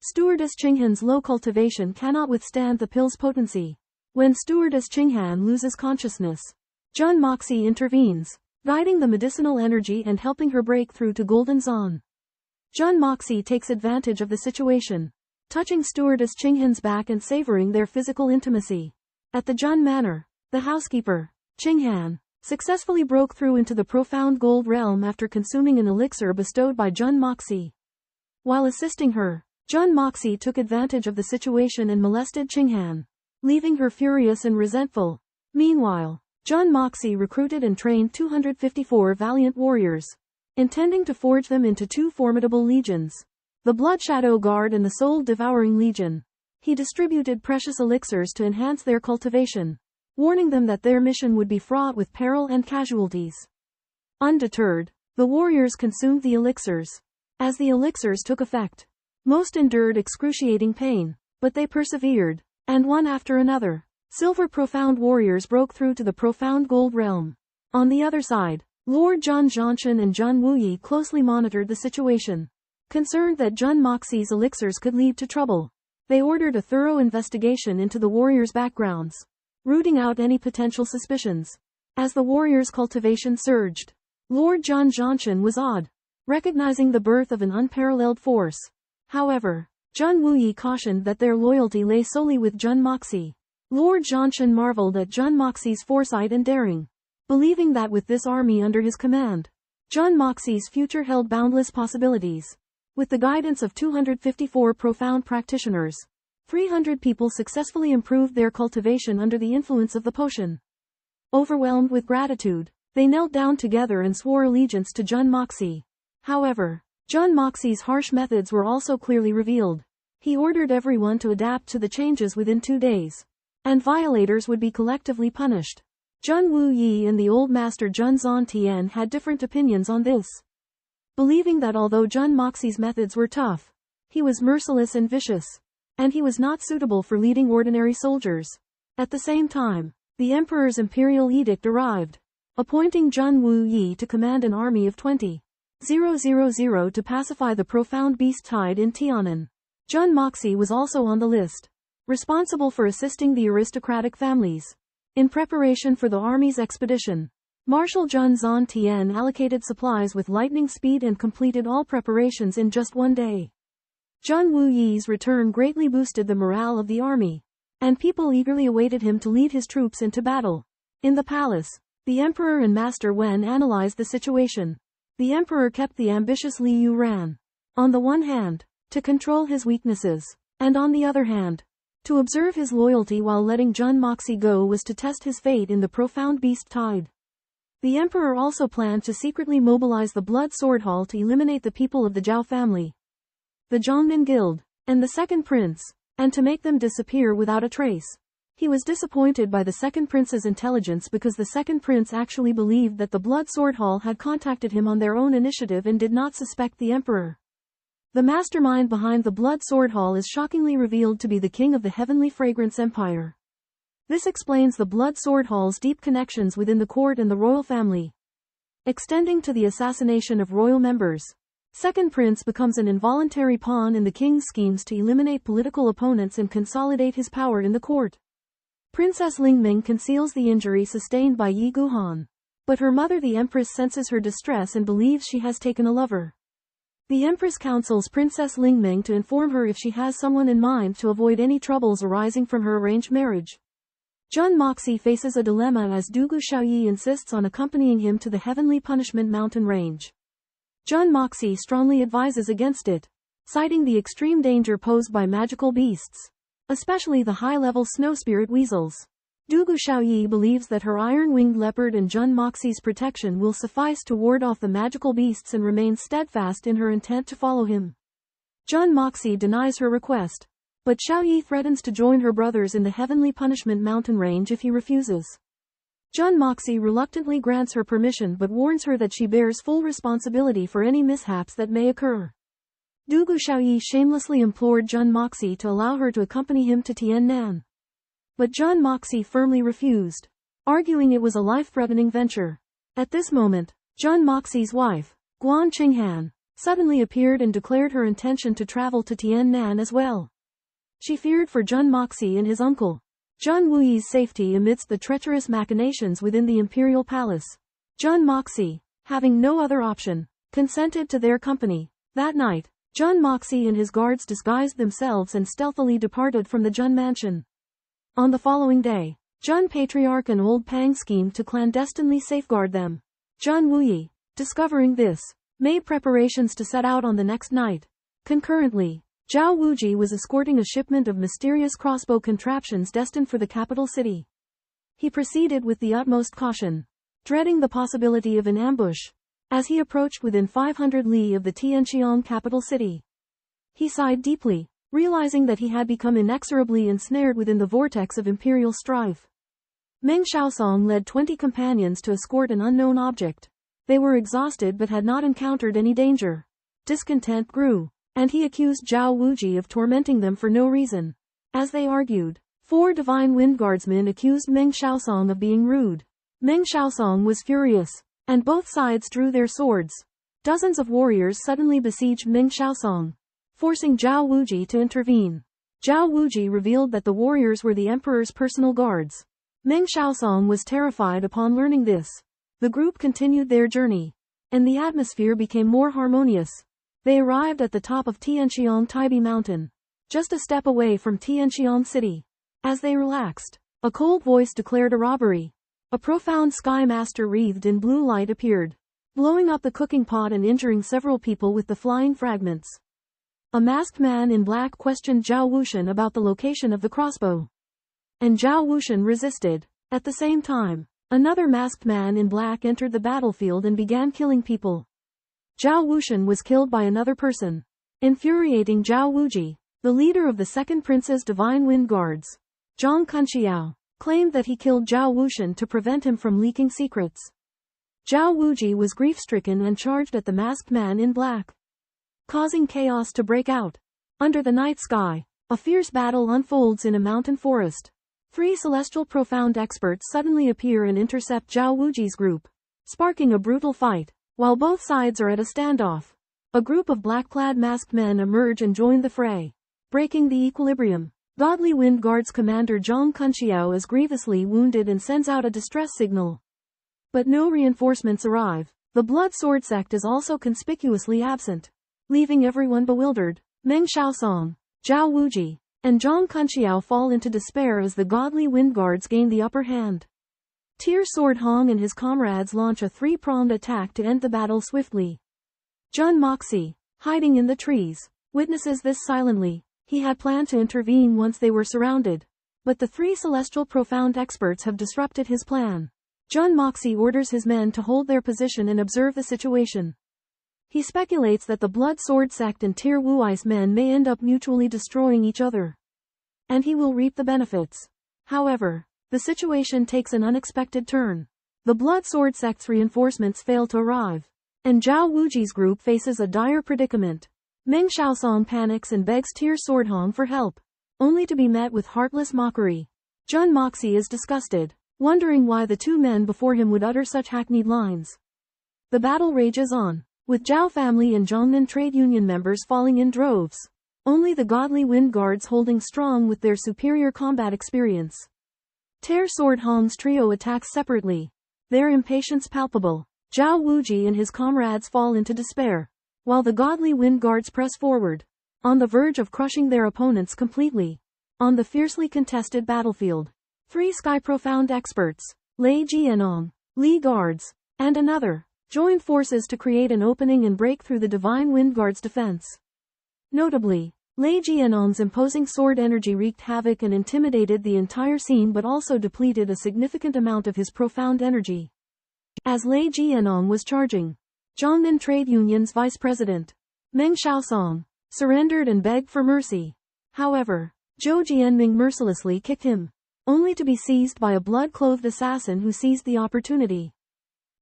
Stewardess Qinghan's low cultivation cannot withstand the pill's potency. When Stewardess Qinghan loses consciousness, Jun Moxie intervenes, guiding the medicinal energy and helping her break through to Golden Zon. Jun Moxie takes advantage of the situation, touching Stewardess Qinghan's back and savoring their physical intimacy. At the Jun Manor, the housekeeper, Qinghan, successfully broke through into the profound gold realm after consuming an elixir bestowed by Jun Moxie. While assisting her, Jun Moxie took advantage of the situation and molested Qinghan, leaving her furious and resentful. Meanwhile, Jun Moxie recruited and trained 254 valiant warriors, intending to forge them into 2 formidable legions, the Blood Shadow Guard and the Soul Devouring Legion. He distributed precious elixirs to enhance their cultivation, warning them that their mission would be fraught with peril and casualties. Undeterred, the warriors consumed the elixirs. As the elixirs took effect, most endured excruciating pain, but they persevered, and one after another, silver profound warriors broke through to the profound gold realm. On the other side, Lord Jun Zhantian and Jun Wuyi closely monitored the situation. Concerned that Jun Moxie's elixirs could lead to trouble, they ordered a thorough investigation into the warriors' backgrounds, rooting out any potential suspicions. As the warriors' cultivation surged, Lord Jun Zhantian was awed, recognizing the birth of an unparalleled force. However, Jun Wuyi cautioned that their loyalty lay solely with Jun Moxie. Lord Zhantian marveled at Jun Moxie's foresight and daring, believing that with this army under his command, Jun Moxie's future held boundless possibilities. With the guidance of 254 profound practitioners, 300 people successfully improved their cultivation under the influence of the potion. Overwhelmed with gratitude, they knelt down together and swore allegiance to Jun Moxie. However, Jun Moxie's harsh methods were also clearly revealed. He ordered everyone to adapt to the changes within 2 days, and violators would be collectively punished. Jun Wuyi and the old master Jun Zhantian had different opinions on this, believing that although Jun Moxie's methods were tough, he was merciless and vicious, and he was not suitable for leading ordinary soldiers. At the same time, the emperor's imperial edict arrived, appointing Jun Wuyi to command an army of 20,000 to pacify the profound beast tide in Tiannan. Jun Moxie was also on the list, responsible for assisting the aristocratic families in preparation for the army's expedition. Marshal Jun Zhantian allocated supplies with lightning speed and completed all preparations in just 1 day. Jun Wuyi's return greatly boosted the morale of the army, and people eagerly awaited him to lead his troops into battle. In the palace, the emperor and Master Wen analyzed the situation. The emperor kept the ambitious Liu Ran, on the one hand, to control his weaknesses, and on the other hand, to observe his loyalty while letting Jun Moxie go was to test his fate in the profound beast tide. The emperor also planned to secretly mobilize the Blood Sword Hall to eliminate the people of the Zhao family, the Zhongnan Guild, and the Second Prince, and to make them disappear without a trace. He was disappointed by the Second Prince's intelligence because the Second Prince actually believed that the Blood Sword Hall had contacted him on their own initiative and did not suspect the emperor. The mastermind behind the Blood Sword Hall is shockingly revealed to be the king of the Heavenly Fragrance Empire. This explains the Blood Sword Hall's deep connections within the court and the royal family, extending to the assassination of royal members. Second Prince becomes an involuntary pawn in the king's schemes to eliminate political opponents and consolidate his power in the court. Princess Lingming conceals the injury sustained by Yi Guhan, but her mother the Empress senses her distress and believes she has taken a lover. The Empress counsels Princess Lingming to inform her if she has someone in mind to avoid any troubles arising from her arranged marriage. Jun Moxie faces a dilemma as Dugu Xiaoyi insists on accompanying him to the Heavenly Punishment Mountain Range. Jun Moxie strongly advises against it, citing the extreme danger posed by magical beasts, especially the high-level snow spirit weasels. Dugu Xiaoyi believes that her iron-winged leopard and Jun Moxie's protection will suffice to ward off the magical beasts and remains steadfast in her intent to follow him. Jun Moxie denies her request, but Xiaoyi threatens to join her brothers in the Heavenly Punishment Mountain Range if he refuses. Jun Moxie reluctantly grants her permission but warns her that she bears full responsibility for any mishaps that may occur. Dugu Xiaoyi shamelessly implored Jun Moxie to allow her to accompany him to Tiannan. But Jun Moxie firmly refused, arguing it was a life-threatening venture. At this moment, Jun Moxie's wife, Guan Qinghan, suddenly appeared and declared her intention to travel to Tiannan as well. She feared for Jun Moxie and his uncle, Jun Wuyi's safety amidst the treacherous machinations within the imperial palace. Jun Moxie, having no other option, consented to their company. That night, Jun Moxie and his guards disguised themselves and stealthily departed from the Jun mansion. On the following day, Jun Patriarch and Old Pang schemed to clandestinely safeguard them. Jun Wuyi, discovering this, made preparations to set out on the next night. Concurrently, Zhao Wuji was escorting a shipment of mysterious crossbow contraptions destined for the capital city. He proceeded with the utmost caution, dreading the possibility of an ambush. As he approached within 500 li of the Tianxiang capital city, he sighed deeply, realizing that he had become inexorably ensnared within the vortex of imperial strife. Meng Xiaosong led 20 companions to escort an unknown object. They were exhausted but had not encountered any danger. Discontent grew, and he accused Zhao Wuji of tormenting them for no reason. As they argued, 4 divine wind guardsmen accused Meng Xiaosong of being rude. Meng Xiaosong was furious, and both sides drew their swords. Dozens of warriors suddenly besieged Meng Xiaosong, forcing Zhao Wuji to intervene. Zhao Wuji revealed that the warriors were the emperor's personal guards. Meng Xiaosong was terrified upon learning this. The group continued their journey, and the atmosphere became more harmonious. They arrived at the top of Tianxiang Taibi Mountain, just a step away from Tianxiang City. As they relaxed, a cold voice declared a robbery. A profound sky master wreathed in blue light appeared, blowing up the cooking pot and injuring several people with the flying fragments. A masked man in black questioned Zhao Wushan about the location of the crossbow, and Zhao Wushan resisted. At the same time, another masked man in black entered the battlefield and began killing people. Zhao Wushan was killed by another person, infuriating Zhao Wuji. The leader of the second prince's divine wind guards, Zhang Kunxiao, claimed that he killed Zhao Wushan to prevent him from leaking secrets. Zhao Wuji was grief-stricken and charged at the masked man in black, causing chaos to break out. Under the night sky, a fierce battle unfolds in a mountain forest. 3 celestial profound experts suddenly appear and intercept Zhao Wuji's group, sparking a brutal fight. While both sides are at a standoff, a group of black-clad masked men emerge and join the fray, breaking the equilibrium. Godly Wind Guards commander Zhang Kunxiao is grievously wounded and sends out a distress signal. But no reinforcements arrive. The Blood Sword sect is also conspicuously absent, leaving everyone bewildered. Meng Xiaosong, Zhao Wuji, and Zhang Kunxiao fall into despair as the Godly Wind Guards gain the upper hand. Tier Sword Hong and his comrades launch a 3-pronged attack to end the battle swiftly. Jun Moxie, hiding in the trees, witnesses this silently. He had planned to intervene once they were surrounded, but the 3 celestial profound experts have disrupted his plan. Jun Moxie orders his men to hold their position and observe the situation. He speculates that the Blood Sword sect and Tier Wui's men may end up mutually destroying each other, and he will reap the benefits. However, the situation takes an unexpected turn. The Blood Sword sect's reinforcements fail to arrive, and Zhao Wuji's group faces a dire predicament. Meng Xiaosong panics and begs Tier Sword Hong for help, only to be met with heartless mockery. Jun Moxie is disgusted, wondering why the 2 men before him would utter such hackneyed lines. The battle rages on, with Zhao family and Zhongnan trade union members falling in droves. Only the Godly Wind Guards holding strong with their superior combat experience. Tier Sword Hong's trio attacks separately, their impatience palpable. Zhao Wuji and his comrades fall into despair, while the Godly Wind Guards press forward, on the verge of crushing their opponents completely. On the fiercely contested battlefield, 3 Sky Profound experts, Lei Jianong, Li Guards, and another, join forces to create an opening and break through the Divine Wind Guards' defense. Notably, Lei Jianong's imposing sword energy wreaked havoc and intimidated the entire scene but also depleted a significant amount of his profound energy. As Lei Jianong was charging, Zhongnan Trade Union's vice president, Meng Xiaosong, surrendered and begged for mercy. However, Zhou Jianming mercilessly kicked him, only to be seized by a blood-clothed assassin who seized the opportunity,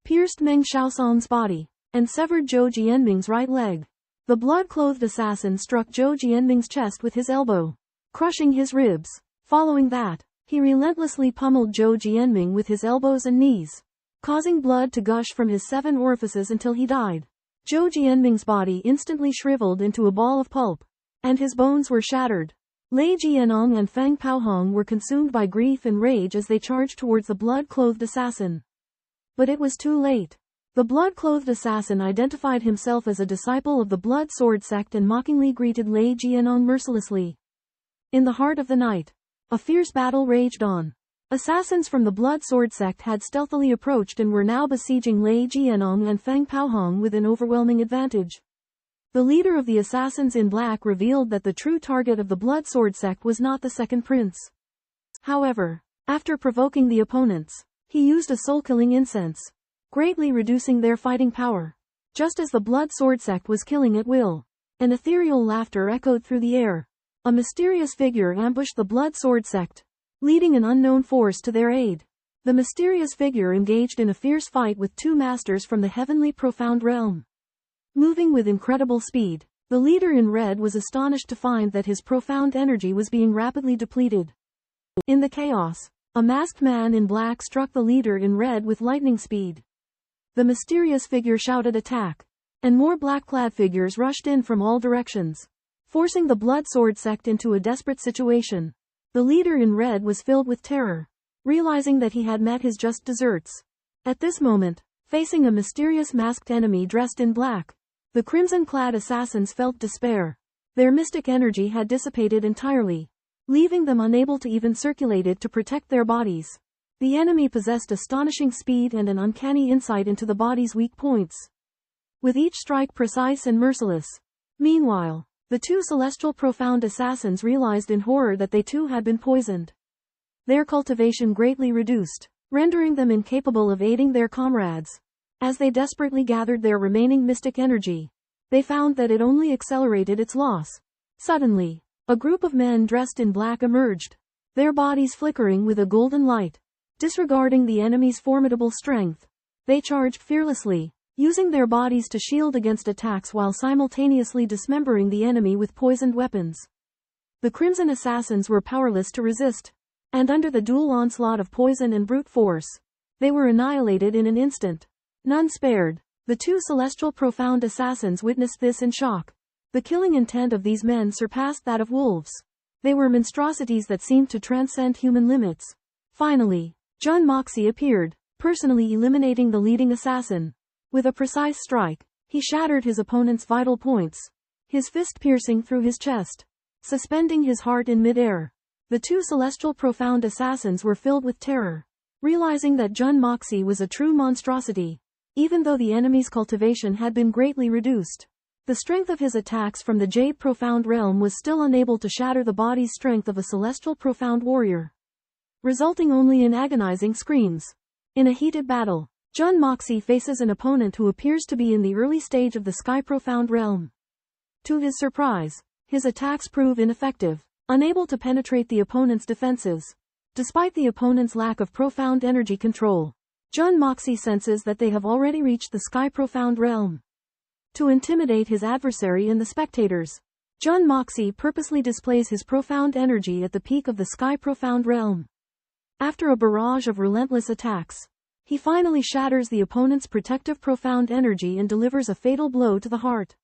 pierced Meng Xiaosong's body, and severed Zhou Jianming's right leg. The blood-clothed assassin struck Zhou Jianming's chest with his elbow, crushing his ribs. Following that, he relentlessly pummeled Zhou Jianming with his elbows and knees, causing blood to gush from his 7 orifices until he died. Zhou Jianming's body instantly shriveled into a ball of pulp, and his bones were shattered. Lei Jianong and Feng Paohong were consumed by grief and rage as they charged towards the blood-clothed assassin. But it was too late. The blood-clothed assassin identified himself as a disciple of the Blood Sword sect and mockingly greeted Lei Jianong mercilessly. In the heart of the night, a fierce battle raged on. Assassins from the Blood Sword sect had stealthily approached and were now besieging Lei Jianong and Feng Paohong with an overwhelming advantage. The leader of the assassins in black revealed that the true target of the Blood Sword sect was not the second prince. However, after provoking the opponents, he used a soul-killing incense, greatly reducing their fighting power. Just as the Blood Sword sect was killing at will, an ethereal laughter echoed through the air. A mysterious figure ambushed the Blood Sword sect, leading an unknown force to their aid. The mysterious figure engaged in a fierce fight with 2 masters from the heavenly profound realm. Moving with incredible speed, the leader in red was astonished to find that his profound energy was being rapidly depleted. In the chaos, a masked man in black struck the leader in red with lightning speed. The mysterious figure shouted attack, and more black-clad figures rushed in from all directions, forcing the Blood Sword sect into a desperate situation. The leader in red was filled with terror, realizing that he had met his just deserts. At this moment, facing a mysterious masked enemy dressed in black, the crimson-clad assassins felt despair. Their mystic energy had dissipated entirely, leaving them unable to even circulate it to protect their bodies. The enemy possessed astonishing speed and an uncanny insight into the body's weak points, with each strike precise and merciless. Meanwhile, the 2 celestial profound assassins realized in horror that they too had been poisoned. Their cultivation greatly reduced, rendering them incapable of aiding their comrades. As they desperately gathered their remaining mystic energy, they found that it only accelerated its loss. Suddenly, a group of men dressed in black emerged, their bodies flickering with a golden light. Disregarding the enemy's formidable strength, they charged fearlessly, using their bodies to shield against attacks while simultaneously dismembering the enemy with poisoned weapons. The Crimson Assassins were powerless to resist, and under the dual onslaught of poison and brute force, they were annihilated in an instant. None spared. The 2 celestial profound assassins witnessed this in shock. The killing intent of these men surpassed that of wolves. They were monstrosities that seemed to transcend human limits. Finally, Jun Moxie appeared, personally eliminating the leading assassin. With a precise strike, he shattered his opponent's vital points, his fist piercing through his chest, suspending his heart in mid-air. The 2 celestial profound assassins were filled with terror, realizing that Jun Moxie was a true monstrosity. Even though the enemy's cultivation had been greatly reduced, the strength of his attacks from the Jade Profound Realm was still unable to shatter the body's strength of a celestial profound warrior, resulting only in agonizing screams. In a heated battle, Jun Moxie faces an opponent who appears to be in the early stage of the Sky Profound Realm. To his surprise, his attacks prove ineffective, unable to penetrate the opponent's defenses. Despite the opponent's lack of profound energy control, Jun Moxie senses that they have already reached the Sky Profound Realm. To intimidate his adversary and the spectators, Jun Moxie purposely displays his profound energy at the peak of the Sky Profound Realm. After a barrage of relentless attacks, he finally shatters the opponent's protective profound energy and delivers a fatal blow to the heart.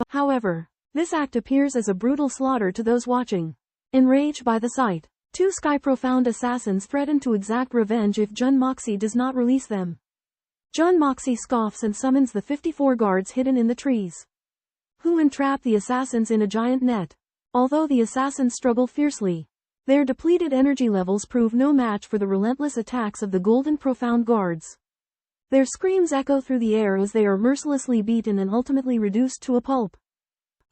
However, this act appears as a brutal slaughter to those watching. Enraged by the sight, 2 Sky Profound assassins threaten to exact revenge if Jun Moxie does not release them. Jun Moxie scoffs and summons the 54 guards hidden in the trees, who entrap the assassins in a giant net. Although the assassins struggle fiercely, their depleted energy levels prove no match for the relentless attacks of the Golden Profound Guards. Their screams echo through the air as they are mercilessly beaten and ultimately reduced to a pulp.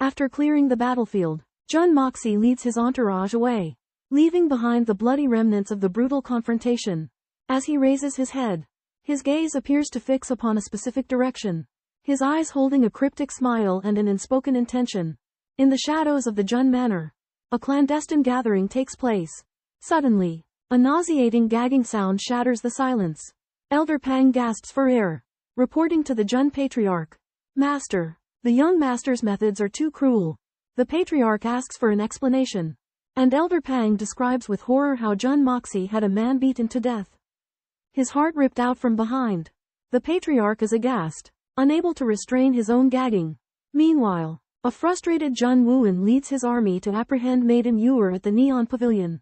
After clearing the battlefield, Jun Moxie leads his entourage away, leaving behind the bloody remnants of the brutal confrontation. As he raises his head, his gaze appears to fix upon a specific direction, his eyes holding a cryptic smile and an unspoken intention. In the shadows of the Jun Manor, a clandestine gathering takes place. Suddenly, a nauseating gagging sound shatters the silence. Elder Pang gasps for air, reporting to the Jun Patriarch. Master, the young master's methods are too cruel. The Patriarch asks for an explanation, and Elder Pang describes with horror how Jun Moxie had a man beaten to death, his heart ripped out from behind. The Patriarch is aghast, unable to restrain his own gagging. Meanwhile, a frustrated Jun Wuan leads his army to apprehend Maiden Yuer at the Neon Pavilion,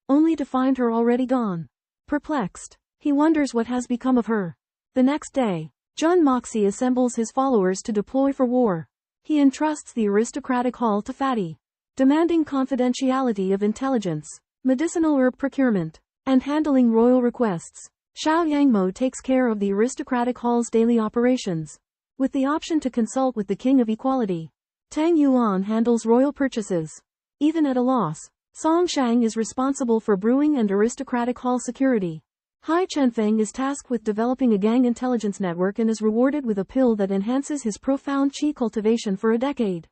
only to find her already gone. Perplexed, he wonders what has become of her. The next day, Jun Moxie assembles his followers to deploy for war. He entrusts the aristocratic hall to Fatty, demanding confidentiality of intelligence, medicinal herb procurement, and handling royal requests. Xiao Yangmo takes care of the aristocratic hall's daily operations, with the option to consult with the King of Equality. Tang Yuan handles royal purchases, even at a loss. Song Shang is responsible for brewing and aristocratic hall security. Hai Chenfeng is tasked with developing a gang intelligence network and is rewarded with a pill that enhances his profound qi cultivation for a decade.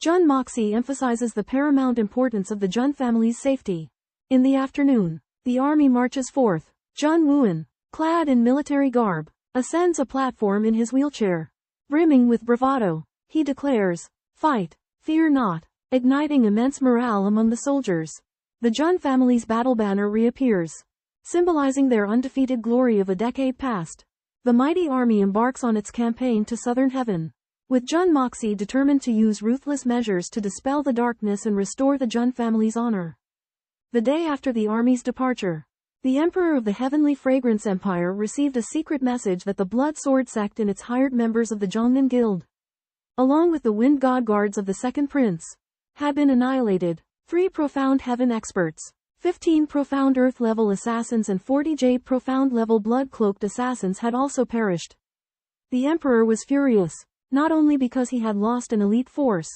Jun Moxie emphasizes the paramount importance of the Jun family's safety. In the afternoon, the army marches forth. Jun Wuan, clad in military garb, ascends a platform in his wheelchair. Brimming with bravado, he declares, "Fight, fear not," igniting immense morale among the soldiers. The Jun family's battle banner reappears, symbolizing their undefeated glory of a decade past. The mighty army embarks on its campaign to southern heaven, with Jun Moxie determined to use ruthless measures to dispel the darkness and restore the Jun family's honor. The day after the army's departure, the Emperor of the Heavenly Fragrance Empire received a secret message that the Blood Sword sect and its hired members of the Zhongnan Guild, along with the Wind God Guards of the Second Prince, had been annihilated. 3 Profound Heaven experts, 15 Profound Earth-level assassins and 40 Jade Profound-level Blood-cloaked assassins had also perished. The Emperor was furious, not only because he had lost an elite force,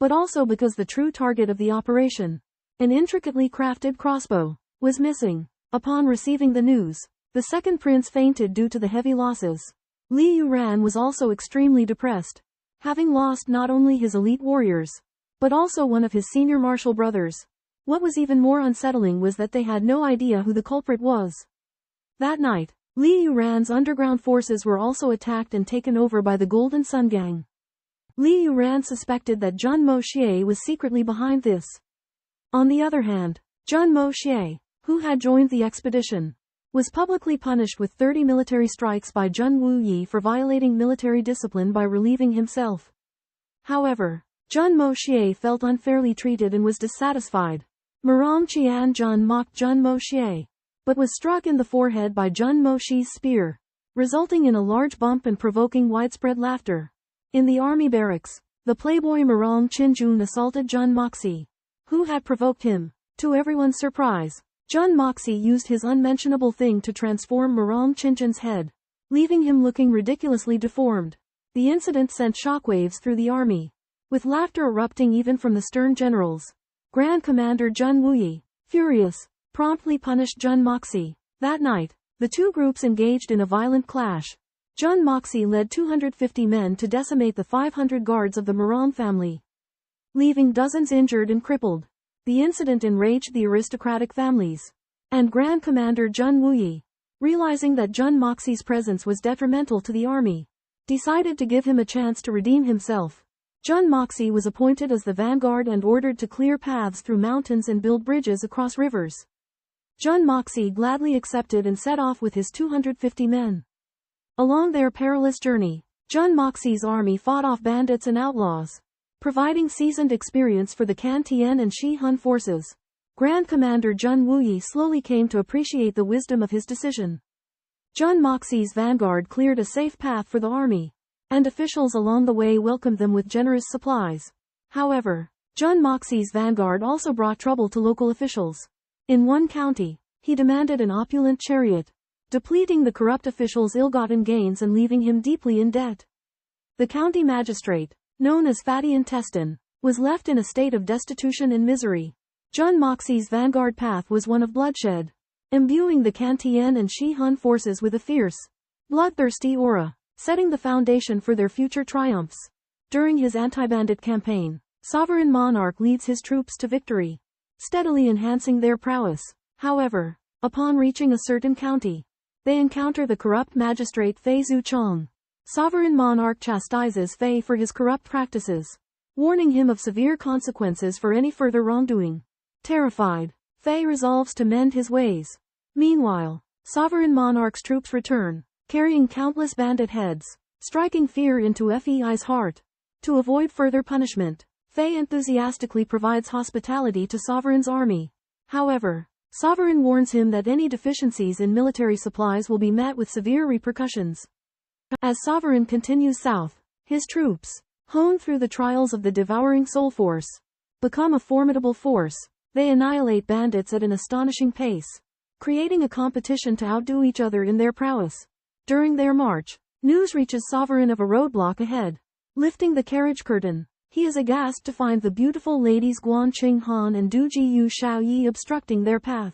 but also because the true target of the operation, an intricately crafted crossbow, was missing. Upon receiving the news, the second prince fainted due to the heavy losses. Li Yuran was also extremely depressed, having lost not only his elite warriors, but also one of his senior martial brothers. What was even more unsettling was that they had no idea who the culprit was. That night, Li Yuran's underground forces were also attacked and taken over by the Golden Sun Gang. Li Yuran suspected that Jun Moxie was secretly behind this. On the other hand, Jun Moxie, who had joined the expedition, was publicly punished with 30 military strikes by Jun Wuyi for violating military discipline by relieving himself. However, Jun Moxie felt unfairly treated and was dissatisfied. Marong Qian Jun mocked Jun Moxie, but was struck in the forehead by Jun Moxie's spear, resulting in a large bump and provoking widespread laughter. In the army barracks, the playboy Marong Qinjun assaulted Jun Moxie, who had provoked him. To everyone's surprise, Jun Moxie used his unmentionable thing to transform Marong Qinjun's head, leaving him looking ridiculously deformed. The incident sent shockwaves through the army, with laughter erupting even from the stern generals. Grand Commander Jun Wuyi, furious, promptly punished Jun Moxie. That night, the two groups engaged in a violent clash. Jun Moxie led 250 men to decimate the 500 guards of the Marong family, leaving dozens injured and crippled. The incident enraged the aristocratic families, and Grand Commander Jun Wuyi, realizing that Jun Moxie's presence was detrimental to the army, decided to give him a chance to redeem himself. Jun Moxie was appointed as the vanguard and ordered to clear paths through mountains and build bridges across rivers. Jun Moxie gladly accepted and set off with his 250 men. Along their perilous journey, Jun Moxie's army fought off bandits and outlaws, providing seasoned experience for the Kan-Tien and Shi-Hun forces. Grand Commander Jun Wuyi slowly came to appreciate the wisdom of his decision. Jun Moxie's vanguard cleared a safe path for the army, and officials along the way welcomed them with generous supplies. However, Jun Moxie's vanguard also brought trouble to local officials. In one county, he demanded an opulent chariot, depleting the corrupt official's ill-gotten gains and leaving him deeply in debt. The county magistrate, known as fatty intestine, was left in a state of destitution and misery. Jun Moxie's vanguard path was one of bloodshed, imbuing the Kantian and Shi-Hun forces with a fierce, bloodthirsty aura, setting the foundation for their future triumphs. During his anti-bandit campaign, Sovereign Monarch leads his troops to victory, steadily enhancing their prowess. However, upon reaching a certain county, they encounter the corrupt magistrate Fei Zuchong. Sovereign Monarch chastises Fei for his corrupt practices, warning him of severe consequences for any further wrongdoing. Terrified, Fei resolves to mend his ways. Meanwhile, Sovereign Monarch's troops return, carrying countless bandit heads, striking fear into Fei's heart. To avoid further punishment, Fei enthusiastically provides hospitality to Sovereign's army. However, Sovereign warns him that any deficiencies in military supplies will be met with severe repercussions. As Sovereign continues south, his troops, honed through the trials of the devouring soul force, become a formidable force. They annihilate bandits at an astonishing pace, creating a competition to outdo each other in their prowess. During their march, news reaches Sovereign of a roadblock ahead. Lifting the carriage curtain, he is aghast to find the beautiful ladies Guan Qinghan and Du Jiyu Xiaoyi obstructing their path.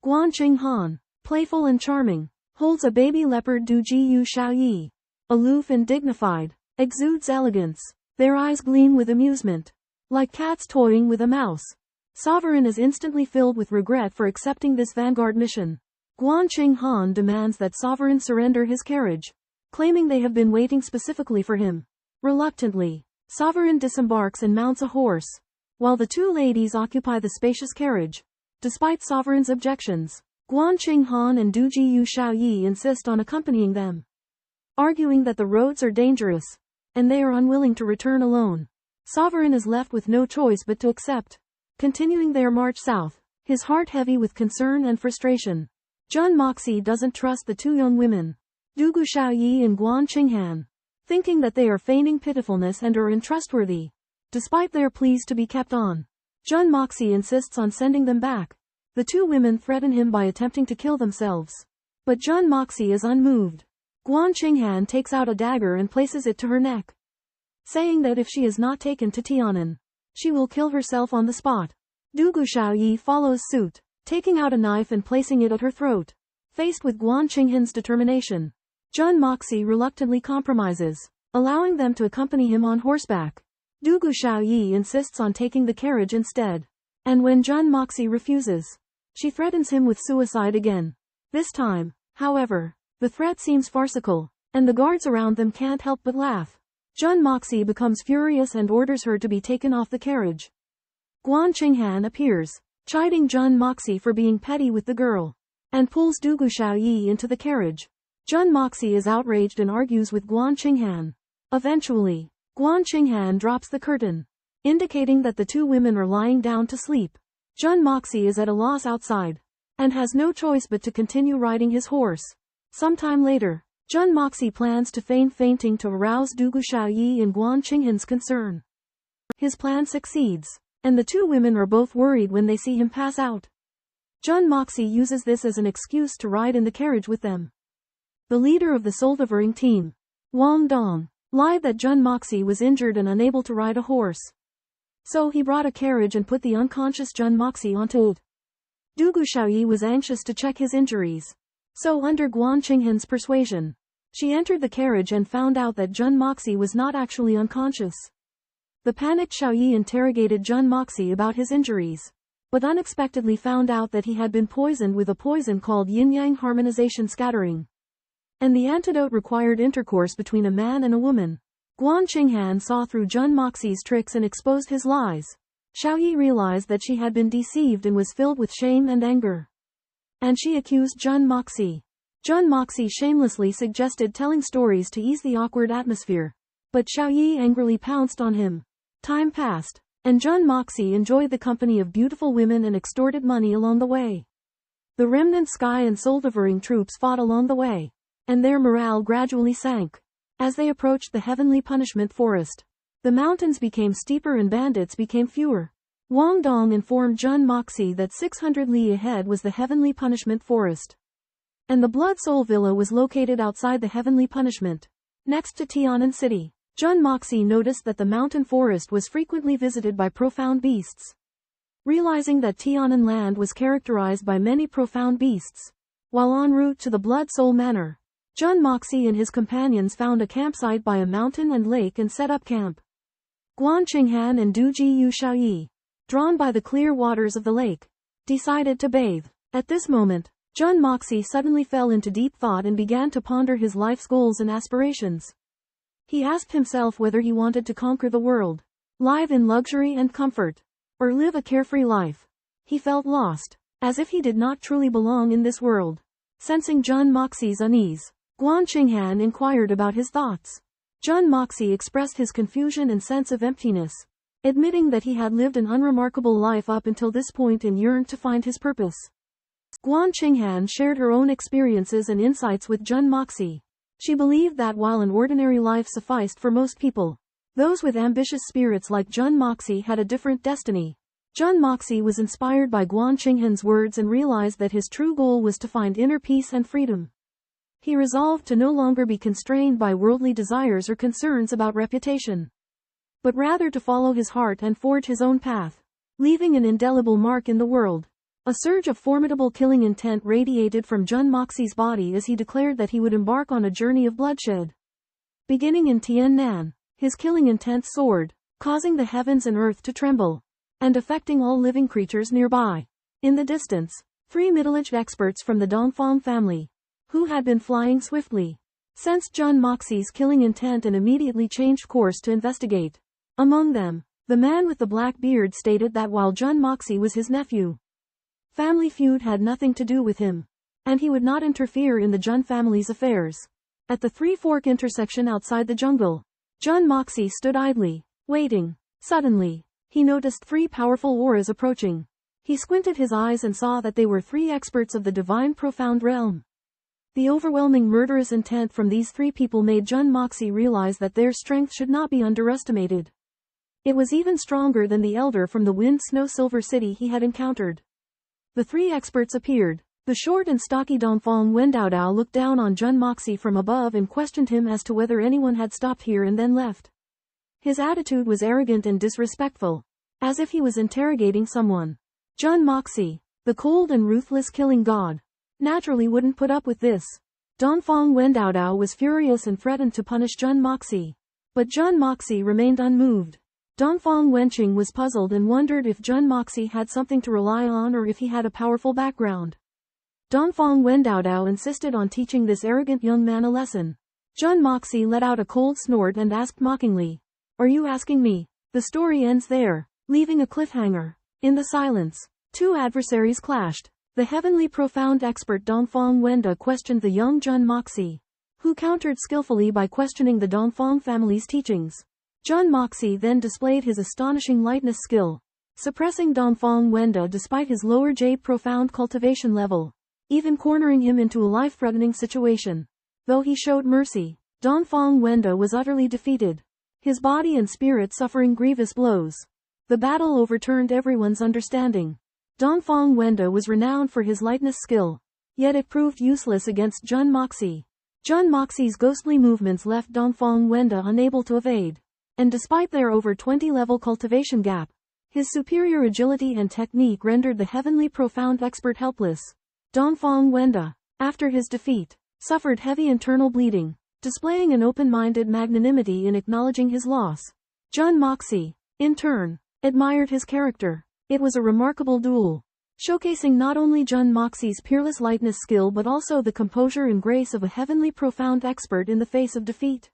Guan Qinghan, playful and charming, holds a baby leopard. Du Jiyu Xiaoyi, aloof and dignified, exudes elegance. Their eyes gleam with amusement, like cats toying with a mouse. Sovereign is instantly filled with regret for accepting this vanguard mission. Guan Qinghan demands that Sovereign surrender his carriage, claiming they have been waiting specifically for him. Reluctantly, Sovereign disembarks and mounts a horse, while the two ladies occupy the spacious carriage. Despite Sovereign's objections, Guan Qinghan and Du Jiyu Xiaoyi insist on accompanying them, arguing that the roads are dangerous, and they are unwilling to return alone. Sovereign is left with no choice but to accept. Continuing their march south, his heart heavy with concern and frustration, Jun Moxie doesn't trust the two young women, Du Xiaoyi and Guan Qinghan, thinking that they are feigning pitifulness and are untrustworthy. Despite their pleas to be kept on, Jun Moxie insists on sending them back. The two women threaten him by attempting to kill themselves, but Jun Moxie is unmoved. Guan Qinghan takes out a dagger and places it to her neck, saying that if she is not taken to Tiannan, she will kill herself on the spot. Du Xiaoyi follows suit, taking out a knife and placing it at her throat. Faced with Guan Qinghan's determination, Jun Moxie reluctantly compromises, allowing them to accompany him on horseback. Du Xiaoyi insists on taking the carriage instead, and when Jun Moxie refuses, she threatens him with suicide again. This time, however, the threat seems farcical, and the guards around them can't help but laugh. Jun Moxie becomes furious and orders her to be taken off the carriage. Guan Qinghan appears, chiding Jun Moxie for being petty with the girl, and pulls Du Xiaoyi into the carriage. Jun Moxie is outraged and argues with Guan Qinghan. Eventually, Guan Qinghan drops the curtain, indicating that the two women are lying down to sleep. Jun Moxie is at a loss outside, and has no choice but to continue riding his horse. Sometime later, Jun Moxie plans to feign fainting to arouse Du Xiaoyi and Guan Qinghan's concern. His plan succeeds, and the two women are both worried when they see him pass out. Jun Moxie uses this as an excuse to ride in the carriage with them. The leader of the soul-devouring team, Wang Dong, lied that Jun Moxie was injured and unable to ride a horse. So he brought a carriage and put the unconscious Jun Moxie onto it. Du Xiaoyi was anxious to check his injuries, so under Guan Qinghan's persuasion, she entered the carriage and found out that Jun Moxie was not actually unconscious. The panicked Xiaoyi interrogated Jun Moxie about his injuries, but unexpectedly found out that he had been poisoned with a poison called yin-yang harmonization scattering, and the antidote required intercourse between a man and a woman. Guan Qinghan saw through Jun Moxie's tricks and exposed his lies. Xiaoyi realized that she had been deceived and was filled with shame and anger, and she accused Jun Moxie. Jun Moxie shamelessly suggested telling stories to ease the awkward atmosphere, but Xiaoyi angrily pounced on him. Time passed, and Jun Moxie enjoyed the company of beautiful women and extorted money along the way. The remnant Sky and Soul-devouring troops fought along the way, and their morale gradually sank. As they approached the heavenly punishment forest, the mountains became steeper and bandits became fewer. Wang Dong informed Jun Moxie that 600 li ahead was the heavenly punishment forest, and the Blood Soul Villa was located outside the heavenly punishment, next to Tiannan City. Jun Moxie noticed that the mountain forest was frequently visited by profound beasts. Realizing that Tianan land was characterized by many profound beasts, while en route to the Blood Soul Manor, Jun Moxie and his companions found a campsite by a mountain and lake and set up camp. Guan Qinghan and Du Ji Yu Xiaoyi, drawn by the clear waters of the lake, decided to bathe. At this moment, Jun Moxie suddenly fell into deep thought and began to ponder his life's goals and aspirations. He asked himself whether he wanted to conquer the world, live in luxury and comfort, or live a carefree life. He felt lost, as if he did not truly belong in this world. Sensing Jun Moxie's unease, Guan Qinghan inquired about his thoughts. Jun Moxie expressed his confusion and sense of emptiness, admitting that he had lived an unremarkable life up until this point and yearned to find his purpose. Guan Qinghan shared her own experiences and insights with Jun Moxie. She believed that while an ordinary life sufficed for most people, those with ambitious spirits like Jun Moxie had a different destiny. Jun Moxie was inspired by Guan Qinghan's words and realized that his true goal was to find inner peace and freedom. He resolved to no longer be constrained by worldly desires or concerns about reputation, but rather to follow his heart and forge his own path, leaving an indelible mark in the world. A surge of formidable killing intent radiated from Jun Moxie's body as he declared that he would embark on a journey of bloodshed. Beginning in Tiannan, his killing intent soared, causing the heavens and earth to tremble, and affecting all living creatures nearby. In the distance, 3 middle-aged experts from the Dongfang family, who had been flying swiftly, sensed Jun Moxie's killing intent and immediately changed course to investigate. Among them, the man with the black beard stated that while Jun Moxie was his nephew, family feud had nothing to do with him, and he would not interfere in the Jun family's affairs. At the three-fork intersection outside the jungle, Jun Moxie stood idly, waiting. Suddenly, he noticed 3 powerful auras approaching. He squinted his eyes and saw that they were 3 experts of the divine profound realm. The overwhelming murderous intent from these 3 people made Jun Moxie realize that their strength should not be underestimated. It was even stronger than the elder from the Wind Snow Silver City he had encountered. The 3 experts appeared. The short and stocky Dongfang Wendaodao looked down on Jun Moxie from above and questioned him as to whether anyone had stopped here and then left. His attitude was arrogant and disrespectful, as if he was interrogating someone. Jun Moxie, the cold and ruthless killing god, naturally wouldn't put up with this. Dongfang Wendaodao was furious and threatened to punish Jun Moxie, but Jun Moxie remained unmoved. Dongfang Wenqing was puzzled and wondered if Jun Moxie had something to rely on or if he had a powerful background. Dongfang Wendaodao insisted on teaching this arrogant young man a lesson. Jun Moxie let out a cold snort and asked mockingly, "Are you asking me?" The story ends there, leaving a cliffhanger. In the silence, 2 adversaries clashed. The heavenly profound expert Dongfang Wenda questioned the young Jun Moxie, who countered skillfully by questioning the Dongfang family's teachings. Jun Moxie then displayed his astonishing lightness skill, suppressing Dongfang Wenda despite his lower jade profound cultivation level, even cornering him into a life-threatening situation. Though he showed mercy, Dongfang Wenda was utterly defeated, his body and spirit suffering grievous blows. The battle overturned everyone's understanding. Dongfang Wenda was renowned for his lightness skill, yet it proved useless against Jun Moxie. Jun Moxie's ghostly movements left Dongfang Wenda unable to evade, and despite their over 20-level cultivation gap, his superior agility and technique rendered the heavenly profound expert helpless. Dongfang Wenda, after his defeat, suffered heavy internal bleeding, displaying an open-minded magnanimity in acknowledging his loss. Jun Moxie, in turn, admired his character. It was a remarkable duel, showcasing not only Jun Moxie's peerless lightness skill but also the composure and grace of a heavenly profound expert in the face of defeat.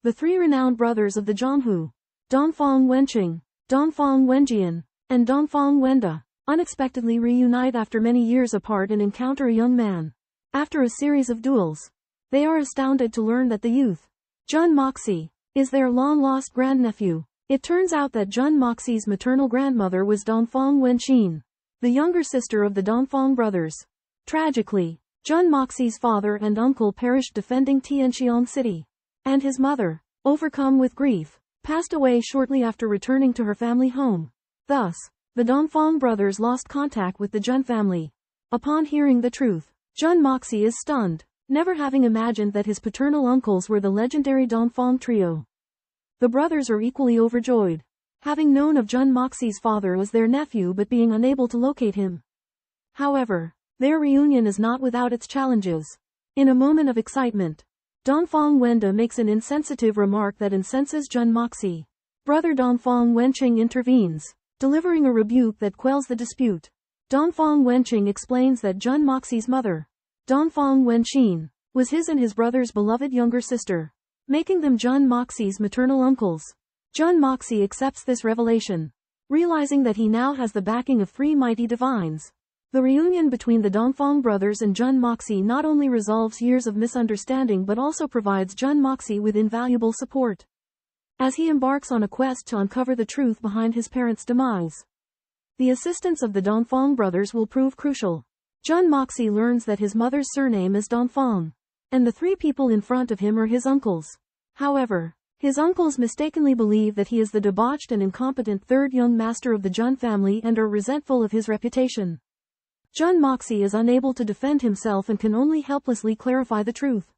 The 3 renowned brothers of the Zhonghu, Dongfang Wenqing, Dongfang Wenjian, and Dongfang Wenda, unexpectedly reunite after many years apart and encounter a young man. After a series of duels, they are astounded to learn that the youth, Jun Moxie, is their long-lost grandnephew. It turns out that Jun Moxie's maternal grandmother was Dongfang Wenqin, the younger sister of the Dongfang brothers. Tragically, Jun Moxie's father and uncle perished defending Tianxiang City, and his mother, overcome with grief, passed away shortly after returning to her family home. Thus, the Dongfang brothers lost contact with the Jun family. Upon hearing the truth, Jun Moxie is stunned, never having imagined that his paternal uncles were the legendary Dongfang trio. The brothers are equally overjoyed, having known of Jun Moxie's father as their nephew but being unable to locate him. However, their reunion is not without its challenges. In a moment of excitement, Dongfang Wenda makes an insensitive remark that incenses Jun Moxie. Brother Dongfang Wenqing intervenes, delivering a rebuke that quells the dispute. Dongfang Wenqing explains that Jun Moxie's mother, Dongfang Wenqin, was his and his brother's beloved younger sister, making them Jun Moxie's maternal uncles. Jun Moxie accepts this revelation, realizing that he now has the backing of 3 mighty divines. The reunion between the Dongfang brothers and Jun Moxie not only resolves years of misunderstanding but also provides Jun Moxie with invaluable support as he embarks on a quest to uncover the truth behind his parents' demise. The assistance of the Dongfang brothers will prove crucial. Jun Moxie learns that his mother's surname is Dongfang, and the 3 people in front of him are his uncles. However, his uncles mistakenly believe that he is the debauched and incompetent 3rd young master of the Jun family and are resentful of his reputation. Jun Moxie is unable to defend himself and can only helplessly clarify the truth.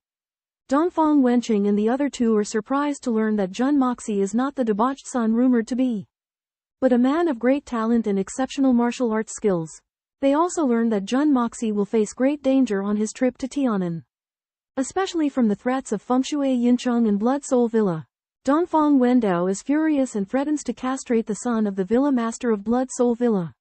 Dongfang Wenqing and the other 2 are surprised to learn that Jun Moxie is not the debauched son rumored to be, but a man of great talent and exceptional martial arts skills. They also learn that Jun Moxie will face great danger on his trip to Tiannan, especially from the threats of Fengshui Yincheng and Blood Soul Villa. Dongfang Wendao is furious and threatens to castrate the son of the villa master of Blood Soul Villa,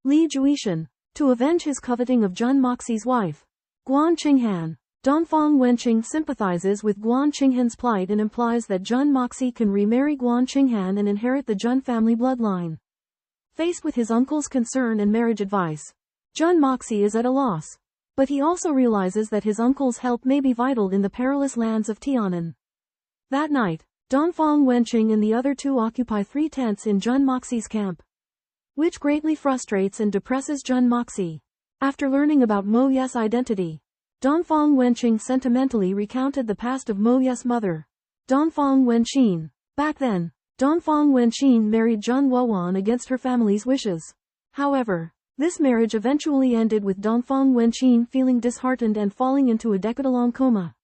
Li Juishan, to avenge his coveting of Jun Moxie's wife, Guan Qinghan. Dongfang Wenqing sympathizes with Guan Qinghan's plight and implies that Jun Moxie can remarry Guan Qinghan and inherit the Jun family bloodline. Faced with his uncle's concern and marriage advice, Jun Moxie is at a loss. But he also realizes that his uncle's help may be vital in the perilous lands of Tiannan. That night, Dongfang Wenqing and the other 2 occupy 3 tents in Jun Moxie's camp, which greatly frustrates and depresses Jun Moxie. After learning about Mo Ye's identity, Dongfang Wenqing sentimentally recounted the past of Mo Ye's mother, Dongfang Wenqin. Back then, Dongfang Wenqin married Jun Wuwan against her family's wishes. However, this marriage eventually ended with Dongfang Wenqin feeling disheartened and falling into a decade-long coma.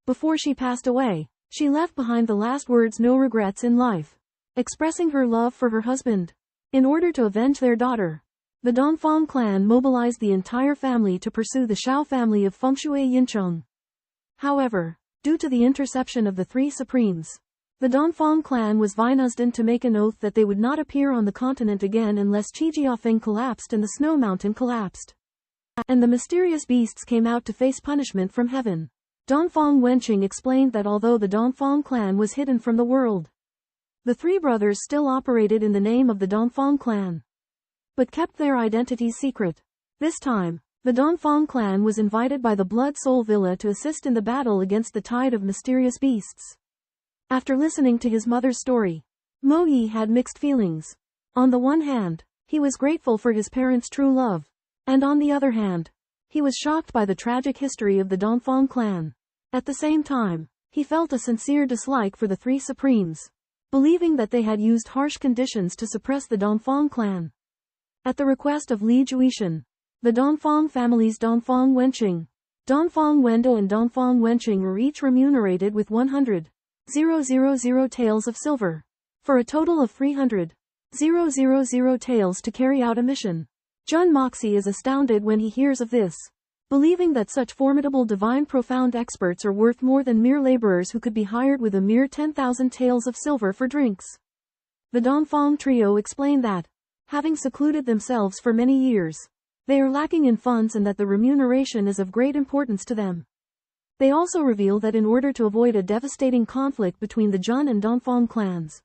Before she passed away, she left behind the last words "no regrets in life," expressing her love for her husband. In order to avenge their daughter, the Dongfang clan mobilized the entire family to pursue the Shao family of Fengshui Yincheng. However, due to the interception of the 3 supremes, the Dongfang clan was vinused to make an oath that they would not appear on the continent again unless Chijiafeng collapsed and the snow mountain collapsed, and the mysterious beasts came out to face punishment from heaven. Dongfang Wenqing explained that although the Dongfang clan was hidden from the world, the 3 brothers still operated in the name of the Dongfang clan, but kept their identities secret. This time, the Dongfang clan was invited by the Blood Soul Villa to assist in the battle against the tide of mysterious beasts. After listening to his mother's story, Mo Yi had mixed feelings. On the one hand, he was grateful for his parents' true love, and on the other hand, he was shocked by the tragic history of the Dongfang clan. At the same time, he felt a sincere dislike for the 3 supremes, believing that they had used harsh conditions to suppress the Dongfang clan. At the request of Li Juishan, the Dongfang families Dongfang Wenqing, Dongfang Wendo and Dongfang Wenqing were each remunerated with 100,000 taels of silver, for a total of 300,000 taels to carry out a mission. Jun Moxie is astounded when he hears of this, believing that such formidable divine profound experts are worth more than mere laborers who could be hired with a mere 10,000 taels of silver for drinks. The Dongfang trio explain that, having secluded themselves for many years, they are lacking in funds and that the remuneration is of great importance to them. They also reveal that in order to avoid a devastating conflict between the Jun and Dongfang clans,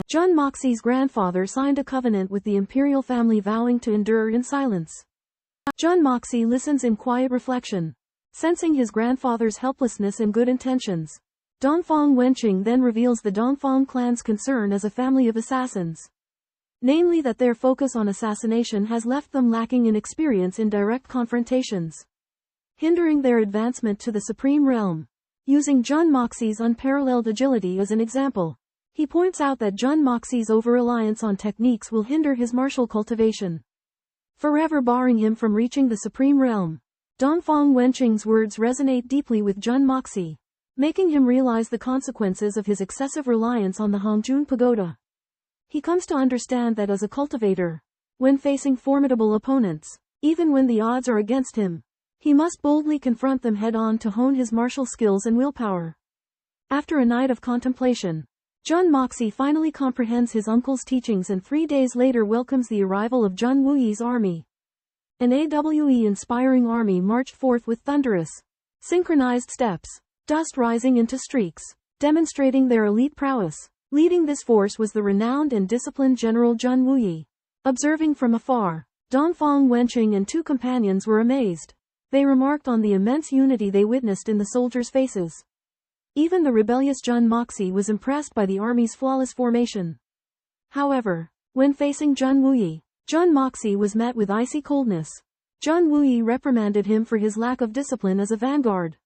Jun Moxie's grandfather signed a covenant with the imperial family vowing to endure in silence. Jun Moxie listens in quiet reflection, sensing his grandfather's helplessness and good intentions. Dongfang Wenqing then reveals the Dongfang clan's concern as a family of assassins, namely that their focus on assassination has left them lacking in experience in direct confrontations, hindering their advancement to the supreme realm. Using Jun Moxie's unparalleled agility as an example, he points out that Jun Moxie's over-reliance on techniques will hinder his martial cultivation, forever barring him from reaching the supreme realm. Dongfang Wenqing's words resonate deeply with Jun Moxie. making him realize the consequences of his excessive reliance on the Hongjun Pagoda. He comes to understand that as a cultivator, when facing formidable opponents, even when the odds are against him, he must boldly confront them head-on to hone his martial skills and willpower. After a night of contemplation, Jun Moxie finally comprehends his uncle's teachings and 3 days later welcomes the arrival of Jun Wuyi's army. An AWE-inspiring army marched forth with thunderous, synchronized steps, dust rising into streaks, demonstrating their elite prowess. Leading this force was the renowned and disciplined General Jun Wuyi. Observing from afar, Dongfang Wenqing and 2 companions were amazed. They remarked on the immense unity they witnessed in the soldiers' faces. Even the rebellious Jun Moxie was impressed by the army's flawless formation. However, when facing Jun Wuyi, Jun Moxie was met with icy coldness. Jun Wuyi reprimanded him for his lack of discipline as a vanguard,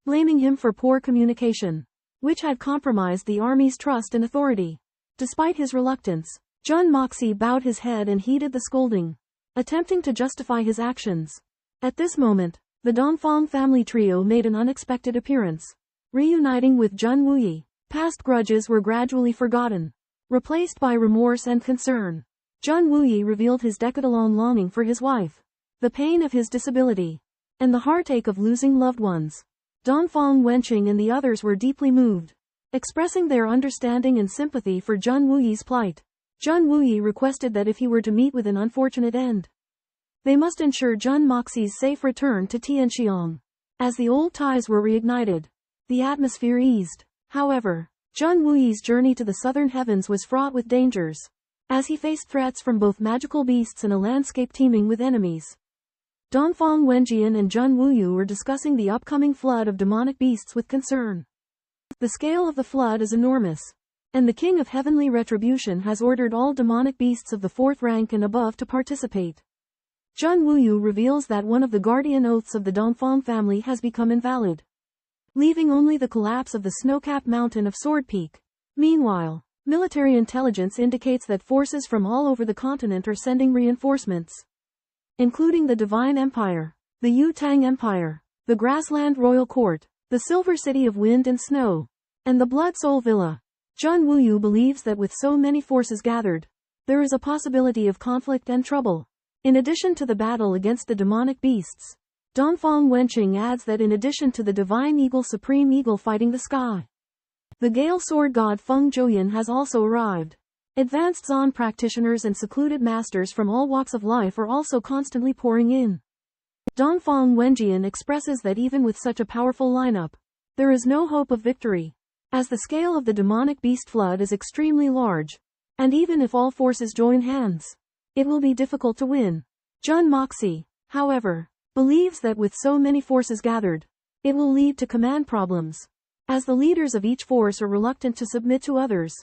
blaming him for poor communication, which had compromised the army's trust and authority. Despite his reluctance, Jun Moxie bowed his head and heeded the scolding, attempting to justify his actions. At this moment, the Dongfang family trio made an unexpected appearance. Reuniting with Jun Wuyi, past grudges were gradually forgotten, replaced by remorse and concern. Jun Wuyi revealed his decade-long longing for his wife, the pain of his disability, and the heartache of losing loved ones. Dongfang Wenqing and the others were deeply moved, expressing their understanding and sympathy for Jun Wuyi's plight. Jun Wuyi requested that if he were to meet with an unfortunate end, they must ensure Jun Moxie's safe return to Tianxiang. As the old ties were reignited, the atmosphere eased. However, Jun Wuyi's journey to the southern heavens was fraught with dangers, as he faced threats from both magical beasts and a landscape teeming with enemies. Dongfang Wenjian and Jun Wuyu were discussing the upcoming flood of demonic beasts with concern. The scale of the flood is enormous, and the King of Heavenly Retribution has ordered all demonic beasts of the 4th rank and above to participate. Jun Wuyu reveals that one of the guardian oaths of the Dongfang family has become invalid, leaving only the collapse of the snow-capped mountain of Sword Peak. Meanwhile, military intelligence indicates that forces from all over the continent are sending reinforcements, including the Divine Empire, the Yutang Empire, the Grassland Royal Court, the Silver City of Wind and Snow, and the Blood Soul Villa. Jun Wuyu believes that with so many forces gathered, there is a possibility of conflict and trouble. In addition to the battle against the demonic beasts, Dongfang Wenqing adds that in addition to the divine eagle Supreme Eagle fighting the sky, the Gale Sword God Feng Zhouyan has also arrived. Advanced Zon practitioners and secluded masters from all walks of life are also constantly pouring in. Dongfang Wenjian expresses that even with such a powerful lineup, there is no hope of victory, as the scale of the demonic beast flood is extremely large, and even if all forces join hands, it will be difficult to win. Jun Moxie, however, believes that with so many forces gathered, it will lead to command problems, as the leaders of each force are reluctant to submit to others.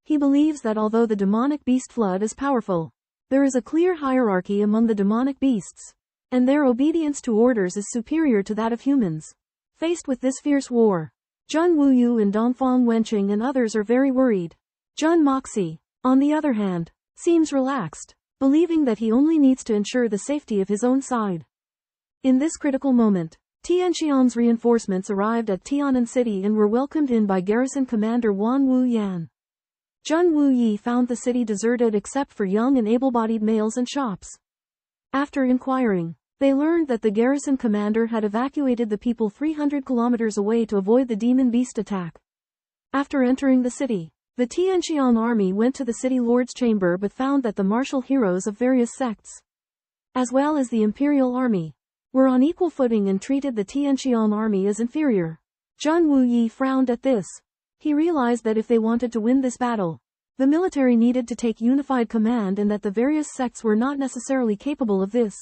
He believes that although the demonic beast flood is powerful, there is a clear hierarchy among the demonic beasts, and their obedience to orders is superior to that of humans. Faced with this fierce war, Jun Wuyu and Dongfang Wenqing and others are very worried. Jun Moxie, on the other hand, seems relaxed, believing that he only needs to ensure the safety of his own side. In this critical moment, Tianxiang's reinforcements arrived at Tianan City and were welcomed in by garrison commander Wan Wu Yan. Jun Wuyi found the city deserted except for young and able-bodied males and shops. After inquiring, they learned that the garrison commander had evacuated the people 300 kilometers away to avoid the demon beast attack. After entering the city, the Tianxiang army went to the city lord's chamber but found that the martial heroes of various sects, as well as the imperial army, were on equal footing and treated the Tianxiang army as inferior. Jun Wuyi frowned at this. He realized that if they wanted to win this battle, the military needed to take unified command and that the various sects were not necessarily capable of this.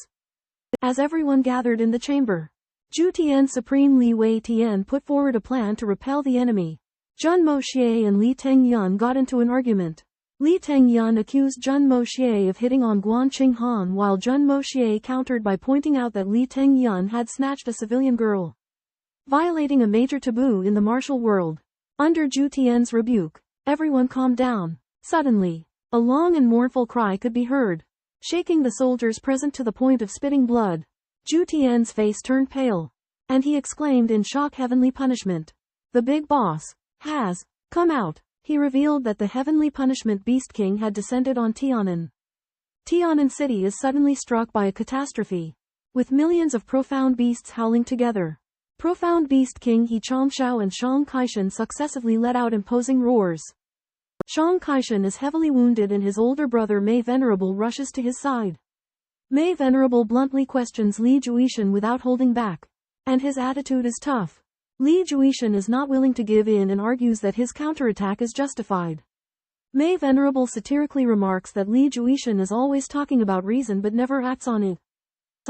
As everyone gathered in the chamber, Zhu Tian Supreme Li Wei Tian put forward a plan to repel the enemy. Jun Moxie and Li Tengyun got into an argument. Li Tengyun accused Jun Moxie of hitting on Guan Qinghan while Jun Moxie countered by pointing out that Li Tengyun had snatched a civilian girl, violating a major taboo in the martial world. Under Zhu Tian's rebuke, everyone calmed down. Suddenly, a long and mournful cry could be heard, shaking the soldiers present to the point of spitting blood. Zhu Tian's face turned pale, and he exclaimed in shock, "Heavenly punishment! the big boss, has come out. He revealed that the heavenly punishment Beast King had descended on Tiannan. Tiannan City is suddenly struck by a catastrophe, with millions of profound beasts howling together. Profound Beast King He Chongshao and Shang Kaishan successively let out imposing roars. Shang Kaishan is heavily wounded and his older brother Mei Venerable rushes to his side. Mei Venerable bluntly questions Li Juishan without holding back, and his attitude is tough. Li Juishan is not willing to give in and argues that his counterattack is justified. Mei Venerable satirically remarks that Li Juishan is always talking about reason but never acts on it.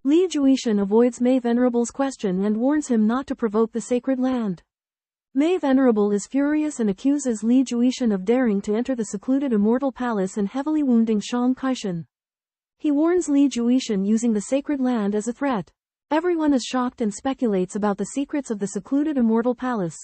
Li Juishan avoids Mei Venerable's question and warns him not to provoke the sacred land. Mei Venerable is furious and accuses Li Juishan of daring to enter the secluded immortal palace and heavily wounding Shang Kaishan. He warns Li Juishan using the sacred land as a threat. Everyone is shocked and speculates about the secrets of the secluded immortal palace.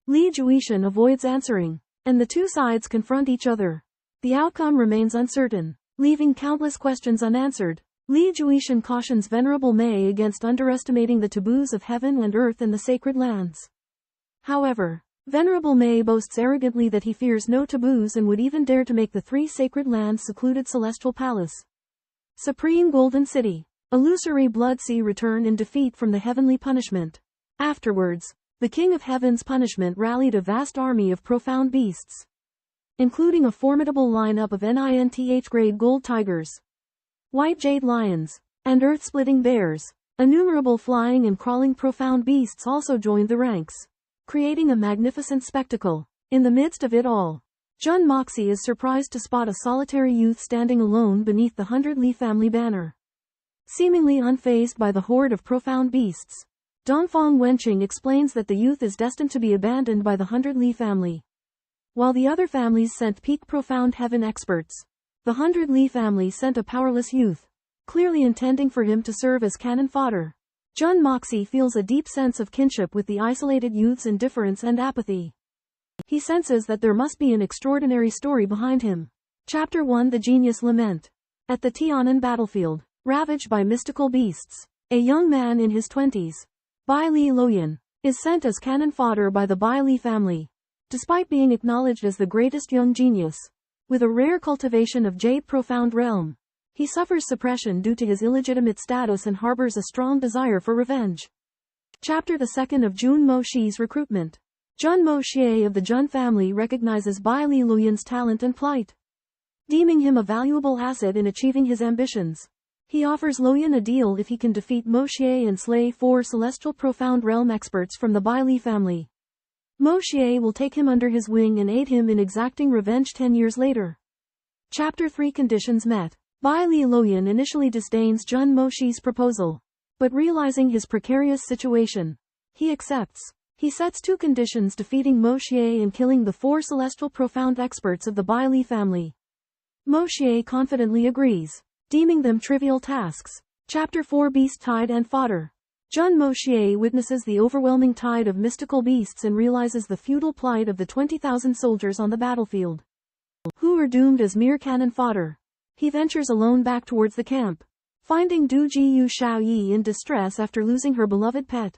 Li Juishan avoids answering, and the two sides confront each other. The outcome remains uncertain, leaving countless questions unanswered. Li Juishan cautions Venerable Mei against underestimating the taboos of heaven and earth and the sacred lands. However, Venerable Mei boasts arrogantly that he fears no taboos and would even dare to make the three sacred lands secluded celestial palace. Supreme Golden City. Illusory Blood Sea return in defeat from the heavenly punishment. Afterwards, the King of Heaven's punishment rallied a vast army of profound beasts, including a formidable lineup of NINTH-grade gold tigers, white jade lions, and earth-splitting bears. Innumerable flying and crawling profound beasts also joined the ranks, creating a magnificent spectacle. In the midst of it all, Jun Moxie is surprised to spot a solitary youth standing alone beneath the 100 Li family banner. Seemingly unfazed by the horde of profound beasts, Dongfang Wenqing explains that the youth is destined to be abandoned by the 100 Li family. While the other families sent peak profound heaven experts, the 100 Li family sent a powerless youth, clearly intending for him to serve as cannon fodder. Jun Moxie feels a deep sense of kinship with the isolated youth's indifference and apathy. He senses that there must be an extraordinary story behind him. Chapter 1 The Genius Lament. At the Tiannan battlefield, ravaged by mystical beasts, a young man in his 20s, Bai Li Loyan, is sent as cannon fodder by the Bai Li family. Despite being acknowledged as the greatest young genius, with a rare cultivation of jade profound realm, he suffers suppression due to his illegitimate status and harbors a strong desire for revenge. Chapter the 2nd of Jun Moxie's recruitment. Jun Moxie of the Jun family recognizes Bai Li Loyan's talent and plight, deeming him a valuable asset in achieving his ambitions. He offers Loyan a deal if he can defeat Moxie and slay 4 celestial profound realm experts from the Bai Li family. Moxie will take him under his wing and aid him in exacting revenge 10 years later. Chapter 3 Conditions met. Bai Li Loyan initially disdains Jun Moxie's proposal, but realizing his precarious situation, he accepts. He sets 2 conditions: defeating Moxie and killing the 4 celestial profound experts of the Bai Li family. Moxie confidently agrees, deeming them trivial tasks. Chapter 4 Beast Tide and Fodder. Jun Moxie witnesses the overwhelming tide of mystical beasts and realizes the futile plight of the 20,000 soldiers on the battlefield, who are doomed as mere cannon fodder. He ventures alone back towards the camp, finding Du Jiyu Xiaoyi in distress after losing her beloved pet,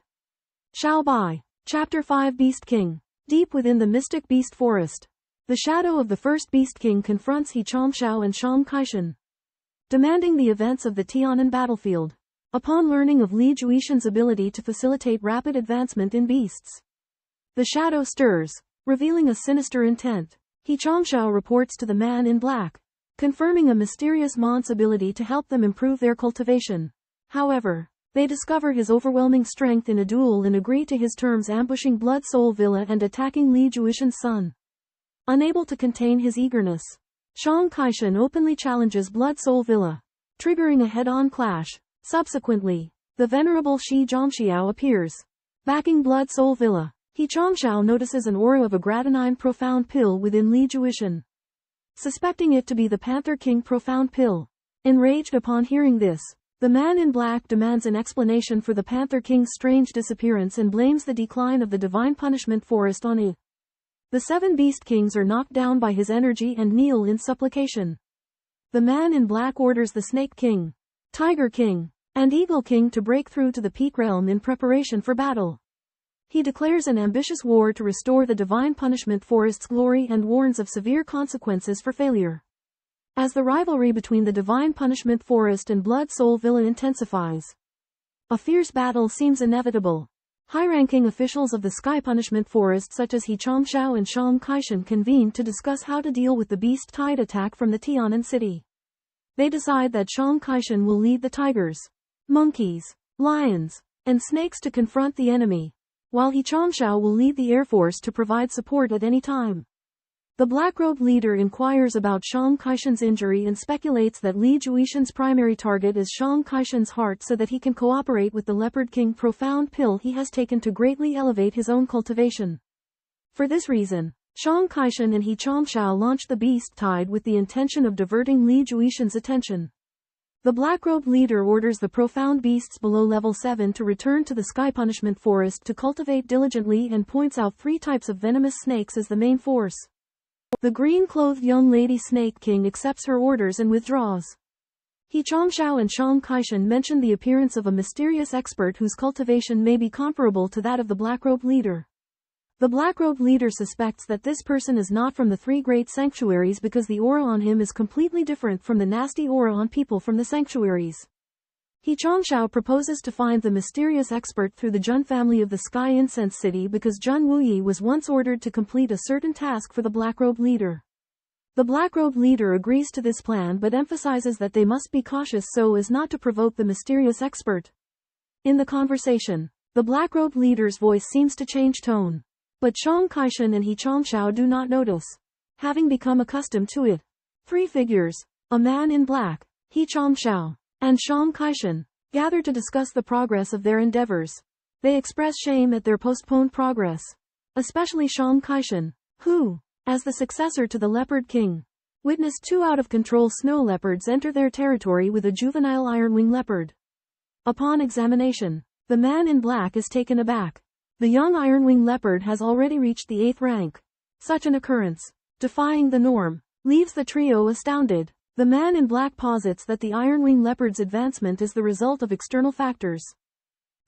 Xiao Bai. Chapter 5 Beast King. Deep within the mystic beast forest, the shadow of the first Beast King confronts He Chongshao and Shang Kaishan, demanding the events of the Tiannan battlefield. Upon learning of Li Juishan's ability to facilitate rapid advancement in beasts, the shadow stirs, revealing a sinister intent. He Chongshao reports to the man in black, confirming a mysterious mont's ability to help them improve their cultivation. However, they discover his overwhelming strength in a duel and agree to his terms, ambushing Blood Soul Villa and attacking Li Juishan's son. Unable to contain his eagerness, Shang Kaishan openly challenges Blood Soul Villa, triggering a head-on clash. Subsequently, the venerable Shi Zhongxiao appears, backing Blood Soul Villa. He Chongshao notices an aura of a gratinine profound pill within Li Juishan, suspecting it to be the Panther King profound pill. Enraged upon hearing this, the man in black demands an explanation for the Panther King's strange disappearance and blames the decline of the divine punishment forest on it. The 7 Beast Kings are knocked down by his energy and kneel in supplication. The man in black orders the Snake King, Tiger King, and Eagle King to break through to the Peak Realm in preparation for battle. He declares an ambitious war to restore the divine punishment forest's glory and warns of severe consequences for failure. As the rivalry between the divine punishment forest and Blood Soul villain intensifies, a fierce battle seems inevitable. High-ranking officials of the Sky Punishment Forest such as He Changxiao and Shang Kaishan convene to discuss how to deal with the beast tide attack from the Tian'an city. They decide that Shang Kaishan will lead the tigers, monkeys, lions, and snakes to confront the enemy, while He Changxiao will lead the air force to provide support at any time. The black-robed leader inquires about Shang Kaishan's injury and speculates that Li Juishan's primary target is Shang Kaishan's heart so that he can cooperate with the Leopard King profound pill he has taken to greatly elevate his own cultivation. For this reason, Shang Kaishan and He Changxiao launch the beast tide with the intention of diverting Li Juishan's attention. The black-robed leader orders the profound beasts below level 7 to return to the Sky Punishment Forest to cultivate diligently and points out 3 types of venomous snakes as the main force. The green-clothed young lady Snake King accepts her orders and withdraws. He Changxiao and Shang Kaishan mention the appearance of a mysterious expert whose cultivation may be comparable to that of the black-robed leader. The black-robed leader suspects that this person is not from the 3 great sanctuaries because the aura on him is completely different from the nasty aura on people from the sanctuaries. He Changxiao proposes to find the mysterious expert through the Jun family of the Sky Incense City because Jun Wuyi was once ordered to complete a certain task for the black-robed leader. The black-robed leader agrees to this plan but emphasizes that they must be cautious so as not to provoke the mysterious expert. In the conversation, the black-robed leader's voice seems to change tone. But Shang Kaishan and He Changxiao do not notice, having become accustomed to it. 3 figures, a man in black, He Changxiao, and Shang Kaishan, gather to discuss the progress of their endeavors. They express shame at their postponed progress. Especially Shang Kaishan, who, as the successor to the Leopard King, witnessed 2 out-of-control snow leopards enter their territory with a juvenile iron-wing leopard. Upon examination, the man in black is taken aback. The young iron-wing leopard has already reached the 8th rank. Such an occurrence, defying the norm, leaves the trio astounded. The man in black posits that the iron-wing leopard's advancement is the result of external factors,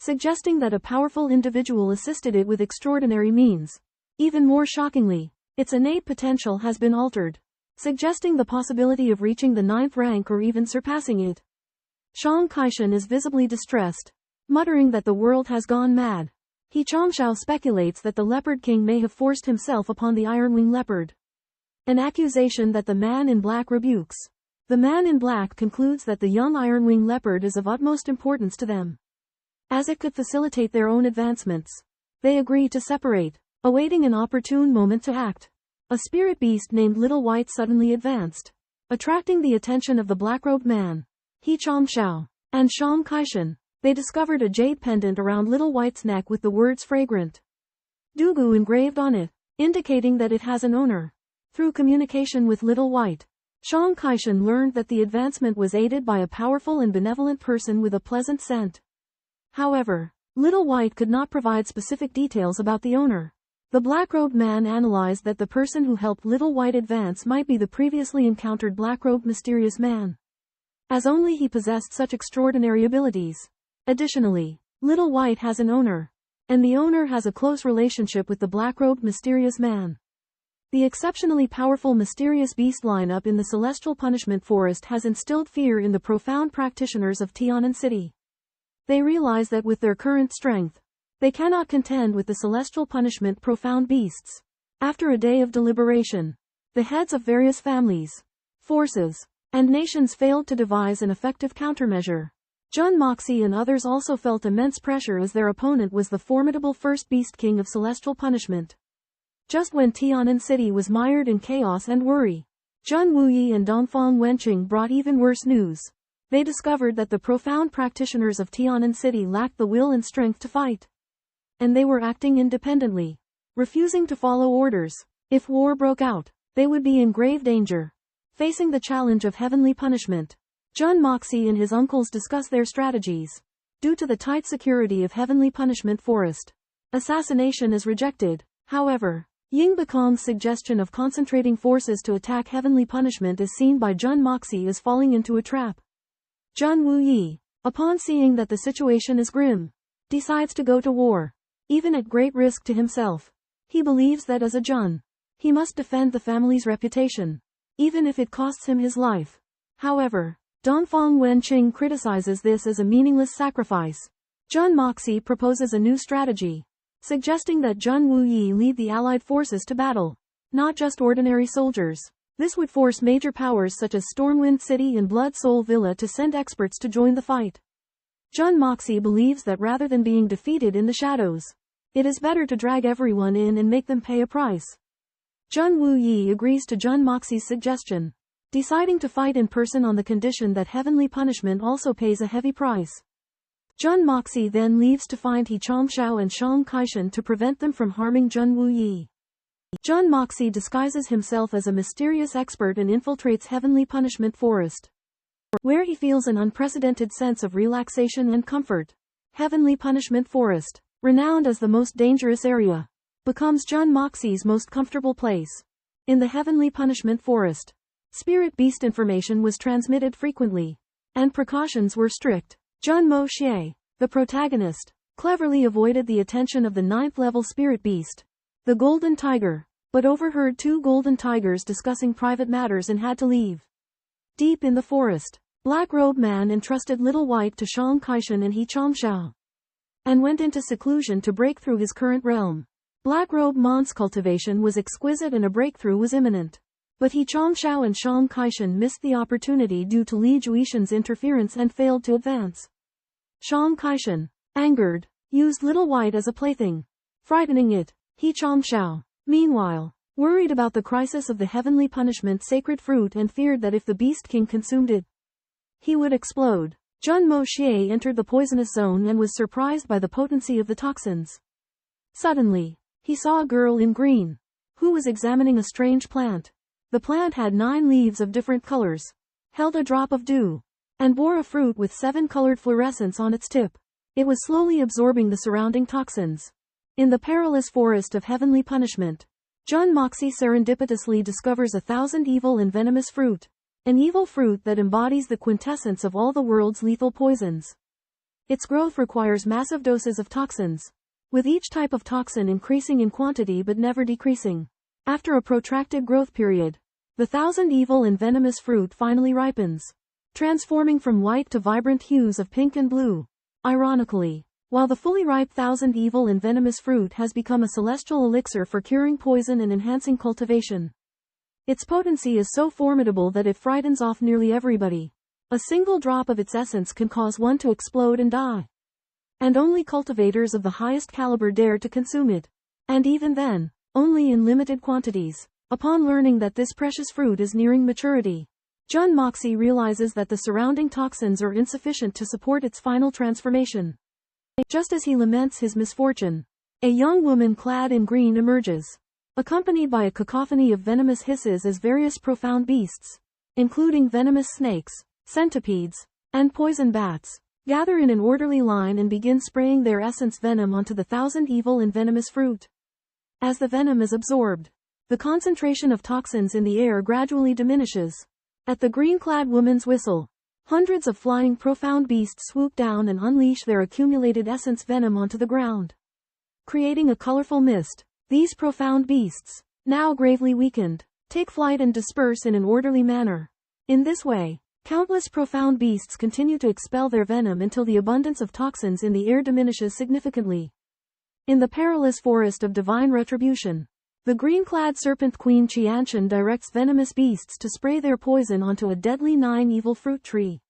suggesting that a powerful individual assisted it with extraordinary means. Even more shockingly, its innate potential has been altered, suggesting the possibility of reaching the 9th rank or even surpassing it. Shang Kaishan is visibly distressed, muttering that the world has gone mad. He Changxiao speculates that the Leopard King may have forced himself upon the iron-wing leopard, an accusation that the man in black rebukes. The man in black concludes that the young iron-wing leopard is of utmost importance to them, as it could facilitate their own advancements. They agree to separate, awaiting an opportune moment to act. A spirit beast named Little White suddenly advanced, attracting the attention of the black-robed man, He Changxiao, and Shang Kaishan. They discovered a jade pendant around Little White's neck with the words fragrant Dugu engraved on it, indicating that it has an owner. Through communication with Little White, Shang Kaishan learned that the advancement was aided by a powerful and benevolent person with a pleasant scent. However, Little White could not provide specific details about the owner. The black-robed man analyzed that the person who helped Little White advance might be the previously encountered black-robed mysterious man, as only he possessed such extraordinary abilities. Additionally, Little White has an owner, and the owner has a close relationship with the black-robed mysterious man. The exceptionally powerful mysterious beast lineup in the Celestial Punishment Forest has instilled fear in the profound practitioners of Tian'an City. They realize that with their current strength, they cannot contend with the Celestial Punishment profound beasts. After a day of deliberation, the heads of various families, forces, and nations failed to devise an effective countermeasure. Jun Moxie and others also felt immense pressure as their opponent was the formidable first Beast King of Celestial Punishment. Just when Tian'an City was mired in chaos and worry, Jun Wuyi and Dongfang Wenqing brought even worse news. They discovered that the profound practitioners of Tian'an City lacked the will and strength to fight, and they were acting independently, refusing to follow orders. If war broke out, they would be in grave danger, facing the challenge of heavenly punishment. Jun Moxie and his uncles discuss their strategies. Due to the tight security of heavenly punishment forest, assassination is rejected. However, Ying Bakong's suggestion of concentrating forces to attack heavenly punishment is seen by Jun Moxie as falling into a trap. Jun Wuyi, upon seeing that the situation is grim, decides to go to war. even at great risk to himself. He believes that as a Jun, he must defend the family's reputation, even if it costs him his life. However, Dongfang Wenqing criticizes this as a meaningless sacrifice. Jun Moxie proposes a new strategy, suggesting that Jun Wuyi lead the allied forces to battle, not just ordinary soldiers. This would force major powers such as Stormwind City and Blood Soul Villa to send experts to join the fight. Jun Moxie believes that rather than being defeated in the shadows, it is better to drag everyone in and make them pay a price. Jun Wuyi agrees to Jun Moxie's suggestion, deciding to fight in person on the condition that heavenly punishment also pays a heavy price. Jun Moxie then leaves to find He Chongxiao and Shang Kaishan to prevent them from harming Jun Wuyi. Jun Moxie disguises himself as a mysterious expert and infiltrates Heavenly Punishment Forest, where he feels an unprecedented sense of relaxation and comfort. Heavenly Punishment Forest, renowned as the most dangerous area, becomes Jun Moxie's most comfortable place. In the Heavenly Punishment Forest, spirit beast information was transmitted frequently, and precautions were strict. Jun Moxie, the protagonist, cleverly avoided the attention of the 9th-level spirit beast, the Golden Tiger, but overheard 2 golden tigers discussing private matters and had to leave. Deep in the forest, Black Robe Man entrusted Little White to Shang Kaishan and He Chongxiao, and went into seclusion to break through his current realm. Black Robe Man's cultivation was exquisite and a breakthrough was imminent. But He Chongxiao and Shang Kaishan missed the opportunity due to Li Juishan's interference and failed to advance. Shang Kaishan, angered, used Little White as a plaything, frightening it. He Chongxiao, meanwhile, worried about the crisis of the heavenly punishment sacred fruit and feared that if the Beast King consumed it, he would explode. Jun Moxie entered the poisonous zone and was surprised by the potency of the toxins. Suddenly, he saw a girl in green, who was examining a strange plant. The plant had 9 leaves of different colors, held a drop of dew, and bore a fruit with 7 colored fluorescents on its tip. It was slowly absorbing the surrounding toxins. In the perilous forest of heavenly punishment, Jun Moxie serendipitously discovers 1,000 evil and venomous fruit, an evil fruit that embodies the quintessence of all the world's lethal poisons. Its growth requires massive doses of toxins, with each type of toxin increasing in quantity but never decreasing. After a protracted growth period, the 1,000 evil and venomous fruit finally ripens, transforming from white to vibrant hues of pink and blue. Ironically, while the fully ripe 1,000 evil and venomous fruit has become a celestial elixir for curing poison and enhancing cultivation, its potency is so formidable that it frightens off nearly everybody. A single drop of its essence can cause one to explode and die. And only cultivators of the highest caliber dare to consume it. And even then, only in limited quantities. Upon learning that this precious fruit is nearing maturity, Jun Moxie realizes that the surrounding toxins are insufficient to support its final transformation. Just as he laments his misfortune, a young woman clad in green emerges, accompanied by a cacophony of venomous hisses as various profound beasts, including venomous snakes, centipedes, and poison bats, gather in an orderly line and begin spraying their essence venom onto the 1,000 evil and venomous fruit. As the venom is absorbed, the concentration of toxins in the air gradually diminishes. At the green-clad woman's whistle, hundreds of flying profound beasts swoop down and unleash their accumulated essence venom onto the ground, creating a colorful mist. These profound beasts, now gravely weakened, take flight and disperse in an orderly manner. In this way, countless profound beasts continue to expel their venom until the abundance of toxins in the air diminishes significantly. In the perilous forest of divine retribution, the green-clad serpent queen Tianxiang directs venomous beasts to spray their poison onto a deadly 9 evil fruit tree.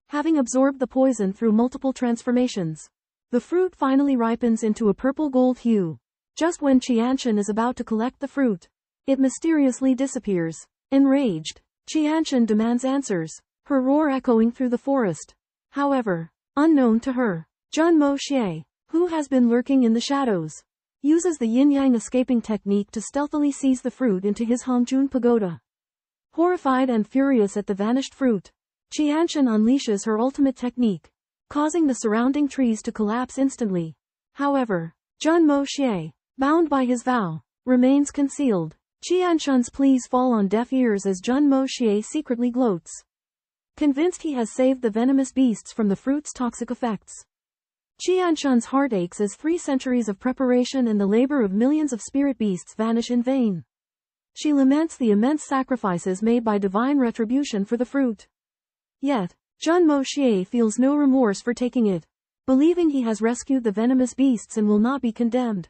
Having absorbed the poison through multiple transformations, the fruit finally ripens into a purple gold hue. Just when Tianxiang is about to collect the fruit, it mysteriously disappears. Enraged, Tianxiang demands answers, her roar echoing through the forest. However, unknown to her, Jun Moxie, who has been lurking in the shadows, uses the yin-yang escaping technique to stealthily seize the fruit into his Hongjun Pagoda. Horrified and furious at the vanished fruit, Tianxiang unleashes her ultimate technique, causing the surrounding trees to collapse instantly. However, Jun Moxie, bound by his vow, remains concealed. Tianxiang's pleas fall on deaf ears as Jun Moxie secretly gloats, convinced he has saved the venomous beasts from the fruit's toxic effects. Qianshan's heart aches as 3 centuries of preparation and the labor of millions of spirit beasts vanish in vain. She laments the immense sacrifices made by divine retribution for the fruit. Yet, Jun Moxie feels no remorse for taking it, believing he has rescued the venomous beasts and will not be condemned.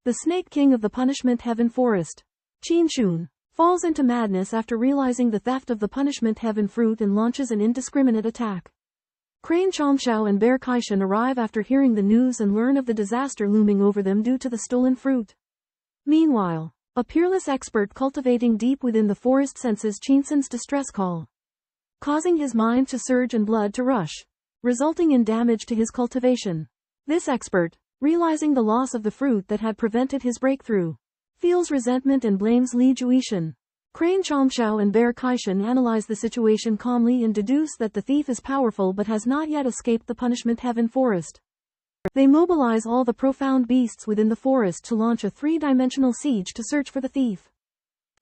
The Snake King of the Punishment Heaven Forest, Qianxuan, falls into madness after realizing the theft of the Punishment Heaven fruit and launches an indiscriminate attack. Crane Chongxiao and Bear Kaishan arrive after hearing the news and learn of the disaster looming over them due to the stolen fruit. Meanwhile, a peerless expert cultivating deep within the forest senses Qianxuan's distress call, causing his mind to surge and blood to rush, resulting in damage to his cultivation. This expert, realizing the loss of the fruit that had prevented his breakthrough, feels resentment and blames Li Juishan. Crane Chongxiao and Bear Kaishan analyze the situation calmly and deduce that the thief is powerful but has not yet escaped the Punishment Heaven forest. They mobilize all the profound beasts within the forest to launch a 3-dimensional siege to search for the thief.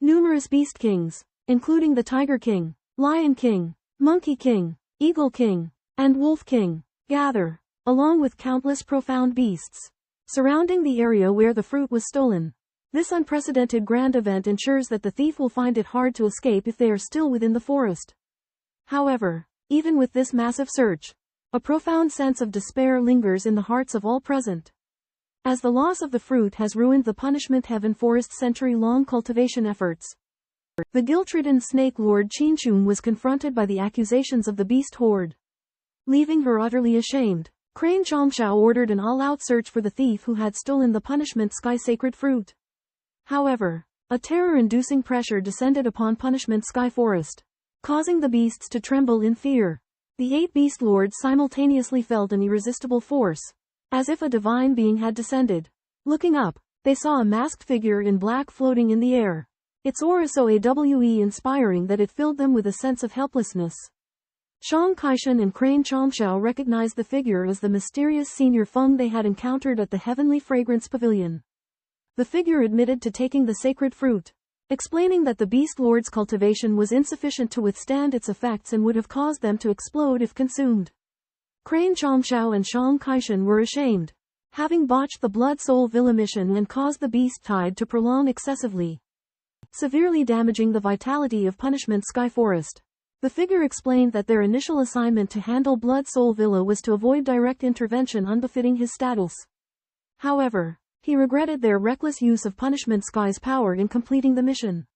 Numerous beast kings, including the Tiger King, Lion King, Monkey King, Eagle King, and Wolf King, gather, along with countless profound beasts, surrounding the area where the fruit was stolen. This unprecedented grand event ensures that the thief will find it hard to escape if they are still within the forest. However, even with this massive search, a profound sense of despair lingers in the hearts of all present. As the loss of the fruit has ruined the Punishment Heaven forest's century-long cultivation efforts, the guilt-ridden Snake Lord Qianxuan was confronted by the accusations of the beast horde. Leaving her utterly ashamed, Crane Chongxiao ordered an all-out search for the thief who had stolen the Punishment Sky sacred fruit. However, a terror-inducing pressure descended upon Punishment Sky Forest, causing the beasts to tremble in fear. The 8 beast lords simultaneously felt an irresistible force, as if a divine being had descended. Looking up, they saw a masked figure in black floating in the air. Its aura so inspiring that it filled them with a sense of helplessness. Shang Kaishan and Crane Chongxiao recognized the figure as the mysterious Senior Feng they had encountered at the Heavenly Fragrance Pavilion. The figure admitted to taking the sacred fruit, explaining that the Beast Lord's cultivation was insufficient to withstand its effects and would have caused them to explode if consumed. Crane Chongxiao and Shang Kaishan were ashamed, having botched the Blood Soul Villa mission and caused the beast tide to prolong excessively, severely damaging the vitality of Punishment Sky Forest. The figure explained that their initial assignment to handle Blood Soul Villa was to avoid direct intervention unbefitting his status. However, he regretted their reckless use of Punishment Sky's power in completing the mission.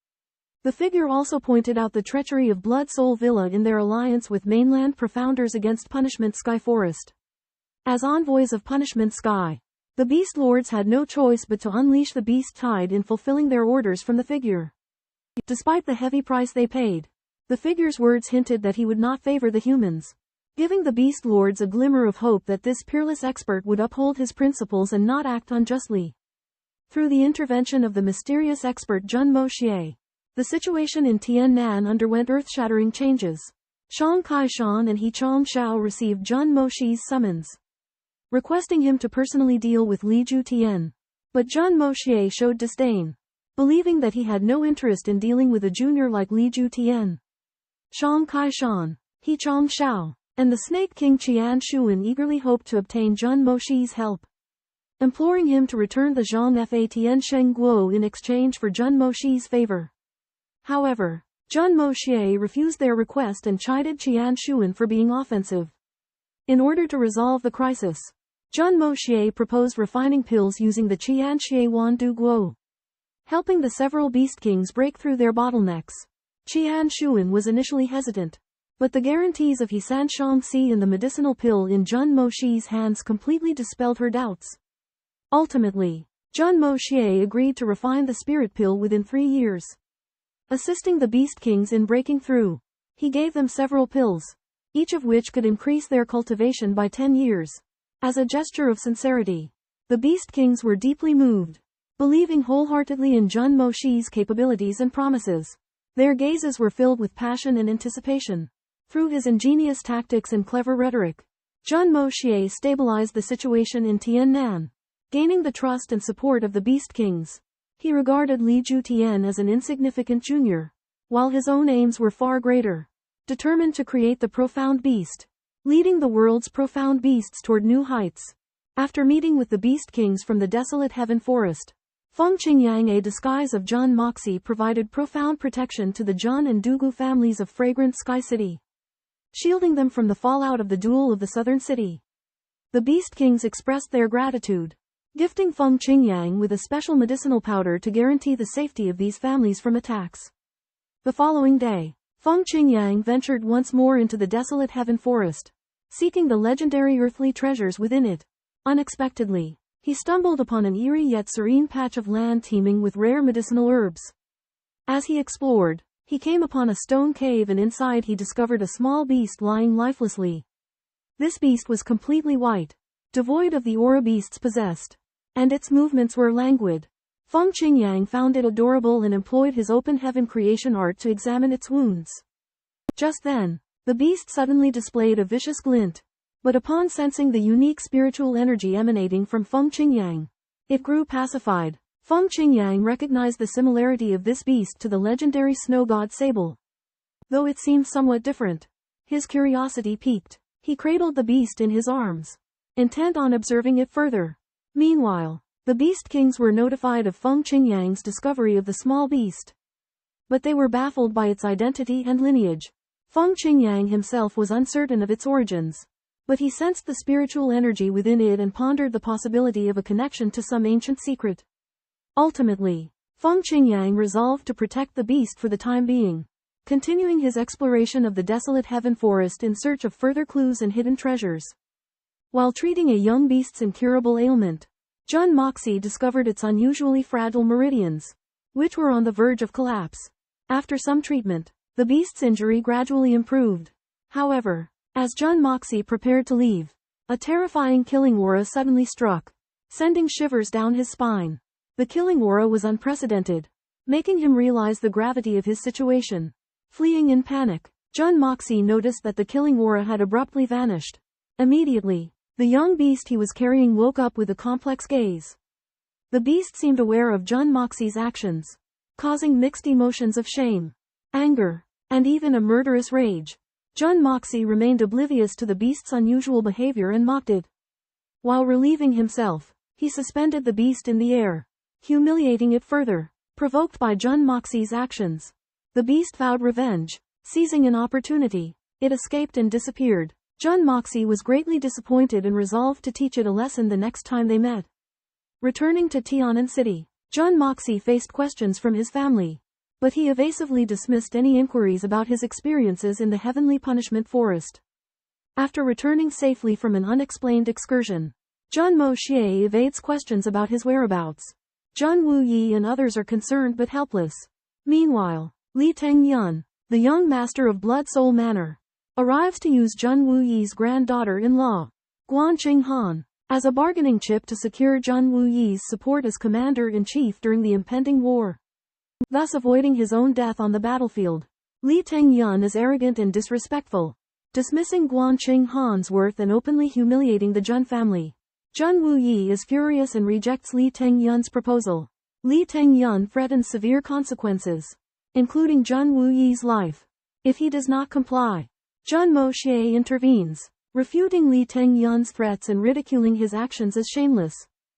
The figure also pointed out the treachery of Blood Soul Villa in their alliance with mainland profounders against Punishment Sky Forest. As envoys of Punishment Sky, the Beast Lords had no choice but to unleash the Beast Tide in fulfilling their orders from the figure. Despite the heavy price they paid, the figure's words hinted that he would not favor the humans, giving the Beast Lords a glimmer of hope that this peerless expert would uphold his principles and not act unjustly. Through the intervention of the mysterious expert Jun Moxie, the situation in Tiannan underwent earth-shattering changes. Shang Kaishan and He Chongxiao received Jun Moxie's summons, requesting him to personally deal with Li Juitian. But Jun Moxie showed disdain, believing that he had no interest in dealing with a junior like Li Juitian. Shang Kaishan, He Chongxiao, and the Snake King Qianshuan eagerly hoped to obtain Jun Moxie's help, imploring him to return the Zhang Fa Tianxiang Guo in exchange for Jun Moxie's favor. However, Jun Moxie refused their request and chided Qianshuan for being offensive. In order to resolve the crisis, Jun Moxie proposed refining pills using the Qianxie Wandu Guo, helping the several beast kings break through their bottlenecks. Qianshuan was initially hesitant, but the guarantees of Hisan Shangxi and the medicinal pill in Jun Moxie's hands completely dispelled her doubts. Ultimately, Jun Moxie agreed to refine the spirit pill within 3 years. Assisting the beast kings in breaking through, he gave them several pills, each of which could increase their cultivation by 10 years. As a gesture of sincerity, the beast kings were deeply moved, believing wholeheartedly in Jun Moxie's capabilities and promises. Their gazes were filled with passion and anticipation. Through his ingenious tactics and clever rhetoric, Jun Moxie stabilized the situation in Tiannan, gaining the trust and support of the beast kings. He regarded Li Juitian as an insignificant junior, while his own aims were far greater. Determined to create the profound beast, leading the world's profound beasts toward new heights. After meeting with the beast kings from the desolate heaven forest, Feng Qingyang, a disguise of Jun Moxie, provided profound protection to the Jun and Dugu families of fragrant Sky City, shielding them from the fallout of the duel of the southern city. The beast kings expressed their gratitude, gifting Feng Qingyang with a special medicinal powder to guarantee the safety of these families from attacks. The following day, Feng Qingyang ventured once more into the desolate heaven forest, seeking the legendary earthly treasures within it. Unexpectedly, he stumbled upon an eerie yet serene patch of land teeming with rare medicinal herbs. As he explored, he came upon a stone cave, and inside he discovered a small beast lying lifelessly. This beast was completely white, devoid of the aura beasts possessed, and its movements were languid. Feng Qingyang found it adorable and employed his open heaven creation art to examine its wounds. Just then, the beast suddenly displayed a vicious glint, but upon sensing the unique spiritual energy emanating from Feng Qingyang, it grew pacified. Feng Qingyang recognized the similarity of this beast to the legendary snow god Sable. Though it seemed somewhat different, his curiosity piqued. He cradled the beast in his arms, intent on observing it further. Meanwhile, the beast kings were notified of Feng Qingyang's discovery of the small beast, but they were baffled by its identity and lineage. Feng Qingyang himself was uncertain of its origins, but he sensed the spiritual energy within it and pondered the possibility of a connection to some ancient secret. Ultimately, Feng Qingyang resolved to protect the beast for the time being, continuing his exploration of the desolate heaven forest in search of further clues and hidden treasures. While treating a young beast's incurable ailment, Jun Moxie discovered its unusually fragile meridians, which were on the verge of collapse. After some treatment, the beast's injury gradually improved. However, as Jun Moxie prepared to leave, a terrifying killing aura suddenly struck, sending shivers down his spine. The killing aura was unprecedented, making him realize the gravity of his situation. Fleeing in panic, Jun Moxie noticed that the killing aura had abruptly vanished. Immediately, the young beast he was carrying woke up with a complex gaze. The beast seemed aware of Jun Moxie's actions, causing mixed emotions of shame, anger, and even a murderous rage. Jun Moxie remained oblivious to the beast's unusual behavior and mocked it. While relieving himself, he suspended the beast in the air, humiliating it further. Provoked by Jun Moxie's actions, the beast vowed revenge. Seizing an opportunity, it escaped and disappeared. Jun Moxie was greatly disappointed and resolved to teach it a lesson the next time they met. Returning to Tian'an City, Jun Moxie faced questions from his family, but he evasively dismissed any inquiries about his experiences in the heavenly punishment forest. After returning safely from an unexplained excursion, Jun Moxie evades questions about his whereabouts. Jun Wuyi and others are concerned but helpless. Meanwhile, Li Tengyun, the young master of Blood Soul Manor, arrives to use Jun Wuyi's granddaughter-in-law, Guan Qinghan, as a bargaining chip to secure Jun Wuyi's support as commander-in-chief during the impending war, thus avoiding his own death on the battlefield. Li Tengyun is arrogant and disrespectful, dismissing Guan Qinghan's worth and openly humiliating the Jun family. Jun Wuyi is furious and rejects Li Tengyun's proposal. Li Tengyun threatens severe consequences, including Jun Wuyi's life, if he does not comply. Jun Moxie intervenes, refuting Li Tengyun's threats and ridiculing his actions as shameless.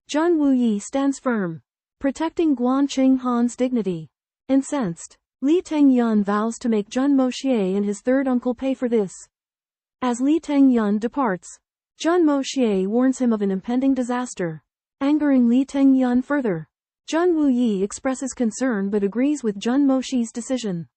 Jun Wuyi stands firm, protecting Guan Qinghan's dignity. Incensed, Li Tengyun vows to make Jun Moxie and his third uncle pay for this. As Li Tengyun departs, Jun Moxie warns him of an impending disaster, angering Li Tengyun further. Jun Wuyi expresses concern but agrees with Jun Moxie's decision.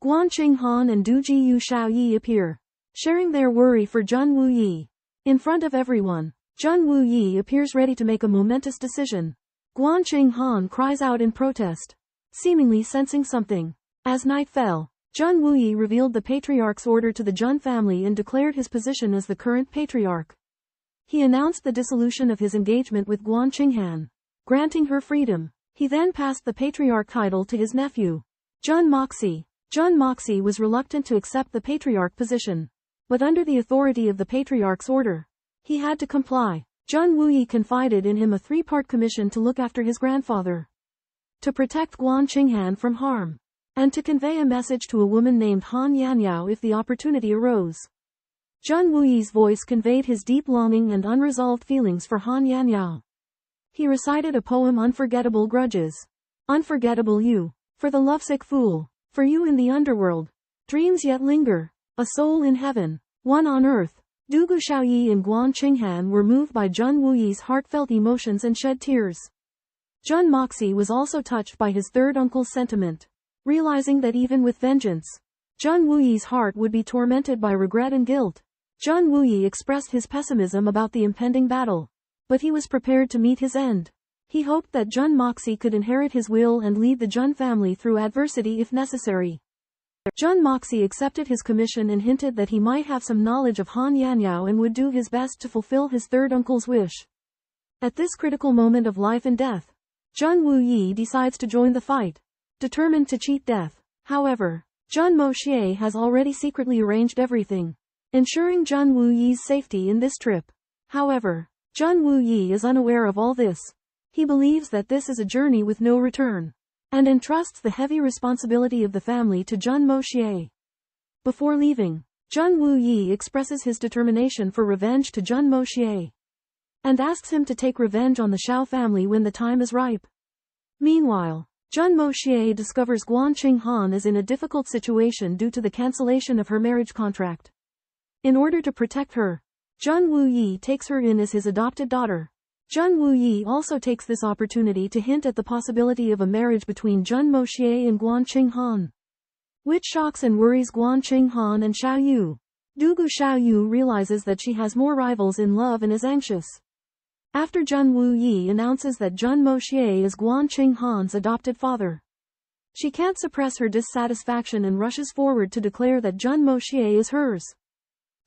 Guan Qinghan and Du Jiyu Shaoyi appear, sharing their worry for Jun Wuyi. In front of everyone, Jun Wuyi appears ready to make a momentous decision. Guan Qinghan cries out in protest, seemingly sensing something. As night fell, Jun Wuyi revealed the patriarch's order to the Jun family and declared his position as the current patriarch. He announced the dissolution of his engagement with Guan Qinghan, granting her freedom. He then passed the patriarch title to his nephew, Jun Moxie. Jun Moxie was reluctant to accept the patriarch position, but under the authority of the patriarch's order, he had to comply. Jun Wuyi confided in him a three-part commission to look after his grandfather, to protect Guan Qinghan from harm, and to convey a message to a woman named Han Yanyao if the opportunity arose. Jun Wuyi's voice conveyed his deep longing and unresolved feelings for Han Yanyao. He recited a poem, Unforgettable Grudges. Unforgettable you. For the lovesick fool. For you in the underworld. Dreams yet linger. A soul in heaven. One on earth. Dugu Xiaoyi and Guan Qinghan were moved by Jun Wuyi's heartfelt emotions and shed tears. Jun Moxie was also touched by his third uncle's sentiment. Realizing that even with vengeance, Jun Wuyi's heart would be tormented by regret and guilt, Jun Wuyi expressed his pessimism about the impending battle. But he was prepared to meet his end. He hoped that Jun Moxie could inherit his will and lead the Jun family through adversity if necessary. Jun Moxie accepted his commission and hinted that he might have some knowledge of Han Yanyao and would do his best to fulfill his third uncle's wish. At this critical moment of life and death, Jun Wuyi decides to join the fight, determined to cheat death. However, Jun Moxie has already secretly arranged everything, ensuring Jun Wuyi's safety in this trip. However, Jun Wuyi is unaware of all this. He believes that this is a journey with no return, and entrusts the heavy responsibility of the family to Jun Moxie. Before leaving, Jun Wuyi expresses his determination for revenge to Jun Moxie, and asks him to take revenge on the Xiao family when the time is ripe. Meanwhile, Jun Moxie discovers Guan Qinghan is in a difficult situation due to the cancellation of her marriage contract. In order to protect her, Jun Wuyi takes her in as his adopted daughter. Jun Wuyi also takes this opportunity to hint at the possibility of a marriage between Jun Moxie and Guan Qinghan, which shocks and worries Guan Qinghan and Xiaoyu. Dugu Xiaoyu realizes that she has more rivals in love and is anxious. After Jun Wuyi announces that Jun Moxie is Guan Qinghan's adopted father, she can't suppress her dissatisfaction and rushes forward to declare that Jun Moxie is hers.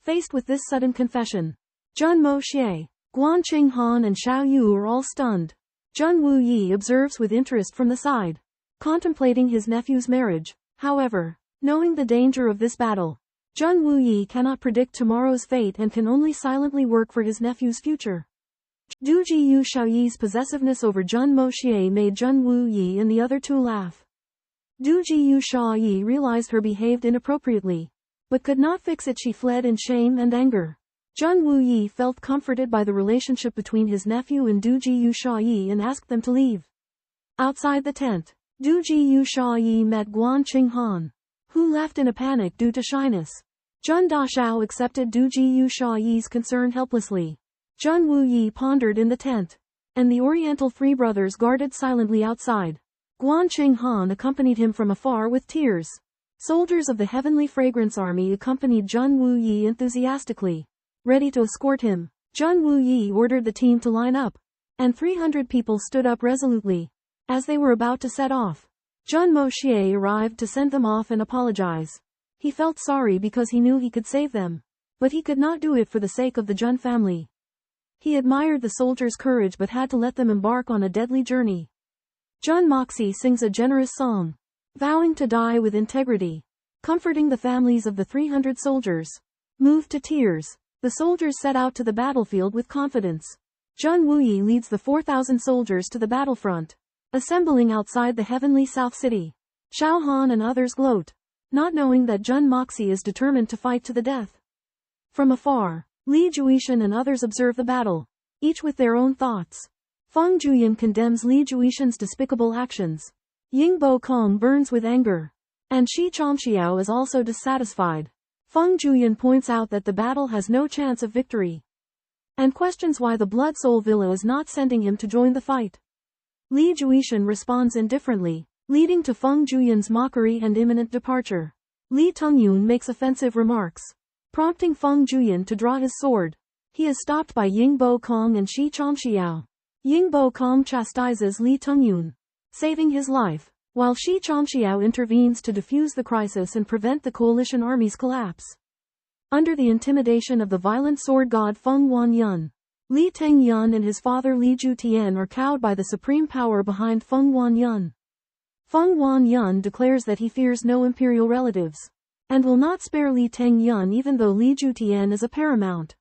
Faced with this sudden confession, Jun Moxie, Guan Qinghan and Xiaoyu are all stunned. Jun Wuyi observes with interest from the side, contemplating his nephew's marriage. However, knowing the danger of this battle, Jun Wuyi cannot predict tomorrow's fate and can only silently work for his nephew's future. Du Jiyu Xiaoyi's possessiveness over Jun Moxie made Jun Wuyi and the other two laugh. Du Jiyu Xiaoyi realized her behaved inappropriately, but could not fix it. She fled in shame and anger. Jun Wuyi felt comforted by the relationship between his nephew and Du Jiyu Xiaoyi and asked them to leave. Outside the tent, Du Jiyu Xiaoyi met Guan Qinghan, who left in a panic due to shyness. Jun Daxiao accepted Du Jiyu Xiaoyi's concern helplessly. Jun Wuyi pondered in the tent, and the Oriental three brothers guarded silently outside. Guan Qinghan accompanied him from afar with tears. Soldiers of the Heavenly Fragrance Army accompanied Jun Wuyi enthusiastically, ready to escort him. Jun Wuyi ordered the team to line up, and 300 people stood up resolutely. As they were about to set off, Jun Moxie arrived to send them off and apologize. He felt sorry because he knew he could save them, but he could not do it for the sake of the Jun family. He admired the soldiers' courage but had to let them embark on a deadly journey. Jun Moxie sings a generous song, vowing to die with integrity, comforting the families of the 300 soldiers. Moved to tears, the soldiers set out to the battlefield with confidence. Jun Wuyi leads the 4,000 soldiers to the battlefront, assembling outside the heavenly South City. Xiao Han and others gloat, not knowing that Jun Moxie is determined to fight to the death. From afar, Li Juishan and others observe the battle, each with their own thoughts. Feng Juyan condemns Li Juishan's despicable actions. Ying Bo Kong burns with anger, and Shi Chomxiao is also dissatisfied. Feng Juyan points out that the battle has no chance of victory, and questions why the Blood Soul Villa is not sending him to join the fight. Li Juishan responds indifferently, leading to Feng Juyan's mockery and imminent departure. Li Tengyun makes offensive remarks, prompting Feng Juyan to draw his sword. He is stopped by Ying Bo Kong and Shi Chomxiao. Ying Bo Kong chastises Li Tengyun, saving his life, while Shi Chomxiao intervenes to defuse the crisis and prevent the coalition army's collapse. Under the intimidation of the violent sword god Feng Wanyan, Li Tengyun and his father Li Zhutian are cowed by the supreme power behind Feng Wanyan. Feng Wanyan declares that he fears no imperial relatives, and will not spare Li Tengyun even though Li Zhutian is a paramount.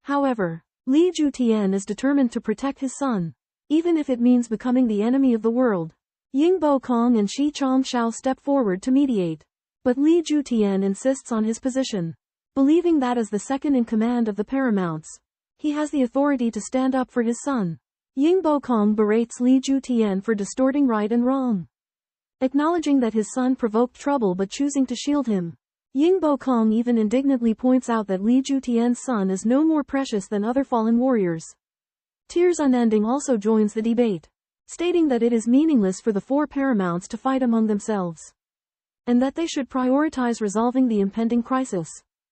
However, Li Zhutian is determined to protect his son, even if it means becoming the enemy of the world. Ying Bo Kong and Shi Chomxiao step forward to mediate, but Li Zhutian insists on his position. believing that as the second in command of the paramounts, he has the authority to stand up for his son. Ying Bokong berates Li Zhantian for distorting right and wrong. Acknowledging that his son provoked trouble but choosing to shield him, Ying Bokong even indignantly points out that Li Zhantian's son is no more precious than other fallen warriors. Tears Unending also joins the debate, stating that it is meaningless for the four paramounts to fight among themselves, and that they should prioritize resolving the impending crisis.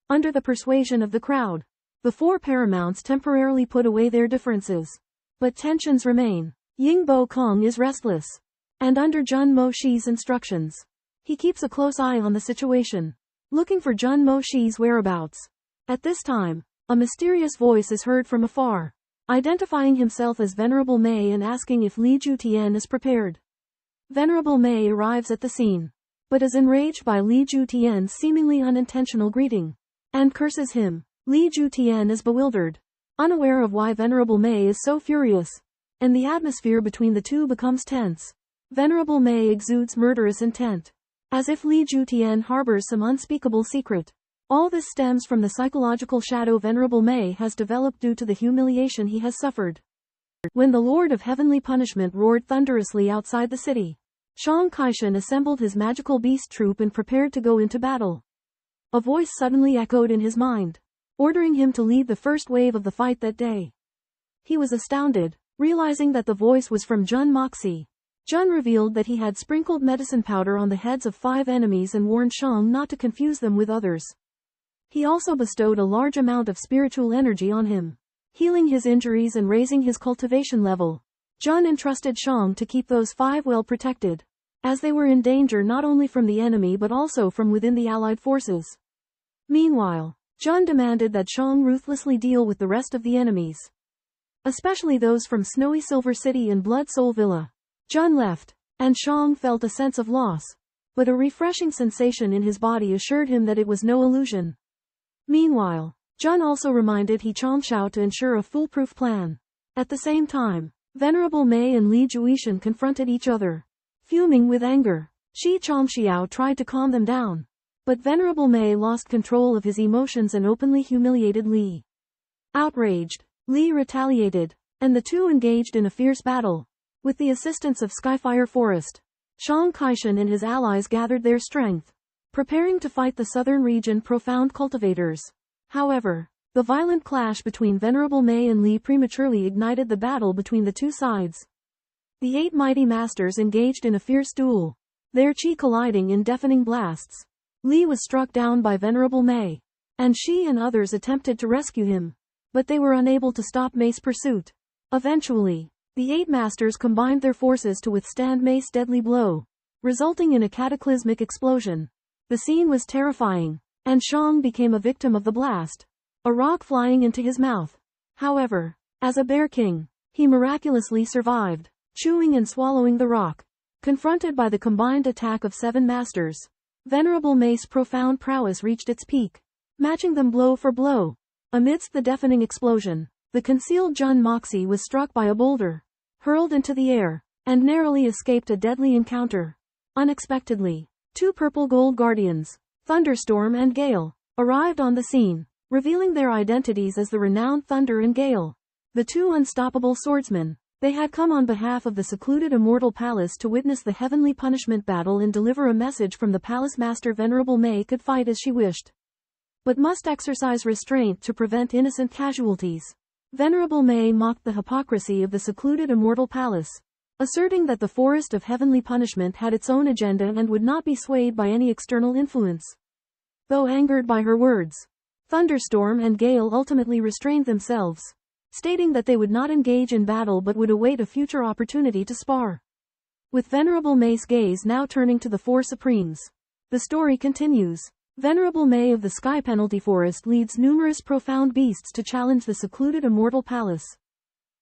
Under the persuasion of the crowd, the four paramounts temporarily put away their differences. But tensions remain. Ying Bokong is restless, and under Jun Moxie's instructions, he keeps a close eye on the situation, looking for Jun Moxie's whereabouts. At this time, a mysterious voice is heard from afar, identifying himself as Venerable Mei and asking if Li Zhantian is prepared. Venerable Mei arrives at the scene, but is enraged by Li Zhantian's seemingly unintentional greeting, and curses him. Li Zhantian is bewildered, unaware of why Venerable Mei is so furious, and the atmosphere between the two becomes tense. Venerable Mei exudes murderous intent, as if Li Zhantian harbors some unspeakable secret. All this stems from the psychological shadow Venerable Mei has developed due to the humiliation he has suffered. When the Lord of Heavenly Punishment roared thunderously outside the city, Xuanxuan assembled his magical beast troop and prepared to go into battle. A voice suddenly echoed in his mind, ordering him to lead the first wave of the fight that day. He was astounded, realizing that the voice was from Jun Moxie. Jun revealed that he had sprinkled medicine powder on the heads of 5 enemies and warned Shang not to confuse them with others. He also bestowed a large amount of spiritual energy on him, healing his injuries and raising his cultivation level. Jun entrusted Shang to keep those 5 well protected, as they were in danger not only from the enemy but also from within the allied forces. Meanwhile, Jun demanded that Shang ruthlessly deal with the rest of the enemies, especially those from Snowy Silver City and Blood Soul Villa. Jun left, and Shang felt a sense of loss, but a refreshing sensation in his body assured him that it was no illusion. Meanwhile, Jun also reminded He Changxiao to ensure a foolproof plan. At the same time, Venerable Mei and Li Zhuishan confronted each other, fuming with anger. Shi Changxiao tried to calm them down, but Venerable Mei lost control of his emotions and openly humiliated Li. Outraged, Li retaliated, and the two engaged in a fierce battle. With the assistance of Skyfire Forest, Xuanxuan and his allies gathered their strength, preparing to fight the southern region profound cultivators. However, the violent clash between Venerable Mei and Li prematurely ignited the battle between the two sides. The 8 mighty masters engaged in a fierce duel, their chi colliding in deafening blasts. Li was struck down by Venerable Mei, and she and others attempted to rescue him, but they were unable to stop Mei's pursuit. Eventually, the 8 masters combined their forces to withstand Mei's deadly blow, resulting in a cataclysmic explosion. The scene was terrifying, and Shang became a victim of the blast, a rock flying into his mouth. However, as a bear king, he miraculously survived, chewing and swallowing the rock. Confronted by the combined attack of 7 masters, Venerable Mei's profound prowess reached its peak, matching them blow for blow. Amidst the deafening explosion, the concealed Jun Moxie was struck by a boulder, hurled into the air, and narrowly escaped a deadly encounter. Unexpectedly, 2 purple gold guardians, Thunderstorm and Gale, arrived on the scene, revealing their identities as the renowned Thunder and Gale, the 2 unstoppable swordsmen. They had come on behalf of the secluded Immortal Palace to witness the heavenly punishment battle and deliver a message from the palace master. Venerable Mei could fight as she wished, but must exercise restraint to prevent innocent casualties. Venerable Mei mocked the hypocrisy of the secluded Immortal Palace, asserting that the Forest of Heavenly Punishment had its own agenda and would not be swayed by any external influence. Though angered by her words, Thunderstorm and Gale ultimately restrained themselves, stating that they would not engage in battle but would await a future opportunity to spar. With Venerable Mei's gaze now turning to the 4 Supremes, the story continues. Venerable Mei of the Sky Penalty Forest leads numerous profound beasts to challenge the secluded Immortal Palace,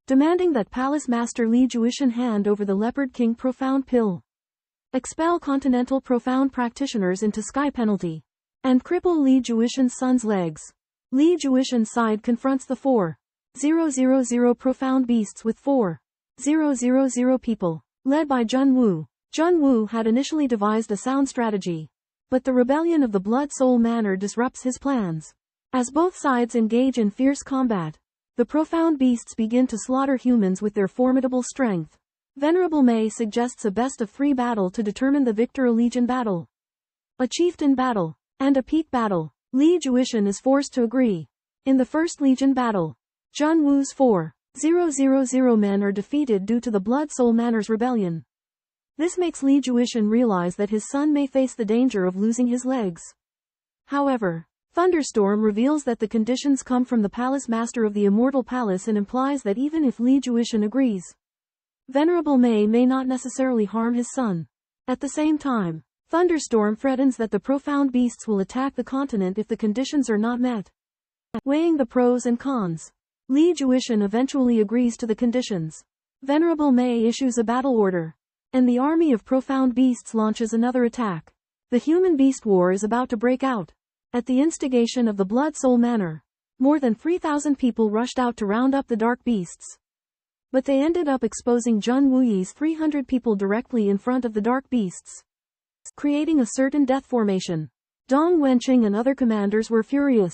demanding that Palace Master Li Zhuishan hand over the Leopard King Profound Pill, expel Continental Profound Practitioners into Sky Penalty, and cripple Li Zhuishan's son's legs. Li Zhuishan's side confronts the 4,000 profound beasts with 4,000 people, led by Jun Wu. Jun Wu had initially devised a sound strategy, but the rebellion of the Blood Soul Manor disrupts his plans. As both sides engage in fierce combat, the profound beasts begin to slaughter humans with their formidable strength. Venerable Mei suggests a best-of-3 battle to determine the victor: a legion battle, a chieftain battle, and a peak battle. Li Juishan is forced to agree. In the first legion battle, Jun Wu's 4,000 men are defeated due to the Blood Soul Manor's rebellion. This makes Li Juishan realize that his son may face the danger of losing his legs. However, Thunderstorm reveals that the conditions come from the Palace Master of the Immortal Palace and implies that even if Li Juishan agrees, Venerable Mei may not necessarily harm his son. At the same time, Thunderstorm threatens that the profound beasts will attack the continent if the conditions are not met. Weighing the pros and cons, Li Juishan eventually agrees to the conditions. Venerable Mei issues a battle order, and the army of profound beasts launches another attack. The human-beast war is about to break out. At the instigation of the Blood Soul Manor, more than 3,000 people rushed out to round up the dark beasts. But they ended up exposing Jun Wuyi's 300 people directly in front of the dark beasts, creating a certain death formation. Dong Wenqing and other commanders were furious,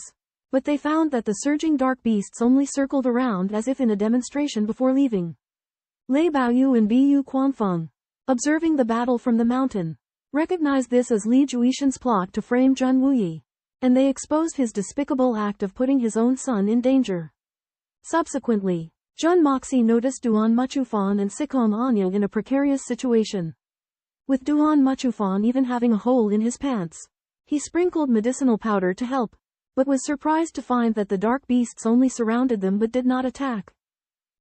but they found that the surging dark beasts only circled around as if in a demonstration before leaving. Lei Baoyu and Bu Quanfeng, observing the battle from the mountain, recognized this as Li Juishan's plot to frame Jun Wuyi, and they exposed his despicable act of putting his own son in danger. Subsequently, Jun Moxie noticed Duan Muchufan and Sikong Anya in a precarious situation, with Duan Muchufan even having a hole in his pants. He sprinkled medicinal powder to help, but was surprised to find that the dark beasts only surrounded them but did not attack,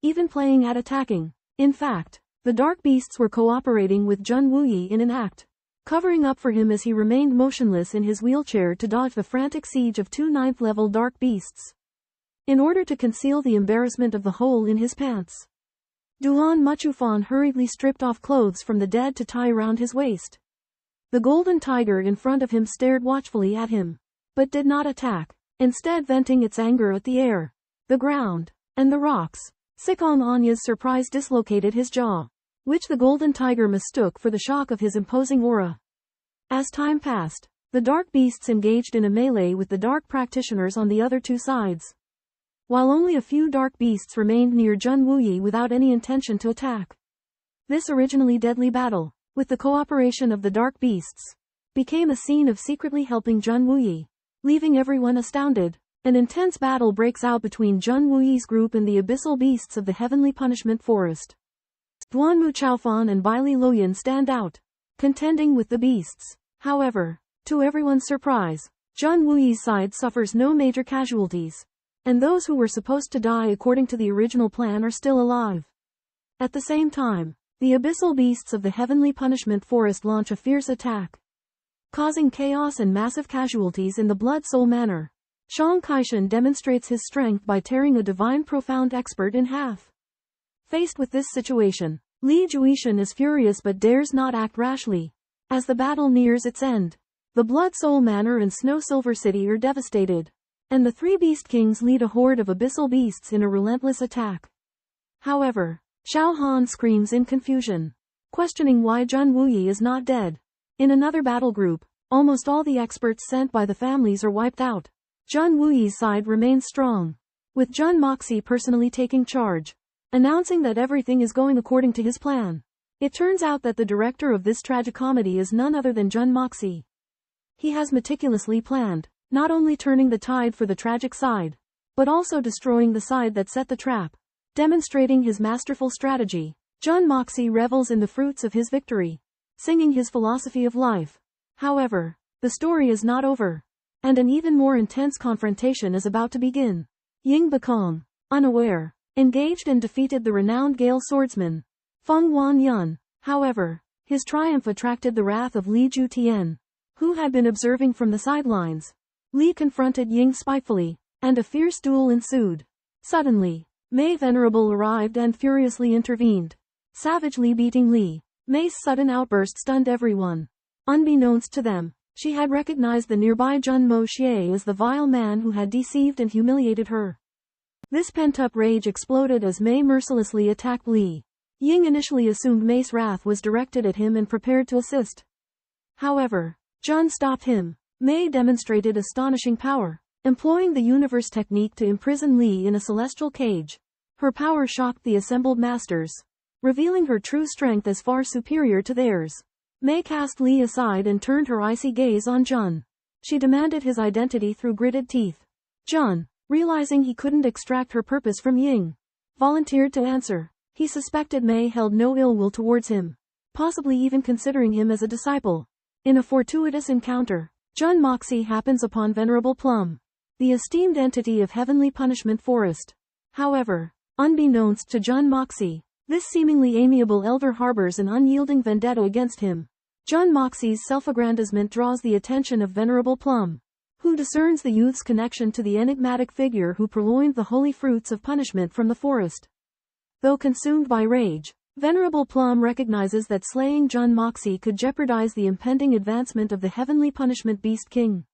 even playing at attacking. In fact, the dark beasts were cooperating with Jun Wuyi in an act, covering up for him as he remained motionless in his wheelchair to dodge the frantic siege of 2 9th-level dark beasts. In order to conceal the embarrassment of the hole in his pants, Duan Muchufan hurriedly stripped off clothes from the dead to tie around his waist. The golden tiger in front of him stared watchfully at him, but did not attack, instead venting its anger at the air, the ground, and the rocks. Sikong Anya's surprise dislocated his jaw, which the golden tiger mistook for the shock of his imposing aura. As time passed, the dark beasts engaged in a melee with the dark practitioners on the other 2 sides, while only a few dark beasts remained near Jun Wuyi without any intention to attack. This originally deadly battle, with the cooperation of the dark beasts, became a scene of secretly helping Jun Wuyi, leaving everyone astounded. An intense battle breaks out between Jun Wuyi's group and the abyssal beasts of the Heavenly Punishment Forest. Duan Muchaofan and Baili Loyan stand out, contending with the beasts. However, to everyone's surprise, Jun Wuyi's side suffers no major casualties, and those who were supposed to die according to the original plan are still alive. At the same time, the abyssal beasts of the Heavenly Punishment Forest launch a fierce attack, causing chaos and massive casualties in the Blood Soul Manor. Shang Kaishan demonstrates his strength by tearing a divine profound expert in half. Faced with this situation, Li Juishan is furious but dares not act rashly. As the battle nears its end, the Blood Soul Manor and Snow Silver City are devastated, and the 3 Beast Kings lead a horde of abyssal beasts in a relentless attack. However, Xiao Han screams in confusion, questioning why Jun Wuyi is not dead. In another battle group, almost all the experts sent by the families are wiped out. Jun Wuyi's side remains strong, with Jun Moxie personally taking charge, announcing that everything is going according to his plan. It turns out that the director of this tragicomedy is none other than Jun Moxie. He has meticulously planned, not only turning the tide for the tragic side, but also destroying the side that set the trap. Demonstrating his masterful strategy, Jun Moxie revels in the fruits of his victory, singing his philosophy of life. However, the story is not over, and an even more intense confrontation is about to begin. Ying Bakong, unaware, engaged and defeated the renowned Gale swordsman, Feng Wan-yun. However, his triumph attracted the wrath of Li Zhantian, who had been observing from the sidelines. Li confronted Ying spitefully, and a fierce duel ensued. Suddenly, Mei Venerable arrived and furiously intervened, savagely beating Li. Mei's sudden outburst stunned everyone. Unbeknownst to them, she had recognized the nearby Jun Moxie as the vile man who had deceived and humiliated her. This pent-up rage exploded as Mei mercilessly attacked Li. Ying initially assumed Mei's wrath was directed at him and prepared to assist. However, Jun stopped him. Mei demonstrated astonishing power, employing the universe technique to imprison Li in a celestial cage. Her power shocked the assembled masters, revealing her true strength as far superior to theirs. Mei cast Li aside and turned her icy gaze on Jun. She demanded his identity through gritted teeth. Jun, realizing he couldn't extract her purpose from Ying, volunteered to answer. He suspected Mei held no ill will towards him, possibly even considering him as a disciple. In a fortuitous encounter, Jun Moxie happens upon Venerable Plum, the esteemed entity of Heavenly Punishment Forest. However, unbeknownst to Jun Moxie, this seemingly amiable elder harbors an unyielding vendetta against him. Jun Moxie's self-aggrandizement draws the attention of Venerable Plum, who discerns the youth's connection to the enigmatic figure who purloined the holy fruits of punishment from the forest. Though consumed by rage, Venerable Plum recognizes that slaying Jun Moxie could jeopardize the impending advancement of the heavenly punishment beast king.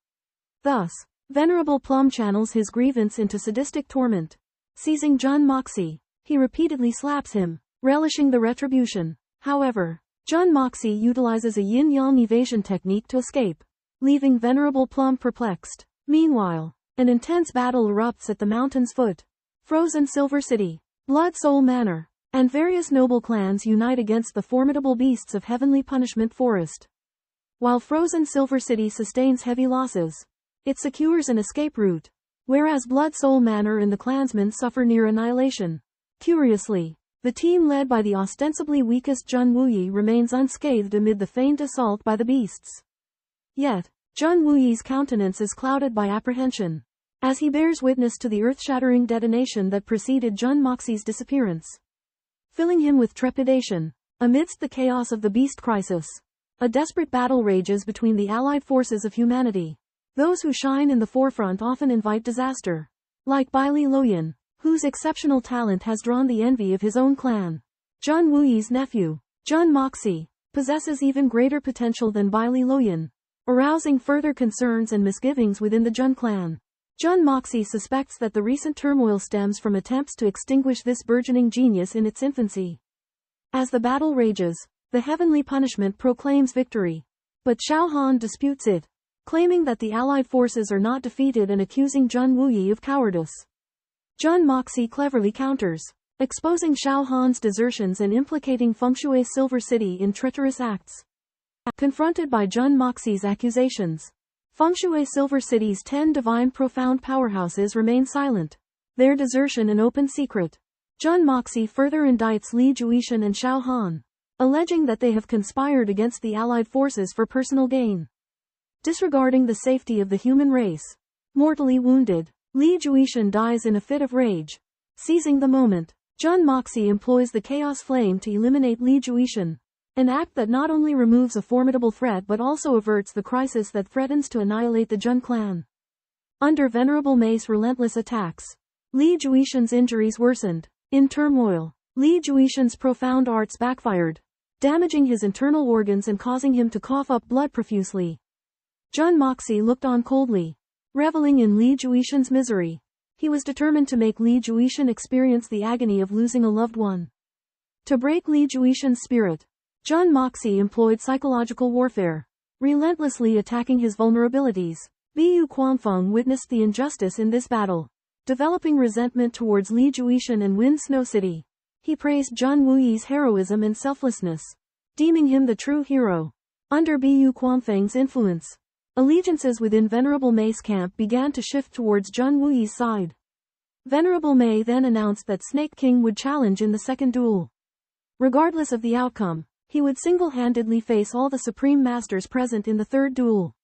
Thus, Venerable Plum channels his grievance into sadistic torment. Seizing Jun Moxie, he repeatedly slaps him, relishing the retribution. However, Jun Moxie utilizes a yin-yang evasion technique to escape, leaving Venerable Plum perplexed. Meanwhile, an intense battle erupts at the mountain's foot. Frozen Silver City, Blood Soul Manor, and various noble clans unite against the formidable beasts of Heavenly Punishment Forest. While Frozen Silver City sustains heavy losses, it secures an escape route, whereas Blood Soul Manor and the clansmen suffer near annihilation. Curiously, the team led by the ostensibly weakest Jun Wuyi remains unscathed amid the feigned assault by the beasts. Yet, Jun Wuyi's countenance is clouded by apprehension, as he bears witness to the earth-shattering detonation that preceded Jun Moxie's disappearance, filling him with trepidation. Amidst the chaos of the beast crisis, a desperate battle rages between the allied forces of humanity. Those who shine in the forefront often invite disaster, like Bai Li Loyan, whose exceptional talent has drawn the envy of his own clan. Jun Wuyi's nephew, Jun Moxie, possesses even greater potential than Bai Li Loyan, arousing further concerns and misgivings within the Jun clan. Jun Moxie suspects that the recent turmoil stems from attempts to extinguish this burgeoning genius in its infancy. As the battle rages, the heavenly punishment proclaims victory, but Xiao Han disputes it, claiming that the allied forces are not defeated and accusing Jun Wuyi of cowardice. Jun Moxie cleverly counters, exposing Xiao Han's desertions and implicating Fengshui Silver City in treacherous acts. Confronted by Jun Moxie's accusations, Fengshui Silver City's 10 divine profound powerhouses remain silent, their desertion an open secret. Jun Moxie further indicts Li Juishan and Xiao Han, alleging that they have conspired against the allied forces for personal gain, disregarding the safety of the human race. Mortally wounded, Li Juishan dies in a fit of rage. Seizing the moment, Jun Moxie employs the Chaos Flame to eliminate Li Juishan, an act that not only removes a formidable threat but also averts the crisis that threatens to annihilate the Jun clan. Under Venerable Mei's relentless attacks, Li Juishan's injuries worsened. In turmoil, Li Juishan's profound arts backfired, damaging his internal organs and causing him to cough up blood profusely. Jun Moxie looked on coldly, reveling in Li Juishan's misery. He was determined to make Li Juishan experience the agony of losing a loved one. To break Li Juishan's spirit, Jun Moxie employed psychological warfare, relentlessly attacking his vulnerabilities. Bu Quanfeng witnessed the injustice in this battle, developing resentment towards Li Juishan and Wind Snow City. He praised Jun Wuyi's heroism and selflessness, deeming him the true hero. Under Bu Quanfeng's influence, allegiances within Venerable Mei's camp began to shift towards Jun Wuyi's side. Venerable Mei then announced that Snake King would challenge in the second duel. Regardless of the outcome, he would single-handedly face all the supreme masters present in the third duel.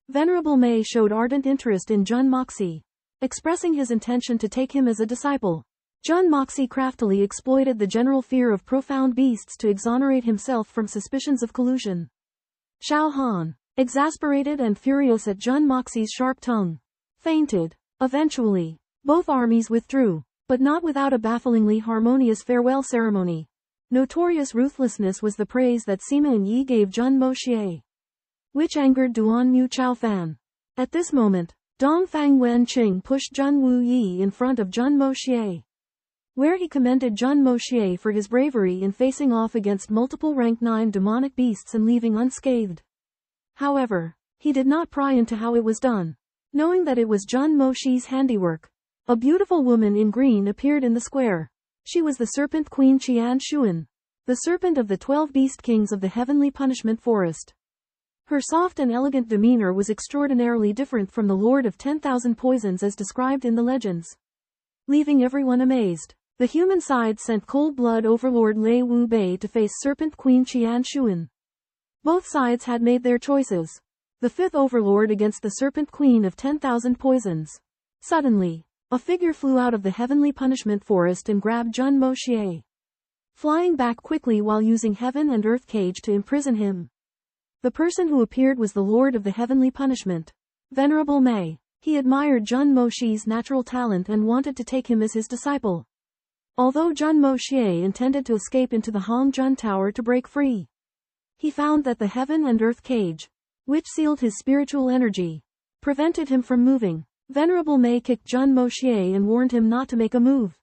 Venerable Mei showed ardent interest in Jun Moxie, expressing his intention to take him as a disciple. Jun Moxie craftily exploited the general fear of profound beasts to exonerate himself from suspicions of collusion. Xiao Han, exasperated and furious at Jun Moxie's sharp tongue, fainted. Eventually, both armies withdrew, but not without a bafflingly harmonious farewell ceremony. Notorious ruthlessness was the praise that Sima and Yi gave Jun Moxie, which angered Duan Mu Chaofan. At this moment, Dong Fang Wen Qing pushed Jun Wuyi in front of Jun Moxie, where he commended Jun Moxie for his bravery in facing off against multiple rank 9 demonic beasts and leaving unscathed. However, he did not pry into how it was done. Knowing that it was Jun Moxie's handiwork, a beautiful woman in green appeared in the square. She was the serpent queen Xuanxuan, the serpent of the 12 beast kings of the heavenly punishment forest. Her soft and elegant demeanor was extraordinarily different from the Lord of 10,000 Poisons as described in the legends. Leaving everyone amazed, the human side sent cold-blood overlord Lei Wu Bei to face serpent queen Xuanxuan. Both sides had made their choices. The fifth overlord against the serpent queen of 10,000 Poisons. Suddenly, a figure flew out of the heavenly punishment forest and grabbed Jun Moxie, flying back quickly while using heaven and earth cage to imprison him. The person who appeared was the Lord of the Heavenly Punishment, Venerable Mei. He admired Jun Moxie's natural talent and wanted to take him as his disciple. Although Jun Moxie intended to escape into the Hongjun Tower to break free, he found that the heaven and earth cage, which sealed his spiritual energy, prevented him from moving. Venerable Mei kicked Jun Moxie and warned him not to make a move.